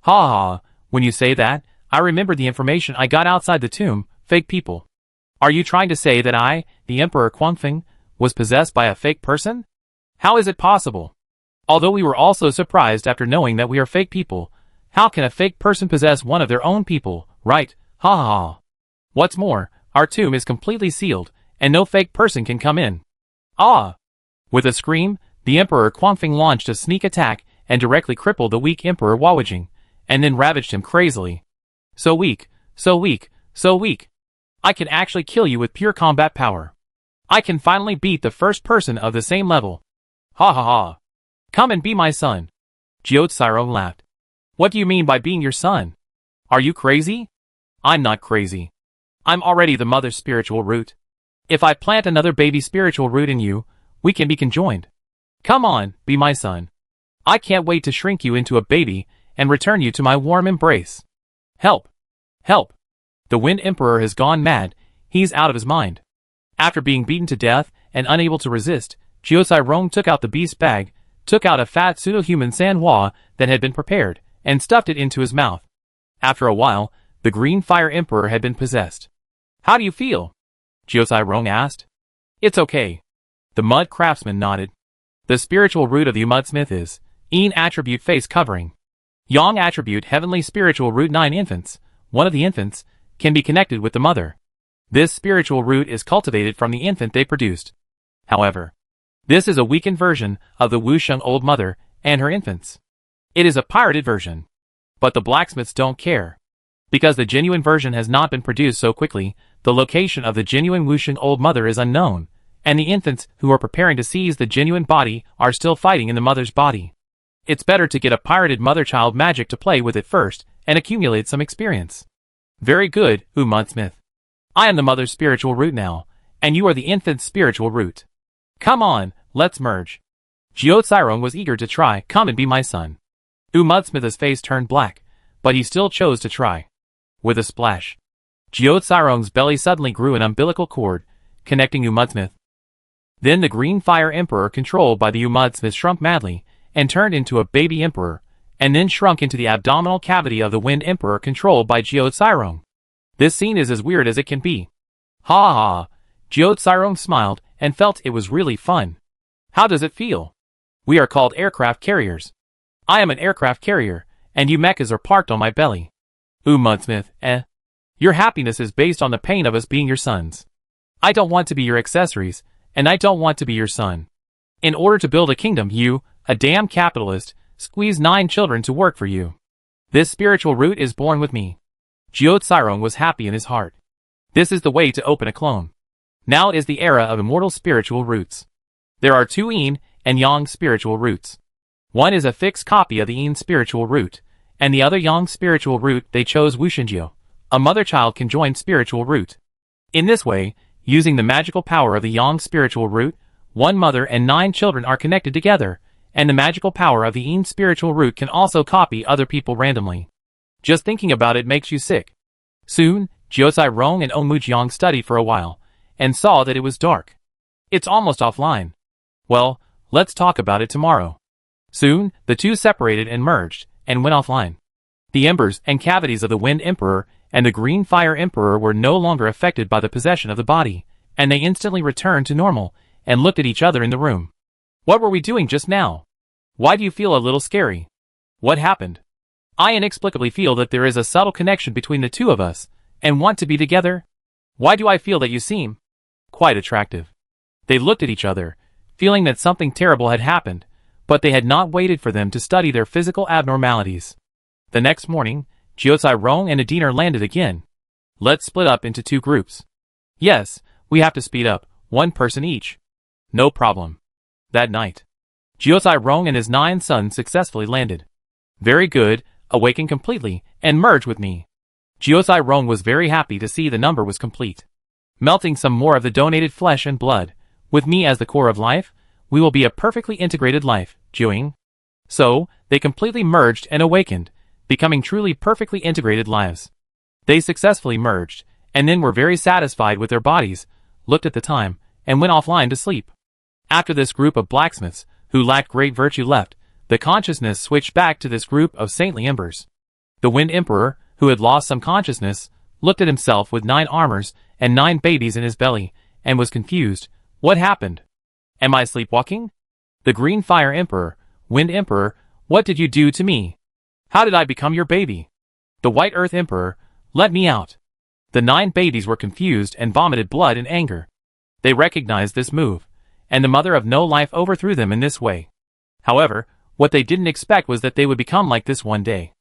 Ha ha, when you say that, I remember the information I got outside the tomb, fake people. Are you trying to say that I, the Emperor Quanfeng, was possessed by a fake person? How is it possible? Although we were also surprised after knowing that we are fake people, how can a fake person possess one of their own people, right? Ha ha ha. What's more, our tomb is completely sealed, and no fake person can come in. Ah! With a scream, the Emperor Quanfeng launched a sneak attack and directly crippled the weak Emperor Wawajing, and then ravaged him crazily. So weak, so weak, so weak. I can actually kill you with pure combat power. I can finally beat the first person of the same level. Ha ha ha. Come and be my son. Jiuzai Rong laughed. What do you mean by being your son? Are you crazy? I'm not crazy. I'm already the mother's spiritual root. If I plant another baby spiritual root in you, we can be conjoined. Come on, be my son. I can't wait to shrink you into a baby and return you to my warm embrace. Help! Help! The Wind Emperor has gone mad. He's out of his mind. After being beaten to death and unable to resist, Jiuzai Rong took out the beast bag, took out a fat pseudo-human Sanhua that had been prepared, and stuffed it into his mouth. After a while, the Green Fire Emperor had been possessed. How do you feel? Jiuzai Rong asked. It's okay. The Mud Craftsman nodded. The spiritual root of the Mudsmith is Yin attribute face covering. Yang attribute heavenly spiritual root 9 infants. One of the infants can be connected with the mother. This spiritual root is cultivated from the infant they produced. However, this is a weakened version of the Wusheng Old Mother and her infants. It is a pirated version. But the blacksmiths don't care. Because the genuine version has not been produced so quickly, the location of the genuine Wusheng Old Mother is unknown, and the infants who are preparing to seize the genuine body are still fighting in the mother's body. It's better to get a pirated mother-child magic to play with it first and accumulate some experience. Very good, Mudsmith. I am the mother's spiritual root now, and you are the infant's spiritual root. Come on, let's merge. Jiuzai Rong was eager to try. Come and be my son. Mudsmith's face turned black, but he still chose to try. With a splash, Jiuzai Rong's belly suddenly grew an umbilical cord, connecting Mudsmith. Then the Green Fire Emperor controlled by the Mudsmith shrunk madly, and turned into a baby emperor, and then shrunk into the abdominal cavity of the Wind Emperor controlled by Jiuzai Rong. This scene is as weird as it can be. Ha ha! Jiuzai Rong smiled, and felt it was really fun. How does it feel? We are called aircraft carriers. I am an aircraft carrier, and you mechas are parked on my belly. Mudsmith, Your happiness is based on the pain of us being your sons. I don't want to be your accessories, and I don't want to be your son. In order to build a kingdom, you, a damn capitalist, squeeze 9 children to work for you. This spiritual root is born with me. Jiuzai Rong was happy in his heart. This is the way to open a clone. Now is the era of immortal spiritual roots. There are 2 Yin and Yang spiritual roots. One is a fixed copy of the Yin spiritual root, and the other Yang spiritual root they chose Wushengjiu, a mother-child conjoined spiritual root. In this way, using the magical power of the Yang spiritual root, 1 mother and 9 children are connected together, and the magical power of the Yin spiritual root can also copy other people randomly. Just thinking about it makes you sick. Soon, Jiuzai Rong and Mujiang studied for a while, and saw that it was dark. It's almost offline. Well, let's talk about it tomorrow. Soon, the two separated and merged, and went offline. The embers and cavities of the Wind Emperor and the Green Fire Emperor were no longer affected by the possession of the body, and they instantly returned to normal and looked at each other in the room. What were we doing just now? Why do you feel a little scary? What happened? I inexplicably feel that there is a subtle connection between the two of us, and want to be together. Why do I feel that you seem quite attractive? They looked at each other, feeling that something terrible had happened, but they had not waited for them to study their physical abnormalities. The next morning, Jiuzai Rong and Adiner landed again. Let's split up into 2 groups. Yes, we have to speed up, 1 person each. No problem. That night, Jiuzai Rong and his 9 sons successfully landed. Very good, awaken completely, and merge with me. Jiuzai Rong was very happy to see the number was complete. Melting some more of the donated flesh and blood, with me as the core of life, we will be a perfectly integrated life, Jiuing. So, they completely merged and awakened, becoming truly perfectly integrated lives. They successfully merged, and then were very satisfied with their bodies, looked at the time, and went offline to sleep. After this group of blacksmiths, who lacked great virtue left, the consciousness switched back to this group of saintly embers. The Wind Emperor, who had lost some consciousness, looked at himself with 9 armors and 9 babies in his belly, and was confused. What happened? Am I sleepwalking? The Green Fire Emperor, Wind Emperor, what did you do to me? How did I become your baby? The White Earth Emperor, let me out. The 9 babies were confused and vomited blood in anger. They recognized this move, and the Mother of No Life overthrew them in this way. However, what they didn't expect was that they would become like this one day.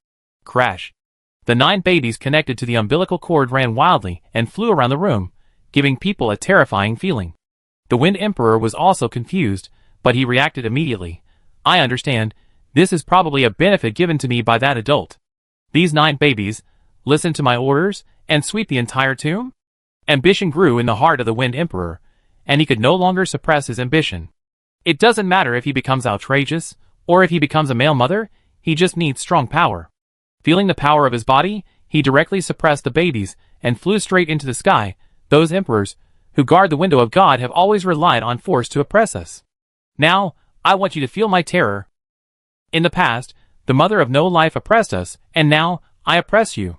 Crash. The 9 babies connected to the umbilical cord ran wildly and flew around the room, giving people a terrifying feeling. The Wind Emperor was also confused, but he reacted immediately. I understand, this is probably a benefit given to me by that adult. These 9 babies, listen to my orders, and sweep the entire tomb? Ambition grew in the heart of the Wind Emperor, and he could no longer suppress his ambition. It doesn't matter if he becomes outrageous, or if he becomes a male mother, he just needs strong power. Feeling the power of his body, he directly suppressed the babies, and flew straight into the sky. Those emperors, who guard the window of God, have always relied on force to oppress us. Now, I want you to feel my terror. In the past, the Mother of No Life oppressed us, and now, I oppress you.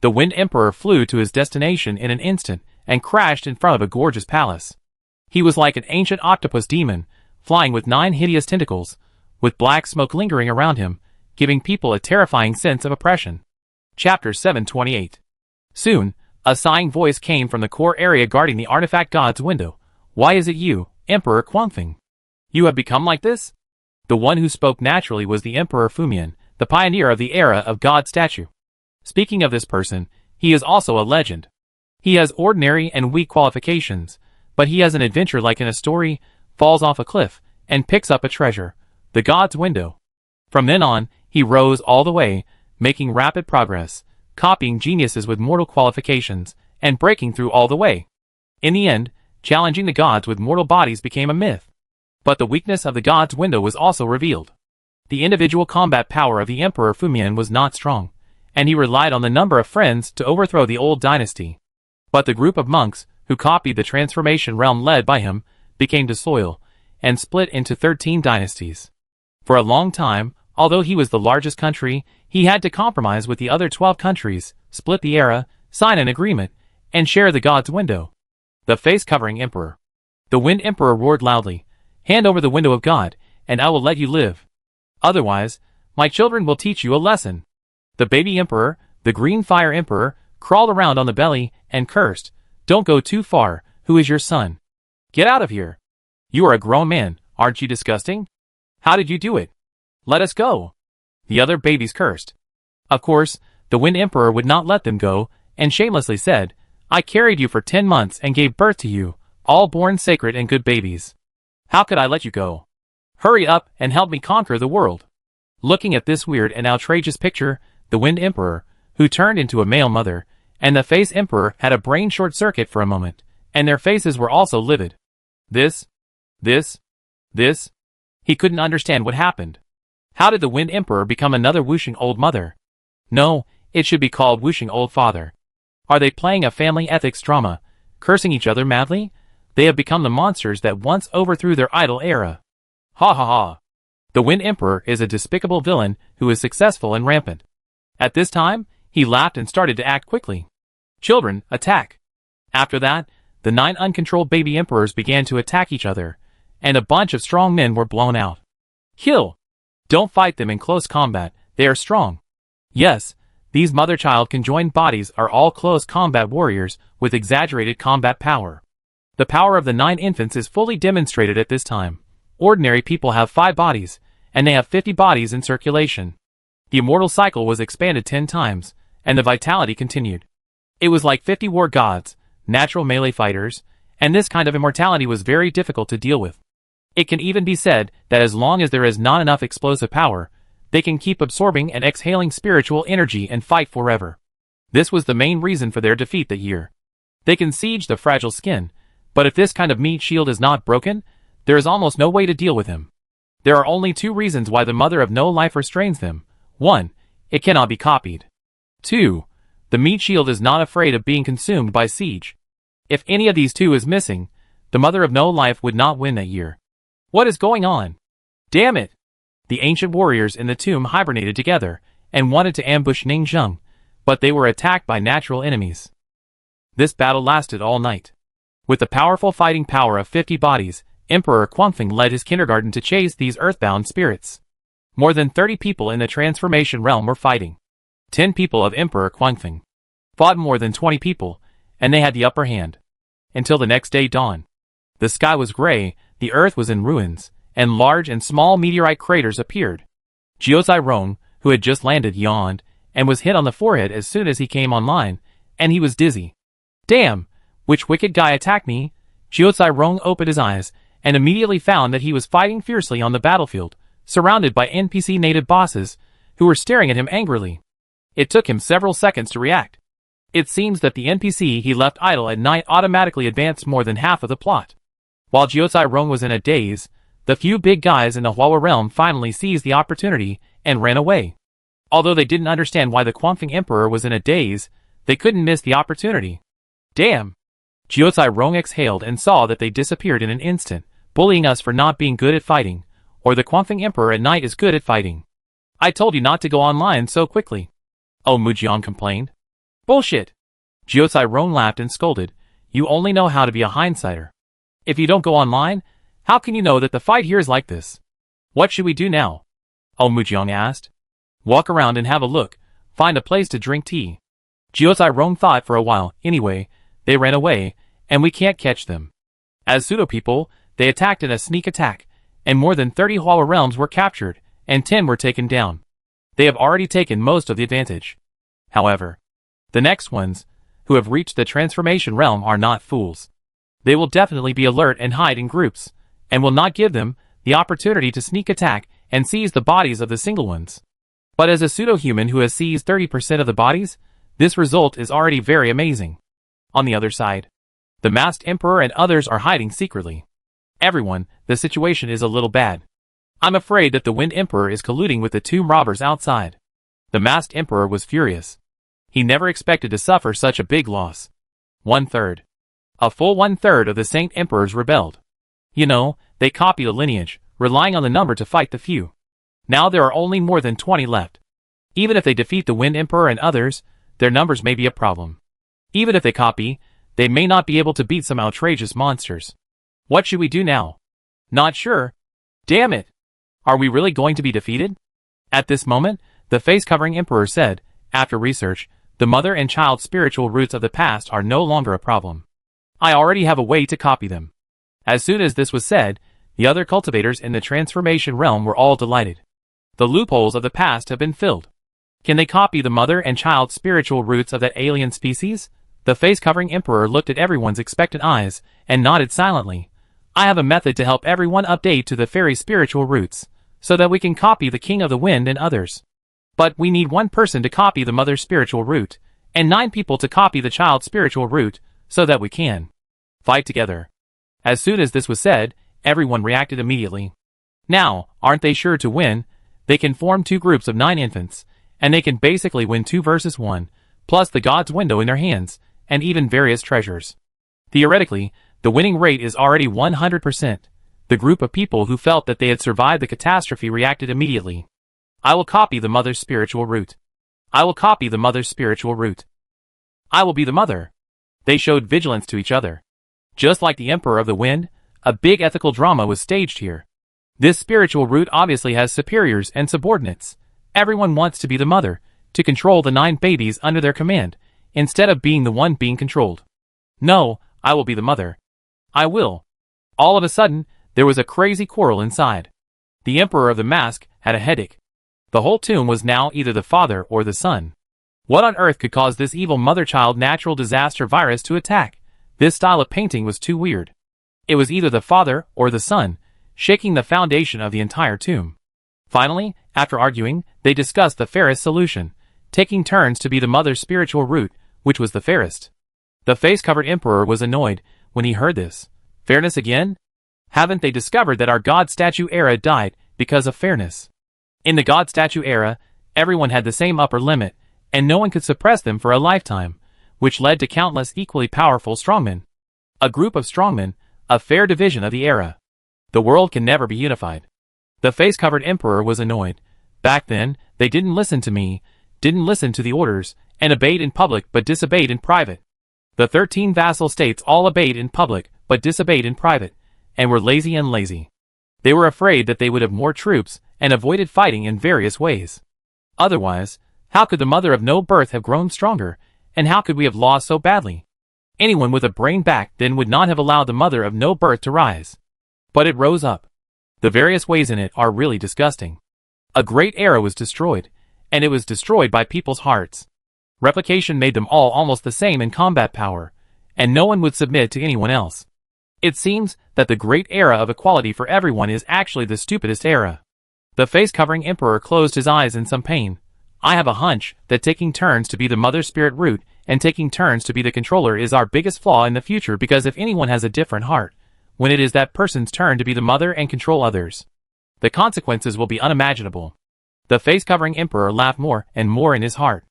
The Wind Emperor flew to his destination in an instant, and crashed in front of a gorgeous palace. He was like an ancient octopus demon, flying with 9 hideous tentacles, with black smoke lingering around him, giving people a terrifying sense of oppression. Chapter 728. Soon, a sighing voice came from the core area guarding the artifact god's window. Why is it you, Emperor Quangfeng? You have become like this? The one who spoke naturally was the Emperor Fumian, the pioneer of the era of God statue. Speaking of this person, he is also a legend. He has ordinary and weak qualifications, but he has an adventure like in a story, falls off a cliff, and picks up a treasure, the god's window. From then on, he rose all the way, making rapid progress, copying geniuses with mortal qualifications, and breaking through all the way. In the end, challenging the gods with mortal bodies became a myth. But the weakness of the god's window was also revealed. The individual combat power of the Emperor Fumian was not strong, and he relied on the number of friends to overthrow the old dynasty. But the group of monks, who copied the transformation realm led by him, became disloyal, and split into 13 dynasties. For a long time, although he was the largest country, he had to compromise with the other 12 countries, split the era, sign an agreement, and share the god's window. The face-covering emperor. The Wind Emperor roared loudly, "Hand over the window of God, and I will let you live. Otherwise, my children will teach you a lesson." The baby emperor, the Green Fire Emperor, crawled around on the belly and cursed, "Don't go too far, who is your son? Get out of here. You are a grown man, aren't you disgusting? How did you do it? Let us go." The other babies cursed. Of course, the Wind Emperor would not let them go, and shamelessly said, "I carried you for 10 months and gave birth to you, all born sacred and good babies. How could I let you go? Hurry up and help me conquer the world." Looking at this weird and outrageous picture, the Wind Emperor, who turned into a male mother, and the Face Emperor had a brain short circuit for a moment, and their faces were also livid. This. He couldn't understand what happened. How did the Wind Emperor become another whooshing old mother? No, it should be called whooshing old father. Are they playing a family ethics drama, cursing each other madly? They have become the monsters that once overthrew their idle era. Ha ha ha. The Wind Emperor is a despicable villain who is successful and rampant. At this time, he laughed and started to act quickly. Children, attack! After that, the 9 uncontrolled baby emperors began to attack each other, and a bunch of strong men were blown out. Kill! Don't fight them in close combat, they are strong. Yes, these mother-child conjoined bodies are all close combat warriors with exaggerated combat power. The power of the 9 infants is fully demonstrated at this time. Ordinary people have 5 bodies, and they have 50 bodies in circulation. The immortal cycle was expanded 10 times, and the vitality continued. It was like 50 war gods, natural melee fighters, and this kind of immortality was very difficult to deal with. It can even be said that as long as there is not enough explosive power, they can keep absorbing and exhaling spiritual energy and fight forever. This was the main reason for their defeat that year. They can siege the fragile skin, but if this kind of meat shield is not broken, there is almost no way to deal with him. There are only 2 reasons why the Mother of No Life restrains them. 1. It cannot be copied. 2. The meat shield is not afraid of being consumed by siege. If any of these 2 is missing, the Mother of No Life would not win that year. What is going on? Damn it! The ancient warriors in the tomb hibernated together and wanted to ambush Ning Zheng, but they were attacked by natural enemies. This battle lasted all night. With the powerful fighting power of 50 bodies, Emperor Quangfeng led his kindergarten to chase these earthbound spirits. More than 30 people in the transformation realm were fighting. 10 people of Emperor Quangfeng fought more than 20 people, and they had the upper hand. Until the next day dawned. The sky was gray, the earth was in ruins, and large and small meteorite craters appeared. Jiuzai Rong, who had just landed, yawned, and was hit on the forehead as soon as he came online, and he was dizzy. Damn! Which wicked guy attacked me? Jiuzai Rong opened his eyes, and immediately found that he was fighting fiercely on the battlefield, surrounded by NPC native bosses, who were staring at him angrily. It took him several seconds to react. It seems that the NPC he left idle at night automatically advanced more than half of the plot. While Jiuzai Rong was in a daze, the few big guys in the Hua realm finally seized the opportunity and ran away. Although they didn't understand why the Quangfeng Emperor was in a daze, they couldn't miss the opportunity. Damn! Jiuzai Rong exhaled and saw that they disappeared in an instant, bullying us for not being good at fighting, or the Quangfeng Emperor at night is good at fighting. I told you not to go online so quickly. Oh, Mujian complained. Bullshit! Jiuzai Rong laughed and scolded. You only know how to be a hindsighter. If you don't go online, how can you know that the fight here is like this? What should we do now? Oh, Mujian asked. Walk around and have a look, find a place to drink tea. Jiuzai Rong thought for a while. Anyway, they ran away, and we can't catch them. As pseudo people, they attacked in a sneak attack, and more than 30 Hua realms were captured, and 10 were taken down. They have already taken most of the advantage. However, the next ones, who have reached the transformation realm, are not fools. They will definitely be alert and hide in groups, and will not give them the opportunity to sneak attack and seize the bodies of the single ones. But as a pseudo-human who has seized 30% of the bodies, this result is already very amazing. On the other side, the masked emperor and others are hiding secretly. Everyone, the situation is a little bad. I'm afraid that the Wind Emperor is colluding with the tomb robbers outside. The masked emperor was furious. He never expected to suffer such a big loss. 1/3. A full 1/3 of the Saint Emperors rebelled. You know, they copied a lineage, relying on the number to fight the few. Now there are only more than 20 left. Even if they defeat the Wind Emperor and others, their numbers may be a problem. Even if they copy, they may not be able to beat some outrageous monsters. What should we do now? Not sure. Damn it! Are we really going to be defeated? At this moment, the face-covering emperor said, after research, the mother and child spiritual roots of the past are no longer a problem. I already have a way to copy them. As soon as this was said, the other cultivators in the transformation realm were all delighted. The loopholes of the past have been filled. Can they copy the mother and child spiritual roots of that alien species? The face-covering emperor looked at everyone's expectant eyes and nodded silently. I have a method to help everyone update to the fairy spiritual roots, so that we can copy the King of the Wind and others. But we need 1 person to copy the mother spiritual root, and 9 people to copy the child spiritual root, so that we can fight together. As soon as this was said, everyone reacted immediately. Now, aren't they sure to win? They can form 2 groups of 9 infants, and they can basically win 2 versus 1, plus the God's Window in their hands, and even various treasures. Theoretically, the winning rate is already 100%. The group of people who felt that they had survived the catastrophe reacted immediately. I will copy the mother's spiritual root. I will copy the mother's spiritual root. I will be the mother. They showed vigilance to each other. Just like the Emperor of the Wind, a big ethical drama was staged here. This spiritual root obviously has superiors and subordinates. Everyone wants to be the mother, to control the 9 babies under their command, instead of being the one being controlled. No, I will be the mother. I will. All of a sudden, there was a crazy quarrel inside. The Emperor of the Mask had a headache. The whole tomb was now either the father or the son. What on earth could cause this evil mother-child natural disaster virus to attack? This style of painting was too weird. It was either the father or the son, shaking the foundation of the entire tomb. Finally, after arguing, they discussed the fairest solution, taking turns to be the mother's spiritual root, which was the fairest. The face-covered emperor was annoyed when he heard this. Fairness again? Haven't they discovered that our God statue era died because of fairness? In the God statue era, everyone had the same upper limit, and no one could suppress them for a lifetime, which led to countless equally powerful strongmen. A group of strongmen, a fair division of the era. The world can never be unified. The face-covered emperor was annoyed. Back then, they didn't listen to me, didn't listen to the orders, and obeyed in public but disobeyed in private. The 13 vassal states all obeyed in public but disobeyed in private, and were lazy and lazy. They were afraid that they would have more troops and avoided fighting in various ways. Otherwise, how could the mother of no birth have grown stronger, and how could we have lost so badly? Anyone with a brain back then would not have allowed the mother of no birth to rise. But it rose up. The various ways in it are really disgusting. A great era was destroyed, and it was destroyed by people's hearts. Replication made them all almost the same in combat power, and no one would submit to anyone else. It seems that the great era of equality for everyone is actually the stupidest era. The face-covering emperor closed his eyes in some pain. I have a hunch that taking turns to be the mother spirit root and taking turns to be the controller is our biggest flaw in the future, because if anyone has a different heart, when it is that person's turn to be the mother and control others, the consequences will be unimaginable. The face-covering emperor laughed more and more in his heart.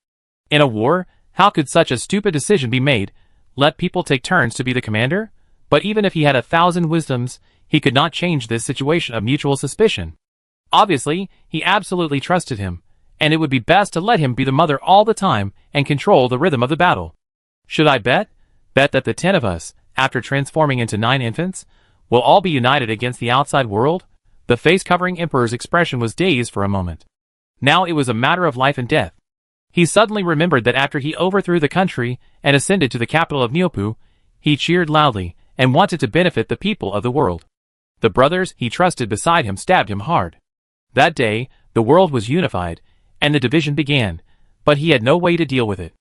In a war, how could such a stupid decision be made? Let people take turns to be the commander? But even if he had 1,000 wisdoms, he could not change this situation of mutual suspicion. Obviously, he absolutely trusted him, and it would be best to let him be the mother all the time and control the rhythm of the battle. Should I bet? Bet that the 10 of us, after transforming into 9 infants, will all be united against the outside world? The face-covering emperor's expression was dazed for a moment. Now it was a matter of life and death. He suddenly remembered that after he overthrew the country and ascended to the capital of Neopu, he cheered loudly and wanted to benefit the people of the world. The brothers he trusted beside him stabbed him hard. That day, the world was unified, and the division began, but he had no way to deal with it.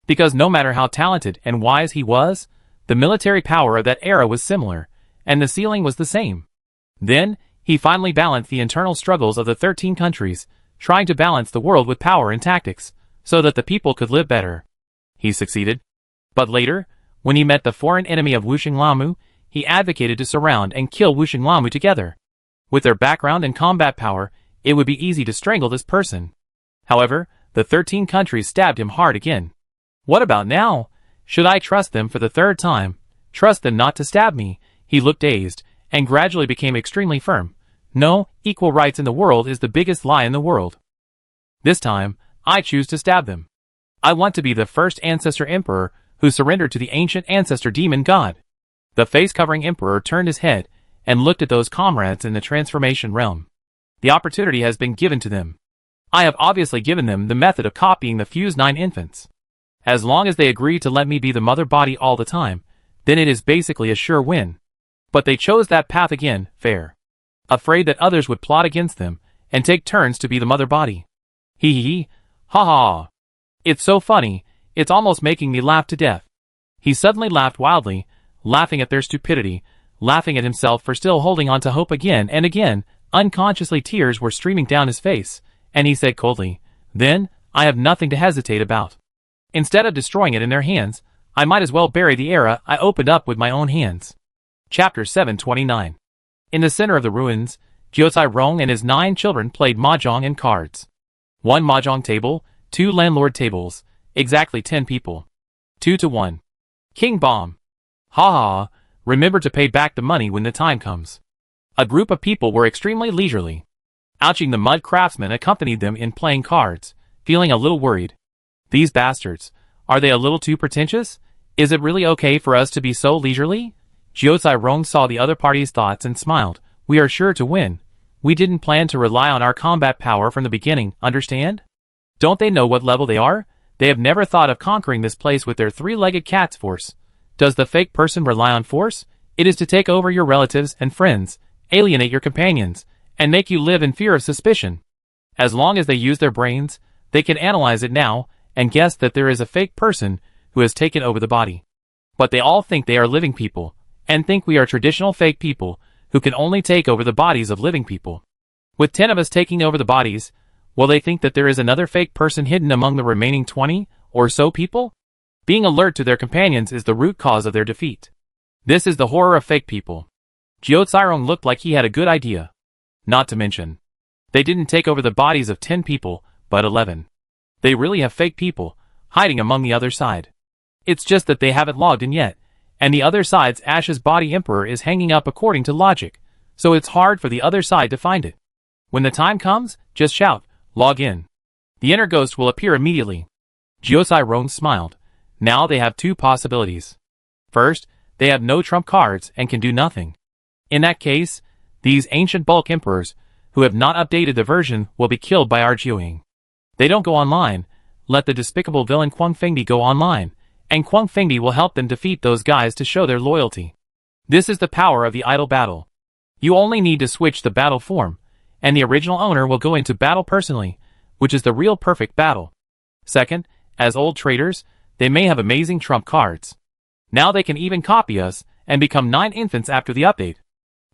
Because no matter how talented and wise he was, the military power of that era was similar, and the ceiling was the same. Then, he finally balanced the internal struggles of the 13 countries, trying to balance the world with power and tactics, so that the people could live better. He succeeded. But later, when he met the foreign enemy of Wuxing Lamu, he advocated to surround and kill Wuxing Lamu together. With their background and combat power, it would be easy to strangle this person. However, the 13 countries stabbed him hard again. What about now? Should I trust them for the 3rd time? Trust them not to stab me? He looked dazed, and gradually became extremely firm. No, equal rights in the world is the biggest lie in the world. This time, I choose to stab them. I want to be the first ancestor emperor who surrendered to the ancient ancestor demon god. The face-covering emperor turned his head and looked at those comrades in the transformation realm. The opportunity has been given to them. I have obviously given them the method of copying the fused 9 infants. As long as they agree to let me be the mother body all the time, then it is basically a sure win. But they chose that path again, fair. Afraid that others would plot against them and take turns to be the mother body. Hee, ha ha. It's so funny, it's almost making me laugh to death. He suddenly laughed wildly, laughing at their stupidity, laughing at himself for still holding on to hope again and again. Unconsciously tears were streaming down his face, and he said coldly, "Then, I have nothing to hesitate about. Instead of destroying it in their hands, I might as well bury the era I opened up with my own hands." Chapter 729. In the center of the ruins, Jiucai Rong and his 9 children played mahjong and cards. 1 mahjong table, 2 landlord tables, exactly 10 people. 2 to 1. King bomb. Ha ha, remember to pay back the money when the time comes. A group of people were extremely leisurely. Ouching the mud craftsman accompanied them in playing cards, feeling a little worried. These bastards, are they a little too pretentious? Is it really okay for us to be so leisurely? Jiuzai Rong saw the other party's thoughts and smiled. We are sure to win. We didn't plan to rely on our combat power from the beginning, understand? Don't they know what level they are? They have never thought of conquering this place with their three-legged cat's force. Does the fake person rely on force? It is to take over your relatives and friends, alienate your companions, and make you live in fear of suspicion. As long as they use their brains, they can analyze it now and guess that there is a fake person who has taken over the body. But they all think they are living people, and think we are traditional fake people who can only take over the bodies of living people. With 10 of us taking over the bodies, will they think that there is another fake person hidden among the remaining 20 or so people? Being alert to their companions is the root cause of their defeat. This is the horror of fake people. Jiu Tsirong looked like he had a good idea. Not to mention, they didn't take over the bodies of 10 people, but 11. They really have fake people, hiding among the other side. It's just that they haven't logged in yet, and the other side's Ash's body emperor is hanging up according to logic, so it's hard for the other side to find it. When the time comes, just shout, log in. The inner ghost will appear immediately. Jiuzai Rong smiled. Now they have two possibilities. First, they have no trump cards and can do nothing. In that case, these ancient bulk emperors, who have not updated the version, will be killed by our Jiuying. They don't go online. Let the despicable villain Kuang Fengdi go online, and Kuang Fengdi will help them defeat those guys to show their loyalty. This is the power of the idle battle. You only need to switch the battle form, and the original owner will go into battle personally, which is the real perfect battle. Second, as old traders, they may have amazing trump cards. Now they can even copy us and become 9 infants after the update.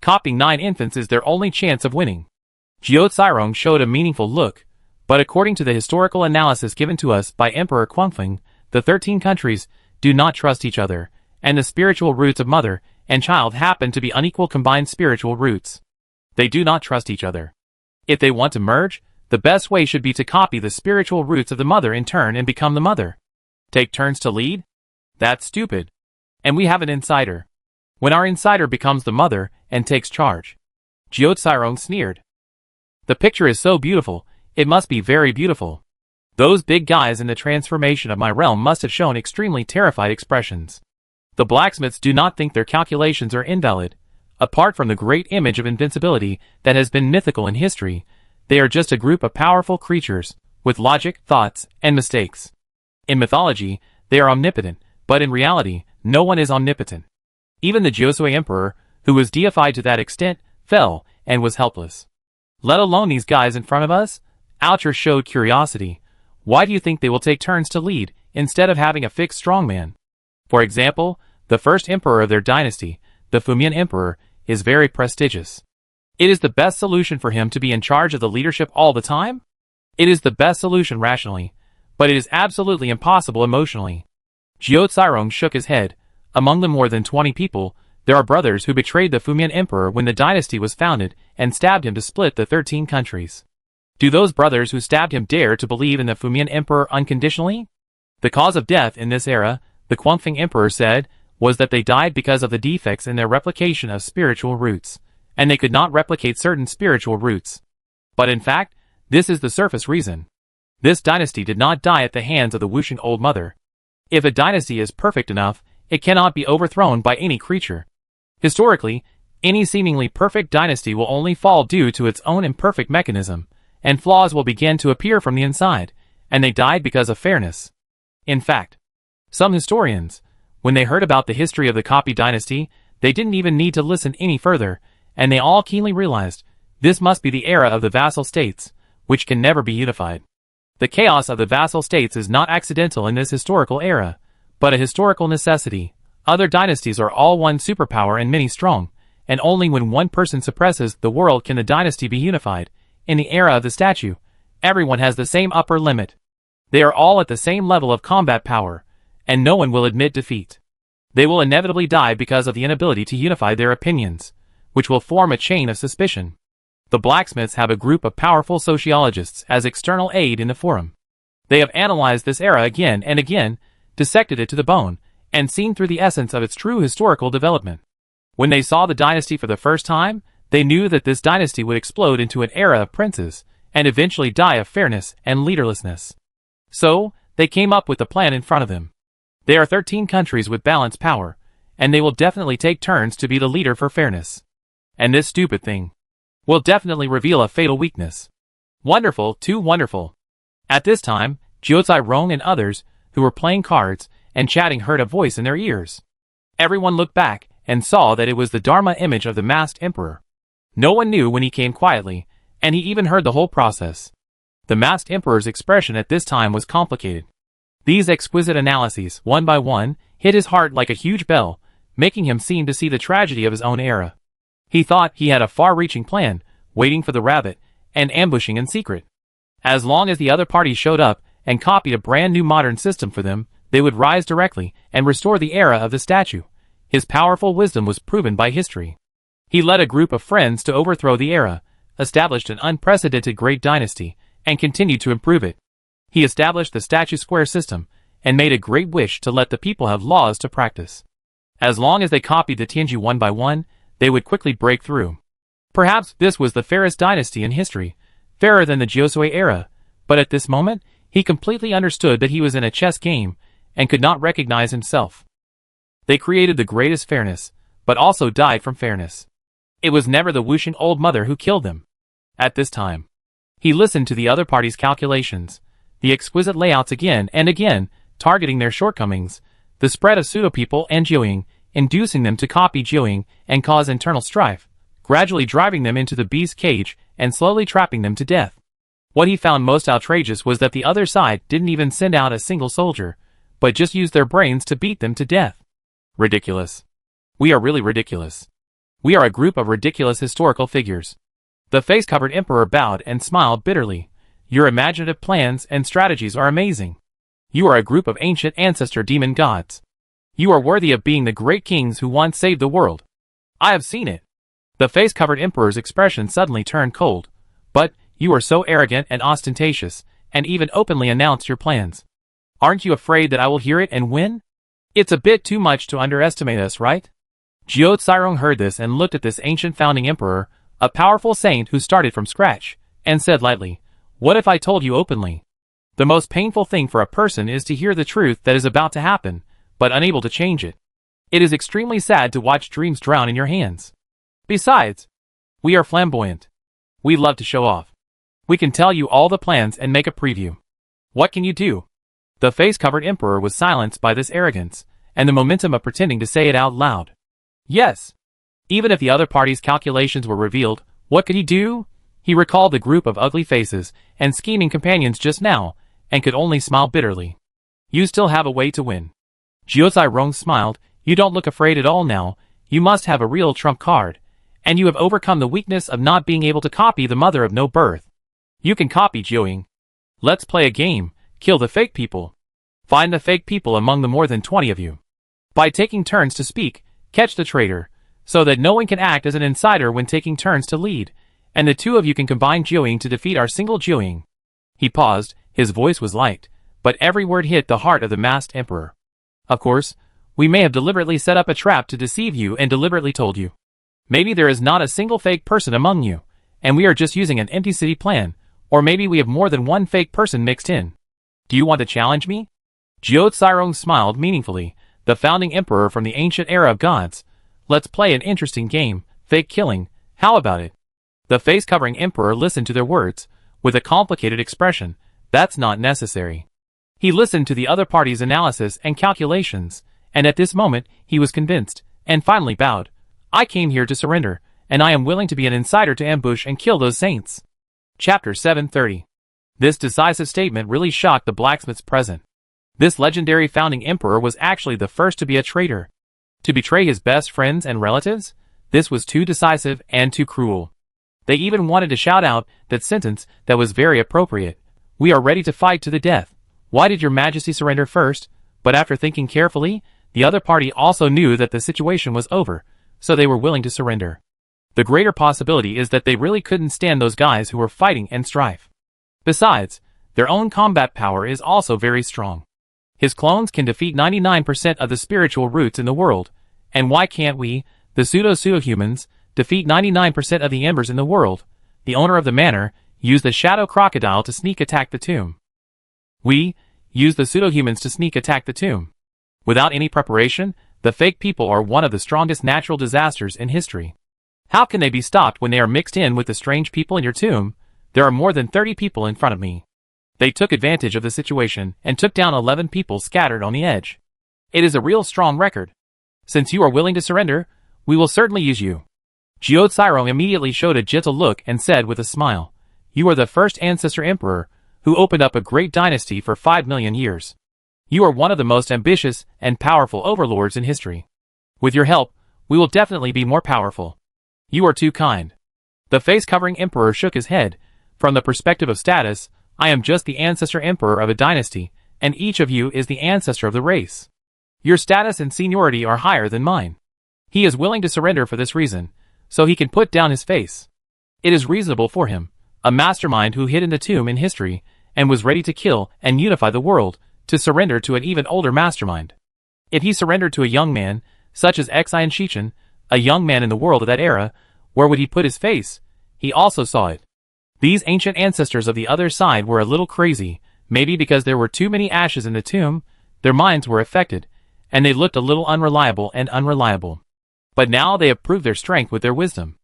Copying 9 infants is their only chance of winning. Jiu Tsirong showed a meaningful look, but according to the historical analysis given to us by Emperor Kuangfeng, the 13 countries do not trust each other, and the spiritual roots of mother and child happen to be unequal combined spiritual roots. They do not trust each other. If they want to merge, the best way should be to copy the spiritual roots of the mother in turn and become the mother. Take turns to lead? That's stupid. And we have an insider. When our insider becomes the mother and takes charge. Jiu Tsirong sneered. The picture is so beautiful, it must be very beautiful. Those big guys in the transformation of my realm must have shown extremely terrified expressions. The blacksmiths do not think their calculations are invalid. Apart from the great image of invincibility that has been mythical in history, they are just a group of powerful creatures, with logic, thoughts, and mistakes. In mythology, they are omnipotent, but in reality, no one is omnipotent. Even the Josue Emperor, who was deified to that extent, fell and was helpless. Let alone these guys in front of us? Oucher showed curiosity. Why do you think they will take turns to lead, instead of having a fixed strongman? For example, the first emperor of their dynasty, the Fumian Emperor, is very prestigious. It is the best solution for him to be in charge of the leadership all the time? It is the best solution rationally, but it is absolutely impossible emotionally. Jiu Tsirong shook his head. Among the more than 20 people, there are brothers who betrayed the Fumian Emperor when the dynasty was founded and stabbed him to split the 13 countries. Do those brothers who stabbed him dare to believe in the Fumian Emperor unconditionally? The cause of death in this era, the Kuangfeng Emperor said, was that they died because of the defects in their replication of spiritual roots, and they could not replicate certain spiritual roots. But in fact, this is the surface reason. This dynasty did not die at the hands of the Wuxing Old Mother. If a dynasty is perfect enough, it cannot be overthrown by any creature. Historically, any seemingly perfect dynasty will only fall due to its own imperfect mechanism, and flaws will begin to appear from the inside, and they died because of fairness. In fact, some historians, when they heard about the history of the Copy dynasty, they didn't even need to listen any further, and they all keenly realized, this must be the era of the vassal states, which can never be unified. The chaos of the vassal states is not accidental in this historical era, but a historical necessity. Other dynasties are all one superpower and many strong, and only when one person suppresses the world can the dynasty be unified. In the era of the statue, everyone has the same upper limit. They are all at the same level of combat power, and no one will admit defeat. They will inevitably die because of the inability to unify their opinions, which will form a chain of suspicion. The blacksmiths have a group of powerful sociologists as external aid in the forum. They have analyzed this era again and again, dissected it to the bone, and seen through the essence of its true historical development. When they saw the dynasty for the first time, They knew that this dynasty would explode into an era of princes, and eventually die of fairness and leaderlessness. So, they came up with the plan in front of them. There are 13 countries with balanced power, and they will definitely take turns to be the leader for fairness. And this stupid thing will definitely reveal a fatal weakness. Wonderful, too wonderful. At this time, Jiuzai Rong and others, who were playing cards and chatting, heard a voice in their ears. Everyone looked back and saw that it was the Dharma image of the masked emperor. No one knew when he came quietly, and he even heard the whole process. The masked emperor's expression at this time was complicated. These exquisite analyses, one by one, hit his heart like a huge bell, making him seem to see the tragedy of his own era. He thought he had a far-reaching plan, waiting for the rabbit, and ambushing in secret. As long as the other party showed up and copied a brand new modern system for them, they would rise directly and restore the era of the statue. His powerful wisdom was proven by history. He led a group of friends to overthrow the era, established an unprecedented great dynasty, and continued to improve it. He established the statue square system, and made a great wish to let the people have laws to practice. As long as they copied the Tianju one by one, they would quickly break through. Perhaps this was the fairest dynasty in history, fairer than the Joseon era, but at this moment, he completely understood that he was in a chess game, and could not recognize himself. They created the greatest fairness, but also died from fairness. It was never the Wuxing old mother who killed them. At this time, he listened to the other party's calculations, the exquisite layouts again and again, targeting their shortcomings, the spread of pseudo-people and Jiuying, inducing them to copy Jiuying and cause internal strife, gradually driving them into the beast cage and slowly trapping them to death. What he found most outrageous was that the other side didn't even send out a single soldier, but just used their brains to beat them to death. Ridiculous. We are really ridiculous. We are a group of ridiculous historical figures. The face-covered emperor bowed and smiled bitterly. Your imaginative plans and strategies are amazing. You are a group of ancient ancestor demon gods. You are worthy of being the great kings who once saved the world. I have seen it. The face-covered emperor's expression suddenly turned cold. But, you are so arrogant and ostentatious, and even openly announced your plans. Aren't you afraid that I will hear it and win? It's a bit too much to underestimate us, right? Jiu Tsirong heard this and looked at this ancient founding emperor, a powerful saint who started from scratch, and said lightly, "What if I told you openly? The most painful thing for a person is to hear the truth that is about to happen, but unable to change it. It is extremely sad to watch dreams drown in your hands. Besides, we are flamboyant. We love to show off. We can tell you all the plans and make a preview. What can you do?" The face-covered emperor was silenced by this arrogance, and the momentum of pretending to say it out loud. Yes. Even if the other party's calculations were revealed, what could he do? He recalled the group of ugly faces and scheming companions just now, and could only smile bitterly. You still have a way to win. Jiuzai Rong smiled. You don't look afraid at all now. You must have a real trump card, and you have overcome the weakness of not being able to copy the mother of no birth. You can copy Jiuying. Let's play a game. Kill the fake people. Find the fake people among the more than 20 of you. By taking turns to speak, catch the traitor, so that no one can act as an insider when taking turns to lead, and the two of you can combine Jiuying to defeat our single Jiuying. He paused, his voice was light, but every word hit the heart of the masked emperor. Of course, we may have deliberately set up a trap to deceive you and deliberately told you. Maybe there is not a single fake person among you, and we are just using an empty city plan, or maybe we have more than one fake person mixed in. Do you want to challenge me? Jiu Tsirong smiled meaningfully, the founding emperor from the ancient era of gods. Let's play an interesting game, fake killing, how about it? The face-covering emperor listened to their words, with a complicated expression. That's not necessary. He listened to the other party's analysis and calculations, and at this moment, he was convinced, and finally bowed. I came here to surrender, and I am willing to be an insider to ambush and kill those saints. Chapter 730. This decisive statement really shocked the blacksmiths present. This legendary founding emperor was actually the first to be a traitor. To betray his best friends and relatives? This was too decisive and too cruel. They even wanted to shout out that sentence that was very appropriate. We are ready to fight to the death. Why did your majesty surrender first? But after thinking carefully, the other party also knew that the situation was over, so they were willing to surrender. The greater possibility is that they really couldn't stand those guys who were fighting and strife. Besides, their own combat power is also very strong. His clones can defeat 99% of the spiritual roots in the world, and why can't we, the pseudo-humans, defeat 99% of the embers in the world, the owner of the manor used the shadow crocodile to sneak attack the tomb. We used the pseudo-humans to sneak attack the tomb. Without any preparation, the fake people are one of the strongest natural disasters in history. How can they be stopped when they are mixed in with the strange people in your tomb? There are more than 30 people in front of me. They took advantage of the situation and took down 11 people scattered on the edge. It is a real strong record. Since you are willing to surrender, we will certainly use you. Jiao immediately showed a gentle look and said with a smile, "You are the first ancestor emperor who opened up a great dynasty for 5 million years. You are one of the most ambitious and powerful overlords in history. With your help, we will definitely be more powerful. You are too kind." The face-covering emperor shook his head. From the perspective of status, I am just the ancestor emperor of a dynasty, and each of you is the ancestor of the race. Your status and seniority are higher than mine. He is willing to surrender for this reason, so he can put down his face. It is reasonable for him, a mastermind who hid in the tomb in history and was ready to kill and unify the world, to surrender to an even older mastermind. If he surrendered to a young man, such as Xian Shichen, a young man in the world of that era, where would he put his face? He also saw it. These ancient ancestors of the other side were a little crazy, maybe because there were too many ashes in the tomb, their minds were affected, and they looked a little unreliable. But now they have proved their strength with their wisdom.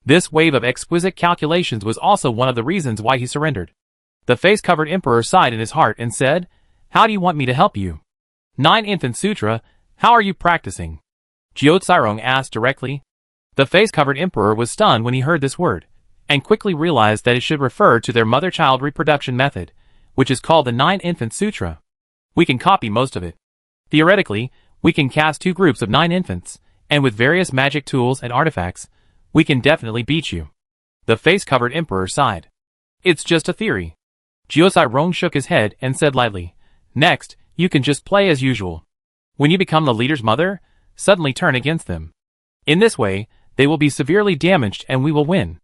This wave of exquisite calculations was also one of the reasons why he surrendered. The face-covered emperor sighed in his heart and said, "How do you want me to help you?" 9 Infant Sutra, how are you practicing? Jiao asked directly. The face-covered emperor was stunned when he heard this word, and quickly realized that it should refer to their mother-child reproduction method, which is called the 9 Infant Sutra. We can copy most of it. Theoretically, we can cast 2 groups of 9 infants, and with various magic tools and artifacts, we can definitely beat you. The face-covered emperor sighed. It's just a theory. Jiao shook his head and said lightly, "Next, you can just play as usual. When you become the leader's mother, suddenly turn against them. In this way, they will be severely damaged and we will win."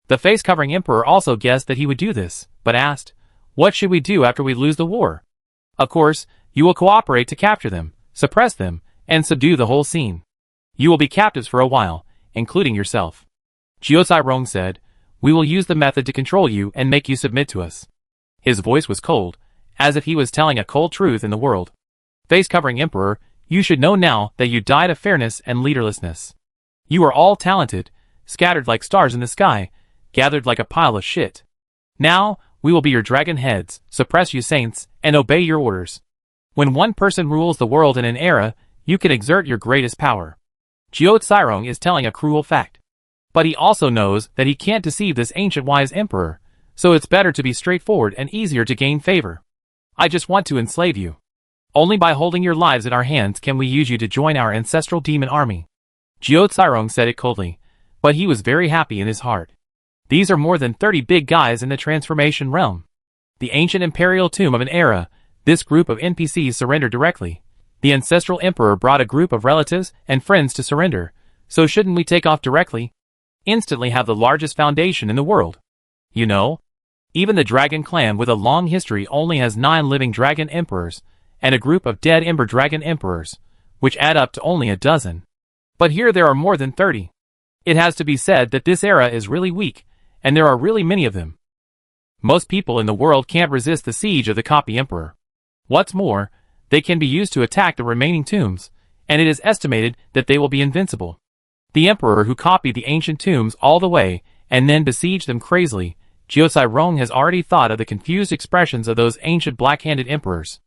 The face-covering emperor also guessed that he would do this, but asked, "What should we do after we lose the war?" "Of course, you will cooperate to capture them, suppress them, and subdue the whole scene. You will be captives for a while, including yourself." Jiao said, "We will use the method to control you and make you submit to us." His voice was cold, as if he was telling a cold truth in the world. "Face-covering emperor, you should know now that you died of fairness and leaderlessness. You are all talented, scattered like stars in the sky, gathered like a pile of shit. Now, we will be your dragon heads, suppress you saints, and obey your orders. When one person rules the world in an era, you can exert your greatest power." Jiao is telling a cruel fact. But he also knows that he can't deceive this ancient wise emperor, so it's better to be straightforward and easier to gain favor. "I just want to enslave you. Only by holding your lives in our hands can we use you to join our ancestral demon army." Jiao said it coldly, but he was very happy in his heart. These are more than 30 big guys in the transformation realm. The ancient imperial tomb of an era, this group of NPCs surrendered directly. The ancestral emperor brought a group of relatives and friends to surrender, so shouldn't we take off directly? Instantly have the largest foundation in the world. You know? Even the dragon clan with a long history only has 9 living dragon emperors, and a group of dead ember dragon emperors, which add up to only a dozen. But here there are more than 30. It has to be said that this era is really weak, and there are really many of them. Most people in the world can't resist the siege of the copy emperor. What's more, they can be used to attack the remaining tombs, and it is estimated that they will be invincible. The emperor who copied the ancient tombs all the way, and then besieged them crazily, Jiao has already thought of the confused expressions of those ancient black-handed emperors.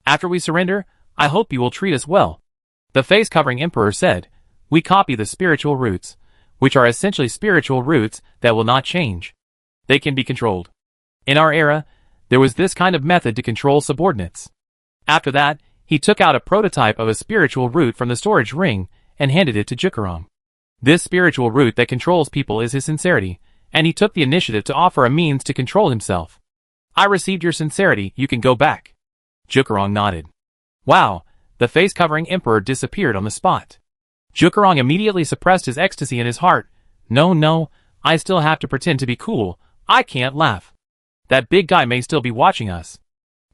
"After we surrender, I hope you will treat us well." The face-covering emperor said, "We copy the spiritual roots, which are essentially spiritual roots that will not change. They can be controlled. In our era, there was this kind of method to control subordinates." After that, he took out a prototype of a spiritual root from the storage ring and handed it to Jiao. This spiritual root that controls people is his sincerity, and he took the initiative to offer a means to control himself. "I received your sincerity, you can go back." Jiao nodded. Wow, the face-covering emperor disappeared on the spot. Jiao immediately suppressed his ecstasy in his heart. No, I still have to pretend to be cool, I can't laugh. That big guy may still be watching us.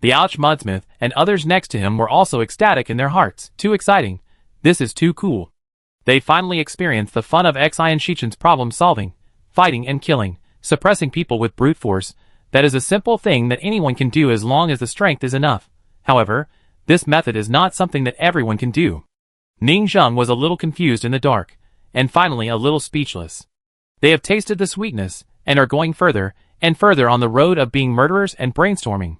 The Ouch Mudsmith and others next to him were also ecstatic in their hearts. Too exciting. This is too cool. They finally experience the fun of Xian Shichen's problem solving, fighting and killing, suppressing people with brute force. That is a simple thing that anyone can do as long as the strength is enough. However, this method is not something that everyone can do. Ning Zheng was a little confused in the dark, and finally a little speechless. They have tasted the sweetness, and are going further, and further on the road of being murderers and brainstorming.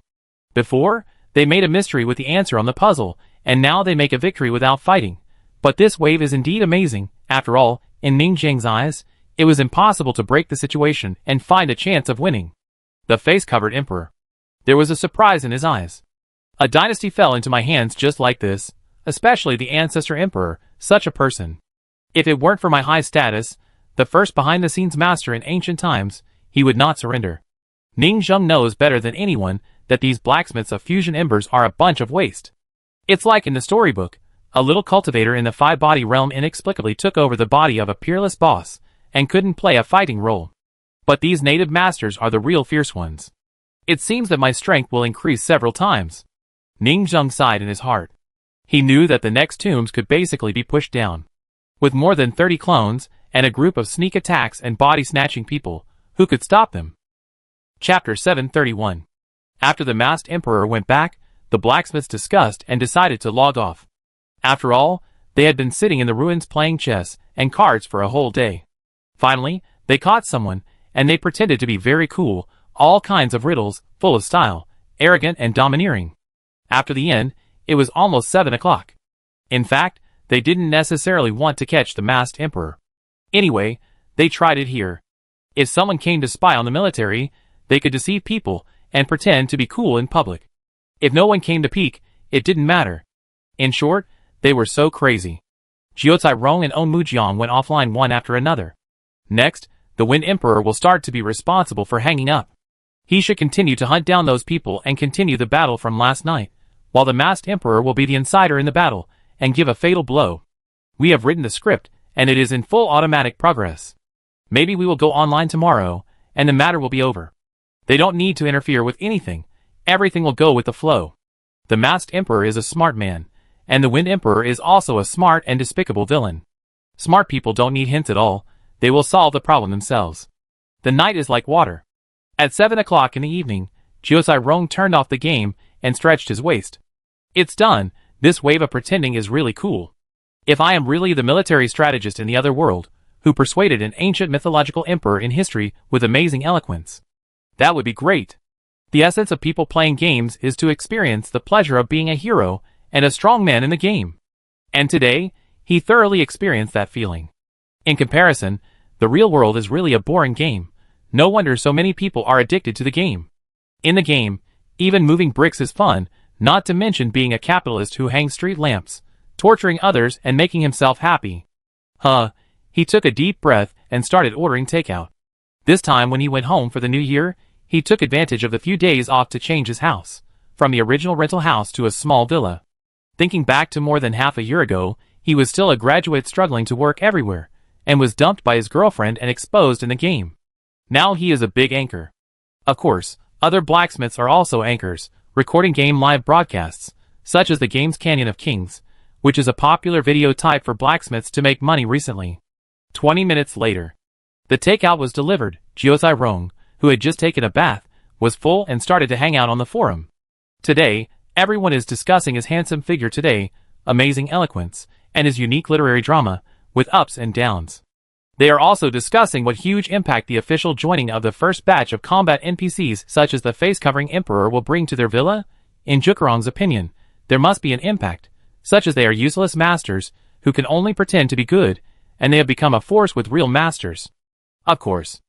Before, they made a mystery with the answer on the puzzle, and now they make a victory without fighting. But this wave is indeed amazing. After all, in Ning Zheng's eyes, it was impossible to break the situation and find a chance of winning. The face-covered emperor. There was a surprise in his eyes. A dynasty fell into my hands just like this, especially the ancestor emperor, such a person. If it weren't for my high status, the first behind-the-scenes master in ancient times, he would not surrender. Ning Zheng knows better than anyone that these blacksmiths of fusion embers are a bunch of waste. It's like in the storybook, a little cultivator in the five-body realm inexplicably took over the body of a peerless boss, and couldn't play a fighting role. But these native masters are the real fierce ones. It seems that my strength will increase several times. Ning Zheng sighed in his heart. He knew that the next tombs could basically be pushed down. With more than 30 clones, and a group of sneak attacks and body-snatching people, who could stop them? Chapter 731. After the masked emperor went back, the blacksmiths discussed and decided to log off. After all, they had been sitting in the ruins playing chess and cards for a whole day. Finally, they caught someone, and they pretended to be very cool, all kinds of riddles, full of style, arrogant and domineering. After the end, it was almost 7 o'clock. In fact, they didn't necessarily want to catch the masked emperor. Anyway, they tried it here. If someone came to spy on the military, they could deceive people and pretend to be cool in public. If no one came to peek, it didn't matter. In short, they were so crazy. Jiu Cai Rong and On Mujiang went offline one after another. Next, the Wind Emperor will start to be responsible for hanging up. He should continue to hunt down those people and continue the battle from last night, while the masked emperor will be the insider in the battle and give a fatal blow. We have written the script, and it is in full automatic progress. Maybe we will go online tomorrow, and the matter will be over. They don't need to interfere with anything. Everything will go with the flow. The masked emperor is a smart man, and the Wind Emperor is also a smart and despicable villain. Smart people don't need hints at all. They will solve the problem themselves. The night is like water. At 7 o'clock in the evening, Jiu Cai Rong turned off the game and stretched his waist. It's done. This wave of pretending is really cool. If I am really the military strategist in the other world, who persuaded an ancient mythological emperor in history with amazing eloquence, that would be great. The essence of people playing games is to experience the pleasure of being a hero and a strong man in the game. And today, he thoroughly experienced that feeling. In comparison, the real world is really a boring game. No wonder so many people are addicted to the game. In the game, even moving bricks is fun, not to mention being a capitalist who hangs street lamps, torturing others and making himself happy. He took a deep breath and started ordering takeout. This time when he went home for the new year, he took advantage of the few days off to change his house, from the original rental house to a small villa. Thinking back to more than half a year ago, he was still a graduate struggling to work everywhere, and was dumped by his girlfriend and exposed in the game. Now he is a big anchor. Of course, other blacksmiths are also anchors, recording game live broadcasts, such as the game's Canyon of Kings, which is a popular video type for blacksmiths to make money recently. 20 minutes later, the takeout was delivered. Jiu Cai Rong, who had just taken a bath, was full and started to hang out on the forum. Today, everyone is discussing his handsome figure today, amazing eloquence, and his unique literary drama, with ups and downs. They are also discussing what huge impact the official joining of the first batch of combat NPCs such as the face-covering emperor will bring to their villa. In Jukarong's opinion, there must be an impact, such as they are useless masters, who can only pretend to be good, and they have become a force with real masters. Of course,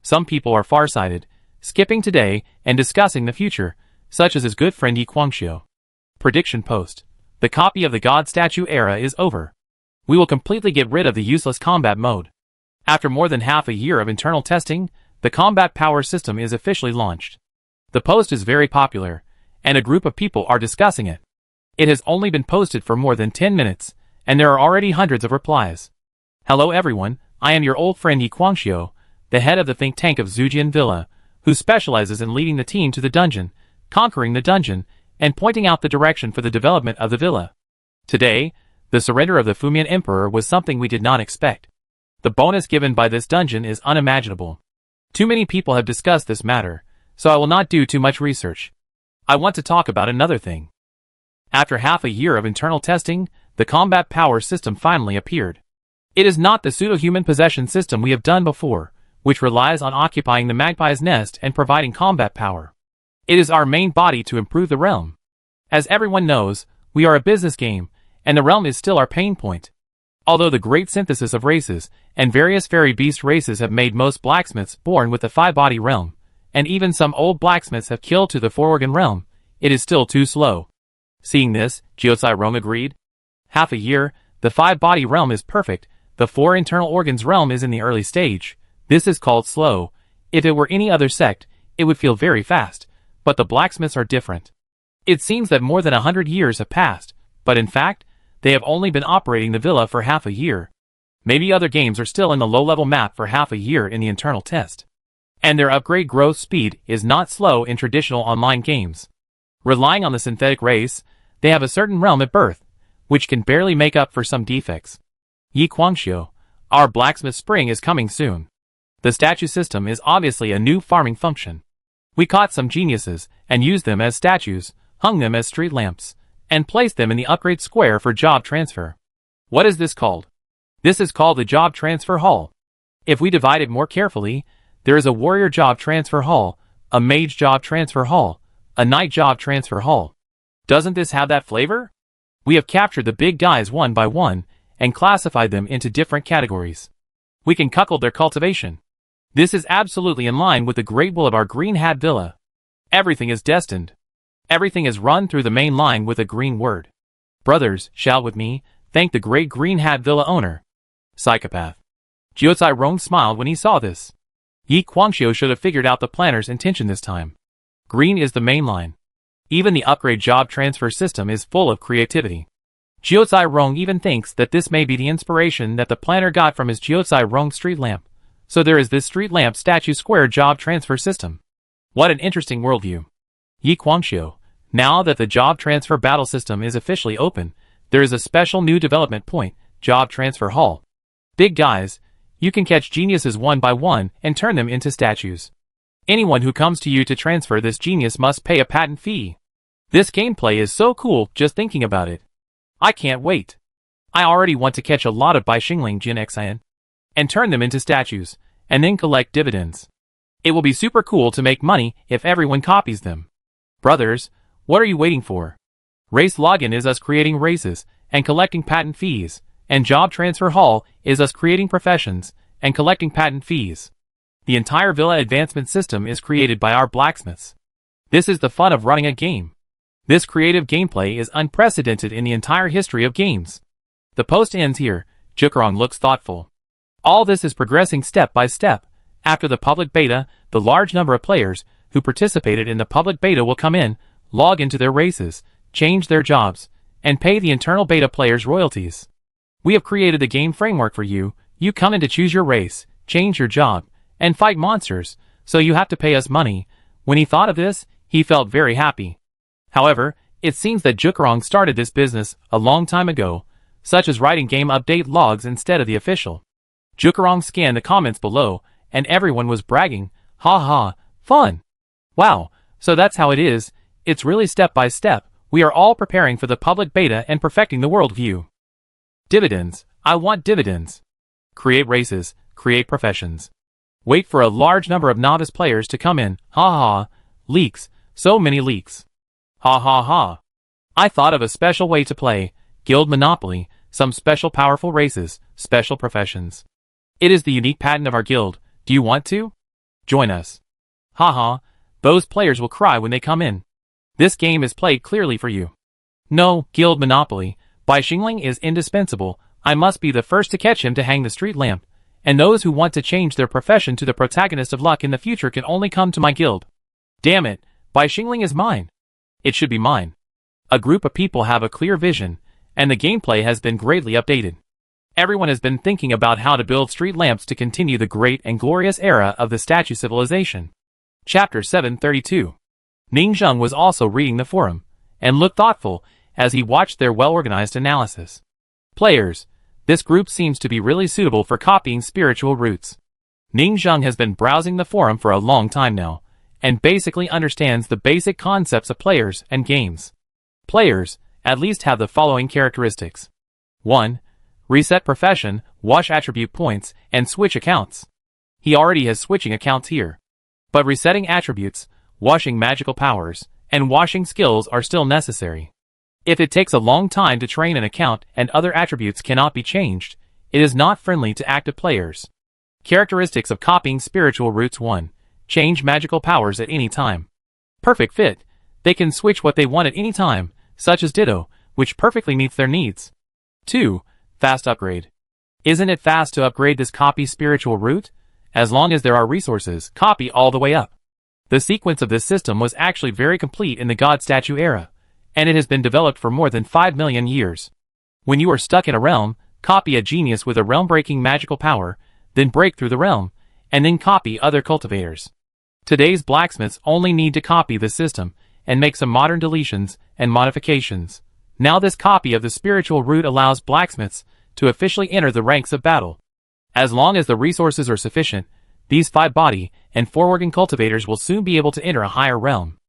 some people are farsighted, skipping today and discussing the future, such as his good friend Yi Guangxiu. Prediction post. The copy of the God Statue era is over. We will completely get rid of the useless combat mode. After more than half a year of internal testing, the combat power system is officially launched. The post is very popular, and a group of people are discussing it. It has only been posted for more than 10 minutes, and there are already hundreds of replies. Hello everyone, I am your old friend Yi Guangxiu, the head of the think tank of Zhujian Villa, who specializes in leading the team to the dungeon, conquering the dungeon, and pointing out the direction for the development of the villa. Today, The surrender of the Fumian Emperor was something we did not expect. The bonus given by this dungeon is unimaginable. Too many people have discussed this matter, so I will not do too much research. I want to talk about another thing. After half a year of internal testing, the combat power system finally appeared. It is not the pseudo-human possession system we have done before, which relies on occupying the magpie's nest and providing combat power. It is our main body to improve the realm. As everyone knows, we are a business game, and the realm is still our pain point. Although the great synthesis of races and various fairy beast races have made most blacksmiths born with the five-body realm, and even some old blacksmiths have killed to the four-organ realm, it is still too slow. Seeing this, Jiucai Rong agreed. Half a year, the five-body realm is perfect, the four internal organs realm is in the early stage. This is called slow. If it were any other sect, it would feel very fast, but the blacksmiths are different. It seems that more than 100 years have passed, but in fact, they have only been operating the villa for half a year. Maybe other games are still in the low-level map for half a year in the internal test. And their upgrade growth speed is not slow in traditional online games. Relying on the synthetic race, they have a certain realm at birth, which can barely make up for some defects. Yi Guangxiu, our blacksmith spring is coming soon. The statue system is obviously a new farming function. We caught some geniuses and used them as statues, hung them as street lamps, and placed them in the upgrade square for job transfer. What is this called? This is called the job transfer hall. If we divide it more carefully, there is a warrior job transfer hall, a mage job transfer hall, a knight job transfer hall. Doesn't this have that flavor? We have captured the big guys one by one and classified them into different categories. We can cuckold their cultivation. This is absolutely in line with the great will of our Green Hat Villa. Everything is destined. Everything is run through the main line with a green word. Brothers, shout with me, thank the great Green Hat Villa owner. Psychopath. Jiucai Rong smiled when he saw this. Yi Guangxiu should have figured out the planner's intention this time. Green is the main line. Even the upgrade job transfer system is full of creativity. Jiucai Rong even thinks that this may be the inspiration that the planner got from his Jiucai Rong street lamp. So there is this street lamp statue square job transfer system. What an interesting worldview. Yi Guangxiu, now that the job transfer battle system is officially open, there is a special new development point, job transfer hall. Big guys, you can catch geniuses one by one and turn them into statues. Anyone who comes to you to transfer this genius must pay a patent fee. This gameplay is so cool just thinking about it. I can't wait. I already want to catch a lot of Bai Xingling Jin Xian and turn them into statues, and then collect dividends. It will be super cool to make money if everyone copies them. Brothers, what are you waiting for? Race login is us creating races and collecting patent fees, and job transfer hall is us creating professions and collecting patent fees. The entire villa advancement system is created by our blacksmiths. This is the fun of running a game. This creative gameplay is unprecedented in the entire history of games. The post ends here. Jiucai looks thoughtful. All this is progressing step by step. After the public beta, the large number of players who participated in the public beta will come in, log into their races, change their jobs, and pay the internal beta players royalties. We have created the game framework for you. You come in to choose your race, change your job, and fight monsters, so you have to pay us money. When he thought of this, he felt very happy. However, it seems that Jiucai started this business a long time ago, such as writing game update logs instead of the official. Jiucai scanned the comments below, and everyone was bragging, ha ha, fun. Wow, so that's how it is, it's really step by step, we are all preparing for the public beta and perfecting the worldview. Dividends, I want dividends. Create races, create professions. Wait for a large number of novice players to come in, ha ha, leaks, so many leaks. Ha ha ha. I thought of a special way to play, guild monopoly, some special powerful races, special professions. It is the unique patent of our guild. Do you want to? Join us. Haha, those players will cry when they come in. This game is played clearly for you. No, guild monopoly. Bai Xingling is indispensable. I must be the first to catch him to hang the street lamp. And those who want to change their profession to the protagonist of luck in the future can only come to my guild. Damn it, Bai Xingling is mine. It should be mine. A group of people have a clear vision, and the gameplay has been greatly updated. Everyone has been thinking about how to build street lamps to continue the great and glorious era of the statue civilization. Chapter 732. Ning Zheng was also reading the forum, and looked thoughtful as he watched their well-organized analysis. Players. This group seems to be really suitable for copying spiritual roots. Ning Zheng has been browsing the forum for a long time now, and basically understands the basic concepts of players and games. Players, at least, have the following characteristics. 1. Reset profession, wash attribute points, and switch accounts. He already has switching accounts here. But resetting attributes, washing magical powers, and washing skills are still necessary. If it takes a long time to train an account and other attributes cannot be changed, it is not friendly to active players. Characteristics of copying spiritual roots. 1. Change magical powers at any time. Perfect fit. They can switch what they want at any time, such as Ditto, which perfectly meets their needs. 2. Fast upgrade. Isn't it fast to upgrade this copy spiritual root? As long as there are resources, copy all the way up. The sequence of this system was actually very complete in the God Statue era, and it has been developed for more than 5 million years. When you are stuck in a realm, copy a genius with a realm-breaking magical power, then break through the realm, and then copy other cultivators. Today's blacksmiths only need to copy the system, and make some modern deletions and modifications. Now this copy of the spiritual root allows blacksmiths to officially enter the ranks of battle. As long as the resources are sufficient, these 5 body and 4 organ cultivators will soon be able to enter a higher realm.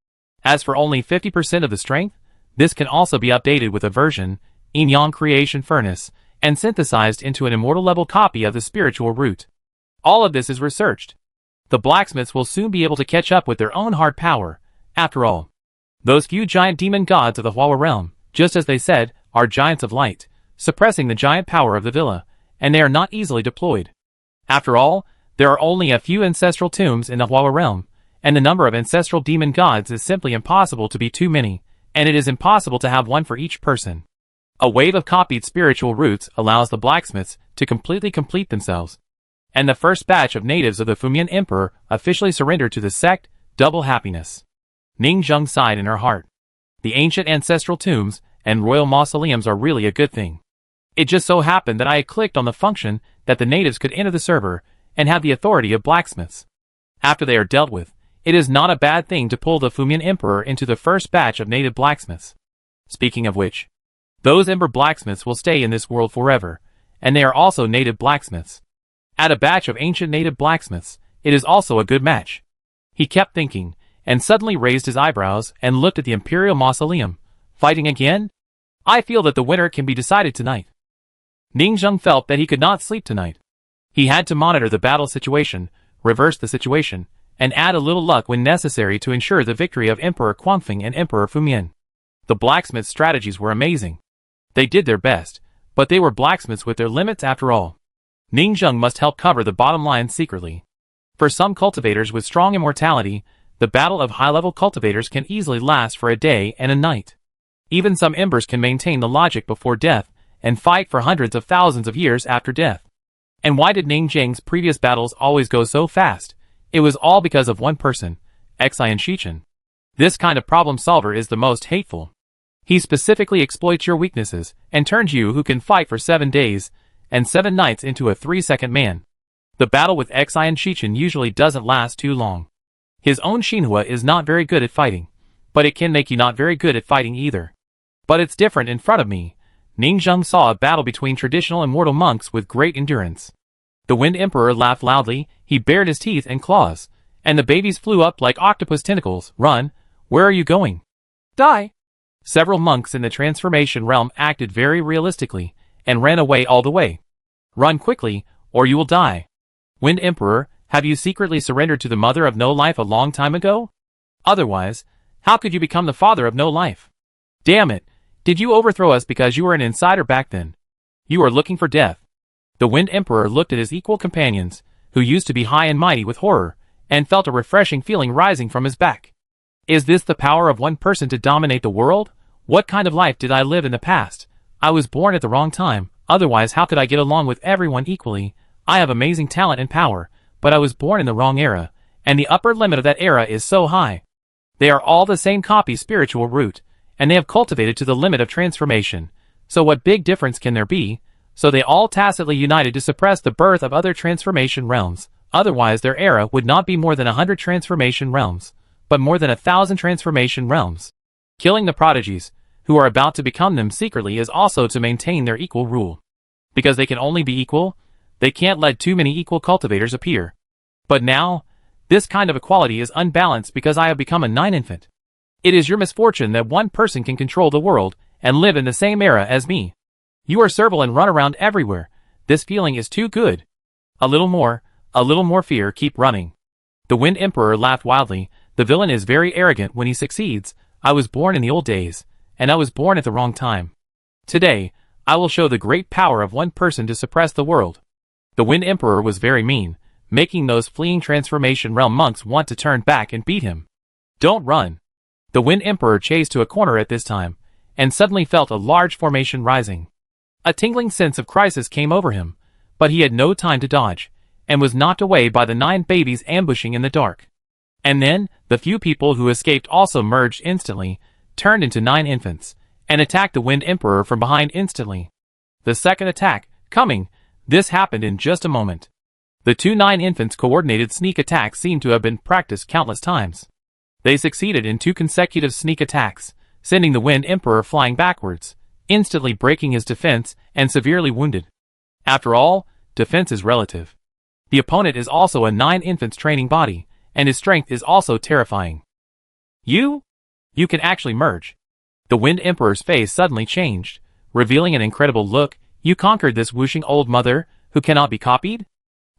As for only 50% of the strength, this can also be updated with a version, Yin-Yang Creation Furnace, and synthesized into an immortal level copy of the spiritual root. All of this is researched. The blacksmiths will soon be able to catch up with their own hard power. After all, those few giant demon gods of the Hua realm, just as they said, are giants of light, suppressing the giant power of the villa, and they are not easily deployed. After all, there are only a few ancestral tombs in the Hua realm, and the number of ancestral demon gods is simply impossible to be too many, and it is impossible to have one for each person. A wave of copied spiritual roots allows the blacksmiths to completely complete themselves. And the first batch of natives of the Fumian Emperor officially surrendered to the sect. Double happiness. Ning Zheng sighed in her heart. The ancient ancestral tombs and royal mausoleums are really a good thing. It just so happened that I had clicked on the function that the natives could enter the server and have the authority of blacksmiths. After they are dealt with, it is not a bad thing to pull the Fumian Emperor into the first batch of native blacksmiths. Speaking of which, those Ember blacksmiths will stay in this world forever, and they are also native blacksmiths. Add a batch of ancient native blacksmiths, it is also a good match. He kept thinking, and suddenly raised his eyebrows and looked at the Imperial Mausoleum. Fighting again? I feel that the winner can be decided tonight. Ning Zheng felt that he could not sleep tonight. He had to monitor the battle situation, reverse the situation, and add a little luck when necessary to ensure the victory of Emperor Quangfeng and Emperor Fumian. The blacksmith's strategies were amazing. They did their best, but they were blacksmiths with their limits after all. Ning Zheng must help cover the bottom line secretly. For some cultivators with strong immortality, the battle of high-level cultivators can easily last for a day and a night. Even some embers can maintain the logic before death and fight for hundreds of thousands of years after death. And why did Ning Zheng's previous battles always go so fast? It was all because of one person, Xian Shichen. This kind of problem solver is the most hateful. He specifically exploits your weaknesses and turns you who can fight for 7 days and 7 nights into a 3-second man. The battle with Xian Shichen usually doesn't last too long. His own Xinhua is not very good at fighting, but it can make you not very good at fighting either. But it's different in front of me. Ning Zheng saw a battle between traditional immortal monks with great endurance. The Wind Emperor laughed loudly, he bared his teeth and claws, and the babies flew up like octopus tentacles. Run! Where are you going? Die! Several monks in the transformation realm acted very realistically, and ran away all the way. Run quickly, or you will die. Wind Emperor, have you secretly surrendered to the Mother of No Life a long time ago? Otherwise, how could you become the Father of No Life? Damn it! Did you overthrow us because you were an insider back then? You are looking for death. The Wind Emperor looked at his equal companions, who used to be high and mighty, with horror, and felt a refreshing feeling rising from his back. Is this the power of one person to dominate the world? What kind of life did I live in the past? I was born at the wrong time, otherwise how could I get along with everyone equally? I have amazing talent and power, but I was born in the wrong era, and the upper limit of that era is so high. They are all the same copy spiritual root, and they have cultivated to the limit of transformation. So what big difference can there be? So they all tacitly united to suppress the birth of other transformation realms. Otherwise their era would not be more than 100 transformation realms, but more than 1,000 transformation realms. Killing the prodigies, who are about to become them secretly is also to maintain their equal rule. Because they can only be equal, they can't let too many equal cultivators appear. But now, this kind of equality is unbalanced because I have become a 9 infant. It is your misfortune that one person can control the world and live in the same era as me. You are servile and run around everywhere. This feeling is too good. A little more fear, keep running. The Wind Emperor laughed wildly. The villain is very arrogant when he succeeds. I was born in the old days, and I was born at the wrong time. Today, I will show the great power of one person to suppress the world. The Wind Emperor was very mean, making those fleeing transformation realm monks want to turn back and beat him. Don't run. The Wind Emperor chased to a corner at this time, and suddenly felt a large formation rising. A tingling sense of crisis came over him, but he had no time to dodge, and was knocked away by the 9 babies ambushing in the dark. And then, the few people who escaped also merged instantly, turned into 9 infants, and attacked the Wind Emperor from behind instantly. The second attack, coming, this happened in just a moment. The 2 9 infants' coordinated sneak attacks seemed to have been practiced countless times. They succeeded in 2 consecutive sneak attacks, sending the Wind Emperor flying backwards, instantly breaking his defense and severely wounded. After all, defense is relative. The opponent is also a 9 infants training body, and his strength is also terrifying. You can actually merge. The Wind Emperor's face suddenly changed, revealing an incredible look. You conquered this whooshing old mother, who cannot be copied?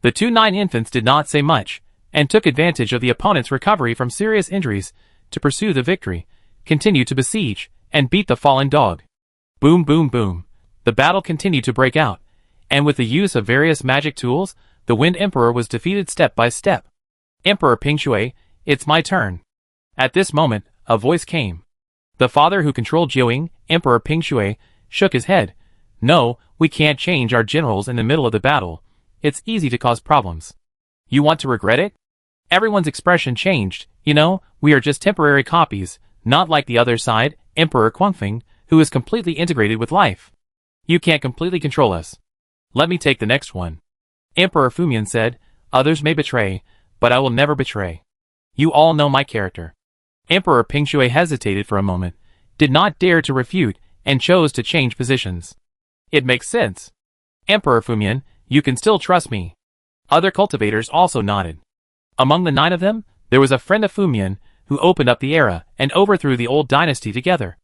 The 2 9 infants did not say much, and took advantage of the opponent's recovery from serious injuries to pursue the victory, continue to besiege, and beat the fallen dog. Boom boom boom. The battle continued to break out, and with the use of various magic tools, the Wind Emperor was defeated step by step. Emperor Pingshui, it's my turn. At this moment, a voice came. The father who controlled Jiuying, Emperor Pingshui, shook his head. No, we can't change our generals in the middle of the battle. It's easy to cause problems. You want to regret it? Everyone's expression changed. You know, we are just temporary copies, not like the other side, Emperor Cunning, who is completely integrated with life. You can't completely control us. Let me take the next one. Emperor Fumian said, others may betray, but I will never betray. You all know my character. Emperor Pingshui hesitated for a moment, did not dare to refute, and chose to change positions. It makes sense. Emperor Fumian, you can still trust me. Other cultivators also nodded. Among the 9 of them, there was a friend of Fumian, who opened up the era and overthrew the old dynasty together.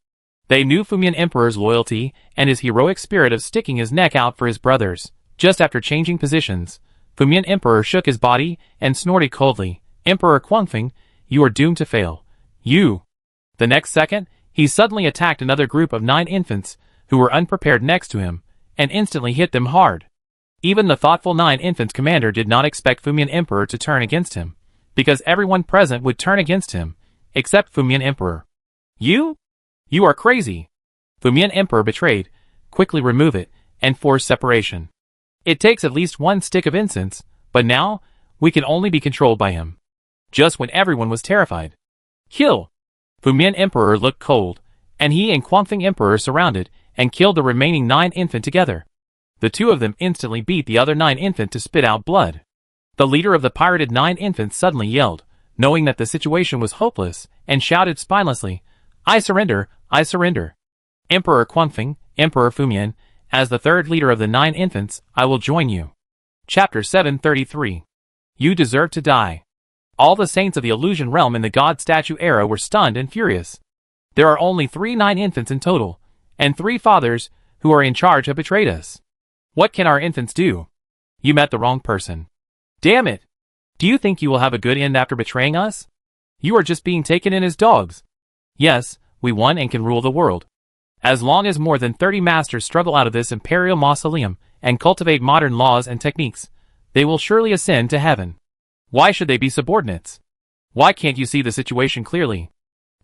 They knew Fumian Emperor's loyalty and his heroic spirit of sticking his neck out for his brothers. Just after changing positions, Fumian Emperor shook his body and snorted coldly. Emperor Cunning, you are doomed to fail. You. The next second, he suddenly attacked another group of 9 infants, who were unprepared next to him, and instantly hit them hard. Even the thoughtful 9 infants commander did not expect Fumian Emperor to turn against him, because everyone present would turn against him, except Fumian Emperor. You? You are crazy. Fumian Emperor betrayed. Quickly remove it, and force separation. It takes at least 1 stick of incense, but now, we can only be controlled by him. Just when everyone was terrified. Kill! Fumian Emperor looked cold, and he and Cunning Emperor surrounded, and killed the remaining 9 infant together. The 2 of them instantly beat the other 9 infant to spit out blood. The leader of the pirated 9 infants suddenly yelled, knowing that the situation was hopeless, and shouted spinelessly, I surrender, I surrender. Emperor Cunning, Emperor Fumian, as the 3rd leader of the 9 infants, I will join you. Chapter 733. You deserve to die. All the saints of the illusion realm in the god statue era were stunned and furious. There are only 3 9 infants in total, and 3 fathers, who are in charge, have betrayed us. What can our infants do? You met the wrong person. Damn it! Do you think you will have a good end after betraying us? You are just being taken in as dogs. Yes, we won and can rule the world. As long as more than 30 masters struggle out of this imperial mausoleum and cultivate modern laws and techniques, they will surely ascend to heaven. Why should they be subordinates? Why can't you see the situation clearly?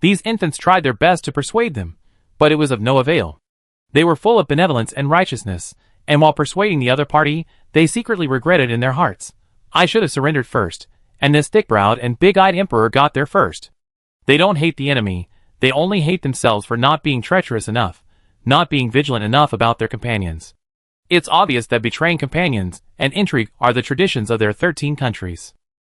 These infants tried their best to persuade them, but it was of no avail. They were full of benevolence and righteousness, and while persuading the other party, they secretly regretted in their hearts, I should have surrendered first, and this thick-browed and big-eyed emperor got there first. They don't hate the enemy, they only hate themselves for not being treacherous enough, not being vigilant enough about their companions. It's obvious that betraying companions and intrigue are the traditions of their 13 countries.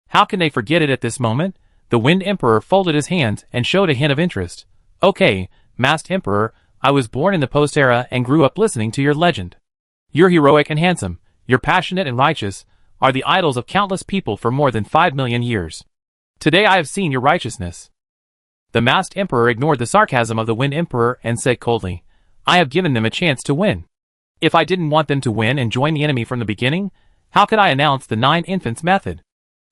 How can they forget it at this moment? The Wind Emperor folded his hands and showed a hint of interest. Okay, Masked Emperor, I was born in the post-era and grew up listening to your legend. You're heroic and handsome, you're passionate and righteous, are the idols of countless people for more than 5 million years. Today I have seen your righteousness. The masked emperor ignored the sarcasm of the Wind Emperor and said coldly, I have given them a chance to win. If I didn't want them to win and join the enemy from the beginning, how could I announce the 9 infants method?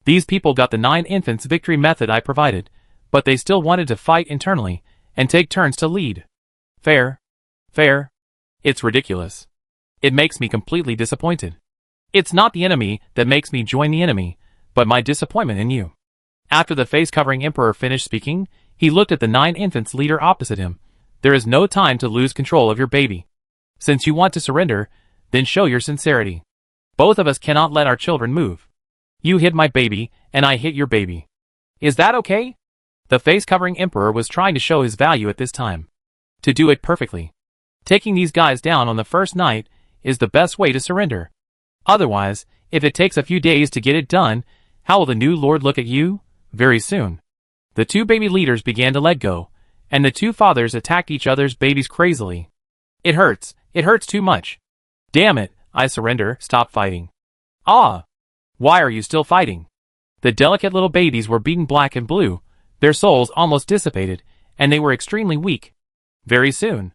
These people got the 9 infants victory method I provided, but they still wanted to fight internally and take turns to lead. Fair. It's ridiculous. It makes me completely disappointed. It's not the enemy that makes me join the enemy, but my disappointment in you. After the face-covering emperor finished speaking, he looked at the 9 infants leader opposite him. There is no time to lose control of your baby. Since you want to surrender, then show your sincerity. Both of us cannot let our children move. You hit my baby, and I hit your baby. Is that okay? The face-covering emperor was trying to show his value at this time. To do it perfectly. Taking these guys down on the first night is the best way to surrender. Otherwise, if it takes a few days to get it done, how will the new lord look at you? Very soon. The 2 baby leaders began to let go, and the 2 fathers attacked each other's babies crazily. It hurts too much. Damn it, I surrender, stop fighting. Ah! Why are you still fighting? The delicate little babies were beaten black and blue, their souls almost dissipated, and they were extremely weak. Very soon.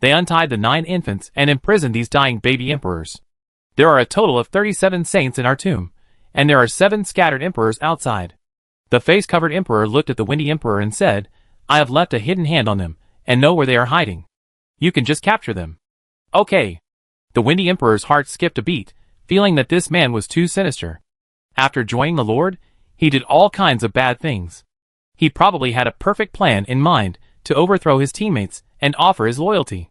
They untied the 9 infants and imprisoned these dying baby emperors. There are a total of 37 saints in our tomb, and there are 7 scattered emperors outside. The face-covered emperor looked at the windy emperor and said, I have left a hidden hand on them, and know where they are hiding. You can just capture them. Okay. The windy emperor's heart skipped a beat, feeling that this man was too sinister. After joining the Lord, he did all kinds of bad things. He probably had a perfect plan in mind to overthrow his teammates and offer his loyalty.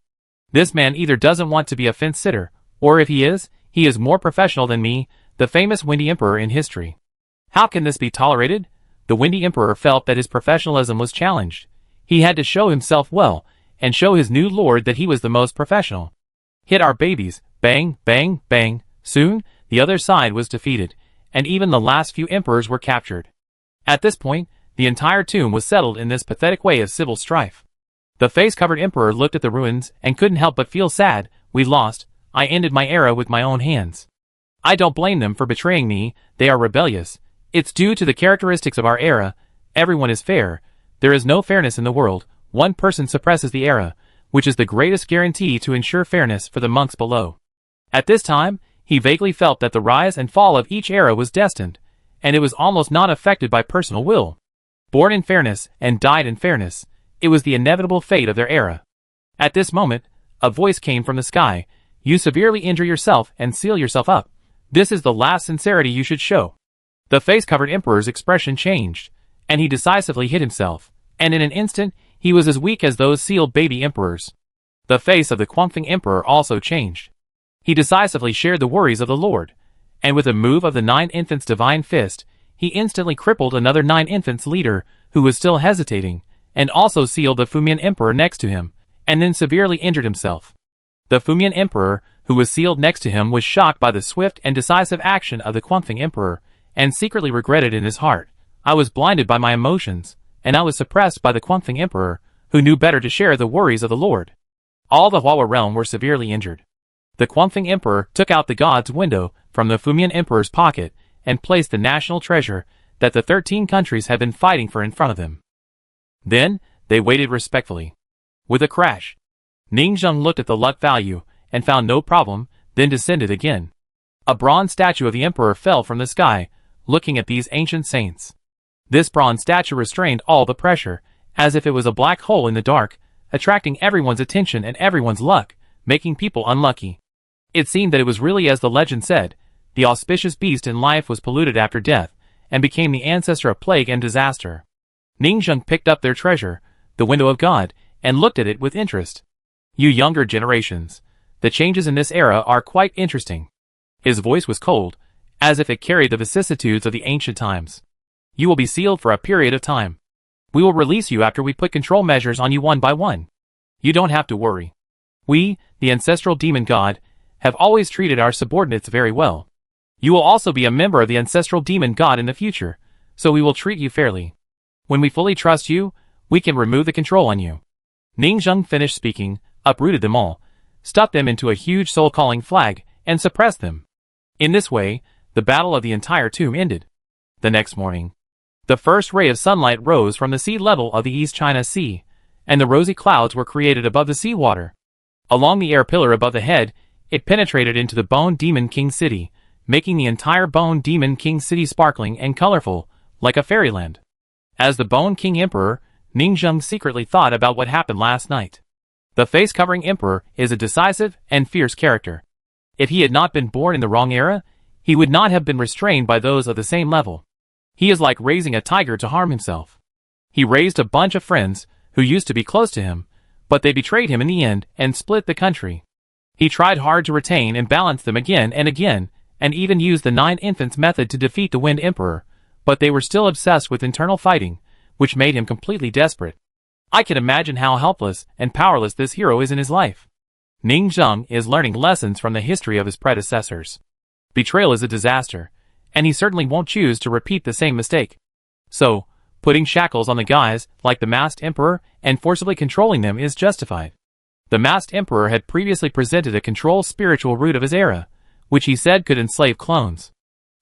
This man either doesn't want to be a fence-sitter, or if he is more professional than me, the famous windy emperor in history. How can this be tolerated? The windy emperor felt that his professionalism was challenged. He had to show himself well, and show his new lord that he was the most professional. Hit our babies, bang, bang, bang. Soon, the other side was defeated, and even the last few emperors were captured. At this point, the entire tomb was settled in this pathetic way of civil strife. The face-covered emperor looked at the ruins and couldn't help but feel sad. We lost. I ended my era with my own hands. I don't blame them for betraying me, they are rebellious. It's due to the characteristics of our era. Everyone is fair. There is no fairness in the world. One person suppresses the era, which is the greatest guarantee to ensure fairness for the monks below. At this time, he vaguely felt that the rise and fall of each era was destined, and it was almost not affected by personal will. Born in fairness and died in fairness, it was the inevitable fate of their era. At this moment, a voice came from the sky. You severely injure yourself and seal yourself up. This is the last sincerity you should show. The face-covered emperor's expression changed, and he decisively hit himself, and in an instant, he was as weak as those sealed baby emperors. The face of the Cunning emperor also changed. He decisively shared the worries of the Lord, and with a move of the 9 infants' divine fist, he instantly crippled another 9 infants leader, who was still hesitating, and also sealed the Fumian emperor next to him, and then severely injured himself. The Fumian emperor, who was sealed next to him, was shocked by the swift and decisive action of the Cunning emperor, and secretly regretted in his heart, I was blinded by my emotions, and I was suppressed by the Cunning emperor, who knew better to share the worries of the Lord. All the Hua realm were severely injured. The Cunning emperor took out the god's window from the Fumian emperor's pocket, and placed the national treasure that the 13 countries had been fighting for in front of them. Then, they waited respectfully. With a crash, Ningzheng looked at the luck value, and found no problem, then descended again. A bronze statue of the emperor fell from the sky, looking at these ancient saints. This bronze statue restrained all the pressure, as if it was a black hole in the dark, attracting everyone's attention and everyone's luck, making people unlucky. It seemed that it was really as the legend said, the auspicious beast in life was polluted after death, and became the ancestor of plague and disaster. Ningzheng picked up their treasure, the window of God, and looked at it with interest. You younger generations, the changes in this era are quite interesting. His voice was cold, as if it carried the vicissitudes of the ancient times. You will be sealed for a period of time. We will release you after we put control measures on you one by one. You don't have to worry. We, the ancestral demon god, have always treated our subordinates very well. You will also be a member of the ancestral demon god in the future, so we will treat you fairly. When we fully trust you, we can remove the control on you. Ningzheng finished speaking, uprooted them all, stuffed them into a huge soul-calling flag, and suppressed them. In this way, the battle of the entire tomb ended. The next morning, the first ray of sunlight rose from the sea level of the East China Sea, and the rosy clouds were created above the seawater. Along the air pillar above the head, it penetrated into the Bone Demon King City, making the entire Bone Demon King City sparkling and colorful, like a fairyland. As the Bone King Emperor, Ningzheng secretly thought about what happened last night. The face-covering emperor is a decisive and fierce character. If he had not been born in the wrong era, he would not have been restrained by those of the same level. He is like raising a tiger to harm himself. He raised a bunch of friends who used to be close to him, but they betrayed him in the end and split the country. He tried hard to retain and balance them again, and even used the 9 infants method to defeat the Wind Emperor, but they were still obsessed with internal fighting, which made him completely desperate. I can imagine how helpless and powerless this hero is in his life. Ningzheng is learning lessons from the history of his predecessors. Betrayal is a disaster, and he certainly won't choose to repeat the same mistake. So, putting shackles on the guys like the Masked Emperor and forcibly controlling them is justified. The Masked Emperor had previously presented a control spiritual root of his era, which he said could enslave clones.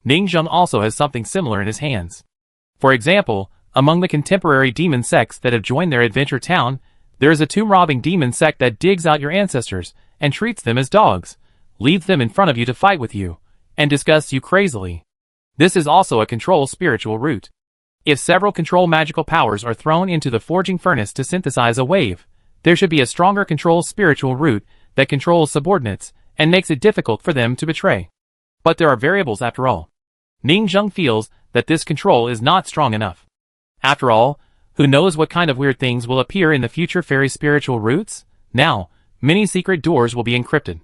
Ningzheng also has something similar in his hands. For example, among the contemporary demon sects that have joined their adventure town, there is a tomb-robbing demon sect that digs out your ancestors and treats them as dogs, leaves them in front of you to fight with you, and disgusts you crazily. This is also a control spiritual root. If several control magical powers are thrown into the forging furnace to synthesize a wave, there should be a stronger control spiritual root that controls subordinates and makes it difficult for them to betray. But there are variables after all. Ningzheng feels that this control is not strong enough. After all, who knows what kind of weird things will appear in the future fairy spiritual roots? Now, many secret doors will be encrypted.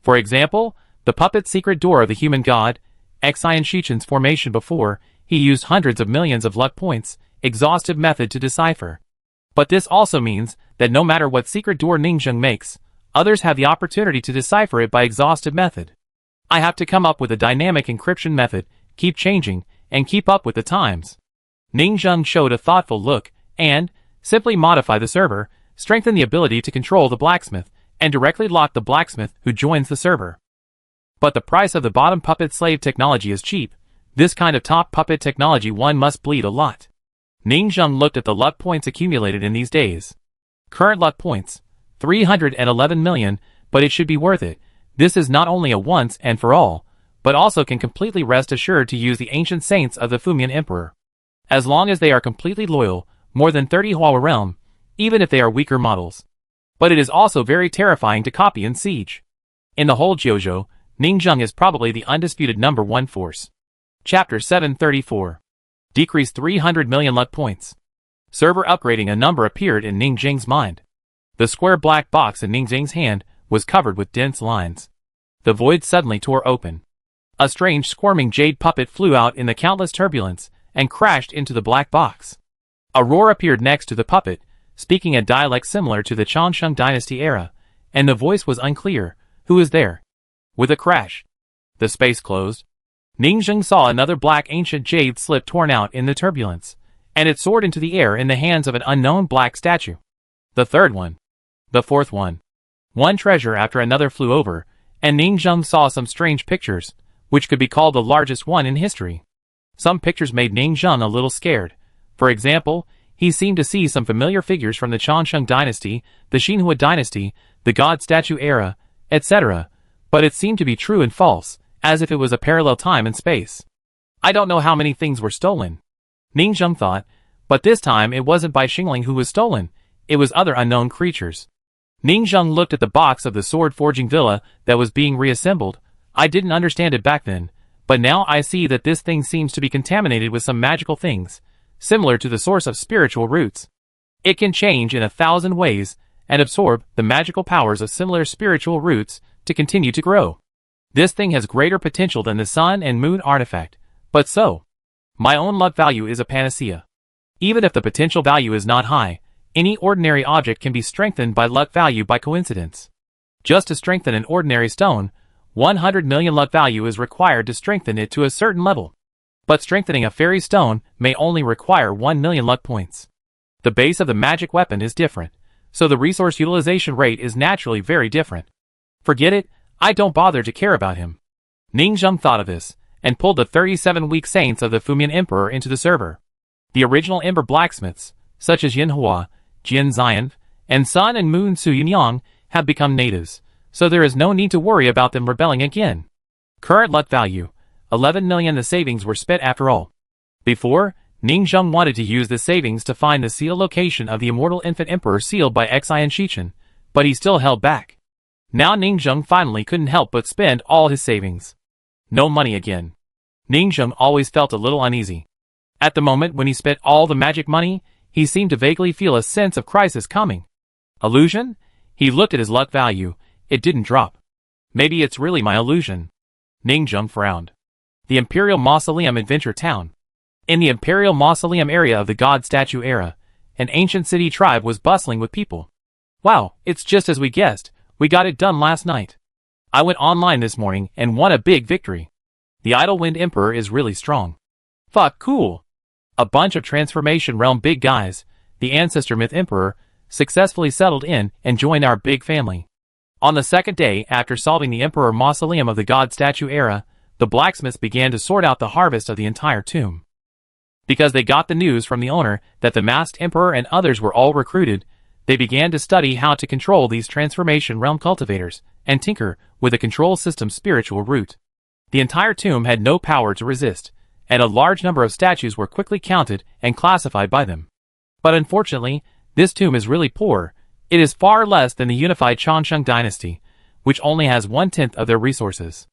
For example, the puppet secret door of the human god, Xian Shichen's formation before, he used hundreds of millions of luck points, exhaustive method to decipher. But this also means that no matter what secret door Ningzheng makes, others have the opportunity to decipher it by exhaustive method. I have to come up with a dynamic encryption method, keep changing, and keep up with the times. Ningzheng showed a thoughtful look, and, simply modify the server, strengthen the ability to control the blacksmith, and directly lock the blacksmith who joins the server. But the price of the bottom puppet slave technology is cheap. This kind of top puppet technology one must bleed a lot. Ningzheng looked at the luck points accumulated in these days. Current luck points, 311 million, but it should be worth it. This is not only a once and for all, but also can completely rest assured to use the ancient saints of the Fumian Emperor. As long as they are completely loyal, more than 30 Hua realm, even if they are weaker models. But it is also very terrifying to copy in Siege. In the whole JoJo, Ningzheng is probably the undisputed number 1 force. Chapter 734. Decrease 300 million luck points. Server upgrading. A number appeared in Ningzheng's mind. The square black box in Ningzheng's hand was covered with dense lines. The void suddenly tore open. A strange squirming jade puppet flew out in the countless turbulence and crashed into the black box. A roar appeared next to the puppet, speaking a dialect similar to the Changsheng Dynasty era, and the voice was unclear. Who is there? With a crash, the space closed. Ningzheng saw another black ancient jade slip torn out in the turbulence, and it soared into the air in the hands of an unknown black statue. The third one. The fourth one. One treasure after another flew over, and Ningzheng saw some strange pictures, which could be called the largest one in history. Some pictures made Ningzheng a little scared. For example, he seemed to see some familiar figures from the Changsheng Dynasty, the Xinhua Dynasty, the God Statue era, etc., but it seemed to be true and false, as if it was a parallel time and space. I don't know how many things were stolen, Ningzheng thought, but this time it wasn't by Xingling who was stolen, it was other unknown creatures. Ningzheng looked at the box of the sword forging villa that was being reassembled. I didn't understand it back then, but now I see that this thing seems to be contaminated with some magical things, similar to the source of spiritual roots. It can change in 1,000 ways, and absorb the magical powers of similar spiritual roots to continue to grow. This thing has greater potential than the sun and moon artifact, but so. My own luck value is a panacea. Even if the potential value is not high, any ordinary object can be strengthened by luck value by coincidence. Just to strengthen an ordinary stone, 100 million luck value is required to strengthen it to a certain level. But strengthening a fairy stone may only require 1 million luck points. The base of the magic weapon is different, so the resource utilization rate is naturally very different. Forget it, I don't bother to care about him. Ningzheng thought of this, and pulled the 37-week saints of the Fumian Emperor into the server. The original Ember blacksmiths, such as Yin Hua, Jian Xian, and Sun and Moon Su Yunyang, have become natives, so there is no need to worry about them rebelling again. Current luck value, 11 million. The savings were spent after all. Before, Ningzheng wanted to use the savings to find the seal location of the immortal infant emperor sealed by Xian Shichen, but he still held back. Now Ningzheng finally couldn't help but spend all his savings. No money again. Ningzheng always felt a little uneasy. At the moment when he spent all the magic money, he seemed to vaguely feel a sense of crisis coming. Illusion? He looked at his luck value. It didn't drop. Maybe it's really my illusion. Ningzheng frowned. The Imperial Mausoleum Adventure Town. In the Imperial Mausoleum area of the God Statue era, an ancient city tribe was bustling with people. Wow, it's just as we guessed. We got it done last night. I went online this morning and won a big victory. The Idle Wind Emperor is really strong. Fuck, cool. A bunch of Transformation Realm big guys, the Ancestor Myth Emperor, successfully settled in and joined our big family. On the second day after solving the Emperor Mausoleum of the God Statue era, the blacksmiths began to sort out the harvest of the entire tomb. Because they got the news from the owner that the masked emperor and others were all recruited, they began to study how to control these Transformation Realm cultivators and tinker with the control system's spiritual root. The entire tomb had no power to resist, and a large number of statues were quickly counted and classified by them. But unfortunately, this tomb is really poor. It is far less than the unified Changsheng dynasty, which only has 1/10 of their resources.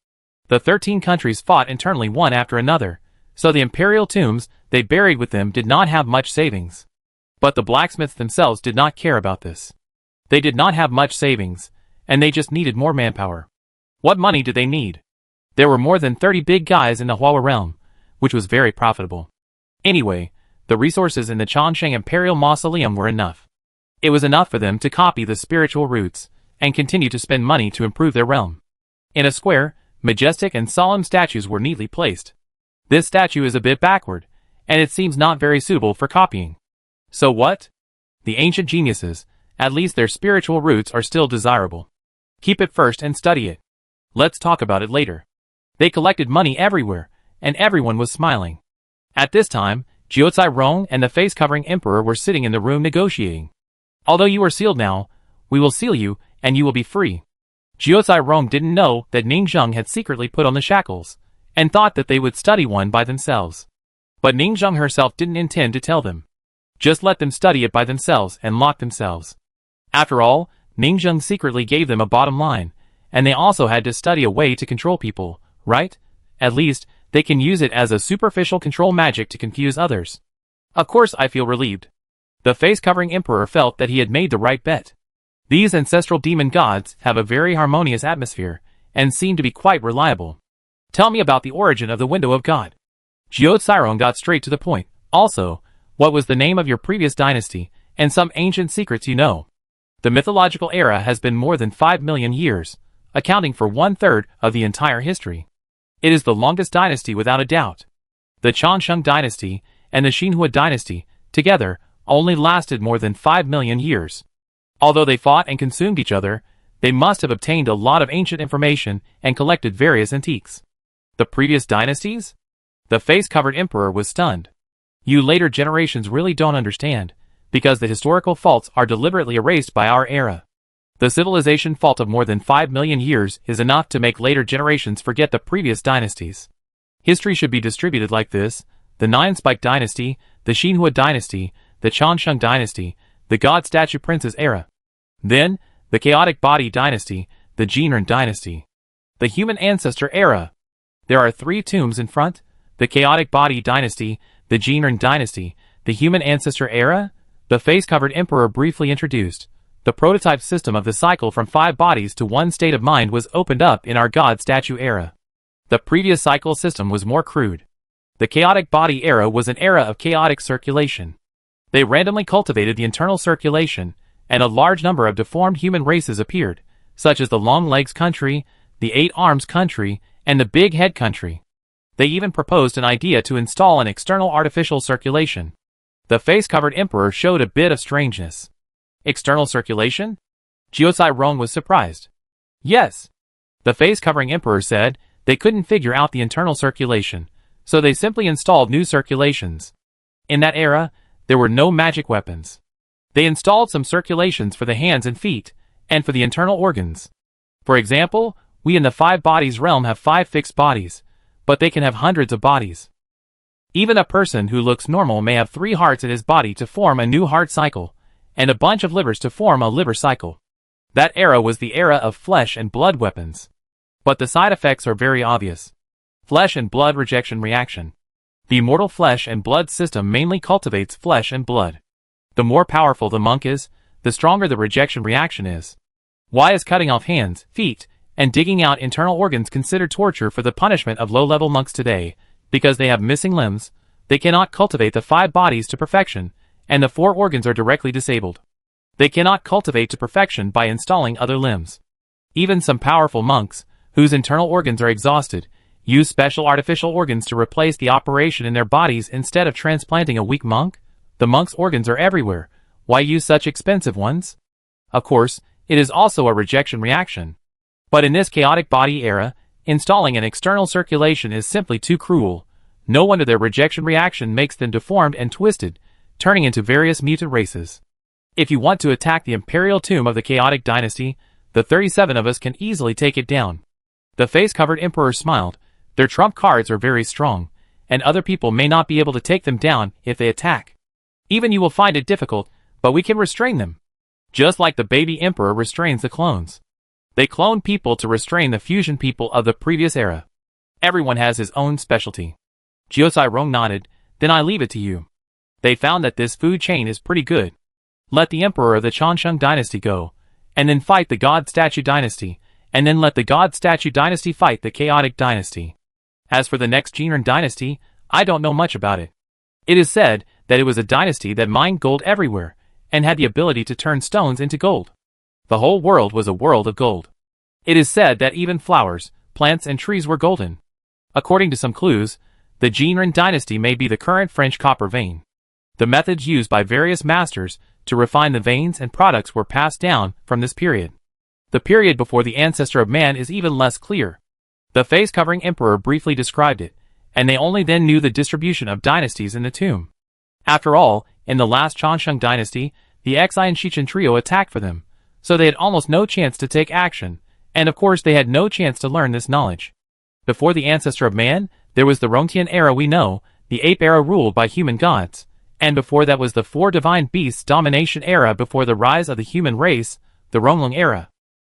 The 13 countries fought internally one after another, so the imperial tombs they buried with them did not have much savings. But the blacksmiths themselves did not care about this. They did not have much savings, and they just needed more manpower. What money did they need? There were more than 30 big guys in the Hua realm, which was very profitable. Anyway, the resources in the Changsheng Imperial Mausoleum were enough. It was enough for them to copy the spiritual roots and continue to spend money to improve their realm. In a square, majestic and solemn statues were neatly placed. This statue is a bit backward, and it seems not very suitable for copying. So what? The ancient geniuses, at least their spiritual roots are still desirable. Keep it first and study it. Let's talk about it later. They collected money everywhere, and everyone was smiling. At this time, Jiuzai Rong and the face-covering emperor were sitting in the room negotiating. Although you are sealed now, we will seal you, and you will be free. Jiuzai Rong didn't know that Ningzheng had secretly put on the shackles, and thought that they would study one by themselves. But Ningzheng herself didn't intend to tell them. Just let them study it by themselves and lock themselves. After all, Ningzheng secretly gave them a bottom line, and they also had to study a way to control people, right? At least, they can use it as a superficial control magic to confuse others. Of course I feel relieved. The face-covering emperor felt that he had made the right bet. These ancestral demon gods have a very harmonious atmosphere, and seem to be quite reliable. Tell me about the origin of the Window of God. Jiuzai Rong got straight to the point. Also, what was the name of your previous dynasty, and some ancient secrets you know? The mythological era has been more than 5 million years, accounting for 1/3 of the entire history. It is the longest dynasty without a doubt. The Changsheng dynasty and the Xinhua dynasty, together, only lasted more than 5 million years. Although they fought and consumed each other, they must have obtained a lot of ancient information and collected various antiques. The previous dynasties? The face-covered emperor was stunned. You later generations really don't understand, because the historical faults are deliberately erased by our era. The civilization fault of more than 5 million years is enough to make later generations forget the previous dynasties. History should be distributed like this: the Nine-Spike dynasty, the Xinhua dynasty, the Changsheng dynasty, the God Statue Princess era. Then, the Chaotic Body dynasty, the Jinren dynasty. The Human Ancestor era. There are 3 tombs in front: the Chaotic Body dynasty, the Jinren dynasty, the Human Ancestor era. The face-covered emperor briefly introduced. The prototype system of the cycle from 5 bodies to 1 state of mind was opened up in our God Statue era. The previous cycle system was more crude. The Chaotic Body era was an era of chaotic circulation. They randomly cultivated the internal circulation, and a large number of deformed human races appeared, such as the Long Legs country, the 8 Arms country, and the Big Head country. They even proposed an idea to install an external artificial circulation. The face-covered emperor showed a bit of strangeness. External circulation? Jiuzai Rong was surprised. Yes. The face-covering emperor said they couldn't figure out the internal circulation, so they simply installed new circulations. In that era, there were no magic weapons. They installed some circulations for the hands and feet, and for the internal organs. For example, we in the 5 bodies realm have 5 fixed bodies, but they can have hundreds of bodies. Even a person who looks normal may have 3 hearts in his body to form a new heart cycle, and a bunch of livers to form a liver cycle. That era was the era of flesh and blood weapons. But the side effects are very obvious. Flesh and blood rejection reaction. The immortal flesh and blood system mainly cultivates flesh and blood. The more powerful the monk is, the stronger the rejection reaction is. Why is cutting off hands, feet, and digging out internal organs considered torture for the punishment of low-level monks today? Because they have missing limbs, they cannot cultivate the 5 bodies to perfection, and the 4 organs are directly disabled. They cannot cultivate to perfection by installing other limbs. Even some powerful monks, whose internal organs are exhausted, use special artificial organs to replace the operation in their bodies instead of transplanting a weak monk. The monk's organs are everywhere. Why use such expensive ones? Of course, it is also a rejection reaction. But in this chaotic body era, installing an external circulation is simply too cruel. No wonder their rejection reaction makes them deformed and twisted, turning into various mutant races. If you want to attack the imperial tomb of the chaotic dynasty, the 37 of us can easily take it down. The face-covered emperor smiled. Their trump cards are very strong, and other people may not be able to take them down if they attack. Even you will find it difficult, but we can restrain them. Just like the baby emperor restrains the clones. They clone people to restrain the fusion people of the previous era. Everyone has his own specialty. Jiuzai Rong nodded. Then I leave it to you. They found that this food chain is pretty good. Let the emperor of the Changsheng dynasty go, and then fight the God Statue dynasty, and then let the God Statue dynasty fight the chaotic dynasty. As for the next Jinren dynasty, I don't know much about it. It is said that it was a dynasty that mined gold everywhere, and had the ability to turn stones into gold. The whole world was a world of gold. It is said that even flowers, plants and trees were golden. According to some clues, the Jinren dynasty may be the current French copper vein. The methods used by various masters to refine the veins and products were passed down from this period. The period before the ancestor of man is even less clear. The face-covering emperor briefly described it, and they only then knew the distribution of dynasties in the tomb. After all, in the last Changsheng dynasty, the Xi and Shichen trio attacked for them, so they had almost no chance to take action, and of course they had no chance to learn this knowledge. Before the ancestor of man, there was the Rongtian era we know, the ape era ruled by human gods, and before that was the 4 divine beasts domination era before the rise of the human race, the Ronglong era.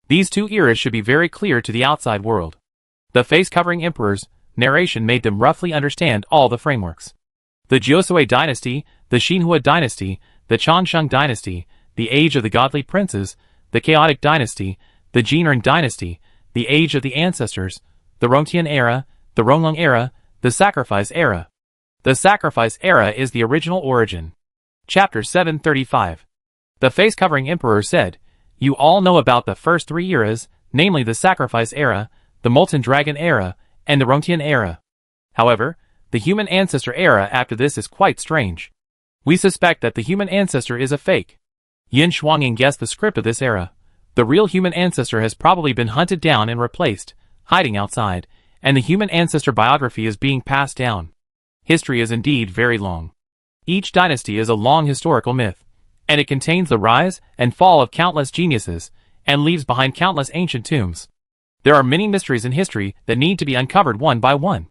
These 2 eras should be very clear to the outside world. The face-covering emperor's narration made them roughly understand all the frameworks. The Jiuzui dynasty, the Xinhua dynasty, the Changsheng dynasty, the age of the godly princes, the chaotic dynasty, the Jinren dynasty, the age of the ancestors, the Rongtian era, the Ronglong era, the sacrifice era. The sacrifice era is the original origin. Chapter 735. The face-covering emperor said, "You all know about the first 3 eras, namely the sacrifice era, the molten dragon era, and the Rongtian era. However, the human ancestor era after this is quite strange. We suspect that the human ancestor is a fake." Yin Shuangyin guessed the script of this era. The real human ancestor has probably been hunted down and replaced, hiding outside, and the human ancestor biography is being passed down. History is indeed very long. Each dynasty is a long historical myth, and it contains the rise and fall of countless geniuses, and leaves behind countless ancient tombs. There are many mysteries in history that need to be uncovered one by one.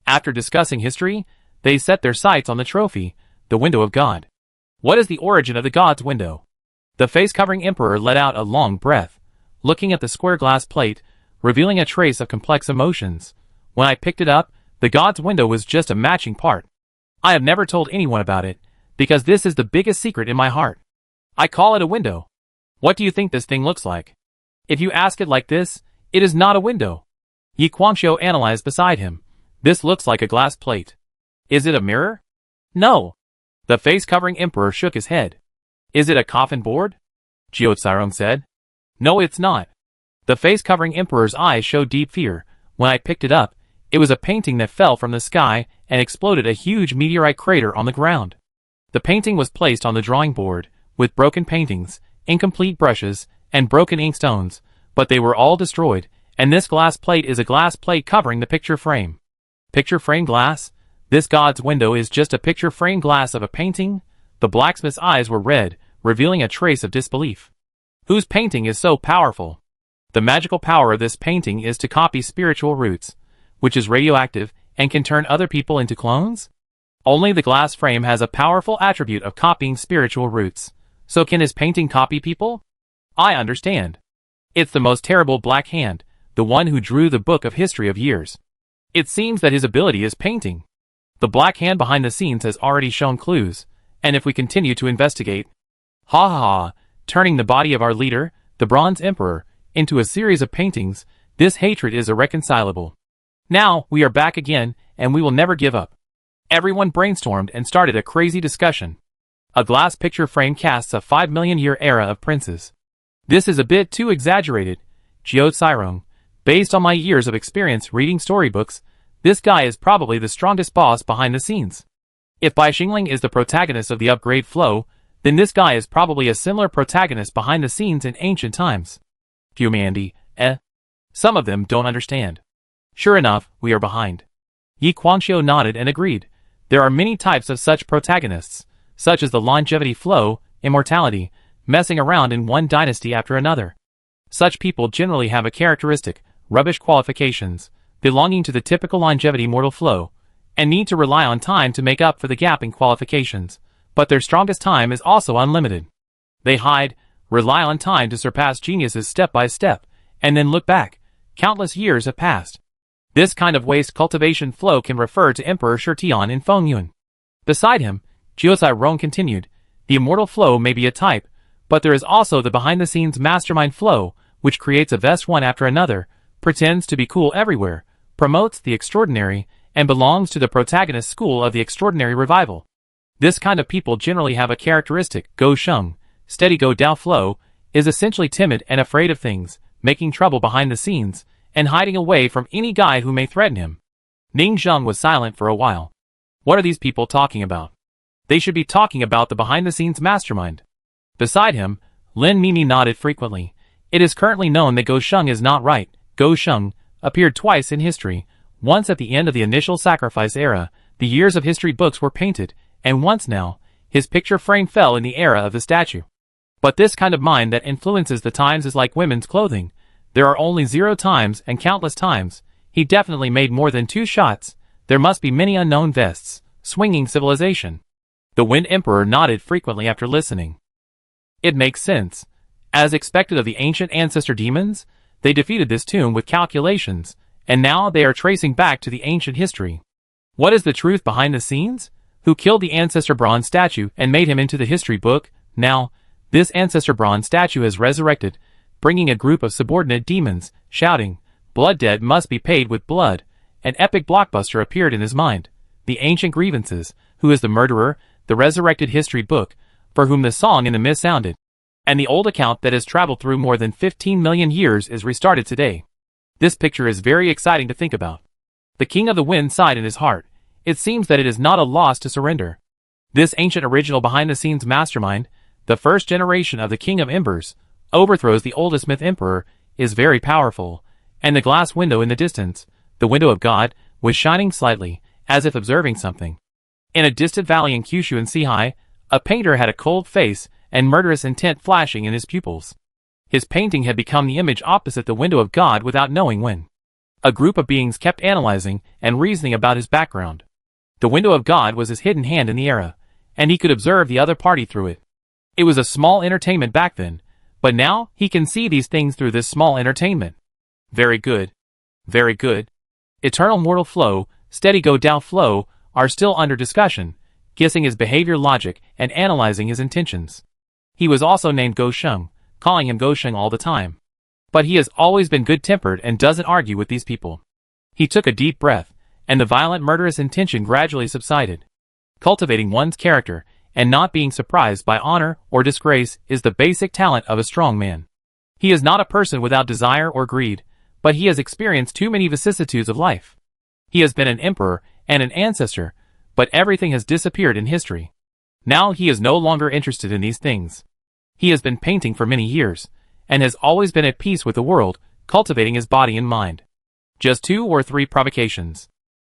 After discussing history, they set their sights on the trophy, the window of God. What is the origin of the God's window? The face-covering emperor let out a long breath, looking at the square glass plate, revealing a trace of complex emotions. When I picked it up, the God's window was just a matching part. I have never told anyone about it, because this is the biggest secret in my heart. I call it a window. What do you think this thing looks like? If you ask it like this, it is not a window. Yi Guangxiu analyzed beside him. This looks like a glass plate. Is it a mirror? No. The face-covering emperor shook his head. Is it a coffin board? Jiuzai Rong said. No, it's not. The face-covering emperor's eyes showed deep fear. When I picked it up, it was a painting that fell from the sky and exploded a huge meteorite crater on the ground. The painting was placed on the drawing board, with broken paintings, incomplete brushes, and broken inkstones, but they were all destroyed, and this glass plate is a glass plate covering the picture frame. Picture frame glass? This god's window is just a picture frame glass of a painting? The blacksmith's eyes were red, revealing a trace of disbelief. Whose painting is so powerful? The magical power of this painting is to copy spiritual roots, which is radioactive and can turn other people into clones? Only the glass frame has a powerful attribute of copying spiritual roots. So can his painting copy people? I understand. It's the most terrible Black Hand, the one who drew the book of history of years. It seems that his ability is painting. The Black Hand behind the scenes has already shown clues, and if we continue to investigate, ha ha ha, turning the body of our leader, the Bronze Emperor, into a series of paintings, this hatred is irreconcilable. Now, we are back again, and we will never give up. Everyone brainstormed and started a crazy discussion. A glass picture frame casts a 5 million year era of princes. This is a bit too exaggerated, Jiao. Based on my years of experience reading storybooks, this guy is probably the strongest boss behind the scenes. If Bai Xingling is the protagonist of the upgrade flow, then this guy is probably a similar protagonist behind the scenes in ancient times. Humanity, Some of them don't understand. Sure enough, we are behind. Yi Guangxiu nodded and agreed. There are many types of such protagonists, such as the longevity flow, immortality, messing around in one dynasty after another. Such people generally have a characteristic, rubbish qualifications, belonging to the typical longevity mortal flow, and need to rely on time to make up for the gap in qualifications, but their strongest time is also unlimited. They hide, rely on time to surpass geniuses step by step, and then look back. Countless years have passed. This kind of waste cultivation flow can refer to Emperor Shitian in Fengyun. Beside him, Jiao continued, the immortal flow may be a type, but there is also the behind-the-scenes mastermind flow, which creates a vest one after another, pretends to be cool everywhere, promotes the extraordinary, and belongs to the protagonist school of the extraordinary revival. This kind of people generally have a characteristic, Go Sheng, steady Go Dao flow, is essentially timid and afraid of things, making trouble behind the scenes, and hiding away from any guy who may threaten him. Ning Zheng was silent for a while. What are these people talking about? They should be talking about the behind-the-scenes mastermind. Beside him, Lin Mimi nodded frequently. It is currently known that Go Sheng is not right. Go Sheng appeared twice in history. Once at the end of the initial sacrifice era, the years of history books were painted, and once now, his picture frame fell in the era of the statue. But this kind of mind that influences the times is like women's clothing. There are only 0 times and countless times. He definitely made more than 2 shots. There must be many unknown vests, swinging civilization. The Wind Emperor nodded frequently after listening. It makes sense. As expected of the ancient ancestor demons, they defeated this tomb with calculations, and now they are tracing back to the ancient history. What is the truth behind the scenes? Who killed the ancestor bronze statue and made him into the history book? Now, this ancestor bronze statue has resurrected, bringing a group of subordinate demons, shouting, blood debt must be paid with blood. An epic blockbuster appeared in his mind. The ancient grievances, who is the murderer, the resurrected history book, for whom the song in the mist sounded, and the old account that has traveled through more than 15 million years is restarted today. This picture is very exciting to think about. The King of the Wind sighed in his heart. It seems that it is not a loss to surrender. This ancient original behind-the-scenes mastermind, the first generation of the King of Embers, overthrows the oldest myth emperor, is very powerful, and the glass window in the distance, the window of God, was shining slightly, as if observing something. In a distant valley in Kyushu and Sihai, a painter had a cold face and murderous intent flashing in his pupils. His painting had become the image opposite the window of God without knowing when. A group of beings kept analyzing and reasoning about his background. The window of God was his hidden hand in the era, and he could observe the other party through it. It was a small entertainment back then, but now he can see these things through this small entertainment. Very good. Very good. Eternal mortal flow, steady Go Dao flow, are still under discussion, guessing his behavior logic and analyzing his intentions. He was also named Go Sheng, calling him Go Sheng all the time. But he has always been good-tempered and doesn't argue with these people. He took a deep breath, and the violent murderous intention gradually subsided. Cultivating one's character and not being surprised by honor or disgrace is the basic talent of a strong man. He is not a person without desire or greed, but he has experienced too many vicissitudes of life. He has been an emperor and an ancestor, but everything has disappeared in history. Now he is no longer interested in these things. He has been painting for many years, and has always been at peace with the world, cultivating his body and mind. Just 2 or 3 provocations.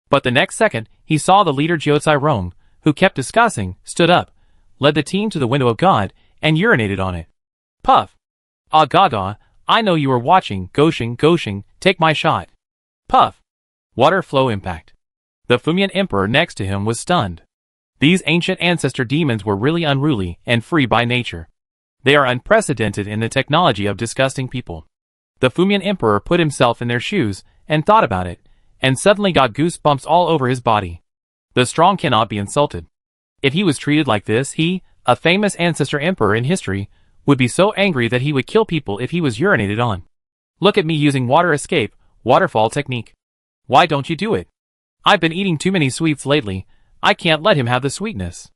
But the next second, he saw the leader Jiozai Rong, who kept discussing, stood up, led the team to the window of God, and urinated on it. Puff. Ah gaga, I know you were watching, Goshing, take my shot. Puff. Water flow impact. The Fumian emperor next to him was stunned. These ancient ancestor demons were really unruly and free by nature. They are unprecedented in the technology of disgusting people. The Fumian emperor put himself in their shoes and thought about it, and suddenly got goosebumps all over his body. The strong cannot be insulted. If he was treated like this, he, a famous ancestor emperor in history, would be so angry that he would kill people if he was urinated on. Look at me using water escape, waterfall technique. Why don't you do it? I've been eating too many sweets lately, I can't let him have the sweetness.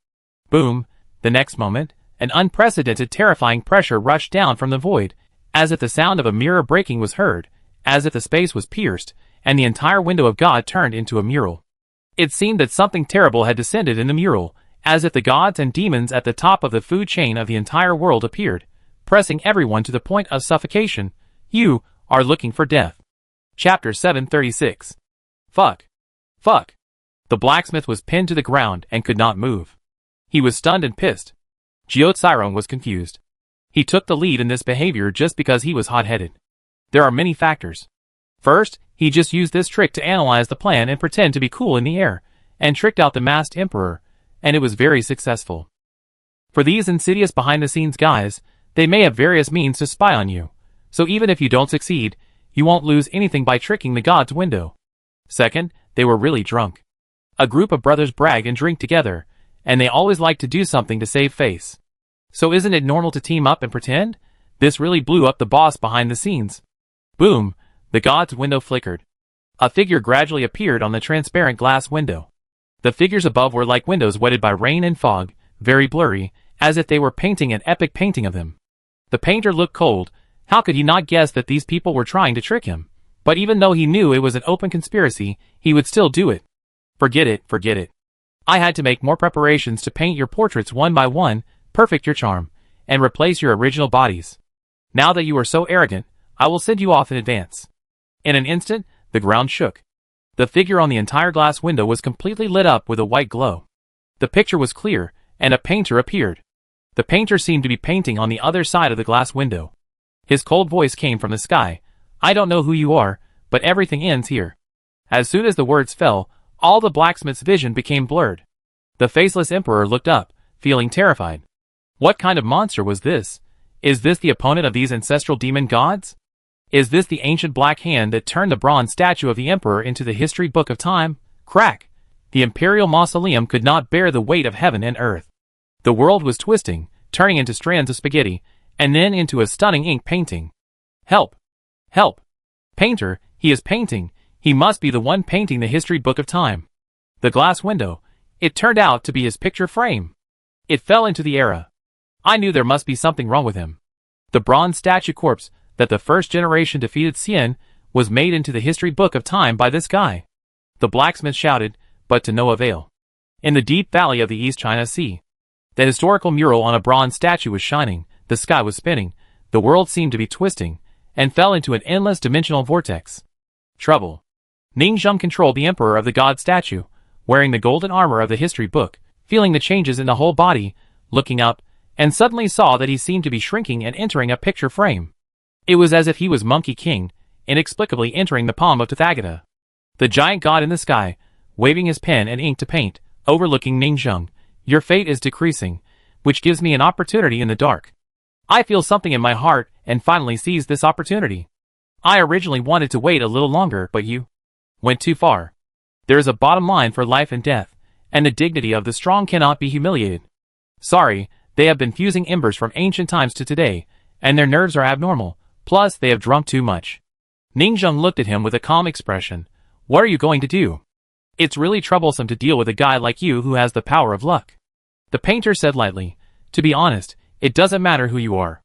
Boom, the next moment, an unprecedented terrifying pressure rushed down from the void, as if the sound of a mirror breaking was heard, as if the space was pierced, and the entire window of God turned into a mural. It seemed that something terrible had descended in the mural, as if the gods and demons at the top of the food chain of the entire world appeared, pressing everyone to the point of suffocation. You are looking for death. Chapter 736. Fuck. Fuck. The blacksmith was pinned to the ground and could not move. He was stunned and pissed. Jiozai was confused. He took the lead in this behavior just because he was hot-headed. There are many factors. First, he just used this trick to analyze the plan and pretend to be cool in the air, and tricked out the masked emperor, and it was very successful. For these insidious behind-the-scenes guys, they may have various means to spy on you, so even if you don't succeed, you won't lose anything by tricking the god's window. Second, they were really drunk. A group of brothers brag and drink together, and they always like to do something to save face. So isn't it normal to team up and pretend? This really blew up the boss behind the scenes. Boom, the god's window flickered. A figure gradually appeared on the transparent glass window. The figures above were like windows wetted by rain and fog, very blurry, as if they were painting an epic painting of them. The painter looked cold. How could he not guess that these people were trying to trick him? But even though he knew it was an open conspiracy, he would still do it. Forget it. I had to make more preparations to paint your portraits one by one, perfect your charm, and replace your original bodies. Now that you are so arrogant, I will send you off in advance. In an instant, the ground shook. The figure on the entire glass window was completely lit up with a white glow. The picture was clear, and a painter appeared. The painter seemed to be painting on the other side of the glass window. His cold voice came from the sky. I don't know who you are, but everything ends here. As soon as the words fell, all the blacksmith's vision became blurred. The faceless emperor looked up, feeling terrified. What kind of monster was this? Is this the opponent of these ancestral demon gods? Is this the ancient black hand that turned the bronze statue of the emperor into the history book of time? Crack! The imperial mausoleum could not bear the weight of heaven and earth. The world was twisting, turning into strands of spaghetti, and then into a stunning ink painting. Help! Help! Painter, he is painting. He must be the one painting the history book of time. The glass window. It turned out to be his picture frame. It fell into the era. I knew there must be something wrong with him. The bronze statue corpse that the first generation defeated Xian was made into the history book of time by this guy. The blacksmith shouted, but to no avail. In the deep valley of the East China Sea, the historical mural on a bronze statue was shining, the sky was spinning, the world seemed to be twisting, and fell into an endless dimensional vortex. Trouble. Ning Zheng controlled the emperor of the god statue, wearing the golden armor of the history book, feeling the changes in the whole body, looking up, and suddenly saw that he seemed to be shrinking and entering a picture frame. It was as if he was Monkey King, inexplicably entering the palm of Tathagata. The giant god in the sky, waving his pen and ink to paint, overlooking Ning Zheng. Your fate is decreasing, which gives me an opportunity in the dark. I feel something in my heart and finally seized this opportunity. I originally wanted to wait a little longer, but you went too far. There is a bottom line for life and death, and the dignity of the strong cannot be humiliated. Sorry, they have been fusing embers from ancient times to today, and their nerves are abnormal, plus they have drunk too much. Ning Zheng looked at him with a calm expression. What are you going to do? It's really troublesome to deal with a guy like you who has the power of luck. The painter said lightly, to be honest, it doesn't matter who you are.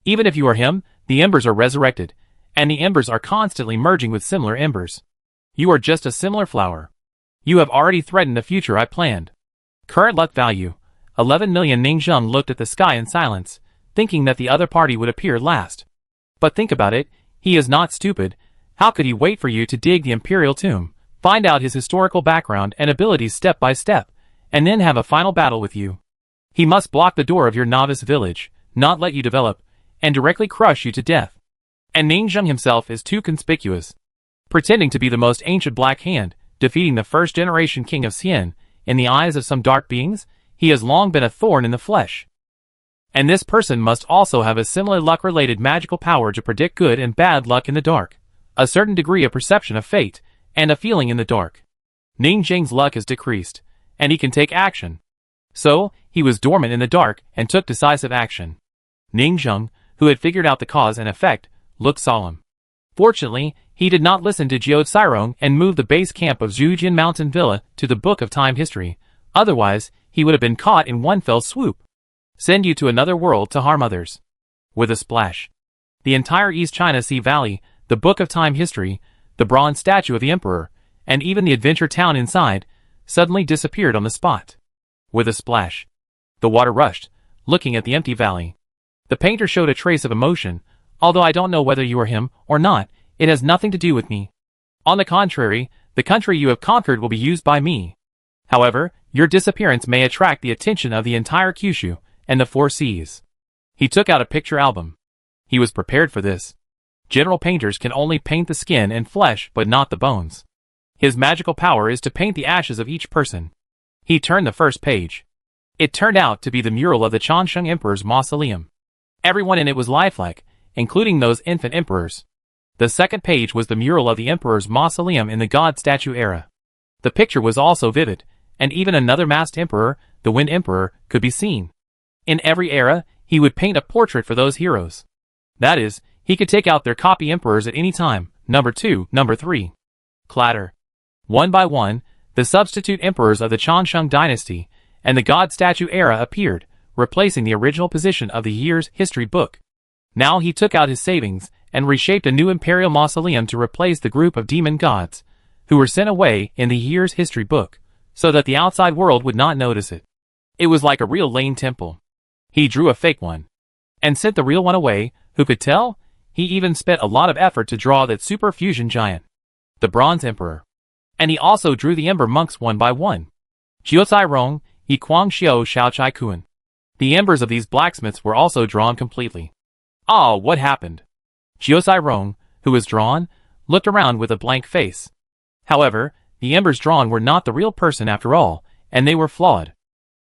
Even if you are him, the embers are resurrected, and the embers are constantly merging with similar embers. You are just a similar flower. You have already threatened the future I planned. Current luck value, 11 million. Ningzheng looked at the sky in silence, thinking that the other party would appear last. But think about it, he is not stupid. How could he wait for you to dig the imperial tomb, find out his historical background and abilities step by step, and then have a final battle with you? He must block the door of your novice village, not let you develop, and directly crush you to death. And Ningzheng himself is too conspicuous. Pretending to be the most ancient Black Hand, defeating the first-generation king of Xian, in the eyes of some dark beings, he has long been a thorn in the flesh. And this person must also have a similar luck-related magical power to predict good and bad luck in the dark, a certain degree of perception of fate, and a feeling in the dark. Ningzheng's luck has decreased, and he can take action. So, he was dormant in the dark and took decisive action. Ningzheng, who had figured out the cause and effect, looked solemn. Fortunately, he did not listen to Jiao Cairong and move the base camp of Zhujian Mountain Villa to the Book of Time history. Otherwise, he would have been caught in one fell swoop. Send you to another world to harm others. With a splash. The entire East China Sea Valley, the Book of Time history, the bronze statue of the Emperor, and even the adventure town inside, suddenly disappeared on the spot. With a splash. The water rushed, looking at the empty valley. The painter showed a trace of emotion. Although I don't know whether you are him or not, it has nothing to do with me. On the contrary, the country you have conquered will be used by me. However, your disappearance may attract the attention of the entire Kyushu and the 4 seas. He took out a picture album. He was prepared for this. General painters can only paint the skin and flesh but not the bones. His magical power is to paint the ashes of each person. He turned the first page. It turned out to be the mural of the Chongsheng Emperor's mausoleum. Everyone in it was lifelike, including those infant emperors. The second page was the mural of the emperor's mausoleum in the god statue era. The picture was also vivid, and even another masked emperor, the Wind Emperor, could be seen. In every era, he would paint a portrait for those heroes. That is, he could take out their copy emperors at any time, number 2, number 3. Clatter. One by one, the substitute emperors of the Chongsheng dynasty and the god statue era appeared, replacing the original position of the year's history book. Now he took out his savings and reshaped a new imperial mausoleum to replace the group of demon gods, who were sent away in the year's history book, so that the outside world would not notice it. It was like a real Lane temple. He drew a fake one, and sent the real one away. Who could tell? He even spent a lot of effort to draw that super fusion giant, the Bronze Emperor. And he also drew the Ember Monks one by one. Jiao Cairong, Yi Kuang Xiao Xiao Chai Kuan. The embers of these blacksmiths were also drawn completely. Ah, what happened? Jiao Cairong, who was drawn, looked around with a blank face. However, the embers drawn were not the real person after all, and they were flawed.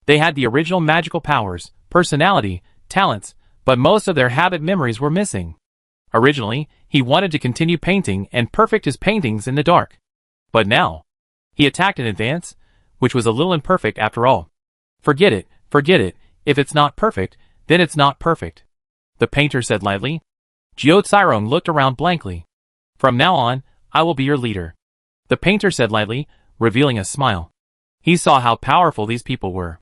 They had the original magical powers, personality, talents, but most of their habit memories were missing. Originally, he wanted to continue painting and perfect his paintings in the dark. But now, he attacked in advance, which was a little imperfect after all. Forget it, if it's not perfect, then it's not perfect, the painter said lightly. Jiao Cairong looked around blankly. From now on, I will be your leader, the painter said lightly, revealing a smile. He saw how powerful these people were.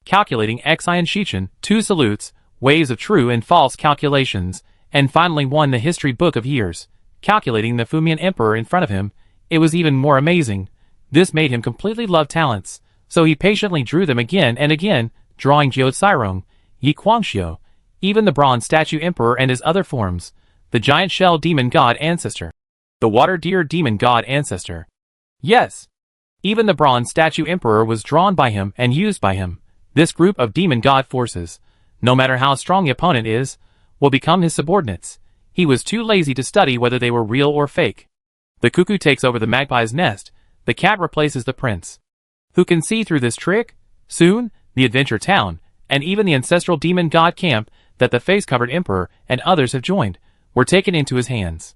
Calculating Xian Shichen, 2 salutes, waves of true and false calculations, and finally won the history book of years. Calculating the Fumian Emperor in front of him, it was even more amazing. This made him completely love talents, so he patiently drew them again and again, drawing Jiao Cairong, Yi Kuangxiu, even the bronze statue emperor and his other forms, the giant shell demon god ancestor, the water deer demon god ancestor. Yes, even the bronze statue emperor was drawn by him and used by him. This group of demon god forces, no matter how strong the opponent is, will become his subordinates. He was too lazy to study whether they were real or fake. The cuckoo takes over the magpie's nest, the cat replaces the prince. Who can see through this trick? Soon, the adventure town, and even the ancestral demon god camp that the face-covered emperor and others have joined, were taken into his hands.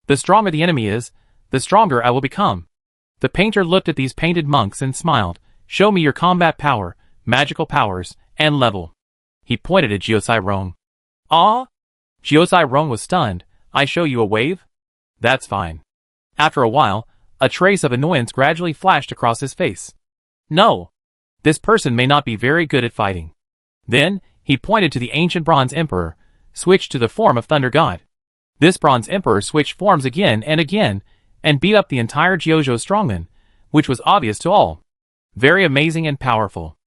The stronger the enemy is, the stronger I will become. The painter looked at these painted monks and smiled. Show me your combat power, magical powers, and level. He pointed at Jiao Cairong. Ah? Jiao Cairong was stunned. I show you a wave? That's fine. After a while, a trace of annoyance gradually flashed across his face. No. This person may not be very good at fighting. Then, he pointed to the ancient Bronze Emperor, switched to the form of Thunder God. This Bronze Emperor switched forms again, and beat up the entire Jiozhou strongman, which was obvious to all. Very amazing and powerful.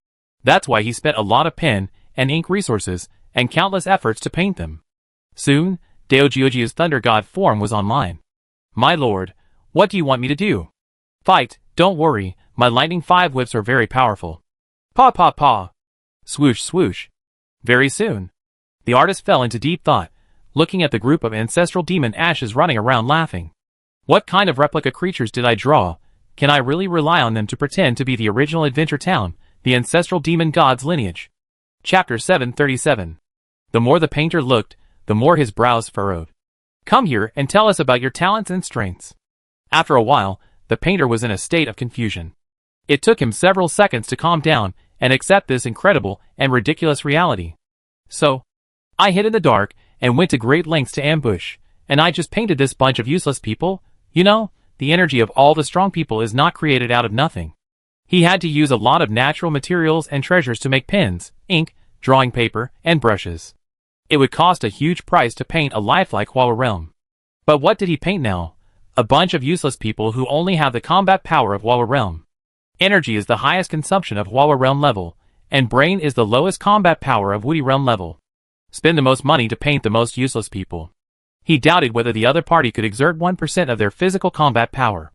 That's why he spent a lot of pen and ink resources and countless efforts to paint them. Soon, Daojioji's thunder god form was online. My lord, what do you want me to do? Fight, don't worry, my lightning 5 whips are very powerful. Paw paw paw. Swoosh swoosh. Very soon. The artist fell into deep thought, looking at the group of ancestral demon ashes running around laughing. What kind of replica creatures did I draw? Can I really rely on them to pretend to be the original Adventure Town, the ancestral demon god's lineage? Chapter 737. The more the painter looked, the more his brows furrowed. Come here and tell us about your talents and strengths. After a while, the painter was in a state of confusion. It took him several seconds to calm down and accept this incredible and ridiculous reality. So, I hid in the dark and went to great lengths to ambush, and I just painted this bunch of useless people. You know, the energy of all the strong people is not created out of nothing. He had to use a lot of natural materials and treasures to make pens, ink, drawing paper, and brushes. It would cost a huge price to paint a lifelike Huala Realm. But what did he paint now? A bunch of useless people who only have the combat power of Huala Realm. Energy is the highest consumption of Huala Realm level, and brain is the lowest combat power of Woody Realm level. Spend the most money to paint the most useless people. He doubted whether the other party could exert 1% of their physical combat power.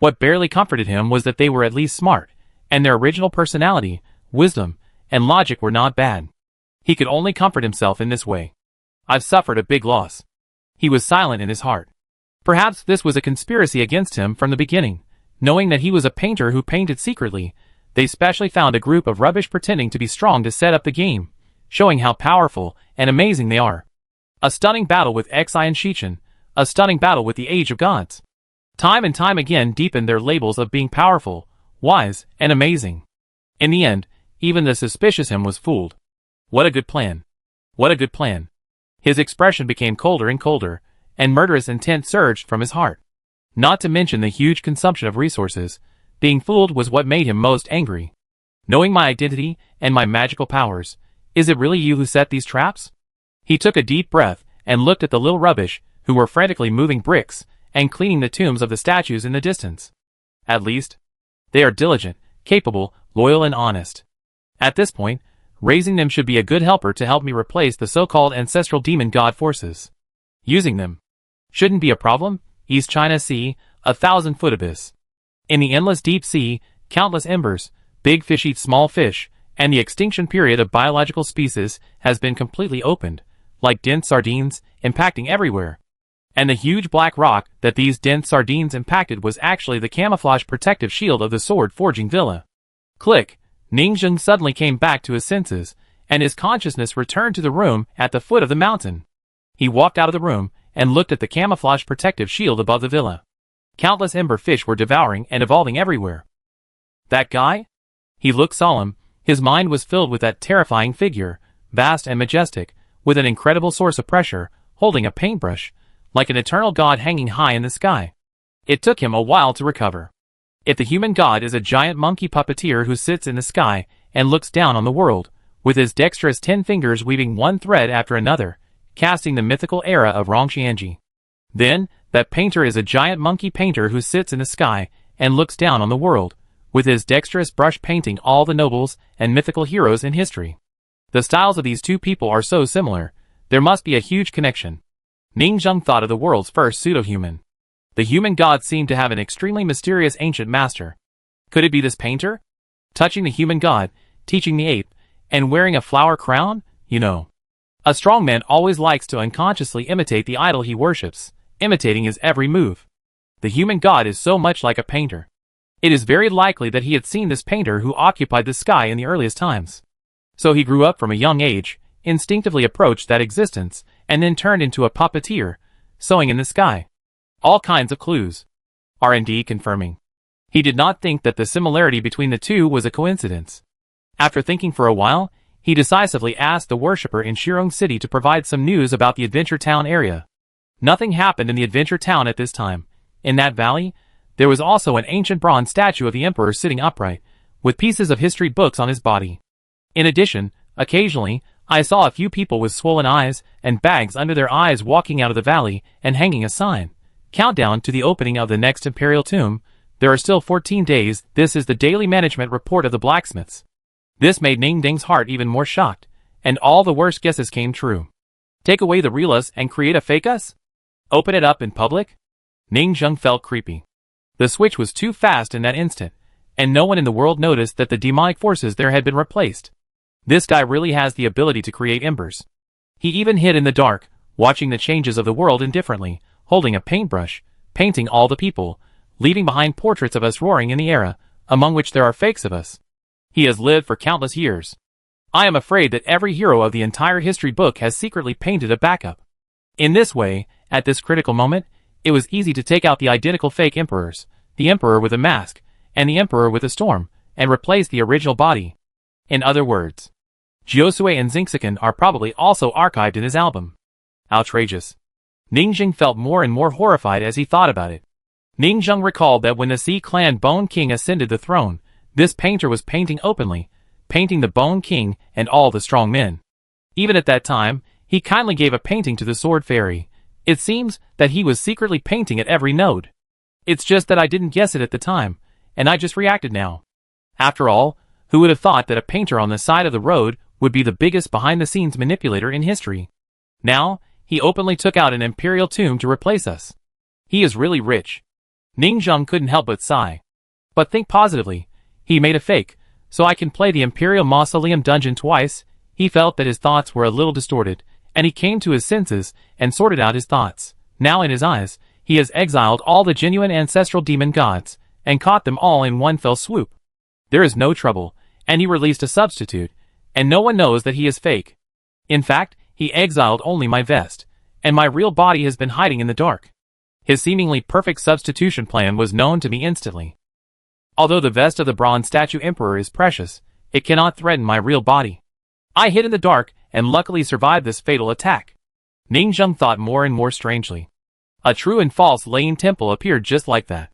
What barely comforted him was that they were at least smart, and their original personality, wisdom, and logic were not bad. He could only comfort himself in this way. I've suffered a big loss. He was silent in his heart. Perhaps this was a conspiracy against him from the beginning. Knowing that he was a painter who painted secretly, they specially found a group of rubbish pretending to be strong to set up the game, showing how powerful and amazing they are. A stunning battle with Xi and Shichen, a stunning battle with the Age of Gods. Time and time again deepened their labels of being powerful, wise, and amazing. In the end, even the suspicious him was fooled. What a good plan. What a good plan. His expression became colder and colder, and murderous intent surged from his heart. Not to mention the huge consumption of resources, being fooled was what made him most angry. Knowing my identity and my magical powers, is it really you who set these traps? He took a deep breath and looked at the little rubbish, who were frantically moving bricks and cleaning the tombs of the statues in the distance. At least, they are diligent, capable, loyal, and honest. At this point, raising them should be a good helper to help me replace the so-called ancestral demon god forces. Using them shouldn't be a problem. East China Sea, 1,000-foot abyss. In the endless deep sea, countless embers, big fish eat small fish, and the extinction period of biological species has been completely opened, like dense sardines, impacting everywhere. And the huge black rock that these dense sardines impacted was actually the camouflage protective shield of the sword-forging villa. Click! Ningzheng suddenly came back to his senses, and his consciousness returned to the room at the foot of the mountain. He walked out of the room and looked at the camouflage protective shield above the villa. Countless ember fish were devouring and evolving everywhere. That guy? He looked solemn. His mind was filled with that terrifying figure, vast and majestic, with an incredible source of pressure, holding a paintbrush, like an eternal god hanging high in the sky. It took him a while to recover. If the human god is a giant monkey puppeteer who sits in the sky and looks down on the world, with his dexterous 10 fingers weaving one thread after another, casting the mythical era of Rongxianji. Then, that painter is a giant monkey painter who sits in the sky and looks down on the world, with his dexterous brush painting all the nobles and mythical heroes in history. The styles of these two people are so similar, there must be a huge connection. Ningzheng thought of the world's first pseudo-human. The human god seemed to have an extremely mysterious ancient master. Could it be this painter? Touching the human god, teaching the ape, and wearing a flower crown? You know. A strong man always likes to unconsciously imitate the idol he worships, imitating his every move. The human god is so much like a painter. It is very likely that he had seen this painter who occupied the sky in the earliest times. So he grew up from a young age, instinctively approached that existence, and then turned into a puppeteer, sewing in the sky. All kinds of clues. R&D confirming. He did not think that the similarity between the two was a coincidence. After thinking for a while, he decisively asked the worshipper in Shirong City to provide some news about the Adventure Town area. Nothing happened in the Adventure Town at this time. In that valley, there was also an ancient bronze statue of the emperor sitting upright, with pieces of history books on his body. In addition, occasionally, I saw a few people with swollen eyes and bags under their eyes walking out of the valley and hanging a sign. Countdown to the opening of the next imperial tomb. There are still 14 days. This is the daily management report of the blacksmiths. This made Ning Ding's heart even more shocked, and all the worst guesses came true. Take away the real us and create a fake us? Open it up in public? Ning Zheng felt creepy. The switch was too fast in that instant, and no one in the world noticed that the demonic forces there had been replaced. This guy really has the ability to create embers. He even hid in the dark, watching the changes of the world indifferently, holding a paintbrush, painting all the people, leaving behind portraits of us roaring in the era, among which there are fakes of us. He has lived for countless years. I am afraid that every hero of the entire history book has secretly painted a backup. In this way, at this critical moment, it was easy to take out the identical fake emperors, the emperor with a mask, and the emperor with a storm, and replace the original body. In other words, Jiosue and Xingqian are probably also archived in his album. Outrageous. Ning Zheng felt more and more horrified as he thought about it. Ning Zheng recalled that when the Sea Clan Bone King ascended the throne, this painter was painting openly, painting the Bone King and all the strong men. Even at that time, he kindly gave a painting to the Sword Fairy. It seems that he was secretly painting at every node. It's just that I didn't guess it at the time, and I just reacted now. After all, who would have thought that a painter on the side of the road would be the biggest behind-the-scenes manipulator in history? Now, he openly took out an imperial tomb to replace us. He is really rich. Ning Zheng couldn't help but sigh. But think positively. He made a fake, so I can play the Imperial Mausoleum dungeon twice. He felt that his thoughts were a little distorted, and he came to his senses and sorted out his thoughts. Now in his eyes, he has exiled all the genuine ancestral demon gods, and caught them all in one fell swoop. There is no trouble, and he released a substitute, and no one knows that he is fake. In fact, he exiled only my vest, and my real body has been hiding in the dark. His seemingly perfect substitution plan was known to me instantly. Although the vest of the bronze statue emperor is precious, it cannot threaten my real body. I hid in the dark and luckily survived this fatal attack. Ning Zheng thought more and more strangely. A true and false Lane temple appeared just like that.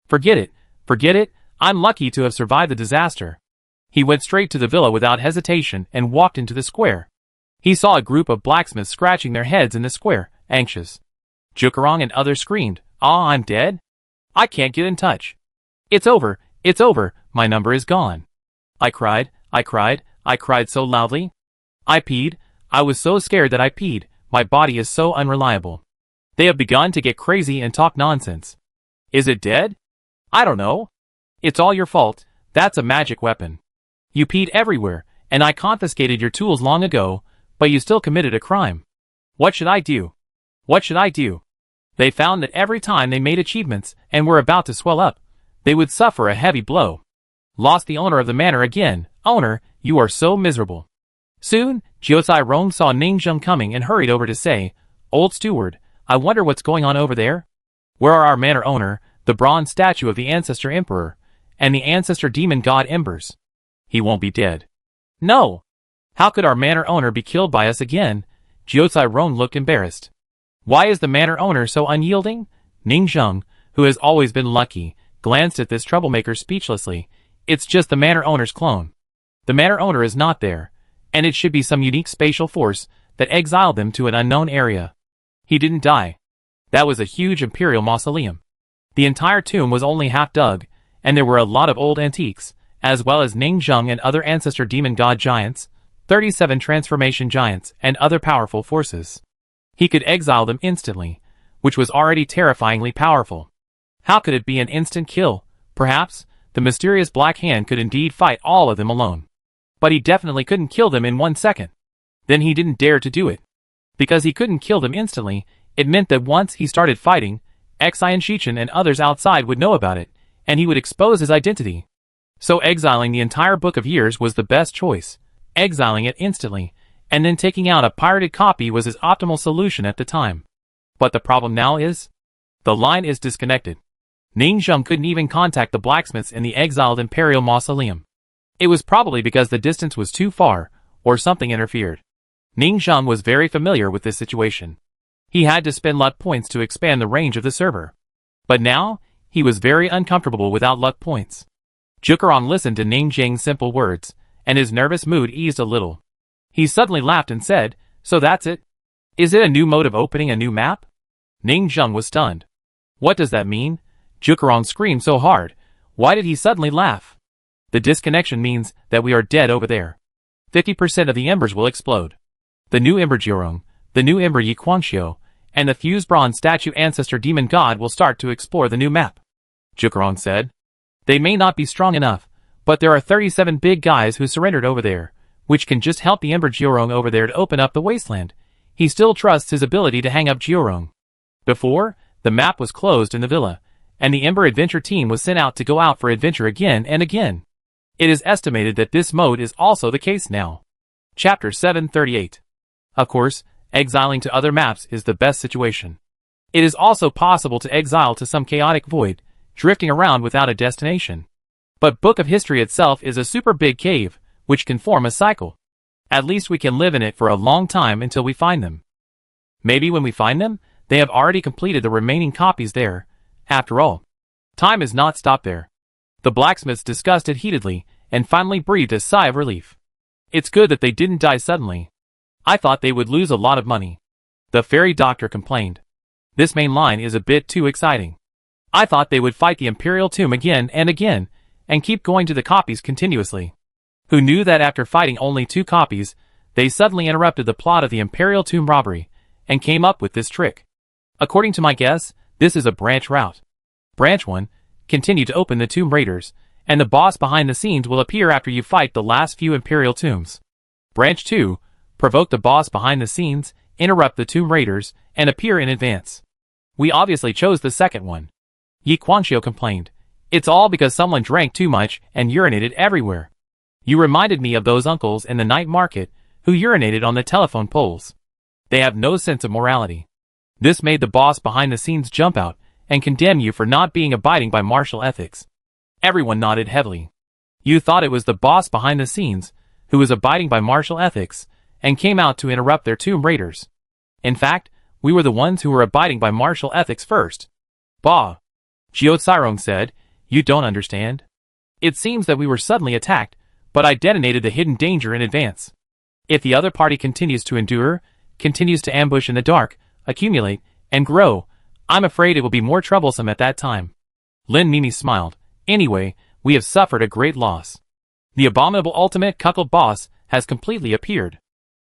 Forget it, I'm lucky to have survived the disaster. He went straight to the villa without hesitation and walked into the square. He saw a group of blacksmiths scratching their heads in the square, anxious. Jukarong and others screamed, "Ah, I'm dead? I can't get in touch. It's over, my number is gone." I cried so loudly. I peed. I was so scared that I peed. My body is so unreliable. They have begun to get crazy and talk nonsense. Is it dead? I don't know. It's all your fault. That's a magic weapon. You peed everywhere, and I confiscated your tools long ago, but you still committed a crime. What should I do? They found that every time they made achievements and were about to swell up, they would suffer a heavy blow. Lost the owner of the manor again. Owner, you are so miserable. Soon, Jiosai Rong saw Ning Zheng coming and hurried over to say, "Old steward, I wonder what's going on over there? Where are our manor owner, the bronze statue of the ancestor emperor, and the ancestor demon god embers? He won't be dead." "No. How could our manor owner be killed by us again?" Jiosai Rong looked embarrassed. "Why is the manor owner so unyielding?" Ning Zheng, who has always been lucky, glanced at this troublemaker speechlessly. "It's just the manor owner's clone. The manor owner is not there, and it should be some unique spatial force that exiled them to an unknown area. He didn't die. That was a huge imperial mausoleum. The entire tomb was only half dug, and there were a lot of old antiques, as well as Ning Zheng and other ancestor demon god giants, 37 transformation giants, and other powerful forces. He could exile them instantly, which was already terrifyingly powerful. How could it be an instant kill? Perhaps the mysterious Black Hand could indeed fight all of them alone. But he definitely couldn't kill them in 1 second. Then he didn't dare to do it. Because he couldn't kill them instantly, it meant that once he started fighting, Xi and Shichen and others outside would know about it, and he would expose his identity. So exiling the entire Book of Years was the best choice. Exiling it instantly, and then taking out a pirated copy was his optimal solution at the time. But the problem now is, the line is disconnected. Ning Zheng couldn't even contact the blacksmiths in the exiled Imperial Mausoleum. It was probably because the distance was too far, or something interfered. Ning Zheng was very familiar with this situation. He had to spend luck points to expand the range of the server. But now, he was very uncomfortable without luck points. Jukarong listened to Ning Zheng's simple words, and his nervous mood eased a little. He suddenly laughed and said, "So that's it? Is it a new mode of opening a new map?" Ning Zheng was stunned. "What does that mean?" Jukarong screamed so hard. Why did he suddenly laugh? The disconnection means that we are dead over there. 50% of the embers will explode. The new ember Jiurong, the new ember Yi Guangxiu, and the fused bronze statue ancestor demon god will start to explore the new map. Jukrong said. They may not be strong enough, but there are 37 big guys who surrendered over there, which can just help the ember Jiurong over there to open up the wasteland. He still trusts his ability to hang up Jiurong. Before, the map was closed in the villa, and the Ember Adventure team was sent out to go out for adventure again and again. It is estimated that this mode is also the case now. Chapter 738. Of course, exiling to other maps is the best situation. It is also possible to exile to some chaotic void, drifting around without a destination. But Book of History itself is a super big cave, which can form a cycle. At least we can live in it for a long time until we find them. Maybe when we find them, they have already completed the remaining copies there. After all, time is not stopped there. The blacksmiths discussed it heatedly, and finally breathed a sigh of relief. It's good that they didn't die suddenly. I thought they would lose a lot of money. The fairy doctor complained. This main line is a bit too exciting. I thought they would fight the Imperial Tomb again and again, and keep going to the copies continuously. Who knew that after fighting only 2 copies, they suddenly interrupted the plot of the Imperial Tomb robbery, and came up with this trick. According to my guess, this is a branch route. Branch 1, continue to open the Tomb Raiders, and the boss behind the scenes will appear after you fight the last few Imperial Tombs. Branch 2, provoke the boss behind the scenes, interrupt the Tomb Raiders, and appear in advance. We obviously chose the second one. Yi Guangxiu complained. It's all because someone drank too much and urinated everywhere. You reminded me of those uncles in the night market who urinated on the telephone poles. They have no sense of morality. This made the boss behind the scenes jump out and condemn you for not being abiding by martial ethics. Everyone nodded heavily. You thought it was the boss behind the scenes who was abiding by martial ethics and came out to interrupt their Tomb Raiders. In fact, we were the ones who were abiding by martial ethics first. Bah! Jiao Cairong said, you don't understand. It seems that we were suddenly attacked, but I detonated the hidden danger in advance. If the other party continues to endure, continues to ambush in the dark, accumulate, and grow, I'm afraid it will be more troublesome at that time. Lin Mimi smiled. Anyway, we have suffered a great loss. The abominable ultimate cuckold boss has completely appeared.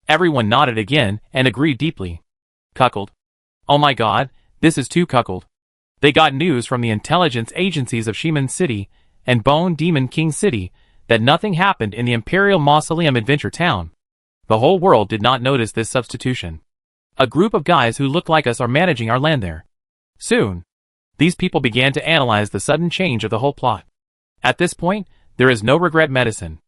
Everyone nodded again and agreed deeply. Cuckold. Oh my god, this is too cuckold. They got news from the intelligence agencies of Shiman City and Bone Demon King City that nothing happened in the Imperial Mausoleum Adventure Town. The whole world did not notice this substitution. A group of guys who look like us are managing our land there. Soon, these people began to analyze the sudden change of the whole plot. At this point, there is no regret medicine.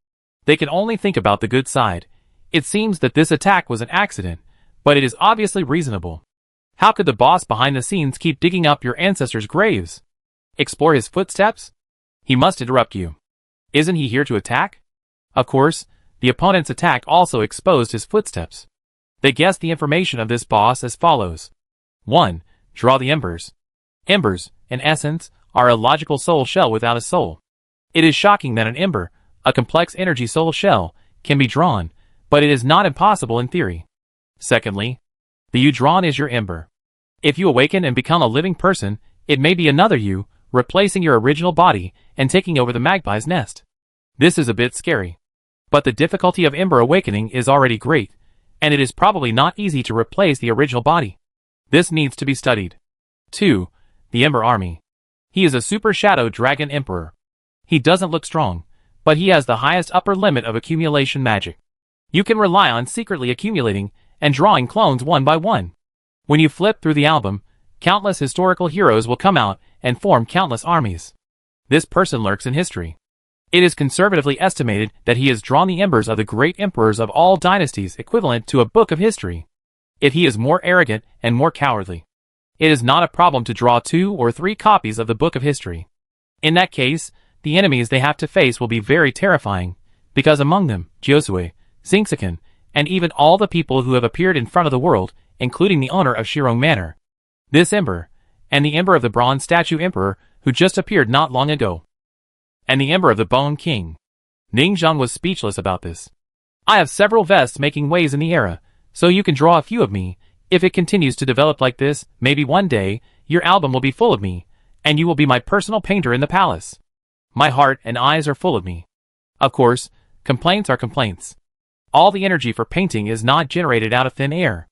They can only think about the good side. It seems that this attack was an accident, but it is obviously reasonable. How could the boss behind the scenes keep digging up your ancestors' graves? Explore his footsteps? He must interrupt you. Isn't he here to attack? Of course, the opponent's attack also exposed his footsteps. They guessed the information of this boss as follows. 1. Draw the embers. Embers, in essence, are a logical soul shell without a soul. It is shocking that an ember, a complex energy soul shell, can be drawn, but it is not impossible in theory. Secondly, the you drawn is your ember. If you awaken and become a living person, it may be another you, replacing your original body and taking over the magpie's nest. This is a bit scary. But the difficulty of ember awakening is already great, and it is probably not easy to replace the original body. This needs to be studied. 2. The Ember Army. He is a super shadow dragon emperor. He doesn't look strong, but he has the highest upper limit of accumulation magic. You can rely on secretly accumulating and drawing clones one by one. When you flip through the album, countless historical heroes will come out and form countless armies. This person lurks in history. It is conservatively estimated that he has drawn the embers of the great emperors of all dynasties equivalent to a book of history. If he is more arrogant and more cowardly, it is not a problem to draw 2 or 3 copies of the book of history. In that case, the enemies they have to face will be very terrifying, because among them, Jiosue, Xingxikan, and even all the people who have appeared in front of the world, including the owner of Shirong Manor, this ember, and the ember of the bronze statue emperor who just appeared not long ago, and the ember of the Bone King. Ningzhan was speechless about this. I have several vests making waves in the era, so you can draw a few of me. If it continues to develop like this, maybe one day, your album will be full of me, and you will be my personal painter in the palace. My heart and eyes are full of me. Of course, complaints are complaints. All the energy for painting is not generated out of thin air.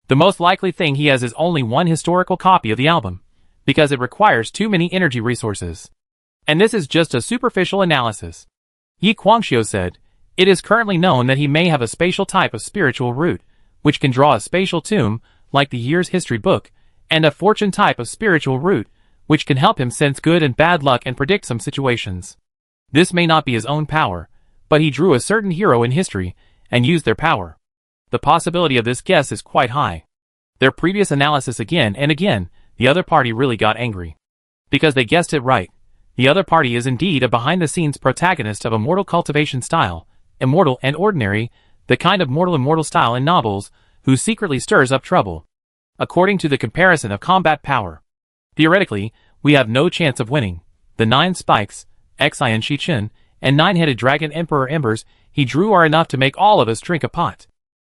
The most likely thing he has is only one historical copy of the album, because it requires too many energy resources. And this is just a superficial analysis. Yi Guangxiu said, it is currently known that he may have a spatial type of spiritual root, which can draw a spatial tomb, like the year's history book, and a fortune type of spiritual root, which can help him sense good and bad luck and predict some situations. This may not be his own power, but he drew a certain hero in history, and used their power. The possibility of this guess is quite high. Their previous analysis again and again, the other party really got angry. Because they guessed it right. The other party is indeed a behind-the-scenes protagonist of a mortal cultivation style, immortal and ordinary, the kind of mortal-immortal style in novels, who secretly stirs up trouble. According to the comparison of combat power. Theoretically, we have no chance of winning. The 9 spikes, Xian Shichen, and 9-headed dragon Emperor Embers he drew are enough to make all of us drink a pot.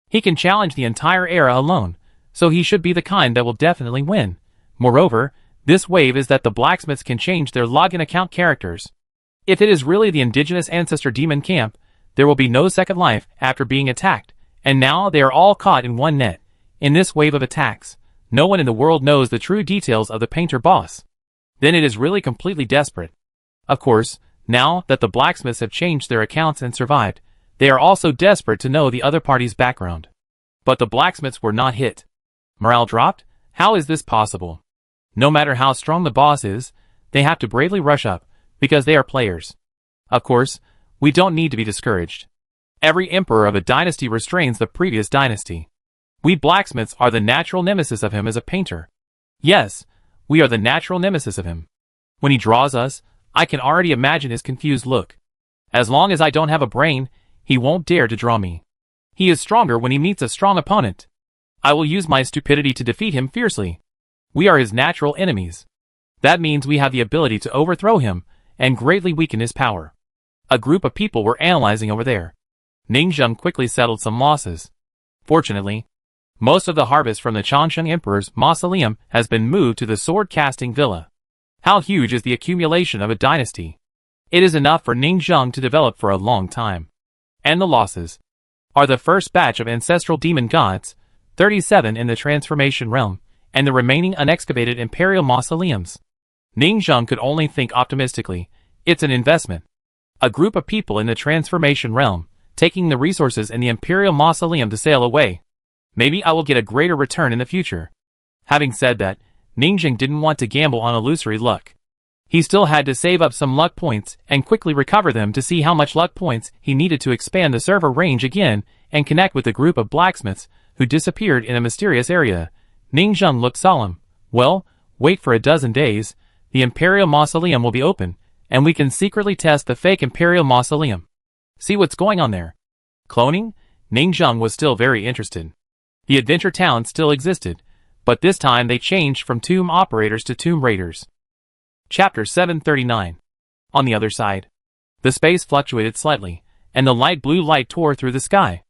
He can challenge the entire era alone, so he should be the kind that will definitely win. Moreover, this wave is that the blacksmiths can change their login account characters. If it is really the indigenous ancestor demon camp, there will be no second life after being attacked, and now they are all caught in one net. In this wave of attacks, no one in the world knows the true details of the painter boss. Then it is really completely desperate. Of course, now that the blacksmiths have changed their accounts and survived, they are also desperate to know the other party's background. But the blacksmiths were not hit. Morale dropped? How is this possible? No matter how strong the boss is, they have to bravely rush up, because they are players. Of course, we don't need to be discouraged. Every emperor of a dynasty restrains the previous dynasty. We blacksmiths are the natural nemesis of him as a painter. Yes, we are the natural nemesis of him. When he draws us, I can already imagine his confused look. As long as I don't have a brain, he won't dare to draw me. He is stronger when he meets a strong opponent. I will use my stupidity to defeat him fiercely. We are his natural enemies. That means we have the ability to overthrow him and greatly weaken his power. A group of people were analyzing over there. Ningzheng quickly settled some losses. Fortunately, most of the harvest from the Changsheng Emperor's mausoleum has been moved to the sword-casting villa. How huge is the accumulation of a dynasty? It is enough for Ningzheng to develop for a long time. And the losses are the first batch of ancestral demon gods, 37 in the transformation realm, and the remaining unexcavated imperial mausoleums. Ningzheng could only think optimistically. It's an investment. A group of people in the transformation realm, taking the resources in the imperial mausoleum to sail away. Maybe I will get a greater return in the future. Having said that, Ningzheng didn't want to gamble on illusory luck. He still had to save up some luck points and quickly recover them to see how much luck points he needed to expand the server range again and connect with the group of blacksmiths who disappeared in a mysterious area. Ningzheng looked solemn. Well, wait for a dozen days, the Imperial Mausoleum will be open, and we can secretly test the fake Imperial Mausoleum. See what's going on there. Cloning? Ningzheng was still very interested. The Adventure Town still existed, but this time they changed from tomb operators to tomb raiders. Chapter 739. On the other side. The space fluctuated slightly, and the light blue light tore through the sky.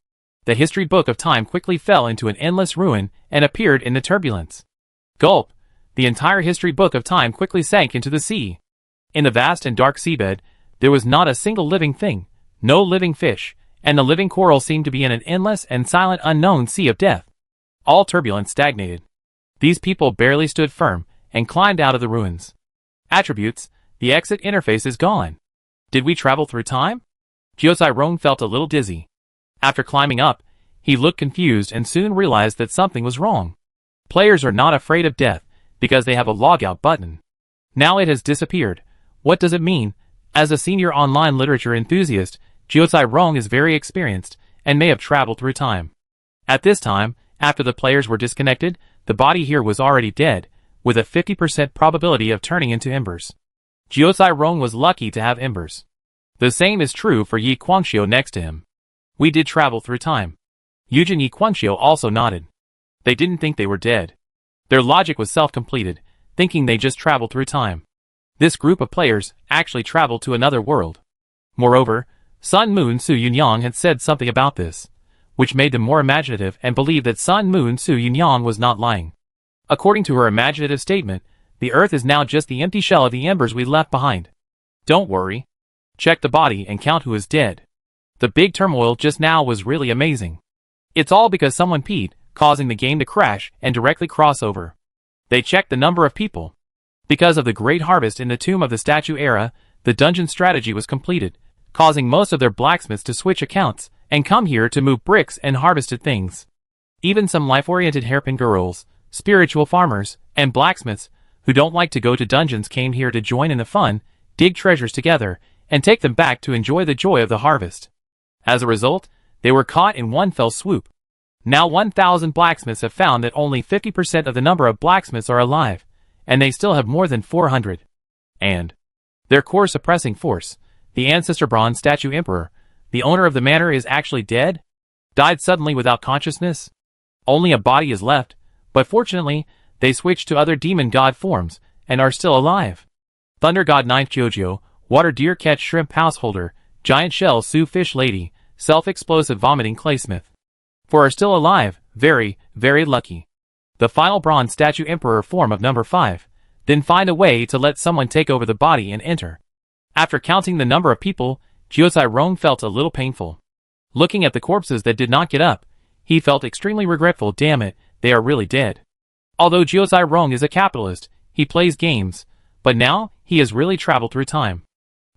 The history book of time quickly fell into an endless ruin and appeared in the turbulence. Gulp! The entire history book of time quickly sank into the sea. In the vast and dark seabed, there was not a single living thing, no living fish, and the living coral seemed to be in an endless and silent unknown sea of death. All turbulence stagnated. These people barely stood firm and climbed out of the ruins. Attributes, the exit interface is gone. Did we travel through time? Jiuzai Rong felt a little dizzy. After climbing up, he looked confused and soon realized that something was wrong. Players are not afraid of death because they have a logout button. Now it has disappeared. What does it mean? As a senior online literature enthusiast, Jiuzai Rong is very experienced and may have traveled through time. At this time, after the players were disconnected, the body here was already dead, with a 50% probability of turning into embers. Jiuzai Rong was lucky to have embers. The same is true for Yi Guangxiu next to him. We did travel through time. Yujin Yi Guangxiu also nodded. They didn't think they were dead. Their logic was self-completed, thinking they just traveled through time. This group of players actually traveled to another world. Moreover, Sun Moon Su Yunyang had said something about this, which made them more imaginative and believed that Sun Moon Su Yunyang was not lying. According to her imaginative statement, the Earth is now just the empty shell of the embers we left behind. Don't worry. check the body and count who is dead. The big turmoil just now was really amazing. It's all because someone peed, causing the game to crash and directly cross over. They checked the number of people. Because of the great harvest in the Tomb of the Statue era, the dungeon strategy was completed, causing most of their blacksmiths to switch accounts and come here to move bricks and harvested things. Even some life-oriented hairpin girls, spiritual farmers, and blacksmiths who don't like to go to dungeons came here to join in the fun, dig treasures together, and take them back to enjoy the joy of the harvest. As a result, they were caught in one fell swoop. Now 1,000 blacksmiths have found that only 50% of the number of blacksmiths are alive, and they still have more than 400. And their core suppressing force, the ancestor bronze statue emperor, the owner of the manor, is actually dead? Died suddenly without consciousness? Only a body is left, but fortunately, they switched to other demon god forms, and are still alive. Thunder god Ninth Jojo, water deer catch shrimp householder, giant shell Sioux fish lady, self-explosive vomiting claysmith. For are still alive, very, very lucky. The final bronze statue emperor form of number 5, then find a way to let someone take over the body and enter. After counting the number of people, Jiuzai Rong felt a little painful. Looking at the corpses that did not get up, he felt extremely regretful. Damn it, they are really dead. Although Jiuzai Rong is a capitalist, he plays games, but now he has really traveled through time.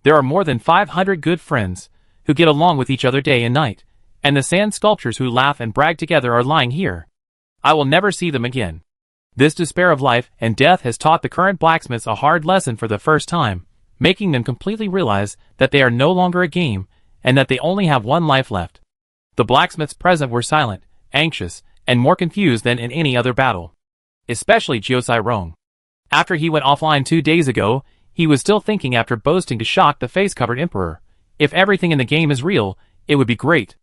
There are more than 500 good friends who get along with each other day and night, and the sand sculptures who laugh and brag together are lying here. I will never see them again. This despair of life and death has taught the current blacksmiths a hard lesson for the first time, making them completely realize that they are no longer a game, and that they only have one life left. The blacksmiths present were silent, anxious, and more confused than in any other battle. Especially Jiuzai Rong. After he went offline 2 days ago, he was still thinking after boasting to shock the face-covered emperor. If everything in the game is real, it would be great.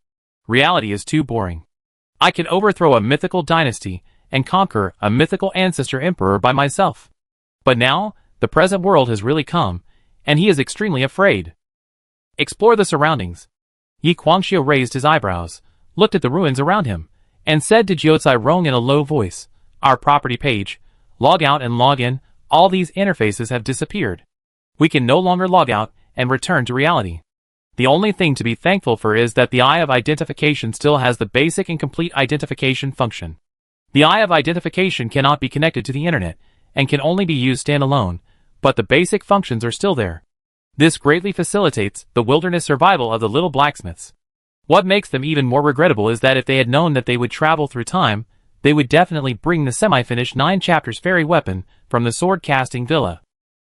Reality is too boring. I can overthrow a mythical dynasty and conquer a mythical ancestor emperor by myself. But now, the present world has really come, and he is extremely afraid. Explore the surroundings. Yi Guangxiu raised his eyebrows, looked at the ruins around him, and said to Jiuzai Rong in a low voice, "Our property page, log out and log in, all these interfaces have disappeared. We can no longer log out and return to reality. The only thing to be thankful for is that the Eye of Identification still has the basic and complete identification function. The Eye of Identification cannot be connected to the internet, and can only be used standalone, but the basic functions are still there. This greatly facilitates the wilderness survival of the little blacksmiths. What makes them even more regrettable is that if they had known that they would travel through time, they would definitely bring the semi-finished 9 chapters fairy weapon from the sword-casting villa.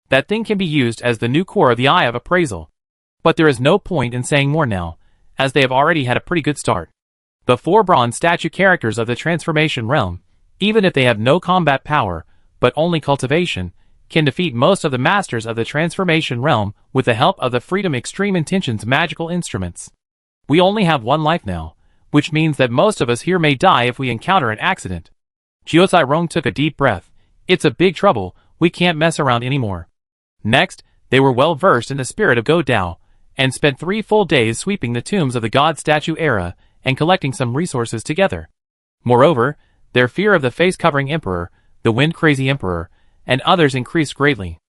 That thing can be used as the new core of the Eye of Appraisal. But there is no point in saying more now, as they have already had a pretty good start. The 4 bronze statue characters of the transformation realm, even if they have no combat power, but only cultivation, can defeat most of the masters of the transformation realm with the help of the Freedom Extreme Intentions magical instruments. We only have one life now, which means that most of us here may die if we encounter an accident." Jiuzai Rong took a deep breath. It's a big trouble, we can't mess around anymore. Next, they were well versed in the spirit of Go Dao, and spent 3 full days sweeping the tombs of the God statue era and collecting some resources together. Moreover, their fear of the face-covering emperor, the wind-crazy emperor, and others increased greatly.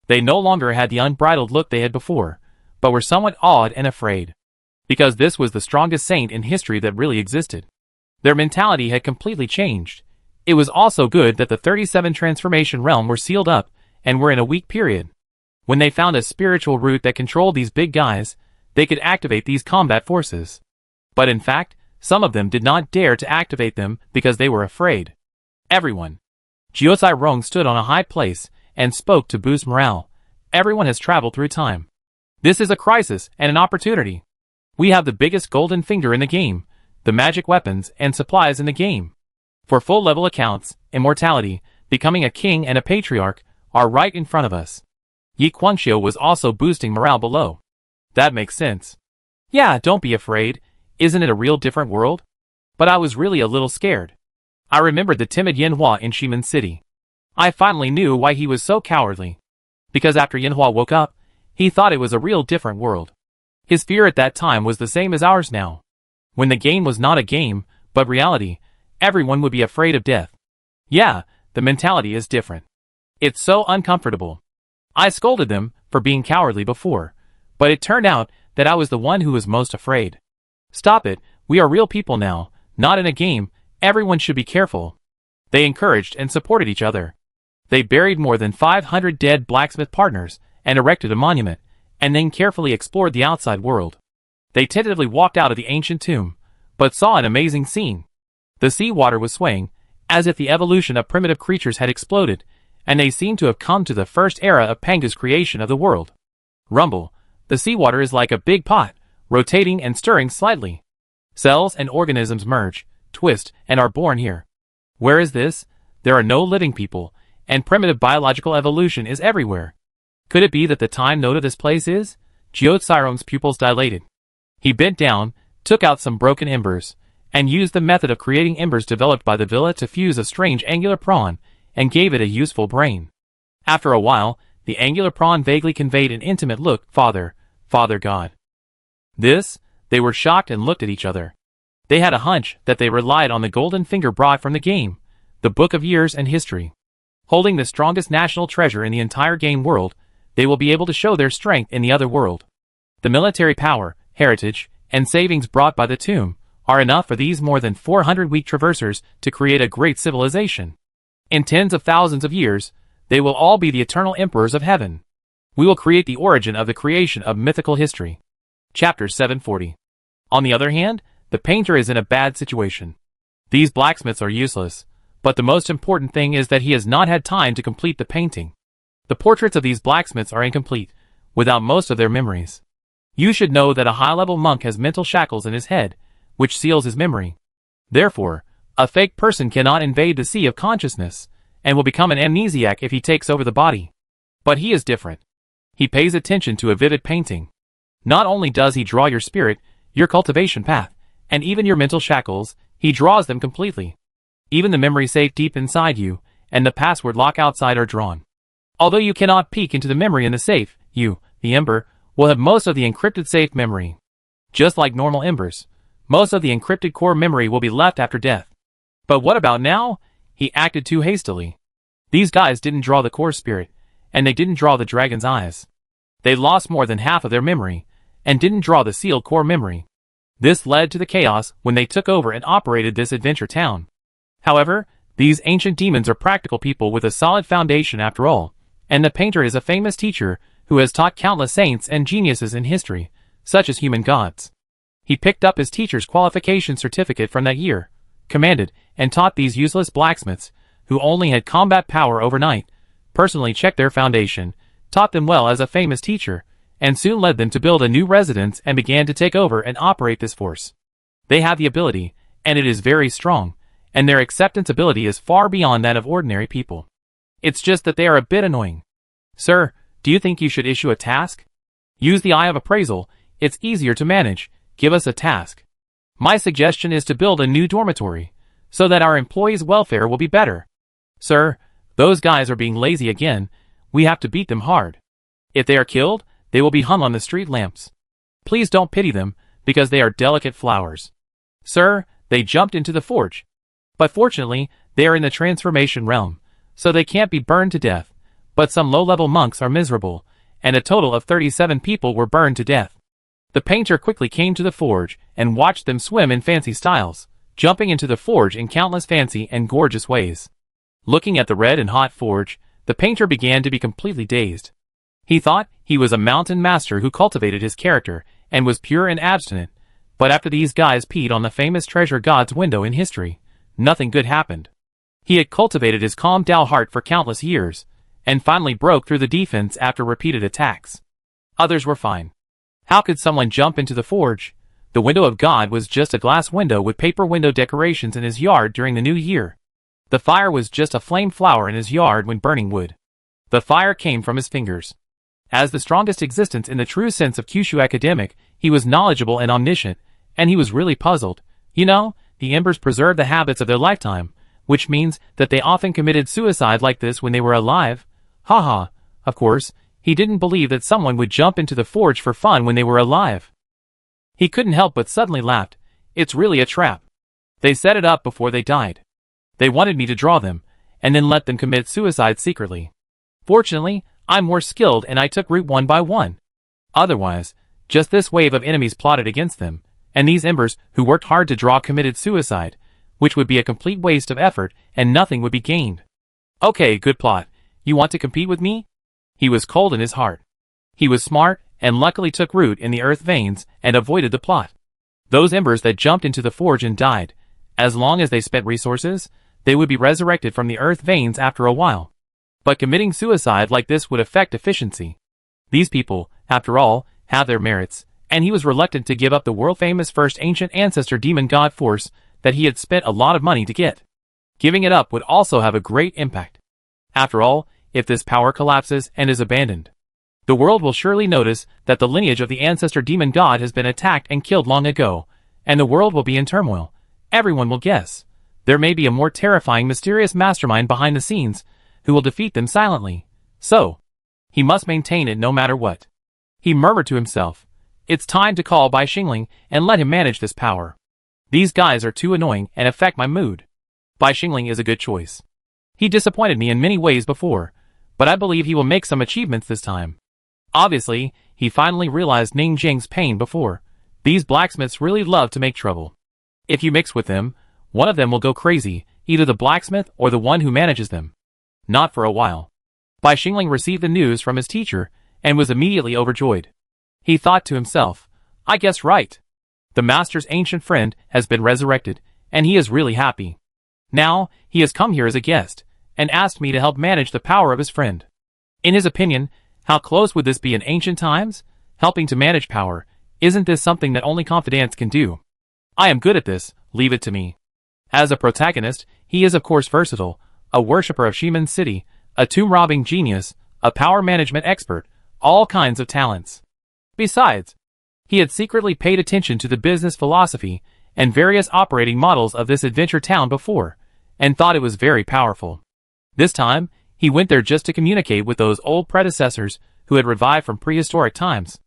They no longer had the unbridled look they had before, but were somewhat awed and afraid. Because this was the strongest saint in history that really existed. Their mentality had completely changed. It was also good that the 37 transformation realm were sealed up and were in a weak period. When they found a spiritual root that controlled these big guys, they could activate these combat forces. But in fact, some of them did not dare to activate them because they were afraid. Everyone. Jiuzai Rong stood on a high place and spoke to boost morale. Everyone has traveled through time. This is a crisis and an opportunity. We have the biggest golden finger in the game, the magic weapons and supplies in the game. For full level accounts, immortality, becoming a king and a patriarch, are right in front of us. Yi Guangxiu was also boosting morale below. That makes sense. Yeah, don't be afraid. Isn't it a real different world? But I was really a little scared. I remembered the timid Yanhua in Shimen City. I finally knew why he was so cowardly. Because after Yanhua woke up, he thought it was a real different world. His fear at that time was the same as ours now. When the game was not a game, but reality, everyone would be afraid of death. Yeah, the mentality is different. It's so uncomfortable. I scolded them for being cowardly before, But it turned out that I was the one who was most afraid. Stop it, we are real people now, not in a game, everyone should be careful. They encouraged and supported each other. They buried more than 500 dead blacksmith partners and erected a monument, and then carefully explored the outside world. They tentatively walked out of the ancient tomb, but saw an amazing scene. The sea water was swaying, as if the evolution of primitive creatures had exploded, and they seemed to have come to the first era of Panga's creation of the world. Rumble, the seawater is like a big pot, rotating and stirring slightly. Cells and organisms merge, twist, and are born here. Where is this? There are no living people, and primitive biological evolution is everywhere. Could it be that the time node of this place is? Jyotsirong's pupils dilated. He bent down, took out some broken embers, and used the method of creating embers developed by the villa to fuse a strange angular prawn, and gave it a useful brain. After a while, the angular prawn vaguely conveyed an intimate look, Father God. This? They were shocked and looked at each other. They had a hunch that they relied on the golden finger brought from the game, the Book of Years and History. Holding the strongest national treasure in the entire game world, they will be able to show their strength in the other world. The military power, heritage, and savings brought by the tomb are enough for these more than 400 weak traversers to create a great civilization. In tens of thousands of years, they will all be the eternal emperors of heaven. We will create the origin of the creation of mythical history. Chapter 740. On the other hand, the painter is in a bad situation. These blacksmiths are useless, but the most important thing is that he has not had time to complete the painting. The portraits of these blacksmiths are incomplete, without most of their memories. You should know that a high-level monk has mental shackles in his head, which seals his memory. Therefore, a fake person cannot invade the sea of consciousness, and will become an amnesiac if he takes over the body. But he is different. He pays attention to a vivid painting. Not only does he draw your spirit, your cultivation path, and even your mental shackles, he draws them completely. Even the memory safe deep inside you, and the password lock outside are drawn. Although you cannot peek into the memory in the safe, you, the ember, will have most of the encrypted safe memory. Just like normal embers, most of the encrypted core memory will be left after death. But what about now? He acted too hastily. These guys didn't draw the core spirit, and they didn't draw the dragon's eyes. They lost more than half of their memory, and didn't draw the sealed core memory. This led to the chaos when they took over and operated this adventure town. However, these ancient demons are practical people with a solid foundation after all, and the painter is a famous teacher who has taught countless saints and geniuses in history, such as human gods. He picked up his teacher's qualification certificate from that year, commanded and taught these useless blacksmiths, who only had combat power overnight, personally checked their foundation, taught them well as a famous teacher, and soon led them to build a new residence and began to take over and operate this force. They have the ability, and it is very strong, and their acceptance ability is far beyond that of ordinary people. It's just that they are a bit annoying. Sir, do you think you should issue a task? Use the eye of appraisal, it's easier to manage, give us a task. My suggestion is to build a new dormitory, so that our employees' welfare will be better. Sir, those guys are being lazy again, we have to beat them hard. If they are killed, they will be hung on the street lamps. Please don't pity them, because they are delicate flowers. Sir, they jumped into the forge. But fortunately, they are in the transformation realm, so they can't be burned to death, but some low-level monks are miserable, and a total of 37 people were burned to death. The painter quickly came to the forge and watched them swim in fancy styles, jumping into the forge in countless fancy and gorgeous ways. Looking at the red and hot forge, the painter began to be completely dazed. He thought he was a mountain master who cultivated his character and was pure and abstinent, but after these guys peed on the famous treasure god's window in history, nothing good happened. He had cultivated his calm Tao heart for countless years, and finally broke through the defense after repeated attacks. Others were fine. How could someone jump into the forge? The window of God was just a glass window with paper window decorations in his yard during the new year. The fire was just a flame flower in his yard when burning wood. The fire came from his fingers. As the strongest existence in the true sense of Kyushu academic, he was knowledgeable and omniscient, and he was really puzzled. You know, the embers preserve the habits of their lifetime, which means that they often committed suicide like this when they were alive. Haha, of course, he didn't believe that someone would jump into the forge for fun when they were alive. He couldn't help but suddenly laughed. It's really a trap. They set it up before they died. They wanted me to draw them, and then let them commit suicide secretly. Fortunately, I'm more skilled and I took root one by one. Otherwise, just this wave of enemies plotted against them, and these embers who worked hard to draw committed suicide, which would be a complete waste of effort and nothing would be gained. Okay, good plot. You want to compete with me? He was cold in his heart. He was smart, and luckily took root in the earth veins and avoided the plot. Those embers that jumped into the forge and died, as long as they spent resources, they would be resurrected from the earth veins after a while. But committing suicide like this would affect efficiency. These people, after all, have their merits, and he was reluctant to give up the world-famous first ancient ancestor demon god force that he had spent a lot of money to get. Giving it up would also have a great impact. After all, if this power collapses and is abandoned, the world will surely notice that the lineage of the ancestor demon god has been attacked and killed long ago, and the world will be in turmoil. Everyone will guess. There may be a more terrifying mysterious mastermind behind the scenes, who will defeat them silently. So, he must maintain it no matter what. He murmured to himself, it's time to call Bai Xingling and let him manage this power. These guys are too annoying and affect my mood. Bai Xingling is a good choice. He disappointed me in many ways before, but I believe he will make some achievements this time. Obviously, he finally realized Ning Jing's pain before. These blacksmiths really love to make trouble. If you mix with them, one of them will go crazy, either the blacksmith or the one who manages them. Not for a while. Bai Xingling received the news from his teacher and was immediately overjoyed. He thought to himself, I guess right. The master's ancient friend has been resurrected, and he is really happy. Now, he has come here as a guest, and asked me to help manage the power of his friend. In his opinion, how close would this be in ancient times? Helping to manage power, isn't this something that only confidants can do? I am good at this, leave it to me. As a protagonist, he is of course versatile, a worshipper of Shimen City, a tomb-robbing genius, a power management expert, all kinds of talents. Besides, he had secretly paid attention to the business philosophy and various operating models of this adventure town before, and thought it was very powerful. This time, he went there just to communicate with those old predecessors who had revived from prehistoric times.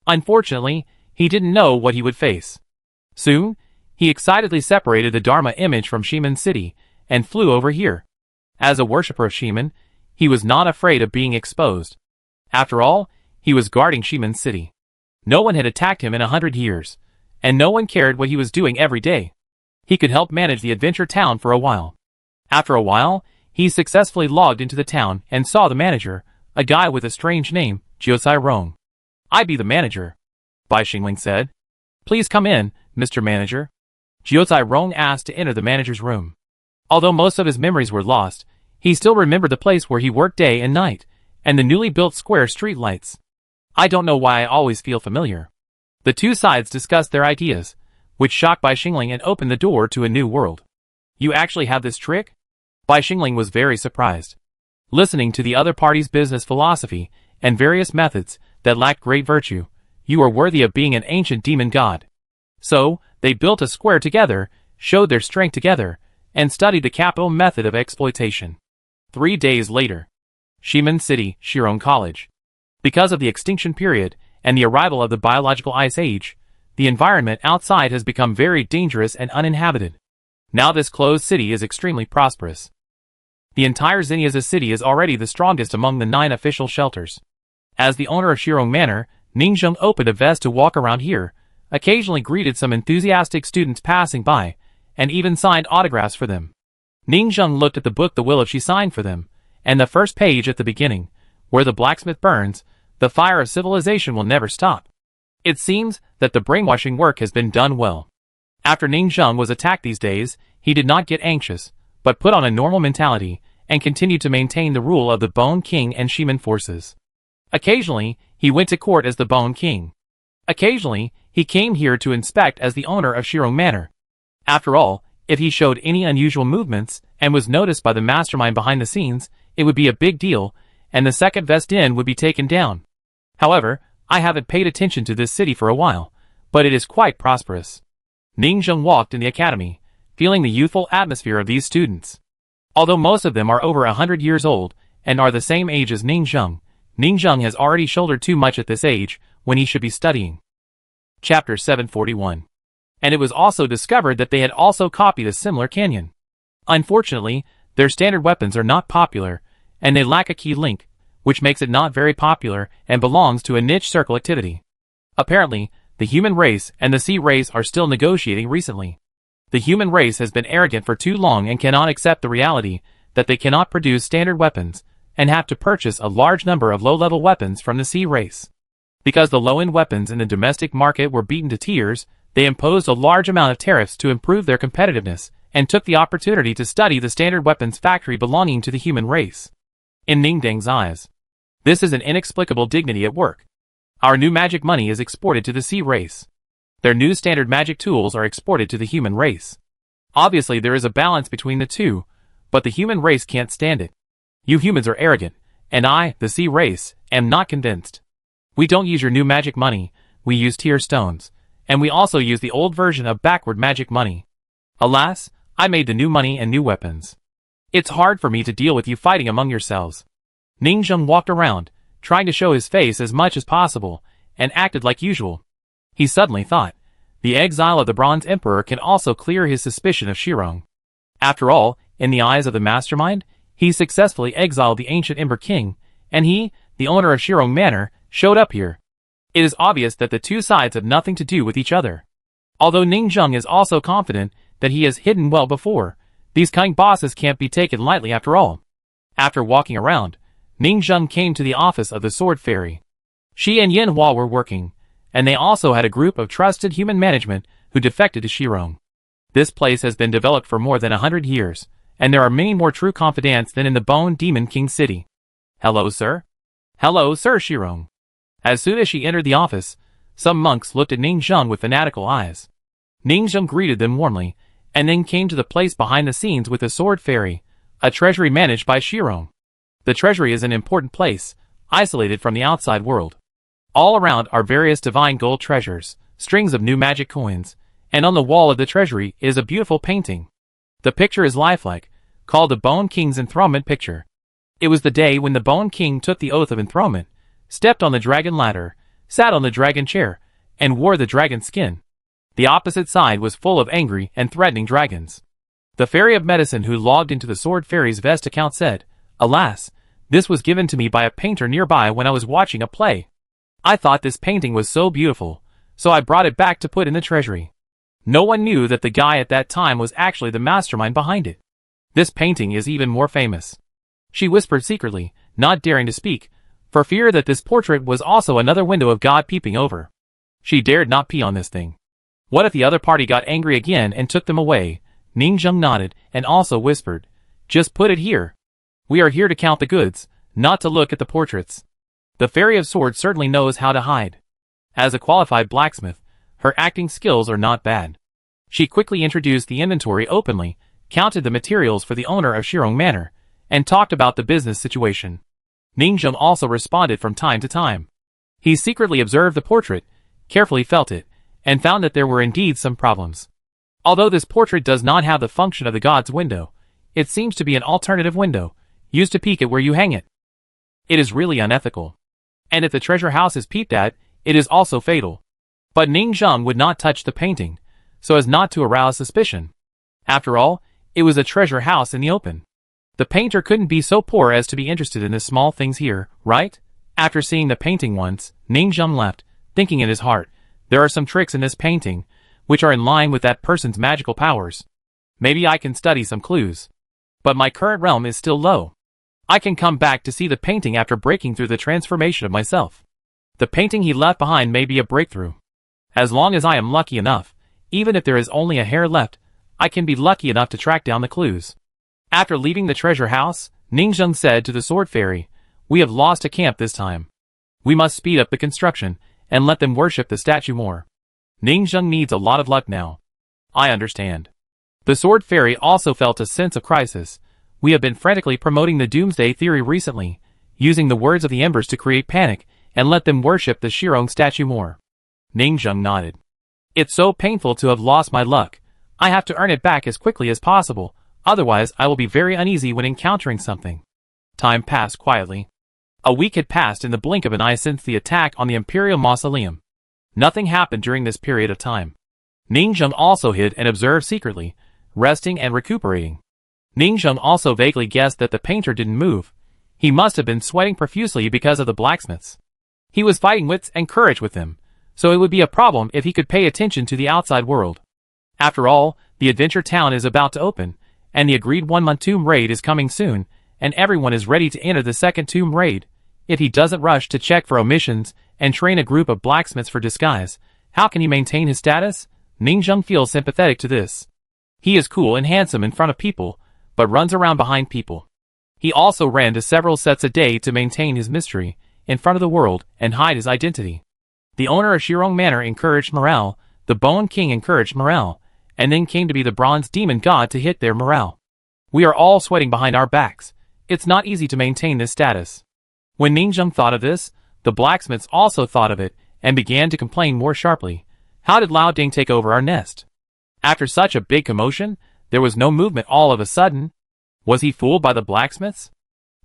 Unfortunately, he didn't know what he would face. Soon, he excitedly separated the Dharma image from Shimen City and flew over here. As a worshipper of Shimen, he was not afraid of being exposed. After all, he was guarding Shimen City. No one had attacked him in 100 years, and no one cared what he was doing every day. He could help manage the adventure town for a while. After a while, he successfully logged into the town and saw the manager, a guy with a strange name, Jiuzai Rong. I be the manager, Bai Xingling said. Please come in, Mr. Manager. Jiuzai Rong asked to enter the manager's room. Although most of his memories were lost, he still remembered the place where he worked day and night, and the newly built square street lights. I don't know why I always feel familiar. The two sides discussed their ideas, which shocked Bai Xingling and opened the door to a new world. You actually have this trick? Bai Xingling was very surprised. Listening to the other party's business philosophy and various methods that lacked great virtue, you are worthy of being an ancient demon god. So, they built a square together, showed their strength together, and studied the capital method of exploitation. 3 days later. Shimen City, Shirong College. Because of the extinction period and the arrival of the biological ice age, the environment outside has become very dangerous and uninhabited. Now this closed city is extremely prosperous. The entire Xinyaza city is already the strongest among the 9 official shelters. As the owner of Shirong Manor, Ningzheng opened a vest to walk around here, occasionally greeted some enthusiastic students passing by, and even signed autographs for them. Ningzheng looked at the book the will of she signed for them, and the first page at the beginning, where the blacksmith burns, the fire of civilization will never stop. It seems that the brainwashing work has been done well. After Ningzheng was attacked these days, he did not get anxious, but put on a normal mentality, and continued to maintain the rule of the Bone King and Shimen forces. Occasionally, he went to court as the Bone King. Occasionally, he came here to inspect as the owner of Shirong Manor. After all, if he showed any unusual movements, and was noticed by the mastermind behind the scenes, it would be a big deal, and the second Vest Inn would be taken down. However, I haven't paid attention to this city for a while, but it is quite prosperous. Ningzheng walked in the academy, feeling the youthful atmosphere of these students. Although most of them are over 100 years old, and are the same age as Ningzheng, Ningzheng has already shouldered too much at this age, when he should be studying. Chapter 741. And it was also discovered that they had also copied a similar canyon. Unfortunately, their standard weapons are not popular, and they lack a key link, which makes it not very popular and belongs to a niche circle activity. Apparently, the human race and the sea race are still negotiating recently. The human race has been arrogant for too long and cannot accept the reality that they cannot produce standard weapons and have to purchase a large number of low-level weapons from the sea race. Because the low-end weapons in the domestic market were beaten to tears, they imposed a large amount of tariffs to improve their competitiveness and took the opportunity to study the standard weapons factory belonging to the human race. In Ning Deng's eyes, this is an inexplicable dignity at work. Our new magic money is exported to the sea race. Their new standard magic tools are exported to the human race. Obviously there is a balance between the two, but the human race can't stand it. You humans are arrogant, and I, the sea race, am not convinced. We don't use your new magic money, we use tier stones, and we also use the old version of backward magic money. Alas, I made the new money and new weapons. It's hard for me to deal with you fighting among yourselves. Ning Zheng walked around, trying to show his face as much as possible, and acted like usual. He suddenly thought, the exile of the Bronze Emperor can also clear his suspicion of Shirong. After all, in the eyes of the mastermind, he successfully exiled the ancient Ember King, and he, the owner of Shirong Manor, showed up here. It is obvious that the two sides have nothing to do with each other. Although Ning Zheng is also confident that he has hidden well before, these cunning bosses can't be taken lightly after all. After walking around, Ning Zheng came to the office of the Sword Fairy. She and Yin Hua were working, and they also had a group of trusted human management who defected to Shirong. This place has been developed for more than 100 years, and there are many more true confidants than in the Bone Demon King City. Hello, sir. Hello, Sir Shirong. As soon as she entered the office, some monks looked at Ning Zheng with fanatical eyes. Ning Zheng greeted them warmly, and then came to the place behind the scenes with the Sword Fairy, a treasury managed by Shirong. The treasury is an important place, isolated from the outside world. All around are various divine gold treasures, strings of new magic coins, and on the wall of the treasury is a beautiful painting. The picture is lifelike, called the Bone King's Enthronement Picture. It was the day when the Bone King took the oath of enthronement, stepped on the dragon ladder, sat on the dragon chair, and wore the dragon skin. The opposite side was full of angry and threatening dragons. The Fairy of Medicine who logged into the Sword Fairy's Vest account said, "Alas, this was given to me by a painter nearby when I was watching a play. I thought this painting was so beautiful, so I brought it back to put in the treasury." No one knew that the guy at that time was actually the mastermind behind it. This painting is even more famous. She whispered secretly, not daring to speak, for fear that this portrait was also another window of God peeping over. She dared not pee on this thing. What if the other party got angry again and took them away? Ning Zheng nodded and also whispered, "Just put it here. We are here to count the goods, not to look at the portraits." The Fairy of Swords certainly knows how to hide. As a qualified blacksmith, her acting skills are not bad. She quickly introduced the inventory openly, counted the materials for the owner of Shirong Manor, and talked about the business situation. Ning Zheng also responded from time to time. He secretly observed the portrait, carefully felt it, and found that there were indeed some problems. Although this portrait does not have the function of the god's window, it seems to be an alternative window, used to peek at where you hang it. It is really unethical. And if the treasure house is peeped at, it is also fatal. But Ning Zheng would not touch the painting, so as not to arouse suspicion. After all, it was a treasure house in the open. The painter couldn't be so poor as to be interested in the small things here, right? After seeing the painting once, Ning Zheng left, thinking in his heart, there are some tricks in this painting, which are in line with that person's magical powers. Maybe I can study some clues. But my current realm is still low. I can come back to see the painting after breaking through the transformation of myself. The painting he left behind may be a breakthrough. As long as I am lucky enough, even if there is only a hair left, I can be lucky enough to track down the clues. After leaving the treasure house, Ning Zheng said to the Sword Fairy, "We have lost a camp this time. We must speed up the construction, and let them worship the statue more. Ning Zheng needs a lot of luck now." "I understand." The Sword Fairy also felt a sense of crisis. "We have been frantically promoting the doomsday theory recently, using the words of the embers to create panic, and let them worship the Shirong statue more." Ning Zheng nodded. "It's so painful to have lost my luck. I have to earn it back as quickly as possible, otherwise I will be very uneasy when encountering something." Time passed quietly. A week had passed in the blink of an eye since the attack on the Imperial Mausoleum. Nothing happened during this period of time. Ning Zheng also hid and observed secretly, resting and recuperating. Ning Zheng also vaguely guessed that the painter didn't move. He must have been sweating profusely because of the blacksmiths. He was fighting wits and courage with them, so it would be a problem if he could pay attention to the outside world. After all, the adventure town is about to open, and the agreed 1-month tomb raid is coming soon, and everyone is ready to enter the second tomb raid. If he doesn't rush to check for omissions and train a group of blacksmiths for disguise, how can he maintain his status? Ningjung feels sympathetic to this. He is cool and handsome in front of people, but runs around behind people. He also ran to several sets a day to maintain his mystery in front of the world and hide his identity. The owner of Shirong Manor encouraged morale, the Bone King encouraged morale, and then came to be the Bronze Demon God to hit their morale. We are all sweating behind our backs. It's not easy to maintain this status. When Ningjung thought of this, the blacksmiths also thought of it and began to complain more sharply. How did Lao Ding take over our nest? After such a big commotion, there was no movement all of a sudden. Was he fooled by the blacksmiths?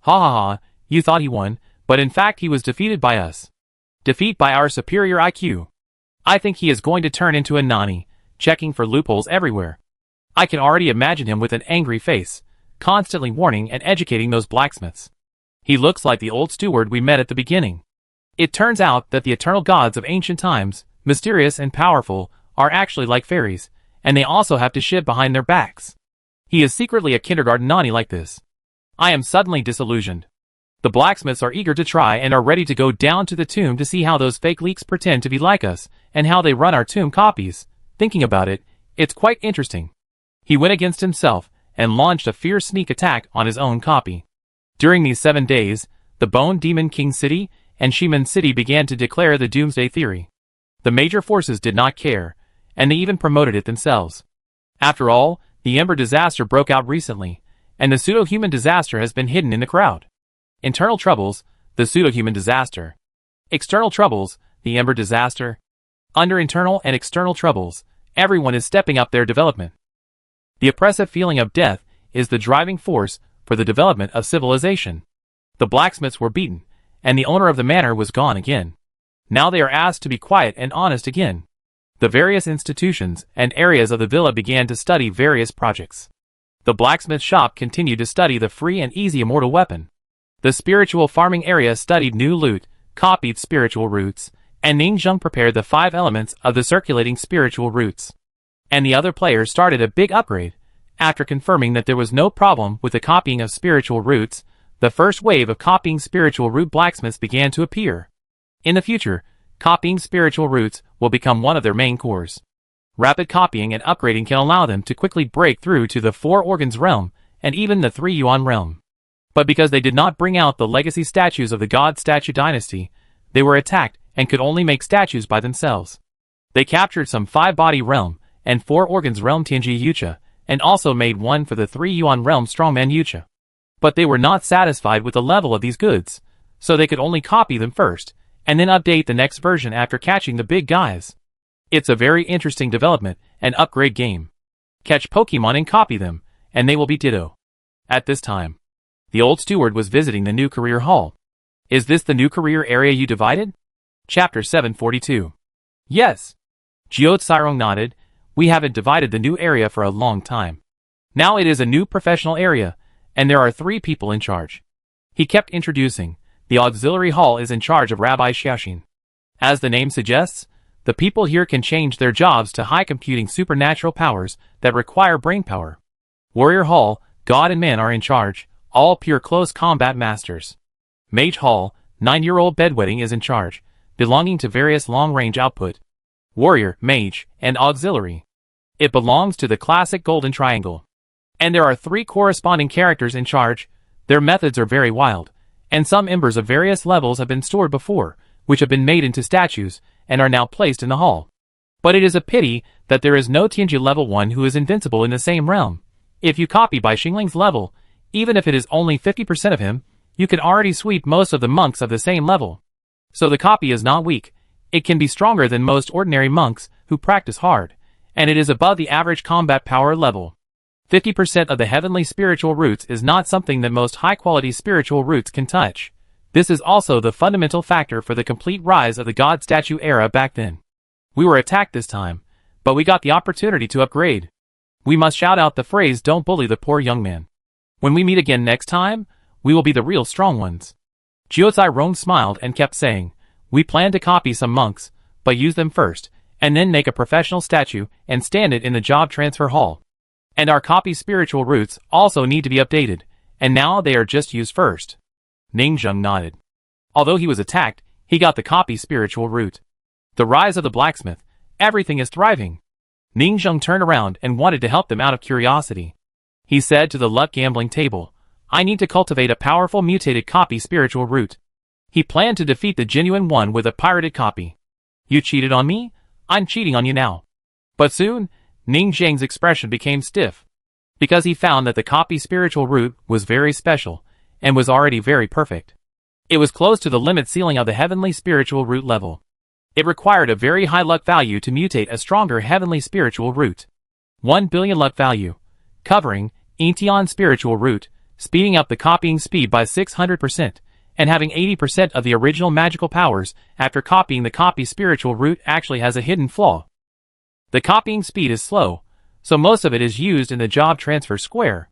Ha ha ha, you thought he won, but in fact he was defeated by us. Defeat by our superior IQ. I think he is going to turn into a Nani, checking for loopholes everywhere. I can already imagine him with an angry face, constantly warning and educating those blacksmiths. He looks like the old steward we met at the beginning. It turns out that the eternal gods of ancient times, mysterious and powerful, are actually like fairies, and they also have to shiv behind their backs. He is secretly a kindergarten Nani like this. I am suddenly disillusioned. The blacksmiths are eager to try and are ready to go down to the tomb to see how those fake leaks pretend to be like us, and how they run our tomb copies. Thinking about it, it's quite interesting. He went against himself, and launched a fierce sneak attack on his own copy. During these 7 days, the Bone Demon King City and Shiman City began to declare the Doomsday Theory. The major forces did not care, and they even promoted it themselves. After all, the Ember disaster broke out recently, and the pseudo-human disaster has been hidden in the crowd. Internal troubles, the pseudo-human disaster. External troubles, the Ember disaster. Under internal and external troubles, everyone is stepping up their development. The oppressive feeling of death is the driving force for the development of civilization. The blacksmiths were beaten, and the owner of the manor was gone again. Now they are asked to be quiet and honest again. The various institutions and areas of the villa began to study various projects. The blacksmith shop continued to study the free and easy immortal weapon. The spiritual farming area studied new loot, copied spiritual roots, and Ningjung prepared the 5 elements of the circulating spiritual roots. And the other players started a big upgrade. After confirming that there was no problem with the copying of spiritual roots, the first wave of copying spiritual root blacksmiths began to appear. In the future, copying spiritual roots will become one of their main cores. Rapid copying and upgrading can allow them to quickly break through to the 4 organs realm and even the 3 yuan realm. But because they did not bring out the legacy statues of the God Statue Dynasty, they were attacked and could only make statues by themselves. They captured some 5-body realm and 4 organs realm Tianji Yucha, and also made one for the 3 yuan realm Strongman Yucha. But they were not satisfied with the level of these goods, so they could only copy them first, and then update the next version after catching the big guys. It's a very interesting development and upgrade game. Catch Pokemon and copy them, and they will be ditto. At this time, the old steward was visiting the new career hall. Is this the new career area you divided? Chapter 742. Yes. Jiao nodded. We haven't divided the new area for a long time. Now it is a new professional area, and there are 3 people in charge. He kept introducing. The auxiliary hall is in charge of Rabbi Xiaoxin. As the name suggests, the people here can change their jobs to high computing supernatural powers that require brain power. Warrior Hall, God and men are in charge, all pure close combat masters. Mage Hall, 9-year-old bedwetting is in charge, belonging to various long-range output. Warrior, Mage, and Auxiliary. It belongs to the classic Golden Triangle. And there are 3 corresponding characters in charge. Their methods are very wild, and some embers of various levels have been stored before, which have been made into statues, and are now placed in the hall. But it is a pity that there is no Tianji level 1 who is invincible in the same realm. If you copy by Xingling's level, even if it is only 50% of him, you can already sweep most of the monks of the same level. So the copy is not weak. It can be stronger than most ordinary monks who practice hard, and it is above the average combat power level. 50% of the heavenly spiritual roots is not something that most high-quality spiritual roots can touch. This is also the fundamental factor for the complete rise of the God Statue era back then. We were attacked this time, but we got the opportunity to upgrade. We must shout out the phrase "Don't bully the poor young man." When we meet again next time, We will be the real strong ones. Jiuzai Rong smiled and kept saying, we plan to copy some monks, but use them first, and then make a professional statue and stand it in the job transfer hall. And our copy spiritual roots also need to be updated, and now they are just used first. Ningzheng nodded. Although he was attacked, he got the copy spiritual root. The rise of the blacksmith, everything is thriving. Ningzheng turned around and wanted to help them out of curiosity. He said to the luck gambling table, I need to cultivate a powerful mutated copy spiritual root. He planned to defeat the genuine one with a pirated copy. You cheated on me? I'm cheating on you now. But soon, Ningzheng's expression became stiff. Because he found that the copy spiritual root was very special, and was already very perfect. It was close to the limit ceiling of the heavenly spiritual root level. It required a very high luck value to mutate a stronger heavenly spiritual root. 1 billion luck value. Covering, Etion spiritual root, speeding up the copying speed by 600%, and having 80% of the original magical powers after copying the copy spiritual root actually has a hidden flaw. The copying speed is slow, so most of it is used in the job transfer square.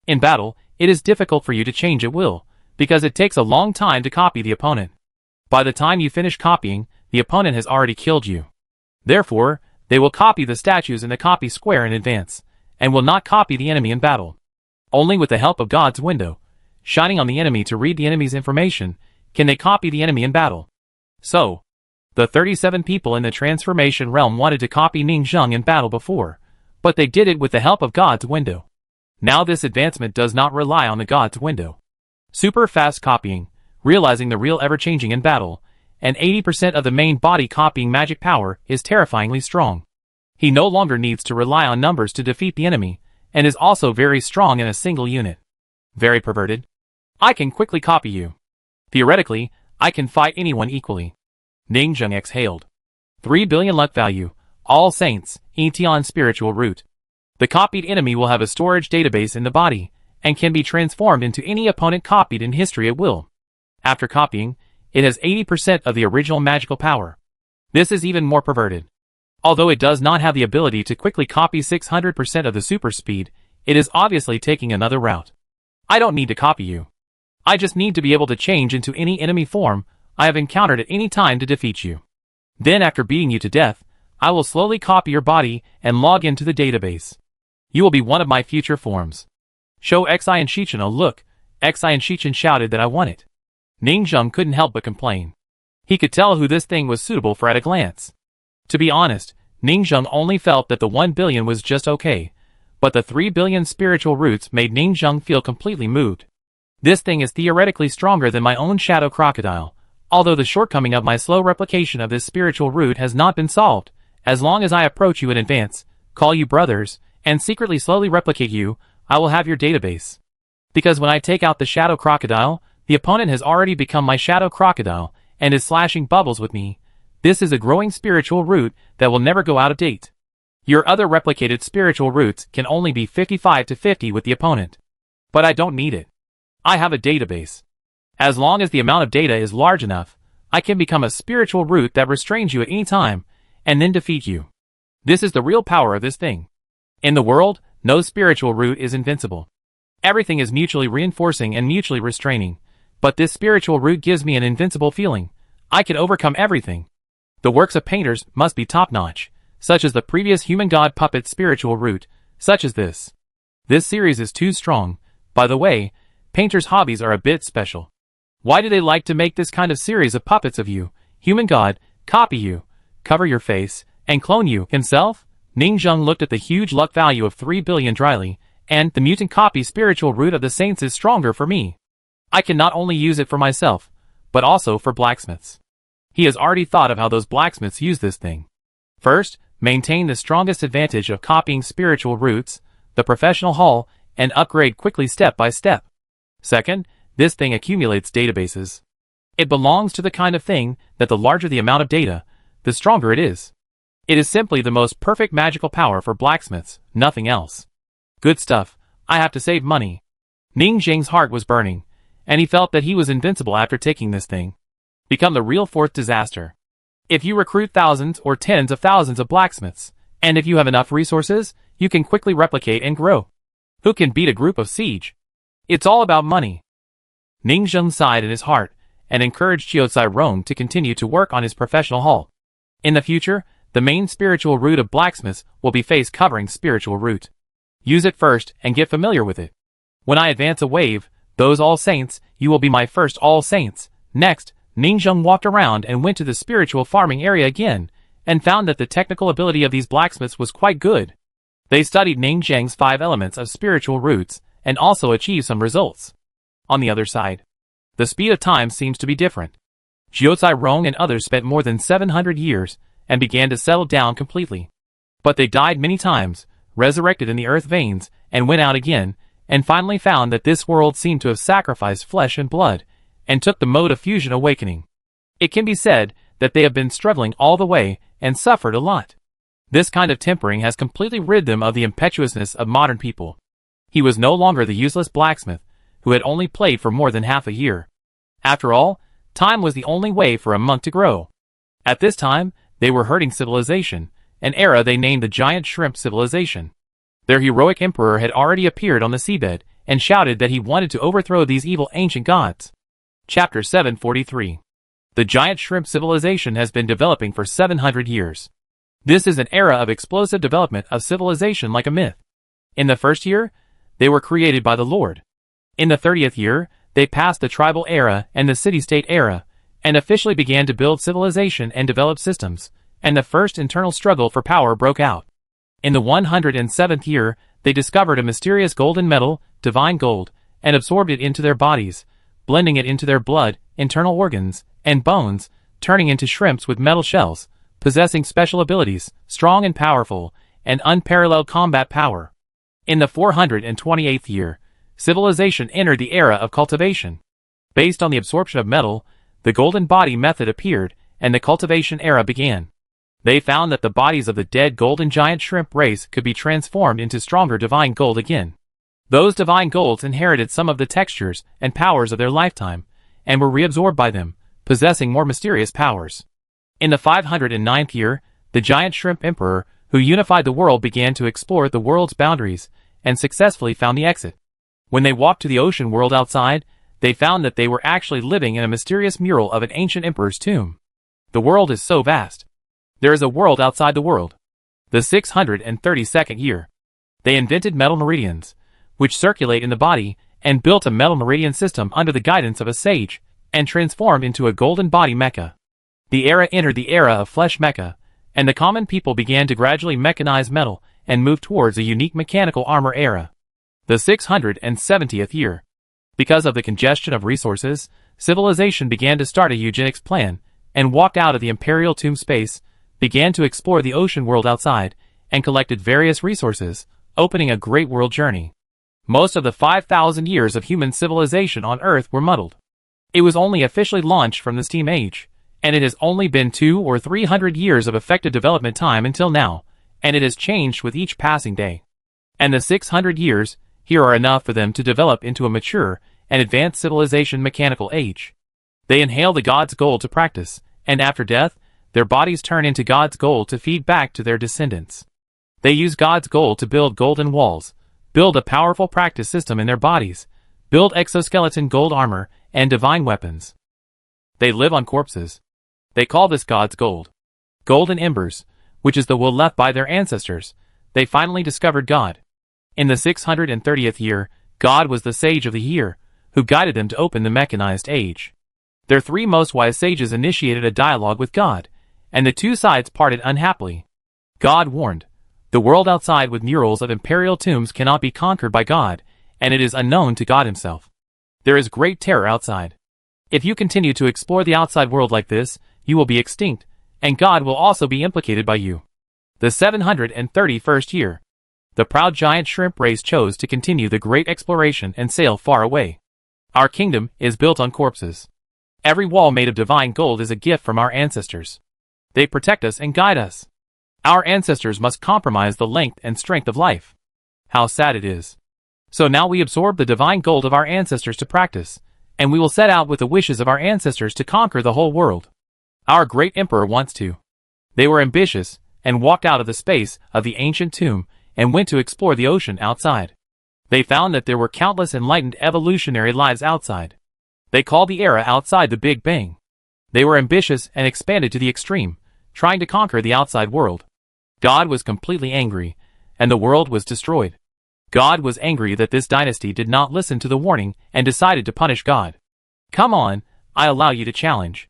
In battle, it is difficult for you to change at will, because it takes a long time to copy the opponent. By the time you finish copying, the opponent has already killed you. Therefore, they will copy the statues in the copy square in advance, and will not copy the enemy in battle. Only with the help of God's window, shining on the enemy to read the enemy's information, can they copy the enemy in battle. So, the 37 people in the transformation realm wanted to copy Ningzheng in battle before, but they did it with the help of God's window. Now this advancement does not rely on the God's window. Super fast copying, realizing the real ever-changing in battle, and 80% of the main body copying magic power is terrifyingly strong. He no longer needs to rely on numbers to defeat the enemy, and is also very strong in a single unit. Very perverted. I can quickly copy you. Theoretically, I can fight anyone equally. Ningzheng exhaled. 3 billion luck value, all saints, Etion spiritual root. The copied enemy will have a storage database in the body, and can be transformed into any opponent copied in history at will. After copying, it has 80% of the original magical power. This is even more perverted. Although it does not have the ability to quickly copy 600% of the super speed, it is obviously taking another route. I don't need to copy you. I just need to be able to change into any enemy form I have encountered at any time to defeat you. Then after beating you to death, I will slowly copy your body and log into the database. You will be one of my future forms. Show Xi and Shichen a look. Xi and Shichen shouted that I want it. Ningzheng couldn't help but complain. He could tell who this thing was suitable for at a glance. To be honest, Ningzheng only felt that the 1 billion was just okay, but the 3 billion spiritual roots made Ningzheng feel completely moved. This thing is theoretically stronger than my own shadow crocodile, although the shortcoming of my slow replication of this spiritual root has not been solved. As long as I approach you in advance, call you brothers, and secretly slowly replicate you, I will have your database. Because when I take out the shadow crocodile, the opponent has already become my shadow crocodile, and is slashing bubbles with me. This is a growing spiritual root that will never go out of date. Your other replicated spiritual roots can only be 55 to 50 with the opponent. But I don't need it. I have a database. As long as the amount of data is large enough, I can become a spiritual root that restrains you at any time, and then defeat you. This is the real power of this thing. In the world, no spiritual root is invincible. Everything is mutually reinforcing and mutually restraining, but this spiritual root gives me an invincible feeling. I can overcome everything. The works of painters must be top-notch, such as the previous human god puppet spiritual root, such as this. This series is too strong. By the way, painters' hobbies are a bit special. Why do they like to make this kind of series of puppets of you, human god, copy you, cover your face, and clone you himself? Ningzheng looked at the huge luck value of 3 billion dryly, and the mutant copy spiritual root of the saints is stronger for me. I can not only use it for myself, but also for blacksmiths. He has already thought of how those blacksmiths use this thing. First, maintain the strongest advantage of copying spiritual roots, the professional hall, and upgrade quickly step by step. Second, this thing accumulates databases. It belongs to the kind of thing that the larger the amount of data, the stronger it is. It is simply the most perfect magical power for blacksmiths, nothing else. Good stuff. I have to save money. Ningzheng's heart was burning, and he felt that he was invincible after taking this thing. Become the real fourth disaster. If you recruit thousands or tens of thousands of blacksmiths, and if you have enough resources, you can quickly replicate and grow. Who can beat a group of siege? It's all about money. Ningzheng sighed in his heart and encouraged Jiuzai Rong to continue to work on his professional hull. In the future, the main spiritual root of blacksmiths will be face covering spiritual root. Use it first and get familiar with it. When I advance a wave, those all saints, you will be my first all saints. Next, Ningzheng walked around and went to the spiritual farming area again, and found that the technical ability of these blacksmiths was quite good. They studied Ningzheng's 5 elements of spiritual roots, and also achieved some results. On the other side, the speed of time seems to be different. Jiuzai Rong and others spent more than 700 years, and began to settle down completely. But they died many times, resurrected in the earth veins, and went out again, and finally found that this world seemed to have sacrificed flesh and blood, and took the mode of fusion awakening. It can be said that they have been struggling all the way, and suffered a lot. This kind of tempering has completely rid them of the impetuousness of modern people. He was no longer the useless blacksmith, who had only played for more than half a year. After all, time was the only way for a monk to grow. At this time, they were hurting civilization, an era they named the Giant Shrimp Civilization. Their heroic emperor had already appeared on the seabed, and shouted that he wanted to overthrow these evil ancient gods. Chapter 743. The Giant Shrimp Civilization has been developing for 700 years. This is an era of explosive development of civilization like a myth. In the first year, they were created by the Lord. In the 30th year, they passed the tribal era and the city-state era, and officially began to build civilization and develop systems, and the first internal struggle for power broke out. In the 107th year, they discovered a mysterious golden metal, divine gold, and absorbed it into their bodies, blending it into their blood, internal organs, and bones, turning into shrimps with metal shells, possessing special abilities, strong and powerful, and unparalleled combat power. In the 428th year, civilization entered the era of cultivation. Based on the absorption of metal, the golden body method appeared, and the cultivation era began. They found that the bodies of the dead golden giant shrimp race could be transformed into stronger divine gold again. Those divine golds inherited some of the textures and powers of their lifetime, and were reabsorbed by them, possessing more mysterious powers. In the 509th year, the giant shrimp emperor, who unified the world, began to explore the world's boundaries, and successfully found the exit. When they walked to the ocean world outside, they found that they were actually living in a mysterious mural of an ancient emperor's tomb. The world is so vast. There is a world outside the world. The 632nd year. They invented metal meridians, which circulate in the body, and built a metal meridian system under the guidance of a sage, and transformed into a golden body mecha. The era entered the era of flesh mecha, and the common people began to gradually mechanize metal, and move towards a unique mechanical armor era. The 670th year. Because of the congestion of resources, civilization began to start a eugenics plan, and walked out of the imperial tomb space, began to explore the ocean world outside, and collected various resources, opening a great world journey. Most of the 5,000 years of human civilization on Earth were muddled. It was only officially launched from the Steam Age, and it has only been 200 or 300 years of effective development time until now, and it has changed with each passing day. And the 600 years here are enough for them to develop into a mature and advanced civilization mechanical age. They inhale the God's gold to practice, and after death, their bodies turn into God's gold to feed back to their descendants. They use God's gold to build golden walls, build a powerful practice system in their bodies, build exoskeleton gold armor, and divine weapons. They live on corpses. They call this God's gold. Golden embers, which is the wool left by their ancestors. They finally discovered God. In the 630th year, God was the sage of the year, who guided them to open the mechanized age. Their 3 most wise sages initiated a dialogue with God, and the 2 sides parted unhappily. God warned, "The world outside with murals of imperial tombs cannot be conquered by God, and it is unknown to God himself. There is great terror outside. If you continue to explore the outside world like this, you will be extinct, and God will also be implicated by you." The 731st year. The proud giant shrimp race chose to continue the great exploration and sail far away. Our kingdom is built on corpses. Every wall made of divine gold is a gift from our ancestors. They protect us and guide us. Our ancestors must compromise the length and strength of life. How sad it is. So now we absorb the divine gold of our ancestors to practice, and we will set out with the wishes of our ancestors to conquer the whole world. Our great emperor wants to. They were ambitious, and walked out of the space of the ancient tomb, and went to explore the ocean outside. They found that there were countless enlightened evolutionary lives outside. They called the era outside the Big Bang. They were ambitious and expanded to the extreme, trying to conquer the outside world. God was completely angry, and the world was destroyed. God was angry that this dynasty did not listen to the warning and decided to punish God. Come on, I allow you to challenge.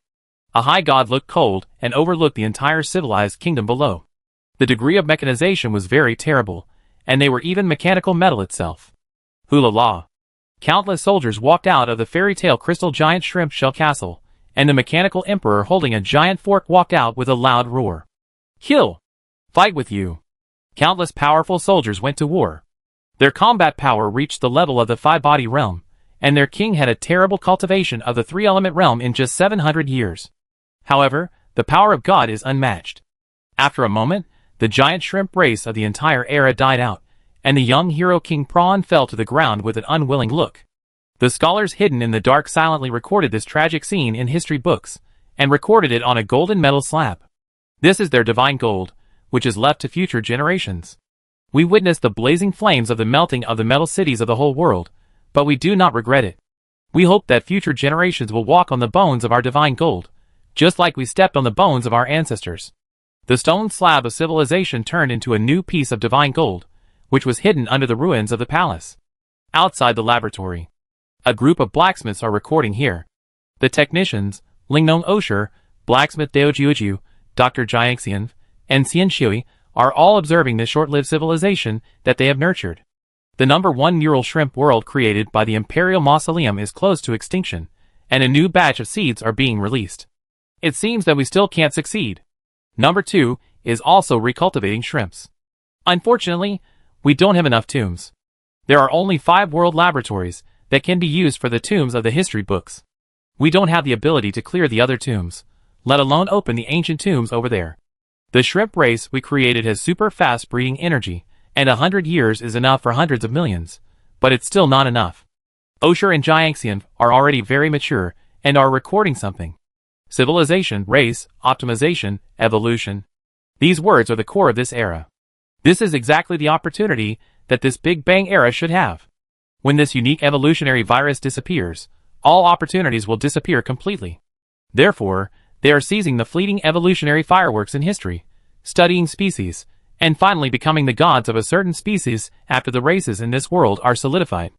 A high god looked cold and overlooked the entire civilized kingdom below. The degree of mechanization was very terrible, and they were even mechanical metal itself. Hula la. Countless soldiers walked out of the fairy tale crystal giant shrimp shell castle, and the mechanical emperor holding a giant fork walked out with a loud roar. Kill! Fight with you! Countless powerful soldiers went to war. Their combat power reached the level of the five-body realm, and their king had a terrible cultivation of the three-element realm in just 700 years. However, the power of God is unmatched. After a moment, the giant shrimp race of the entire era died out, and the young hero King Prawn fell to the ground with an unwilling look. The scholars hidden in the dark silently recorded this tragic scene in history books, and recorded it on a golden metal slab. This is their divine gold, which is left to future generations. We witness the blazing flames of the melting of the metal cities of the whole world, but we do not regret it. We hope that future generations will walk on the bones of our divine gold, just like we stepped on the bones of our ancestors. The stone slab of civilization turned into a new piece of divine gold, which was hidden under the ruins of the palace. Outside the laboratory, a group of blacksmiths are recording here. The technicians, Lingnong Osher, blacksmith Dao Jiujiu, Dr. Jiangxian, and Xian Shui, are all observing this short-lived civilization that they have nurtured. The number 1 neural shrimp world created by the Imperial Mausoleum is close to extinction, and a new batch of seeds are being released. It seems that we still can't succeed. Number 2 is also recultivating shrimps. Unfortunately, we don't have enough tombs. There are only 5 world laboratories that can be used for the tombs of the history books. We don't have the ability to clear the other tombs, let alone open the ancient tombs over there. The shrimp race we created has super fast breeding energy, and 100 years is enough for hundreds of millions, but it's still not enough. Osher and Jiangxian are already very mature and are recording something. Civilization, race, optimization, evolution. These words are the core of this era. This is exactly the opportunity that this Big Bang era should have. When this unique evolutionary virus disappears, all opportunities will disappear completely. Therefore, they are seizing the fleeting evolutionary fireworks in history, studying species, and finally becoming the gods of a certain species after the races in this world are solidified.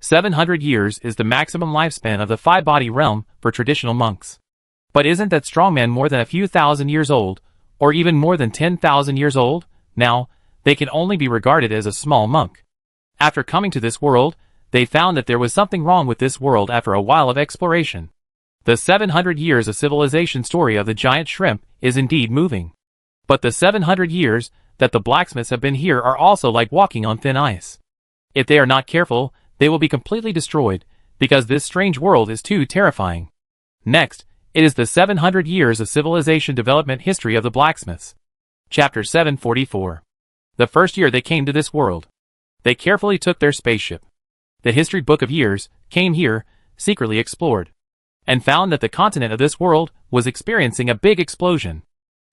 700 years is the maximum lifespan of the five-body realm for traditional monks. But isn't that strongman more than a few thousand years old, or even more than 10,000 years old? Now, they can only be regarded as a small monk. After coming to this world, they found that there was something wrong with this world after a while of exploration. The 700 years of civilization story of the giant shrimp is indeed moving. But the 700 years that the blacksmiths have been here are also like walking on thin ice. If they are not careful, they will be completely destroyed, because this strange world is too terrifying. Next, it is the 700 years of civilization development history of the blacksmiths. Chapter 744. The first year they came to this world, they carefully took their spaceship. The history book of years came here, secretly explored, and found that the continent of this world was experiencing a big explosion.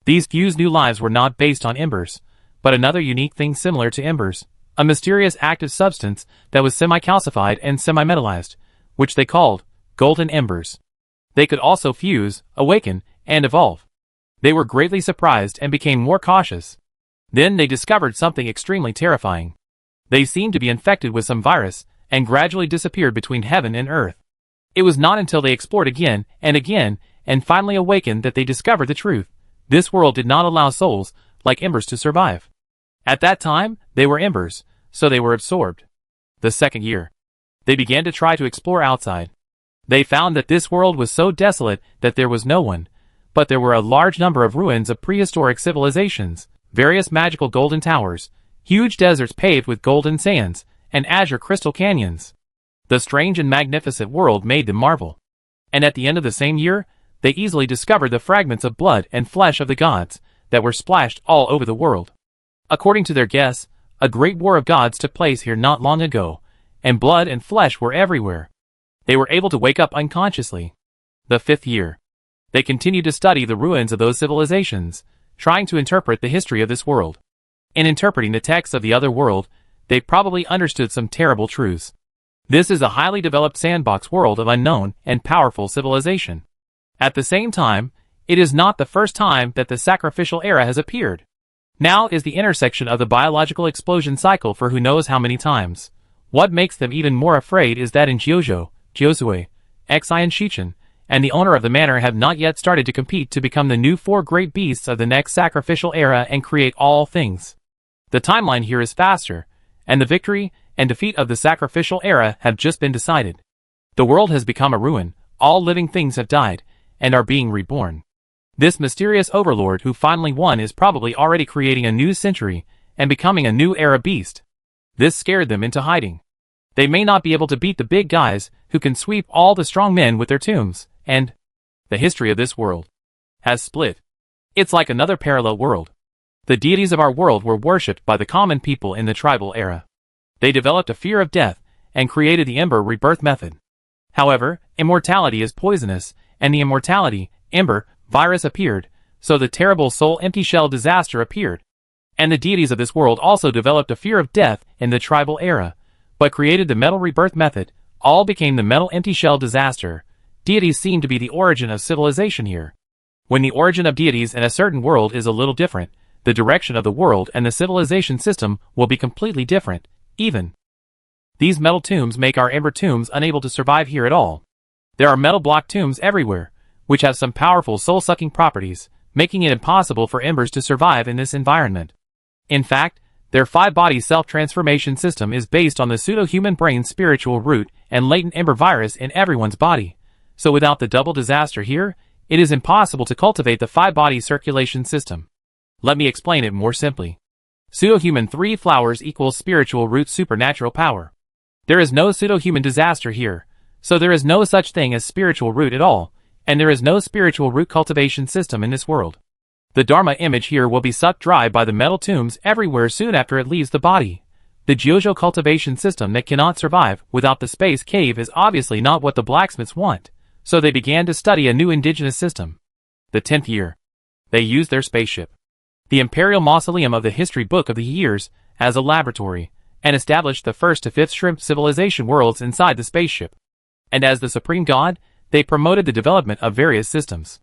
These fused new lives were not based on embers, but another unique thing similar to embers, a mysterious active substance that was semi-calcified and semi-metallized, which they called golden embers. They could also fuse, awaken, and evolve. They were greatly surprised and became more cautious. Then they discovered something extremely terrifying. They seemed to be infected with some virus, and gradually disappeared between heaven and earth. It was not until they explored again, and finally awakened that they discovered the truth. This world did not allow souls, like embers, to survive. At that time, they were embers, so they were absorbed. The second year, they began to try to explore outside. They found that this world was so desolate that there was no one, but there were a large number of ruins of prehistoric civilizations, various magical golden towers, huge deserts paved with golden sands, and azure crystal canyons. The strange and magnificent world made them marvel. And at the end of the same year, they easily discovered the fragments of blood and flesh of the gods that were splashed all over the world. According to their guess, a great war of gods took place here not long ago, and blood and flesh were everywhere. They were able to wake up unconsciously. The fifth year, they continued to study the ruins of those civilizations, trying to interpret the history of this world. In interpreting the texts of the other world, they probably understood some terrible truths. This is a highly developed sandbox world of unknown and powerful civilization. At the same time, it is not the first time that the sacrificial era has appeared. Now is the intersection of the biological explosion cycle for who knows how many times. What makes them even more afraid is that in Jiuzhou, Jiuzhui, Xi and Shichen, and the owner of the manor have not yet started to compete to become the new 4 great beasts of the next sacrificial era and create all things. The timeline here is faster, and the victory and defeat of the sacrificial era have just been decided. The world has become a ruin, all living things have died, and are being reborn. This mysterious overlord who finally won is probably already creating a new century and becoming a new era beast. This scared them into hiding. They may not be able to beat the big guys who can sweep all the strong men with their tombs, and the history of this world has split. It's like another parallel world. The deities of our world were worshipped by the common people in the tribal era. They developed a fear of death and created the Ember rebirth method. However, immortality is poisonous, and the immortality, Ember, virus appeared, so the terrible soul empty shell disaster appeared. And the deities of this world also developed a fear of death in the tribal era, but created the metal rebirth method, all became the metal empty shell disaster. Deities seem to be the origin of civilization here. When the origin of deities in a certain world is a little different, the direction of the world and the civilization system will be completely different, even. These metal tombs make our Ember tombs unable to survive here at all. There are metal block tombs everywhere, which have some powerful soul-sucking properties, making it impossible for Embers to survive in this environment. In fact, their 5-body self-transformation system is based on the pseudo-human brain's spiritual root and latent Ember virus in everyone's body. So without the double disaster here, it is impossible to cultivate the 5-body circulation system. Let me explain it more simply. Pseudo-human 3 flowers equals spiritual root supernatural power. There is no pseudo-human disaster here, so there is no such thing as spiritual root at all, and there is no spiritual root cultivation system in this world. The Dharma image here will be sucked dry by the metal tombs everywhere soon after it leaves the body. The Jiuzhou cultivation system that cannot survive without the space cave is obviously not what the blacksmiths want, so they began to study a new indigenous system. The 10th year. They used their spaceship, the Imperial Mausoleum of the History Book of the Years, as a laboratory, and established the 1st to 5th shrimp civilization worlds inside the spaceship. And as the supreme god, they promoted the development of various systems.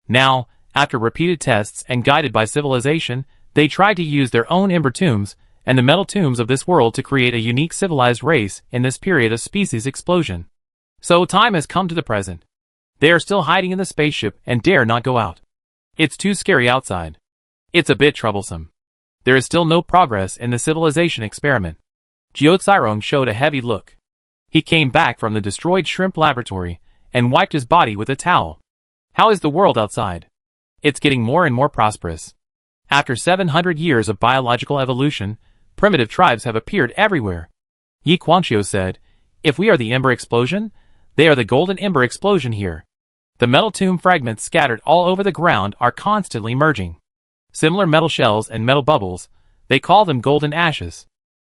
Now, after repeated tests and guided by civilization, they tried to use their own Ember tombs and the metal tombs of this world to create a unique civilized race in this period of species explosion. So time has come to the present. They are still hiding in the spaceship and dare not go out. It's too scary outside. It's a bit troublesome. There is still no progress in the civilization experiment. Jiuzhai showed a heavy look. He came back from the destroyed shrimp laboratory and wiped his body with a towel. How is the world outside? It's getting more and more prosperous. After 700 years of biological evolution, primitive tribes have appeared everywhere. Yi Guangxiu said, if we are the Ember explosion, they are the golden Ember explosion here. The metal tomb fragments scattered all over the ground are constantly merging. Similar metal shells and metal bubbles, they call them golden ashes.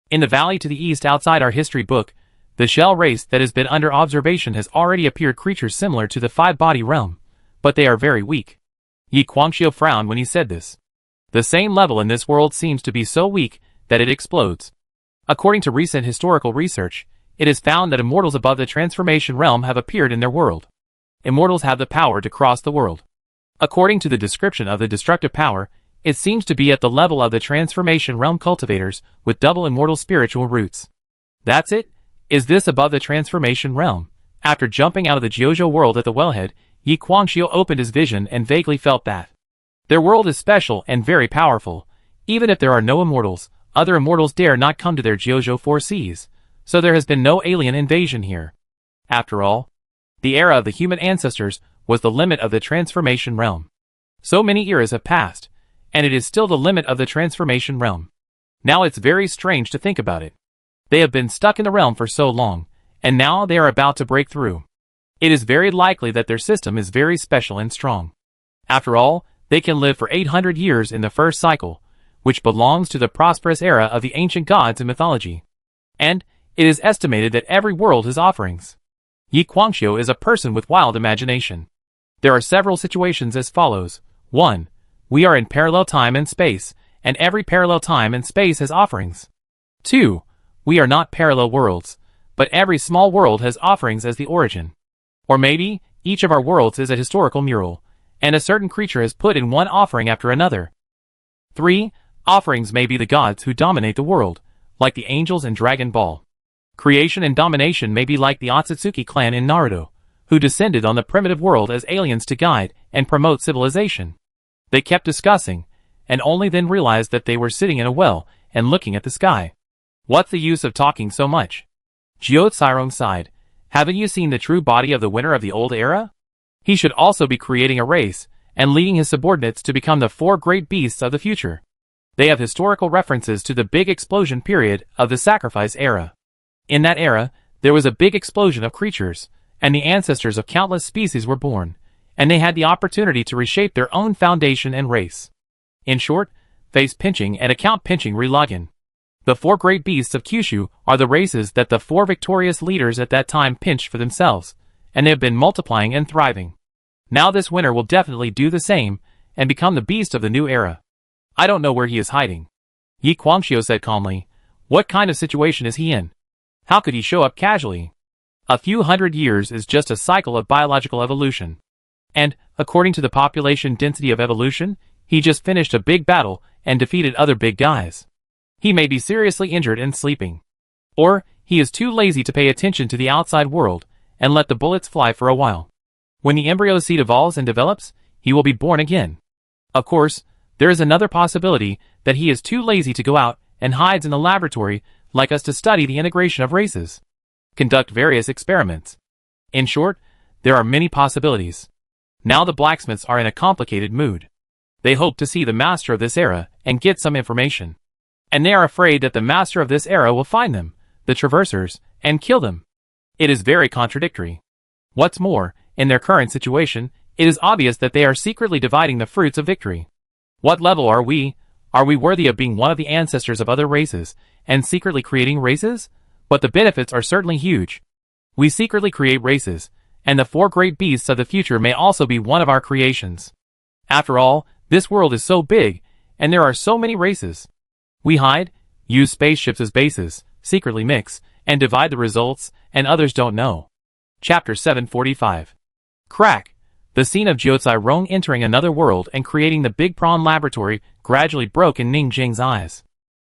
In the valley to the east outside our history book, the shell race that has been under observation has already appeared creatures similar to the 5-body realm, but they are very weak. Yi Guangxiu frowned when he said this. The same level in this world seems to be so weak that it explodes. According to recent historical research, it is found that immortals above the transformation realm have appeared in their world. Immortals have the power to cross the world. According to the description of the destructive power, it seems to be at the level of the transformation realm cultivators with double immortal spiritual roots. That's it? Is this above the transformation realm? After jumping out of the Jiuzhou world at the wellhead, Yi Guangxiu opened his vision and vaguely felt that their world is special and very powerful. Even if there are no immortals, other immortals dare not come to their Jiuzhou 4 seas, so there has been no alien invasion here. After all, the era of the human ancestors was the limit of the transformation realm. So many eras have passed, and it is still the limit of the transformation realm. Now it's very strange to think about it. They have been stuck in the realm for so long, and now they are about to break through. It is very likely that their system is very special and strong. After all, they can live for 800 years in the first cycle, which belongs to the prosperous era of the ancient gods in mythology. And it is estimated that every world has offerings. Yi Guangxiu is a person with wild imagination. There are several situations as follows. 1. We are in parallel time and space, and every parallel time and space has offerings. 2. We are not parallel worlds, but every small world has offerings as the origin. Or maybe, each of our worlds is a historical mural, and a certain creature has put in one offering after another. 3. Offerings may be the gods who dominate the world, like the angels in Dragon Ball. Creation and domination may be like the Otsutsuki clan in Naruto, who descended on the primitive world as aliens to guide and promote civilization. They kept discussing, and only then realized that they were sitting in a well and looking at the sky. What's the use of talking so much? Jiotsairong sighed. Haven't you seen the true body of the winner of the old era? He should also be creating a race and leading his subordinates to become the 4 great beasts of the future. They have historical references to the big explosion period of the sacrifice era. In that era, there was a big explosion of creatures, and the ancestors of countless species were born, and they had the opportunity to reshape their own foundation and race. In short, face pinching and account pinching re-login. The 4 great beasts of Kyushu are the races that the 4 victorious leaders at that time pinched for themselves, and they have been multiplying and thriving. Now this winner will definitely do the same, and become the beast of the new era. I don't know where he is hiding. Yi Guangxiu said calmly. What kind of situation is he in? How could he show up casually? A few hundred years is just a cycle of biological evolution. And, according to the population density of evolution, he just finished a big battle and defeated other big guys. He may be seriously injured and sleeping. Or, he is too lazy to pay attention to the outside world and let the bullets fly for a while. When the embryo seed evolves and develops, he will be born again. Of course, there is another possibility that he is too lazy to go out and hides in the laboratory like us to study the integration of races. Conduct various experiments. In short, there are many possibilities. Now the blacksmiths are in a complicated mood. They hope to see the master of this era and get some information. And they are afraid that the master of this era will find them, the traversers, and kill them. It is very contradictory. What's more, in their current situation, it is obvious that they are secretly dividing the fruits of victory. What level are we? Are we worthy of being one of the ancestors of other races, and secretly creating races? But the benefits are certainly huge. We secretly create races, and the 4 great beasts of the future may also be one of our creations. After all, this world is so big, and there are so many races. We hide, use spaceships as bases, secretly mix, and divide the results, and others don't know. Chapter 745. Crack. The scene of Jiotsairong entering another world and creating the Big Prawn laboratory gradually broke in Ning Jing's eyes.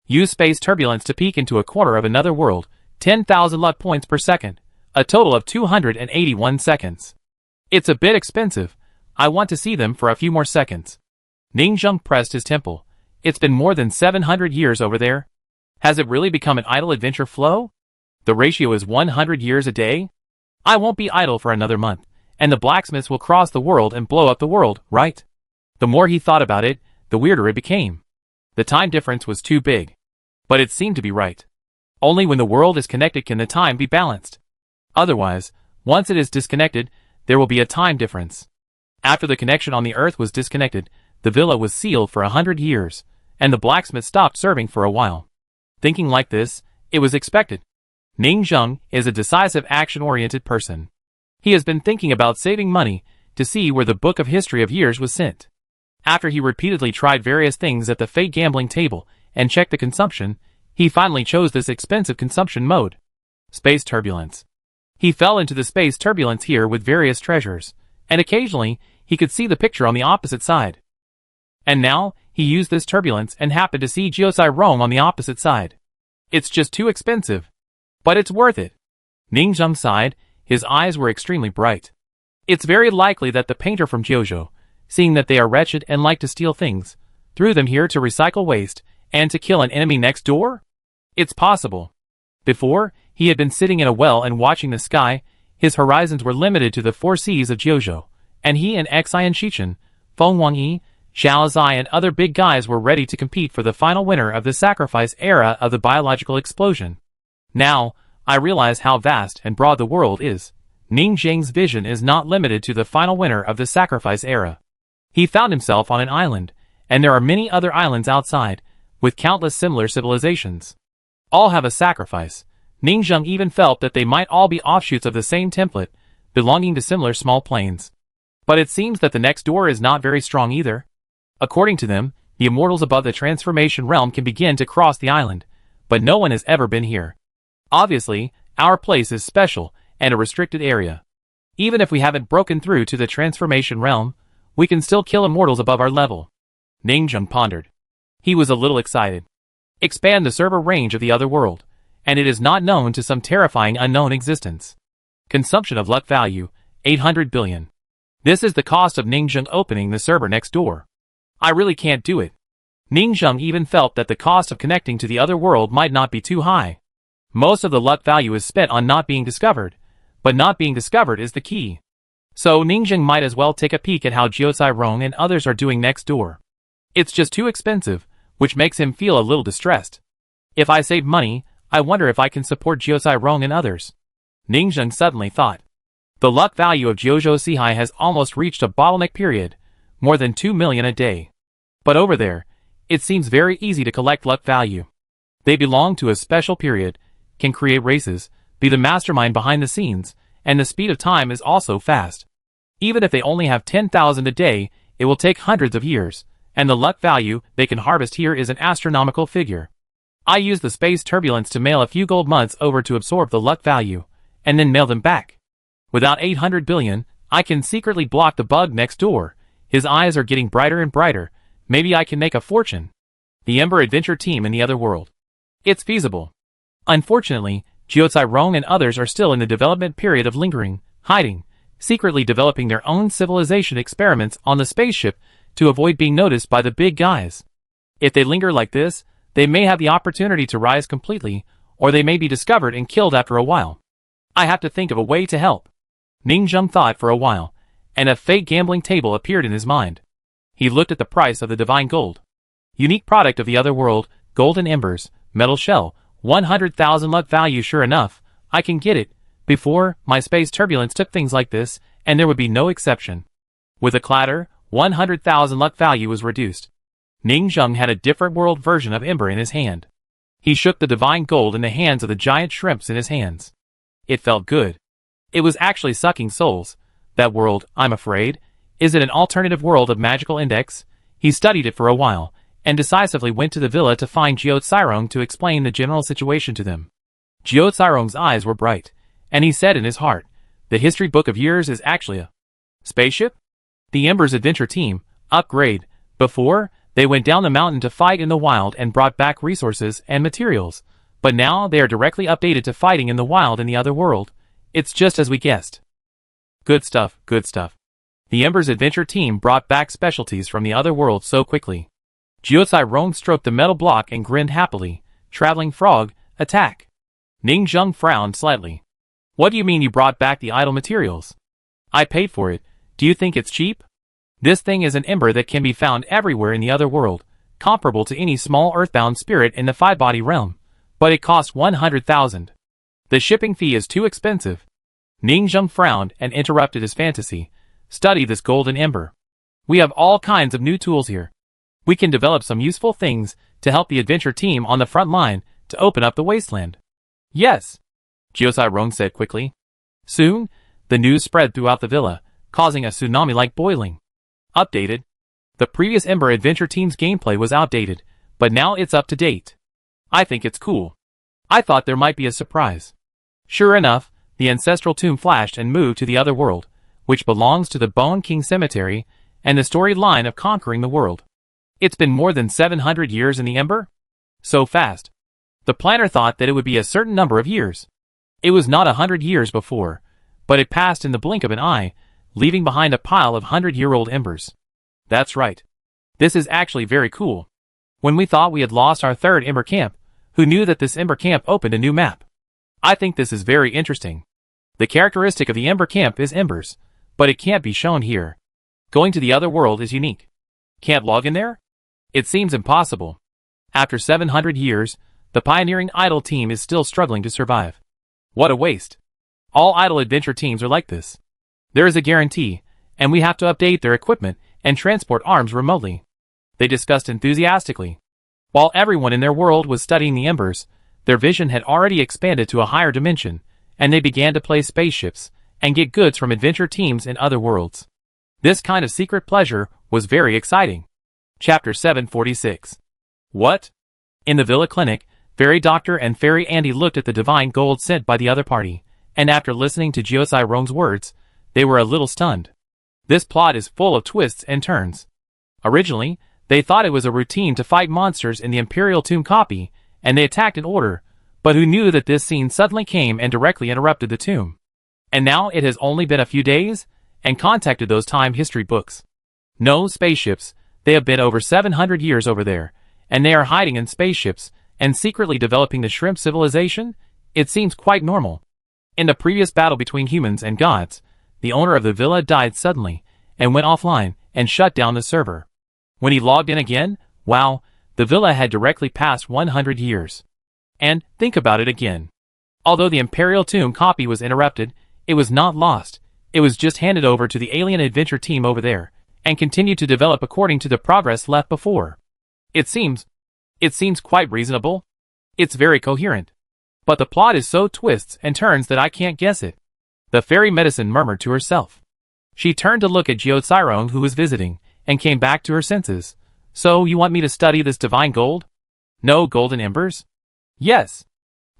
Use space turbulence to peek into a corner of another world, 10,000 LUT points per second, a total of 281 seconds. It's a bit expensive. I want to see them for a few more seconds. Ning Jing pressed his temple. It's been more than 700 years over there. Has it really become an idle adventure flow? The ratio is 100 years a day? I won't be idle for another month, and the blacksmiths will cross the world and blow up the world, right? The more he thought about it, the weirder it became. The time difference was too big. But it seemed to be right. Only when the world is connected can the time be balanced. Otherwise, once it is disconnected, there will be a time difference. After the connection on the earth was disconnected, the villa was sealed for 100 years, and the blacksmith stopped serving for a while. Thinking like this, it was expected. Ning Jing is a decisive action-oriented person. He has been thinking about saving money to see where the book of history of years was sent. After he repeatedly tried various things at the fate gambling table and checked the consumption, he finally chose this expensive consumption mode. Space turbulence. He fell into the space turbulence here with various treasures, and occasionally he could see the picture on the opposite side. And now, he used this turbulence and happened to see Jiotsairong on the opposite side. It's just too expensive. But it's worth it. Ning Jing sighed. His eyes were extremely bright. It's very likely that the painter from Jiuzhou, seeing that they are wretched and like to steal things, threw them here to recycle waste and to kill an enemy next door? It's possible. Before, he had been sitting in a well and watching the sky. His horizons were limited to the 4 seas of Jiuzhou, and he and Xian Shichen, Feng Wangyi, Xiao Zai and other big guys were ready to compete for the final winner of the sacrifice era of the biological explosion. Now, I realize how vast and broad the world is. Ning Jing's vision is not limited to the final winner of the sacrifice era. He found himself on an island, and there are many other islands outside, with countless similar civilizations. All have a sacrifice. Ning Jing even felt that they might all be offshoots of the same template, belonging to similar small planes. But it seems that the next door is not very strong either. According to them, the immortals above the transformation realm can begin to cross the island, but no one has ever been here. Obviously, Our place is special and a restricted area. Even if we haven't broken through to the transformation realm, we can still kill immortals above our level. Ningjung pondered. He was a little excited. Expand the server range of the other world, and it is not known to some terrifying unknown existence. Consumption of luck value, 800 billion. This is the cost of Ningjung opening the server next door. I really can't do it. Ningjung even felt that the cost of connecting to the other world might not be too high. Most of the luck value is spent on not being discovered, but not being discovered is the key. So Ningjung might as well take a peek at how Jiucai Rong and others are doing next door. It's just too expensive, which makes him feel a little distressed. If I save money, I wonder if I can support Jiucai Rong and others. Ningjung suddenly thought. The luck value of Jiuzhou Sihai has almost reached a bottleneck period, more than 2 million a day. But over there, it seems very easy to collect luck value. They belong to a special period, can create races, be the mastermind behind the scenes, and the speed of time is also fast. Even if they only have 10,000 a day, it will take hundreds of years, and the luck value they can harvest here is an astronomical figure. I use the space turbulence to mail a few gold months over to absorb the luck value, and then mail them back. Without 800 billion, I can secretly block the bug next door. His eyes are getting brighter and brighter. Maybe I can make a fortune. The Ember Adventure team in the other world. It's feasible. Unfortunately, Jiucai Rong and others are still in the development period of lingering, hiding, secretly developing their own civilization experiments on the spaceship to avoid being noticed by the big guys. If they linger like this, they may have the opportunity to rise completely, or they may be discovered and killed after a while. I have to think of a way to help. Ningjung thought for a while, and a fake gambling table appeared in his mind. He looked at the price of the divine gold. Unique product of the other world, golden embers, metal shell, 100,000 luck value. Sure enough, I can get it. Before, my space turbulence took things like this, and there would be no exception. With a clatter, 100,000 luck value was reduced. Ningjung had a different world version of ember in his hand. He shook the divine gold in the hands of the giant shrimps in his hands. It felt good. It was actually sucking souls. That world, I'm afraid, is it an alternative world of magical index? He studied it for a while, and decisively went to the villa to find Jiucai Rong to explain the general situation to them. Jiucai Rong's eyes were bright, and he said in his heart, the history book of years is actually a spaceship? The Ember's adventure team, upgrade. Before, they went down the mountain to fight in the wild and brought back resources and materials, but now they are directly updated to fighting in the wild in the other world. It's just as we guessed. Good stuff, good stuff. The Ember's adventure team brought back specialties from the other world so quickly. Jiucai Rong stroked the metal block and grinned happily. Traveling frog, attack. Ningjung frowned slightly. What do you mean you brought back the idle materials? I paid for it. Do you think it's cheap? This thing is an ember that can be found everywhere in the other world, comparable to any small earthbound spirit in the five-body realm, but it costs 100,000. The shipping fee is too expensive. Ningjung frowned and interrupted his fantasy. Study this golden ember. We have all kinds of new tools here. We can develop some useful things to help the adventure team on the front line to open up the wasteland. Yes, Jiucai Rong said quickly. Soon, the news spread throughout the villa, causing a tsunami-like boiling. Updated. The previous Ember Adventure Team's gameplay was outdated, but now it's up to date. I think it's cool. I thought there might be a surprise. Sure enough, the ancestral tomb flashed and moved to the other world, which belongs to the Bone King Cemetery, and the storyline of conquering the world. It's been more than 700 years in the Ember? So fast. The planner thought that it would be a certain number of years. It was not 100 years before, but it passed in the blink of an eye, leaving behind a pile of 100-year-old embers. That's right. This is actually very cool. When we thought we had lost our third Ember Camp, who knew that this Ember Camp opened a new map? I think this is very interesting. The characteristic of the Ember Camp is embers, but it can't be shown here. Going to the other world is unique. Can't log in there? It seems impossible. After 700 years, the pioneering idle team is still struggling to survive. What a waste. All idle adventure teams are like this. There is a guarantee, and we have to update their equipment and transport arms remotely. They discussed enthusiastically. While everyone in their world was studying the embers, their vision had already expanded to a higher dimension, and they began to play spaceships and get goods from adventure teams in other worlds. This kind of secret pleasure was very exciting. Chapter 746. What? In the Villa Clinic, Fairy Doctor and Fairy Andy looked at the divine gold sent by the other party, and after listening to Jiuzai Rong's words, they were a little stunned. This plot is full of twists and turns. Originally, they thought it was a routine to fight monsters in the Imperial Tomb copy, and they attacked in order, but who knew that this scene suddenly came and directly interrupted the tomb. And now it has only been a few days, and contacted those time history books. No spaceships, they have been over 700 years over there, and they are hiding in spaceships, and secretly developing the shrimp civilization? It seems quite normal. In the previous battle between humans and gods, the owner of the villa died suddenly, and went offline, and shut down the server. When he logged in again, wow, the villa had directly passed 100 years. And, think about it again. Although the Imperial Tomb copy was interrupted, it was not lost, it was just handed over to the alien adventure team over there, and continued to develop according to the progress left before. It seems quite reasonable. It's very coherent. But the plot is so twists and turns that I can't guess it. The fairy medicine murmured to herself. She turned to look at Jiuzai Rong who was visiting, and came back to her senses. So you want me to study this divine gold? No golden embers? Yes.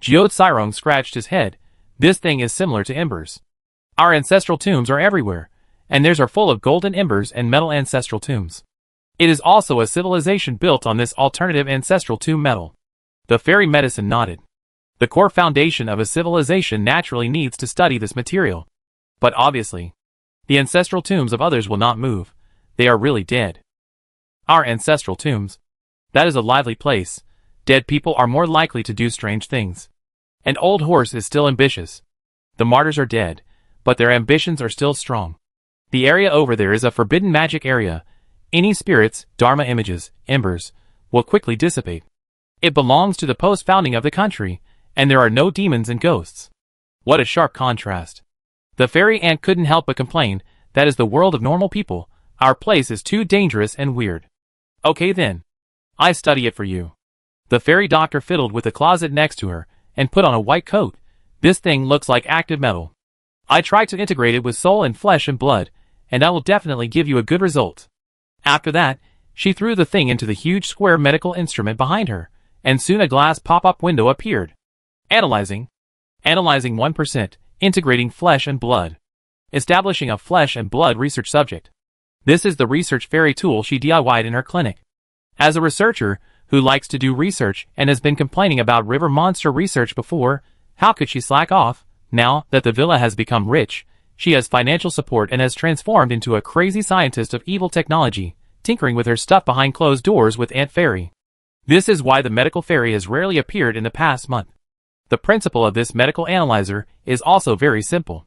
Jiuzai Rong scratched his head. This thing is similar to embers. Our ancestral tombs are everywhere, and theirs are full of golden embers and metal ancestral tombs. It is also a civilization built on this alternative ancestral tomb metal. The fairy medicine nodded. The core foundation of a civilization naturally needs to study this material. But obviously, the ancestral tombs of others will not move. They are really dead. Our ancestral tombs. That is a lively place. Dead people are more likely to do strange things. An old horse is still ambitious. The martyrs are dead, but their ambitions are still strong. The area over there is a forbidden magic area. Any spirits, dharma images, embers, will quickly dissipate. It belongs to the post-founding of the country, and there are no demons and ghosts. What a sharp contrast. The fairy ant couldn't help but complain, that is the world of normal people, our place is too dangerous and weird. Okay then. I study it for you. The fairy doctor fiddled with the closet next to her, and put on a white coat. This thing looks like active metal. I tried to integrate it with soul and flesh and blood, and I will definitely give you a good result. After that, she threw the thing into the huge square medical instrument behind her, and soon a glass pop-up window appeared. Analyzing 1%, integrating flesh and blood. Establishing a flesh and blood research subject. This is the research fairy tool she DIY'd in her clinic. As a researcher, who likes to do research and has been complaining about river monster research before, how could she slack off? Now that the villa has become rich, she has financial support and has transformed into a crazy scientist of evil technology, tinkering with her stuff behind closed doors with Aunt Fairy. This is why the medical fairy has rarely appeared in the past month. The principle of this medical analyzer is also very simple.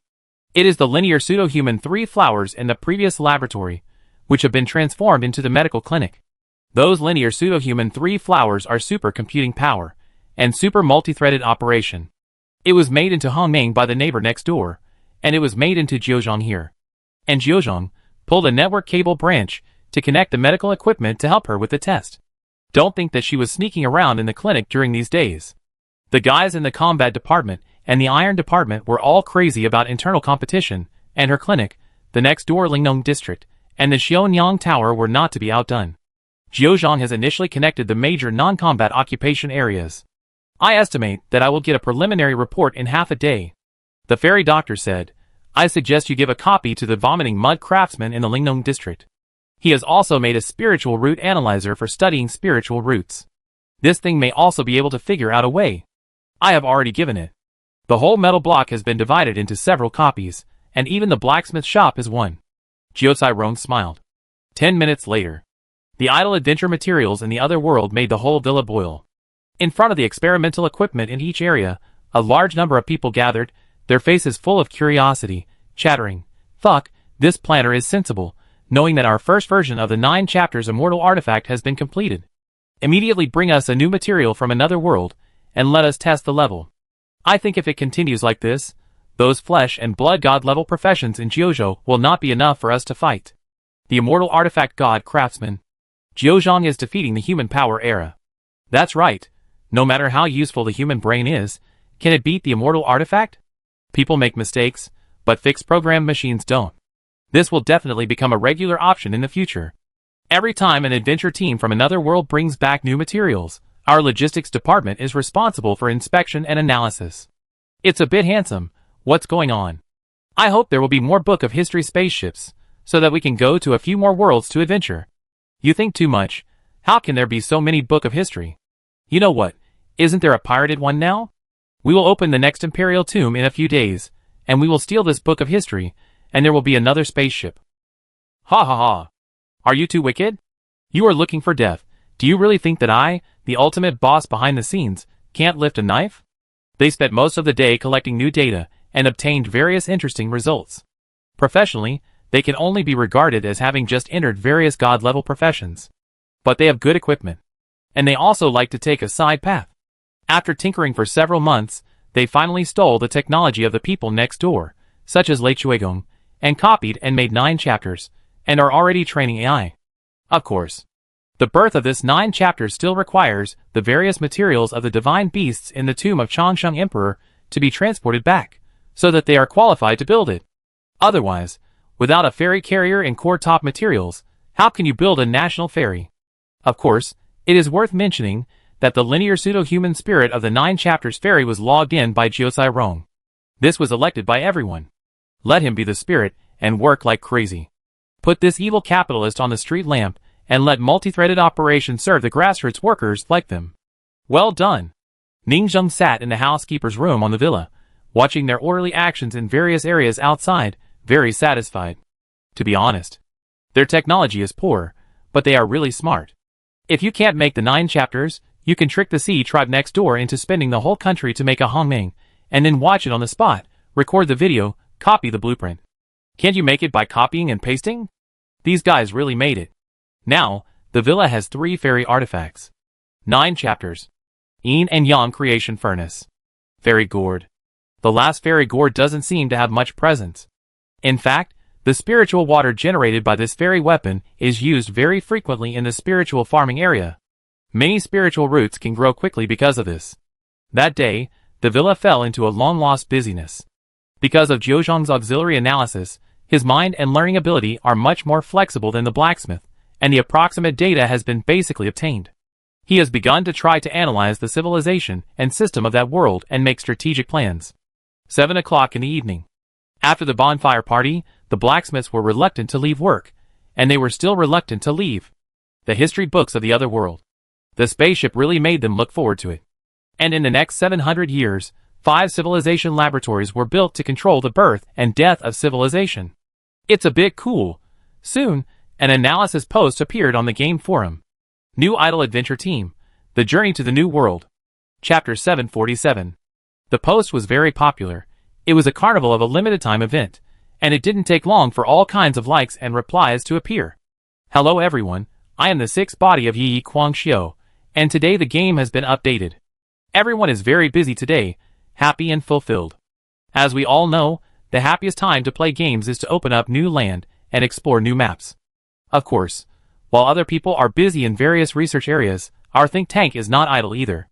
It is the linear pseudo-human 3 flowers in the previous laboratory, which have been transformed into the medical clinic. Those linear pseudo-human 3 flowers are super computing power, and super multi-threaded operation. It was made into Hongming by the neighbor next door, and it was made into Jiuzhong here. And Jiuzhong pulled a network cable branch to connect the medical equipment to help her with the test. Don't think that she was sneaking around in the clinic during these days. The guys in the combat department and the iron department were all crazy about internal competition, and her clinic, the next door Lingnong district, and the Xionyang Tower were not to be outdone. Jiuzhong has initially connected the major non-combat occupation areas. I estimate that I will get a preliminary report in half a day. The fairy doctor said, I suggest you give a copy to the vomiting mud craftsman in the Lingnong district. He has also made a spiritual root analyzer for studying spiritual roots. This thing may also be able to figure out a way. I have already given it. The whole metal block has been divided into several copies, and even the blacksmith shop is one. Jiuzai Rong smiled. 10 minutes later. The idle adventure materials in the other world made the whole villa boil. In front of the experimental equipment in each area, a large number of people gathered, their faces full of curiosity, chattering, "Fuck, this planner is sensible, knowing that our first version of the 9 chapters immortal artifact has been completed. Immediately bring us a new material from another world, and let us test the level. I think if it continues like this, those flesh and blood god level professions in Jiuzhou will not be enough for us to fight. The immortal artifact god craftsman. Jiuzhong is defeating the human power era. That's right. No matter how useful the human brain is, can it beat the immortal artifact? People make mistakes, but fixed program machines don't. This will definitely become a regular option in the future. Every time an adventure team from another world brings back new materials, Our logistics department is responsible for inspection and analysis. It's a bit handsome. What's going on? I hope there will be more Book of History spaceships, so that we can go to a few more worlds to adventure. You think too much. How can there be so many Book of History? You know what? Isn't there a pirated one now? We will open the next Imperial tomb in a few days, and we will steal this Book of History, and there will be another spaceship. Ha ha ha. Are you too wicked? You are looking for death. Do you really think that I, the ultimate boss behind the scenes, can't lift a knife? They spent most of the day collecting new data and obtained various interesting results. Professionally, they can only be regarded as having just entered various god-level professions. But they have good equipment. And they also like to take a side path. After tinkering for several months, they finally stole the technology of the people next door, such as Lei Chuegong, and copied and made 9 chapters, and are already training AI. Of course. The birth of this 9 chapters still requires the various materials of the divine beasts in the tomb of Changsheng Emperor to be transported back, so that they are qualified to build it. Otherwise, without a ferry carrier and core top materials, how can you build a national ferry? Of course, it is worth mentioning that the linear pseudo-human spirit of the 9 chapters ferry was logged in by Jiosai Rong. This was elected by everyone. Let him be the spirit and work like crazy. Put this evil capitalist on the street lamp and let multi-threaded operations serve the grassroots workers like them. Well done. Ning Zheng sat in the housekeeper's room on the villa, watching their orderly actions in various areas outside, very satisfied. To be honest, their technology is poor, but they are really smart. If you can't make the 9 chapters, you can trick the Sea tribe next door into spending the whole country to make a Hongming, and then watch it on the spot, record the video, copy the blueprint. Can't you make it by copying and pasting? These guys really made it. Now, the villa has 3 fairy artifacts. 9 chapters. Yin and Yang Creation Furnace. Fairy Gourd. The last fairy gourd doesn't seem to have much presence. In fact, the spiritual water generated by this fairy weapon is used very frequently in the spiritual farming area. Many spiritual roots can grow quickly because of this. That day, the villa fell into a long-lost busyness. Because of Jiozhong's auxiliary analysis, his mind and learning ability are much more flexible than the blacksmith, and the approximate data has been basically obtained. He has begun to try to analyze the civilization and system of that world and make strategic plans. 7 o'clock in the evening. After the bonfire party, the blacksmiths were reluctant to leave work, and they were still reluctant to leave the history books of the other world. The spaceship really made them look forward to it. And in the next 700 years, 5 civilization laboratories were built to control the birth and death of civilization. It's a bit cool. Soon, an analysis post appeared on the game forum. New Idle Adventure Team, The Journey to the New World. Chapter 747. The post was very popular. It was a carnival of a limited time event, and it didn't take long for all kinds of likes and replies to appear. Hello everyone, I am the 6th body of Yi Kuang Xiu, and today the game has been updated. Everyone is very busy today, happy and fulfilled. As we all know, the happiest time to play games is to open up new land and explore new maps. Of course, while other people are busy in various research areas, our think tank is not idle either.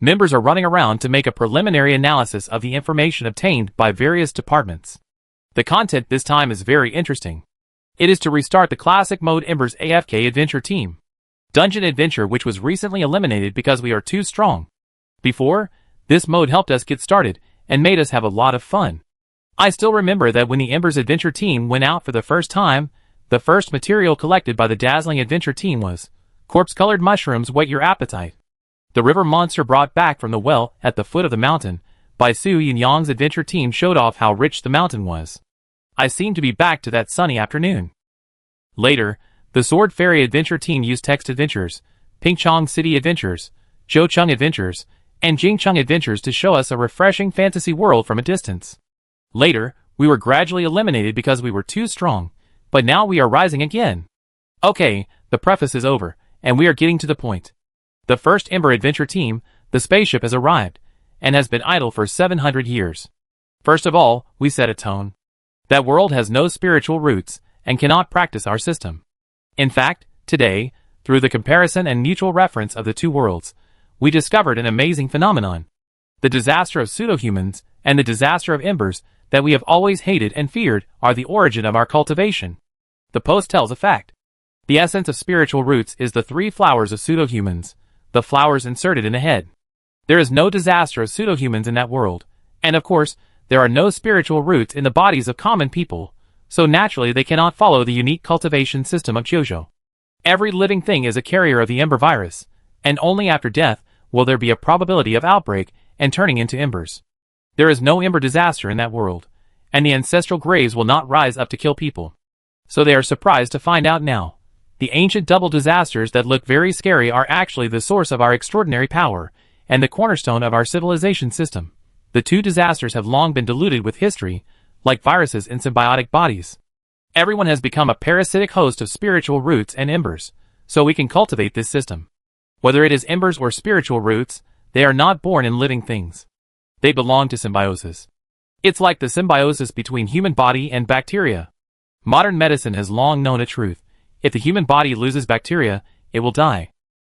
Members are running around to make a preliminary analysis of the information obtained by various departments. The content this time is very interesting. It is to restart the classic mode Ember's AFK Adventure Team. Dungeon Adventure, which was recently eliminated because we are too strong. Before, this mode helped us get started and made us have a lot of fun. I still remember that when the Ember's Adventure Team went out for the first time, the first material collected by the Dazzling Adventure Team was corpse-colored mushrooms whet your appetite. The river monster brought back from the well at the foot of the mountain by Su Yinyang's adventure team showed off how rich the mountain was. I seemed to be back to that sunny afternoon. Later, the Sword Fairy Adventure Team used Text Adventures, Pingchong City Adventures, Zhoucheng Adventures, and Jingcheng Adventures to show us a refreshing fantasy world from a distance. Later, we were gradually eliminated because we were too strong, but now we are rising again. Okay, the preface is over, and we are getting to the point. The first Ember Adventure Team, the spaceship has arrived, and has been idle for 700 years. First of all, we set a tone. That world has no spiritual roots, and cannot practice our system. In fact, today, through the comparison and mutual reference of the two worlds, we discovered an amazing phenomenon. The disaster of pseudo-humans, and the disaster of embers, that we have always hated and feared, are the origin of our cultivation. The post tells a fact. The essence of spiritual roots is the 3 flowers of pseudo-humans, the flowers inserted in the head. There is no disaster of pseudo-humans in that world, and of course, there are no spiritual roots in the bodies of common people, so naturally they cannot follow the unique cultivation system of Jojo. Every living thing is a carrier of the ember virus, and only after death will there be a probability of outbreak and turning into embers. There is no ember disaster in that world, and the ancestral graves will not rise up to kill people. So they are surprised to find out now. The ancient double disasters that look very scary are actually the source of our extraordinary power, and the cornerstone of our civilization system. The two disasters have long been diluted with history, like viruses in symbiotic bodies. Everyone has become a parasitic host of spiritual roots and embers, so we can cultivate this system. Whether it is embers or spiritual roots, they are not born in living things. They belong to symbiosis. It's like the symbiosis between human body and bacteria. Modern medicine has long known a truth. If the human body loses bacteria, it will die.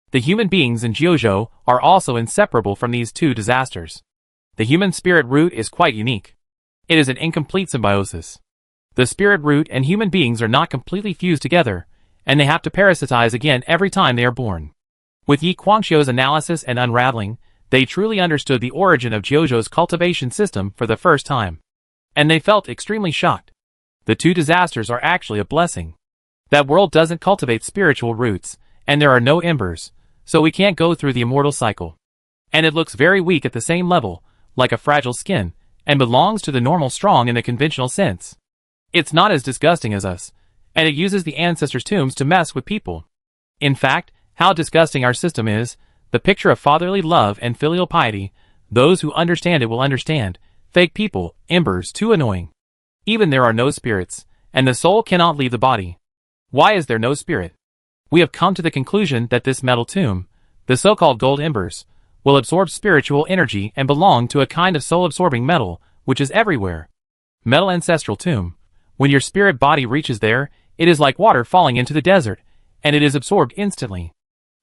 The human beings in Jojo are also inseparable from these two disasters. The human spirit root is quite unique. It is an incomplete symbiosis. The spirit root and human beings are not completely fused together, and they have to parasitize again every time they are born. With Yi Guangxiu's analysis and unraveling, they truly understood the origin of Jojo's cultivation system for the first time. And they felt extremely shocked. The two disasters are actually a blessing. That world doesn't cultivate spiritual roots, and there are no embers, so we can't go through the immortal cycle. And it looks very weak at the same level, like a fragile skin, and belongs to the normal strong in the conventional sense. It's not as disgusting as us, and it uses the ancestors' tombs to mess with people. In fact, how disgusting our system is, the picture of fatherly love and filial piety, those who understand it will understand, fake people, embers, too annoying. Even there are no spirits, and the soul cannot leave the body. Why is there no spirit? We have come to the conclusion that this metal tomb, the so-called gold embers, will absorb spiritual energy and belong to a kind of soul-absorbing metal, which is everywhere. Metal ancestral tomb. When your spirit body reaches there, it is like water falling into the desert, and it is absorbed instantly.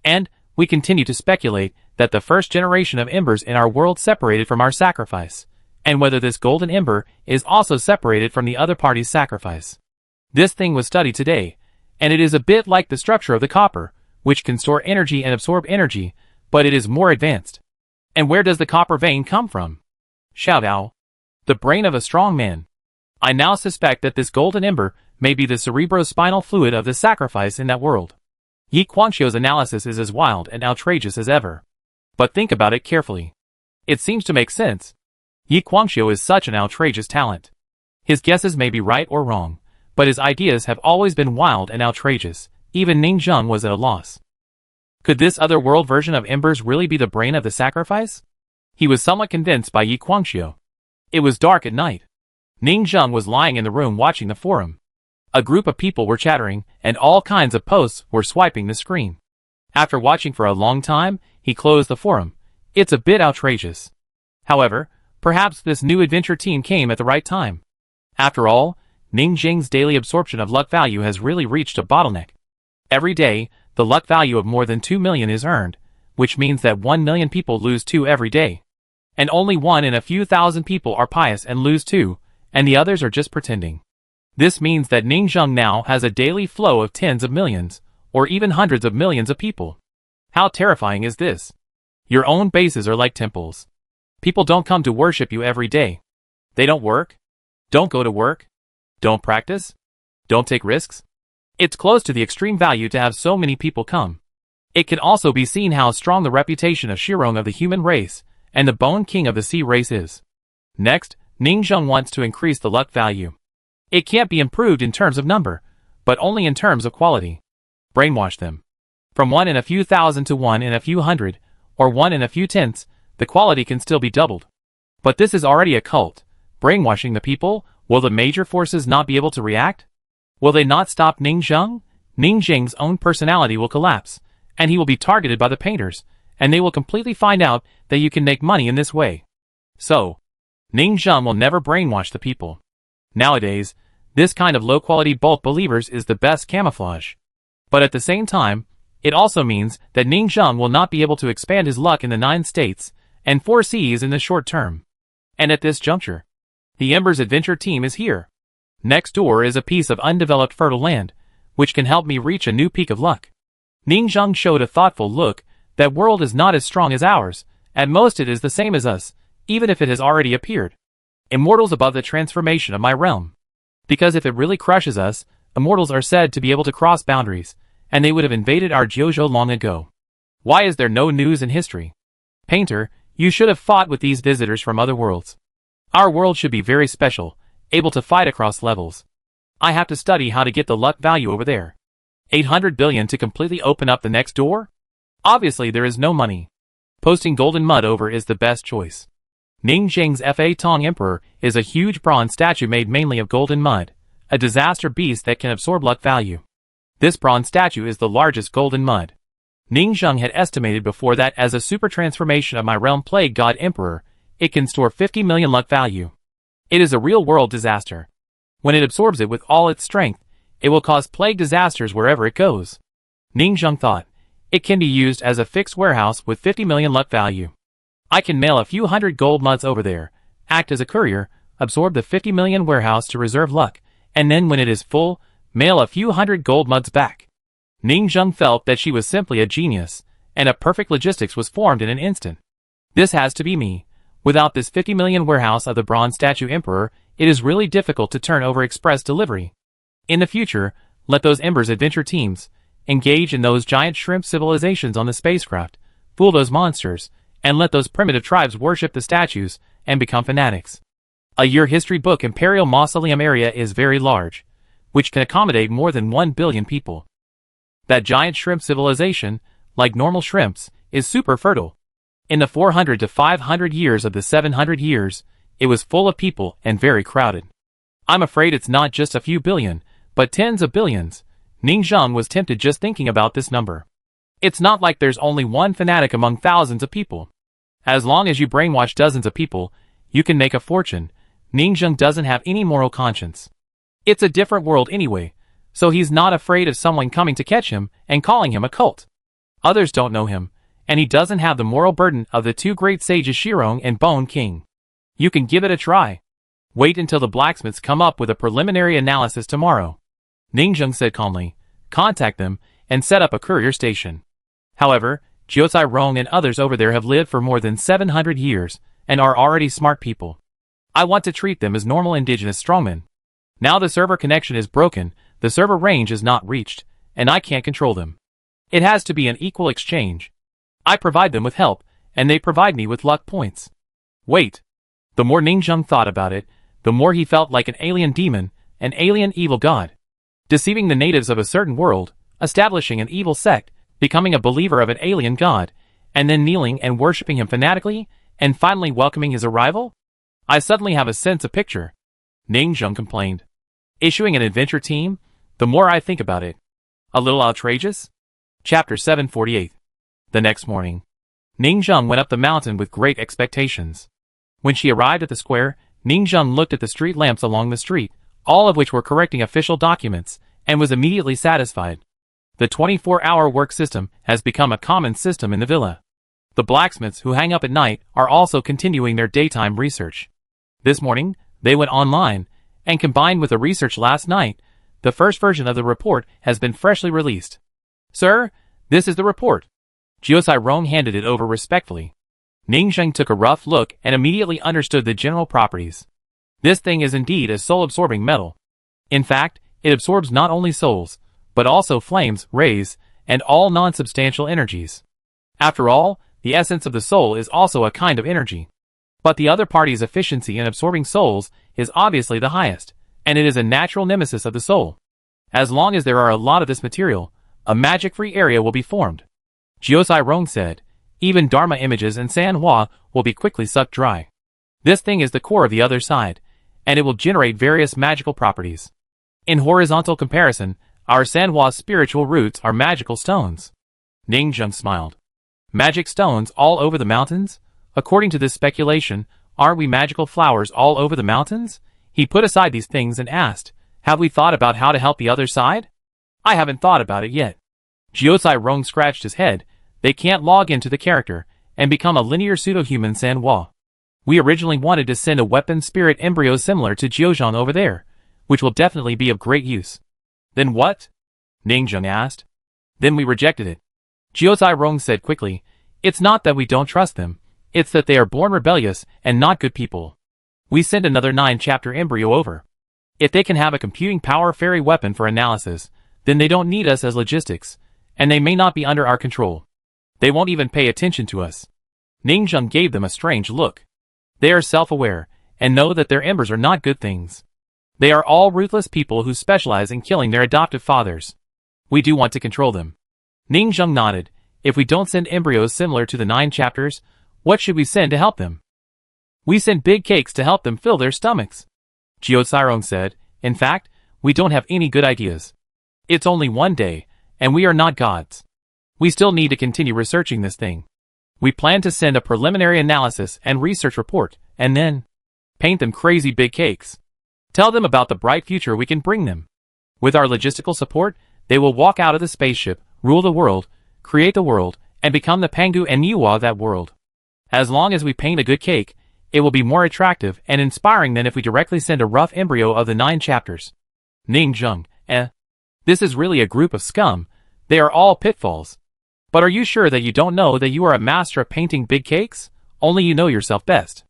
And we continue to speculate that the first generation of embers in our world separated from our sacrifice, and whether this golden ember is also separated from the other party's sacrifice. This thing was studied today, and it is a bit like the structure of the copper, which can store energy and absorb energy, but it is more advanced. And where does the copper vein come from? Xiaodao. The brain of a strong man. I now suspect that this golden ember may be the cerebrospinal fluid of the sacrifice in that world. Yi Guangxiu's analysis is as wild and outrageous as ever. But think about it carefully. It seems to make sense. Yi Guangxiu is such an outrageous talent. His guesses may be right or wrong, but his ideas have always been wild and outrageous. Even Ning Zheng was at a loss. Could this other world version of embers really be the brain of the sacrifice? He was somewhat convinced by Yi Guangxiu. It was dark at night. Ning Zheng was lying in the room watching the forum. A group of people were chattering, and all kinds of posts were swiping the screen. After watching for a long time, he closed the forum. It's a bit outrageous. However, perhaps this new adventure team came at the right time. After all, Ning Zheng's daily absorption of luck value has really reached a bottleneck. Every day, the luck value of more than 2 million is earned, which means that 1 million people lose 2 every day. And only 1 in a few thousand people are pious and lose 2, and the others are just pretending. This means that Ning Zheng now has a daily flow of tens of millions, or even hundreds of millions of people. How terrifying is this? Your own bases are like temples. People don't come to worship you every day. They don't work. Don't go to work. Don't practice. Don't take risks. It's close to the extreme value to have so many people come. It can also be seen how strong the reputation of Shirong of the human race and the Bone King of the sea race is. Next, Ning Zheng wants to increase the luck value. It can't be improved in terms of number, but only in terms of quality. Brainwash them. From 1 in a few thousand to 1 in a few hundred, or 1 in a few tenths, the quality can still be doubled. But this is already a cult. Brainwashing the people, will the major forces not be able to react? Will they not stop Ning Zheng? Ning Zheng's own personality will collapse, and he will be targeted by the painters, and they will completely find out that you can make money in this way. So, Ning Zheng will never brainwash the people. Nowadays, this kind of low-quality bulk believers is the best camouflage. But at the same time, it also means that Ning Zheng will not be able to expand his luck in the 9 states and 4 seas in the short term. And at this juncture, the Embers Adventure team is here. Next door is a piece of undeveloped fertile land, which can help me reach a new peak of luck. Ning Zheng showed a thoughtful look, That world is not as strong as ours. At most it is the same as us, even if it has already appeared. Immortals above the transformation of my realm. Because if it really crushes us, immortals are said to be able to cross boundaries, and they would have invaded our Jojo long ago. Why is there no news in history? Painter, you should have fought with these visitors from other worlds. Our world should be very special, able to fight across levels. I have to study how to get the luck value over there. 800 billion to completely open up the next door? Obviously there is no money. Posting golden mud over is the best choice. Ningxing's Fa Tong Emperor is a huge bronze statue made mainly of golden mud, a disaster beast that can absorb luck value. This bronze statue is the largest golden mud. Ningxing had estimated before that as a super transformation of my realm plague god emperor, it can store 50 million luck value. It is a real-world disaster. When it absorbs it with all its strength, it will cause plague disasters wherever it goes. Ningxing thought, it can be used as a fixed warehouse with 50 million luck value. I can mail a few hundred gold muds over there, act as a courier, absorb the 50 million warehouse to reserve luck, and then when it is full, mail a few hundred gold muds back. Ningxing felt that she was simply a genius, and a perfect logistics was formed in an instant. This has to be me. Without this 50 million warehouse of the bronze statue emperor, it is really difficult to turn over express delivery. In the future, let those Embers adventure teams engage in those giant shrimp civilizations on the spacecraft, fool those monsters, and let those primitive tribes worship the statues and become fanatics. A year history book Imperial Mausoleum area is very large, which can accommodate more than 1 billion people. That giant shrimp civilization, like normal shrimps, is super fertile. In the 400 to 500 years of the 700 years, it was full of people and very crowded. I'm afraid it's not just a few billion, but tens of billions. Ningxing was tempted just thinking about this number. It's not like there's only one fanatic among thousands of people. As long as you brainwash dozens of people, you can make a fortune. Ningxing doesn't have any moral conscience. It's a different world anyway, so he's not afraid of someone coming to catch him and calling him a cult. Others don't know him, and he doesn't have the moral burden of the two great sages Shirong and Bone King. You can give it a try. Wait until the blacksmiths come up with a preliminary analysis tomorrow. Ningxing said calmly, contact them, and set up a courier station. However, Jiuzai Rong and others over there have lived for more than 700 years, and are already smart people. I want to treat them as normal indigenous strongmen. Now the server connection is broken, the server range is not reached, and I can't control them. It has to be an equal exchange. I provide them with help, and they provide me with luck points. Wait. The more Ningxing thought about it, the more he felt like an alien demon, an alien evil god. Deceiving the natives of a certain world, establishing an evil sect, becoming a believer of an alien god, and then kneeling and worshipping him fanatically, and finally welcoming his arrival? I suddenly have a sense of picture. Ningxing complained. Issuing an adventure team? The more I think about it. A little outrageous? Chapter 748. The next morning, Ningxing went up the mountain with great expectations. When she arrived at the square, Ningxing looked at the street lamps along the street, all of which were correcting official documents, and was immediately satisfied. The 24-hour work system has become a common system in the villa. The blacksmiths who hang up at night are also continuing their daytime research. This morning, they went online, and combined with the research last night, the first version of the report has been freshly released. Sir, this is the report. Jiuzai Rong handed it over respectfully. Ningxing took a rough look and immediately understood the general properties. This thing is indeed a soul-absorbing metal. In fact, it absorbs not only souls, but also flames, rays, and all non-substantial energies. After all, the essence of the soul is also a kind of energy. But the other party's efficiency in absorbing souls is obviously the highest, and it is a natural nemesis of the soul. As long as there are a lot of this material, a magic-free area will be formed. Jiuzai Rong said, even Dharma images and Sanhua will be quickly sucked dry. This thing is the core of the other side, and it will generate various magical properties. In horizontal comparison, our Sanhua's spiritual roots are magical stones. Ningxing smiled. Magic stones all over the mountains? According to this speculation, aren't we magical flowers all over the mountains? He put aside these things and asked, have we thought about how to help the other side? I haven't thought about it yet. Jiuzai Rong scratched his head. They can't log into the character and become a linear pseudo-human Sanhua. We originally wanted to send a weapon spirit embryo similar to Jiuzhan over there, which will definitely be of great use. Then what? Ningxing asked. Then we rejected it. Jiuzai Rong said quickly. It's not that we don't trust them. It's that they are born rebellious and not good people. We send another 9-chapter embryo over. If they can have a computing power fairy weapon for analysis, then they don't need us as logistics, and they may not be under our control. They won't even pay attention to us. Ning Zheng gave them a strange look. They are self-aware, and know that their embers are not good things. They are all ruthless people who specialize in killing their adoptive fathers. We do want to control them. Ning Zheng nodded. If we don't send embryos similar to the 9 chapters, what should we send to help them? We send big cakes to help them fill their stomachs. Jiuzai Rong said. In fact, we don't have any good ideas. It's only one day, and we are not gods. We still need to continue researching this thing. We plan to send a preliminary analysis and research report, and then paint them crazy big cakes. Tell them about the bright future we can bring them. With our logistical support, they will walk out of the spaceship, rule the world, create the world, and become the Pangu and Niwa of that world. As long as we paint a good cake, it will be more attractive and inspiring than if we directly send a rough embryo of the 9 chapters. Ning Zheng, This is really a group of scum. They are all pitfalls. But are you sure that you don't know that you are a master of painting big cakes? Only you know yourself best.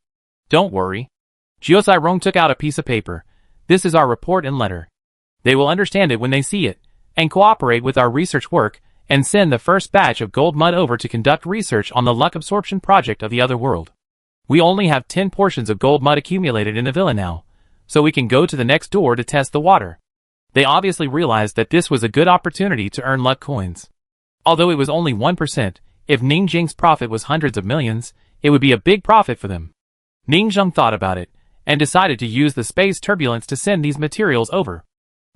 Don't worry. Jiuzai Rong took out a piece of paper. This is our report and letter. They will understand it when they see it, and cooperate with our research work, and send the first batch of gold mud over to conduct research on the luck absorption project of the other world. We only have 10 portions of gold mud accumulated in the villa now, so we can go to the next door to test the water. They obviously realized that this was a good opportunity to earn luck coins. Although it was only 1%, if Ning Zheng's profit was hundreds of millions, it would be a big profit for them. Ning Zheng thought about it, and decided to use the space turbulence to send these materials over.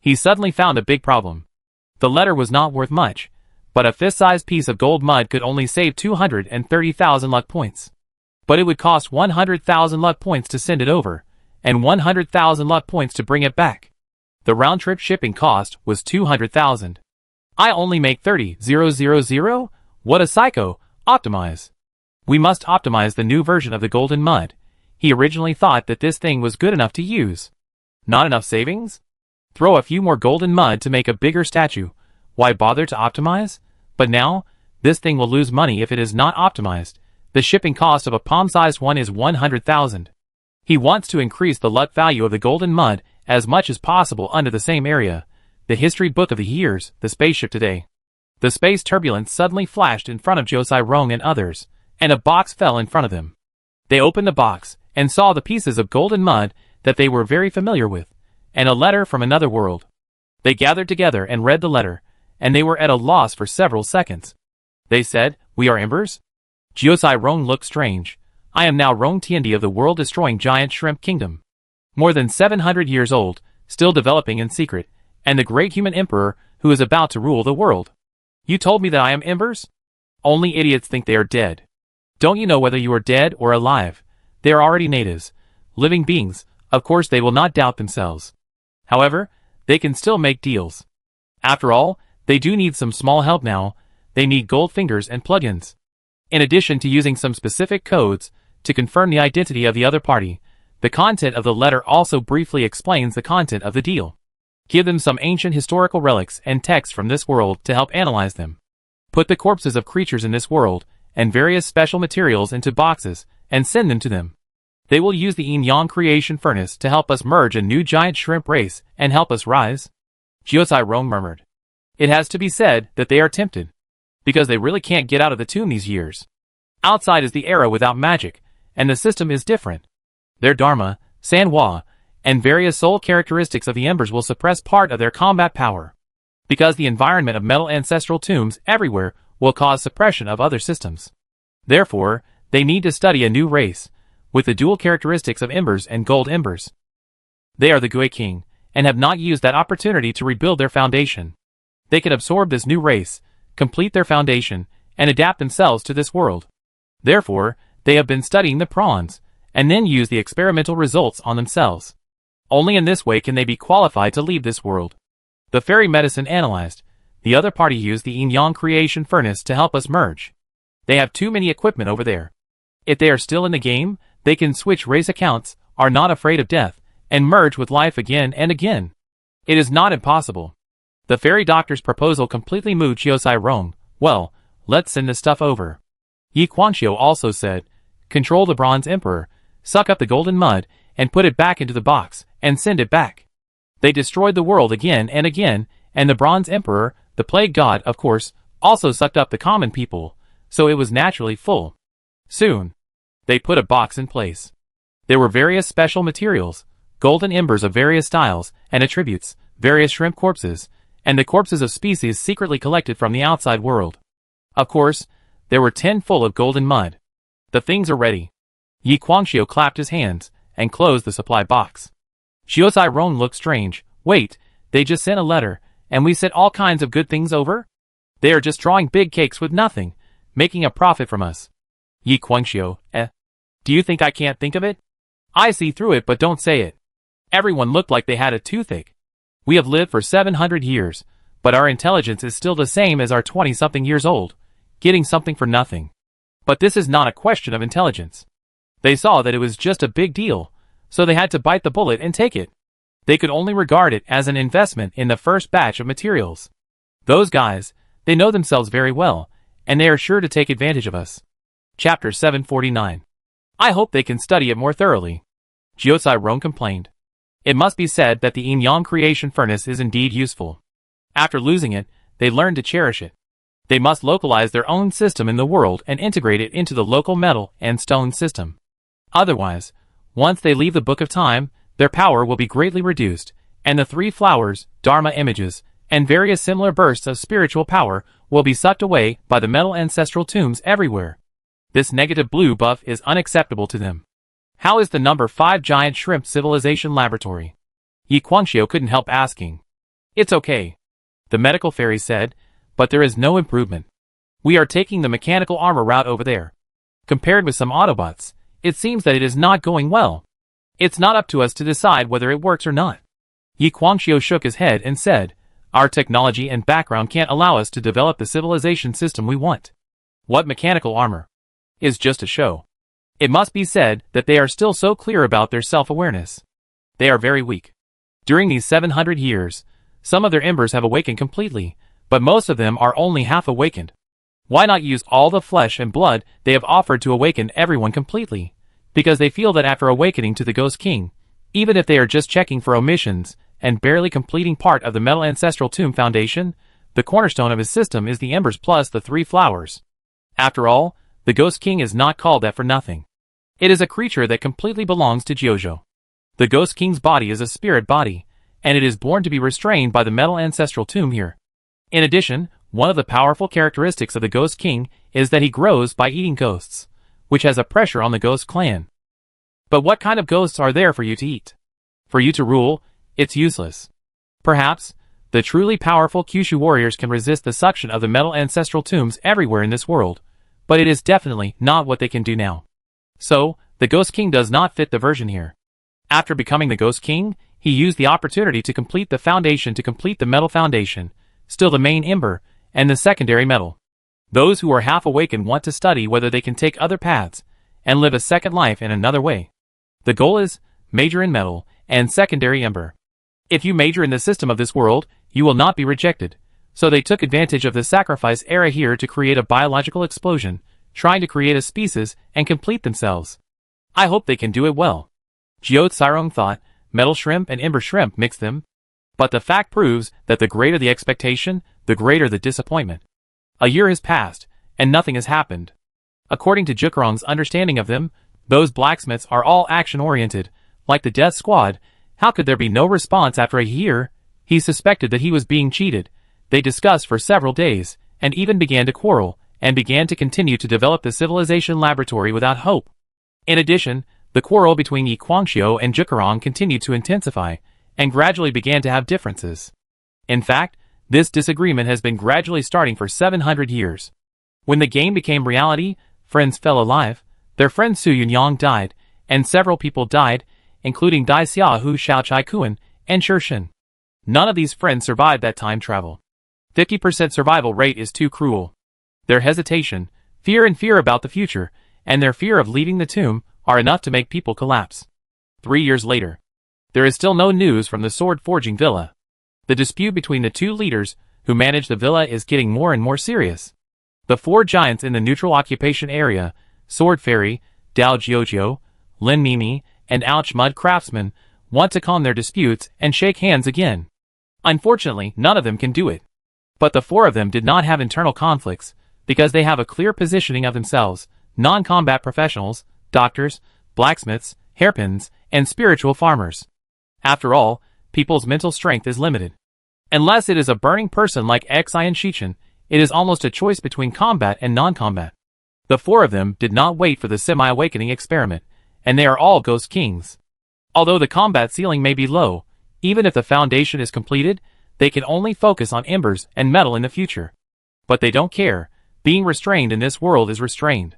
He suddenly found a big problem. The letter was not worth much, but a fist-sized piece of gold mud could only save 230,000 luck points. But it would cost 100,000 luck points to send it over, and 100,000 luck points to bring it back. The round-trip shipping cost was 200,000. I only make 30,000? What a psycho! Optimize. We must optimize the new version of the golden mud. He originally thought that this thing was good enough to use. Not enough savings? Throw a few more golden mud to make a bigger statue. Why bother to optimize? But now, this thing will lose money if it is not optimized. The shipping cost of a palm-sized one is 100,000. He wants to increase the luck value of the golden mud as much as possible under the same area. The history book of the years, the spaceship today. The space turbulence suddenly flashed in front of Jiuzai Rong and others, and a box fell in front of them. They opened the box, and saw the pieces of golden mud that they were very familiar with, and a letter from another world. They gathered together and read the letter, and they were at a loss for several seconds. They said, "We are embers?" Jiuzai Rong looked strange. I am now Rong Tiandi of the world-destroying giant shrimp kingdom. More than 700 years old, still developing in secret, and the great human emperor who is about to rule the world. You told me that I am embers? Only idiots think they are dead. Don't you know whether you are dead or alive? They are already natives, living beings. Of course they will not doubt themselves. However, they can still make deals. After all, they do need some small help now. They need gold fingers and plugins. In addition to using some specific codes to confirm the identity of the other party, the content of the letter also briefly explains the content of the deal. Give them some ancient historical relics and texts from this world to help analyze them. Put the corpses of creatures in this world and various special materials into boxes and send them to them. They will use the yin-yang creation furnace to help us merge a new giant shrimp race and help us rise. Jiuzai Rong murmured. It has to be said that they are tempted, because they really can't get out of the tomb these years. Outside is the era without magic, and the system is different. Their dharma, sanhua, and various soul characteristics of the embers will suppress part of their combat power. Because the environment of metal ancestral tombs everywhere will cause suppression of other systems. Therefore, they need to study a new race, with the dual characteristics of embers and gold embers. They are the Gui King, and have not used that opportunity to rebuild their foundation. They can absorb this new race, complete their foundation, and adapt themselves to this world. Therefore, they have been studying the prawns, and then use the experimental results on themselves. Only in this way can they be qualified to leave this world. The fairy medicine analyzed. The other party used the yin-yang creation furnace to help us merge. They have too many equipment over there. If they are still in the game, they can switch race accounts, are not afraid of death, and merge with life again and again. It is not impossible. The fairy doctor's proposal completely moved Jiuzai Rong. Well, let's send this stuff over. Yi Guangxiu also said, control the Bronze Emperor, suck up the golden mud, and put it back into the box, and send it back. They destroyed the world again, and the Bronze Emperor, the Plague God, of course, also sucked up the common people, so it was naturally full. Soon, they put a box in place. There were various special materials, golden embers of various styles and attributes, various shrimp corpses, and the corpses of species secretly collected from the outside world. Of course, there were 10 full of golden mud. The things are ready. Yi Guangxiu clapped his hands and closed the supply box. Xiao Rong looked strange. Wait, they just sent a letter, and we sent all kinds of good things over? They are just drawing big cakes with nothing, making a profit from us. Yi Guangxiu, do you think I can't think of it? I see through it, but don't say it. Everyone looked like they had a toothache. We have lived for 700 years, but our intelligence is still the same as our 20-something years old, getting something for nothing. But this is not a question of intelligence. They saw that it was just a big deal, so they had to bite the bullet and take it. They could only regard it as an investment in the first batch of materials. Those guys, they know themselves very well, and they are sure to take advantage of us. Chapter 749. I hope they can study it more thoroughly. Xiao Rong complained. It must be said that the yin-yang creation furnace is indeed useful. After losing it, they learned to cherish it. They must localize their own system in the world and integrate it into the local metal and stone system. Otherwise, once they leave the Book of Time, their power will be greatly reduced, and the 3 flowers, Dharma images, and various similar bursts of spiritual power will be sucked away by the metal ancestral tombs everywhere. This negative blue buff is unacceptable to them. How is the number 5 giant shrimp civilization laboratory? Yi Guangxiu couldn't help asking. It's okay, the medical fairy said, but there is no improvement. We are taking the mechanical armor route over there. Compared with some Autobots, it seems that it is not going well. It's not up to us to decide whether it works or not. Yi Guangxiu shook his head and said, our technology and background can't allow us to develop the civilization system we want. What mechanical armor? Is just a show. It must be said that they are still so clear about their self-awareness. They are very weak. During these 700 years, some of their embers have awakened completely, but most of them are only half awakened. Why not use all the flesh and blood they have offered to awaken everyone completely? Because they feel that after awakening to the Ghost King, even if they are just checking for omissions and barely completing part of the Metal Ancestral Tomb Foundation, the cornerstone of his system is the embers plus the 3 flowers. After all, the Ghost King is not called that for nothing. It is a creature that completely belongs to Jiuzhou. The Ghost King's body is a spirit body, and it is born to be restrained by the Metal Ancestral Tomb here. In addition, one of the powerful characteristics of the Ghost King is that he grows by eating ghosts, which has a pressure on the Ghost Clan. But what kind of ghosts are there for you to eat? For you to rule, it's useless. Perhaps, the truly powerful Kyushu warriors can resist the suction of the Metal Ancestral Tombs everywhere in this world, but it is definitely not what they can do now. So, the Ghost King does not fit the version here. After becoming the Ghost King, he used the opportunity to complete the foundation to complete the metal foundation, still the main ember, and the secondary metal. Those who are half awakened want to study whether they can take other paths, and live a second life in another way. The goal is, major in metal, and secondary ember. If you major in the system of this world, you will not be rejected. So they took advantage of the sacrifice era here to create a biological explosion, trying to create a species and complete themselves. I hope they can do it well. Xiao Rong thought, metal shrimp and ember shrimp mix them. But the fact proves that the greater the expectation, the greater the disappointment. A year has passed, and nothing has happened. According to Jukarong's understanding of them, those blacksmiths are all action-oriented, like the Death Squad. How could there be no response after a year? He suspected that he was being cheated. They discussed for several days, and even began to quarrel, and began to continue to develop the civilization laboratory without hope. In addition, the quarrel between Yi Guangxiu and Jukarong continued to intensify, and gradually began to have differences. In fact, this disagreement has been gradually starting for 700 years. When the game became reality, friends fell alive, their friend Su Yunyang died, and several people died, including Dai Xiaohu Xiaochai Kuan and Shirshin. None of these friends survived that time travel. 50% survival rate is too cruel. Their hesitation, fear about the future, and their fear of leaving the tomb are enough to make people collapse. 3 years later. There is still no news from the sword-forging villa. The dispute between the two leaders who manage the villa is getting more and more serious. The four giants in the neutral occupation area, Sword Fairy, Dao Jiujiu, Lin Mimi, and Ouch Mud Craftsman, want to calm their disputes and shake hands again. Unfortunately, none of them can do it. But the four of them did not have internal conflicts, because they have a clear positioning of themselves, non-combat professionals, doctors, blacksmiths, hairpins, and spiritual farmers. After all, people's mental strength is limited. Unless it is a burning person like Xian Shichen, it is almost a choice between combat and non-combat. The four of them did not wait for the semi-awakening experiment, and they are all Ghost Kings. Although the combat ceiling may be low, even if the foundation is completed, they can only focus on embers and metal in the future. But they don't care. Being restrained in this world is restrained.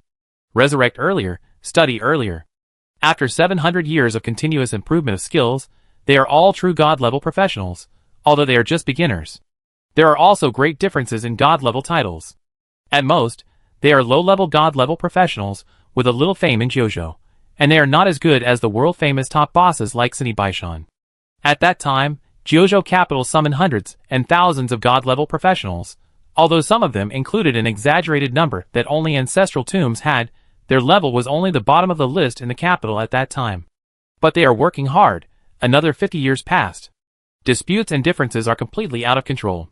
Resurrect earlier, study earlier. After 700 years of continuous improvement of skills, they are all true God-level professionals, although they are just beginners. There are also great differences in God-level titles. At most, they are low-level God-level professionals with a little fame in Jiuzhou, and they are not as good as the world-famous top bosses like Sini Baishan. At that time, Jiuzhou capital summoned hundreds and thousands of God-level professionals. Although some of them included an exaggerated number that only ancestral tombs had, their level was only the bottom of the list in the capital at that time. But they are working hard. Another 50 years passed. Disputes and differences are completely out of control.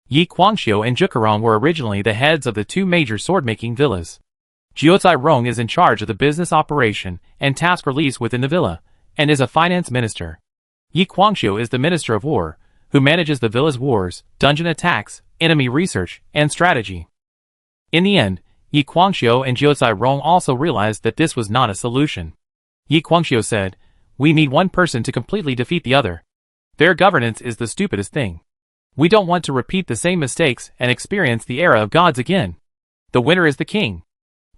Yi Guangxiu and Zhukerong were originally the heads of the two major sword-making villas. Jiuzai Rong is in charge of the business operation and task release within the villa, and is a finance minister. Yi Guangxiu is the minister of war, who manages the villa's wars, dungeon attacks, enemy research, and strategy. In the end, Yi Guangxiu and Jiuzai Rong also realized that this was not a solution. Yi Guangxiu said, "We need one person to completely defeat the other. Fair governance is the stupidest thing. We don't want to repeat the same mistakes and experience the era of gods again. The winner is the king."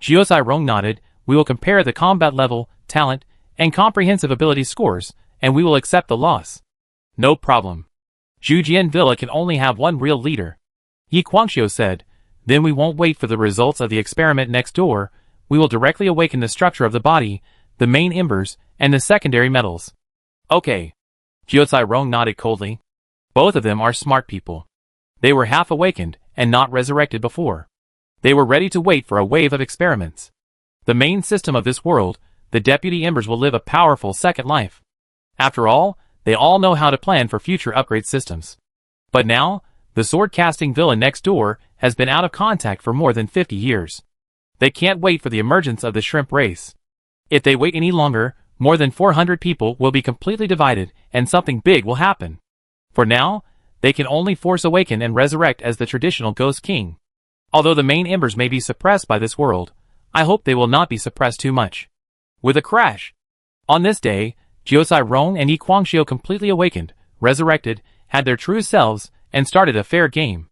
Jiuzai Rong nodded, "We will compare the combat level, talent, and comprehensive ability scores, and we will accept the loss." "No problem. Zhujian Villa can only have one real leader." Yi Guangxiu said, "Then we won't wait for the results of the experiment next door, we will directly awaken the structure of the body, the main embers, and the secondary metals." "Okay." Jiuzai Rong nodded coldly. Both of them are smart people. They were half awakened and not resurrected before. They were ready to wait for a wave of experiments. The main system of this world, the deputy embers will live a powerful second life. After all, they all know how to plan for future upgrade systems. But now, the sword-casting villa next door has been out of contact for more than 50 years. They can't wait for the emergence of the shrimp race. If they wait any longer, more than 400 people will be completely divided and something big will happen. For now, they can only force awaken and resurrect as the traditional Ghost King. Although the main embers may be suppressed by this world, I hope they will not be suppressed too much. With a crash. On this day, Jiuzai Rong and Yi Guangxiu completely awakened, resurrected, had their true selves, and started a fair game.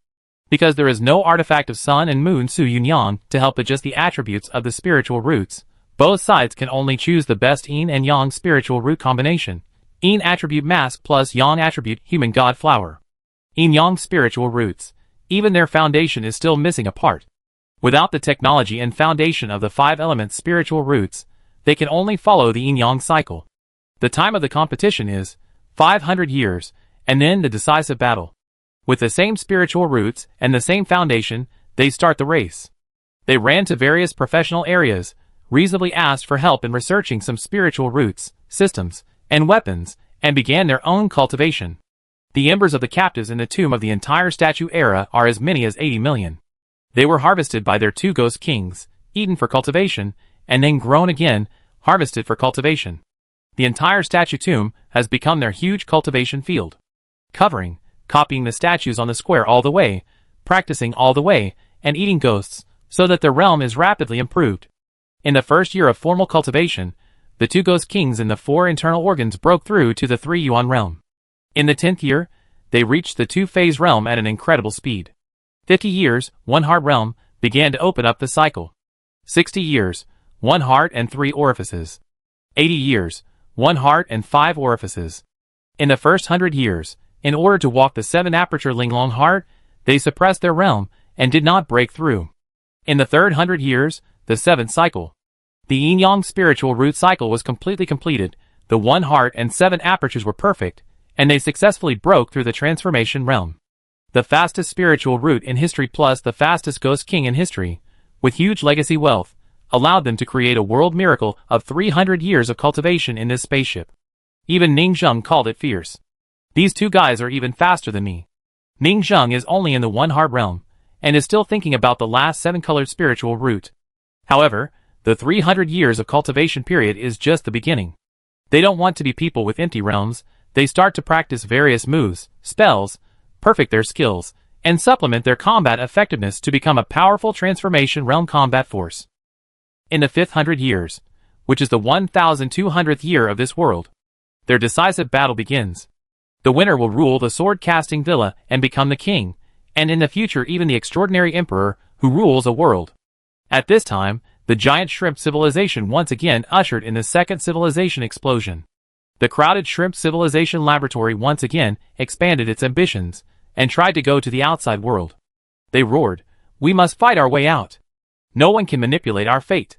Because there is no artifact of Sun and Moon Su Yunyang to help adjust the attributes of the spiritual roots, both sides can only choose the best Yin and Yang spiritual root combination. Yin attribute mask plus Yang attribute human god flower. Yin Yang spiritual roots. Even their foundation is still missing a part. Without the technology and foundation of the 5 elements spiritual roots, they can only follow the Yin Yang cycle. The time of the competition is 500 years, and then the decisive battle. With the same spiritual roots and the same foundation, they start the race. They ran to various professional areas, reasonably asked for help in researching some spiritual roots, systems, and weapons, and began their own cultivation. The embers of the captives in the tomb of the entire statue era are as many as 80 million. They were harvested by their 2 ghost kings, eaten for cultivation, and then grown again, harvested for cultivation. The entire statue tomb has become their huge cultivation field. Copying the statues on the square all the way, practicing all the way, and eating ghosts, so that their realm is rapidly improved. In the first year of formal cultivation, the 2 ghost kings in the 4 internal organs broke through to the 3 yuan realm. In the 10th year, they reached the 2-phase realm at an incredible speed. 50 years, 1 heart realm, began to open up the cycle. 60 years, 1 heart and 3 orifices. 80 years, 1 heart and 5 orifices. In the first 100 years, in order to walk the 7 aperture Linglong heart, they suppressed their realm and did not break through. In the third 100 years, the 7th cycle, the Yin-Yang spiritual root cycle was completely completed, the 1 heart and 7 apertures were perfect, and they successfully broke through the transformation realm. the fastest spiritual route in history plus the fastest ghost king in history, with huge legacy wealth, allowed them to create a world miracle of 300 years of cultivation in this spaceship. Even Ning Zheng called it fierce. These two guys are even faster than me. Ning Zheng is only in the one-heart realm, and is still thinking about the last seven-colored spiritual route. However, the 300 years of cultivation period is just the beginning. They don't want to be people with empty realms. They start to practice various moves, spells, perfect their skills, and supplement their combat effectiveness to become a powerful transformation realm combat force. In the 500 years, which is the 1200th year of this world, their decisive battle begins. The winner will rule the sword-casting villa and become the king, and in the future even the extraordinary emperor who rules a world. At this time, the giant shrimp civilization once again ushered in the second civilization explosion. The crowded shrimp civilization laboratory once again expanded its ambitions and tried to go to the outside world. They roared, "We must fight our way out. No one can manipulate our fate."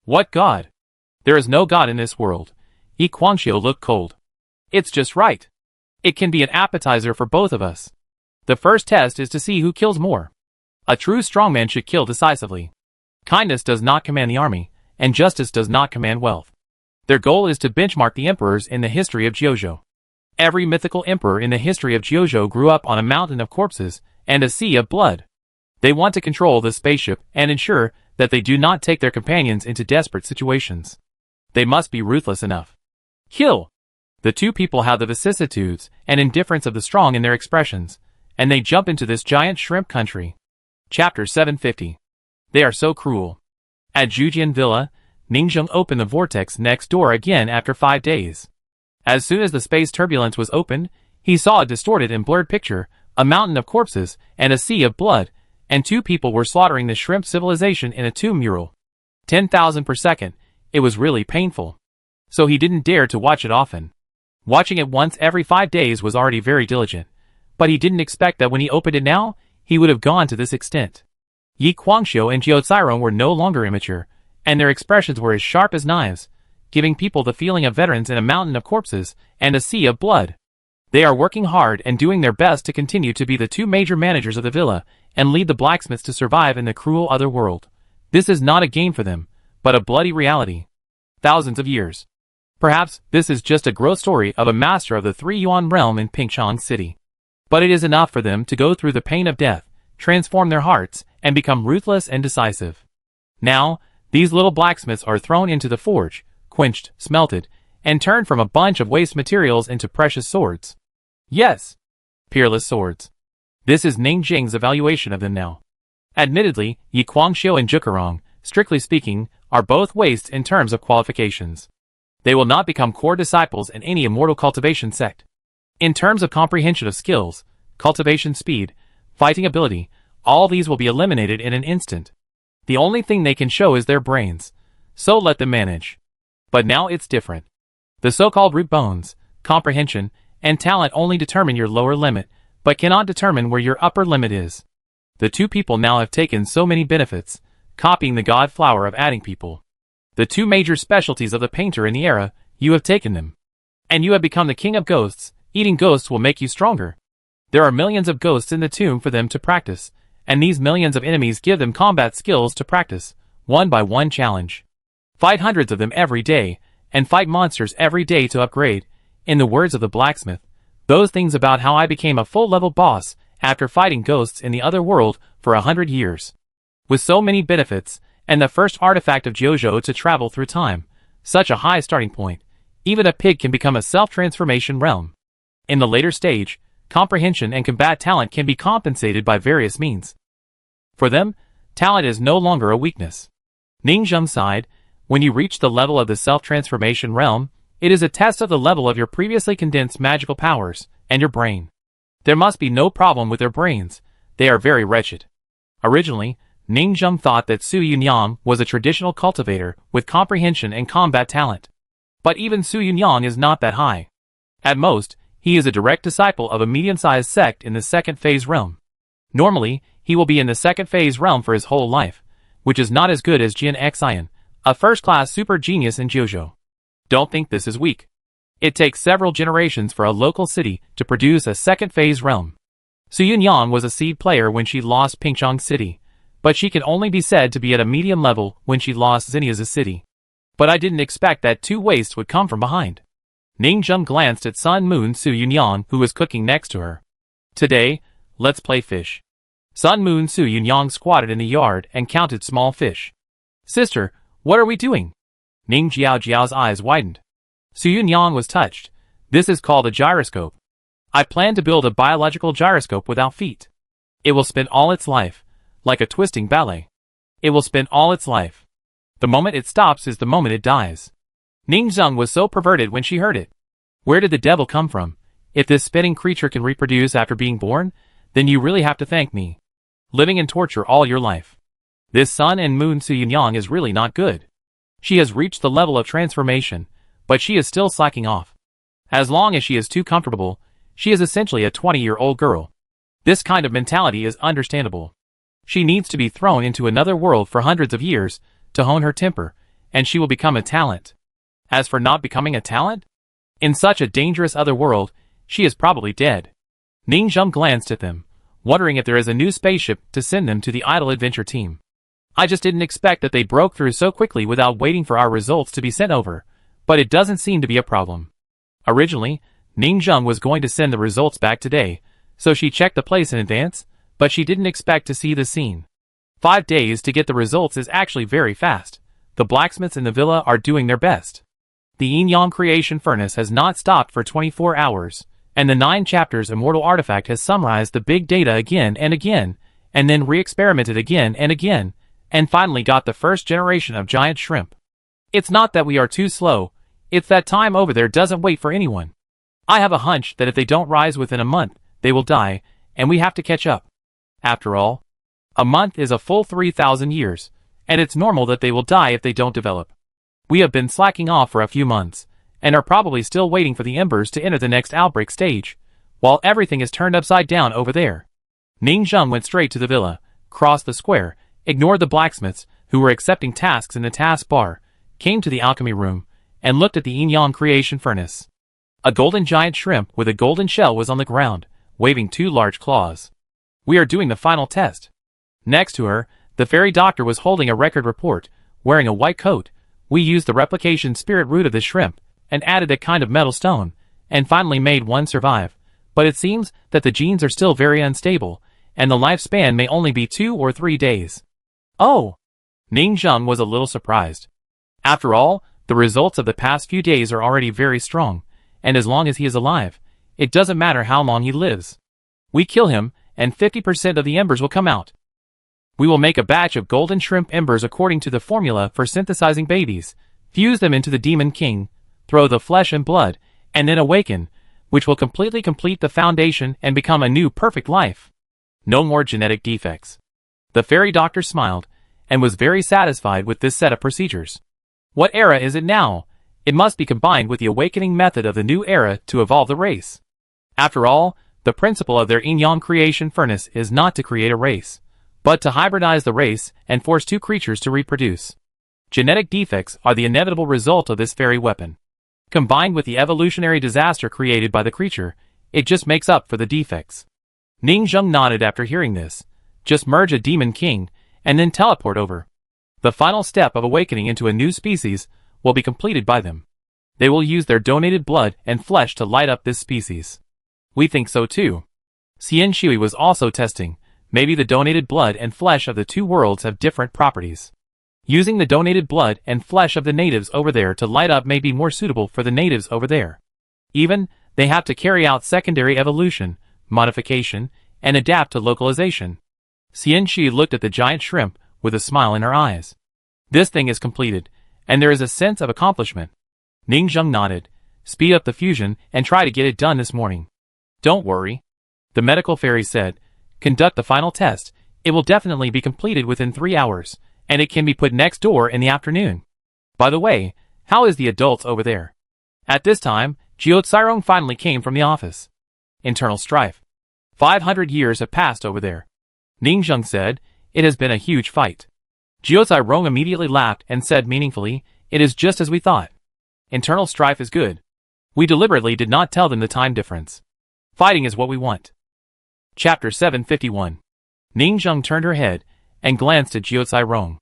What god? There is no god in this world. Yi Guangxiu looked cold. It's just right. It can be an appetizer for both of us. The first test is to see who kills more. A true strongman should kill decisively. Kindness does not command the army, and justice does not command wealth. Their goal is to benchmark the emperors in the history of Jiuzhou. Every mythical emperor in the history of Jiuzhou grew up on a mountain of corpses and a sea of blood. They want to control the spaceship and ensure that they do not take their companions into desperate situations. They must be ruthless enough. Kill! The two people have the vicissitudes and indifference of the strong in their expressions, and they jump into this giant shrimp country. Chapter 750. They are so cruel. At Zhujian Villa, Ningzheng opened the vortex next door again after 5 days. As soon as the space turbulence was opened, he saw a distorted and blurred picture, a mountain of corpses, and a sea of blood, and two people were slaughtering the shrimp civilization in a tomb mural. 10,000 per second, it was really painful. So he didn't dare to watch it often. Watching it once every 5 days was already very diligent, but he didn't expect that when he opened it now, he would have gone to this extent. Yi Guangxiu and Jiu Cairong were no longer immature, and their expressions were as sharp as knives, giving people the feeling of veterans in a mountain of corpses and a sea of blood. They are working hard and doing their best to continue to be the two major managers of the villa and lead the blacksmiths to survive in the cruel other world. This is not a game for them, but a bloody reality. Thousands of years. Perhaps this is just a growth story of a master of the 3 yuan realm in Pingchang City. But it is enough for them to go through the pain of death, transform their hearts, and become ruthless and decisive. Now, these little blacksmiths are thrown into the forge, quenched, smelted, and turned from a bunch of waste materials into precious swords. Yes, peerless swords. This is Ning Jing's evaluation of them now. Admittedly, Yi Guangxiu and Zhukarong, strictly speaking, are both wastes in terms of qualifications. They will not become core disciples in any immortal cultivation sect. In terms of comprehension of skills, cultivation speed, fighting ability, all these will be eliminated in an instant. The only thing they can show is their brains, so let them manage. But now it's different. The so-called root bones, comprehension, and talent only determine your lower limit, but cannot determine where your upper limit is. The two people now have taken so many benefits, copying the god flower of adding people. The two major specialties of the painter in the era, you have taken them. And you have become the king of ghosts. Eating ghosts will make you stronger. There are millions of ghosts in the tomb for them to practice, and these millions of enemies give them combat skills to practice, one by one challenge. Fight hundreds of them every day, and fight monsters every day to upgrade. In the words of the blacksmith, those things about how I became a full-level boss after fighting ghosts in the other world for 100 years. With so many benefits, and the first artifact of Jiuzhou to travel through time, such a high starting point, even a pig can become a self-transformation realm. In the later stage, comprehension and combat talent can be compensated by various means. For them, talent is no longer a weakness. Ning Zheng sighed, when you reach the level of the self-transformation realm, it is a test of the level of your previously condensed magical powers, and your brain. There must be no problem with their brains, they are very wretched. Originally, Ning Zheng thought that Su Yunyang was a traditional cultivator with comprehension and combat talent. But even Su Yunyang is not that high. At most, he is a direct disciple of a medium-sized sect in the second phase realm. Normally, he will be in the second phase realm for his whole life, which is not as good as Jin Xian, a first-class super genius in Jiuzhou. Don't think this is weak. It takes several generations for a local city to produce a second phase realm. Su Yunyang was a seed player when she lost Pingchong City, but she can only be said to be at a medium level when she lost Xinia's city. But I didn't expect that two wastes would come from behind. Ning Zheng glanced at Sun Moon Su Yunyang, who was cooking next to her. Today, let's play fish. Sun Moon Su Yunyang squatted in the yard and counted small fish. Sister, what are we doing? Ning Jiao's eyes widened. Su Yunyang was touched. This is called a gyroscope. I plan to build a biological gyroscope without feet. It will spin all its life, like a twisting ballet. It will spin all its life. The moment it stops is the moment it dies. Ning Zheng was so perverted when she heard it. Where did the devil come from? If this spinning creature can reproduce after being born, then you really have to thank me. Living in torture all your life. This Sun and Moon Su Yunyang is really not good. She has reached the level of transformation, but she is still slacking off. As long as she is too comfortable, she is essentially a 20-year-old girl. This kind of mentality is understandable. She needs to be thrown into another world for hundreds of years to hone her temper, and she will become a talent. As for not becoming a talent? In such a dangerous other world, she is probably dead. Ning Zheng glanced at them, wondering if there is a new spaceship to send them to the Idle Adventure team. I just didn't expect that they broke through so quickly without waiting for our results to be sent over, but it doesn't seem to be a problem. Originally, Ning Zheng was going to send the results back today, so she checked the place in advance, but she didn't expect to see the scene. 5 days to get the results is actually very fast. The blacksmiths in the villa are doing their best. The yin-yang creation furnace has not stopped for 24 hours, and the 9 chapters immortal artifact has summarized the big data again, and then re-experimented again, and finally got the first generation of giant shrimp. It's not that we are too slow, it's that time over there doesn't wait for anyone. I have a hunch that if they don't rise within a month, they will die, and we have to catch up. After all, a month is a full 3,000 years, and it's normal that they will die if they don't develop. We have been slacking off for a few months, and are probably still waiting for the embers to enter the next outbreak stage, while everything is turned upside down over there. Ning Zheng went straight to the villa, crossed the square, ignored the blacksmiths, who were accepting tasks in the task bar, came to the alchemy room, and looked at the yin-yang creation furnace. A golden giant shrimp with a golden shell was on the ground, waving 2 large claws. We are doing the final test. Next to her, the fairy doctor was holding a record report, wearing a white coat. We used the replication spirit root of the shrimp, and added a kind of metal stone, and finally made one survive. But it seems that the genes are still very unstable, and the lifespan may only be 2 or 3 days. Oh! Ning Zheng was a little surprised. After all, the results of the past few days are already very strong, and as long as he is alive, it doesn't matter how long he lives. We kill him, and 50% of the embers will come out. We will make a batch of golden shrimp embers according to the formula for synthesizing babies, fuse them into the Demon King, throw the flesh and blood, and then awaken, which will completely complete the foundation and become a new perfect life. No more genetic defects. The fairy doctor smiled, and was very satisfied with this set of procedures. What era is it now? It must be combined with the awakening method of the new era to evolve the race. After all, the principle of their yin-yang creation furnace is not to create a race, but to hybridize the race and force 2 creatures to reproduce. Genetic defects are the inevitable result of this fairy weapon. Combined with the evolutionary disaster created by the creature, it just makes up for the defects. Ning Zheng nodded after hearing this. Just merge a Demon King, and then teleport over. The final step of awakening into a new species will be completed by them. They will use their donated blood and flesh to light up this species. We think so too. Xian Shui was also testing. Maybe the donated blood and flesh of the 2 worlds have different properties. Using the donated blood and flesh of the natives over there to light up may be more suitable for the natives over there. Even, they have to carry out secondary evolution, modification, and adapt to localization. Xian Shui looked at the giant shrimp with a smile in her eyes. This thing is completed, and there is a sense of accomplishment. Ning Zheng nodded. Speed up the fusion and try to get it done this morning. Don't worry. The medical fairy said. Conduct the final test. It will definitely be completed within 3 hours, and it can be put next door in the afternoon. By the way, how is the adults over there? At this time, Jiao Cairong finally came from the office. Internal strife. 500 years have passed over there. Ning Zheng said. It has been a huge fight. Jiao Cairong immediately laughed and said meaningfully, it is just as we thought. Internal strife is good. We deliberately did not tell them the time difference. Fighting is what we want. Chapter 751. Ning Zheng turned her head and glanced at Jiucai Rong.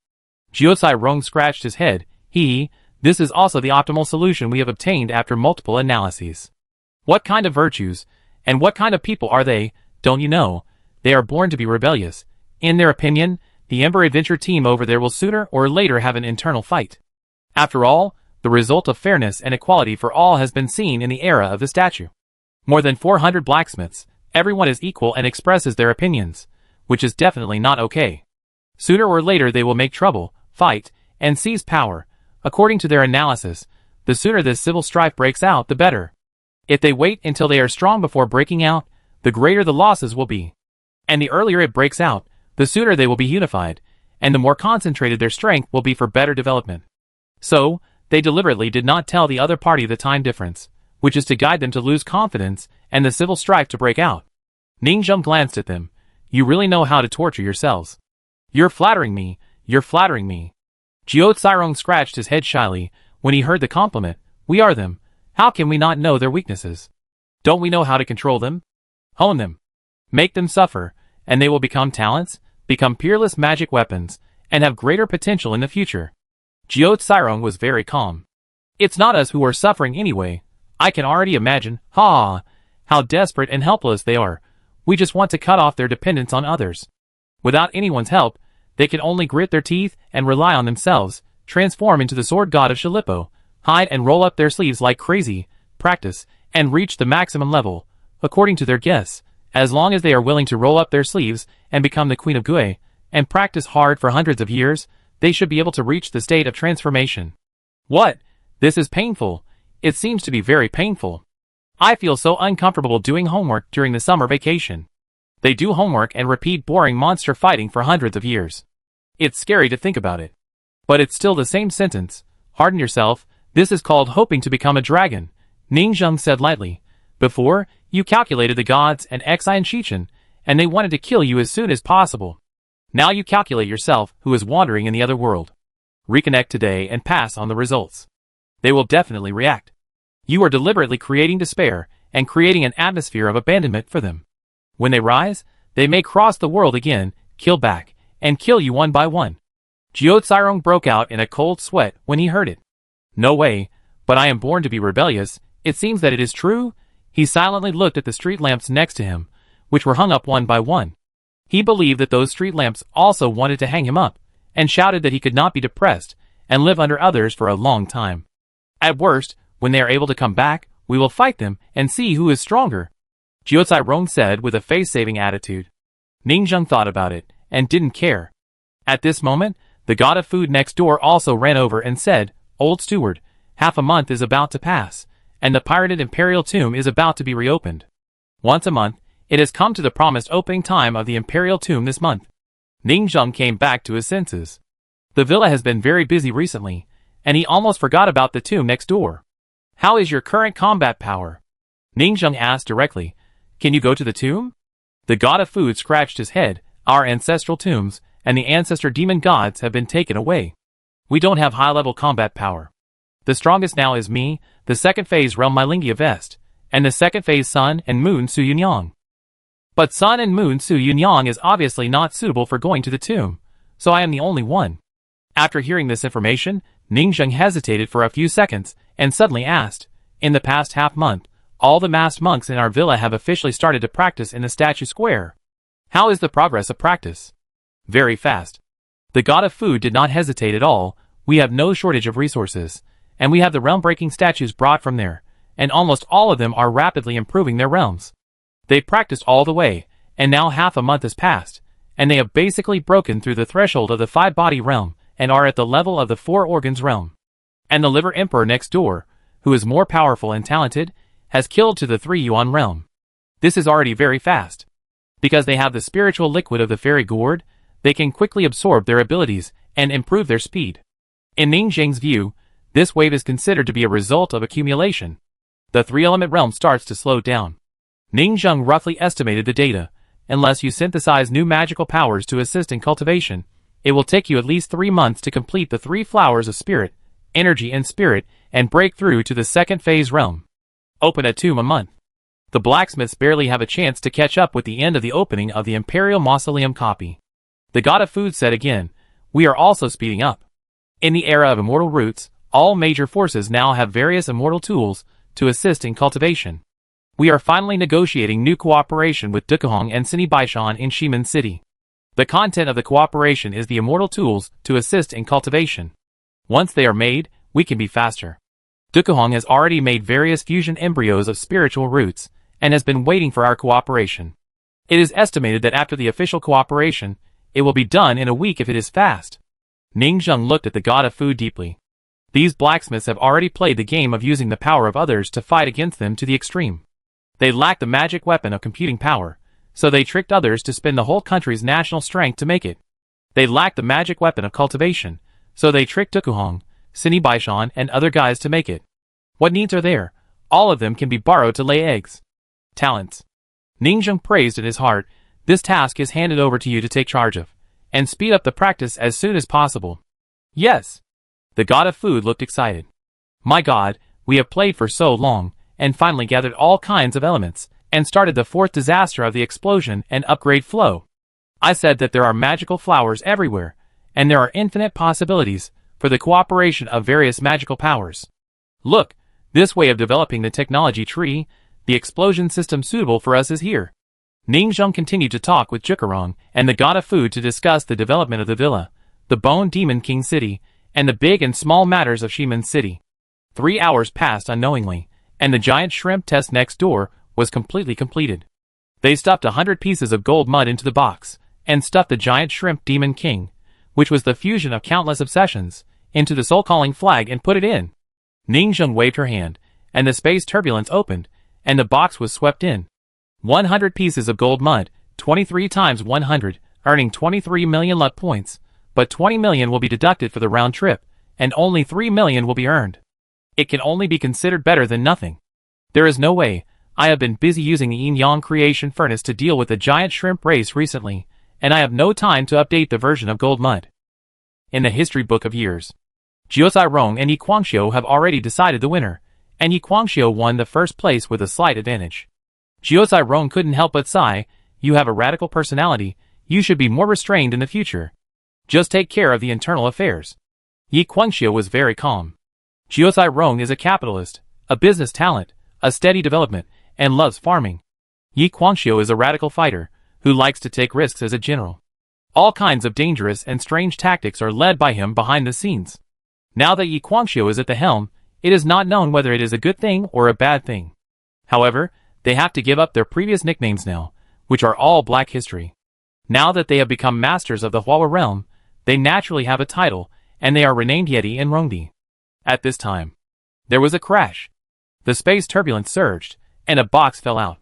Jiucai Rong scratched his head. This is also the optimal solution we have obtained after multiple analyses. What kind of virtues, and what kind of people are they, don't you know? They are born to be rebellious. In their opinion, the Ember Adventure team over there will sooner or later have an internal fight. After all, the result of fairness and equality for all has been seen in the era of the statue. More than 400 blacksmiths, everyone is equal and expresses their opinions, which is definitely not okay. Sooner or later they will make trouble, fight, and seize power. According to their analysis, the sooner this civil strife breaks out, the better. If they wait until they are strong before breaking out, the greater the losses will be. And the earlier it breaks out, the sooner they will be unified, and the more concentrated their strength will be for better development. So, they deliberately did not tell the other party the time difference, which is to guide them to lose confidence and the civil strife to break out. Ning Zheng glanced at them. You really know how to torture yourselves. You're flattering me. Jiucai Rong scratched his head shyly when he heard the compliment. We are them. How can we not know their weaknesses? Don't we know how to control them? Hone them. Make them suffer, and they will become talents, become peerless magic weapons, and have greater potential in the future. Jiucai Rong was very calm. It's not us who are suffering anyway. I can already imagine, how desperate and helpless they are. We just want to cut off their dependence on others. Without anyone's help, they can only grit their teeth and rely on themselves, transform into the sword god of Shilipo, hide and roll up their sleeves like crazy, practice, and reach the maximum level, according to their guess. As long as they are willing to roll up their sleeves and become the Queen of Gui, and practice hard for hundreds of years, they should be able to reach the state of transformation. What? This is painful. It seems to be very painful. I feel so uncomfortable doing homework during the summer vacation. They do homework and repeat boring monster fighting for hundreds of years. It's scary to think about it. But it's still the same sentence. Harden yourself. This is called hoping to become a dragon, Ning Zheng said lightly. Before, you calculated the gods and Xi and Shichen, and they wanted to kill you as soon as possible. Now you calculate yourself, who is wandering in the other world. Reconnect today and pass on the results. They will definitely react. You are deliberately creating despair and creating an atmosphere of abandonment for them. When they rise, they may cross the world again, kill back, and kill you one by one. Jiucai Rong broke out in a cold sweat when he heard it. No way, but I am born to be rebellious. It seems that it is true. He silently looked at the street lamps next to him, which were hung up one by one. He believed that those street lamps also wanted to hang him up, and shouted that he could not be depressed and live under others for a long time. At worst, when they are able to come back, we will fight them and see who is stronger, Jiucai Rong said with a face-saving attitude. Ning Zheng thought about it, and didn't care. At this moment, the god of food next door also ran over and said, Old steward, half a month is about to pass, and the pirated imperial tomb is about to be reopened. Once a month, it has come to the promised opening time of the imperial tomb this month. Ning Zheng came back to his senses. The villa has been very busy recently, and he almost forgot about the tomb next door. How is your current combat power? Ning Zheng asked directly. Can you go to the tomb? The god of food scratched his head. Our ancestral tombs and the ancestor demon gods have been taken away. We don't have high-level combat power. The strongest now is me, the second phase realm Mylingia Vest, and the second phase Sun and Moon Su Yunyang. But Sun and Moon Su Yunyang is obviously not suitable for going to the tomb, so I am the only one. After hearing this information, Ning Zheng hesitated for a few seconds and suddenly asked, in the past half-month, all the masked monks in our villa have officially started to practice in the statue square. How is the progress of practice? Very fast. The god of food did not hesitate at all. We have no shortage of resources, and we have the realm-breaking statues brought from there, and almost all of them are rapidly improving their realms. They practiced all the way, and now half a month has passed, and they have basically broken through the threshold of the five-body realm, and are at the level of the four-organs realm. And the liver emperor next door, who is more powerful and talented, has killed to the 3-yuan realm. This is already very fast. Because they have the spiritual liquid of the fairy gourd, they can quickly absorb their abilities and improve their speed. In Ning Zheng's view, this wave is considered to be a result of accumulation. The 3-element realm starts to slow down. Ning Zheng roughly estimated the data. Unless you synthesize new magical powers to assist in cultivation, it will take you at least 3 months to complete the 3 flowers of spirit, energy and spirit, and break through to the second phase realm. Open a tomb a month. The blacksmiths barely have a chance to catch up with the end of the opening of the Imperial Mausoleum copy. The god of food said again, "We are also speeding up." In the era of immortal roots, all major forces now have various immortal tools to assist in cultivation. We are finally negotiating new cooperation with Cunning and Baishan in Shimen City. The content of the cooperation is the immortal tools to assist in cultivation. Once they are made, we can be faster. Cunning has already made various fusion embryos of spiritual roots, and has been waiting for our cooperation. It is estimated that after the official cooperation, it will be done in a week if it is fast. Ningzheng looked at the god of food deeply. These blacksmiths have already played the game of using the power of others to fight against them to the extreme. They lack the magic weapon of computing power, so they tricked others to spend the whole country's national strength to make it. They lack the magic weapon of cultivation, so they tricked Cunning, Baishan, and other guys to make it. What needs are there? All of them can be borrowed to lay eggs. Talents. Ningzheng praised in his heart, "This task is handed over to you to take charge of, and speed up the practice as soon as possible." Yes. The god of food looked excited. "My god, we have played for so long, and finally gathered all kinds of elements, and started the fourth disaster of the explosion and upgrade flow. I said that there are magical flowers everywhere, and there are infinite possibilities for the cooperation of various magical powers. Look, this way of developing the technology tree, the explosion system suitable for us is here." Ningzheng continued to talk with Cunning and the god of food to discuss the development of the villa, the Bone Demon King City, and the big and small matters of Shimen City. 3 hours passed unknowingly, and the giant shrimp test next door was completely completed. They stuffed 100 pieces of gold mud into the box, and stuffed the giant shrimp demon king, which was the fusion of countless obsessions, into the soul-calling flag and put it in. Ningzheng waved her hand, and the space turbulence opened, and the box was swept in. 100 pieces of gold mud, 23 times 100, earning 23 million luck points, but 20 million will be deducted for the round trip, and only 3 million will be earned. It can only be considered better than nothing. There is no way. I have been busy using the yin-yang creation furnace to deal with the giant shrimp race recently, and I have no time to update the version of gold mud. In the history book of years, Jiuzai Rong and Yi Guangxiu have already decided the winner, and Yi Guangxiu won the first place with a slight advantage. Jiuzai Rong couldn't help but sigh, "You have a radical personality, you should be more restrained in the future. Just take care of the internal affairs." Yi Guangxiu was very calm. Jiuzai Rong is a capitalist, a business talent, a steady development, and loves farming. Yi Guangxiu is a radical fighter, who likes to take risks as a general. All kinds of dangerous and strange tactics are led by him behind the scenes. Now that Yi Guangxiu is at the helm, it is not known whether it is a good thing or a bad thing. However, they have to give up their previous nicknames now, which are all black history. Now that they have become masters of the Hua realm, they naturally have a title, and they are renamed Yeti and Rongdi. At this time, there was a crash. The space turbulence surged, and a box fell out.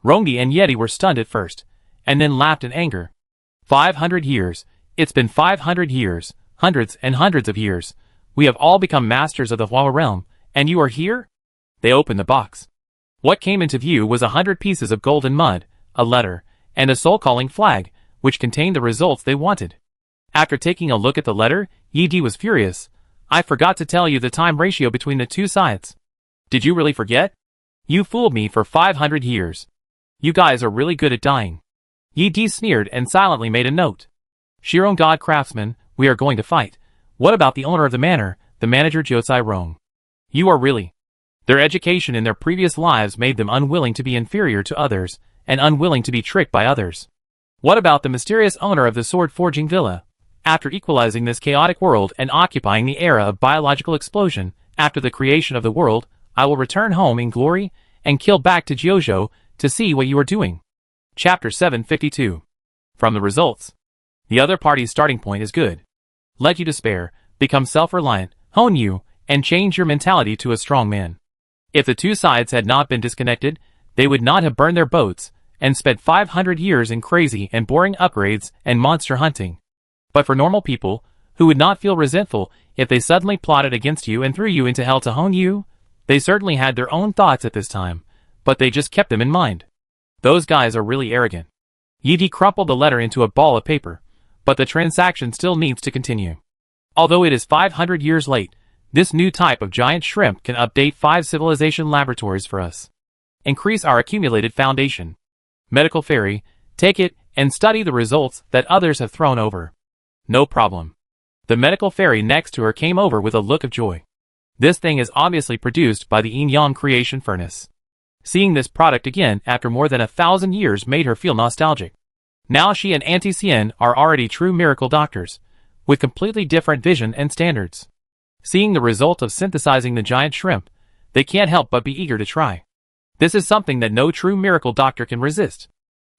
Rongdi and Yeti were stunned at first, and then laughed in anger. 500 years, it's been 500 years, hundreds and hundreds of years. We have all become masters of the Hua realm, and you are here? They opened the box. What came into view was 100 pieces of golden mud, a letter, and a soul-calling flag, which contained the results they wanted. After taking a look at the letter, Yi Di was furious. "I forgot to tell you the time ratio between the two sides. Did you really forget? You fooled me for 500 years. You guys are really good at dying." Yi Di sneered and silently made a note. "Shiron God Craftsman, we are going to fight. What about the owner of the manor, the manager Jiuzai Rong? You are really..." Their education in their previous lives made them unwilling to be inferior to others, and unwilling to be tricked by others. What about the mysterious owner of the sword-forging villa? After equalizing this chaotic world and occupying the era of biological explosion, after the creation of the world, I will return home in glory, and kill back to Jiuzhou to see what you are doing. Chapter 752. From the results. The other party's starting point is good. Let you despair, become self-reliant, hone you, and change your mentality to a strong man. If the two sides had not been disconnected, they would not have burned their boats, and spent 500 years in crazy and boring upgrades and monster hunting. But for normal people, who would not feel resentful if they suddenly plotted against you and threw you into hell to hone you, they certainly had their own thoughts at this time, but they just kept them in mind. Those guys are really arrogant. Yi Di crumpled the letter into a ball of paper, but the transaction still needs to continue. Although it is 500 years late, this new type of giant shrimp can update 5 civilization laboratories for us. Increase our accumulated foundation. Medical fairy, take it and study the results that others have thrown over. No problem. The medical fairy next to her came over with a look of joy. This thing is obviously produced by the yin yang creation furnace. Seeing this product again after more than 1,000 years made her feel nostalgic. Now she and Auntie Cien are already true miracle doctors, with completely different vision and standards. Seeing the result of synthesizing the giant shrimp, they can't help but be eager to try. This is something that no true miracle doctor can resist.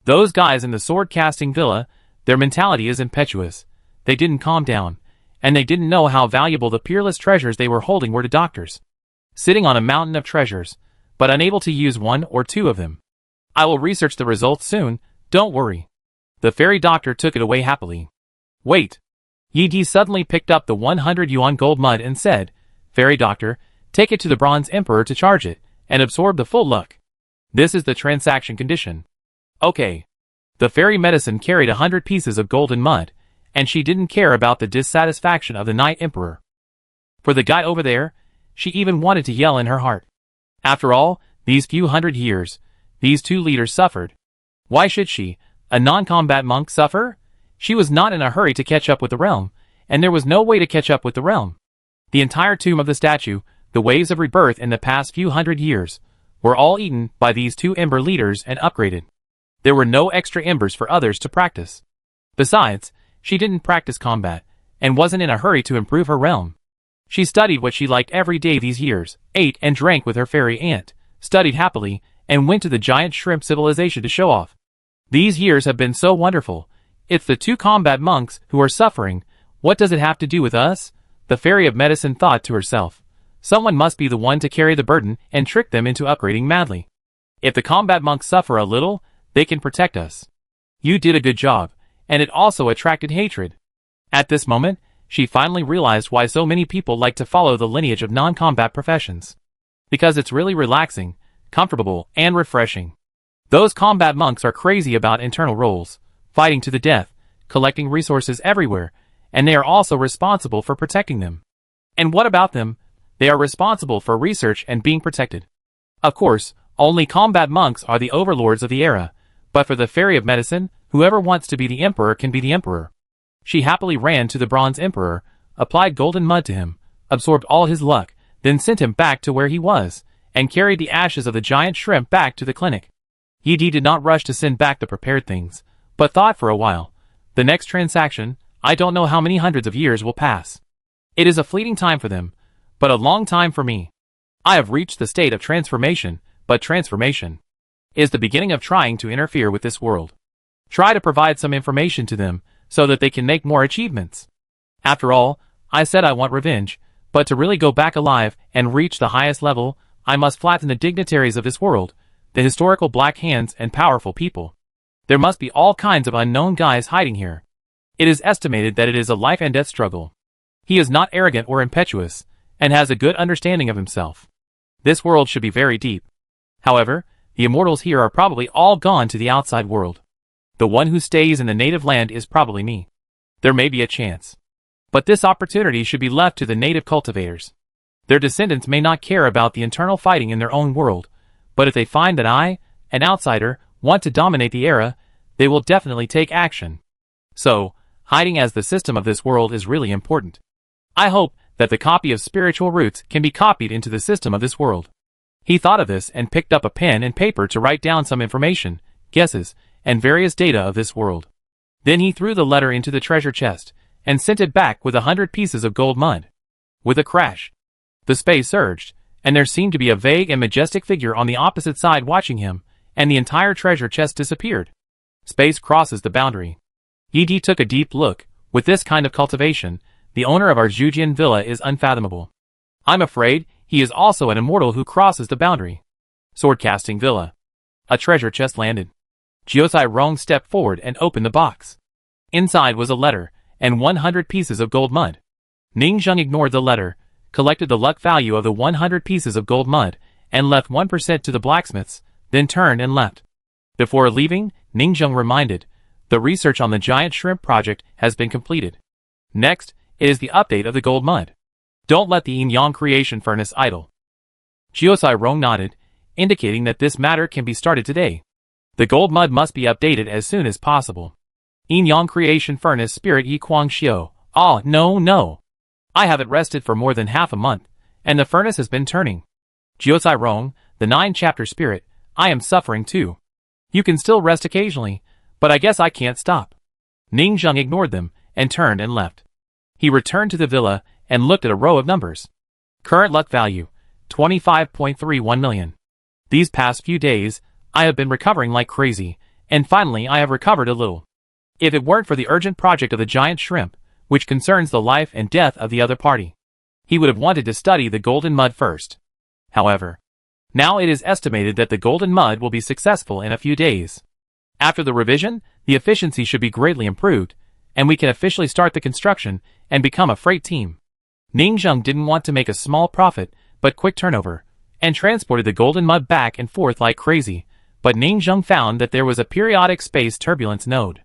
Those guys in the sword-casting villa, their mentality is impetuous. They didn't calm down, and they didn't know how valuable the peerless treasures they were holding were to doctors. Sitting on a mountain of treasures, but unable to use one or two of them. I will research the results soon, don't worry. The fairy doctor took it away happily. Wait. Yi Di suddenly picked up the 100 yuan gold mud and said, Fairy doctor, take it to the bronze emperor to charge it, and absorb the full luck. This is the transaction condition. Okay. The fairy medicine carried 100 pieces of golden mud, and she didn't care about the dissatisfaction of the Night Emperor. For the guy over there, she even wanted to yell in her heart. After all, these few hundred years, these two leaders suffered. Why should she, a non-combat monk, suffer? She was not in a hurry to catch up with the realm, and there was no way to catch up with the realm. The entire tomb of the statue, the waves of rebirth in the past few hundred years, were all eaten by these two ember leaders and upgraded. There were no extra embers for others to practice. Besides, she didn't practice combat, and wasn't in a hurry to improve her realm. She studied what she liked every day these years, ate and drank with her fairy aunt, studied happily, and went to the giant shrimp civilization to show off. These years have been so wonderful. It's the two combat monks who are suffering. What does it have to do with us? The fairy of medicine thought to herself. Someone must be the one to carry the burden and trick them into upgrading madly. If the combat monks suffer a little, they can protect us. You did a good job, and it also attracted hatred. At this moment, she finally realized why so many people like to follow the lineage of non-combat professions. Because it's really relaxing, comfortable, and refreshing. Those combat monks are crazy about internal roles, fighting to the death, collecting resources everywhere, and they are also responsible for protecting them. And what about them? They are responsible for research and being protected. Of course, only combat monks are the overlords of the era, but for the fairy of medicine, whoever wants to be the emperor can be the emperor. She happily ran to the bronze emperor, applied golden mud to him, absorbed all his luck, then sent him back to where he was, and carried the ashes of the giant shrimp back to the clinic. Yi Di did not rush to send back the prepared things, but thought for a while. The next transaction, I don't know how many hundreds of years will pass. It is a fleeting time for them, but a long time for me. I have reached the state of transformation, but transformation is the beginning of trying to interfere with this world. Try to provide some information to them, so that they can make more achievements. After all, I said I want revenge, but to really go back alive and reach the highest level, I must flatten the dignitaries of this world, the historical black hands and powerful people. There must be all kinds of unknown guys hiding here. It is estimated that it is a life and death struggle. He is not arrogant or impetuous, and has a good understanding of himself. This world should be very deep. However, the immortals here are probably all gone to the outside world. The one who stays in the native land is probably me. There may be a chance. But this opportunity should be left to the native cultivators. Their descendants may not care about the internal fighting in their own world, but if they find that I, an outsider, want to dominate the era, they will definitely take action. So, hiding as the system of this world is really important. I hope that the copy of spiritual roots can be copied into the system of this world. He thought of this and picked up a pen and paper to write down some information, guesses, and various data of this world. Then he threw the letter into the treasure chest, and sent it back with 100 pieces of gold mud. With a crash, the space surged, and there seemed to be a vague and majestic figure on the opposite side watching him, and the entire treasure chest disappeared. Space crosses the boundary. Yi Di took a deep look. With this kind of cultivation, the owner of our Zhujian villa is unfathomable. I'm afraid he is also an immortal who crosses the boundary. Swordcasting villa. A treasure chest landed. Jiosai Rong stepped forward and opened the box. Inside was a letter, and 100 pieces of gold mud. Ning Zheng ignored the letter, collected the luck value of the 100 pieces of gold mud, and left 1% to the blacksmiths, then turned and left. Before leaving, Ning Zheng reminded, the research on the giant shrimp project has been completed. Next, it is the update of the gold mud. Don't let the yin-yang creation furnace idle. Jiosai Rong nodded. indicating that this matter can be started today. The gold mud must be updated as soon as possible. Yin Yang Creation Furnace Spirit Yi Kuang Xiu. Ah, no. I haven't rested for more than half a month, and the furnace has been turning. Jiuzai Rong, the 9-chapter spirit, I am suffering too. You can still rest occasionally, but I guess I can't stop. Ning Zheng ignored them, and turned and left. He returned to the villa, and looked at a row of numbers. Current luck value, 25.31 million. These past few days, I have been recovering like crazy, and finally I have recovered a little. If it weren't for the urgent project of the giant shrimp, which concerns the life and death of the other party, he would have wanted to study the golden mud first. However, now it is estimated that the golden mud will be successful in a few days. After the revision, the efficiency should be greatly improved, and we can officially start the construction and become a freight team. Ning Zheng didn't want to make a small profit, but quick turnover, and transported the golden mud back and forth like crazy, but Ning Zheng found that there was a periodic space turbulence node.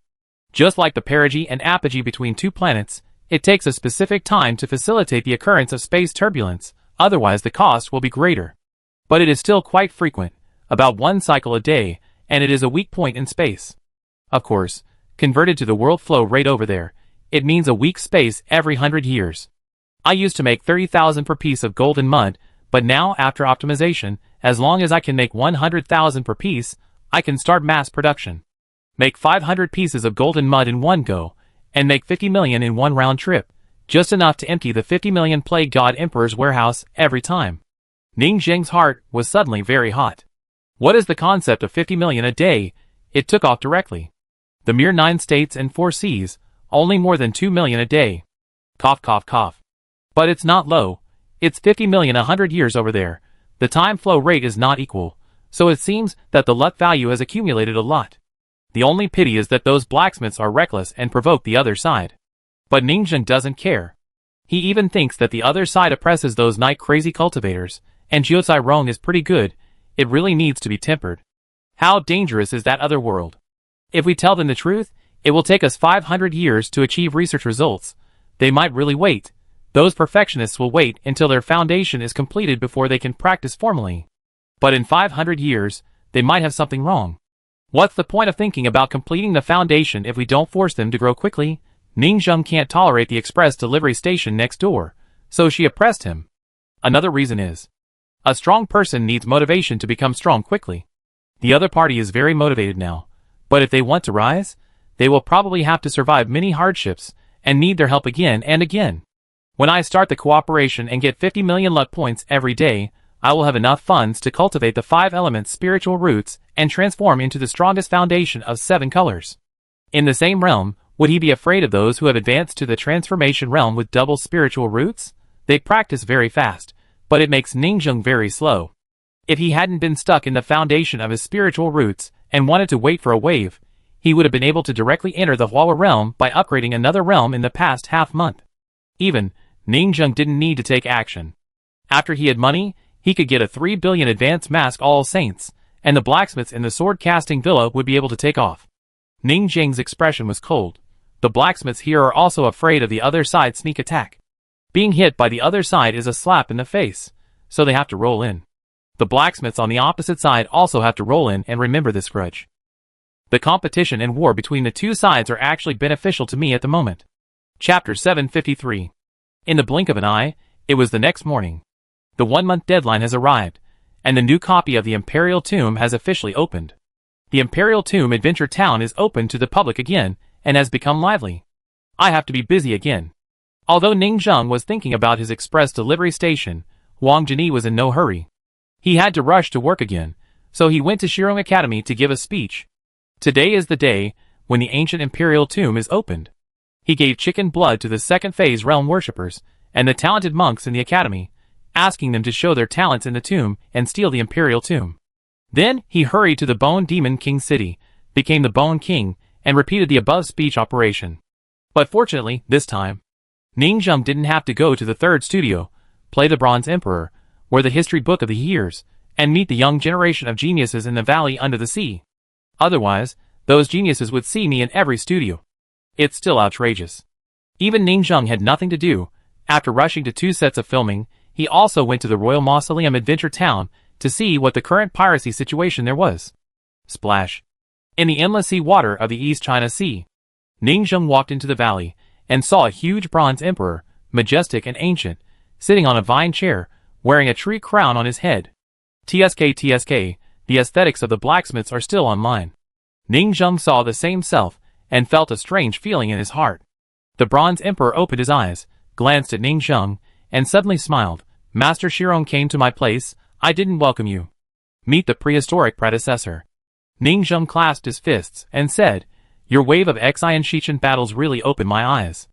Just like the perigee and apogee between two planets, it takes a specific time to facilitate the occurrence of space turbulence, otherwise the cost will be greater. But it is still quite frequent, about 1 cycle a day, and it is a weak point in space. Of course, converted to the world flow rate over there, it means a weak space every 100 years. I used to make 30,000 per piece of golden mud, but now after optimization, as long as I can make 100,000 per piece, I can start mass production. Make 500 pieces of golden mud in one go, and make 50 million in one round trip, just enough to empty the 50 million Plague God Emperor's warehouse every time. Ning Zheng's heart was suddenly very hot. What is the concept of 50 million a day? It took off directly. The mere 9 states and 4 seas, only more than 2 million a day. Cough, cough, cough. But it's not low. It's 50 million 100 years over there. The time flow rate is not equal, so it seems that the luck value has accumulated a lot. The only pity is that those blacksmiths are reckless and provoke the other side. But Ning Zheng doesn't care. He even thinks that the other side oppresses those night-crazy cultivators, and Jiuzai Rong is pretty good. It really needs to be tempered. How dangerous is that other world? If we tell them the truth, it will take us 500 years to achieve research results. They might really wait. Those perfectionists will wait until their foundation is completed before they can practice formally. But in 500 years, they might have something wrong. What's the point of thinking about completing the foundation if we don't force them to grow quickly? Ning Zheng can't tolerate the express delivery station next door, so she oppressed him. Another reason is, a strong person needs motivation to become strong quickly. The other party is very motivated now, but if they want to rise, they will probably have to survive many hardships and need their help again and again. When I start the cooperation and get 50 million luck points every day, I will have enough funds to cultivate the 5 elements spiritual roots and transform into the strongest foundation of 7 colors. In the same realm, would he be afraid of those who have advanced to the transformation realm with double spiritual roots? They practice very fast, but it makes Ning Zheng very slow. If he hadn't been stuck in the foundation of his spiritual roots and wanted to wait for a wave, he would have been able to directly enter the Hua realm by upgrading another realm in the past half-month. Even, Ning Zheng didn't need to take action. After he had money, he could get a 3 billion advanced mask All Saints, and the blacksmiths in the sword-casting villa would be able to take off. Ning Zheng's expression was cold. The blacksmiths here are also afraid of the other side's sneak attack. Being hit by the other side is a slap in the face, so they have to roll in. The blacksmiths on the opposite side also have to roll in and remember this grudge. The competition and war between the two sides are actually beneficial to me at the moment. Chapter 753. In the blink of an eye, it was the next morning. The 1-month deadline has arrived, and the new copy of the Imperial Tomb has officially opened. The Imperial Tomb Adventure Town is open to the public again, and has become lively. I have to be busy again. Although Ning Zheng was thinking about his express delivery station, Wang Jini was in no hurry. He had to rush to work again, so he went to Shirong Academy to give a speech. Today is the day when the ancient Imperial Tomb is opened. He gave chicken blood to the second phase realm worshippers and the talented monks in the academy, asking them to show their talents in the tomb and steal the Imperial Tomb. Then he hurried to the Bone Demon King city, became the Bone King, and repeated the above speech operation. But fortunately, this time, Ning Zheng didn't have to go to the 3rd studio, play the Bronze Emperor, or the History Book of the Years, and meet the young generation of geniuses in the valley under the sea. Otherwise, those geniuses would see me in every studio. It's still outrageous. Even Ning Zheng had nothing to do. After rushing to 2 sets of filming, he also went to the Royal Mausoleum Adventure Town to see what the current piracy situation there was. Splash. In the endless sea water of the East China Sea, Ning Zheng walked into the valley and saw a huge bronze emperor, majestic and ancient, sitting on a vine chair, wearing a tree crown on his head. TSK, the aesthetics of the blacksmiths are still online. Ning Zheng saw the same self and felt a strange feeling in his heart. The bronze emperor opened his eyes, glanced at Ning Zheng, and suddenly smiled. Master Shirong came to my place, I didn't welcome you. Meet the prehistoric predecessor. Ning Zheng clasped his fists and said, your wave of Xi and Shichen battles really opened my eyes.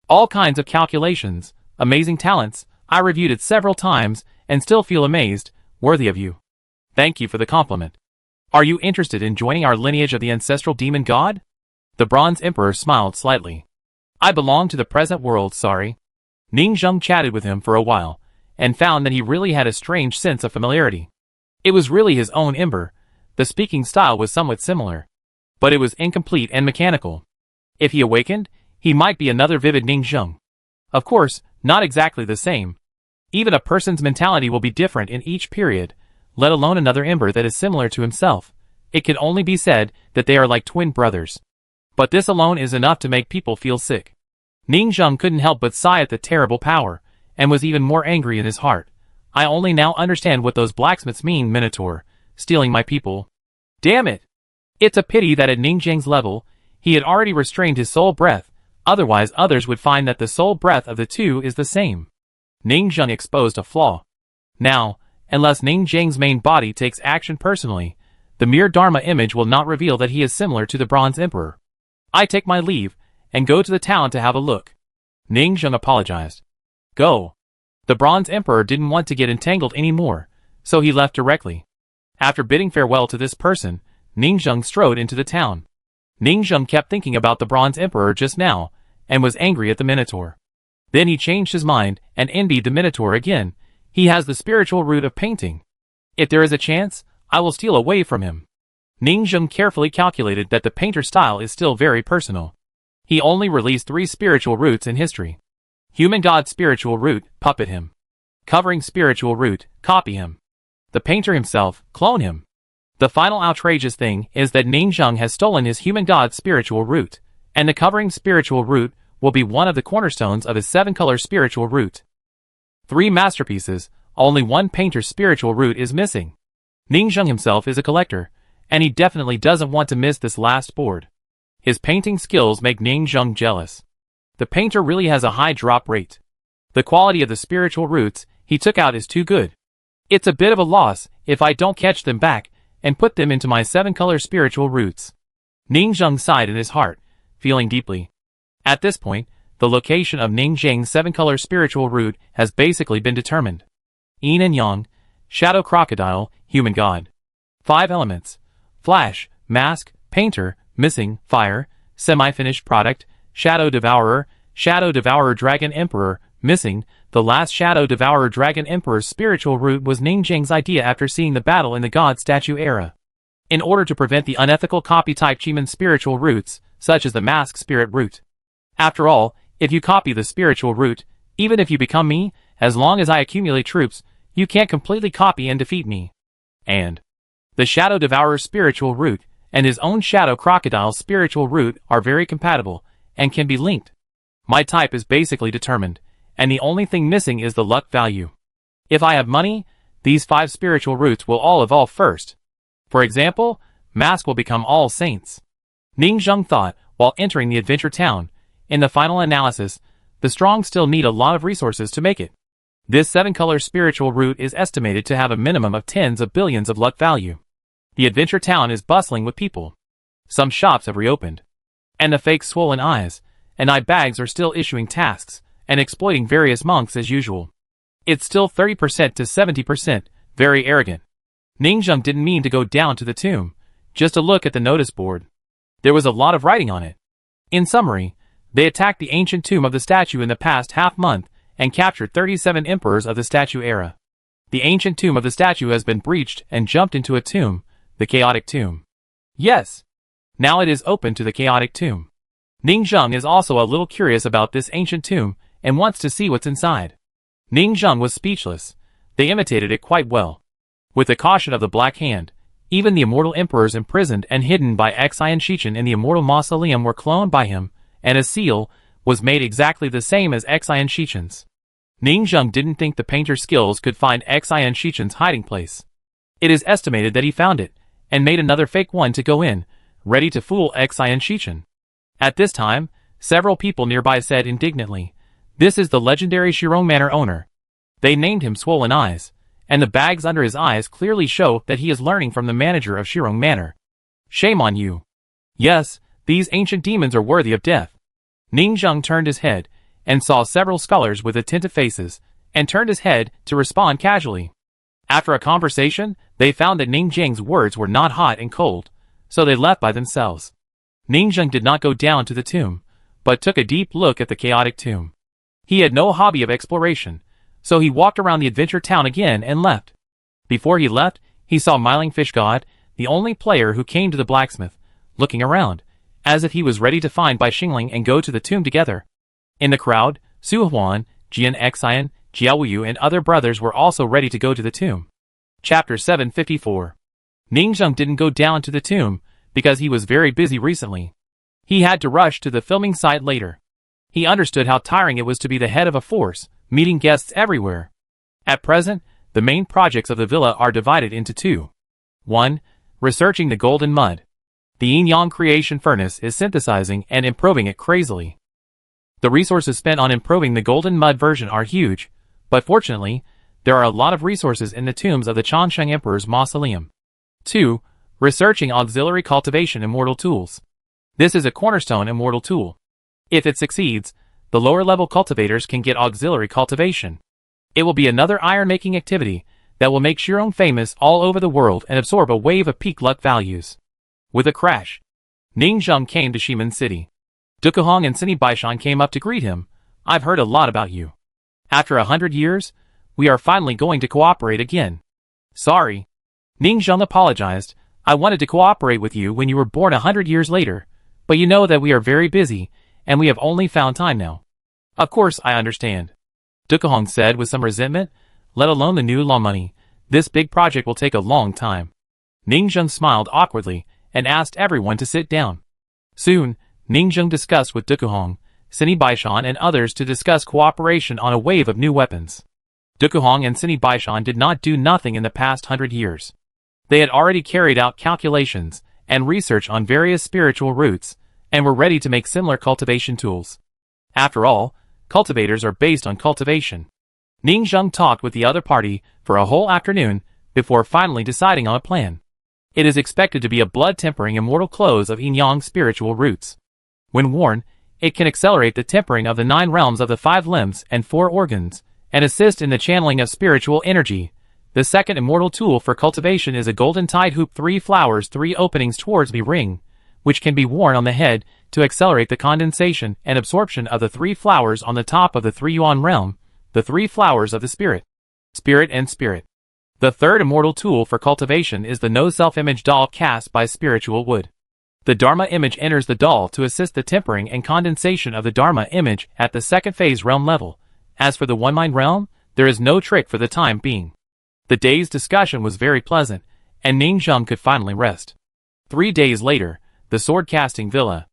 All kinds of calculations, amazing talents, I reviewed it several times and still feel amazed, worthy of you. Thank you for the compliment. Are you interested in joining our lineage of the ancestral demon god? The bronze emperor smiled slightly. I belong to the present world, sorry. Ning Zheng chatted with him for a while, and found that he really had a strange sense of familiarity. It was really his own ember. The speaking style was somewhat similar, but it was incomplete and mechanical. If he awakened, he might be another vivid Ning Zheng. Of course, not exactly the same. Even a person's mentality will be different in each period, let alone another ember that is similar to himself. It can only be said that they are like twin brothers. But this alone is enough to make people feel sick. Ning Zheng couldn't help but sigh at the terrible power, and was even more angry in his heart. I only now understand what those blacksmiths mean, Minotaur, stealing my people. Damn it! It's a pity that at Ning Zheng's level, he had already restrained his soul breath, otherwise others would find that the soul breath of the two is the same. Ning Zheng exposed a flaw. Now, unless Ning Zheng's main body takes action personally, the mere Dharma image will not reveal that he is similar to the Bronze Emperor. I take my leave, and go to the town to have a look. Ning Zheng apologized. Go. The Bronze Emperor didn't want to get entangled anymore, so he left directly. After bidding farewell to this person, Ning Zheng strode into the town. Ning Zheng kept thinking about the Bronze Emperor just now, and was angry at the Minotaur. Then he changed his mind and envied the Minotaur again. He has the spiritual root of painting. If there is a chance, I will steal away from him. Ning Zheng carefully calculated that the painter style is still very personal. He only released 3 spiritual roots in history. Human God spiritual root, puppet him. Covering spiritual root, copy him. The painter himself, clone him. The final outrageous thing is that Ning Zheng has stolen his human God spiritual root, and the covering spiritual root will be one of the cornerstones of his 7-color spiritual root. 3 masterpieces, only 1 painter's spiritual root is missing. Ning Zheng himself is a collector, and he definitely doesn't want to miss this last board. His painting skills make Ning Zheng jealous. The painter really has a high drop rate. The quality of the spiritual roots he took out is too good. It's a bit of a loss if I don't catch them back and put them into my 7-color spiritual roots. Ning Zheng sighed in his heart, feeling deeply. At this point, the location of Ning Zheng's 7-color spiritual root has basically been determined. Yin and Yang, Shadow Crocodile, Human God. 5 elements. Flash, Mask, Painter, Missing, Fire, Semi-finished product, Shadow Devourer Dragon Emperor, missing. The last Shadow Devourer Dragon Emperor's spiritual root was Ning Zheng's idea after seeing the battle in the God Statue era. In order to prevent the unethical copy-type Chiman spiritual roots, such as the Mask Spirit root. After all, if you copy the spiritual root, even if you become me, as long as I accumulate troops, you can't completely copy and defeat me. And the Shadow Devourer's spiritual root and his own Shadow Crocodile's spiritual root are very compatible and can be linked. My type is basically determined, and the only thing missing is the luck value. If I have money, these 5 spiritual roots will all evolve first. For example, Mask will become All Saints. Ning Zheng thought while entering the adventure town. In the final analysis, the strong still need a lot of resources to make it. This 7-color spiritual root is estimated to have a minimum of tens of billions of luck value. The adventure town is bustling with people. Some shops have reopened. And the fake swollen eyes and eye bags are still issuing tasks and exploiting various monks as usual. It's still 30% to 70%, very arrogant. Ning Zheng didn't mean to go down to the tomb, just to look at the notice board. There was a lot of writing on it. In summary, they attacked the ancient tomb of the statue in the past half-month and captured 37 emperors of the statue era. The ancient tomb of the statue has been breached and jumped into a tomb, the chaotic tomb. Yes. Now it is open to the chaotic tomb. Ning Zheng is also a little curious about this ancient tomb and wants to see what's inside. Ning Zheng was speechless. They imitated it quite well. With the caution of the Black Hand, even the immortal emperors imprisoned and hidden by Xian Shichen in the immortal mausoleum were cloned by him, and his seal was made exactly the same as Xian Shichen's. Ning Zheng didn't think the painter's skills could find Xian Shichen's hiding place. It is estimated that he found it, and made another fake one to go in, ready to fool Xian Shichen. At this time, several people nearby said indignantly, "This is the legendary Shirong Manor owner." They named him Swollen Eyes, and the bags under his eyes clearly show that he is learning from the manager of Shirong Manor. Shame on you. Yes, these ancient demons are worthy of death. Ning Zheng turned his head, and saw several scholars with attentive faces, and turned his head to respond casually. After a conversation, they found that Ning Zheng's words were not hot and cold, so they left by themselves. Ning Zheng did not go down to the tomb, but took a deep look at the chaotic tomb. He had no hobby of exploration, so he walked around the adventure town again and left. Before he left, he saw Myling Fish God, the only player who came to the blacksmith, looking around, as if he was ready to find Bai Xingling and go to the tomb together. In the crowd, Su Huan, Jian Xian, Jiao Wuyu and other brothers were also ready to go to the tomb. Chapter 754. Ning Zheng didn't go down to the tomb, because he was very busy recently. He had to rush to the filming site later. He understood how tiring it was to be the head of a force, meeting guests everywhere. At present, the main projects of the villa are divided into two. 1. Researching the golden mud. The yin-yang creation furnace is synthesizing and improving it crazily. The resources spent on improving the golden mud version are huge, but fortunately, there are a lot of resources in the tombs of the Changsheng Emperor's mausoleum. 2. Researching auxiliary cultivation immortal tools. This is a cornerstone immortal tool. If it succeeds, the lower-level cultivators can get auxiliary cultivation. It will be another iron-making activity that will make Shirong famous all over the world and absorb a wave of peak luck values. With a crash, Ning Zheng came to Shimen City. Dukuhong and Sini Baishan came up to greet him. "I've heard a lot about you. After 100 years, we are finally going to cooperate again." "Sorry." Ning Zheng apologized. "I wanted to cooperate with you when you were born 100 years later, but you know that we are very busy, and we have only found time now." "Of course I understand," Dukuhong said with some resentment. "Let alone the new law money, this big project will take a long time." Ning Zheng smiled awkwardly, and asked everyone to sit down. Soon, Ning Zheng discussed with Dukuhong, Sini Baishan and others to discuss cooperation on a wave of new weapons. Dukuhong and Sini Baishan did not do nothing in the past 100 years. They had already carried out calculations and research on various spiritual routes, and were ready to make similar cultivation tools. After all, cultivators are based on cultivation. Ning Zheng talked with the other party for a whole afternoon before finally deciding on a plan. It is expected to be a blood-tempering immortal close of yin-yang spiritual roots. When worn, it can accelerate the tempering of the 9 realms of the 5 limbs and 4 organs, and assist in the channeling of spiritual energy. The second immortal tool for cultivation is a golden tide hoop 3 flowers 3 openings towards the ring, which can be worn on the head to accelerate the condensation and absorption of the 3 flowers on the top of the 3 yuan realm, the 3 flowers of the spirit. Spirit and spirit. The third immortal tool for cultivation is the no self-image doll cast by spiritual wood. The Dharma image enters the doll to assist the tempering and condensation of the Dharma image at the second phase realm level. As for the one mind realm, there is no trick for the time being. The day's discussion was very pleasant, and Ning Zheng could finally rest. 3 days later, the sword-casting villa.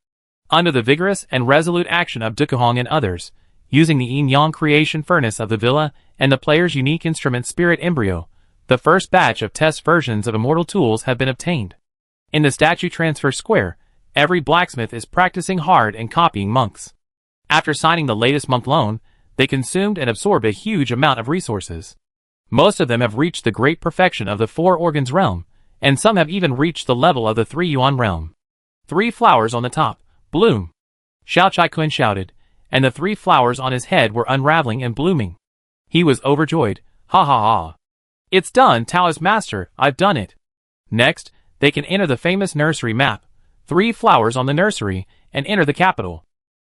Under the vigorous and resolute action of Dukuhong and others, using the yin-yang creation furnace of the villa and the player's unique instrument Spirit Embryo, the first batch of test versions of immortal tools have been obtained. In the statue transfer square, every blacksmith is practicing hard and copying monks. After signing the latest monk loan, they consumed and absorbed a huge amount of resources. Most of them have reached the great perfection of the 4 organs realm, and some have even reached the level of the 3 yuan realm. 3 flowers on the top, bloom. Xiao Chai Kun shouted, and the 3 flowers on his head were unraveling and blooming. He was overjoyed. Ha ha ha. "It's done, Taoist Master, I've done it." Next, they can enter the famous nursery map, 3 flowers on the nursery, and enter the capital.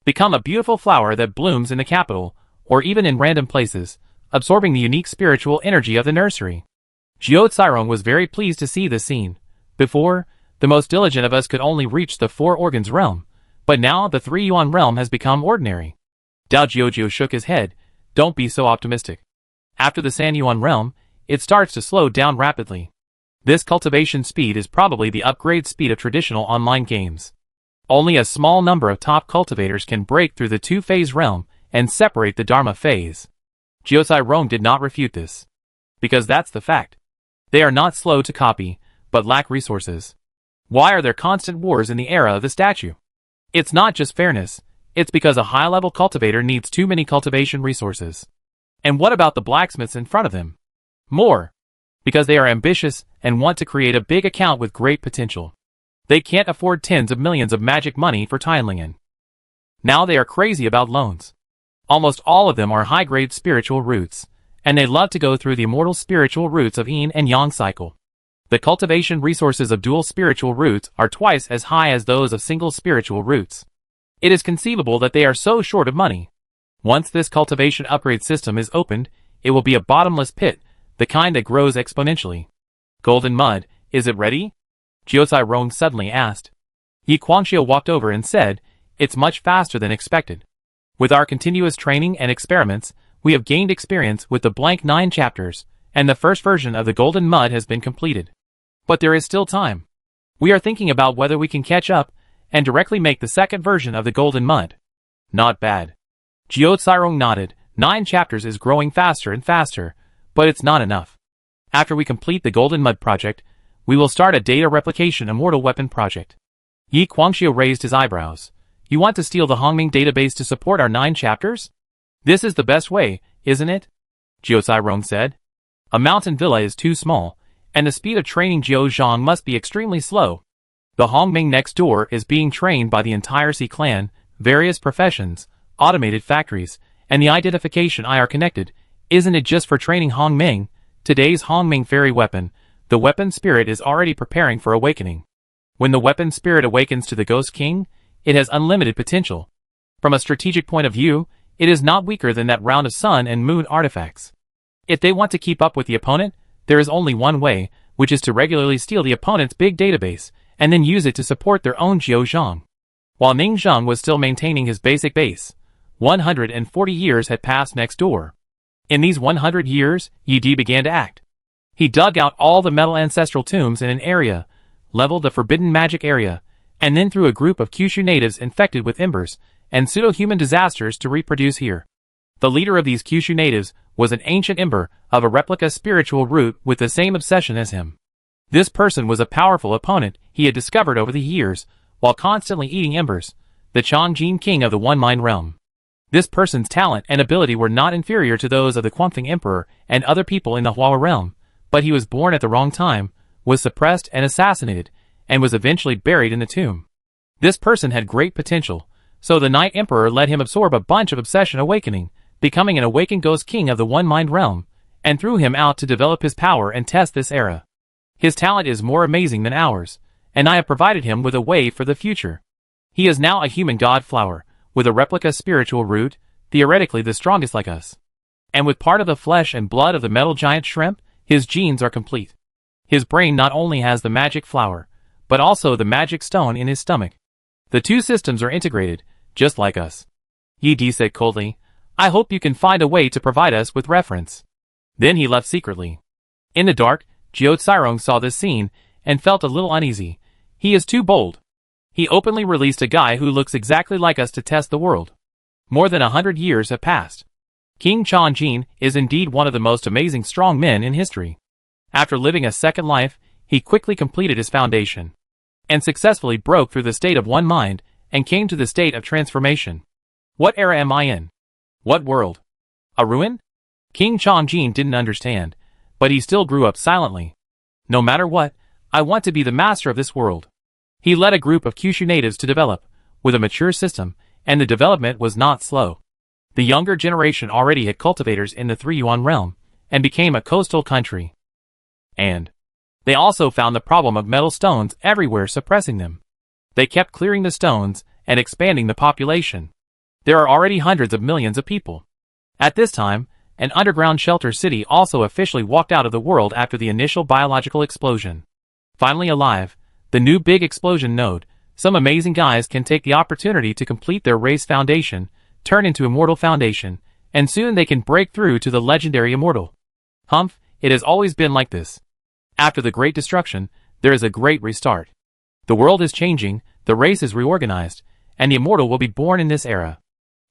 Become a beautiful flower that blooms in the capital, or even in random places, absorbing the unique spiritual energy of the nursery. Jiao Cairong was very pleased to see this scene. Before, the most diligent of us could only reach the 4 organs realm, but now the 3 yuan realm has become ordinary. Dao Jiao shook his head. "Don't be so optimistic. After the San Yuan realm, it starts to slow down rapidly. This cultivation speed is probably the upgrade speed of traditional online games. Only a small number of top cultivators can break through the two-phase realm and separate the Dharma phase. Jiuzhai Rong did not refute this. Because that's the fact. They are not slow to copy, but lack resources. Why are there constant wars in the era of the statue? It's not just fairness, it's because a high-level cultivator needs too many cultivation resources. And what about the blacksmiths in front of them? More. Because they are ambitious and want to create a big account with great potential. They can't afford tens of millions of magic money for Tianlingen. Now they are crazy about loans. Almost all of them are high-grade spiritual roots, and they love to go through the immortal spiritual roots of yin and yang cycle. The cultivation resources of dual spiritual roots are twice as high as those of single spiritual roots. It is conceivable that they are so short of money. Once this cultivation upgrade system is opened, it will be a bottomless pit, the kind that grows exponentially. Golden Mud, is it ready? Jiuzhai Rong suddenly asked. Yi Guangxiu walked over and said, it's much faster than expected. With our continuous training and experiments, we have gained experience with the blank 9 chapters, and the first version of the Golden Mud has been completed. But there is still time. We are thinking about whether we can catch up and directly make the second version of the Golden Mud. Not bad. Jiuzhai Rong nodded. 9 chapters is growing faster and faster, but it's not enough. After we complete the Golden Mud project, we will start a data replication immortal weapon project. Yi Guangxiu raised his eyebrows. You want to steal the Hongming database to support our 9 chapters? This is the best way, isn't it? Jiuzhai Rong said. A mountain villa is too small, and the speed of training Jiu Zhang must be extremely slow. The Hongming next door is being trained by the entire Xi clan, various professions, automated factories, and the identification I are connected. Isn't it just for training Hongming? Today's Hongming fairy weapon, the weapon spirit is already preparing for awakening. When the weapon spirit awakens to the Ghost King, it has unlimited potential. From a strategic point of view, it is not weaker than that round of sun and moon artifacts. If they want to keep up with the opponent, there is only one way, which is to regularly steal the opponent's big database, and then use it to support their own Jiu Zhang. While Ning Zheng was still maintaining his basic base, 140 years had passed next door. In these 100 years, Yi Di began to act. He dug out all the metal ancestral tombs in an area, leveled the forbidden magic area, and then threw a group of Kyushu natives infected with embers and pseudo-human disasters to reproduce here. The leader of these Kyushu natives was an ancient ember of a replica spiritual root with the same obsession as him. This person was a powerful opponent he had discovered over the years, while constantly eating embers, the Changjin king of the One Mind realm. This person's talent and ability were not inferior to those of the Quanfeng emperor and other people in the Hua realm, but he was born at the wrong time, was suppressed and assassinated, and was eventually buried in the tomb. This person had great potential, so the Night Emperor let him absorb a bunch of obsession awakening, becoming an awakened ghost king of the One Mind realm, and threw him out to develop his power and test this era. His talent is more amazing than ours, and I have provided him with a way for the future. He is now a human god flower, with a replica spiritual root, theoretically the strongest like us. And with part of the flesh and blood of the metal giant shrimp, his genes are complete. His brain not only has the magic flower, but also the magic stone in his stomach. The two systems are integrated, just like us. Yi Di said coldly, I hope you can find a way to provide us with reference. Then he left secretly. In the dark, Jiuzhai Rong saw this scene, and felt a little uneasy. He is too bold. He openly released a guy who looks exactly like us to test the world. More than 100 years have passed. King Changjin is indeed one of the most amazing strong men in history. After living a second life, he quickly completed his foundation, and successfully broke through the state of one mind, and came to the state of transformation. What era am I in? What world? A ruin? King Changjin didn't understand, but he still grew up silently. No matter what, I want to be the master of this world. He led a group of Kyushu natives to develop, with a mature system, and the development was not slow. The younger generation already had cultivators in the Three Yuan realm, and became a coastal country. And they also found the problem of metal stones everywhere suppressing them. They kept clearing the stones and expanding the population. There are already hundreds of millions of people. At this time, an underground shelter city also officially walked out of the world after the initial biological explosion. Finally alive, the new big explosion node, some amazing guys can take the opportunity to complete their race foundation, turn into immortal foundation, and soon they can break through to the legendary immortal. Humph, It has always been like this. After the Great Destruction, there is a great restart. The world is changing, the race is reorganized, and the immortal will be born in this era.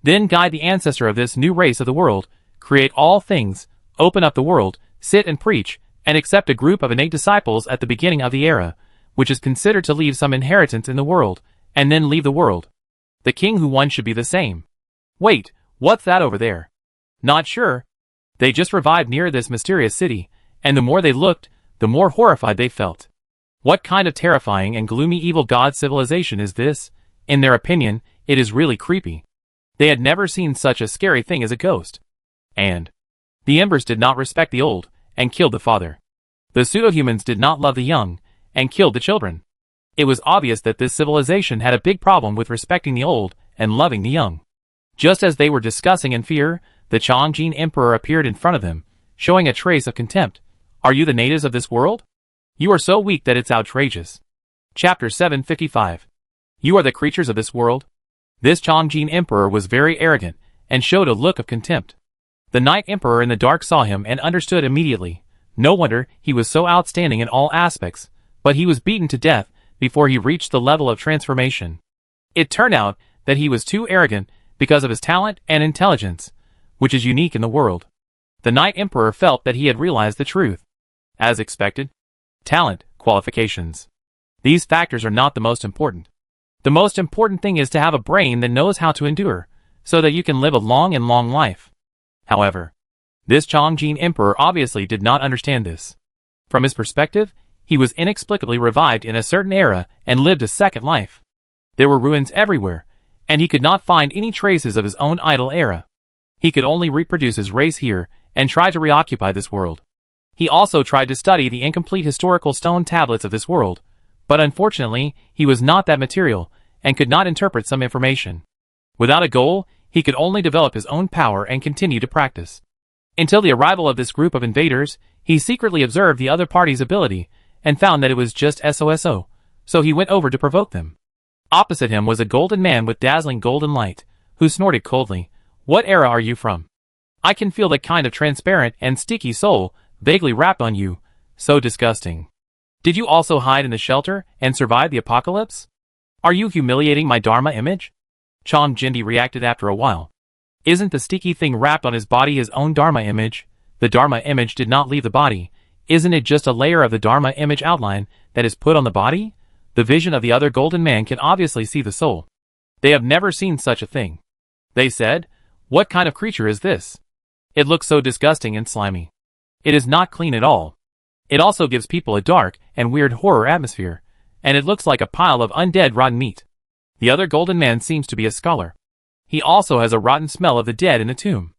Then guide the ancestor of this new race of the world, create all things, open up the world, sit and preach, and accept a group of innate disciples at the beginning of the era, which is considered to leave some inheritance in the world, and then leave the world. The king who won should be the same. Wait, what's that over there? Not sure. They just revived near this mysterious city, and the more they looked, the more horrified they felt. What kind of terrifying and gloomy evil god civilization is this? In their opinion, it is really creepy. They had never seen such a scary thing as a ghost. And the embers did not respect the old, and killed the father. The pseudo-humans did not love the young, and killed the children. It was obvious that this civilization had a big problem with respecting the old and loving the young. Just as they were discussing in fear, the Chongjin Emperor appeared in front of them, showing a trace of contempt. Are you the natives of this world? You are so weak that it's outrageous. Chapter 755. You are the creatures of this world? This Chongjin Emperor was very arrogant, and showed a look of contempt. The Night Emperor in the dark saw him and understood immediately. No wonder he was so outstanding in all aspects, but he was beaten to death before he reached the level of transformation. It turned out that he was too arrogant because of his talent and intelligence, which is unique in the world. The Night Emperor felt that he had realized the truth. As expected, talent, qualifications. These factors are not the most important. The most important thing is to have a brain that knows how to endure, so that you can live a long life. However, this Chongjin Emperor obviously did not understand this. From his perspective, he was inexplicably revived in a certain era and lived a second life. There were ruins everywhere, and he could not find any traces of his own idle era. He could only reproduce his race here and try to reoccupy this world. He also tried to study the incomplete historical stone tablets of this world, but unfortunately, he was not that material and could not interpret some information. Without a goal, he could only develop his own power and continue to practice. Until the arrival of this group of invaders, he secretly observed the other party's ability and found that it was just SOSO, so he went over to provoke them. Opposite him was a golden man with dazzling golden light, who snorted coldly. What era are you from? I can feel that kind of transparent and sticky soul vaguely wrapped on you. So disgusting. Did you also hide in the shelter and survive the apocalypse? Are you humiliating my Dharma image? Chongjin reacted after a while. Isn't the sticky thing wrapped on his body his own Dharma image? The Dharma image did not leave the body. Isn't it just a layer of the Dharma image outline that is put on the body? The vision of the other golden man can obviously see the soul. They have never seen such a thing. They said, what kind of creature is this? It looks so disgusting and slimy. It is not clean at all. It also gives people a dark and weird horror atmosphere, and it looks like a pile of undead rotten meat. The other golden man seems to be a scholar. He also has a rotten smell of the dead in the tomb.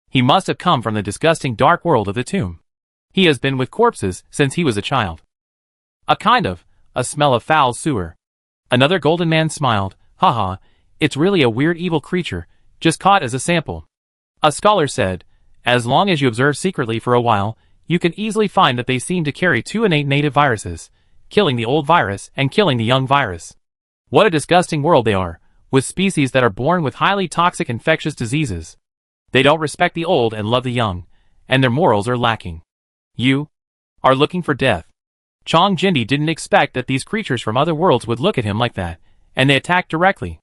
He must have come from the disgusting dark world of the tomb. He has been with corpses since he was a child. A smell of foul sewer. Another golden man smiled. Haha, it's really a weird evil creature, just caught as a sample. A scholar said, as long as you observe secretly for a while, you can easily find that they seem to carry two innate native viruses, killing the old virus and killing the young virus. What a disgusting world they are, with species that are born with highly toxic infectious diseases. They don't respect the old and love the young, and their morals are lacking. You are looking for death. Chongjin didn't expect that these creatures from other worlds would look at him like that, and they attacked directly.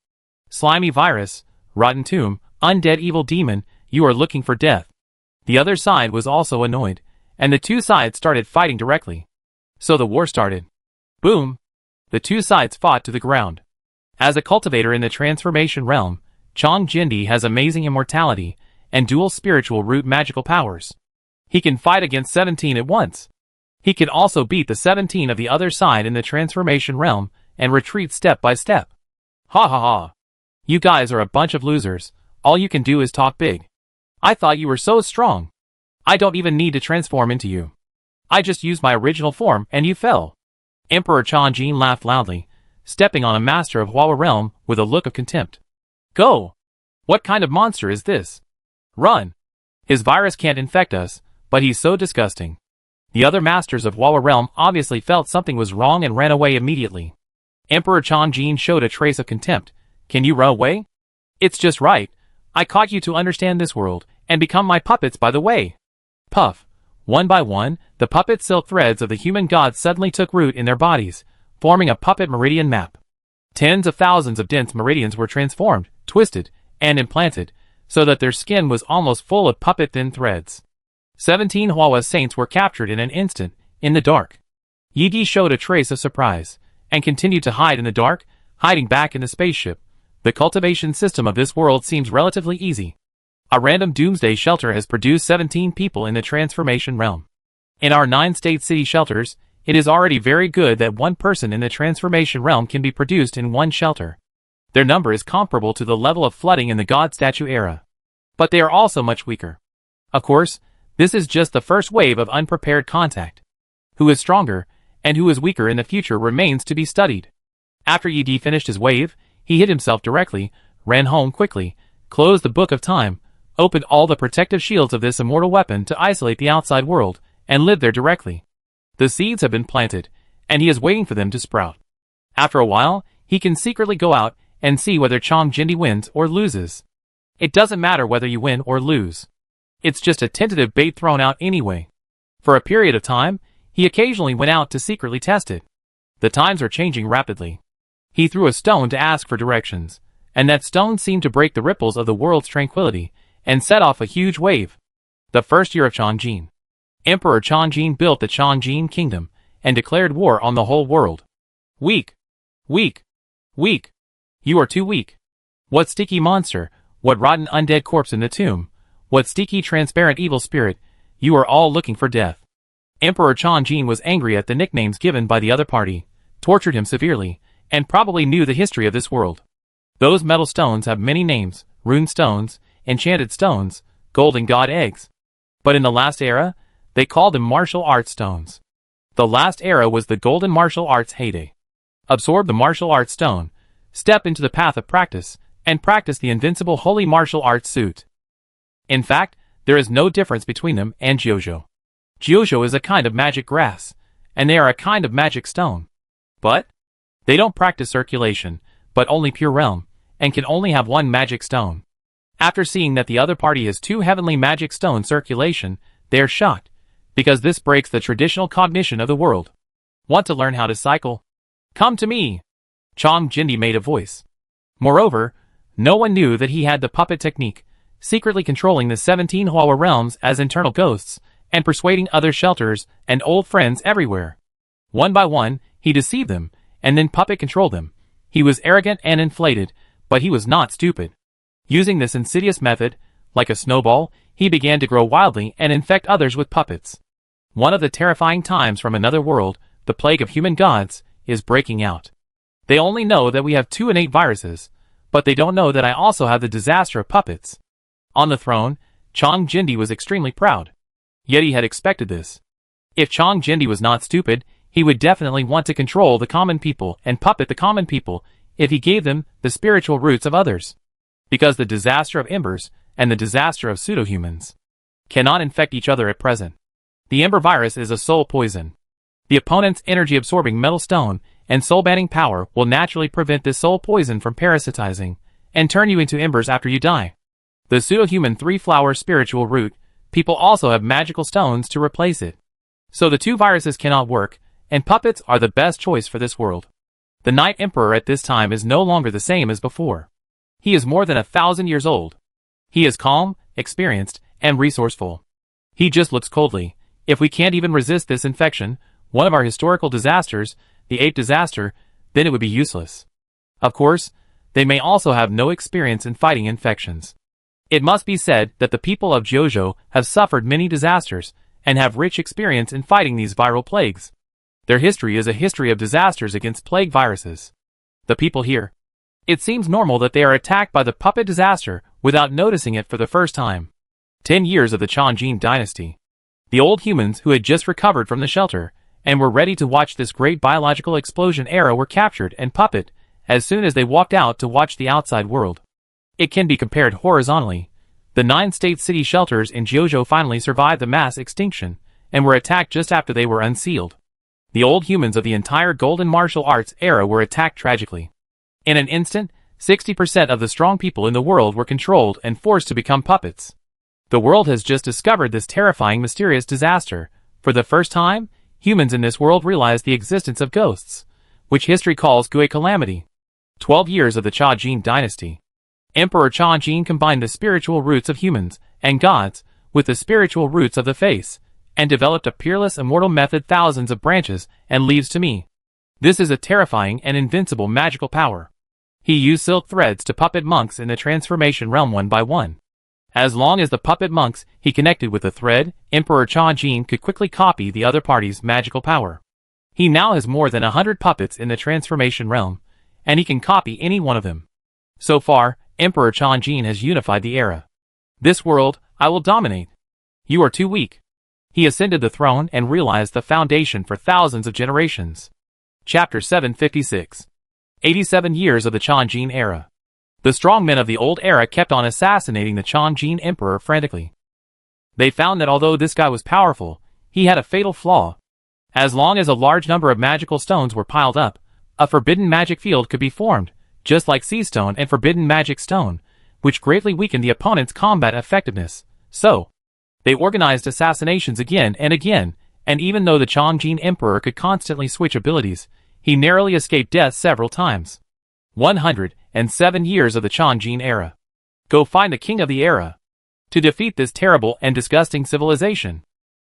Slimy virus, rotten tomb, undead evil demon, you are looking for death. The other side was also annoyed, and the two sides started fighting directly. So the war started. Boom! The two sides fought to the ground. As a cultivator in the transformation realm, Chongjin has amazing immortality and dual spiritual root magical powers. He can fight against 17 at once. He can also beat the 17 of the other side in the transformation realm and retreat step by step. Ha ha ha. You guys are a bunch of losers. All you can do is talk big. I thought you were so strong. I don't even need to transform into you. I just used my original form and you fell. Emperor Chongjin laughed loudly, stepping on a master of Hua realm with a look of contempt. Go! What kind of monster is this? Run! His virus can't infect us, but he's so disgusting. The other masters of Hua realm obviously felt something was wrong and ran away immediately. Emperor Chongjin showed a trace of contempt. Can you run away? It's just right. I caught you to understand this world, and become my puppets by the way. Puff. One by one, the puppet silk threads of the human gods suddenly took root in their bodies, forming a puppet meridian map. Tens of thousands of dense meridians were transformed, twisted, and implanted, so that their skin was almost full of puppet-thin threads. 17 Huahua saints were captured in an instant, in the dark. Yi Di showed a trace of surprise, and continued to hide in the dark, hiding back in the spaceship. The cultivation system of this world seems relatively easy. A random doomsday shelter has produced 17 people in the transformation realm. In our 9-state city shelters, it is already very good that one person in the transformation realm can be produced in one shelter. Their number is comparable to the level of flooding in the God Statue era. But they are also much weaker. Of course, this is just the first wave of unprepared contact. Who is stronger, and who is weaker in the future remains to be studied. After Yi Di finished his wave, he hid himself directly, ran home quickly, closed the Book of Time, opened all the protective shields of this immortal weapon to isolate the outside world, and lived there directly. The seeds have been planted, and he is waiting for them to sprout. After a while, he can secretly go out and see whether Chang Jindi wins or loses. It doesn't matter whether you win or lose. It's just a tentative bait thrown out anyway. For a period of time, he occasionally went out to secretly test it. The times are changing rapidly. He threw a stone to ask for directions, and that stone seemed to break the ripples of the world's tranquility, and set off a huge wave. The first year of Changjin. Emperor Changjin built the Changjin kingdom, and declared war on the whole world. Weak. Weak. Weak. You are too weak. What sticky monster, what rotten undead corpse in the tomb, what sticky transparent evil spirit, you are all looking for death. Emperor Changjin was angry at the nicknames given by the other party, tortured him severely, and probably knew the history of this world. Those metal stones have many names: rune stones, enchanted stones, golden god eggs. But in the last era, they called them martial arts stones. The last era was the golden martial arts heyday. Absorb the martial arts stone, step into the path of practice, and practice the invincible holy martial arts suit. In fact, there is no difference between them and Jiuzhou. Jiuzhou is a kind of magic grass, and they are a kind of magic stone. But they don't practice circulation, but only pure realm, and can only have one magic stone. After seeing that the other party has 2 heavenly magic stone circulation, they are shocked, because this breaks the traditional cognition of the world. Want to learn how to cycle? Come to me! Chang Jindi made a voice. Moreover, no one knew that he had the puppet technique, secretly controlling the 17 Huahua realms as internal ghosts, and persuading other shelters and old friends everywhere. One by one, he deceived them, and then puppet controlled them. He was arrogant and inflated, but he was not stupid. Using this insidious method, like a snowball, he began to grow wildly and infect others with puppets. One of the terrifying times from another world, the plague of human gods, is breaking out. They only know that we have 2 innate viruses, but they don't know that I also have the disaster of puppets. On the throne, Chang Jindi was extremely proud. Yet he had expected this. If Chang Jindi was not stupid, he would definitely want to control the common people and puppet the common people if he gave them the spiritual roots of others. Because the disaster of embers and the disaster of pseudo-humans cannot infect each other at present. The ember virus is a soul poison. The opponent's energy-absorbing metal stone and soul-banning power will naturally prevent this soul poison from parasitizing and turn you into embers after you die. The pseudo-human 3-flower spiritual root, people also have magical stones to replace it. So the 2 viruses cannot work, and puppets are the best choice for this world. The Night Emperor at this time is no longer the same as before. He is more than 1,000 years old. He is calm, experienced, and resourceful. He just looks coldly. If we can't even resist this infection, one of our historical disasters, the 8th disaster, then it would be useless. Of course, they may also have no experience in fighting infections. It must be said that the people of Jiuzhou have suffered many disasters, and have rich experience in fighting these viral plagues. Their history is a history of disasters against plague viruses. The people here. It seems normal that they are attacked by the puppet disaster without noticing it for the first time. 10 years of the Changjin dynasty. The old humans who had just recovered from the shelter, and were ready to watch this great biological explosion era were captured and puppet as soon as they walked out to watch the outside world. It can be compared horizontally. The 9-state city shelters in Jiuzhou finally survived the mass extinction, and were attacked just after they were unsealed. The old humans of the entire golden martial arts era were attacked tragically. In an instant, 60% of the strong people in the world were controlled and forced to become puppets. The world has just discovered this terrifying mysterious disaster. For the first time, humans in this world realize the existence of ghosts, which history calls Gui Calamity. 12 years of the Cha Jin dynasty. Emperor Cha Jin combined the spiritual roots of humans and gods with the spiritual roots of the face, and developed a peerless immortal method thousands of branches and leaves to me. This is a terrifying and invincible magical power. He used silk threads to puppet monks in the transformation realm one by one. As long as the puppet monks he connected with a thread, Emperor Cha Jin could quickly copy the other party's magical power. He now has more than 100 puppets in the transformation realm, and he can copy any one of them. So far, Emperor Cha Jin has unified the era. This world, I will dominate. You are too weak. He ascended the throne and realized the foundation for thousands of generations. Chapter 756. 87 years of the Cha Jin era. The strong men of the old era kept on assassinating the Cha Jin emperor frantically. They found that although this guy was powerful, he had a fatal flaw. As long as a large number of magical stones were piled up, a forbidden magic field could be formed, just like Sea Stone and Forbidden Magic Stone, which greatly weakened the opponent's combat effectiveness. So, they organized assassinations again, and even though the Cha Jin emperor could constantly switch abilities, he narrowly escaped death several times. 107 years of the Cha Jin era. Go find the king of the era. To defeat this terrible and disgusting civilization.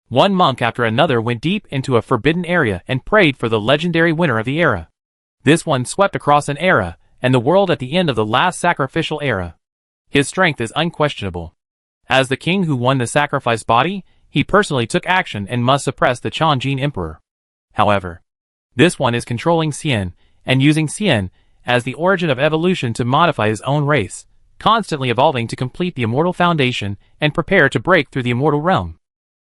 One monk after another went deep into a forbidden area and prayed for the legendary winner of the era. This one swept across an era, and the world at the end of the last sacrificial era. His strength is unquestionable. As the king who won the sacrifice body, he personally took action and must suppress the Cha Jin emperor. However, this one is controlling Xian, and using Xian as the origin of evolution to modify his own race, constantly evolving to complete the immortal foundation and prepare to break through the immortal realm.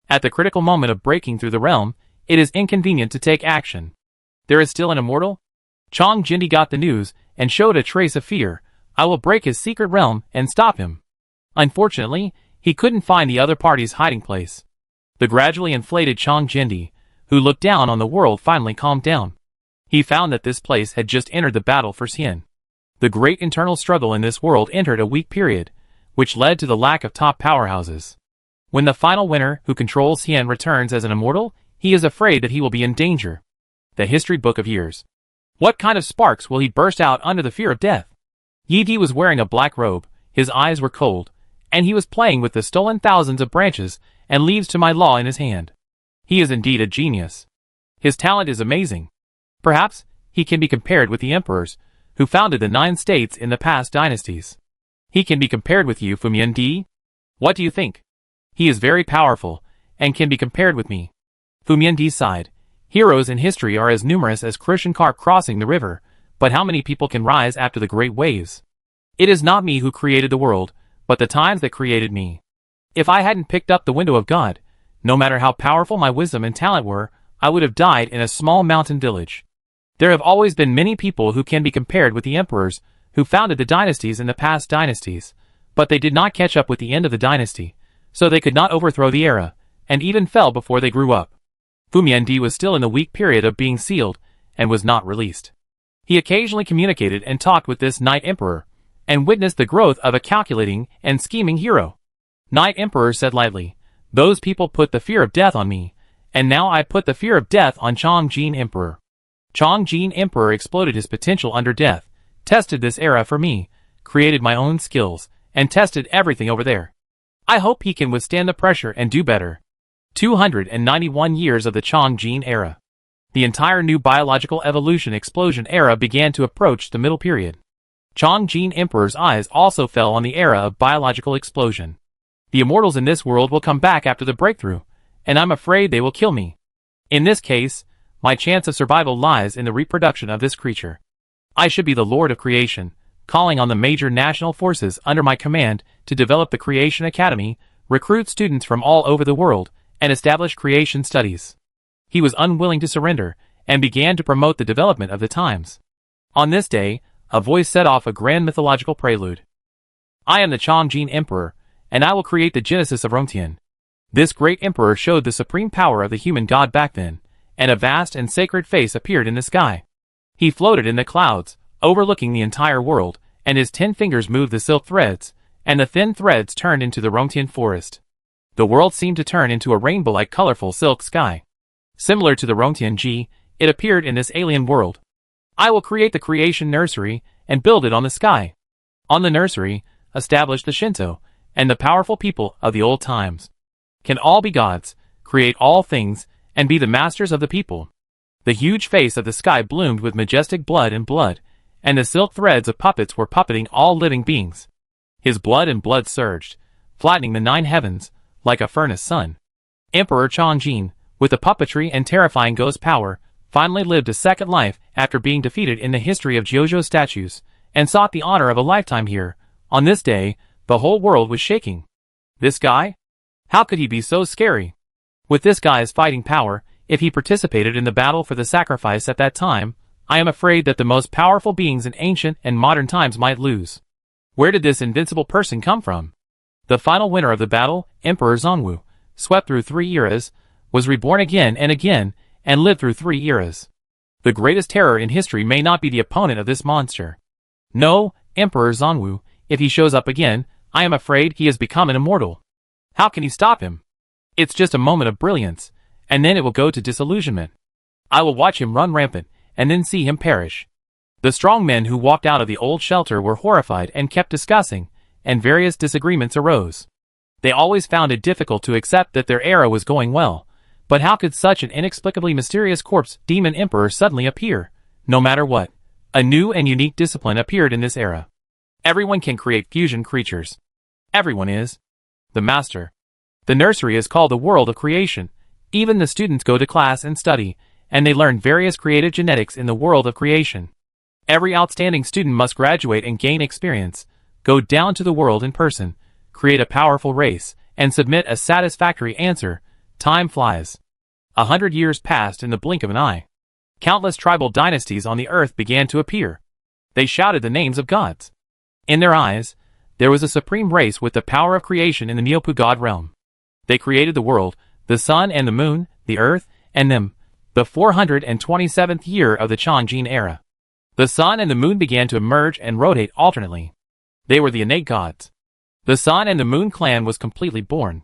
At the critical moment of breaking through the realm, it is inconvenient to take action. There is still an immortal? Chong Jindi got the news and showed a trace of fear. I will break his secret realm and stop him. Unfortunately, he couldn't find the other party's hiding place. The gradually inflated Chong Jindi, who looked down on the world, finally calmed down. He found that this place had just entered the battle for Xian. The great internal struggle in this world entered a weak period, which led to the lack of top powerhouses. When the final winner who controls Xian returns as an immortal, he is afraid that he will be in danger. The history book of years. What kind of sparks will he burst out under the fear of death? Yi Di was wearing a black robe, his eyes were cold, and he was playing with the stolen thousands of branches and leaves to my law in his hand. He is indeed a genius. His talent is amazing. Perhaps he can be compared with the emperors who founded the 9 states in the past dynasties. He can be compared with you, Fumian Di. What do you think? He is very powerful and can be compared with me. Fumian Di sighed. Heroes in history are as numerous as Christian carp crossing the river, but how many people can rise after the great waves? It is not me who created the world, but the times that created me. If I hadn't picked up the window of God, no matter how powerful my wisdom and talent were, I would have died in a small mountain village. There have always been many people who can be compared with the emperors who founded the dynasties in the past dynasties, but they did not catch up with the end of the dynasty, so they could not overthrow the era, and even fell before they grew up. Fumian Di was still in the weak period of being sealed, and was not released. He occasionally communicated and talked with this Night Emperor, and witnessed the growth of a calculating and scheming hero. Night Emperor said lightly, "Those people put the fear of death on me, and now I put the fear of death on Chong Jin Emperor." Chong Jin Emperor exploded his potential under death, tested this era for me, created my own skills, and tested everything over there. I hope he can withstand the pressure and do better. 291 years of the Chong Jin era. The entire new biological evolution explosion era began to approach the middle period. Chong Jin Emperor's eyes also fell on the era of biological explosion. The immortals in this world will come back after the breakthrough, and I'm afraid they will kill me. In this case, my chance of survival lies in the reproduction of this creature. I should be the Lord of Creation, calling on the major national forces under my command to develop the Creation Academy, recruit students from all over the world, and establish creation studies. He was unwilling to surrender, and began to promote the development of the times. On this day, a voice set off a grand mythological prelude. I am the Chong Jin Emperor, and I will create the genesis of Rongtian. This great emperor showed the supreme power of the human god back then, and a vast and sacred face appeared in the sky. He floated in the clouds, overlooking the entire world, and his 10 fingers moved the silk threads, and the thin threads turned into the Rongtian forest. The world seemed to turn into a rainbow-like colorful silk sky. Similar to the Rongtianji, it appeared in this alien world. I will create the creation nursery and build it on the sky. On the nursery, establish the Shinto and the powerful people of the old times. Can all be gods, create all things, and be the masters of the people. The huge face of the sky bloomed with majestic blood, and the silk threads of puppets were puppeting all living beings. His blood and blood surged, flattening the 9 heavens, like a furnace sun. Emperor Chongjin, with the puppetry and terrifying ghost power, finally lived a second life after being defeated in the history of Jojo statues, and sought the honor of a lifetime here. On this day, the whole world was shaking. This guy? How could he be so scary? With this guy's fighting power, if he participated in the battle for the sacrifice at that time, I am afraid that the most powerful beings in ancient and modern times might lose. Where did this invincible person come from? The final winner of the battle, Emperor Zongwu, swept through 3 eras, was reborn again, and lived through 3 eras. The greatest terror in history may not be the opponent of this monster. No, Emperor Zongwu, if he shows up again, I am afraid he has become an immortal. How can he stop him? It's just a moment of brilliance, and then it will go to disillusionment. I will watch him run rampant, and then see him perish. The strong men who walked out of the old shelter were horrified and kept discussing, and various disagreements arose. They always found it difficult to accept that their era was going well, but how could such an inexplicably mysterious corpse demon emperor suddenly appear? No matter what, a new and unique discipline appeared in this era. Everyone can create fusion creatures. Everyone is the master. The nursery is called the world of creation. Even the students go to class and study, and they learn various creative genetics in the world of creation. Every outstanding student must graduate and gain experience, go down to the world in person, create a powerful race, and submit a satisfactory answer. Time flies. 100 years passed in the blink of an eye. Countless tribal dynasties on the earth began to appear. They shouted the names of gods. In their eyes, there was a supreme race with the power of creation in the Neopu god realm. They created the world, the sun and the moon, the earth, and them, the 427th year of the Chongjin era. The sun and the moon began to emerge and rotate alternately. They were the innate gods. The sun and the moon clan was completely born.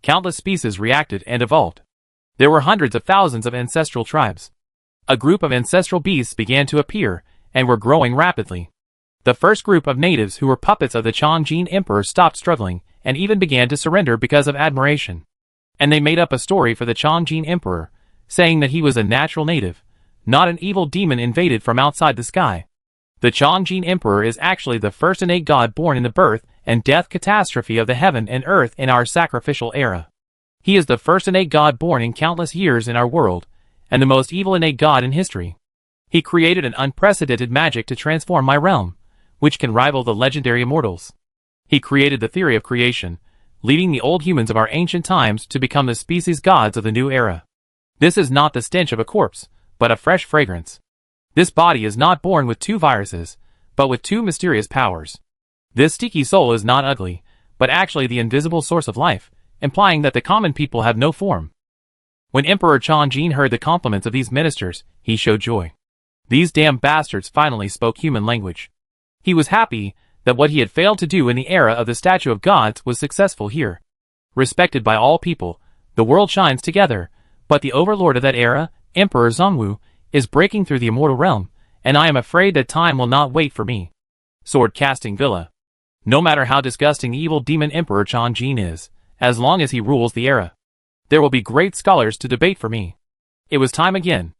Countless species reacted and evolved. There were hundreds of thousands of ancestral tribes. A group of ancestral beasts began to appear, and were growing rapidly. The first group of natives who were puppets of the Chongjin emperor stopped struggling, and even began to surrender because of admiration. And they made up a story for the Chongjin emperor, saying that he was a natural native, not an evil demon invaded from outside the sky. The Chongjin emperor is actually the first innate god born in the birth and death catastrophe of the heaven and earth in our sacrificial era. He is the first innate god born in countless years in our world, and the most evil innate god in history. He created an unprecedented magic to transform my realm, which can rival the legendary immortals. He created the theory of creation, leading the old humans of our ancient times to become the species gods of the new era. This is not the stench of a corpse, but a fresh fragrance. This body is not born with 2 viruses, but with 2 mysterious powers. This sticky soul is not ugly, but actually the invisible source of life, implying that the common people have no form. When Emperor Chongjin heard the compliments of these ministers, he showed joy. These damn bastards finally spoke human language. He was happy that what he had failed to do in the era of the statue of gods was successful here. Respected by all people, the world shines together, but the overlord of that era, Emperor Zongwu, is breaking through the immortal realm, and I am afraid that time will not wait for me. Sword-casting Villa. No matter how disgusting the evil demon Emperor Chongjin is, as long as he rules the era, there will be great scholars to debate for me. It was time again.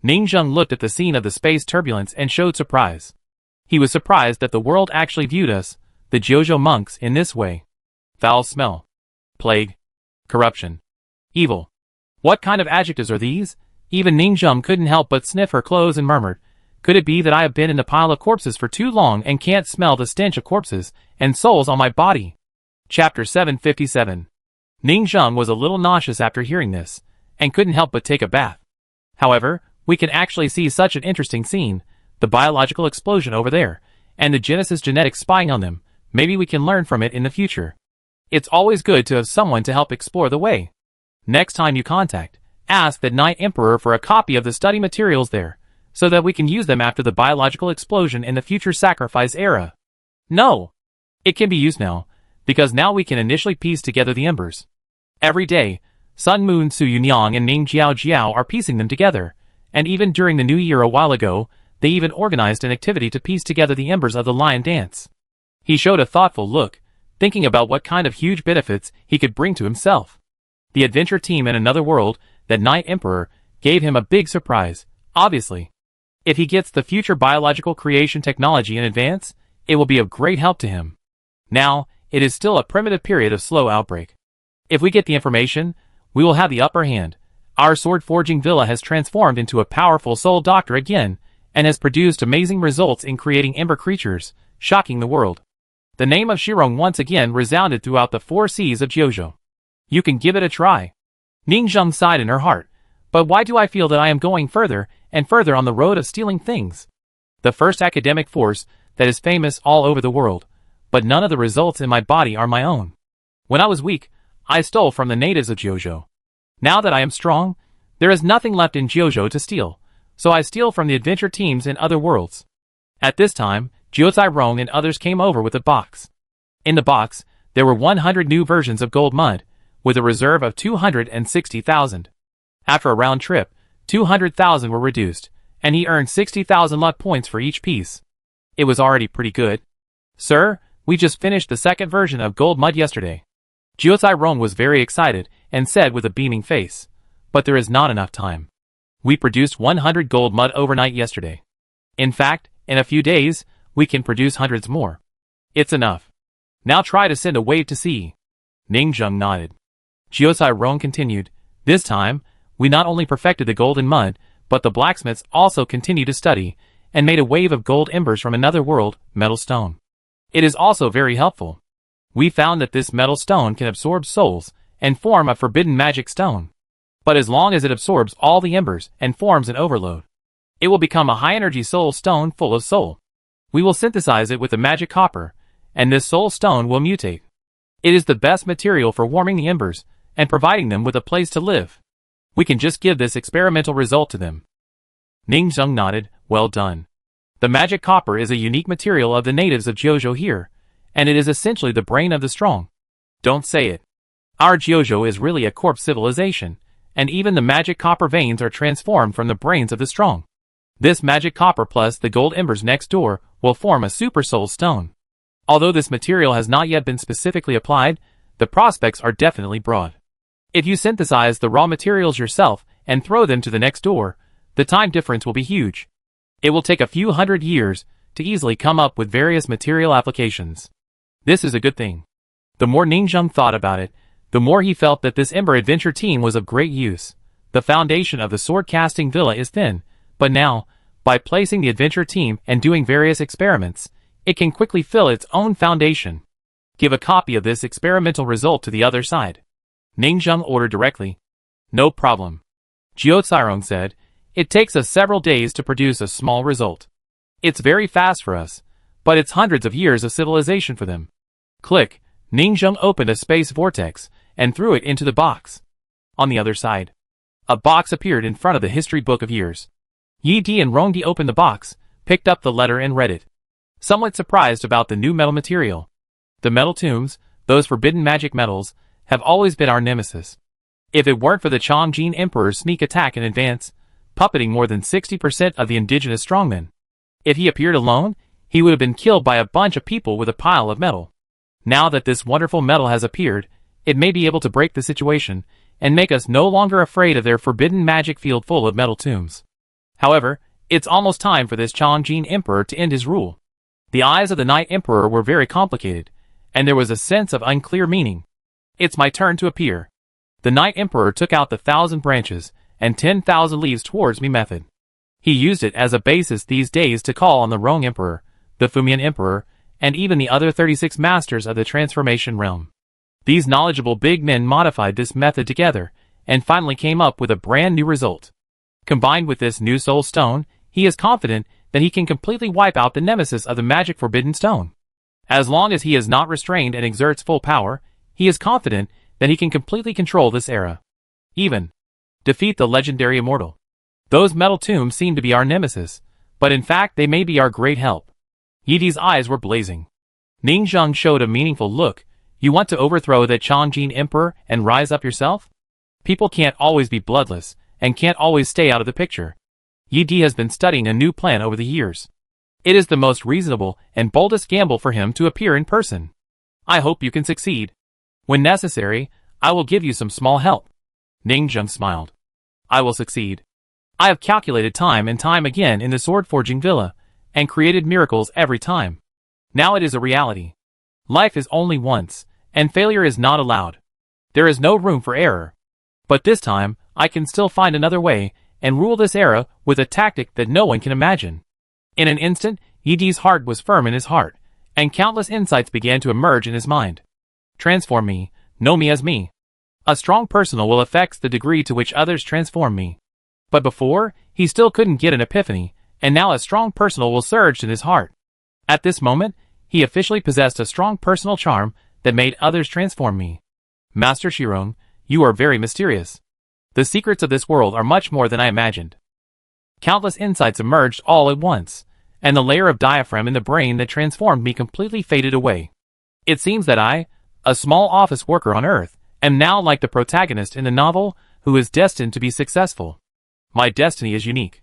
Ningzheng looked at the scene of the space turbulence and showed surprise. He was surprised that the world actually viewed us, the Jojo monks, in this way. Foul smell. Plague. Corruption. Evil. What kind of adjectives are these? Even Ningzheng couldn't help but sniff her clothes and murmured, "Could it be that I have been in the pile of corpses for too long and can't smell the stench of corpses and souls on my body?" Chapter 757. Ningzheng was a little nauseous after hearing this, and couldn't help but take a bath. However, we can actually see such an interesting scene, the biological explosion over there, and the Genesis genetics spying on them. Maybe we can learn from it in the future. It's always good to have someone to help explore the way. Next time you contact, ask the Night Emperor for a copy of the study materials there, so that we can use them after the biological explosion in the future sacrifice era. No! It can be used now, because now we can initially piece together the embers. Every day, Sun Moon Su Yunyang and Ning Jiao Jiao are piecing them together, and even during the new year a while ago, they even organized an activity to piece together the embers of the lion dance. He showed a thoughtful look, thinking about what kind of huge benefits he could bring to himself. The adventure team in another world, that Night Emperor, gave him a big surprise, obviously. If he gets the future biological creation technology in advance, it will be of great help to him. Now, it is still a primitive period of slow outbreak. If we get the information, we will have the upper hand. Our sword forging villa has transformed into a powerful soul doctor again, and has produced amazing results in creating ember creatures, shocking the world. The name of Shirong once again resounded throughout the 4 seas of Jiuzhou. You can give it a try. Ning Zheng sighed in her heart. But why do I feel that I am going further and further on the road of stealing things? The first academic force that is famous all over the world, but none of the results in my body are my own. When I was weak, I stole from the natives of Jiuzhou. Now that I am strong, there is nothing left in Jiuzhou to steal, so I steal from the adventure teams in other worlds. At this time, Jiuzhai Rong and others came over with a box. In the box, there were 100 new versions of gold mud, with a reserve of 260,000. After a round trip, 200,000 were reduced, and he earned 60,000 luck points for each piece. It was already pretty good. Sir, we just finished the second version of gold mud yesterday. Jiuzhai Rong was very excited and said with a beaming face, but there is not enough time. We produced 100 gold mud overnight yesterday. In fact, in a few days, we can produce hundreds more. It's enough. Now try to send a wave to sea. Ning Zheng nodded. Jiuzhai Rong continued, this time, we not only perfected the golden mud, but the blacksmiths also continued to study, and made a wave of gold embers from another world, metal stone. It is also very helpful. We found that this metal stone can absorb souls, and form a forbidden magic stone. But as long as it absorbs all the embers, and forms an overload, it will become a high-energy soul stone full of soul. We will synthesize it with the magic copper, and this soul stone will mutate. It is the best material for warming the embers, and providing them with a place to live. We can just give this experimental result to them. Ning Zheng nodded, well done. The magic copper is a unique material of the natives of Jiuzhou here, and it is essentially the brain of the strong. Don't say it. Our Jiuzhou is really a corpse civilization, and even the magic copper veins are transformed from the brains of the strong. This magic copper plus the gold embers next door will form a super soul stone. Although this material has not yet been specifically applied, the prospects are definitely broad. If you synthesize the raw materials yourself and throw them to the next door, the time difference will be huge. It will take a few hundred years to easily come up with various material applications. This is a good thing. The more Ning Zheng thought about it, the more he felt that this Ember Adventure team was of great use. The foundation of the sword casting villa is thin, but now, by placing the adventure team and doing various experiments, it can quickly fill its own foundation. Give a copy of this experimental result to the other side. Ning Zheng ordered directly. No problem. Jiuzhai Rong said, it takes us several days to produce a small result. It's very fast for us, but it's hundreds of years of civilization for them. Click, Ning Zheng opened a space vortex and threw it into the box. On the other side, a box appeared in front of the history book of years. Yi Di and Rong Di opened the box, picked up the letter and read it. Somewhat surprised about the new metal material. The metal tombs, those forbidden magic metals, have always been our nemesis. If it weren't for the Chongjin Emperor's sneak attack in advance, puppeting more than 60% of the indigenous strongmen. If he appeared alone, he would have been killed by a bunch of people with a pile of metal. Now that this wonderful metal has appeared, it may be able to break the situation, and make us no longer afraid of their forbidden magic field full of metal tombs. However, it's almost time for this Chongjin Emperor to end his rule. The eyes of the Night Emperor were very complicated, and there was a sense of unclear meaning. It's my turn to appear. The Night Emperor took out the 1,000 branches and 10,000 leaves towards me method. He used it as a basis these days to call on the Rong Emperor, the Fumian Emperor, and even the other 36 masters of the transformation realm. These knowledgeable big men modified this method together, and finally came up with a brand new result. Combined with this new soul stone, he is confident that he can completely wipe out the nemesis of the magic forbidden stone. As long as he is not restrained and exerts full power, he is confident that he can completely control this era. Even defeat the legendary immortal. Those metal tombs seem to be our nemesis, but in fact they may be our great help. Yi Di's eyes were blazing. Ning Zheng showed a meaningful look, You want to overthrow the Chongjin Emperor and rise up yourself? People can't always be bloodless, and can't always stay out of the picture. Yi Di has been studying a new plan over the years. It is the most reasonable and boldest gamble for him to appear in person. I hope you can succeed. When necessary, I will give you some small help. Ning Zheng smiled. I will succeed. I have calculated time and time again in the sword forging villa, and created miracles every time. Now it is a reality. Life is only once, and failure is not allowed. There is no room for error. But this time, I can still find another way, and rule this era with a tactic that no one can imagine. In an instant, Yi Di's heart was firm in his heart, and countless insights began to emerge in his mind. Transform me, know me as me. A strong personal will affect the degree to which others transform me. But before, he still couldn't get an epiphany, and now a strong personal will surge in his heart. At this moment, he officially possessed a strong personal charm that made others transform me. Master Shirong, you are very mysterious. The secrets of this world are much more than I imagined. Countless insights emerged all at once, and the layer of diaphragm in the brain that transformed me completely faded away. It seems that I, a small office worker on Earth, am now like the protagonist in the novel who is destined to be successful. My destiny is unique.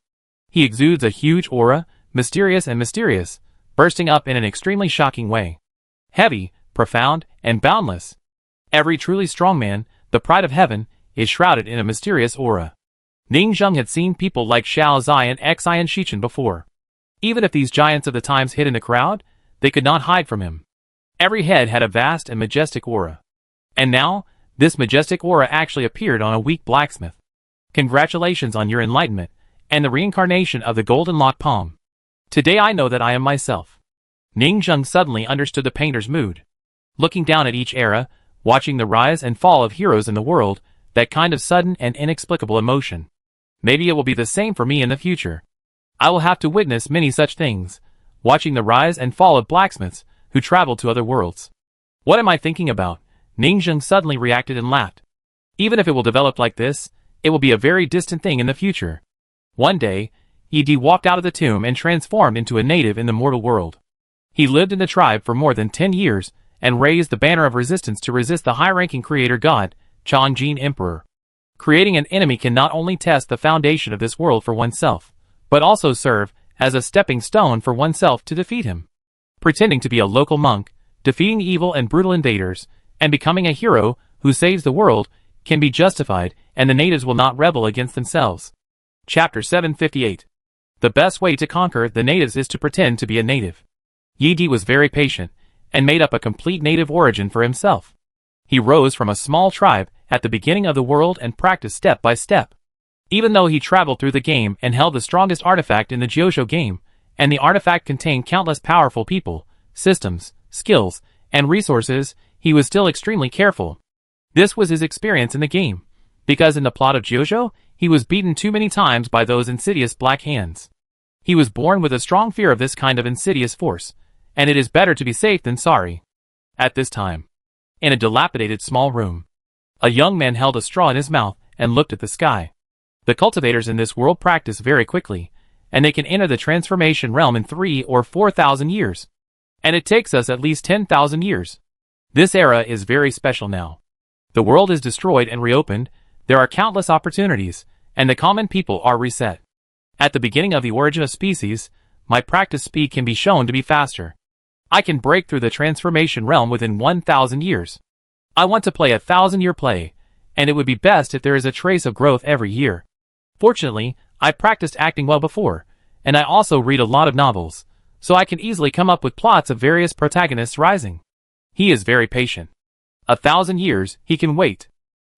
He exudes a huge aura, mysterious, bursting up in an extremely shocking way. Heavy, profound, and boundless. Every truly strong man, the pride of heaven, is shrouded in a mysterious aura. Ning Zheng had seen people like Xiao Zai and Xian Shichen before. Even if these giants of the times hid in the crowd, they could not hide from him. Every head had a vast and majestic aura. And now, this majestic aura actually appeared on a weak blacksmith. Congratulations on your enlightenment, and the reincarnation of the golden lock palm. Today I know that I am myself. Ning Zheng suddenly understood the painter's mood. Looking down at each era, watching the rise and fall of heroes in the world, that kind of sudden and inexplicable emotion. Maybe it will be the same for me in the future. I will have to witness many such things, watching the rise and fall of blacksmiths who travel to other worlds. What am I thinking about? Ning Zheng suddenly reacted and laughed. Even if it will develop like this, it will be a very distant thing in the future. One day, Yi Di walked out of the tomb and transformed into a native in the mortal world. He lived in the tribe for more than 10 years and raised the banner of resistance to resist the high-ranking creator god, Chongjin Emperor. Creating an enemy can not only test the foundation of this world for oneself, but also serve as a stepping stone for oneself to defeat him. Pretending to be a local monk, defeating evil and brutal invaders, and becoming a hero who saves the world can be justified, and the natives will not rebel against themselves. Chapter 758. The best way to conquer the natives is to pretend to be a native. Yi Di was very patient, and made up a complete native origin for himself. He rose from a small tribe at the beginning of the world and practiced step by step. Even though he traveled through the game and held the strongest artifact in the Jiuzhou game, and the artifact contained countless powerful people, systems, skills, and resources, he was still extremely careful. This was his experience in the game, because in the plot of Jiuzhou, he was beaten too many times by those insidious black hands. He was born with a strong fear of this kind of insidious force, and it is better to be safe than sorry. At this time, in a dilapidated small room, a young man held a straw in his mouth and looked at the sky. The cultivators in this world practice very quickly, and they can enter the transformation realm in 3,000 or 4,000 years. And it takes us at least 10,000 years. This era is very special now. The world is destroyed and reopened, there are countless opportunities, and the common people are reset. At the beginning of the origin of species, my practice speed can be shown to be faster. I can break through the transformation realm within 1,000 years. I want to play a 1,000-year play, and it would be best if there is a trace of growth every year. Fortunately, I practiced acting well before, and I also read a lot of novels, so I can easily come up with plots of various protagonists rising. He is very patient. 1,000 years, he can wait.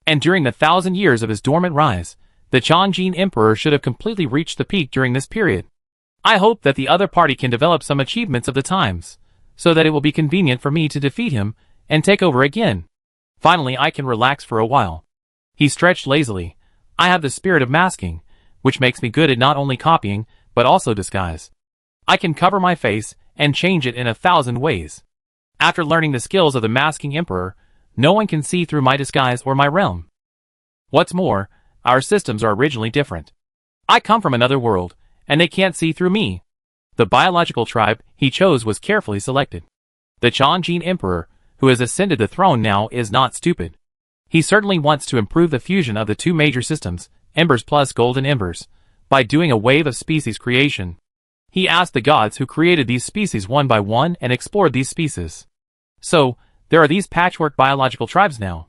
And during the 1,000 years of his dormant rise, the Chongjin Emperor should have completely reached the peak during this period. I hope that the other party can develop some achievements of the times, so that it will be convenient for me to defeat him and take over again. Finally, I can relax for a while. He stretched lazily. I have the spirit of masking, which makes me good at not only copying, but also disguise. I can cover my face and change it in 1,000 ways. After learning the skills of the masking emperor, no one can see through my disguise or my realm. What's more, our systems are originally different. I come from another world, and they can't see through me. The biological tribe he chose was carefully selected. The Chongjin Emperor, who has ascended the throne now, is not stupid. He certainly wants to improve the fusion of the two major systems, embers plus golden embers, by doing a wave of species creation. He asked the gods who created these species one by one and explored these species. So, there are these patchwork biological tribes now.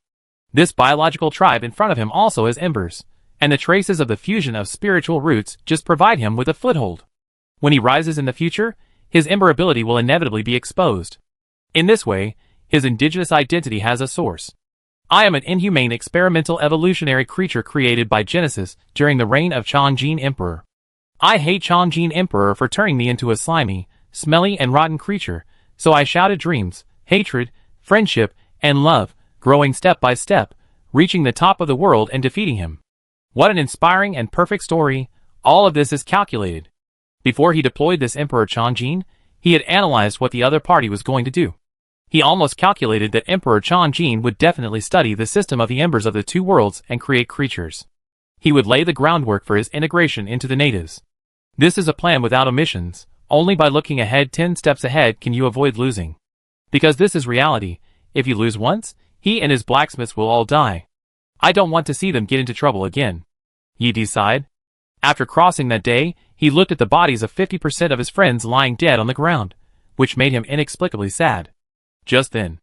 This biological tribe in front of him also has embers, and the traces of the fusion of spiritual roots just provide him with a foothold. When he rises in the future, his ember ability will inevitably be exposed. In this way, his indigenous identity has a source. I am an inhumane experimental evolutionary creature created by Genesis during the reign of Cunning Emperor. I hate Cunning Emperor for turning me into a slimy, smelly and rotten creature, so I shouted dreams, hatred, friendship, and love, growing step by step, reaching the top of the world and defeating him. What an inspiring and perfect story. All of this is calculated. Before he deployed this Emperor Cunning, he had analyzed what the other party was going to do. He almost calculated that Emperor Cunning would definitely study the system of the embers of the two worlds and create creatures. He would lay the groundwork for his integration into the natives. This is a plan without omissions. Only by looking ahead 10 steps ahead can you avoid losing. Because this is reality. If you lose once, he and his blacksmiths will all die. I don't want to see them get into trouble again. Ye decide. After crossing that day, he looked at the bodies of 50% of his friends lying dead on the ground, which made him inexplicably sad. Just then,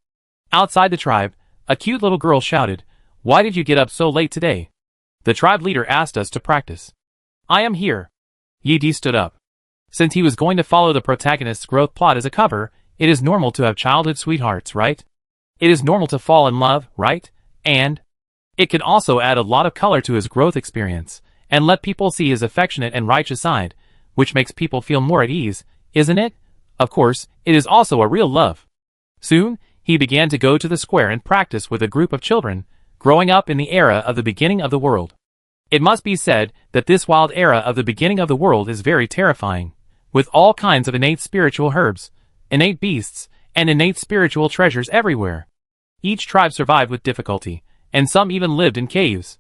outside the tribe, a cute little girl shouted, "Why did you get up so late today?" The tribe leader asked us to practice. I am here. Yi stood up. Since he was going to follow the protagonist's growth plot as a cover, it is normal to have childhood sweethearts, right? It is normal to fall in love, right? And it can also add a lot of color to his growth experience, and let people see his affectionate and righteous side, which makes people feel more at ease, isn't it? Of course, it is also a real love. Soon, he began to go to the square and practice with a group of children, growing up in the era of the beginning of the world. It must be said that this wild era of the beginning of the world is very terrifying, with all kinds of innate spiritual herbs, innate beasts, and innate spiritual treasures everywhere. Each tribe survived with difficulty, and some even lived in caves.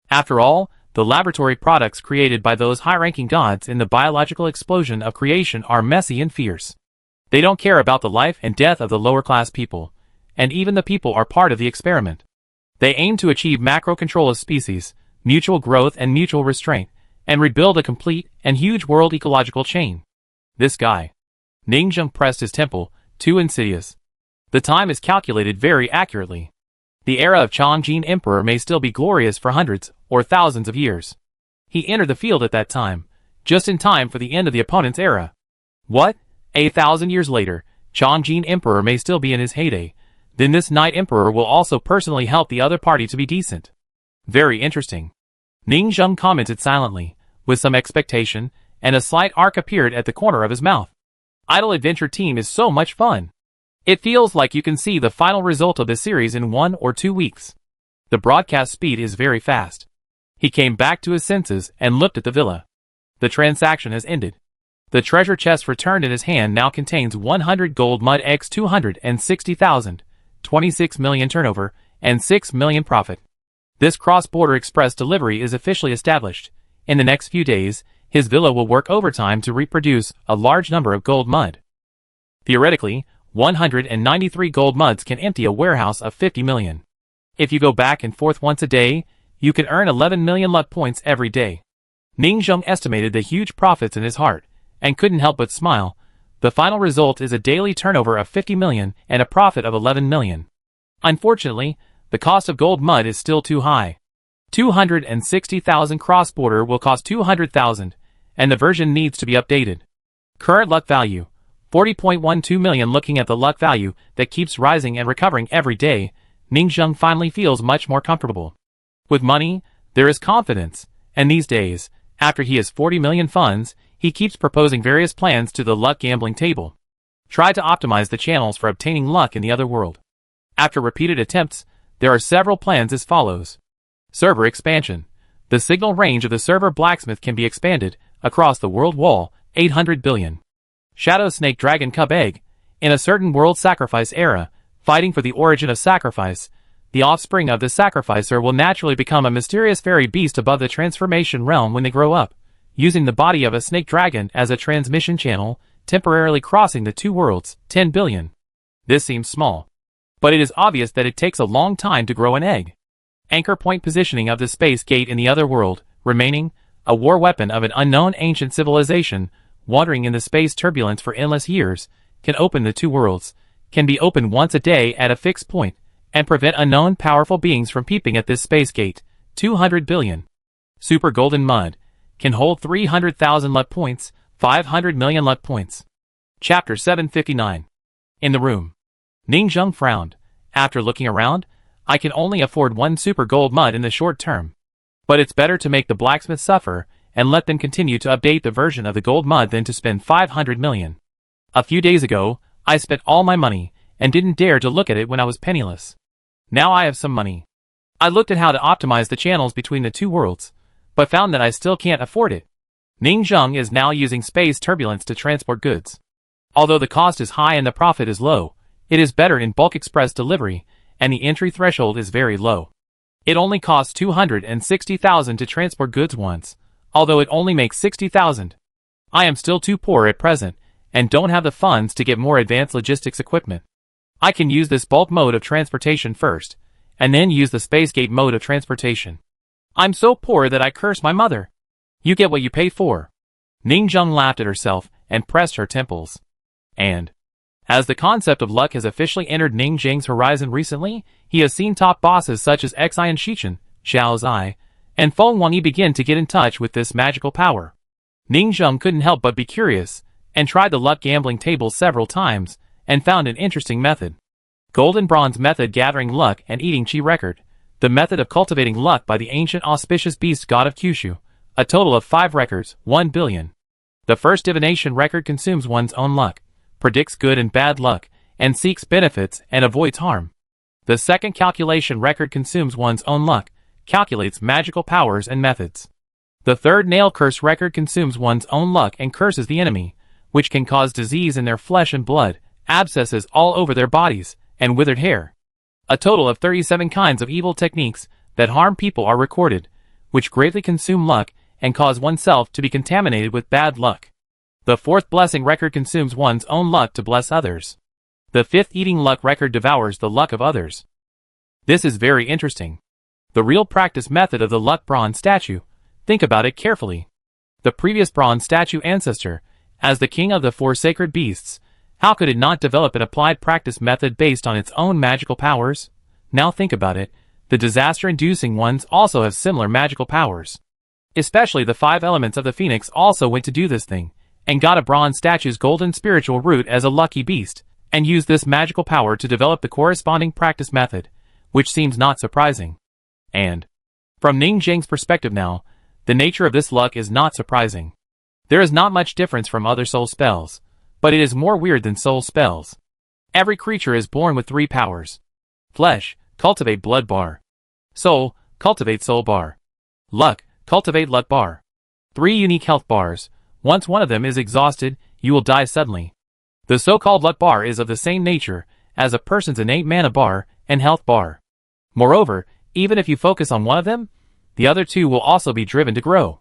After all, the laboratory products created by those high-ranking gods in the biological explosion of creation are messy and fierce. They don't care about the life and death of the lower-class people, and even the people are part of the experiment. They aim to achieve macro control of species, mutual growth and mutual restraint, and rebuild a complete and huge world ecological chain. This guy. Ningjung pressed his temple, too insidious. The time is calculated very accurately. The era of Cunning Emperor may still be glorious for hundreds or thousands of years. He entered the field at that time, just in time for the end of the opponent's era. What? 1,000 years later, Cunning Emperor may still be in his heyday. Then this Night Emperor will also personally help the other party to be decent. Very interesting. Ningjung commented silently, with some expectation, and a slight arc appeared at the corner of his mouth. Idle Adventure Team is so much fun. It feels like you can see the final result of the series in 1 or 2 weeks. The broadcast speed is very fast. He came back to his senses and looked at the villa. The transaction has ended. The treasure chest returned in his hand now contains 100 gold mud x 260,000, 26 million turnover, and 6 million profit. This cross-border express delivery is officially established. In the next few days, his villa will work overtime to reproduce a large number of gold mud. Theoretically, 193 gold muds can empty a warehouse of 50 million. If you go back and forth once a day, you can earn 11 million luck points every day. Ningjung estimated the huge profits in his heart, and couldn't help but smile. The final result is a daily turnover of 50 million and a profit of 11 million. Unfortunately, the cost of gold mud is still too high. 260,000 cross-border will cost 200,000, and the version needs to be updated. Current luck value, 40.12 million. Looking at the luck value that keeps rising and recovering every day, Ningjung finally feels much more comfortable. With money, there is confidence, and these days, after he has 40 million funds, he keeps proposing various plans to the luck gambling table. Try to optimize the channels for obtaining luck in the other world. After repeated attempts, there are several plans as follows. Server expansion. The signal range of the server blacksmith can be expanded across the world wall, 800 billion. Shadow Snake Dragon Cub Egg. In a certain world sacrifice era, fighting for the origin of sacrifice, the offspring of the sacrificer will naturally become a mysterious fairy beast above the transformation realm when they grow up, using the body of a snake dragon as a transmission channel, temporarily crossing the two worlds, 10 billion. This seems small. But it is obvious that it takes a long time to grow an egg. Anchor point positioning of the space gate in the other world, remaining, a war weapon of an unknown ancient civilization, wandering in the space turbulence for endless years, can open the two worlds, can be opened once a day at a fixed point, and prevent unknown powerful beings from peeping at this space gate. 200 billion. Super golden mud, can hold 300,000 luck points, 500 million luck points. Chapter 759. In the room. Ning Zheng frowned. After looking around, I can only afford one super gold mud in the short term. But it's better to make the blacksmith suffer, and let them continue to update the version of the gold mud than to spend 500 million. A few days ago, I spent all my money, and didn't dare to look at it when I was penniless. Now I have some money. I looked at how to optimize the channels between the two worlds, but found that I still can't afford it. Ning Zheng is now using space turbulence to transport goods. Although the cost is high and the profit is low, it is better in bulk express delivery, and the entry threshold is very low. It only costs 260,000 to transport goods once, although it only makes 60,000. I am still too poor at present, and don't have the funds to get more advanced logistics equipment. I can use this bulk mode of transportation first, and then use the space gate mode of transportation. I'm so poor that I curse my mother. You get what you pay for. Ning Zheng laughed at herself and pressed her temples. And, as the concept of luck has officially entered Ning Zheng's horizon recently, he has seen top bosses such as Xi and Shichen, Xiao Zai, and Feng Wangyi begin to get in touch with this magical power. Ning Zheng couldn't help but be curious, and tried the luck gambling table several times, and found an interesting method. Golden bronze method gathering luck and eating chi record, the method of cultivating luck by the ancient auspicious beast god of Kyushu, a total of 5 records, 1 billion. The first divination record consumes one's own luck, predicts good and bad luck, and seeks benefits and avoids harm. The second calculation record consumes one's own luck, calculates magical powers and methods. The third nail curse record consumes one's own luck and curses the enemy, which can cause disease in their flesh and blood, abscesses all over their bodies, and withered hair. A total of 37 kinds of evil techniques that harm people are recorded, which greatly consume luck and cause oneself to be contaminated with bad luck. The fourth blessing record consumes one's own luck to bless others. The fifth eating luck record devours the luck of others. This is very interesting. The real practice method of the luck bronze statue. Think about it carefully. The previous bronze statue ancestor, as the king of the 4 sacred beasts, how could it not develop an applied practice method based on its own magical powers? Now think about it, the disaster-inducing ones also have similar magical powers. Especially the 5 elements of the phoenix also went to do this thing, and got a bronze statue's golden spiritual root as a lucky beast, and used this magical power to develop the corresponding practice method, which seems not surprising. And, from Ning Zheng's perspective now, the nature of this luck is not surprising. There is not much difference from other soul spells, but it is more weird than soul spells. Every creature is born with 3 powers. Flesh, cultivate blood bar. Soul, cultivate soul bar. Luck, cultivate luck bar. 3 unique health bars. Once one of them is exhausted, you will die suddenly. The so-called luck bar is of the same nature as a person's innate mana bar and health bar. Moreover, even if you focus on one of them, the other 2 will also be driven to grow.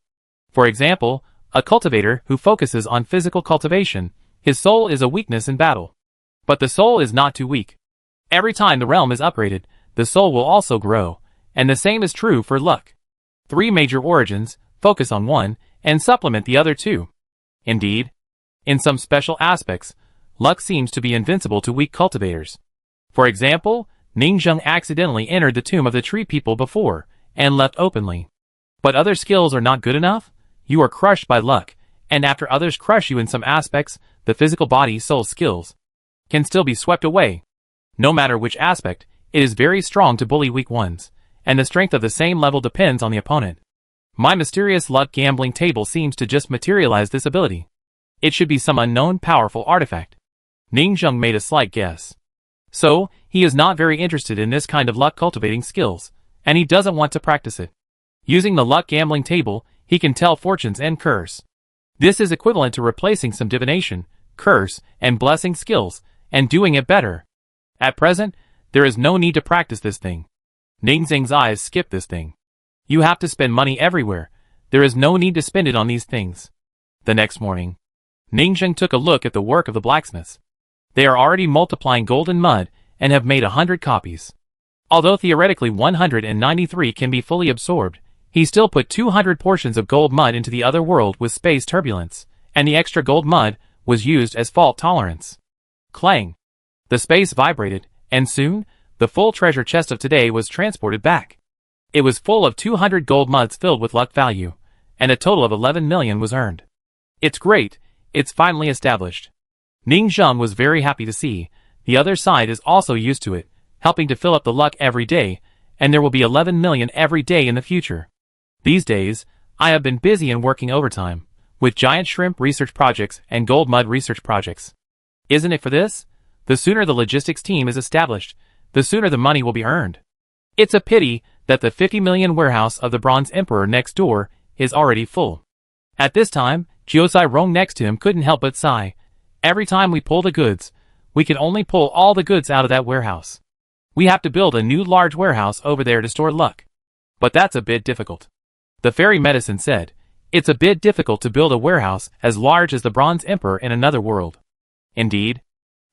For example, a cultivator who focuses on physical cultivation, his soul is a weakness in battle. But the soul is not too weak. Every time the realm is upgraded, the soul will also grow, and the same is true for luck. 3 major origins, focus on one, and supplement the other 2. Indeed, in some special aspects, luck seems to be invincible to weak cultivators. For example, Ning Zheng accidentally entered the tomb of the tree people before, and left openly. But other skills are not good enough? You are crushed by luck, and after others crush you in some aspects, the physical body soul skills can still be swept away. No matter which aspect, it is very strong to bully weak ones, and the strength of the same level depends on the opponent. My mysterious luck gambling table seems to just materialize this ability. It should be some unknown powerful artifact. Ning Zheng made a slight guess. So, he is not very interested in this kind of luck cultivating skills, and he doesn't want to practice it. Using the luck gambling table, he can tell fortunes and curse. This is equivalent to replacing some divination, curse, and blessing skills, and doing it better. At present, there is no need to practice this thing. Ning Zheng's eyes skip this thing. You have to spend money everywhere. There is no need to spend it on these things. The next morning, Ning Zheng took a look at the work of the blacksmiths. They are already multiplying golden mud, and have made 100 copies. Although theoretically 193 can be fully absorbed, he still put 200 portions of gold mud into the other world with space turbulence, and the extra gold mud was used as fault tolerance. Clang! The space vibrated, and soon, the full treasure chest of today was transported back. It was full of 200 gold muds filled with luck value, and a total of 11 million was earned. It's great, it's finally established. Ning Zheng was very happy to see. The other side is also used to it, helping to fill up the luck every day, and there will be 11 million every day in the future. These days, I have been busy and working overtime, with giant shrimp research projects and gold mud research projects. Isn't it for this? The sooner the logistics team is established, the sooner the money will be earned. It's a pity that the 50 million warehouse of the Bronze Emperor next door is already full. At this time, Jiuzai Rong next to him couldn't help but sigh. Every time we pull the goods, we can only pull all the goods out of that warehouse. We have to build a new large warehouse over there to store luck. But that's a bit difficult. The fairy medicine said, it's a bit difficult to build a warehouse as large as the Bronze Emperor in another world. Indeed.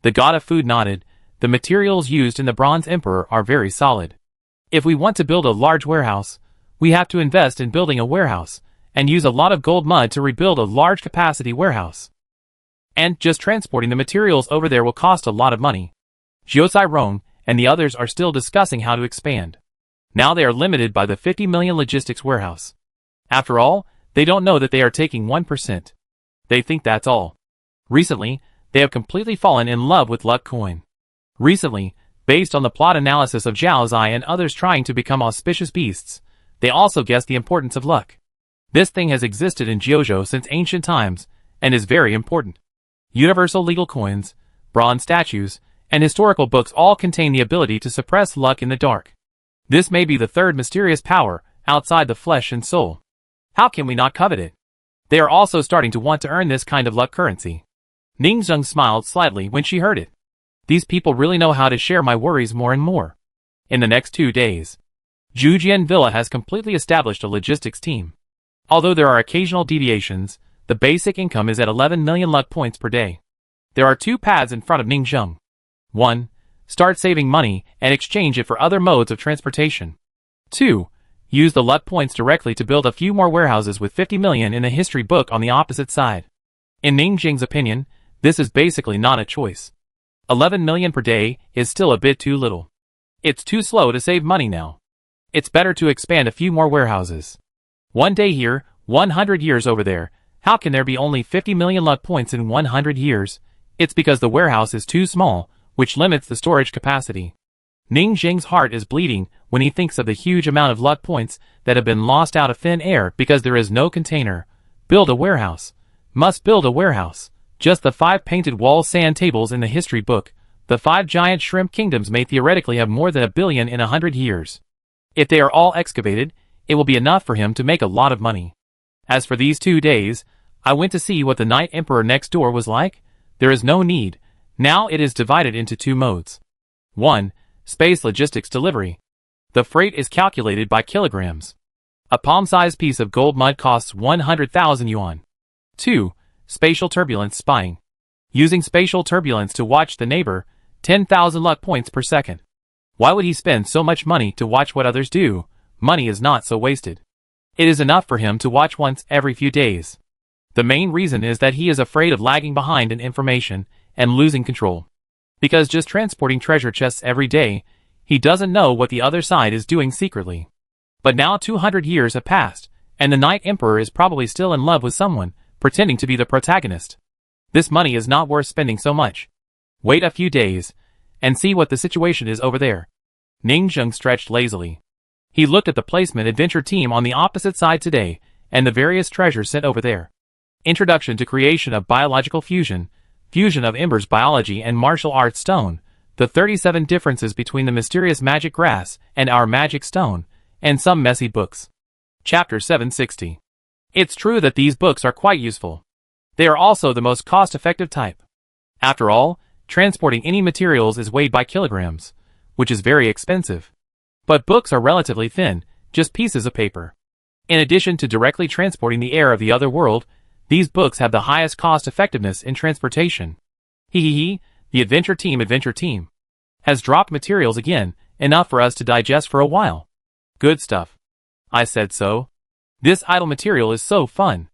The god of food nodded. The materials used in the Bronze Emperor are very solid. If we want to build a large warehouse, we have to invest in building a warehouse, and use a lot of gold mud to rebuild a large capacity warehouse. And just transporting the materials over there will cost a lot of money. Jiuzai Rong and the others are still discussing how to expand. Now they are limited by the 50 million logistics warehouse. After all, they don't know that they are taking 1%. They think that's all. Recently, they have completely fallen in love with luck coin. Recently, based on the plot analysis of Zhao Zai and others trying to become auspicious beasts, they also guessed the importance of luck. This thing has existed in Jiuzhou since ancient times, and is very important. Universal legal coins, bronze statues, and historical books all contain the ability to suppress luck in the dark. This may be the third mysterious power, outside the flesh and soul. How can we not covet it? They are also starting to want to earn this kind of luck currency. Ning Zheng smiled slightly when she heard it. These people really know how to share my worries more and more. In the next 2 days, Zhujian Villa has completely established a logistics team. Although there are occasional deviations, the basic income is at 11 million luck points per day. There are 2 paths in front of Ning Zheng. 1. Start saving money and exchange it for other modes of transportation. 2. Use the luck points directly to build a few more warehouses with 50 million in the history book on the opposite side. In Ning Zheng's opinion, this is basically not a choice. 11 million per day is still a bit too little. It's too slow to save money now. It's better to expand a few more warehouses. 1 day here, 100 years over there. How can there be only 50 million luck points in 100 years? It's because the warehouse is too small, which limits the storage capacity. Ning Zheng's heart is bleeding when he thinks of the huge amount of luck points that have been lost out of thin air because there is no container. Build a warehouse. Must build a warehouse. Just the 5 painted wall sand tables in the history book, the 5 giant shrimp kingdoms may theoretically have more than 1 billion in 100 years. If they are all excavated, it will be enough for him to make a lot of money. As for these 2 days, I went to see what the Night Emperor next door was like. There is no need. Now it is divided into 2 modes. 1. Space logistics delivery. The freight is calculated by kilograms. A palm-sized piece of gold mud costs 100,000 yuan. 2. Spatial turbulence spying. Using spatial turbulence to watch the neighbor, 10,000 luck points per second. Why would he spend so much money to watch what others do? Money is not so wasted. It is enough for him to watch once every few days. The main reason is that he is afraid of lagging behind in information and losing control. Because just transporting treasure chests every day, he doesn't know what the other side is doing secretly. But now 200 years have passed, and the Night Emperor is probably still in love with someone, pretending to be the protagonist. This money is not worth spending so much. Wait a few days, and see what the situation is over there. Ning Zheng stretched lazily. He looked at the placement adventure team on the opposite side today, and the various treasures sent over there. Introduction to creation of biological fusion, fusion of embers biology and martial arts stone, the 37 differences between the mysterious magic grass and our magic stone, and some messy books. Chapter 760. It's true that these books are quite useful. They are also the most cost-effective type. After all, transporting any materials is weighed by kilograms, which is very expensive. But books are relatively thin, just pieces of paper. In addition to directly transporting the air of the other world, these books have the highest cost-effectiveness in transportation. The adventure team. has dropped materials again, enough for us to digest for a while. Good stuff. I said so. This idle material is so fun.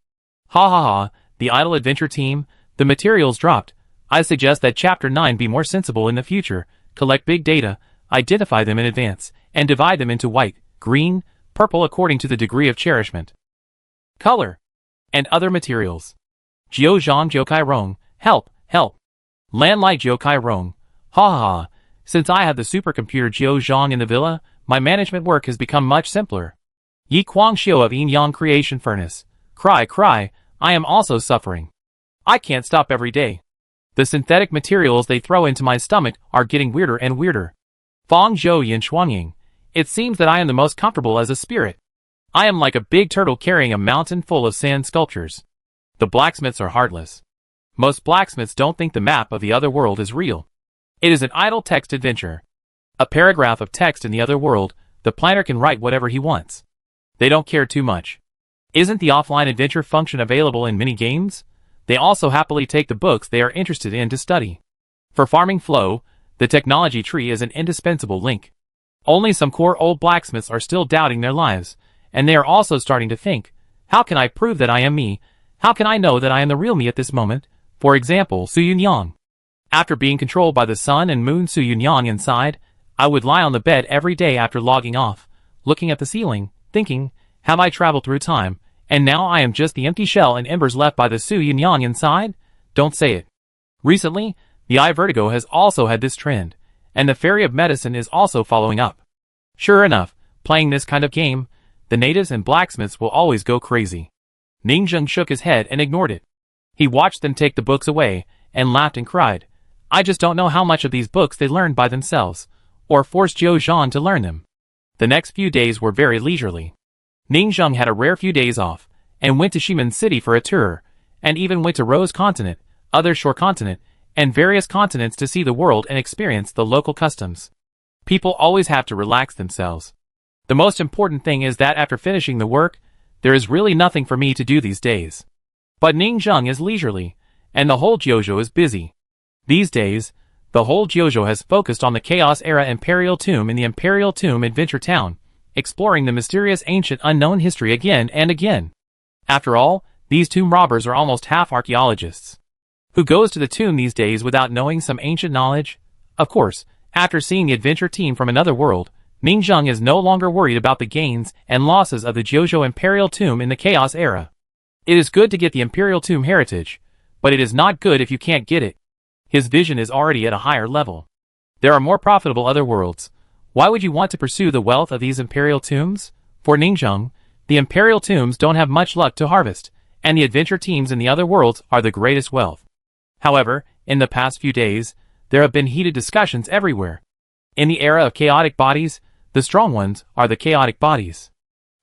Ha ha ha, the idle adventure team, the materials dropped. I suggest that Chapter 9 be more sensible in the future, collect big data, identify them in advance, and divide them into white, green, purple according to the degree of cherishment, color, and other materials. Jiuzhang Jokai Rong, help, help. Landlight Jokai Rong, ha ha ha. Since I have the supercomputer Jiuzhang in the villa, my management work has become much simpler. Yi Kuang Xiu of Yin Yang Creation Furnace. Cry, cry, I am also suffering. I can't stop every day. The synthetic materials they throw into my stomach are getting weirder and weirder. Fang Zhou Yin Xuanying. It seems that I am the most comfortable as a spirit. I am like a big turtle carrying a mountain full of sand sculptures. The blacksmiths are heartless. Most blacksmiths don't think the map of the other world is real. It is an idle text adventure. A paragraph of text in the other world, the planner can write whatever he wants. They don't care too much. Isn't the offline adventure function available in many games? They also happily take the books they are interested in to study. For farming flow, the technology tree is an indispensable link. Only some core old blacksmiths are still doubting their lives, and they are also starting to think, how can I prove that I am me? How can I know that I am the real me at this moment? For example, Su Yunyang. After being controlled by the sun and moon Su Yunyang inside, I would lie on the bed every day after logging off, looking at the ceiling, thinking, have I traveled through time, and now I am just the empty shell and embers left by the Su Yunyang inside? Don't say it. Recently, the eye vertigo has also had this trend, and the fairy of medicine is also following up. Sure enough, playing this kind of game, the natives and blacksmiths will always go crazy. Ningzheng shook his head and ignored it. He watched them take the books away, and laughed and cried, I just don't know how much of these books they learned by themselves, or forced Jiuzhang to learn them. The next few days were very leisurely. Ningzheng had a rare few days off, and went to Shimen City for a tour, and even went to Rose Continent, Other Shore Continent, and various continents to see the world and experience the local customs. People always have to relax themselves. The most important thing is that after finishing the work, there is really nothing for me to do these days. But Ningzheng is leisurely, and the whole Jiuzhou is busy. These days, the whole Jiuzhou has focused on the Chaos Era Imperial Tomb in the Imperial Tomb Adventure Town, exploring the mysterious ancient unknown history again and again. After all, these tomb robbers are almost half archaeologists. Who goes to the tomb these days without knowing some ancient knowledge? Of course, after seeing the adventure team from another world, Ningzheng is no longer worried about the gains and losses of the Jiuzhou Imperial Tomb in the Chaos Era. It is good to get the Imperial Tomb heritage, but it is not good if you can't get it. His vision is already at a higher level. There are more profitable other worlds. Why would you want to pursue the wealth of these Imperial Tombs? For Ningzheng, the Imperial Tombs don't have much luck to harvest, and the adventure teams in the other worlds are the greatest wealth. However, in the past few days, there have been heated discussions everywhere. In the era of chaotic bodies, the strong ones are the chaotic bodies.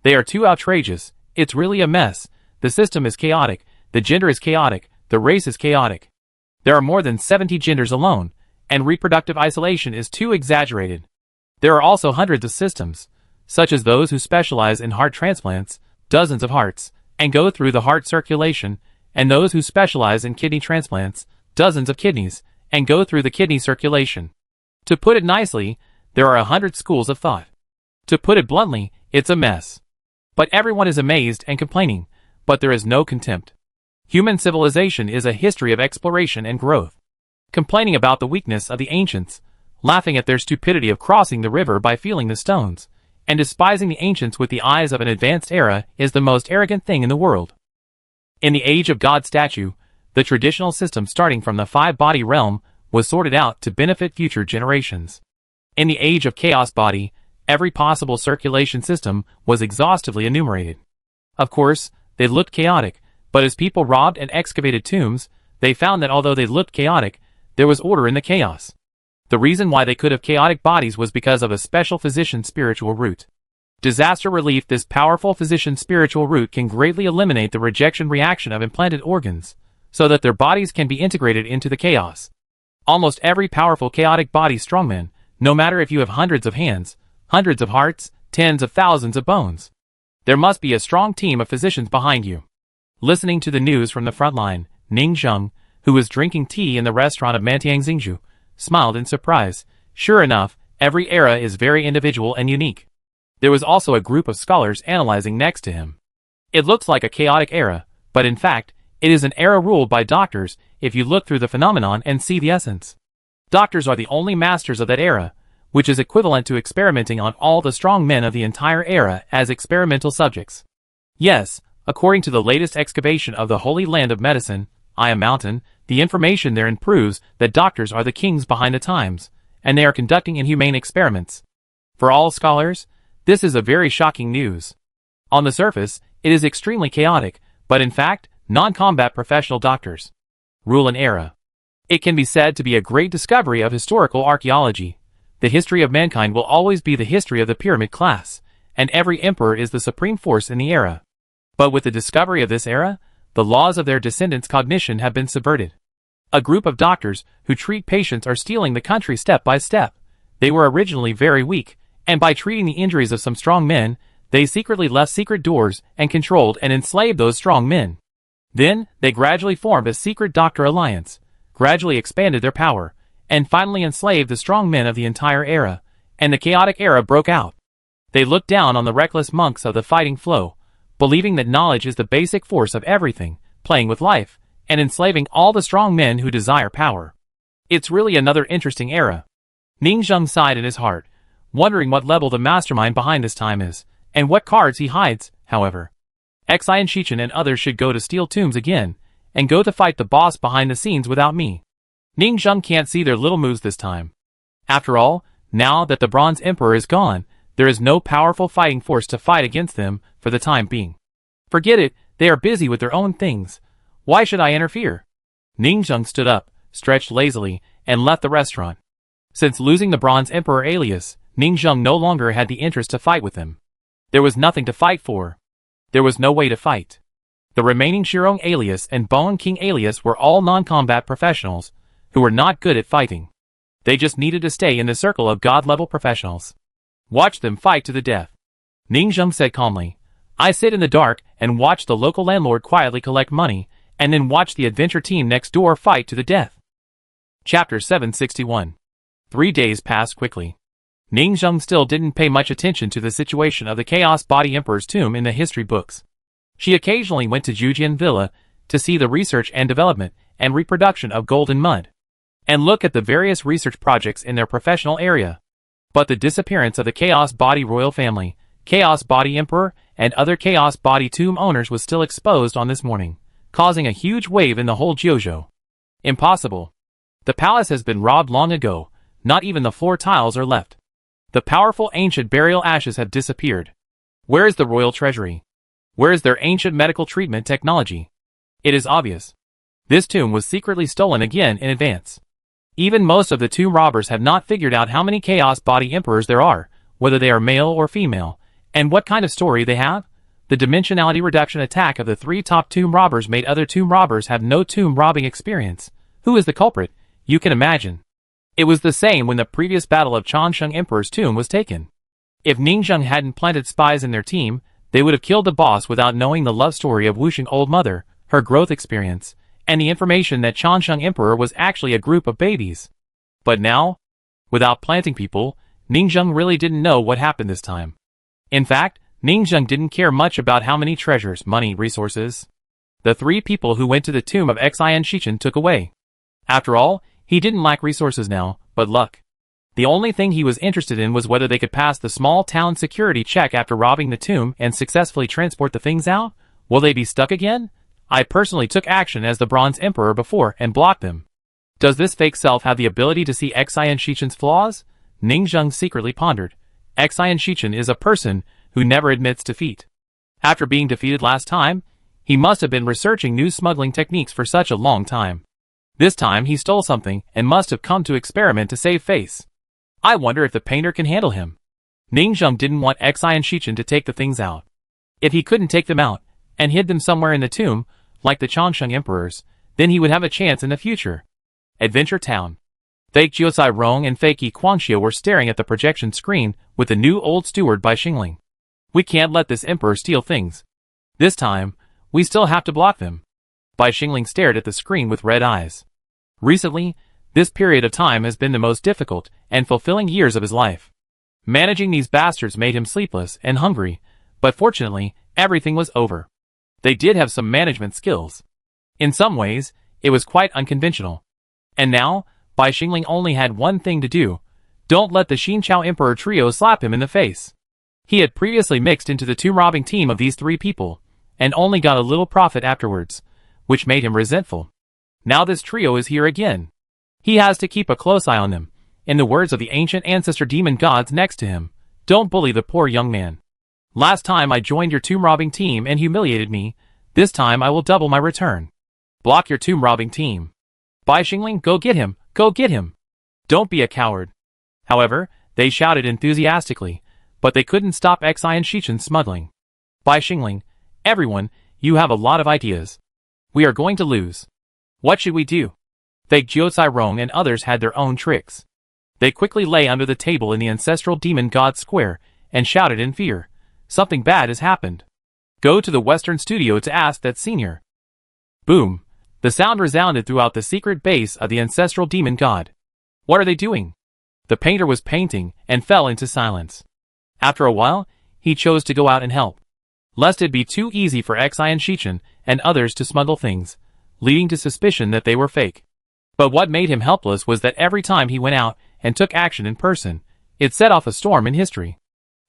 They are too outrageous, it's really a mess, the system is chaotic, the gender is chaotic, the race is chaotic. There are more than 70 genders alone, and reproductive isolation is too exaggerated. There are also hundreds of systems, such as those who specialize in heart transplants, dozens of hearts, and go through the heart circulation, and those who specialize in kidney transplants, dozens of kidneys, and go through the kidney circulation. To put it nicely, there are 100 schools of thought. To put it bluntly, it's a mess. But everyone is amazed and complaining, but there is no contempt. Human civilization is a history of exploration and growth. Complaining about the weakness of the ancients, laughing at their stupidity of crossing the river by feeling the stones, and despising the ancients with the eyes of an advanced era is the most arrogant thing in the world. In the age of God statue, the traditional system starting from the five-body realm was sorted out to benefit future generations. In the age of chaos body, every possible circulation system was exhaustively enumerated. Of course, they looked chaotic, but as people robbed and excavated tombs, they found that although they looked chaotic, there was order in the chaos. The reason why they could have chaotic bodies was because of a special physician spiritual root. Disaster relief. This powerful physician spiritual root can greatly eliminate the rejection reaction of implanted organs, so that their bodies can be integrated into the chaos. Almost every powerful chaotic body strongman, no matter if you have hundreds of hands, hundreds of hearts, tens of thousands of bones. There must be a strong team of physicians behind you. Listening to the news from the front line, Ningzheng, who was drinking tea in the restaurant of Mantiang Xingzhu, smiled in surprise. Sure enough, every era is very individual and unique. There was also a group of scholars analyzing next to him. It looks like a chaotic era, but in fact, it is an era ruled by doctors if you look through the phenomenon and see the essence. Doctors are the only masters of that era, which is equivalent to experimenting on all the strong men of the entire era as experimental subjects. Yes, according to the latest excavation of the Holy Land of Medicine, Iron Mountain, the information therein proves that doctors are the kings behind the times, and they are conducting inhumane experiments. For all scholars, this is a very shocking news. On the surface, it is extremely chaotic, but in fact, non-combat professional doctors rule an era. It can be said to be a great discovery of historical archaeology. The history of mankind will always be the history of the pyramid class, and every emperor is the supreme force in the era. But with the discovery of this era, the laws of their descendants' cognition have been subverted. A group of doctors who treat patients are stealing the country step by step. They were originally very weak, and by treating the injuries of some strong men, they secretly left secret doors and controlled and enslaved those strong men. Then, they gradually formed a secret doctor alliance, gradually expanded their power, and finally enslaved the strong men of the entire era, and the chaotic era broke out. They looked down on the reckless monks of the fighting flow, believing that knowledge is the basic force of everything, playing with life, and enslaving all the strong men who desire power. It's really another interesting era. Ning Zheng sighed in his heart, wondering what level the mastermind behind this time is, and what cards he hides, however. Xian Shichen and others should go to Steel Tombs again, and go to fight the boss behind the scenes without me. Ning Zheng can't see their little moves this time. After all, now that the Bronze Emperor is gone, there is no powerful fighting force to fight against them for the time being. Forget it, they are busy with their own things. Why should I interfere? Ning Zheng stood up, stretched lazily, and left the restaurant. Since losing the Bronze Emperor alias, Ning Zheng no longer had the interest to fight with him. There was nothing to fight for. There was no way to fight. The remaining Shirong alias and Bowen King alias were all non-combat professionals, who were not good at fighting. They just needed to stay in the circle of god-level professionals. Watch them fight to the death. Ning Zheng said calmly. I sit in the dark and watch the local landlord quietly collect money, and then watch the adventure team next door fight to the death. Chapter 761. 3 days passed quickly. Ning Zheng still didn't pay much attention to the situation of the Chaos Body Emperor's tomb in the history books. She occasionally went to Jujian Villa to see the research and development and reproduction of golden mud, and look at the various research projects in their professional area. But the disappearance of the Chaos Body royal family, Chaos Body Emperor, and other Chaos Body tomb owners was still exposed on this morning, causing a huge wave in the whole Jiuzhou. Impossible. The palace has been robbed long ago, not even the floor tiles are left. The powerful ancient burial ashes have disappeared. Where is the royal treasury? Where is their ancient medical treatment technology? It is obvious. This tomb was secretly stolen again in advance. Even most of the tomb robbers have not figured out how many Chaos Body Emperors there are, whether they are male or female, and what kind of story they have. The dimensionality reduction attack of the 3 top tomb robbers made other tomb robbers have no tomb robbing experience. Who is the culprit? You can imagine. It was the same when the previous battle of Changsheng Emperor's tomb was taken. If Ning Zheng hadn't planted spies in their team, they would have killed the boss without knowing the love story of Wuxing old mother, her growth experience, and the information that Changsheng Emperor was actually a group of babies. But now, without planting people, Ning Zheng really didn't know what happened this time. In fact, Ning Zheng didn't care much about how many treasures, money, resources the 3 people who went to the tomb of Xian Shichen took away. After all, he didn't lack resources now, but luck. The only thing he was interested in was whether they could pass the small town security check after robbing the tomb and successfully transport the things out. Will they be stuck again? I personally took action as the Bronze Emperor before and blocked them. Does this fake self have the ability to see Xian Shichen's flaws? Ning Zheng secretly pondered. Xian Shichen is a person who never admits defeat. After being defeated last time, he must have been researching new smuggling techniques for such a long time. This time he stole something and must have come to experiment to save face. I wonder if the painter can handle him. Ning Zheng didn't want Xian Shichen to take the things out. If he couldn't take them out, and hid them somewhere in the tomb, like the Changsheng Emperors, then he would have a chance in the future. Adventure Town. Fake Jiusai Rong and Fake Yi Guangxia were staring at the projection screen with the new old steward by Xingling. We can't let this emperor steal things. This time, we still have to block them. Bai Xingling stared at the screen with red eyes. Recently, This period of time has been the most difficult and fulfilling years of his life. Managing these bastards made him sleepless and hungry, but fortunately, everything was over. They did have some management skills. In some ways, it was quite unconventional. And now, Bai Xingling only had one thing to do. Don't let the Xinqiao Emperor trio slap him in the face. He had previously mixed into the tomb-robbing team of these 3 people, and only got a little profit afterwards, which made him resentful. Now this trio is here again. He has to keep a close eye on them. In the words of the ancient ancestor demon gods next to him, don't bully the poor young man. Last time I joined your tomb-robbing team and humiliated me, this time I will double my return. Block your tomb-robbing team. Bai Xingling, go get him, go get him. Don't be a coward. However, they shouted enthusiastically, but they couldn't stop Xian Shichen's smuggling. Bai Xingling, everyone, you have a lot of ideas. We are going to lose. What should we do? Fake Jiuzai Rong and others had their own tricks. They quickly lay under the table in the ancestral demon god square and shouted in fear. Something bad has happened. Go to the Western studio to ask that senior. Boom. The sound resounded throughout the secret base of the ancestral demon god. What are they doing? The painter was painting and fell into silence. After a while, he chose to go out and help. Lest it be too easy for Xian Shichen and others to smuggle things, leading to suspicion that they were fake. But what made him helpless was that every time he went out and took action in person, it set off a storm in history.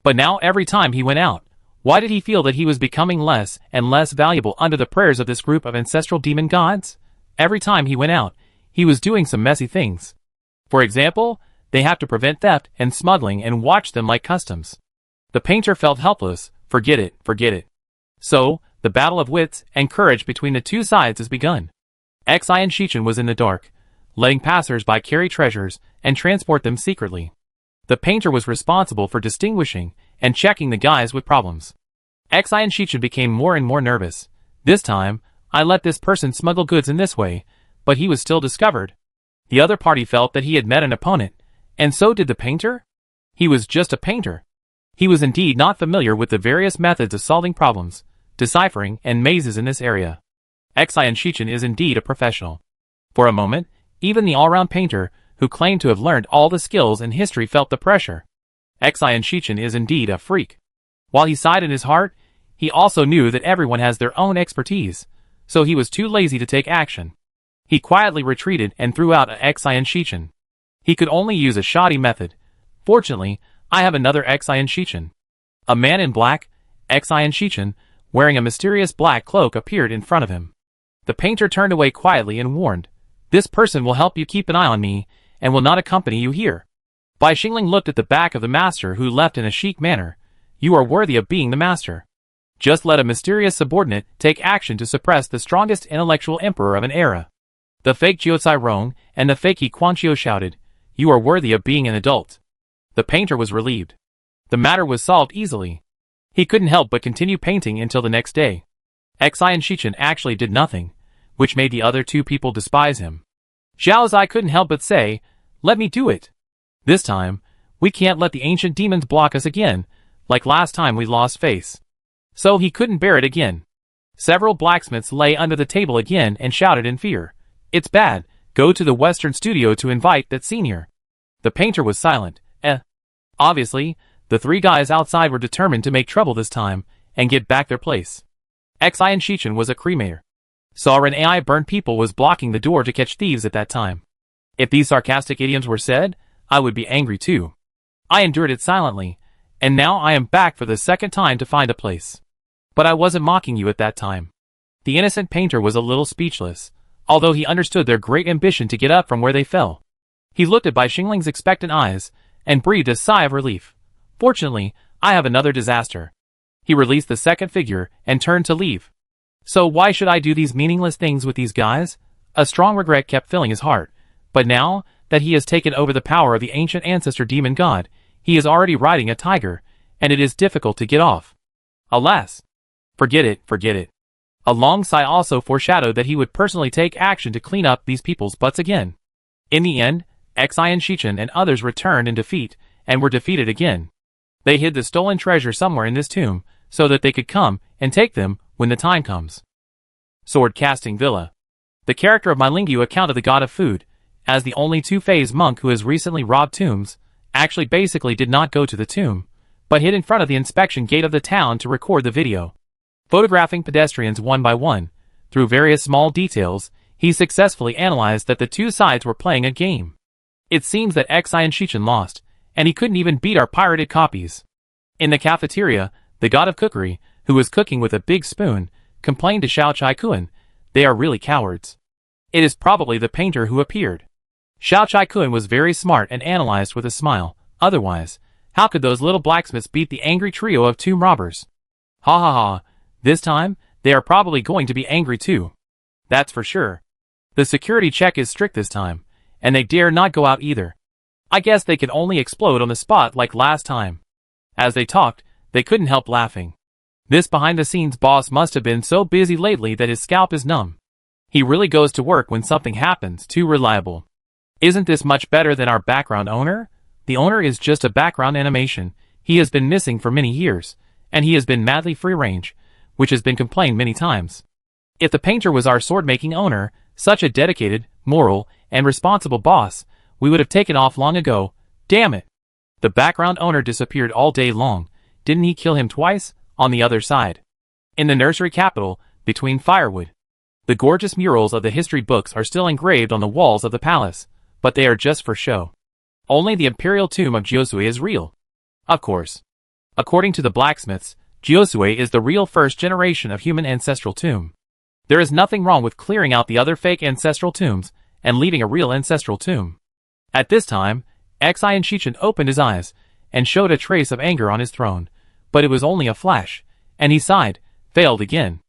But now every time he went out, why did he feel that he was becoming less and less valuable under the prayers of this group of ancestral demon gods? Every time he went out, he was doing some messy things. For example, they have to prevent theft and smuggling and watch them like customs. The painter felt helpless. Forget it, forget it. So, the battle of wits and courage between the two sides has begun. Xian Shichen was in the dark, letting passers-by carry treasures and transport them secretly. The painter was responsible for distinguishing and checking the guys with problems. Xian Shichen became more and more nervous. This time, I let this person smuggle goods in this way, but he was still discovered. The other party felt that he had met an opponent, and so did the painter? He was just a painter. He was indeed not familiar with the various methods of solving problems, deciphering, and mazes in this area. Xian Shichen is indeed a professional. For a moment, even the all-round painter, who claimed to have learned all the skills in history, felt the pressure. Xian Shichen is indeed a freak. While he sighed in his heart, he also knew that everyone has their own expertise, so he was too lazy to take action. He quietly retreated and threw out a Xian Shichen. He could only use a shoddy method. Fortunately, I have another Xian Shichen. A man in black, Xian Shichen, wearing a mysterious black cloak appeared in front of him. The painter turned away quietly and warned, "This person will help you keep an eye on me, and will not accompany you here." Bai Xingling looked at the back of the master, who left in a chic manner. "You are worthy of being the master. Just let a mysterious subordinate take action to suppress the strongest intellectual emperor of an era." The fake Jiuzai Rong and the fake He Quanqiu shouted, "You are worthy of being an adult." The painter was relieved. The matter was solved easily. He couldn't help but continue painting until the next day. Xian Shichen actually did nothing, which made the other 2 people despise him. Zhao Zai couldn't help but say, "Let me do it. This time, we can't let the ancient demons block us again, like last time we lost face." So he couldn't bear it again. Several blacksmiths lay under the table again and shouted in fear, "It's bad, go to the Western studio to invite that senior." The painter was silent. Obviously, the 3 guys outside were determined to make trouble this time and get back their place. Xian Shichen was a cremator. Sovereign AI burnt people was blocking the door to catch thieves at that time. If these sarcastic idioms were said, I would be angry too. I endured it silently, and now I am back for the second time to find a place. But I wasn't mocking you at that time. The innocent painter was a little speechless, although he understood their great ambition to get up from where they fell. He looked at Bai Xingling's expectant eyes and breathed a sigh of relief. "Fortunately, I have another disaster." He released the second figure and turned to leave. So why should I do these meaningless things with these guys? A strong regret kept filling his heart, but now that he has taken over the power of the ancient ancestor demon god, he is already riding a tiger, and it is difficult to get off. Alas! Forget it, forget it. A long sigh also foreshadowed that he would personally take action to clean up these people's butts again. In the end, Xian Shichen and others returned in defeat, and were defeated again. They hid the stolen treasure somewhere in this tomb, so that they could come and take them when the time comes. Sword Casting Villa. The character of my Lingyu account of the god of food, As the only two-phase monk who has recently robbed tombs, actually basically did not go to the tomb, but hid in front of the inspection gate of the town to record the video. Photographing pedestrians one by one, through various small details, he successfully analyzed that the two sides were playing a game. It seems that Cunning lost, and he couldn't even beat our pirated copies. In the cafeteria, the god of cookery, who was cooking with a big spoon, complained to Cunning, "They are really cowards." It is probably the painter who appeared. Cunning was very smart and analyzed with a smile. Otherwise, how could those little blacksmiths beat the angry trio of tomb robbers? Ha ha ha, this time, they are probably going to be angry too. That's for sure. The security check is strict this time, and they dare not go out either. I guess they could only explode on the spot like last time. As they talked, they couldn't help laughing. This behind-the-scenes boss must have been so busy lately that his scalp is numb. He really goes to work when something happens, too reliable. Isn't this much better than our background owner? The owner is just a background animation. He has been missing for many years, and he has been madly free-range, which has been complained many times. If the painter was our sword-making owner, such a dedicated, moral, and responsible boss, we would have taken off long ago. Damn it! The background owner disappeared all day long. Didn't he kill him twice? On the other side. In the nursery capital, between firewood. The gorgeous murals of the history books are still engraved on the walls of the palace, but they are just for show. Only the imperial tomb of Josue is real. Of course. According to the blacksmiths, Josue is the real first generation of human ancestral tomb. There is nothing wrong with clearing out the other fake ancestral tombs and leaving a real ancestral tomb. At this time, Cunning opened his eyes and showed a trace of anger on his throne, but it was only a flash, and he sighed, failed again.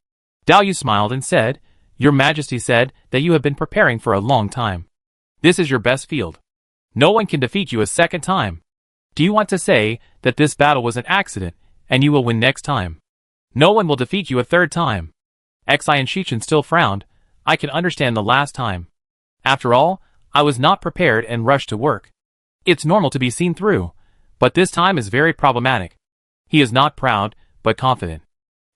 Dao smiled and said, "Your Majesty said that you have been preparing for a long time. This is your best field. No one can defeat you a second time. Do you want to say that this battle was an accident, and you will win next time? No one will defeat you a third time." Cunning still frowned. "I can understand the last time. After all, I was not prepared and rushed to work. It's normal to be seen through, but this time is very problematic." He is not proud, but confident.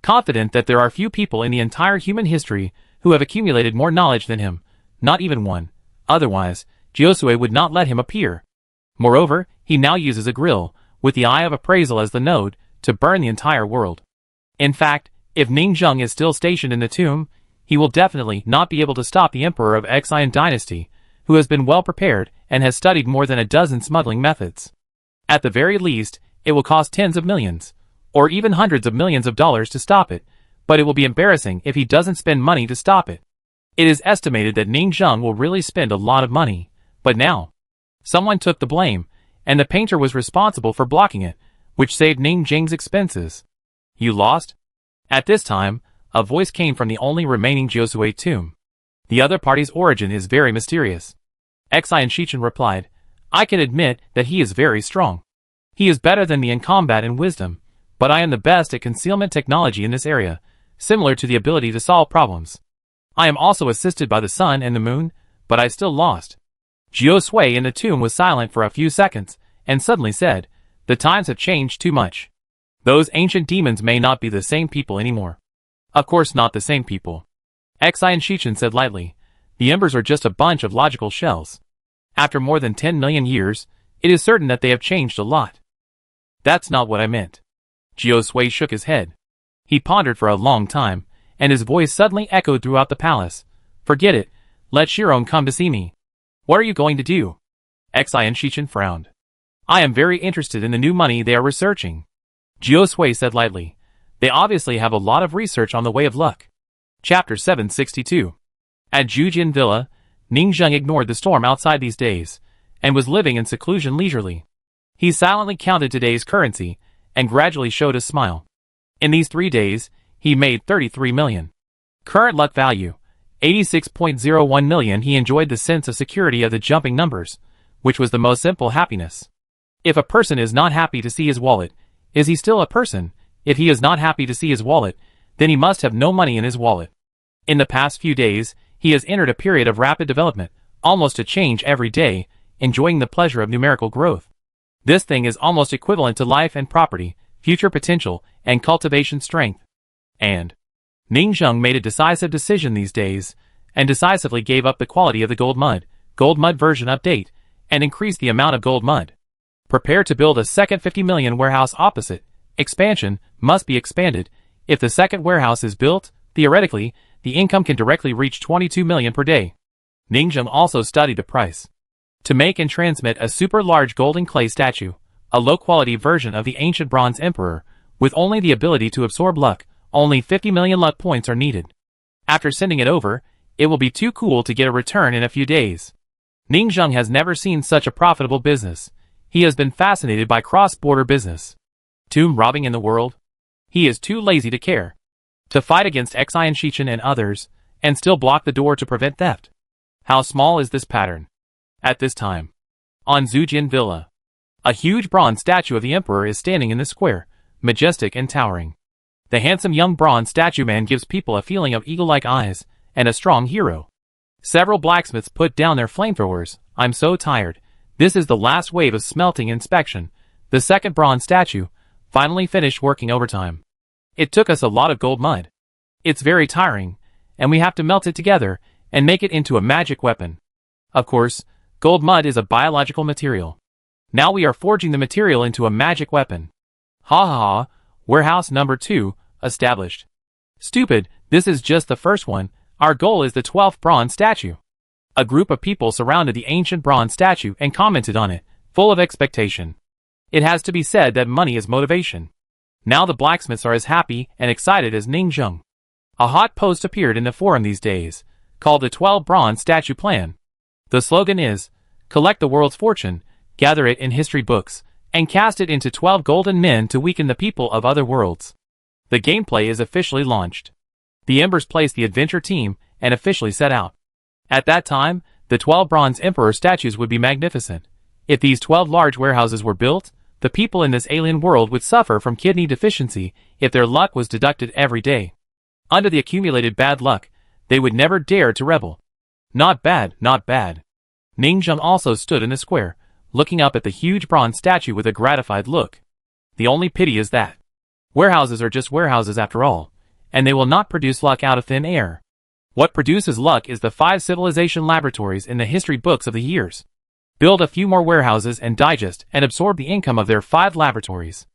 Confident that there are few people in the entire human history who have accumulated more knowledge than him, not even one. Otherwise, Josue would not let him appear. Moreover, he now uses a grill, with the eye of appraisal as the node, to burn the entire world. In fact, if Ningjung is still stationed in the tomb, he will definitely not be able to stop the emperor of Cunning dynasty, who has been well prepared and has studied more than a dozen smuggling methods. At the very least, it will cost tens of millions, or even hundreds of millions of dollars to stop it, but it will be embarrassing if he doesn't spend money to stop it. It is estimated that Ningjung will really spend a lot of money, but now, someone took the blame, and the painter was responsible for blocking it, which saved Ningjung's expenses. "You lost?" At this time, a voice came from the only remaining Josue tomb. The other party's origin is very mysterious. Cunning replied, "I can admit that he is very strong. He is better than me in combat and wisdom, but I am the best at concealment technology in this area, similar to the ability to solve problems. I am also assisted by the sun and the moon, but I still lost." Josue in the tomb was silent for a few seconds, and suddenly said, "The times have changed too much. Those ancient demons may not be the same people anymore." "Of course not the same people." Cunning said lightly, "The embers are just a bunch of logical shells. After more than 10 million years, it is certain that they have changed a lot." "That's not what I meant." Josue shook his head. He pondered for a long time, and his voice suddenly echoed throughout the palace. "Forget it. Let Shiron come to see me." "What are you going to do?" Cunning frowned. "I am very interested in the new money they are researching." Josue said lightly, "They obviously have a lot of research on the way of luck." Chapter 762. At Jujin Villa, Ningjung ignored the storm outside these days, and was living in seclusion leisurely. He silently counted today's currency, and gradually showed a smile. In these 3 days, he made 33 million. Current luck value, 86.01 million. He enjoyed the sense of security of the jumping numbers, which was the most simple happiness. If a person is not happy to see his wallet, is he still a person? If he is not happy to see his wallet, then he must have no money in his wallet. In the past few days, he has entered a period of rapid development, almost a change every day, enjoying the pleasure of numerical growth. This thing is almost equivalent to life and property, future potential, and cultivation strength. And Ningjung made a decisive decision these days, and decisively gave up the quality of the gold mud, gold mud version update, and increase the amount of gold mud. Prepare to build a second 50 million warehouse opposite. Expansion must be expanded. If the second warehouse is built, theoretically, the income can directly reach 22 million per day. Ningjung also studied the price. To make and transmit a super large golden clay statue, a low-quality version of the ancient bronze emperor, with only the ability to absorb luck, only 50 million luck points are needed. After sending it over, it will be too cool to get a return in a few days. Ningjung has never seen such a profitable business. He has been fascinated by cross-border business. Tomb robbing in the world? He is too lazy to care. To fight against Xian Shichen and others, and still block the door to prevent theft. How small is this pattern? At this time, on Zujin Villa, a huge bronze statue of the emperor is standing in the square, majestic and towering. The handsome young bronze statue man gives people a feeling of eagle-like eyes, and a strong hero. Several blacksmiths put down their flamethrowers. I'm so tired. This is the last wave of smelting inspection. The second bronze statue finally finished working overtime. It took us a lot of gold mud. It's very tiring, and we have to melt it together and make it into a magic weapon. Of course, gold mud is a biological material. Now we are forging the material into a magic weapon. Ha ha ha, warehouse number 2, established. Stupid, this is just the first one. Our goal is the 12th bronze statue. A group of people surrounded the ancient bronze statue and commented on it, full of expectation. It has to be said that money is motivation. Now the blacksmiths are as happy and excited as Ningjung. A hot post appeared in the forum these days, called the 12 bronze statue plan. The slogan is, collect the world's fortune, gather it in history books, and cast it into 12 golden men to weaken the people of other worlds. The gameplay is officially launched. The Embers placed the adventure team and officially set out. At that time, the 12 bronze emperor statues would be magnificent. If these 12 large warehouses were built, the people in this alien world would suffer from kidney deficiency if their luck was deducted every day. Under the accumulated bad luck, they would never dare to rebel. Not bad, not bad. Ningjung also stood in the square, looking up at the huge bronze statue with a gratified look. The only pity is that warehouses are just warehouses after all, and they will not produce luck out of thin air. What produces luck is the 5 civilization laboratories in the history books of the years. Build a few more warehouses and digest and absorb the income of their 5 laboratories.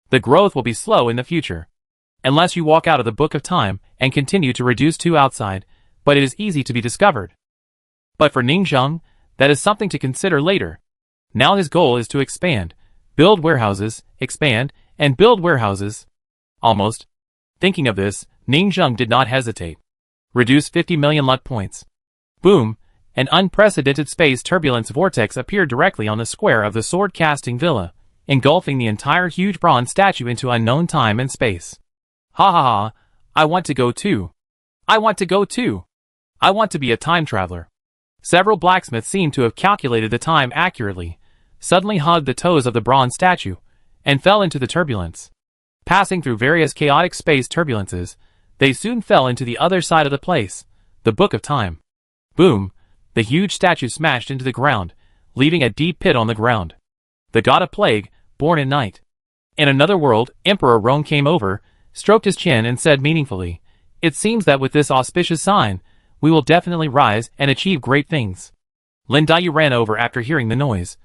The growth will be slow in the future. Unless you walk out of the book of time and continue to reduce 2 outside, but it is easy to be discovered. But for Ningjung, that is something to consider later. Now his goal is to expand, build warehouses, expand, and build warehouses. Almost. Thinking of this, Ningjung did not hesitate. Reduce 50 million luck points. Boom! An unprecedented space turbulence vortex appeared directly on the square of the sword-casting villa, engulfing the entire huge bronze statue into unknown time and space. Ha ha ha, I want to go too. I want to go too. I want to be a time traveler. Several blacksmiths seemed to have calculated the time accurately, suddenly hugged the toes of the bronze statue, and fell into the turbulence. Passing through various chaotic space turbulences, they soon fell into the other side of the place, the Book of Time. Boom! The huge statue smashed into the ground, leaving a deep pit on the ground. The god of plague, born in night. In another world, Emperor Rong came over, stroked his chin and said meaningfully, "It seems that with this auspicious sign, we will definitely rise and achieve great things." Lin Daiyu ran over after hearing the noise.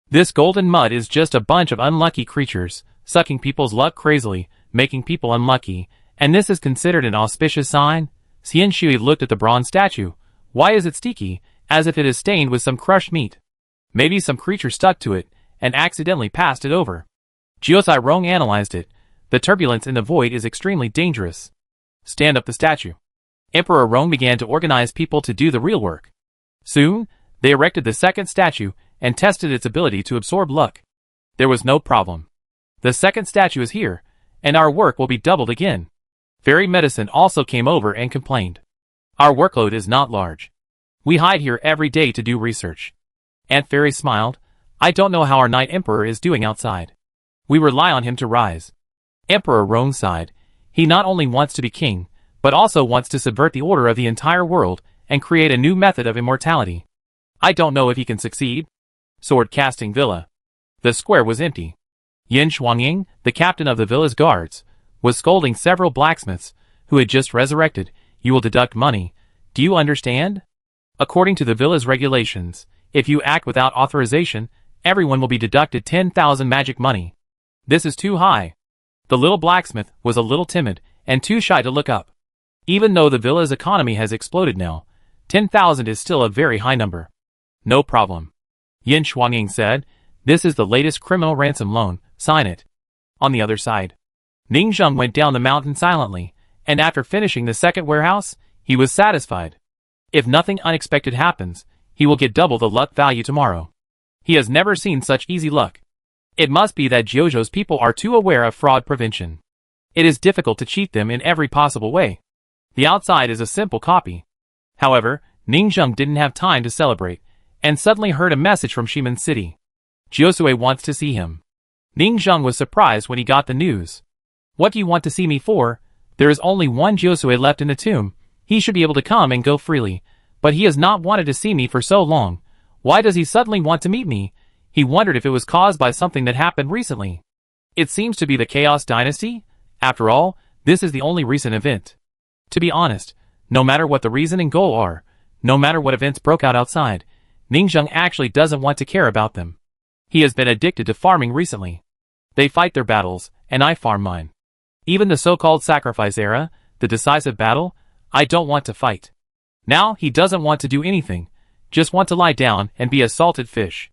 This golden mud is just a bunch of unlucky creatures, sucking people's luck crazily, making people unlucky, and this is considered an auspicious sign? Xian Shui looked at the bronze statue. Why is it sticky, as if it is stained with some crushed meat? Maybe some creature stuck to it, and accidentally passed it over. Jiosai Rong analyzed it. The turbulence in the void is extremely dangerous. Stand up the statue. Emperor Rong began to organize people to do the real work. Soon, they erected the second statue, and tested its ability to absorb luck. There was no problem. The second statue is here, and our work will be doubled again. Fairy Medicine also came over and complained. Our workload is not large. We hide here every day to do research. Aunt Fairy smiled. I don't know how our Night Emperor is doing outside. We rely on him to rise. Emperor Rong sighed. He not only wants to be king, but also wants to subvert the order of the entire world and create a new method of immortality. I don't know if he can succeed. Sword casting villa. The square was empty. Yin Shuangying, the captain of the villa's guards, was scolding several blacksmiths who had just resurrected. You will deduct money. Do you understand? According to the villa's regulations, if you act without authorization, everyone will be deducted 10,000 magic money. This is too high. The little blacksmith was a little timid and too shy to look up. Even though the villa's economy has exploded now, 10,000 is still a very high number. No problem. Yin Shuangying said, this is the latest criminal ransom loan, sign it. On the other side, Ning Zheng went down the mountain silently, and after finishing the second warehouse, he was satisfied. If nothing unexpected happens, he will get double the luck value tomorrow. He has never seen such easy luck. It must be that Jiuzhou's people are too aware of fraud prevention. It is difficult to cheat them in every possible way. The outside is a simple copy. However, Ning Zheng didn't have time to celebrate, and suddenly heard a message from Shimen City. Jiuzhou wants to see him. Ning Zheng was surprised when he got the news. What do you want to see me for? There is only one Jiuzhou left in the tomb. He should be able to come and go freely, but he has not wanted to see me for so long. Why does he suddenly want to meet me? He wondered if it was caused by something that happened recently. It seems to be the Chaos Dynasty. After all, this is the only recent event. To be honest, no matter what the reason and goal are, no matter what events broke out outside, Ning Zheng actually doesn't want to care about them. He has been addicted to farming recently. They fight their battles, and I farm mine. Even the so-called sacrifice era, the decisive battle, I don't want to fight. Now he doesn't want to do anything, just want to lie down and be a salted fish.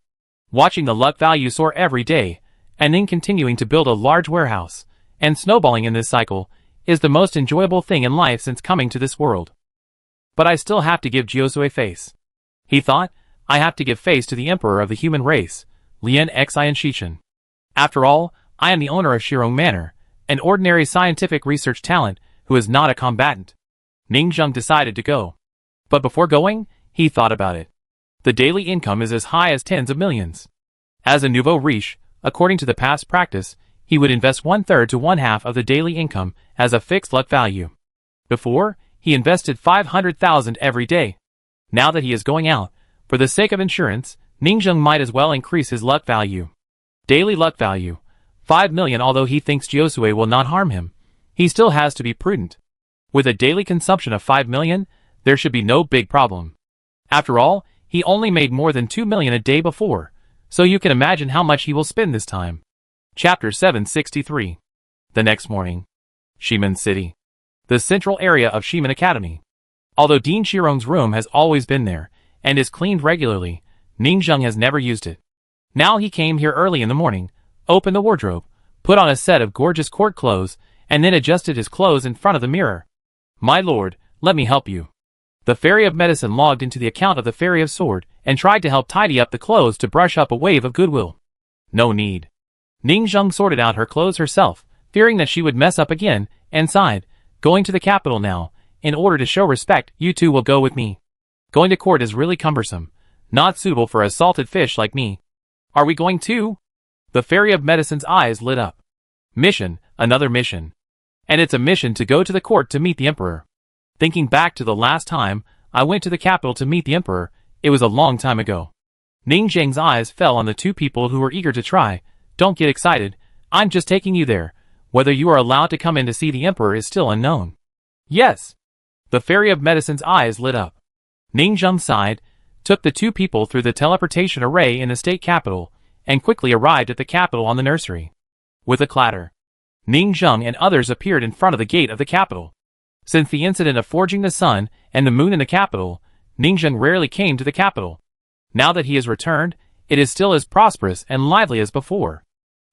Watching the luck value soar every day, and then continuing to build a large warehouse, and snowballing in this cycle, is the most enjoyable thing in life since coming to this world. But I still have to give Jiuzhou a face. He thought, I have to give face to the emperor of the human race, Lian Xian Shichen. After all, I am the owner of Shirong Manor, an ordinary scientific research talent who is not a combatant. Ning Zheng decided to go. But before going, he thought about it. The daily income is as high as tens of millions. As a nouveau riche, according to the past practice, he would invest 1/3 to 1/2 of the daily income as a fixed luck value. Before, he invested 500,000 every day. Now that he is going out, for the sake of insurance, Ning Zheng might as well increase his luck value. Daily luck value, 5 million. Although he thinks Jiuzhou will not harm him, he still has to be prudent. With a daily consumption of 5 million, there should be no big problem. After all, he only made more than 2 million a day before, so you can imagine how much he will spend this time. Chapter 763. The next morning. Shimen City. The central area of Shimen Academy. Although Dean Shirong's room has always been there, and is cleaned regularly, Ning Zheng has never used it. Now he came here early in the morning, opened the wardrobe, put on a set of gorgeous court clothes, and then adjusted his clothes in front of the mirror. My lord, let me help you. The Fairy of Medicine logged into the account of the Fairy of Sword, and tried to help tidy up the clothes to brush up a wave of goodwill. No need. Ning Zheng sorted out her clothes herself, fearing that she would mess up again, and sighed, going to the capital now, in order to show respect. You two will go with me. Going to court is really cumbersome, not suitable for a salted fish like me. Are we going too? The Fairy of Medicine's eyes lit up. Mission, another mission. And it's a mission to go to the court to meet the emperor. Thinking back to the last time I went to the capital to meet the emperor, it was a long time ago. Ning Zheng's eyes fell on the two people who were eager to try. Don't get excited, I'm just taking you there. Whether you are allowed to come in to see the emperor is still unknown. Yes. The Fairy of Medicine's eyes lit up. Ning Zheng sighed, took the two people through the teleportation array in the state capital, and quickly arrived at the capital on the nursery. With a clatter, Ning Zheng and others appeared in front of the gate of the capital. Since the incident of forging the sun and the moon in the capital, Ning Zheng rarely came to the capital. Now that he has returned, it is still as prosperous and lively as before.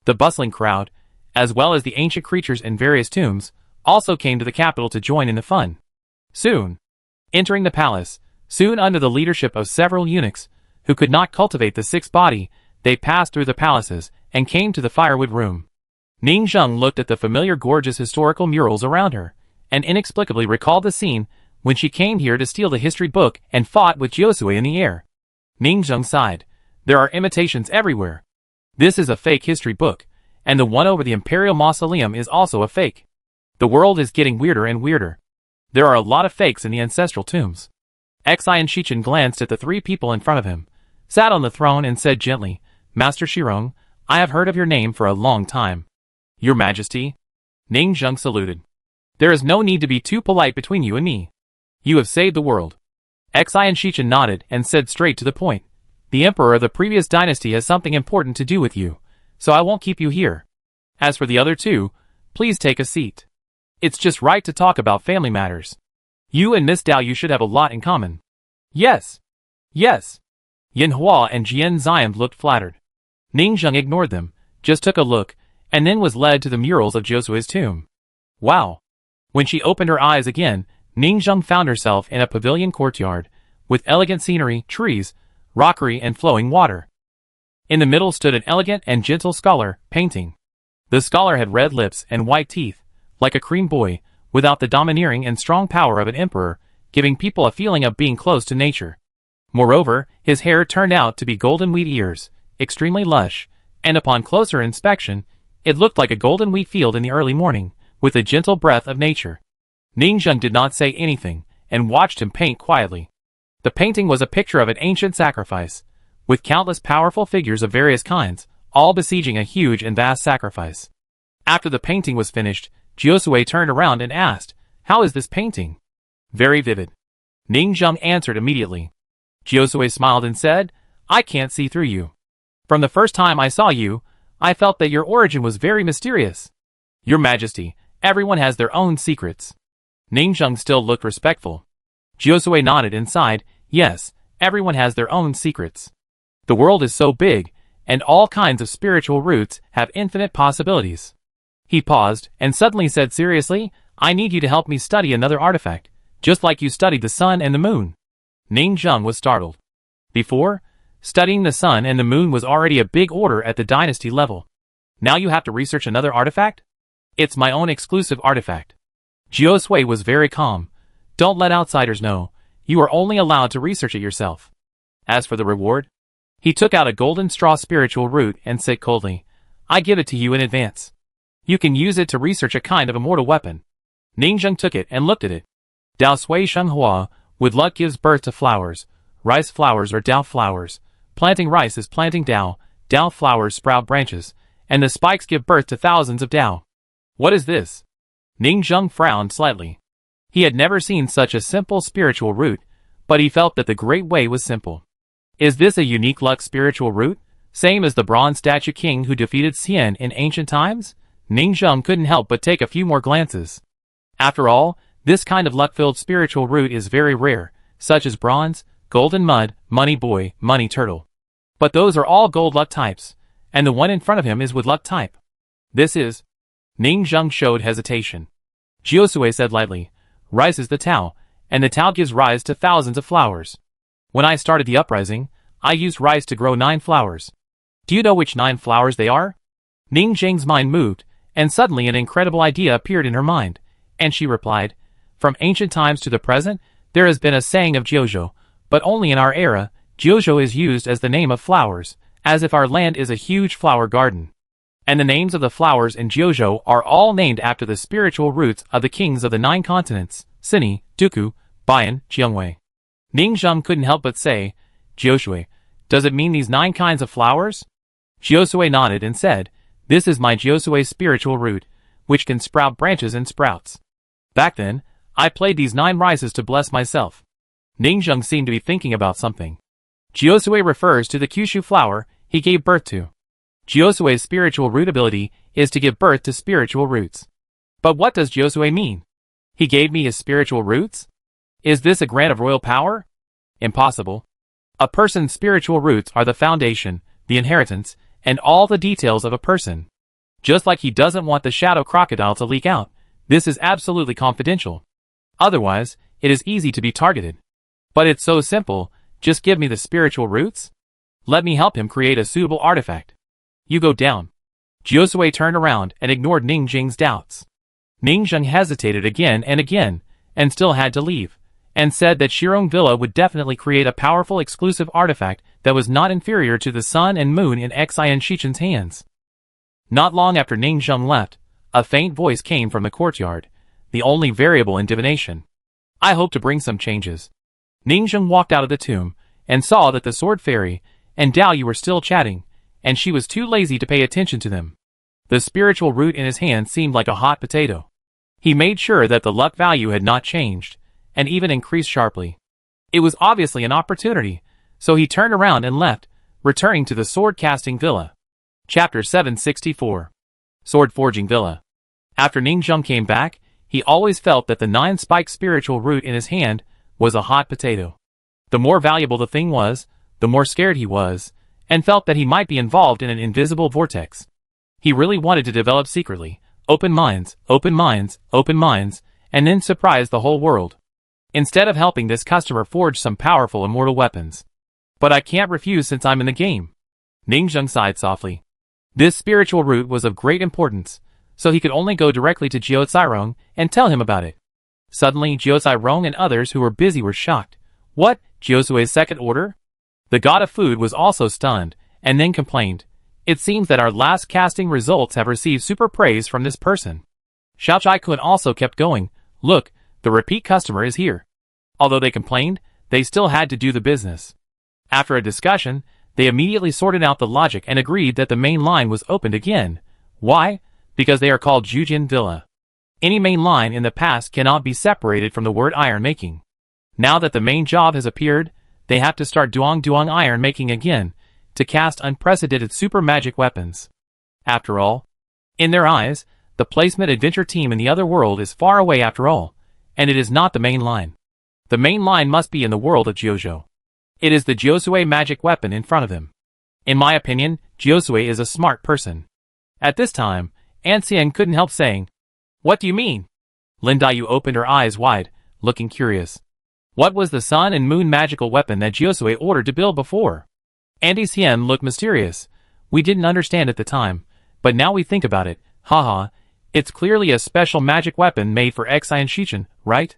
The bustling crowd, as well as the ancient creatures in various tombs, also came to the capital to join in the fun. Soon, entering the palace, soon under the leadership of several eunuchs, who could not cultivate the sixth body, they passed through the palaces and came to the firewood room. Ning Zheng looked at the familiar gorgeous historical murals around her, and inexplicably recalled the scene when she came here to steal the history book and fought with Jiuzhou in the air. Ning Zheng sighed. There are imitations everywhere. This is a fake history book, and the one over the Imperial Mausoleum is also a fake. The world is getting weirder and weirder. There are a lot of fakes in the ancestral tombs. Xian Shichen glanced at the three people in front of him, sat on the throne and said gently, Master Shirong, I have heard of your name for a long time. Your Majesty. Ning Zheng saluted. There is no need to be too polite between you and me. You have saved the world. Xian Shichen nodded and said straight to the point. The emperor of the previous dynasty has something important to do with you, so I won't keep you here. As for the other two, please take a seat. It's just right to talk about family matters. You and Miss Dao, you should have a lot in common. Yes. Yes. Yin Hua and Jian Xian looked flattered. Ning Zheng ignored them, just took a look, and then was led to the murals of Jiosue's tomb. Wow. When she opened her eyes again, Ning Zheng found herself in a pavilion courtyard, with elegant scenery, trees, rockery and flowing water. In the middle stood an elegant and gentle scholar, painting. The scholar had red lips and white teeth, like a cream boy, without the domineering and strong power of an emperor, giving people a feeling of being close to nature. Moreover, his hair turned out to be golden wheat ears, extremely lush, and upon closer inspection, it looked like a golden wheat field in the early morning, with the gentle breath of nature. Ning Zheng did not say anything, and watched him paint quietly. The painting was a picture of an ancient sacrifice, with countless powerful figures of various kinds, all besieging a huge and vast sacrifice. After the painting was finished, Jiosue turned around and asked, "How is this painting?" "Very vivid." Ning Zheng answered immediately. Jiosue smiled and said, "I can't see through you. From the first time I saw you, I felt that your origin was very mysterious." "Your Majesty, everyone has their own secrets." Ning Zheng still looked respectful. Jiosue nodded and sighed, "Yes, everyone has their own secrets. The world is so big, and all kinds of spiritual roots have infinite possibilities." He paused, and suddenly said seriously, "I need you to help me study another artifact, just like you studied the sun and the moon." Ning Zheng was startled. Before, studying the sun and the moon was already a big order at the dynasty level. Now you have to research another artifact? It's my own exclusive artifact. Jiosue was very calm. Don't let outsiders know. You are only allowed to research it yourself. As for the reward, he took out a golden straw spiritual root and said coldly, "I give it to you in advance. You can use it to research a kind of immortal weapon." Ning Zheng took it and looked at it. Dao Sui Sheng Hua, with luck gives birth to flowers. Rice flowers are Dao flowers. Planting rice is planting Dao. Dao flowers sprout branches, and the spikes give birth to thousands of Dao. What is this? Ning Zheng frowned slightly. He had never seen such a simple spiritual root, but he felt that the Great Way was simple. Is this a unique luck spiritual root, same as the bronze statue king who defeated Xian in ancient times? Ning Zheng couldn't help but take a few more glances. After all, this kind of luck-filled spiritual root is very rare, such as bronze, golden mud, money boy, money turtle. But those are all gold luck types, and the one in front of him is with luck type. This is... Ning Zheng showed hesitation. Jiosue said lightly, "Rice is the Tao, and the Tao gives rise to thousands of flowers. When I started the uprising, I used rice to grow 9 flowers. Do you know which 9 flowers they are?" Ning Zheng's mind moved, and suddenly an incredible idea appeared in her mind, and she replied, "From ancient times to the present, there has been a saying of Jiuzhou, but only in our era, Jiuzhou is used as the name of flowers, as if our land is a huge flower garden. And the names of the flowers in Jiuzhou are all named after the spiritual roots of the kings of the 9 continents, Sini, Duku, Bian, Jiangwei." Ning Zheng couldn't help but say, "Jiosue, does it mean these 9 kinds of flowers?" Jiosue nodded and said, "This is my Jiosue spiritual root, which can sprout branches and sprouts. Back then, I played these 9 rices to bless myself." Ning Zheng seemed to be thinking about something. Jiosue refers to the Kyushu flower he gave birth to. Jiosue's spiritual root ability is to give birth to spiritual roots. But what does Jiosue mean? He gave me his spiritual roots? Is this a grant of royal power? Impossible. A person's spiritual roots are the foundation, the inheritance, and all the details of a person. Just like he doesn't want the shadow crocodile to leak out, this is absolutely confidential. Otherwise, it is easy to be targeted. But it's so simple, just give me the spiritual roots. Let me help him create a suitable artifact. You go down. Jiosue turned around and ignored Ning Zheng's doubts. Ning Zheng hesitated again, and still had to leave, and said that Shirong Villa would definitely create a powerful exclusive artifact that was not inferior to the sun and moon in Xian Shichen's hands. Not long after Ning Zheng left, a faint voice came from the courtyard, the only variable in divination. "I hope to bring some changes." Ning Zheng walked out of the tomb, and saw that the sword fairy and Dao Yu were still chatting, and she was too lazy to pay attention to them. The spiritual root in his hand seemed like a hot potato. He made sure that the luck value had not changed, and even increased sharply. It was obviously an opportunity, so he turned around and left, returning to the sword-casting villa. Chapter 764. Sword Forging Villa. After Ningzheng came back, he always felt that the 9-spiked spiritual root in his hand was a hot potato. The more valuable the thing was, the more scared he was, and felt that he might be involved in an invisible vortex. He really wanted to develop secretly, open minds, open minds, open minds, and then surprise the whole world. Instead of helping this customer forge some powerful immortal weapons. But I can't refuse since I'm in the game. Ningzheng sighed softly. This spiritual root was of great importance, so he could only go directly to Jiao Cairong and tell him about it. Suddenly Jiao Cairong and others who were busy were shocked. What? Jiosue's second order? The god of food was also stunned, and then complained. It seems that our last casting results have received super praise from this person. Xiao Chai-kun also kept going. Look, the repeat customer is here. Although they complained, they still had to do the business. After a discussion, they immediately sorted out the logic and agreed that the main line was opened again. Why? Because they are called Jujin Villa. Any main line in the past cannot be separated from the word iron making. Now that the main job has appeared, they have to start duang iron making again, to cast unprecedented super magic weapons. After all, in their eyes, the placement adventure team in the other world is far away after all, and it is not the main line. The main line must be in the world of Jiuzhou. It is the Jiosue magic weapon in front of him. In my opinion, Jiosue is a smart person. At this time, Anxian couldn't help saying, "What do you mean?" Lin Daiyu opened her eyes wide, looking curious. What was the sun and moon magical weapon that Jiosue ordered to build before? Andy Xian looked mysterious. We didn't understand at the time, but now we think about it, haha, it's clearly a special magic weapon made for Xian Shichen, right?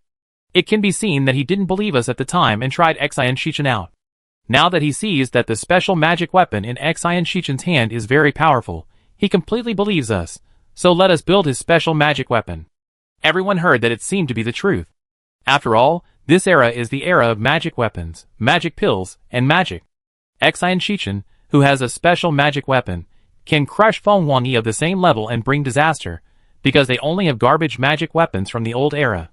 It can be seen that he didn't believe us at the time and tried Xian Shichen out. Now that he sees that the special magic weapon in Xian Shichen's hand is very powerful, he completely believes us, so let us build his special magic weapon. Everyone heard that it seemed to be the truth. After all, this era is the era of magic weapons, magic pills, and magic. Xian Shichen, who has a special magic weapon, can crush Feng Wangyi of the same level and bring disaster, because they only have garbage magic weapons from the old era.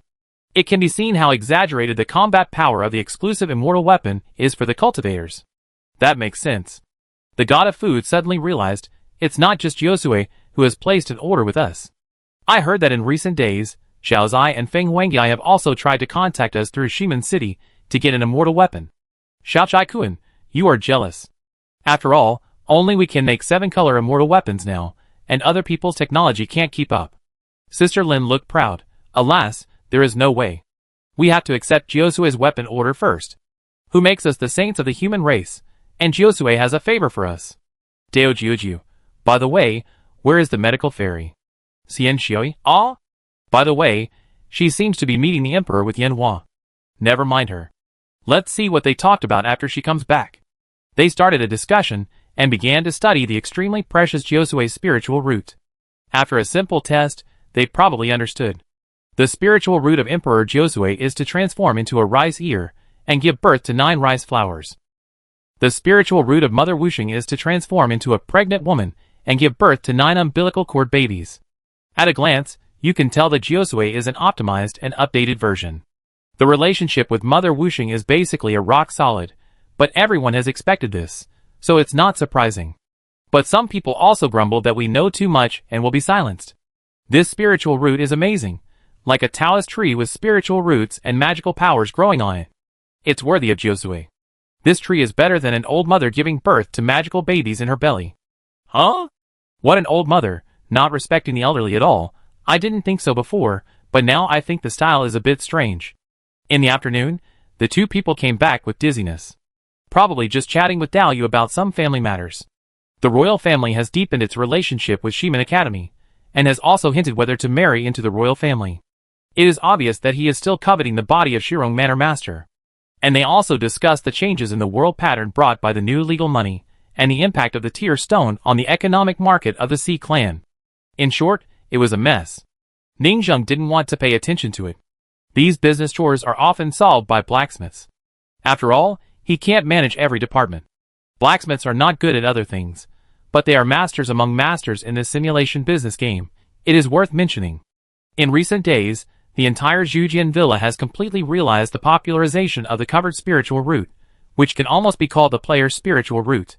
It can be seen how exaggerated the combat power of the exclusive immortal weapon is for the cultivators. That makes sense. The god of food suddenly realized, it's not just Josue who has placed an order with us. I heard that in recent days, Xiao Zai and Feng Wengyai have also tried to contact us through Shimen City to get an immortal weapon. Xiao Chai-kun, you are jealous. After all, only we can make 7-color immortal weapons now, and other people's technology can't keep up. Sister Lin looked proud. Alas, there is no way. We have to accept Jiosue's weapon order first. Who makes us the saints of the human race, and Jiosue has a favor for us. Deo Jiujiu. By the way, where is the medical fairy? Xian Xioi? Ah? By the way, she seems to be meeting the emperor with Yan Hua. Never mind her. Let's see what they talked about after she comes back. They started a discussion, and began to study the extremely precious Jiosue's spiritual root. After a simple test, they probably understood. The spiritual root of Emperor Jiosue is to transform into a rice ear, and give birth to 9 rice flowers. The spiritual root of Mother Wuxing is to transform into a pregnant woman, and give birth to 9 umbilical cord babies. At a glance, you can tell that Jiosue is an optimized and updated version. The relationship with Mother Wuxing is basically a rock solid, but everyone has expected this, so it's not surprising. But some people also grumble that we know too much and will be silenced. This spiritual root is amazing, like a Taoist tree with spiritual roots and magical powers growing on it. It's worthy of Jiosue. This tree is better than an old mother giving birth to magical babies in her belly. Huh? What an old mother, not respecting the elderly at all. I didn't think so before, but now I think the style is a bit strange. In the afternoon, the two people came back with dizziness. Probably just chatting with Dao about some family matters. The royal family has deepened its relationship with Shimen Academy, and has also hinted whether to marry into the royal family. It is obvious that he is still coveting the body of Shirong Manor Master. And they also discussed the changes in the world pattern brought by the new legal money, and the impact of the Tear Stone on the economic market of the Sea Clan. In short, it was a mess. Ningzheng didn't want to pay attention to it. These business chores are often solved by blacksmiths. After all, he can't manage every department. Blacksmiths are not good at other things, but they are masters among masters in this simulation business game. It is worth mentioning. In recent days, the entire Zhujian villa has completely realized the popularization of the covered spiritual root, which can almost be called the player's spiritual root.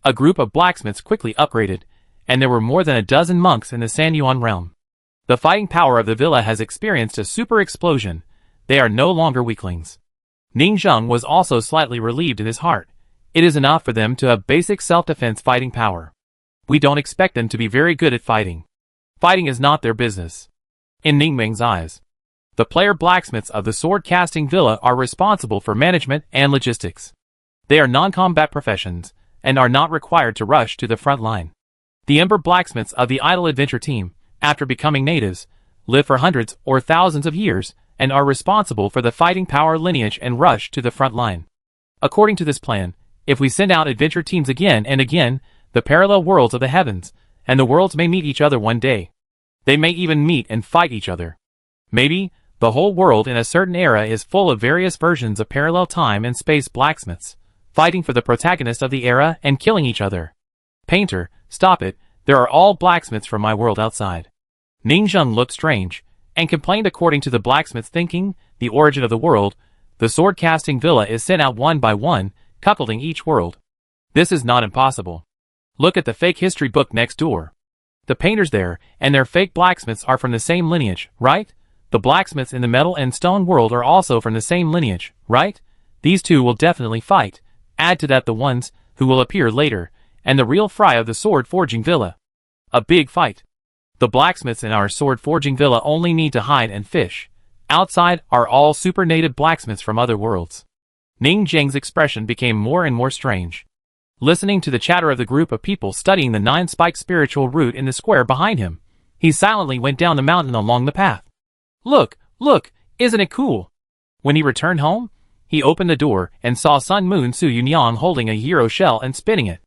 A group of blacksmiths quickly upgraded, and there were more than a dozen monks in the Sanyuan realm. The fighting power of the villa has experienced a super explosion. They are no longer weaklings. Ning Zheng was also slightly relieved in his heart. It is enough for them to have basic self-defense fighting power. We don't expect them to be very good at fighting. Fighting is not their business. In Ning Meng's eyes, the player blacksmiths of the sword-casting villa are responsible for management and logistics. They are non-combat professions, and are not required to rush to the front line. The Ember blacksmiths of the Idle Adventure team, after becoming natives, live for hundreds or thousands of years, and are responsible for the fighting power lineage and rush to the front line. According to this plan, if we send out adventure teams again and again, the parallel worlds of the heavens, and the worlds may meet each other one day. They may even meet and fight each other. Maybe, the whole world in a certain era is full of various versions of parallel time and space blacksmiths, fighting for the protagonist of the era and killing each other. Painter, stop it, there are all blacksmiths from my world outside. Ning Zheng looked strange, and complained. According to the blacksmith's thinking, the origin of the world, the sword-casting villa is sent out one by one, cuckolding each world. This is not impossible. Look at the fake history book next door. The painters there, and their fake blacksmiths are from the same lineage, right? The blacksmiths in the metal and stone world are also from the same lineage, right? These two will definitely fight. Add to that the ones who will appear later, and the real fry of the sword-forging villa. A big fight. The blacksmiths in our sword-forging villa only need to hide and fish. Outside are all super-native blacksmiths from other worlds. Ning Zheng's expression became more and more strange. Listening to the chatter of the group of people studying the 9-spiked spiritual root in the square behind him, he silently went down the mountain along the path. Look, look, isn't it cool? When he returned home, he opened the door and saw Sun Moon Su Yunyang holding a gyro shell and spinning it.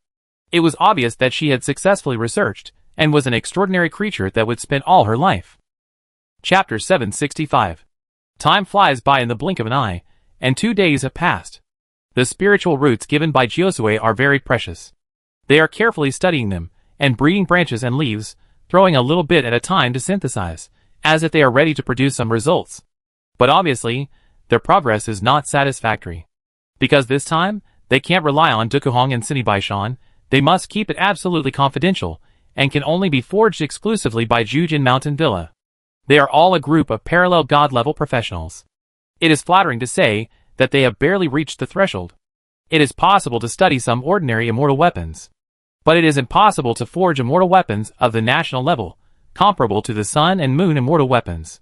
It was obvious that she had successfully researched, and was an extraordinary creature that would spend all her life. Chapter 765. Time flies by in the blink of an eye, and 2 days have passed. The spiritual roots given by Jiosue are very precious. They are carefully studying them, and breeding branches and leaves, throwing a little bit at a time to synthesize, as if they are ready to produce some results. But obviously, their progress is not satisfactory. Because this time, they can't rely on Dukuhong and Sinibaishan, they must keep it absolutely confidential, and can only be forged exclusively by Zhujian Mountain Villa. They are all a group of parallel god-level professionals. It is flattering to say that they have barely reached the threshold. It is possible to study some ordinary immortal weapons. But it is impossible to forge immortal weapons of the national level, comparable to the sun and moon immortal weapons.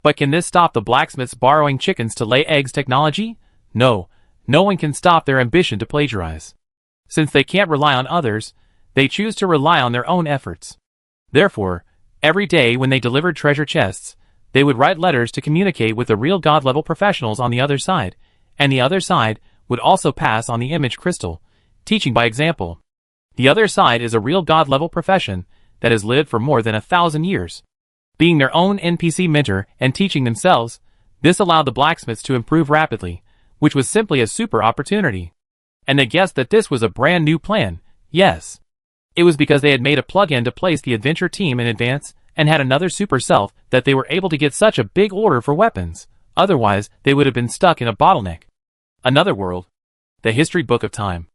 But can this stop the blacksmiths borrowing chickens to lay eggs technology? No, no one can stop their ambition to plagiarize. Since they can't rely on others, they choose to rely on their own efforts. Therefore, every day when they delivered treasure chests, they would write letters to communicate with the real god-level professionals on the other side, and the other side would also pass on the image crystal, teaching by example. The other side is a real god-level profession that has lived for more than 1,000 years. Being their own NPC mentor and teaching themselves, this allowed the blacksmiths to improve rapidly, which was simply a super opportunity. And they guessed that this was a brand new plan. Yes. It was because they had made a plug-in to place the adventure team in advance and had another super self that they were able to get such a big order for weapons. Otherwise, they would have been stuck in a bottleneck. Another world. The history book of time.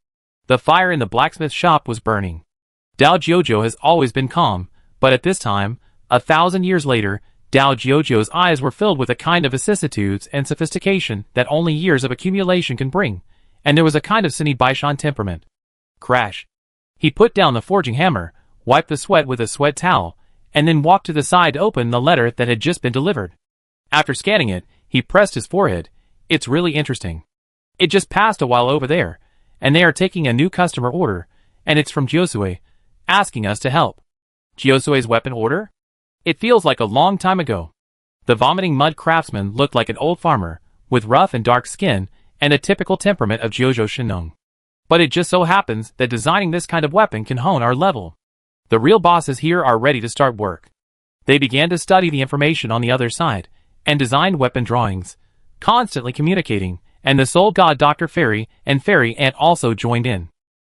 The fire in the blacksmith shop was burning. Dao Jiuzhou has always been calm, but at this time, 1,000 years later, Dao Jiuzhou's eyes were filled with a kind of vicissitudes and sophistication that only years of accumulation can bring, and there was a kind of Sinibaishan temperament. Crash. He put down the forging hammer, wiped the sweat with a sweat towel, and then walked to the side to open the letter that had just been delivered. After scanning it, he pressed his forehead. It's really interesting. It just passed a while over there, and they are taking a new customer order, and it's from Jiosue, asking us to help. Jiosue's weapon order? It feels like a long time ago. The vomiting mud craftsman looked like an old farmer, with rough and dark skin, and a typical temperament of Jiuzhou Shinong. But it just so happens that designing this kind of weapon can hone our level. The real bosses here are ready to start work. They began to study the information on the other side, and designed weapon drawings, constantly communicating, and the soul god Dr. Fairy and Fairy Ant also joined in.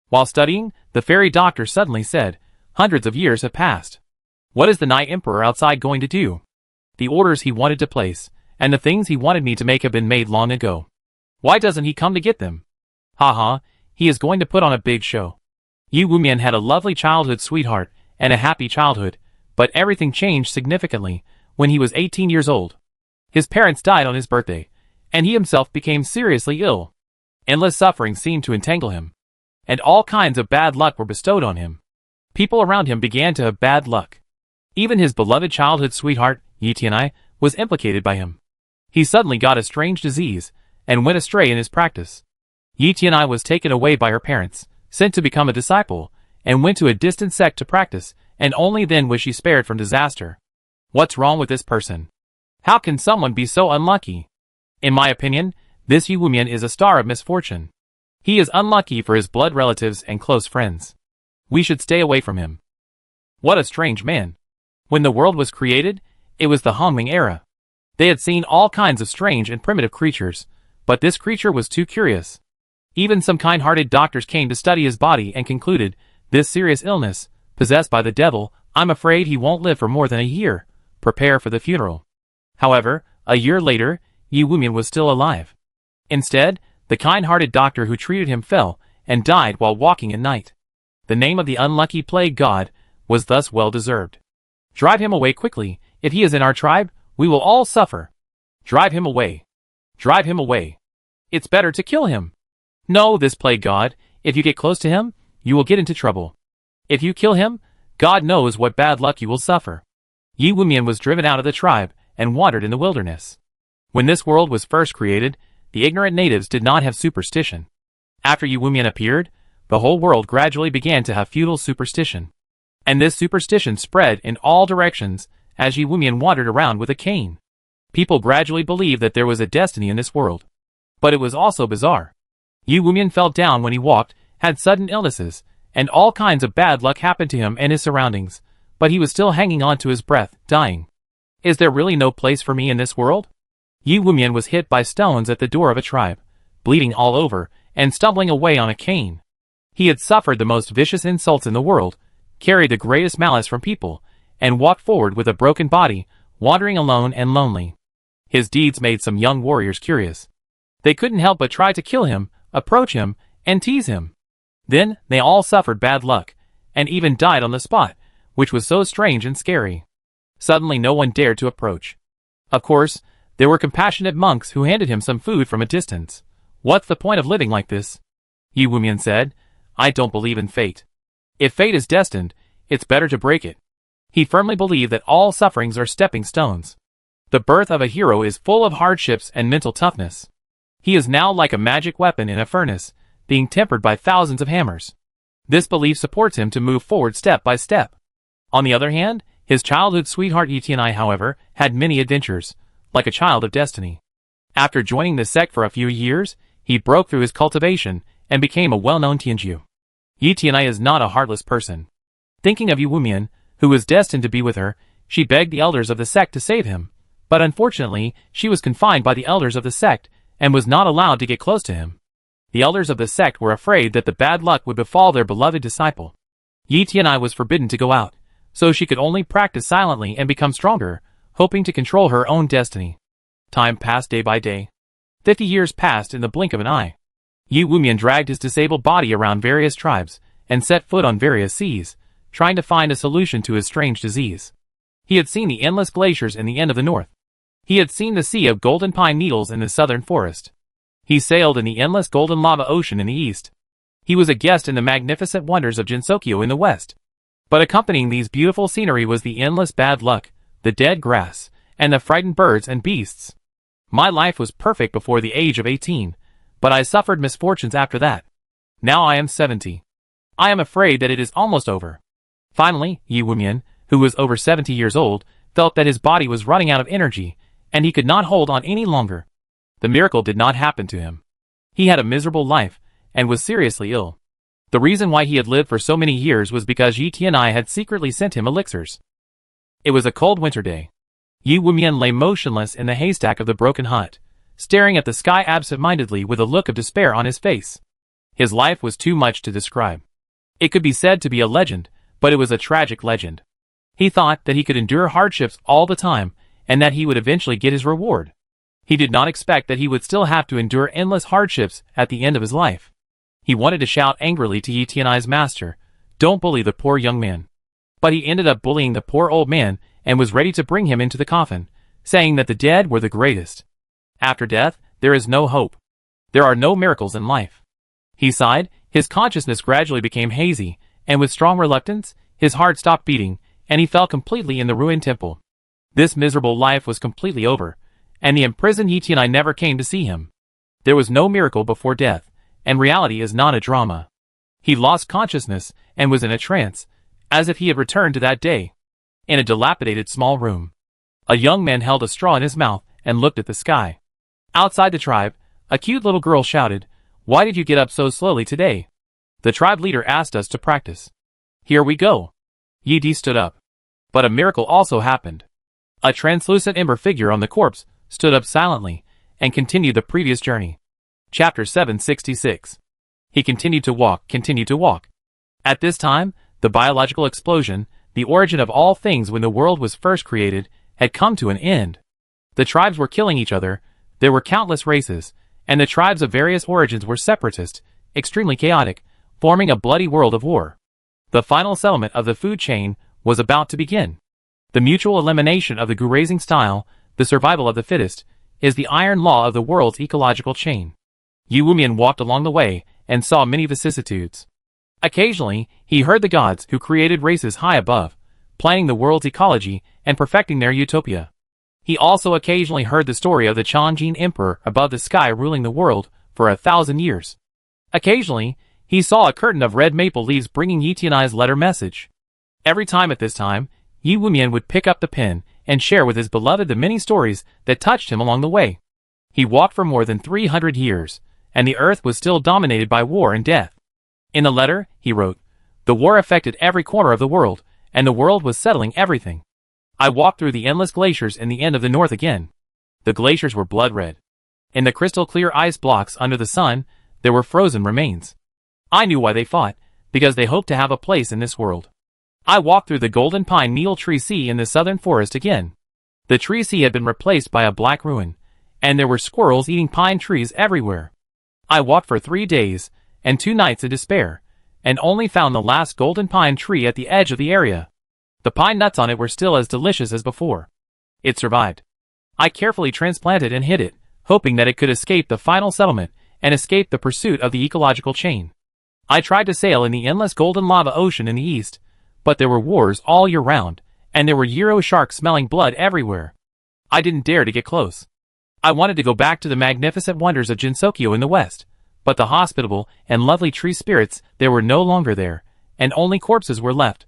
While studying, the fairy doctor suddenly said, "Hundreds of years have passed. What is the Night Emperor outside going to do?" The orders he wanted to place, and the things he wanted me to make have been made long ago. Why doesn't he come to get them? Haha, he is going to put on a big show. Yi Wumian had a lovely childhood sweetheart and a happy childhood, but everything changed significantly when he was 18 years old. His parents died on his birthday, and he himself became seriously ill. Endless suffering seemed to entangle him, and all kinds of bad luck were bestowed on him. People around him began to have bad luck. Even his beloved childhood sweetheart, Yi Tianai, was implicated by him. He suddenly got a strange disease, and went astray in his practice. Yi Tianai was taken away by her parents, sent to become a disciple, and went to a distant sect to practice, and only then was she spared from disaster. What's wrong with this person? How can someone be so unlucky? In my opinion, this Yi Wumian is a star of misfortune. He is unlucky for his blood relatives and close friends. We should stay away from him. What a strange man. When the world was created, it was the Hongming era. They had seen all kinds of strange and primitive creatures, but this creature was too curious. Even some kind-hearted doctors came to study his body and concluded, this serious illness, possessed by the devil, I'm afraid he won't live for more than a year. Prepare for the funeral. However, a year later, Yi Wumian was still alive. Instead, the kind-hearted doctor who treated him fell and died while walking at night. The name of the unlucky plague god was thus well deserved. Drive him away quickly. If he is in our tribe, we will all suffer. Drive him away. Drive him away. It's better to kill him. No, this plague god, if you get close to him, you will get into trouble. If you kill him, God knows what bad luck you will suffer. Yi Wumian was driven out of the tribe and wandered in the wilderness. When this world was first created, the ignorant natives did not have superstition. After Yi Wumian appeared, the whole world gradually began to have feudal superstition. And this superstition spread in all directions as Yi Wumian wandered around with a cane. People gradually believed that there was a destiny in this world. But it was also bizarre. Yi Wumian fell down when he walked, had sudden illnesses, and all kinds of bad luck happened to him and his surroundings, but he was still hanging on to his breath, dying. Is there really no place for me in this world? Yi Wumian was hit by stones at the door of a tribe, bleeding all over, and stumbling away on a cane. He had suffered the most vicious insults in the world, carried the greatest malice from people, and walked forward with a broken body, wandering alone and lonely. His deeds made some young warriors curious. They couldn't help but try to kill him, approach him, and tease him. Then, they all suffered bad luck, and even died on the spot, which was so strange and scary. Suddenly no one dared to approach. Of course, there were compassionate monks who handed him some food from a distance. What's the point of living like this? Yi Wumian said, I don't believe in fate. If fate is destined, it's better to break it. He firmly believed that all sufferings are stepping stones. The birth of a hero is full of hardships and mental toughness. He is now like a magic weapon in a furnace, being tempered by thousands of hammers. This belief supports him to move forward step by step. On the other hand, his childhood sweetheart Yi Tianai, however, had many adventures, like a child of destiny. After joining the sect for a few years, he broke through his cultivation and became a well-known Tianju. Yi Tianai is not a heartless person. Thinking of Yi Wumian, who was destined to be with her, she begged the elders of the sect to save him, but unfortunately, she was confined by the elders of the sect and was not allowed to get close to him. The elders of the sect were afraid that the bad luck would befall their beloved disciple. Yi Tianai was forbidden to go out, so she could only practice silently and become stronger, hoping to control her own destiny. Time passed day by day. 50 years passed in the blink of an eye. Yi Wumian dragged his disabled body around various tribes and set foot on various seas, trying to find a solution to his strange disease. He had seen the endless glaciers in the end of the north. He had seen the sea of golden pine needles in the southern forest. He sailed in the endless golden lava ocean in the east. He was a guest in the magnificent wonders of Jinsokyo in the west. But accompanying these beautiful scenery was the endless bad luck, the dead grass, and the frightened birds and beasts. My life was perfect before the age of 18, but I suffered misfortunes after that. Now I am 70. I am afraid that it is almost over. Finally, Yi Wumian, who was over 70 years old, felt that his body was running out of energy, and he could not hold on any longer. The miracle did not happen to him. He had a miserable life, and was seriously ill. The reason why he had lived for so many years was because Yi Tianai had secretly sent him elixirs. It was a cold winter day. Yi Wumian lay motionless in the haystack of the broken hut, staring at the sky absent-mindedly with a look of despair on his face. His life was too much to describe. It could be said to be a legend, but it was a tragic legend. He thought that he could endure hardships all the time, and that he would eventually get his reward. He did not expect that he would still have to endure endless hardships at the end of his life. He wanted to shout angrily to Yi Tianai's master, "Don't bully the poor young man." But he ended up bullying the poor old man and was ready to bring him into the coffin, saying that the dead were the greatest. After death, there is no hope. There are no miracles in life. He sighed, his consciousness gradually became hazy, and with strong reluctance, his heart stopped beating, and he fell completely in the ruined temple. This miserable life was completely over, and the imprisoned Yi Tianai never came to see him. There was no miracle before death, and reality is not a drama. He lost consciousness and was in a trance, as if he had returned to that day. In a dilapidated small room, a young man held a straw in his mouth and looked at the sky. Outside the tribe, a cute little girl shouted, "Why did you get up so slowly today?" The tribe leader asked us to practice. Here we go. Yi Di stood up. But a miracle also happened. A translucent ember figure on the corpse stood up silently and continued the previous journey. Chapter 766. He continued to walk, continued to walk. At this time, the biological explosion, the origin of all things when the world was first created, had come to an end. The tribes were killing each other, there were countless races, and the tribes of various origins were separatist, extremely chaotic, forming a bloody world of war. The final settlement of the food chain was about to begin. The mutual elimination of the grazing style, the survival of the fittest, is the iron law of the world's ecological chain. Yu Wumian walked along the way and saw many vicissitudes. Occasionally, he heard the gods who created races high above, planning the world's ecology and perfecting their utopia. He also occasionally heard the story of the Chang'an Emperor above the sky ruling the world for 1,000 years. Occasionally, he saw a curtain of red maple leaves bringing Yi Tianai's letter message. Every time at this time, Yu Wumian would pick up the pen and share with his beloved the many stories that touched him along the way. He walked for more than 300 years, and the earth was still dominated by war and death. In the letter, he wrote, "The war affected every corner of the world, and the world was settling everything. I walked through the endless glaciers in the end of the north again. The glaciers were blood red. In the crystal clear ice blocks under the sun, there were frozen remains. I knew why they fought, because they hoped to have a place in this world. I walked through the golden pine needle tree sea in the southern forest again. The tree sea had been replaced by a black ruin, and there were squirrels eating pine trees everywhere. I walked for 3 days and 2 nights in despair, and only found the last golden pine tree at the edge of the area. The pine nuts on it were still as delicious as before. It survived. I carefully transplanted and hid it, hoping that it could escape the final settlement and escape the pursuit of the ecological chain. I tried to sail in the endless golden lava ocean in the east, but there were wars all year round, and there were Euro sharks smelling blood everywhere. I didn't dare to get close. I wanted to go back to the magnificent wonders of Jinsokyo in the west, but the hospitable and lovely tree spirits there were no longer there, and only corpses were left.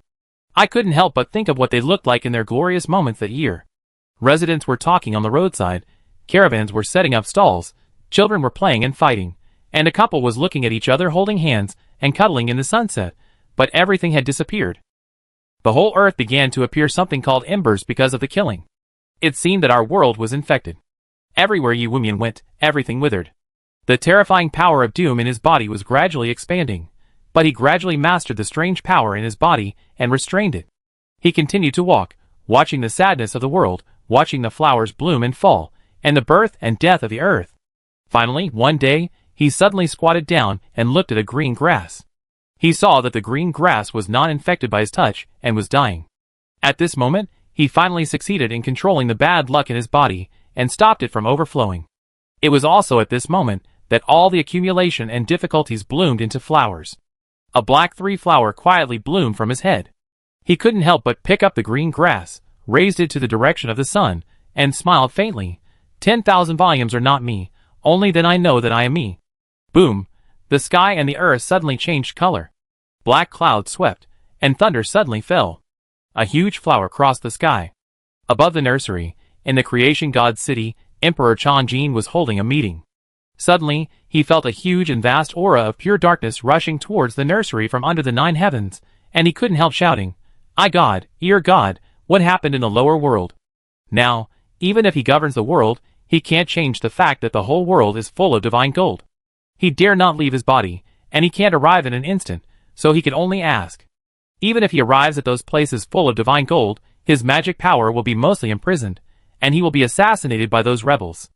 I couldn't help but think of what they looked like in their glorious moments that year. Residents were talking on the roadside, caravans were setting up stalls, children were playing and fighting, and a couple was looking at each other holding hands and cuddling in the sunset, but everything had disappeared. The whole earth began to appear something called embers because of the killing. It seemed that our world was infected. Everywhere Yu Wumian went, everything withered. The terrifying power of doom in his body was gradually expanding, but he gradually mastered the strange power in his body and restrained it. He continued to walk, watching the sadness of the world, watching the flowers bloom and fall, and the birth and death of the earth. Finally, one day, he suddenly squatted down and looked at a green grass. He saw that the green grass was not infected by his touch and was dying. At this moment, he finally succeeded in controlling the bad luck in his body and stopped it from overflowing. It was also at this moment that all the accumulation and difficulties bloomed into flowers. A black 3-flower quietly bloomed from his head. He couldn't help but pick up the green grass, raised it to the direction of the sun, and smiled faintly. 10,000 volumes are not me, only then I know that I am me. Boom! The sky and the earth suddenly changed color. Black clouds swept, and thunder suddenly fell. A huge flower crossed the sky. Above the nursery, in the creation god's city, Emperor Chang'an was holding a meeting. Suddenly, he felt a huge and vast aura of pure darkness rushing towards the nursery from under the 9 heavens, and he couldn't help shouting, "I God, ear God, what happened in the lower world?" Now, even if he governs the world, he can't change the fact that the whole world is full of divine gold. He dare not leave his body, and he can't arrive in an instant, so he can only ask. Even if he arrives at those places full of divine gold, his magic power will be mostly imprisoned, and he will be assassinated by those rebels.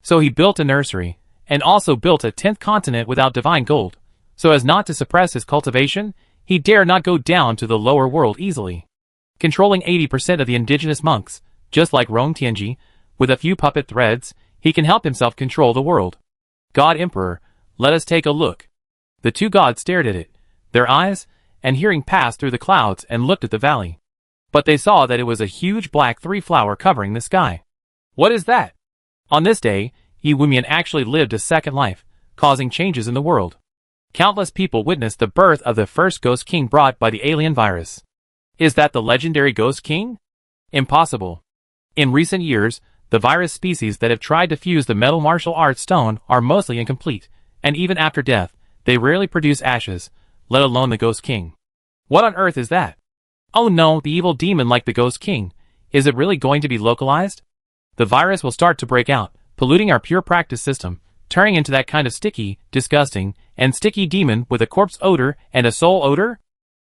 So he built a nursery, and also built a 10th continent without divine gold, so as not to suppress his cultivation. He dare not go down to the lower world easily. Controlling 80% of the indigenous monks, just like Rong Tianji, with a few puppet threads, he can help himself control the world. God Emperor, let us take a look. The two gods stared at it, their eyes and hearing passed through the clouds and looked at the valley. But they saw that it was a huge black three-flower covering the sky. What is that? On this day, Yi Wumian actually lived a second life, causing changes in the world. Countless people witnessed the birth of the first Ghost King brought by the alien virus. Is that the legendary Ghost King? Impossible. In recent years, the virus species that have tried to fuse the metal martial arts stone are mostly incomplete, and even after death, they rarely produce ashes, let alone the Ghost King. What on earth is that? Oh no, the evil demon like the Ghost King. Is it really going to be localized? The virus will start to break out, polluting our pure practice system, turning into that kind of sticky, disgusting, and sticky demon with a corpse odor and a soul odor?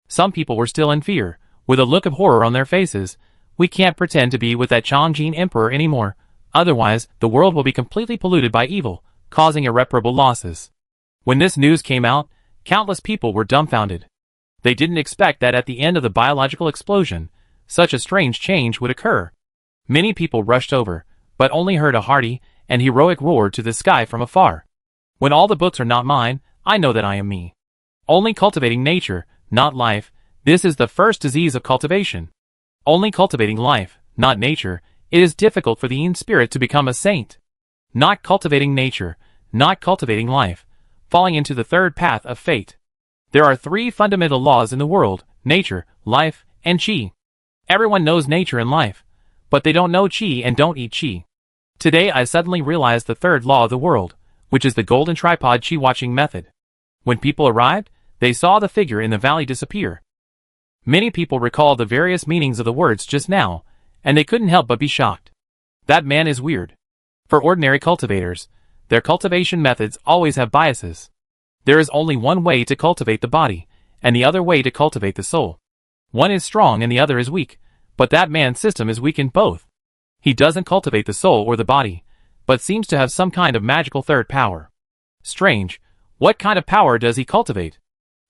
Some people were still in fear, with a look of horror on their faces. We can't pretend to be with that Chongjin Emperor anymore, otherwise the world will be completely polluted by evil, causing irreparable losses. When this news came out, countless people were dumbfounded. They didn't expect that at the end of the biological explosion, such a strange change would occur. Many people rushed over, but only heard a hearty and heroic roar to the sky from afar. When all the books are not mine, I know that I am me. Only cultivating nature, not life, this is the first disease of cultivation. Only cultivating life, not nature, it is difficult for the Yin spirit to become a saint. Not cultivating nature, not cultivating life, falling into the third path of fate. There are three fundamental laws in the world: nature, life, and qi. Everyone knows nature and life, but they don't know qi and don't eat qi. Today I suddenly realized the third law of the world, which is the golden tripod qi watching method. When people arrived, they saw the figure in the valley disappear. Many people recalled the various meanings of the words just now, and they couldn't help but be shocked. That man is weird. For ordinary cultivators, their cultivation methods always have biases. There is only one way to cultivate the body, and the other way to cultivate the soul. One is strong and the other is weak, but that man's system is weak in both. He doesn't cultivate the soul or the body, but seems to have some kind of magical third power. Strange, what kind of power does he cultivate?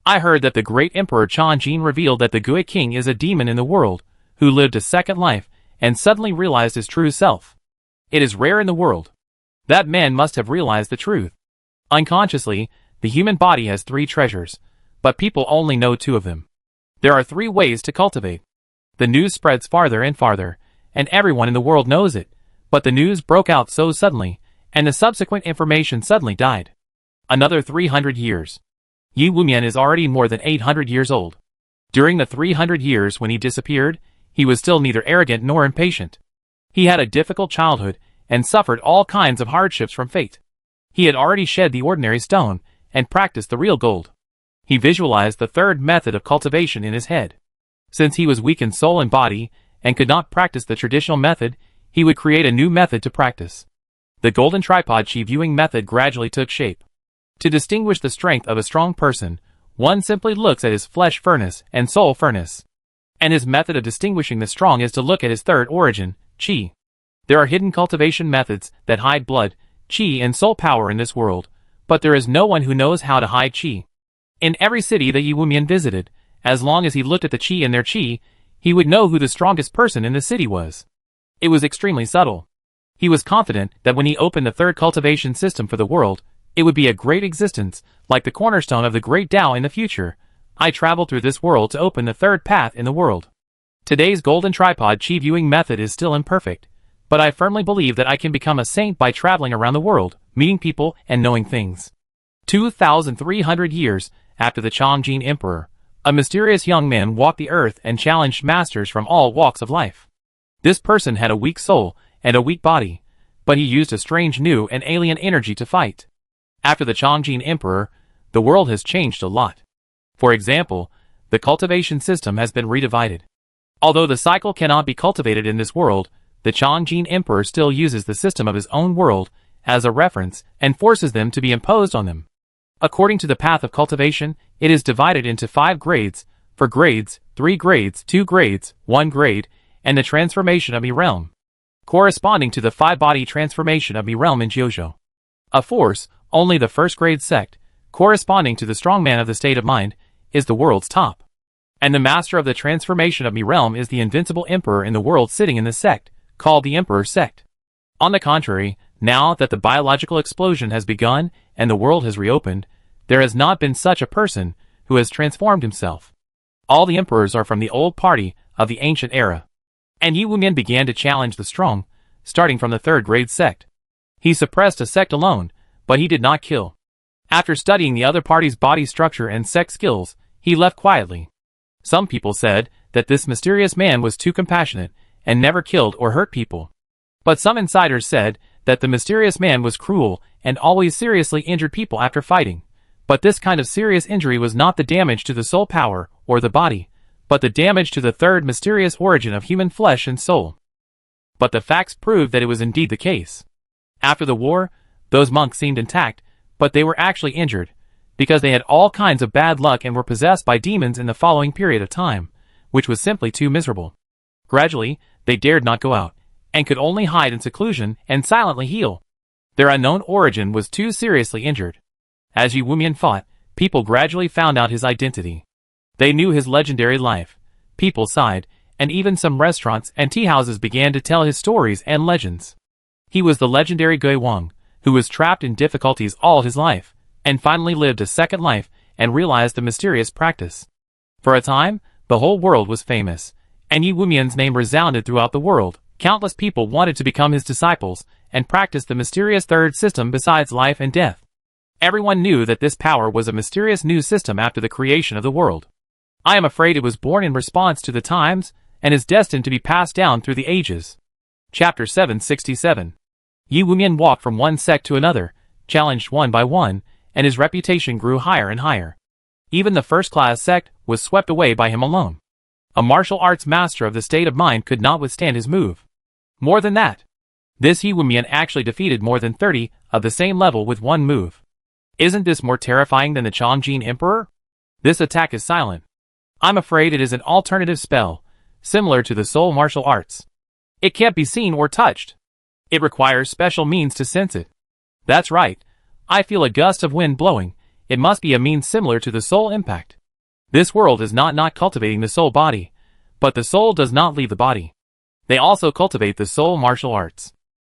I heard that the great Emperor Chongjin revealed that the Gui King is a demon in the world, who lived a second life, and suddenly realized his true self. It is rare in the world. That man must have realized the truth. Unconsciously, the human body has three treasures, but people only know two of them. There are three ways to cultivate. The news spreads farther and farther, and everyone in the world knows it, but the news broke out so suddenly, and the subsequent information suddenly died. Another 300 years. Yi Wumian is already more than 800 years old. During the 300 years when he disappeared, he was still neither arrogant nor impatient. He had a difficult childhood, and suffered all kinds of hardships from fate. He had already shed the ordinary stone, and practiced the real gold. He visualized the third method of cultivation in his head. Since he was weak in soul and body, and could not practice the traditional method, he would create a new method to practice. The golden tripod chi viewing method gradually took shape. To distinguish the strength of a strong person, one simply looks at his flesh furnace and soul furnace. And his method of distinguishing the strong is to look at his third origin, qi. There are hidden cultivation methods that hide blood, qi and soul power in this world, but there is no one who knows how to hide qi. In every city that Yi Wumian visited, as long as he looked at the qi in their qi, he would know who the strongest person in the city was. It was extremely subtle. He was confident that when he opened the third cultivation system for the world, it would be a great existence, like the cornerstone of the great Tao in the future. I traveled through this world to open the third path in the world. Today's golden tripod chi viewing method is still imperfect, but I firmly believe that I can become a saint by traveling around the world, meeting people and knowing things. 2,300 years after the Chongjin Emperor, a mysterious young man walked the earth and challenged masters from all walks of life. This person had a weak soul and a weak body, but he used a strange new and alien energy to fight. After the Chongjin Emperor, the world has changed a lot. For example, the cultivation system has been redivided. Although the cycle cannot be cultivated in this world, the Chongjin Emperor still uses the system of his own world as a reference and forces them to be imposed on them. According to the path of cultivation, it is divided into 5 grades, 4 grades, 3 grades, 2 grades, 1 grade, and the transformation of a realm. corresponding to the 5-body transformation of Mi realm in Jiuzhou. A force, only the first-grade sect, corresponding to the strongman of the state of mind, is the world's top. And the master of the transformation of Mi realm is the invincible emperor in the world sitting in the sect, called the Emperor sect. On the contrary, now that the biological explosion has begun and the world has reopened, there has not been such a person who has transformed himself. All the emperors are from the old party of the ancient era. And Yi Wumian began to challenge the strong, starting from the 3rd-grade sect. He suppressed a sect alone, but he did not kill. After studying the other party's body structure and sect skills, he left quietly. Some people said that this mysterious man was too compassionate and never killed or hurt people. But some insiders said that the mysterious man was cruel and always seriously injured people after fighting. But this kind of serious injury was not the damage to the soul power or the body, but the damage to the third mysterious origin of human flesh and soul. But the facts proved that it was indeed the case. After the war, those monks seemed intact, but they were actually injured, because they had all kinds of bad luck and were possessed by demons in the following period of time, which was simply too miserable. Gradually, they dared not go out, and could only hide in seclusion and silently heal. Their unknown origin was too seriously injured. As Yi Wumian fought, people gradually found out his identity. They knew his legendary life. People sighed, and even some restaurants and tea houses began to tell his stories and legends. He was the legendary Gui Wang, who was trapped in difficulties all his life, and finally lived a second life and realized the mysterious practice. For a time, the whole world was famous, and Yi Wumian's name resounded throughout the world. Countless people wanted to become his disciples and practice the mysterious third system besides life and death. Everyone knew that this power was a mysterious new system after the creation of the world. I am afraid it was born in response to the times and is destined to be passed down through the ages. Chapter 767. Yi Wumian walked from one sect to another, challenged one by one, and his reputation grew higher and higher. Even the first-class sect was swept away by him alone. A martial arts master of the state of mind could not withstand his move. More than that, this Yi Wumian actually defeated more than 30 of the same level with one move. Isn't this more terrifying than the Chongjin Emperor? This attack is silent. I'm afraid it is an alternative spell, similar to the soul martial arts. It can't be seen or touched. It requires special means to sense it. That's right. I feel a gust of wind blowing. It must be a means similar to the soul impact. This world is not cultivating the soul body, but the soul does not leave the body. They also cultivate the soul martial arts.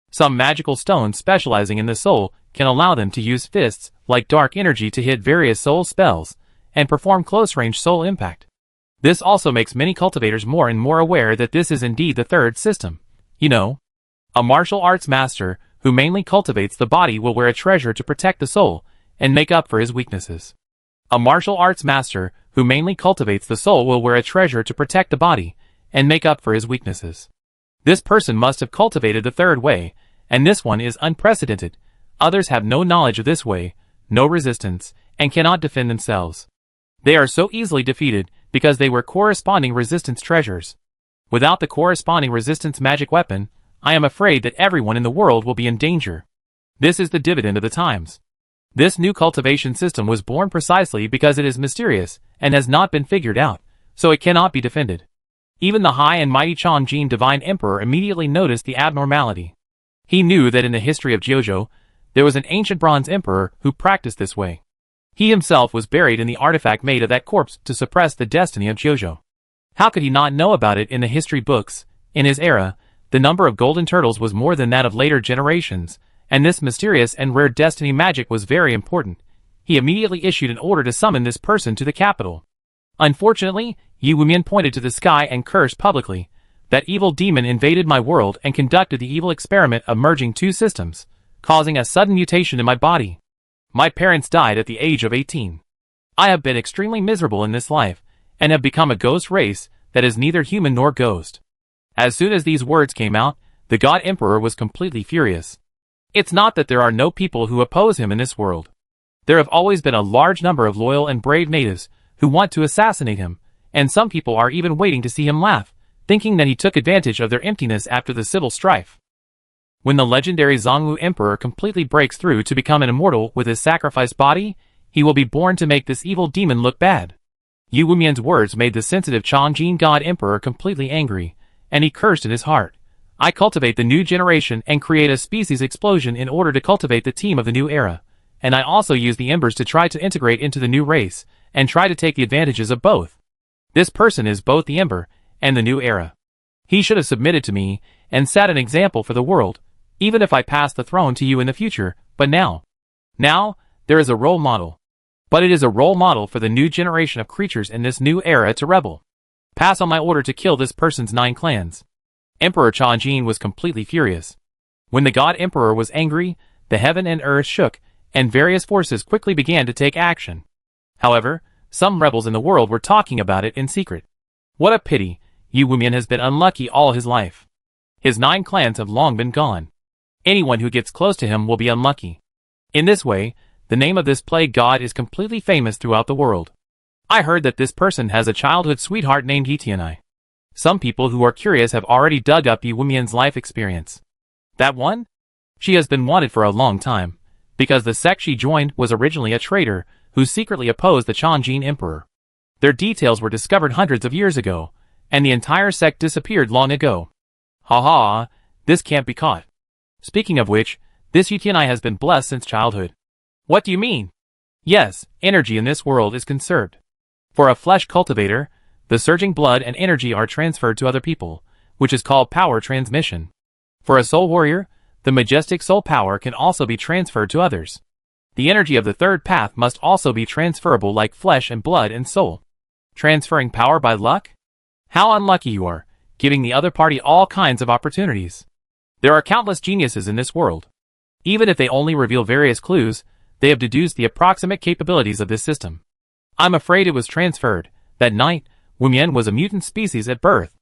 Some magical stones specializing in the soul can allow them to use fists like dark energy to hit various soul spells and perform close-range soul impact. This also makes many cultivators more and more aware that this is indeed the third system. You know, a martial arts master who mainly cultivates the body will wear a treasure to protect the soul and make up for his weaknesses. A martial arts master who mainly cultivates the soul will wear a treasure to protect the body and make up for his weaknesses. This person must have cultivated the third way, and this one is unprecedented. Others have no knowledge of this way, no resistance, and cannot defend themselves. They are so easily defeated because they were corresponding resistance treasures. Without the corresponding resistance magic weapon, I am afraid that everyone in the world will be in danger. This is the dividend of the times. This new cultivation system was born precisely because it is mysterious and has not been figured out, so it cannot be defended. Even the high and mighty Chongjin Divine Emperor immediately noticed the abnormality. He knew that in the history of Jiuzhou, there was an ancient bronze emperor who practiced this way. He himself was buried in the artifact made of that corpse to suppress the destiny of Jiuzhou. How could he not know about it in the history books? In his era, the number of golden turtles was more than that of later generations, and this mysterious and rare destiny magic was very important. He immediately issued an order to summon this person to the capital. Unfortunately, Yi Wumian pointed to the sky and cursed publicly. That evil demon invaded my world and conducted the evil experiment of merging two systems, causing a sudden mutation in my body. My parents died at the age of 18. I have been extremely miserable in this life, and have become a ghost race that is neither human nor ghost. As soon as these words came out, the God Emperor was completely furious. It's not that there are no people who oppose him in this world. There have always been a large number of loyal and brave natives who want to assassinate him, and some people are even waiting to see him laugh, thinking that he took advantage of their emptiness after the civil strife. When the legendary Zongwu Emperor completely breaks through to become an immortal with his sacrificed body, he will be born to make this evil demon look bad. Yi Wumian's words made the sensitive Chongjin God Emperor completely angry, and he cursed in his heart. I cultivate the new generation and create a species explosion in order to cultivate the team of the new era, and I also use the embers to try to integrate into the new race, and try to take the advantages of both. This person is both the ember and the new era. He should have submitted to me, and set an example for the world, even if I pass the throne to you in the future, but now, there is a role model. But it is a role model for the new generation of creatures in this new era to rebel. Pass on my order to kill this person's 9 clans. Emperor Cunning was completely furious. When the God Emperor was angry, the heaven and earth shook, and various forces quickly began to take action. However, some rebels in the world were talking about it in secret. What a pity, Yu Wumian has been unlucky all his life. His 9 clans have long been gone. Anyone who gets close to him will be unlucky. In this way, the name of this plague god is completely famous throughout the world. I heard that this person has a childhood sweetheart named Etianai. Some people who are curious have already dug up Yu Wumian's life experience. That one? She has been wanted for a long time, because the sect she joined was originally a traitor who secretly opposed the Cunning Emperor. Their details were discovered hundreds of years ago, and the entire sect disappeared long ago. Ha, this can't be caught. Speaking of which, this Etianai has been blessed since childhood. What do you mean? Yes, energy in this world is conserved. For a flesh cultivator, the surging blood and energy are transferred to other people, which is called power transmission. For a soul warrior, the majestic soul power can also be transferred to others. The energy of the third path must also be transferable like flesh and blood and soul. Transferring power by luck? How unlucky you are, giving the other party all kinds of opportunities. There are countless geniuses in this world. Even if they only reveal various clues, they have deduced the approximate capabilities of this system. I'm afraid it was transferred. That night, Wumian was a mutant species at birth.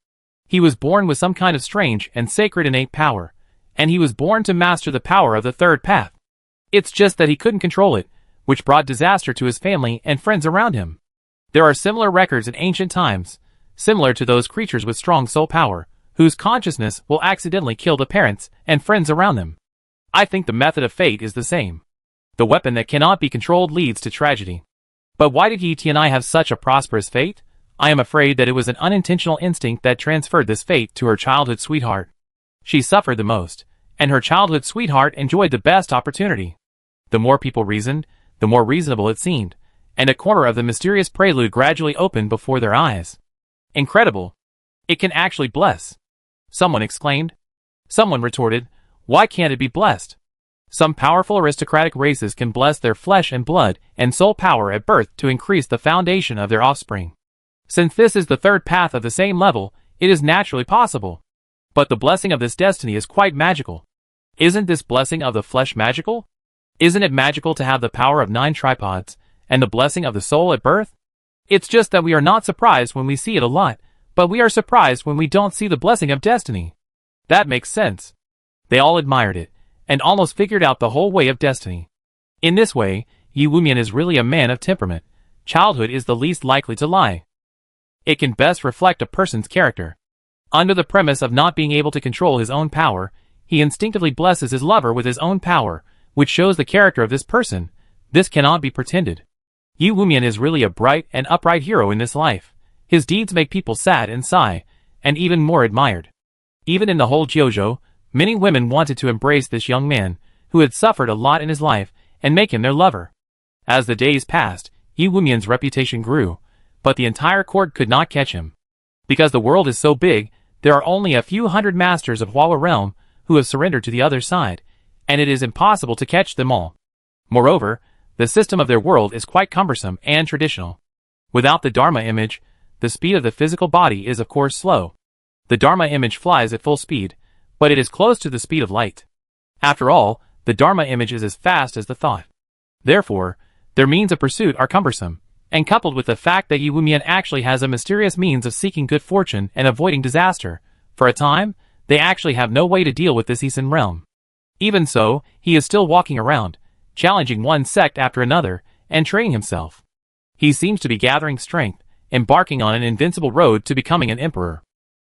He was born with some kind of strange and sacred innate power, and he was born to master the power of the third path. It's just that he couldn't control it, which brought disaster to his family and friends around him. There are similar records in ancient times, similar to those creatures with strong soul power, whose consciousness will accidentally kill the parents and friends around them. I think the method of fate is the same. The weapon that cannot be controlled leads to tragedy. But why did Etianai have such a prosperous fate? I am afraid that it was an unintentional instinct that transferred this fate to her childhood sweetheart. She suffered the most, and her childhood sweetheart enjoyed the best opportunity. The more people reasoned, the more reasonable it seemed, and a corner of the mysterious prelude gradually opened before their eyes. Incredible! It can actually bless! Someone exclaimed. Someone retorted, why can't it be blessed? Some powerful aristocratic races can bless their flesh and blood and soul power at birth to increase the foundation of their offspring. Since this is the third path of the same level, it is naturally possible. But the blessing of this destiny is quite magical. Isn't this blessing of the flesh magical? Isn't it magical to have the power of 9 tripods, and the blessing of the soul at birth? It's just that we are not surprised when we see it a lot, but we are surprised when we don't see the blessing of destiny. That makes sense. They all admired it, and almost figured out the whole way of destiny. In this way, Yu Wumian is really a man of temperament. Childhood is the least likely to lie. It can best reflect a person's character. Under the premise of not being able to control his own power, he instinctively blesses his lover with his own power, which shows the character of this person. This cannot be pretended. Yu Wumian is really a bright and upright hero in this life. His deeds make people sad and sigh, and even more admired. Even in the whole Jiuzhou, many women wanted to embrace this young man, who had suffered a lot in his life, and make him their lover. As the days passed, Yu Wumian's reputation grew, but the entire court could not catch him. Because the world is so big, there are only a few hundred masters of Hua realm who have surrendered to the other side, and it is impossible to catch them all. Moreover, the system of their world is quite cumbersome and traditional. Without the Dharma image, the speed of the physical body is of course slow. The Dharma image flies at full speed, but it is close to the speed of light. After all, the Dharma image is as fast as the thought. Therefore, their means of pursuit are cumbersome, and coupled with the fact that Yu Wumian actually has a mysterious means of seeking good fortune and avoiding disaster, for a time, they actually have no way to deal with this Eastern realm. Even so, he is still walking around, challenging one sect after another, and training himself. He seems to be gathering strength, embarking on an invincible road to becoming an emperor.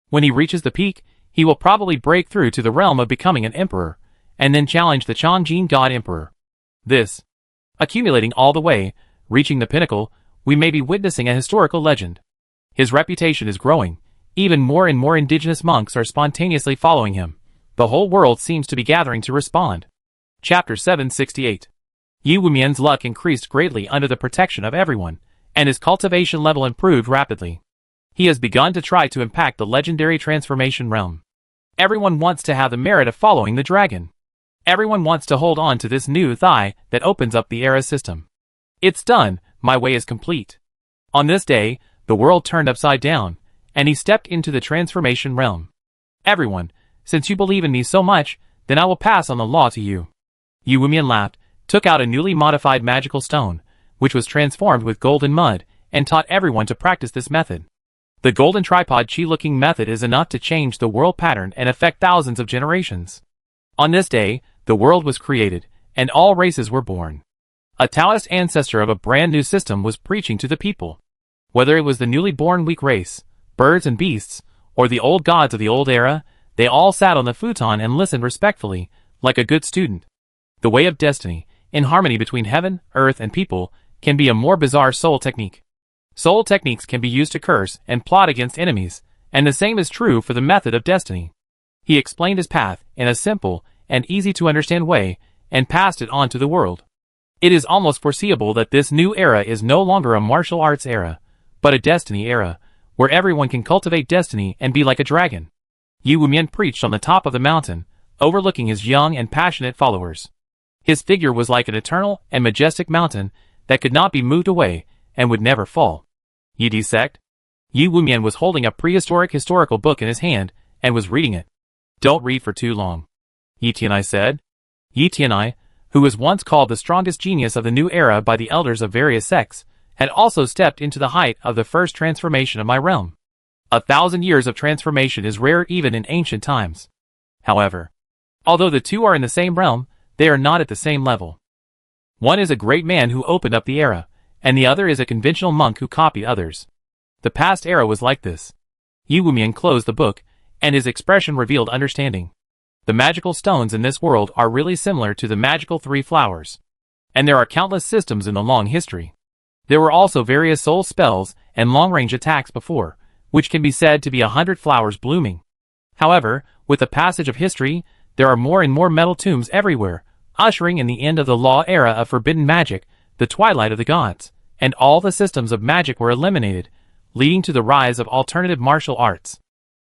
When he reaches the peak, he will probably break through to the realm of becoming an emperor, and then challenge the Cunning God Emperor. This, accumulating all the way, reaching the pinnacle, we may be witnessing a historical legend. His reputation is growing. Even more and more indigenous monks are spontaneously following him, The whole world seems to be gathering to respond. Chapter 768. Yi Wumian's luck increased greatly under the protection of everyone, and his cultivation level improved rapidly. He has begun to try to impact the legendary transformation realm. Everyone wants to have the merit of following the dragon. Everyone wants to hold on to this new thigh that opens up the era system. It's done, my way is complete. On this day, the world turned upside down, and he stepped into the transformation realm. Everyone, since you believe in me so much, then I will pass on the law to you. Yi Wumian laughed, took out a newly modified magical stone, which was transformed with golden mud, and taught everyone to practice this method. The golden tripod chi-looking method is enough to change the world pattern and affect thousands of generations. On this day, the world was created, and all races were born. A Taoist ancestor of a brand new system was preaching to the people. Whether it was the newly born weak race, birds and beasts, or the old gods of the old era, they all sat on the futon and listened respectfully, like a good student. The way of destiny, in harmony between heaven, earth, and people, can be a more bizarre soul technique. Soul techniques can be used to curse and plot against enemies, and the same is true for the method of destiny. He explained his path in a simple and easy-to-understand way, and passed it on to the world. It is almost foreseeable that this new era is no longer a martial arts era, but a destiny era, where everyone can cultivate destiny and be like a dragon. Yi Wumian preached on the top of the mountain, overlooking his young and passionate followers. His figure was like an eternal and majestic mountain that could not be moved away and would never fall. Yi dissect? Yi Wumian was holding a prehistoric historical book in his hand and was reading it. Don't read for too long. Yi Tianai said. Yi Tianai, who was once called the strongest genius of the new era by the elders of various sects, had also stepped into the height of the first transformation of my realm. 1,000 years of transformation is rare even in ancient times. However, although the two are in the same realm, they are not at the same level. One is a great man who opened up the era, and the other is a conventional monk who copied others. The past era was like this. Yi Wumian closed the book, and his expression revealed understanding. The magical stones in this world are really similar to the magical three flowers. And there are countless systems in the long history. There were also various soul spells and long-range attacks before, which can be said to be 100 flowers blooming. However, with the passage of history, there are more and more metal tombs everywhere, ushering in the end of the law era of forbidden magic, the twilight of the gods, and all the systems of magic were eliminated, leading to the rise of alternative martial arts.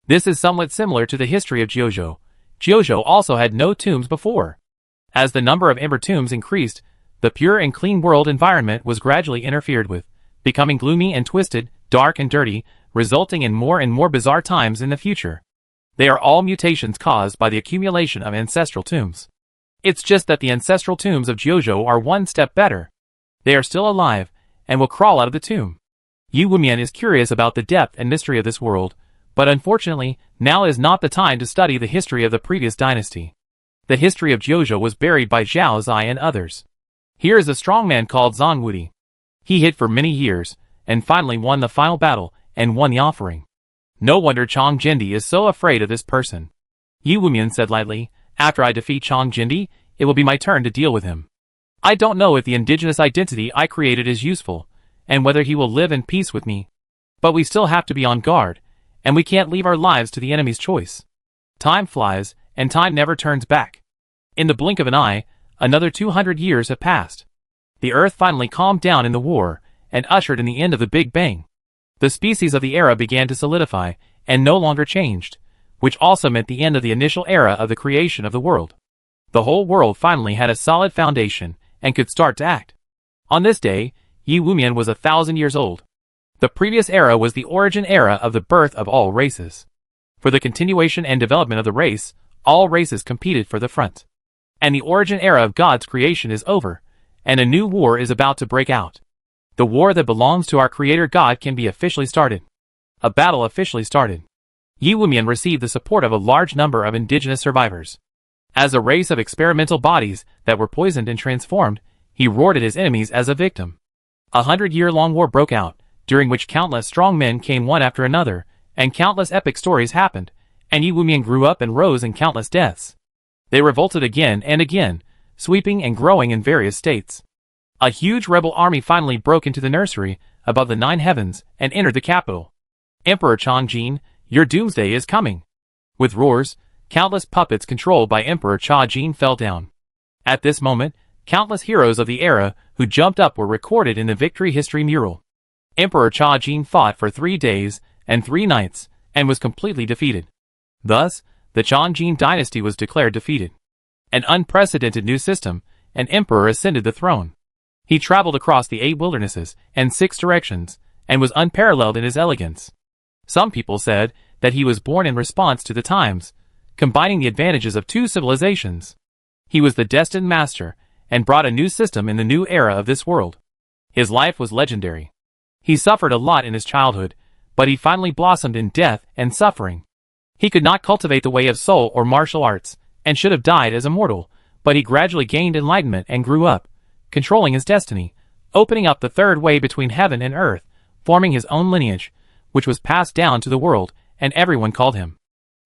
This is somewhat similar to the history of Jiuzhou. Jiuzhou also had no tombs before. As the number of ember tombs increased, the pure and clean world environment was gradually interfered with, becoming gloomy and twisted, dark and dirty, resulting in more and more bizarre times in the future. They are all mutations caused by the accumulation of ancestral tombs. It's just that the ancestral tombs of Jiuzhou are one step better. They are still alive, and will crawl out of the tomb. Yi Wumian is curious about the depth and mystery of this world, but unfortunately, now is not the time to study the history of the previous dynasty. The history of Jiuzhou was buried by Zhao Zai and others. Here is a strong man called Zhang Wudi. He hid for many years, and finally won the final battle, and won the offering. No wonder Chang Jindi is so afraid of this person. Yi Wumian said lightly, after I defeat Chang Jindi, it will be my turn to deal with him. I don't know if the indigenous identity I created is useful, and whether he will live in peace with me. But we still have to be on guard, and we can't leave our lives to the enemy's choice. Time flies, and time never turns back. In the blink of an eye, another 200 years have passed. The Earth finally calmed down in the war, and ushered in the end of the Big Bang. The species of the era began to solidify, and no longer changed, which also meant the end of the initial era of the creation of the world. The whole world finally had a solid foundation, and could start to act. On this day, Yi Wumian was 1,000 years old. The previous era was the origin era of the birth of all races. For the continuation and development of the race, all races competed for the front. And the origin era of God's creation is over, and a new war is about to break out. The war that belongs to our Creator God can be officially started. A battle officially started. Yi Wumian received the support of a large number of indigenous survivors. As a race of experimental bodies that were poisoned and transformed, he roared at his enemies as a victim. 100-year-long war broke out, during which countless strong men came one after another, and countless epic stories happened, and Yi Wumian grew up and rose in countless deaths. They revolted again and again, sweeping and growing in various states. A huge rebel army finally broke into the nursery, above the 9 heavens, and entered the capital. Emperor Chang Jin, your doomsday is coming. With roars, countless puppets controlled by Emperor Cha Jin fell down. At this moment, countless heroes of the era who jumped up were recorded in the victory history mural. Emperor Cha Jin fought for 3 days and 3 nights and was completely defeated. Thus, the Chong-Jin dynasty was declared defeated. An unprecedented new system, an emperor ascended the throne. He traveled across the 8 wildernesses and 6 directions, and was unparalleled in his elegance. Some people said that he was born in response to the times, combining the advantages of 2 civilizations. He was the destined master, and brought a new system in the new era of this world. His life was legendary. He suffered a lot in his childhood, but he finally blossomed in death and suffering. He could not cultivate the way of soul or martial arts, and should have died as a mortal, but he gradually gained enlightenment and grew up, controlling his destiny, opening up the 3rd way between heaven and earth, forming his own lineage, which was passed down to the world, and everyone called him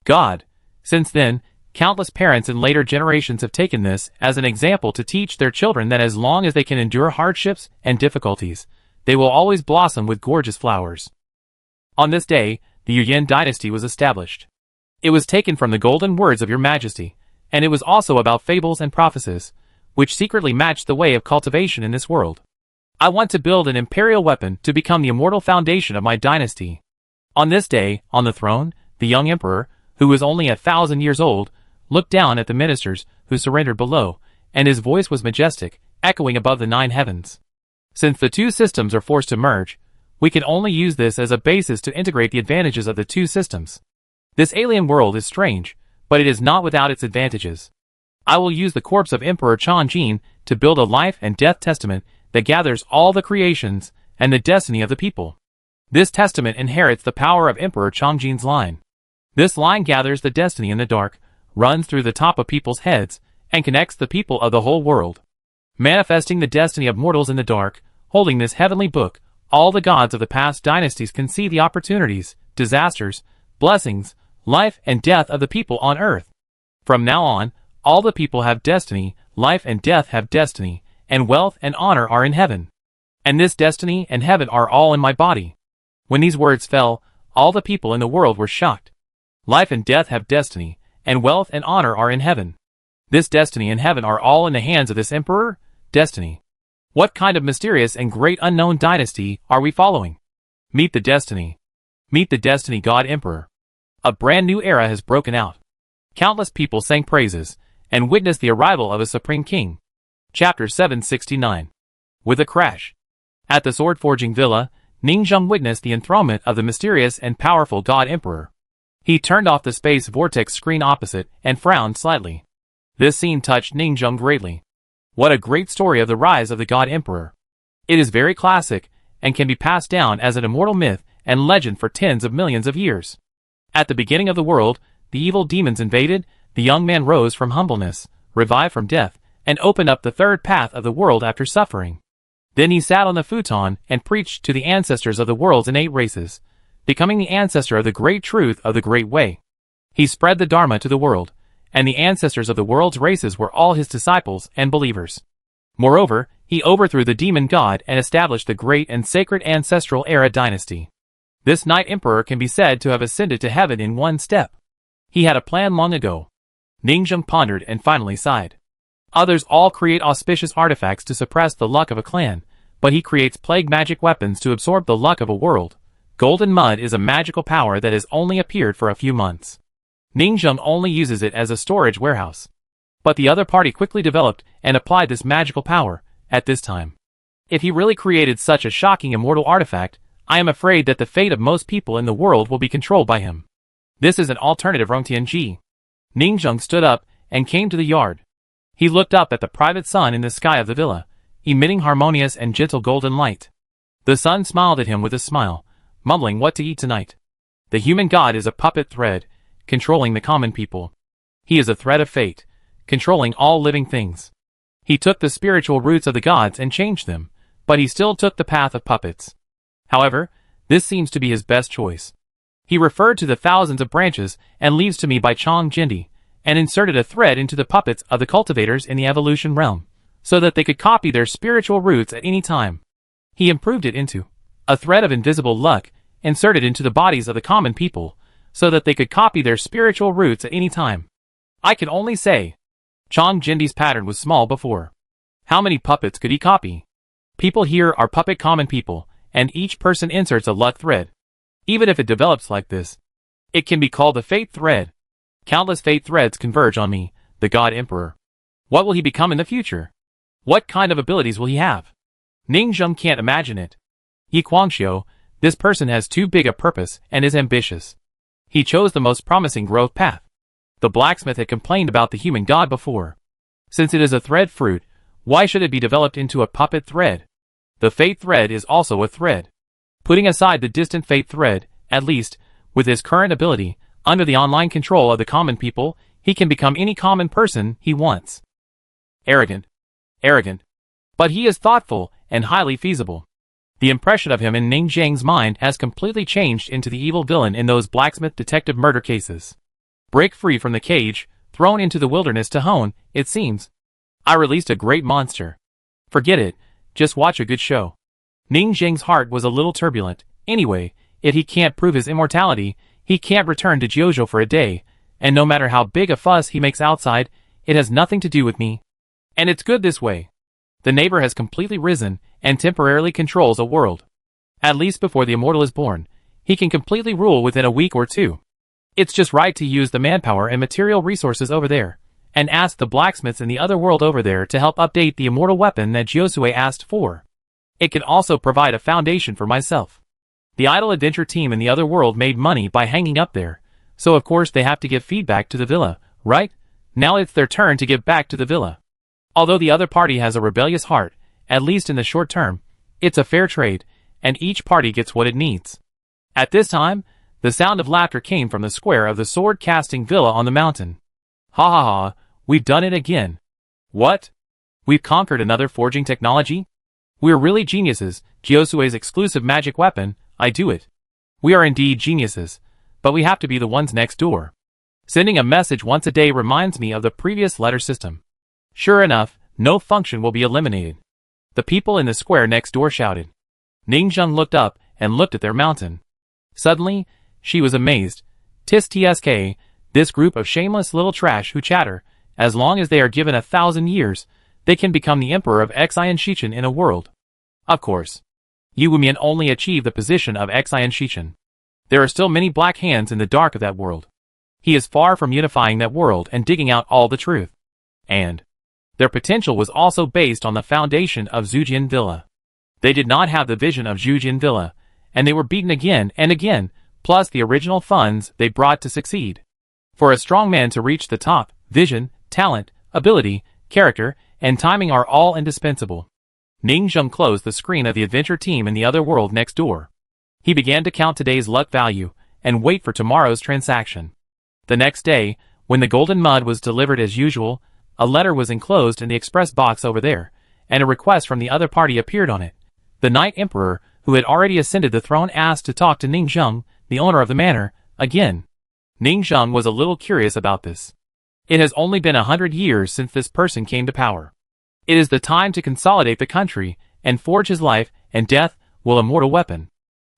God. Since then, countless parents in later generations have taken this as an example to teach their children that as long as they can endure hardships and difficulties, they will always blossom with gorgeous flowers. On this day, the Yuan dynasty was established. It was taken from the golden words of your majesty, and it was also about fables and prophecies, which secretly matched the way of cultivation in this world. I want to build an imperial weapon to become the immortal foundation of my dynasty. On this day, on the throne, the young emperor, who was only 1,000 years old, looked down at the ministers who surrendered below, and his voice was majestic, echoing above the 9 heavens. Since the 2 systems are forced to merge, we can only use this as a basis to integrate the advantages of the 2 systems. This alien world is strange, but it is not without its advantages. I will use the corpse of Emperor Chong-Jin to build a life and death testament that gathers all the creations and the destiny of the people. This testament inherits the power of Emperor Chong-Jin's line. This line gathers the destiny in the dark, runs through the top of people's heads, and connects the people of the whole world. Manifesting the destiny of mortals in the dark, holding this heavenly book, all the gods of the past dynasties can see the opportunities, disasters, blessings, life and death of the people on earth. From now on, all the people have destiny, life and death have destiny, and wealth and honor are in heaven. And this destiny and heaven are all in my body. When these words fell, all the people in the world were shocked. Life and death have destiny, and wealth and honor are in heaven. This destiny and heaven are all in the hands of this emperor? Destiny. What kind of mysterious and great unknown dynasty are we following? Meet the destiny. Meet the destiny God Emperor. A brand new era has broken out. Countless people sang praises, and witnessed the arrival of a supreme king. Chapter 769. With a crash. At the sword-forging villa, Ningzheng witnessed the enthronement of the mysterious and powerful God Emperor. He turned off the space vortex screen opposite and frowned slightly. This scene touched Ningzheng greatly. What a great story of the rise of the God Emperor. It is very classic, and can be passed down as an immortal myth and legend for tens of millions of years. At the beginning of the world, the evil demons invaded, the young man rose from humbleness, revived from death, and opened up the 3rd path of the world after suffering. Then he sat on the futon and preached to the ancestors of the world's innate races, becoming the ancestor of the great truth of the great way. He spread the Dharma to the world, and the ancestors of the world's races were all his disciples and believers. Moreover, he overthrew the demon god and established the great and sacred ancestral era dynasty. This Night Emperor can be said to have ascended to heaven in one step. He had a plan long ago. Ningzheng pondered and finally sighed. Others all create auspicious artifacts to suppress the luck of a clan, but he creates plague magic weapons to absorb the luck of a world. Golden mud is a magical power that has only appeared for a few months. Ningzheng only uses it as a storage warehouse. But the other party quickly developed and applied this magical power at this time. If he really created such a shocking immortal artifact, I am afraid that the fate of most people in the world will be controlled by him. This is an alternative Rongtianji. Ningzheng stood up and came to the yard. He looked up at the private sun in the sky of the villa, emitting harmonious and gentle golden light. The sun smiled at him with a smile, mumbling what to eat tonight. The human god is a puppet thread, controlling the common people. He is a thread of fate, controlling all living things. He took the spiritual roots of the gods and changed them, but he still took the path of puppets. However, this seems to be his best choice. He referred to the thousands of branches and leaves to me by Chong Jindi, and inserted a thread into the puppets of the cultivators in the evolution realm, so that they could copy their spiritual roots at any time. He improved it into a thread of invisible luck, inserted into the bodies of the common people, so that they could copy their spiritual roots at any time. I can only say, Chong Jindi's pattern was small before. How many puppets could he copy? People here are puppet common people, and each person inserts a luck thread. Even if it develops like this, it can be called a fate thread. Countless fate threads converge on me, the God Emperor. What will he become in the future? What kind of abilities will he have? Ning Zheng can't imagine it. Yi Guangxiu, this person has too big a purpose and is ambitious. He chose the most promising growth path. The blacksmith had complained about the human god before. Since it is a thread fruit, why should it be developed into a puppet thread? The fate thread is also a thread. Putting aside the distant fate thread, at least, with his current ability, under the online control of the common people, he can become any common person he wants. Arrogant. Arrogant. But he is thoughtful and highly feasible. The impression of him in Ning Zheng's mind has completely changed into the evil villain in those blacksmith detective murder cases. Break free from the cage, thrown into the wilderness to hone, it seems. I released a great monster. Forget it, just watch a good show. Ning Zheng's heart was a little turbulent. Anyway, if he can't prove his immortality, he can't return to Jiuzhou for a day, and no matter how big a fuss he makes outside, it has nothing to do with me. And it's good this way. The neighbor has completely risen, and temporarily controls a world. At least before the immortal is born, he can completely rule within a week or two. It's just right to use the manpower and material resources over there, and ask the blacksmiths in the other world over there to help update the immortal weapon that Jiuzhou asked for. It can also provide a foundation for myself. The idle adventure team in the other world made money by hanging up there, so of course they have to give feedback to the villa, right? Now it's their turn to give back to the villa. Although the other party has a rebellious heart, at least in the short term, it's a fair trade, and each party gets what it needs. At this time, the sound of laughter came from the square of the sword-casting villa on the mountain. Ha ha ha, we've done it again. What? We've conquered another forging technology? We're really geniuses, Jiusue's exclusive magic weapon, I do it. We are indeed geniuses, but we have to be the ones next door. Sending a message once a day reminds me of the previous letter system. Sure enough, no function will be eliminated. The people in the square next door shouted. Ning Zheng looked up and looked at their mountain. Suddenly, she was amazed. Tsk, this group of shameless little trash who chatter, as long as they are given 1,000 years, they can become the emperor of Xian Shichen in a world. Of course. Yu Wumian only achieved the position of Xian Shichen. There are still many black hands in the dark of that world. He is far from unifying that world and digging out all the truth. And their potential was also based on the foundation of Zhujian Villa. They did not have the vision of Zhujian Villa, and they were beaten again and again, plus the original funds they brought to succeed. For a strong man to reach the top, vision, talent, ability, character, and timing are all indispensable. Ning Zheng closed the screen of the adventure team in the other world next door. He began to count today's luck value, and wait for tomorrow's transaction. The next day, when the golden mud was delivered as usual, a letter was enclosed in the express box over there, and a request from the other party appeared on it. The Knight Emperor, who had already ascended the throne, asked to talk to Ning Zheng, the owner of the manor, again. Ning Zheng was a little curious about this. It has only been 100 years since this person came to power. It is the time to consolidate the country, and forge his life and death will immortal weapon.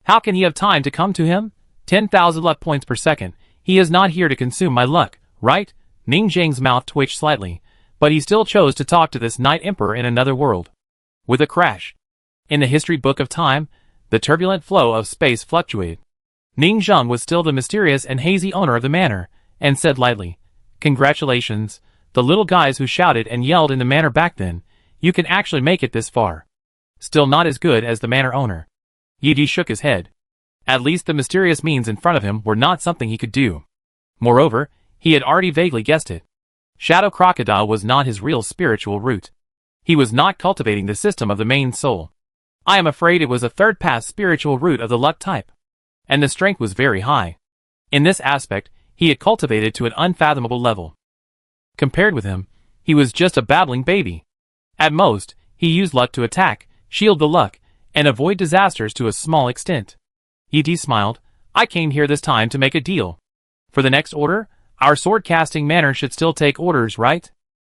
How can he have time to come to him? 10,000 luck points per second. He is not here to consume my luck, right? Ning Zheng's mouth twitched slightly, but he still chose to talk to this Knight Emperor in another world. With a crash. In the history book of time, the turbulent flow of space fluctuated. Ning Zheng was still the mysterious and hazy owner of the manor, and said lightly, "Congratulations, the little guys who shouted and yelled in the manor back then, you can actually make it this far. Still not as good as the manor owner." Yi shook his head. At least the mysterious means in front of him were not something he could do. Moreover, he had already vaguely guessed it. Shadow Crocodile was not his real spiritual root. He was not cultivating the system of the main soul. I am afraid it was a third-pass spiritual root of the luck type. And the strength was very high. In this aspect, he had cultivated to an unfathomable level. Compared with him, he was just a babbling baby. At most, he used luck to attack, shield the luck, and avoid disasters to a small extent. Yi smiled. I came here this time to make a deal. For the next order, our sword-casting manor should still take orders, right?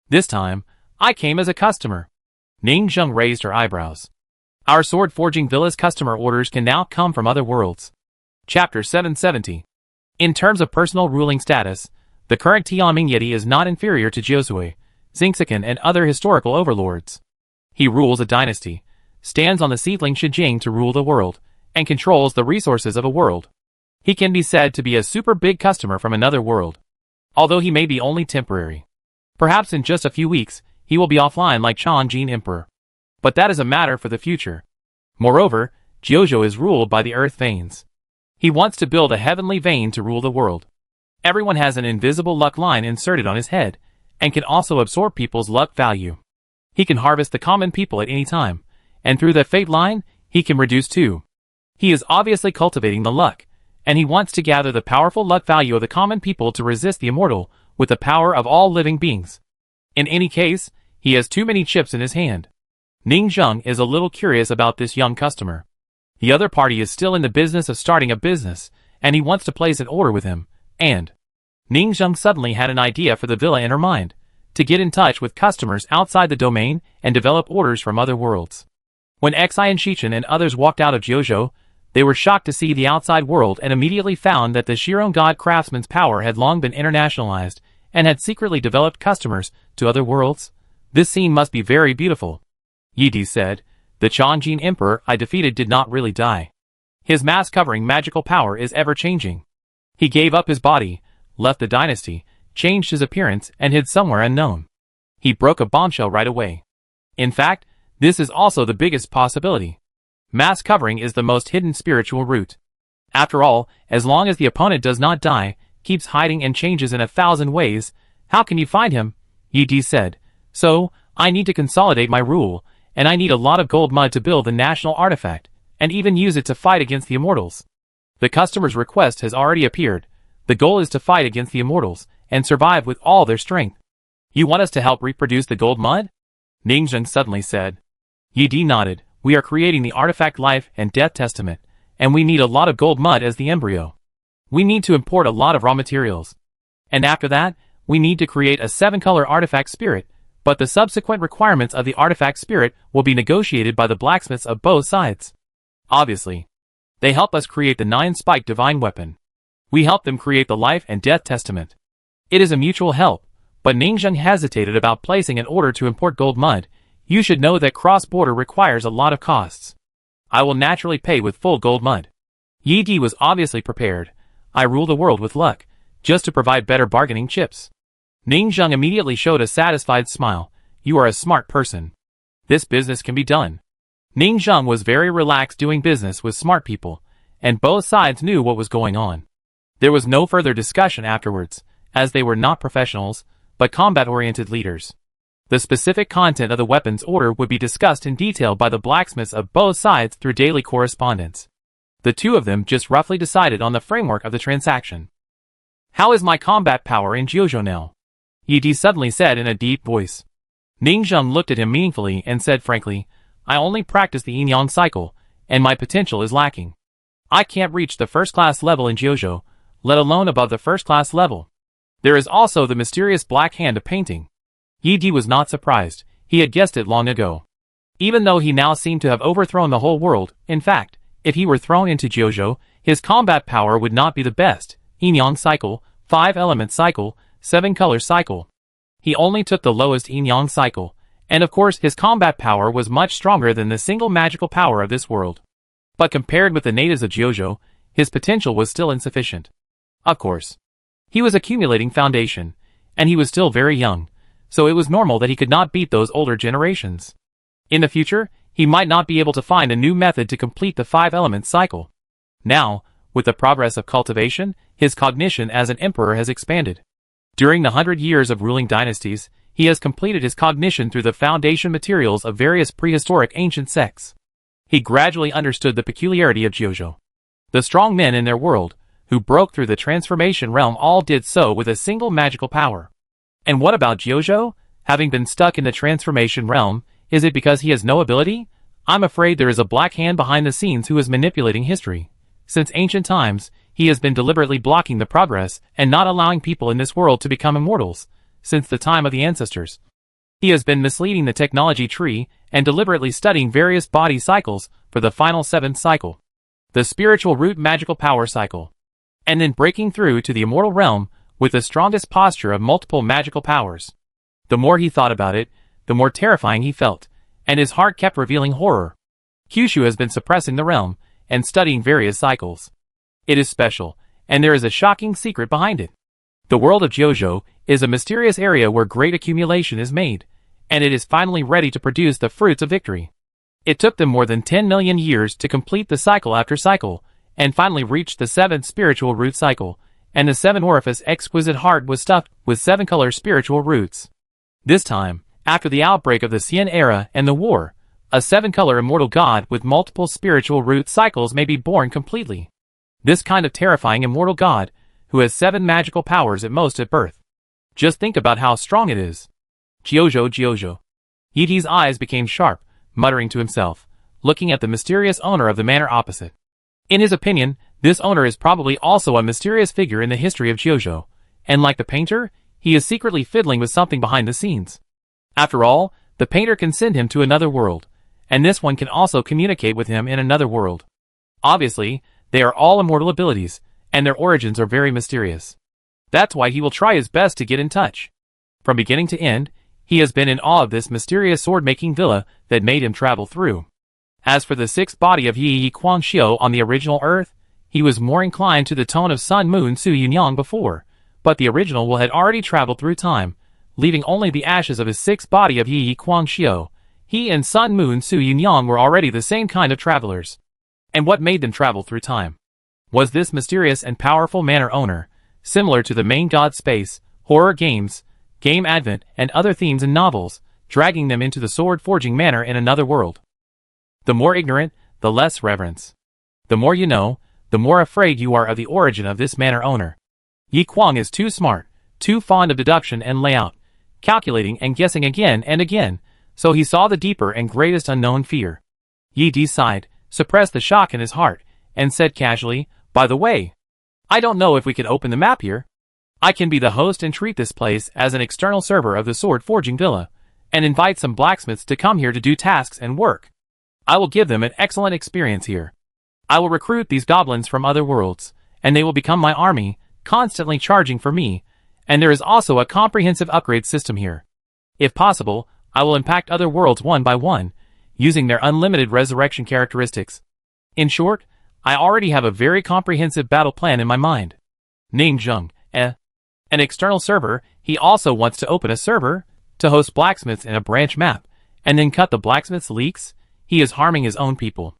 This time, I came as a customer. Ning Zheng raised her eyebrows. Our sword-forging villa's customer orders can now come from other worlds. Chapter 770. In terms of personal ruling status, The current Tianming Yeti is not inferior to Josue, Xingqian and other historical overlords. He rules a dynasty, stands on the seedling Shijing to rule the world, and controls the resources of a world. He can be said to be a super big customer from another world, although he may be only temporary. Perhaps in just a few weeks, he will be offline like Chang'an Emperor. But that is a matter for the future. Moreover, Jiuzhou is ruled by the earth veins. He wants to build a heavenly vein to rule the world. Everyone has an invisible luck line inserted on his head, and can also absorb people's luck value. He can harvest the common people at any time, and through the fate line, he can reduce too. He is obviously cultivating the luck, and he wants to gather the powerful luck value of the common people to resist the immortal with the power of all living beings. In any case, he has too many chips in his hand. Ning Zheng is a little curious about this young customer. The other party is still in the business of starting a business, and he wants to place an order with him, and Ning Zheng suddenly had an idea for the villa in her mind, to get in touch with customers outside the domain and develop orders from other worlds. When Xi and Shichen and others walked out of Jiuzhou, they were shocked to see the outside world and immediately found that the Shiron God craftsman's power had long been internationalized and had secretly developed customers to other worlds. This scene must be very beautiful. Yi Di said, the Chang'an Emperor I defeated did not really die. His mask-covering magical power is ever-changing. He gave up his body, left the dynasty, changed his appearance, and hid somewhere unknown. He broke a bombshell right away. In fact, this is also the biggest possibility. Mask covering is the most hidden spiritual route. After all, as long as the opponent does not die, keeps hiding and changes in 1,000 ways, how can you find him? Yi Di said. So, I need to consolidate my rule, and I need a lot of gold mud to build the national artifact, and even use it to fight against the immortals. The customer's request has already appeared. The goal is to fight against the immortals, and survive with all their strength. You want us to help reproduce the gold mud? Ning Zheng suddenly said. Yi Di nodded. We are creating the artifact life and death testament, and we need a lot of gold mud as the embryo. We need to import a lot of raw materials. And after that, we need to create a 7-color artifact spirit, but the subsequent requirements of the artifact spirit will be negotiated by the blacksmiths of both sides. Obviously, they help us create the 9-spiked divine weapon. We help them create the life and death testament. It is a mutual help, but Ning Zheng hesitated about placing an order to import gold mud. You should know that cross-border requires a lot of costs. I will naturally pay with full gold mud. Yi Di was obviously prepared. I rule the world with luck, just to provide better bargaining chips. Ning Zheng immediately showed a satisfied smile. You are a smart person. This business can be done. Ning Zheng was very relaxed doing business with smart people, and both sides knew what was going on. There was no further discussion afterwards, as they were not professionals, but combat-oriented leaders. The specific content of the weapons order would be discussed in detail by the blacksmiths of both sides through daily correspondence. The two of them just roughly decided on the framework of the transaction. How is my combat power in Jiuzhou now? Yi Di suddenly said in a deep voice. Ning Zheng looked at him meaningfully and said frankly, I only practice the yin-yang cycle, and my potential is lacking. I can't reach the first-class level in Jiuzhou, let alone above the first-class level. There is also the mysterious black hand of painting. Yi Di was not surprised. He had guessed it long ago. Even though he now seemed to have overthrown the whole world, in fact, if he were thrown into Jiuzhou, his combat power would not be the best. Yin-yang cycle, 5-element cycle, 7-color cycle. He only took the lowest yin-yang cycle, and of course his combat power was much stronger than the single magical power of this world. But compared with the natives of Jiuzhou, his potential was still insufficient. Of course, he was accumulating foundation, and he was still very young, so it was normal that he could not beat those older generations. In the future, he might not be able to find a new method to complete the 5-element cycle. Now, with the progress of cultivation, his cognition as an emperor has expanded. During the 100 years of ruling dynasties, he has completed his cognition through the foundation materials of various prehistoric ancient sects. He gradually understood the peculiarity of Jiuzhou. The strong men in their world, who broke through the transformation realm, all did so with a single magical power. And what about Jiuzhou? Having been stuck in the transformation realm, is it because he has no ability? I'm afraid there is a black hand behind the scenes who is manipulating history. Since ancient times, he has been deliberately blocking the progress and not allowing people in this world to become immortals, since the time of the ancestors. He has been misleading the technology tree and deliberately studying various body cycles for the final 7th cycle, the spiritual root magical power cycle, and then breaking through to the immortal realm with the strongest posture of multiple magical powers. The more he thought about it, the more terrifying he felt, and his heart kept revealing horror. Kyushu has been suppressing the realm, and studying various cycles. It is special, and there is a shocking secret behind it. The world of Jojo is a mysterious area where great accumulation is made, and it is finally ready to produce the fruits of victory. It took them more than 10 million years to complete the cycle after cycle, and finally reached the 7th spiritual root cycle, and the 7th orifice exquisite heart was stuffed with 7 color spiritual roots. This time, after the outbreak of the Xian era and the war, a 7-color immortal god with multiple spiritual root cycles may be born completely. This kind of terrifying immortal god, who has 7 magical powers at most at birth. Just think about how strong it is. Jojo, Jojo. Yidi's eyes became sharp, muttering to himself, looking at the mysterious owner of the manor opposite. In his opinion, this owner is probably also a mysterious figure in the history of Jojo, and like the painter, he is secretly fiddling with something behind the scenes. After all, the painter can send him to another world, and this one can also communicate with him in another world. Obviously, they are all immortal abilities, and their origins are very mysterious. That's why he will try his best to get in touch. From beginning to end, he has been in awe of this mysterious sword-making villa that made him travel through. As for the 6th body of Yi Guangxiu on the original Earth, he was more inclined to the tone of Sun Moon Su Yunyang before, but the original had already traveled through time, leaving only the ashes of his 6th body of Yi Guangxiu. He and Sun Moon Su Yunyang were already the same kind of travelers. And what made them travel through time? Was this mysterious and powerful manor owner, similar to the main god space, horror games, game advent, and other themes in novels, dragging them into the sword-forging manor in another world. The more ignorant, the less reverence. The more you know, the more afraid you are of the origin of this manor owner. Yi Kuang is too smart, too fond of deduction and layout, calculating and guessing again and again, so he saw the deeper and greatest unknown fear. Yi Di sighed, suppressed the shock in his heart, and said casually, "By the way, I don't know if we can open the map here. I can be the host and treat this place as an external server of the sword forging villa, and invite some blacksmiths to come here to do tasks and work. I will give them an excellent experience here. I will recruit these goblins from other worlds, and they will become my army, constantly charging for me, and there is also a comprehensive upgrade system here. If possible, I will impact other worlds one by one, using their unlimited resurrection characteristics. In short, I already have a very comprehensive battle plan in my mind." Ning Zheng, an external server, he also wants to open a server, to host blacksmiths in a branch map, and then cut the blacksmith's leaks? He is harming his own people.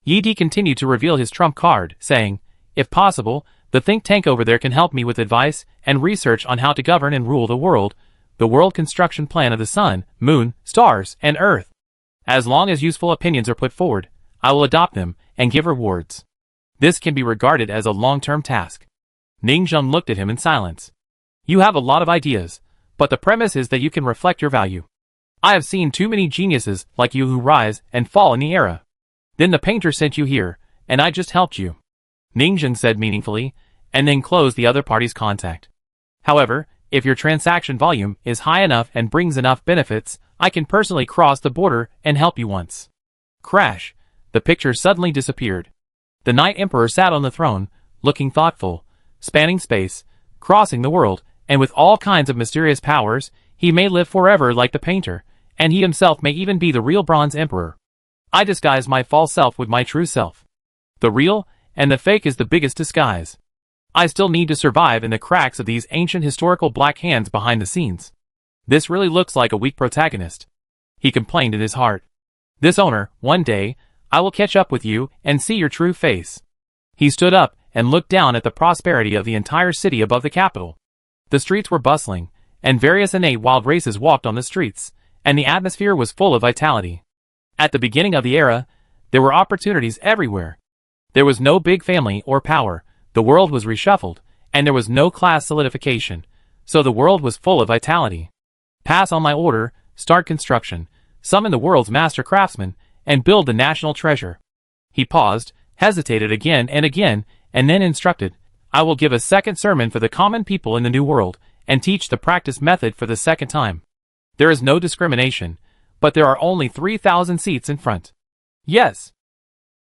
Yi Di continued to reveal his trump card, saying, "If possible, the think tank over there can help me with advice and research on how to govern and rule the world construction plan of the sun, moon, stars, and earth. As long as useful opinions are put forward, I will adopt them and give rewards. This can be regarded as a long-term task." Ning Zheng looked at him in silence. "You have a lot of ideas, but the premise is that you can reflect your value. I have seen too many geniuses like you who rise and fall in the era. Then the painter sent you here, and I just helped you," Ning Zheng said meaningfully, and then closed the other party's contact. "However, if your transaction volume is high enough and brings enough benefits, I can personally cross the border and help you once." Crash! The picture suddenly disappeared. The Night Emperor sat on the throne, looking thoughtful, spanning space, crossing the world, and with all kinds of mysterious powers. He may live forever like the painter, and he himself may even be the real Bronze Emperor. I disguise my false self with my true self. The real and the fake is the biggest disguise. I still need to survive in the cracks of these ancient historical black hands behind the scenes. This really looks like a weak protagonist," he complained in his heart. "This owner, one day, I will catch up with you and see your true face." He stood up and looked down at the prosperity of the entire city above the capital. The streets were bustling, and various innate wild races walked on the streets, and the atmosphere was full of vitality. At the beginning of the era, there were opportunities everywhere. There was no big family or power, the world was reshuffled, and there was no class solidification, so the world was full of vitality. Pass on my order, start construction, summon the world's master craftsman, and build the national treasure. He paused, hesitated again, and then instructed, "I will give a second sermon for the common people in the new world, and teach the practice method for the second time. There is no discrimination, but there are only 3,000 seats in front. Yes,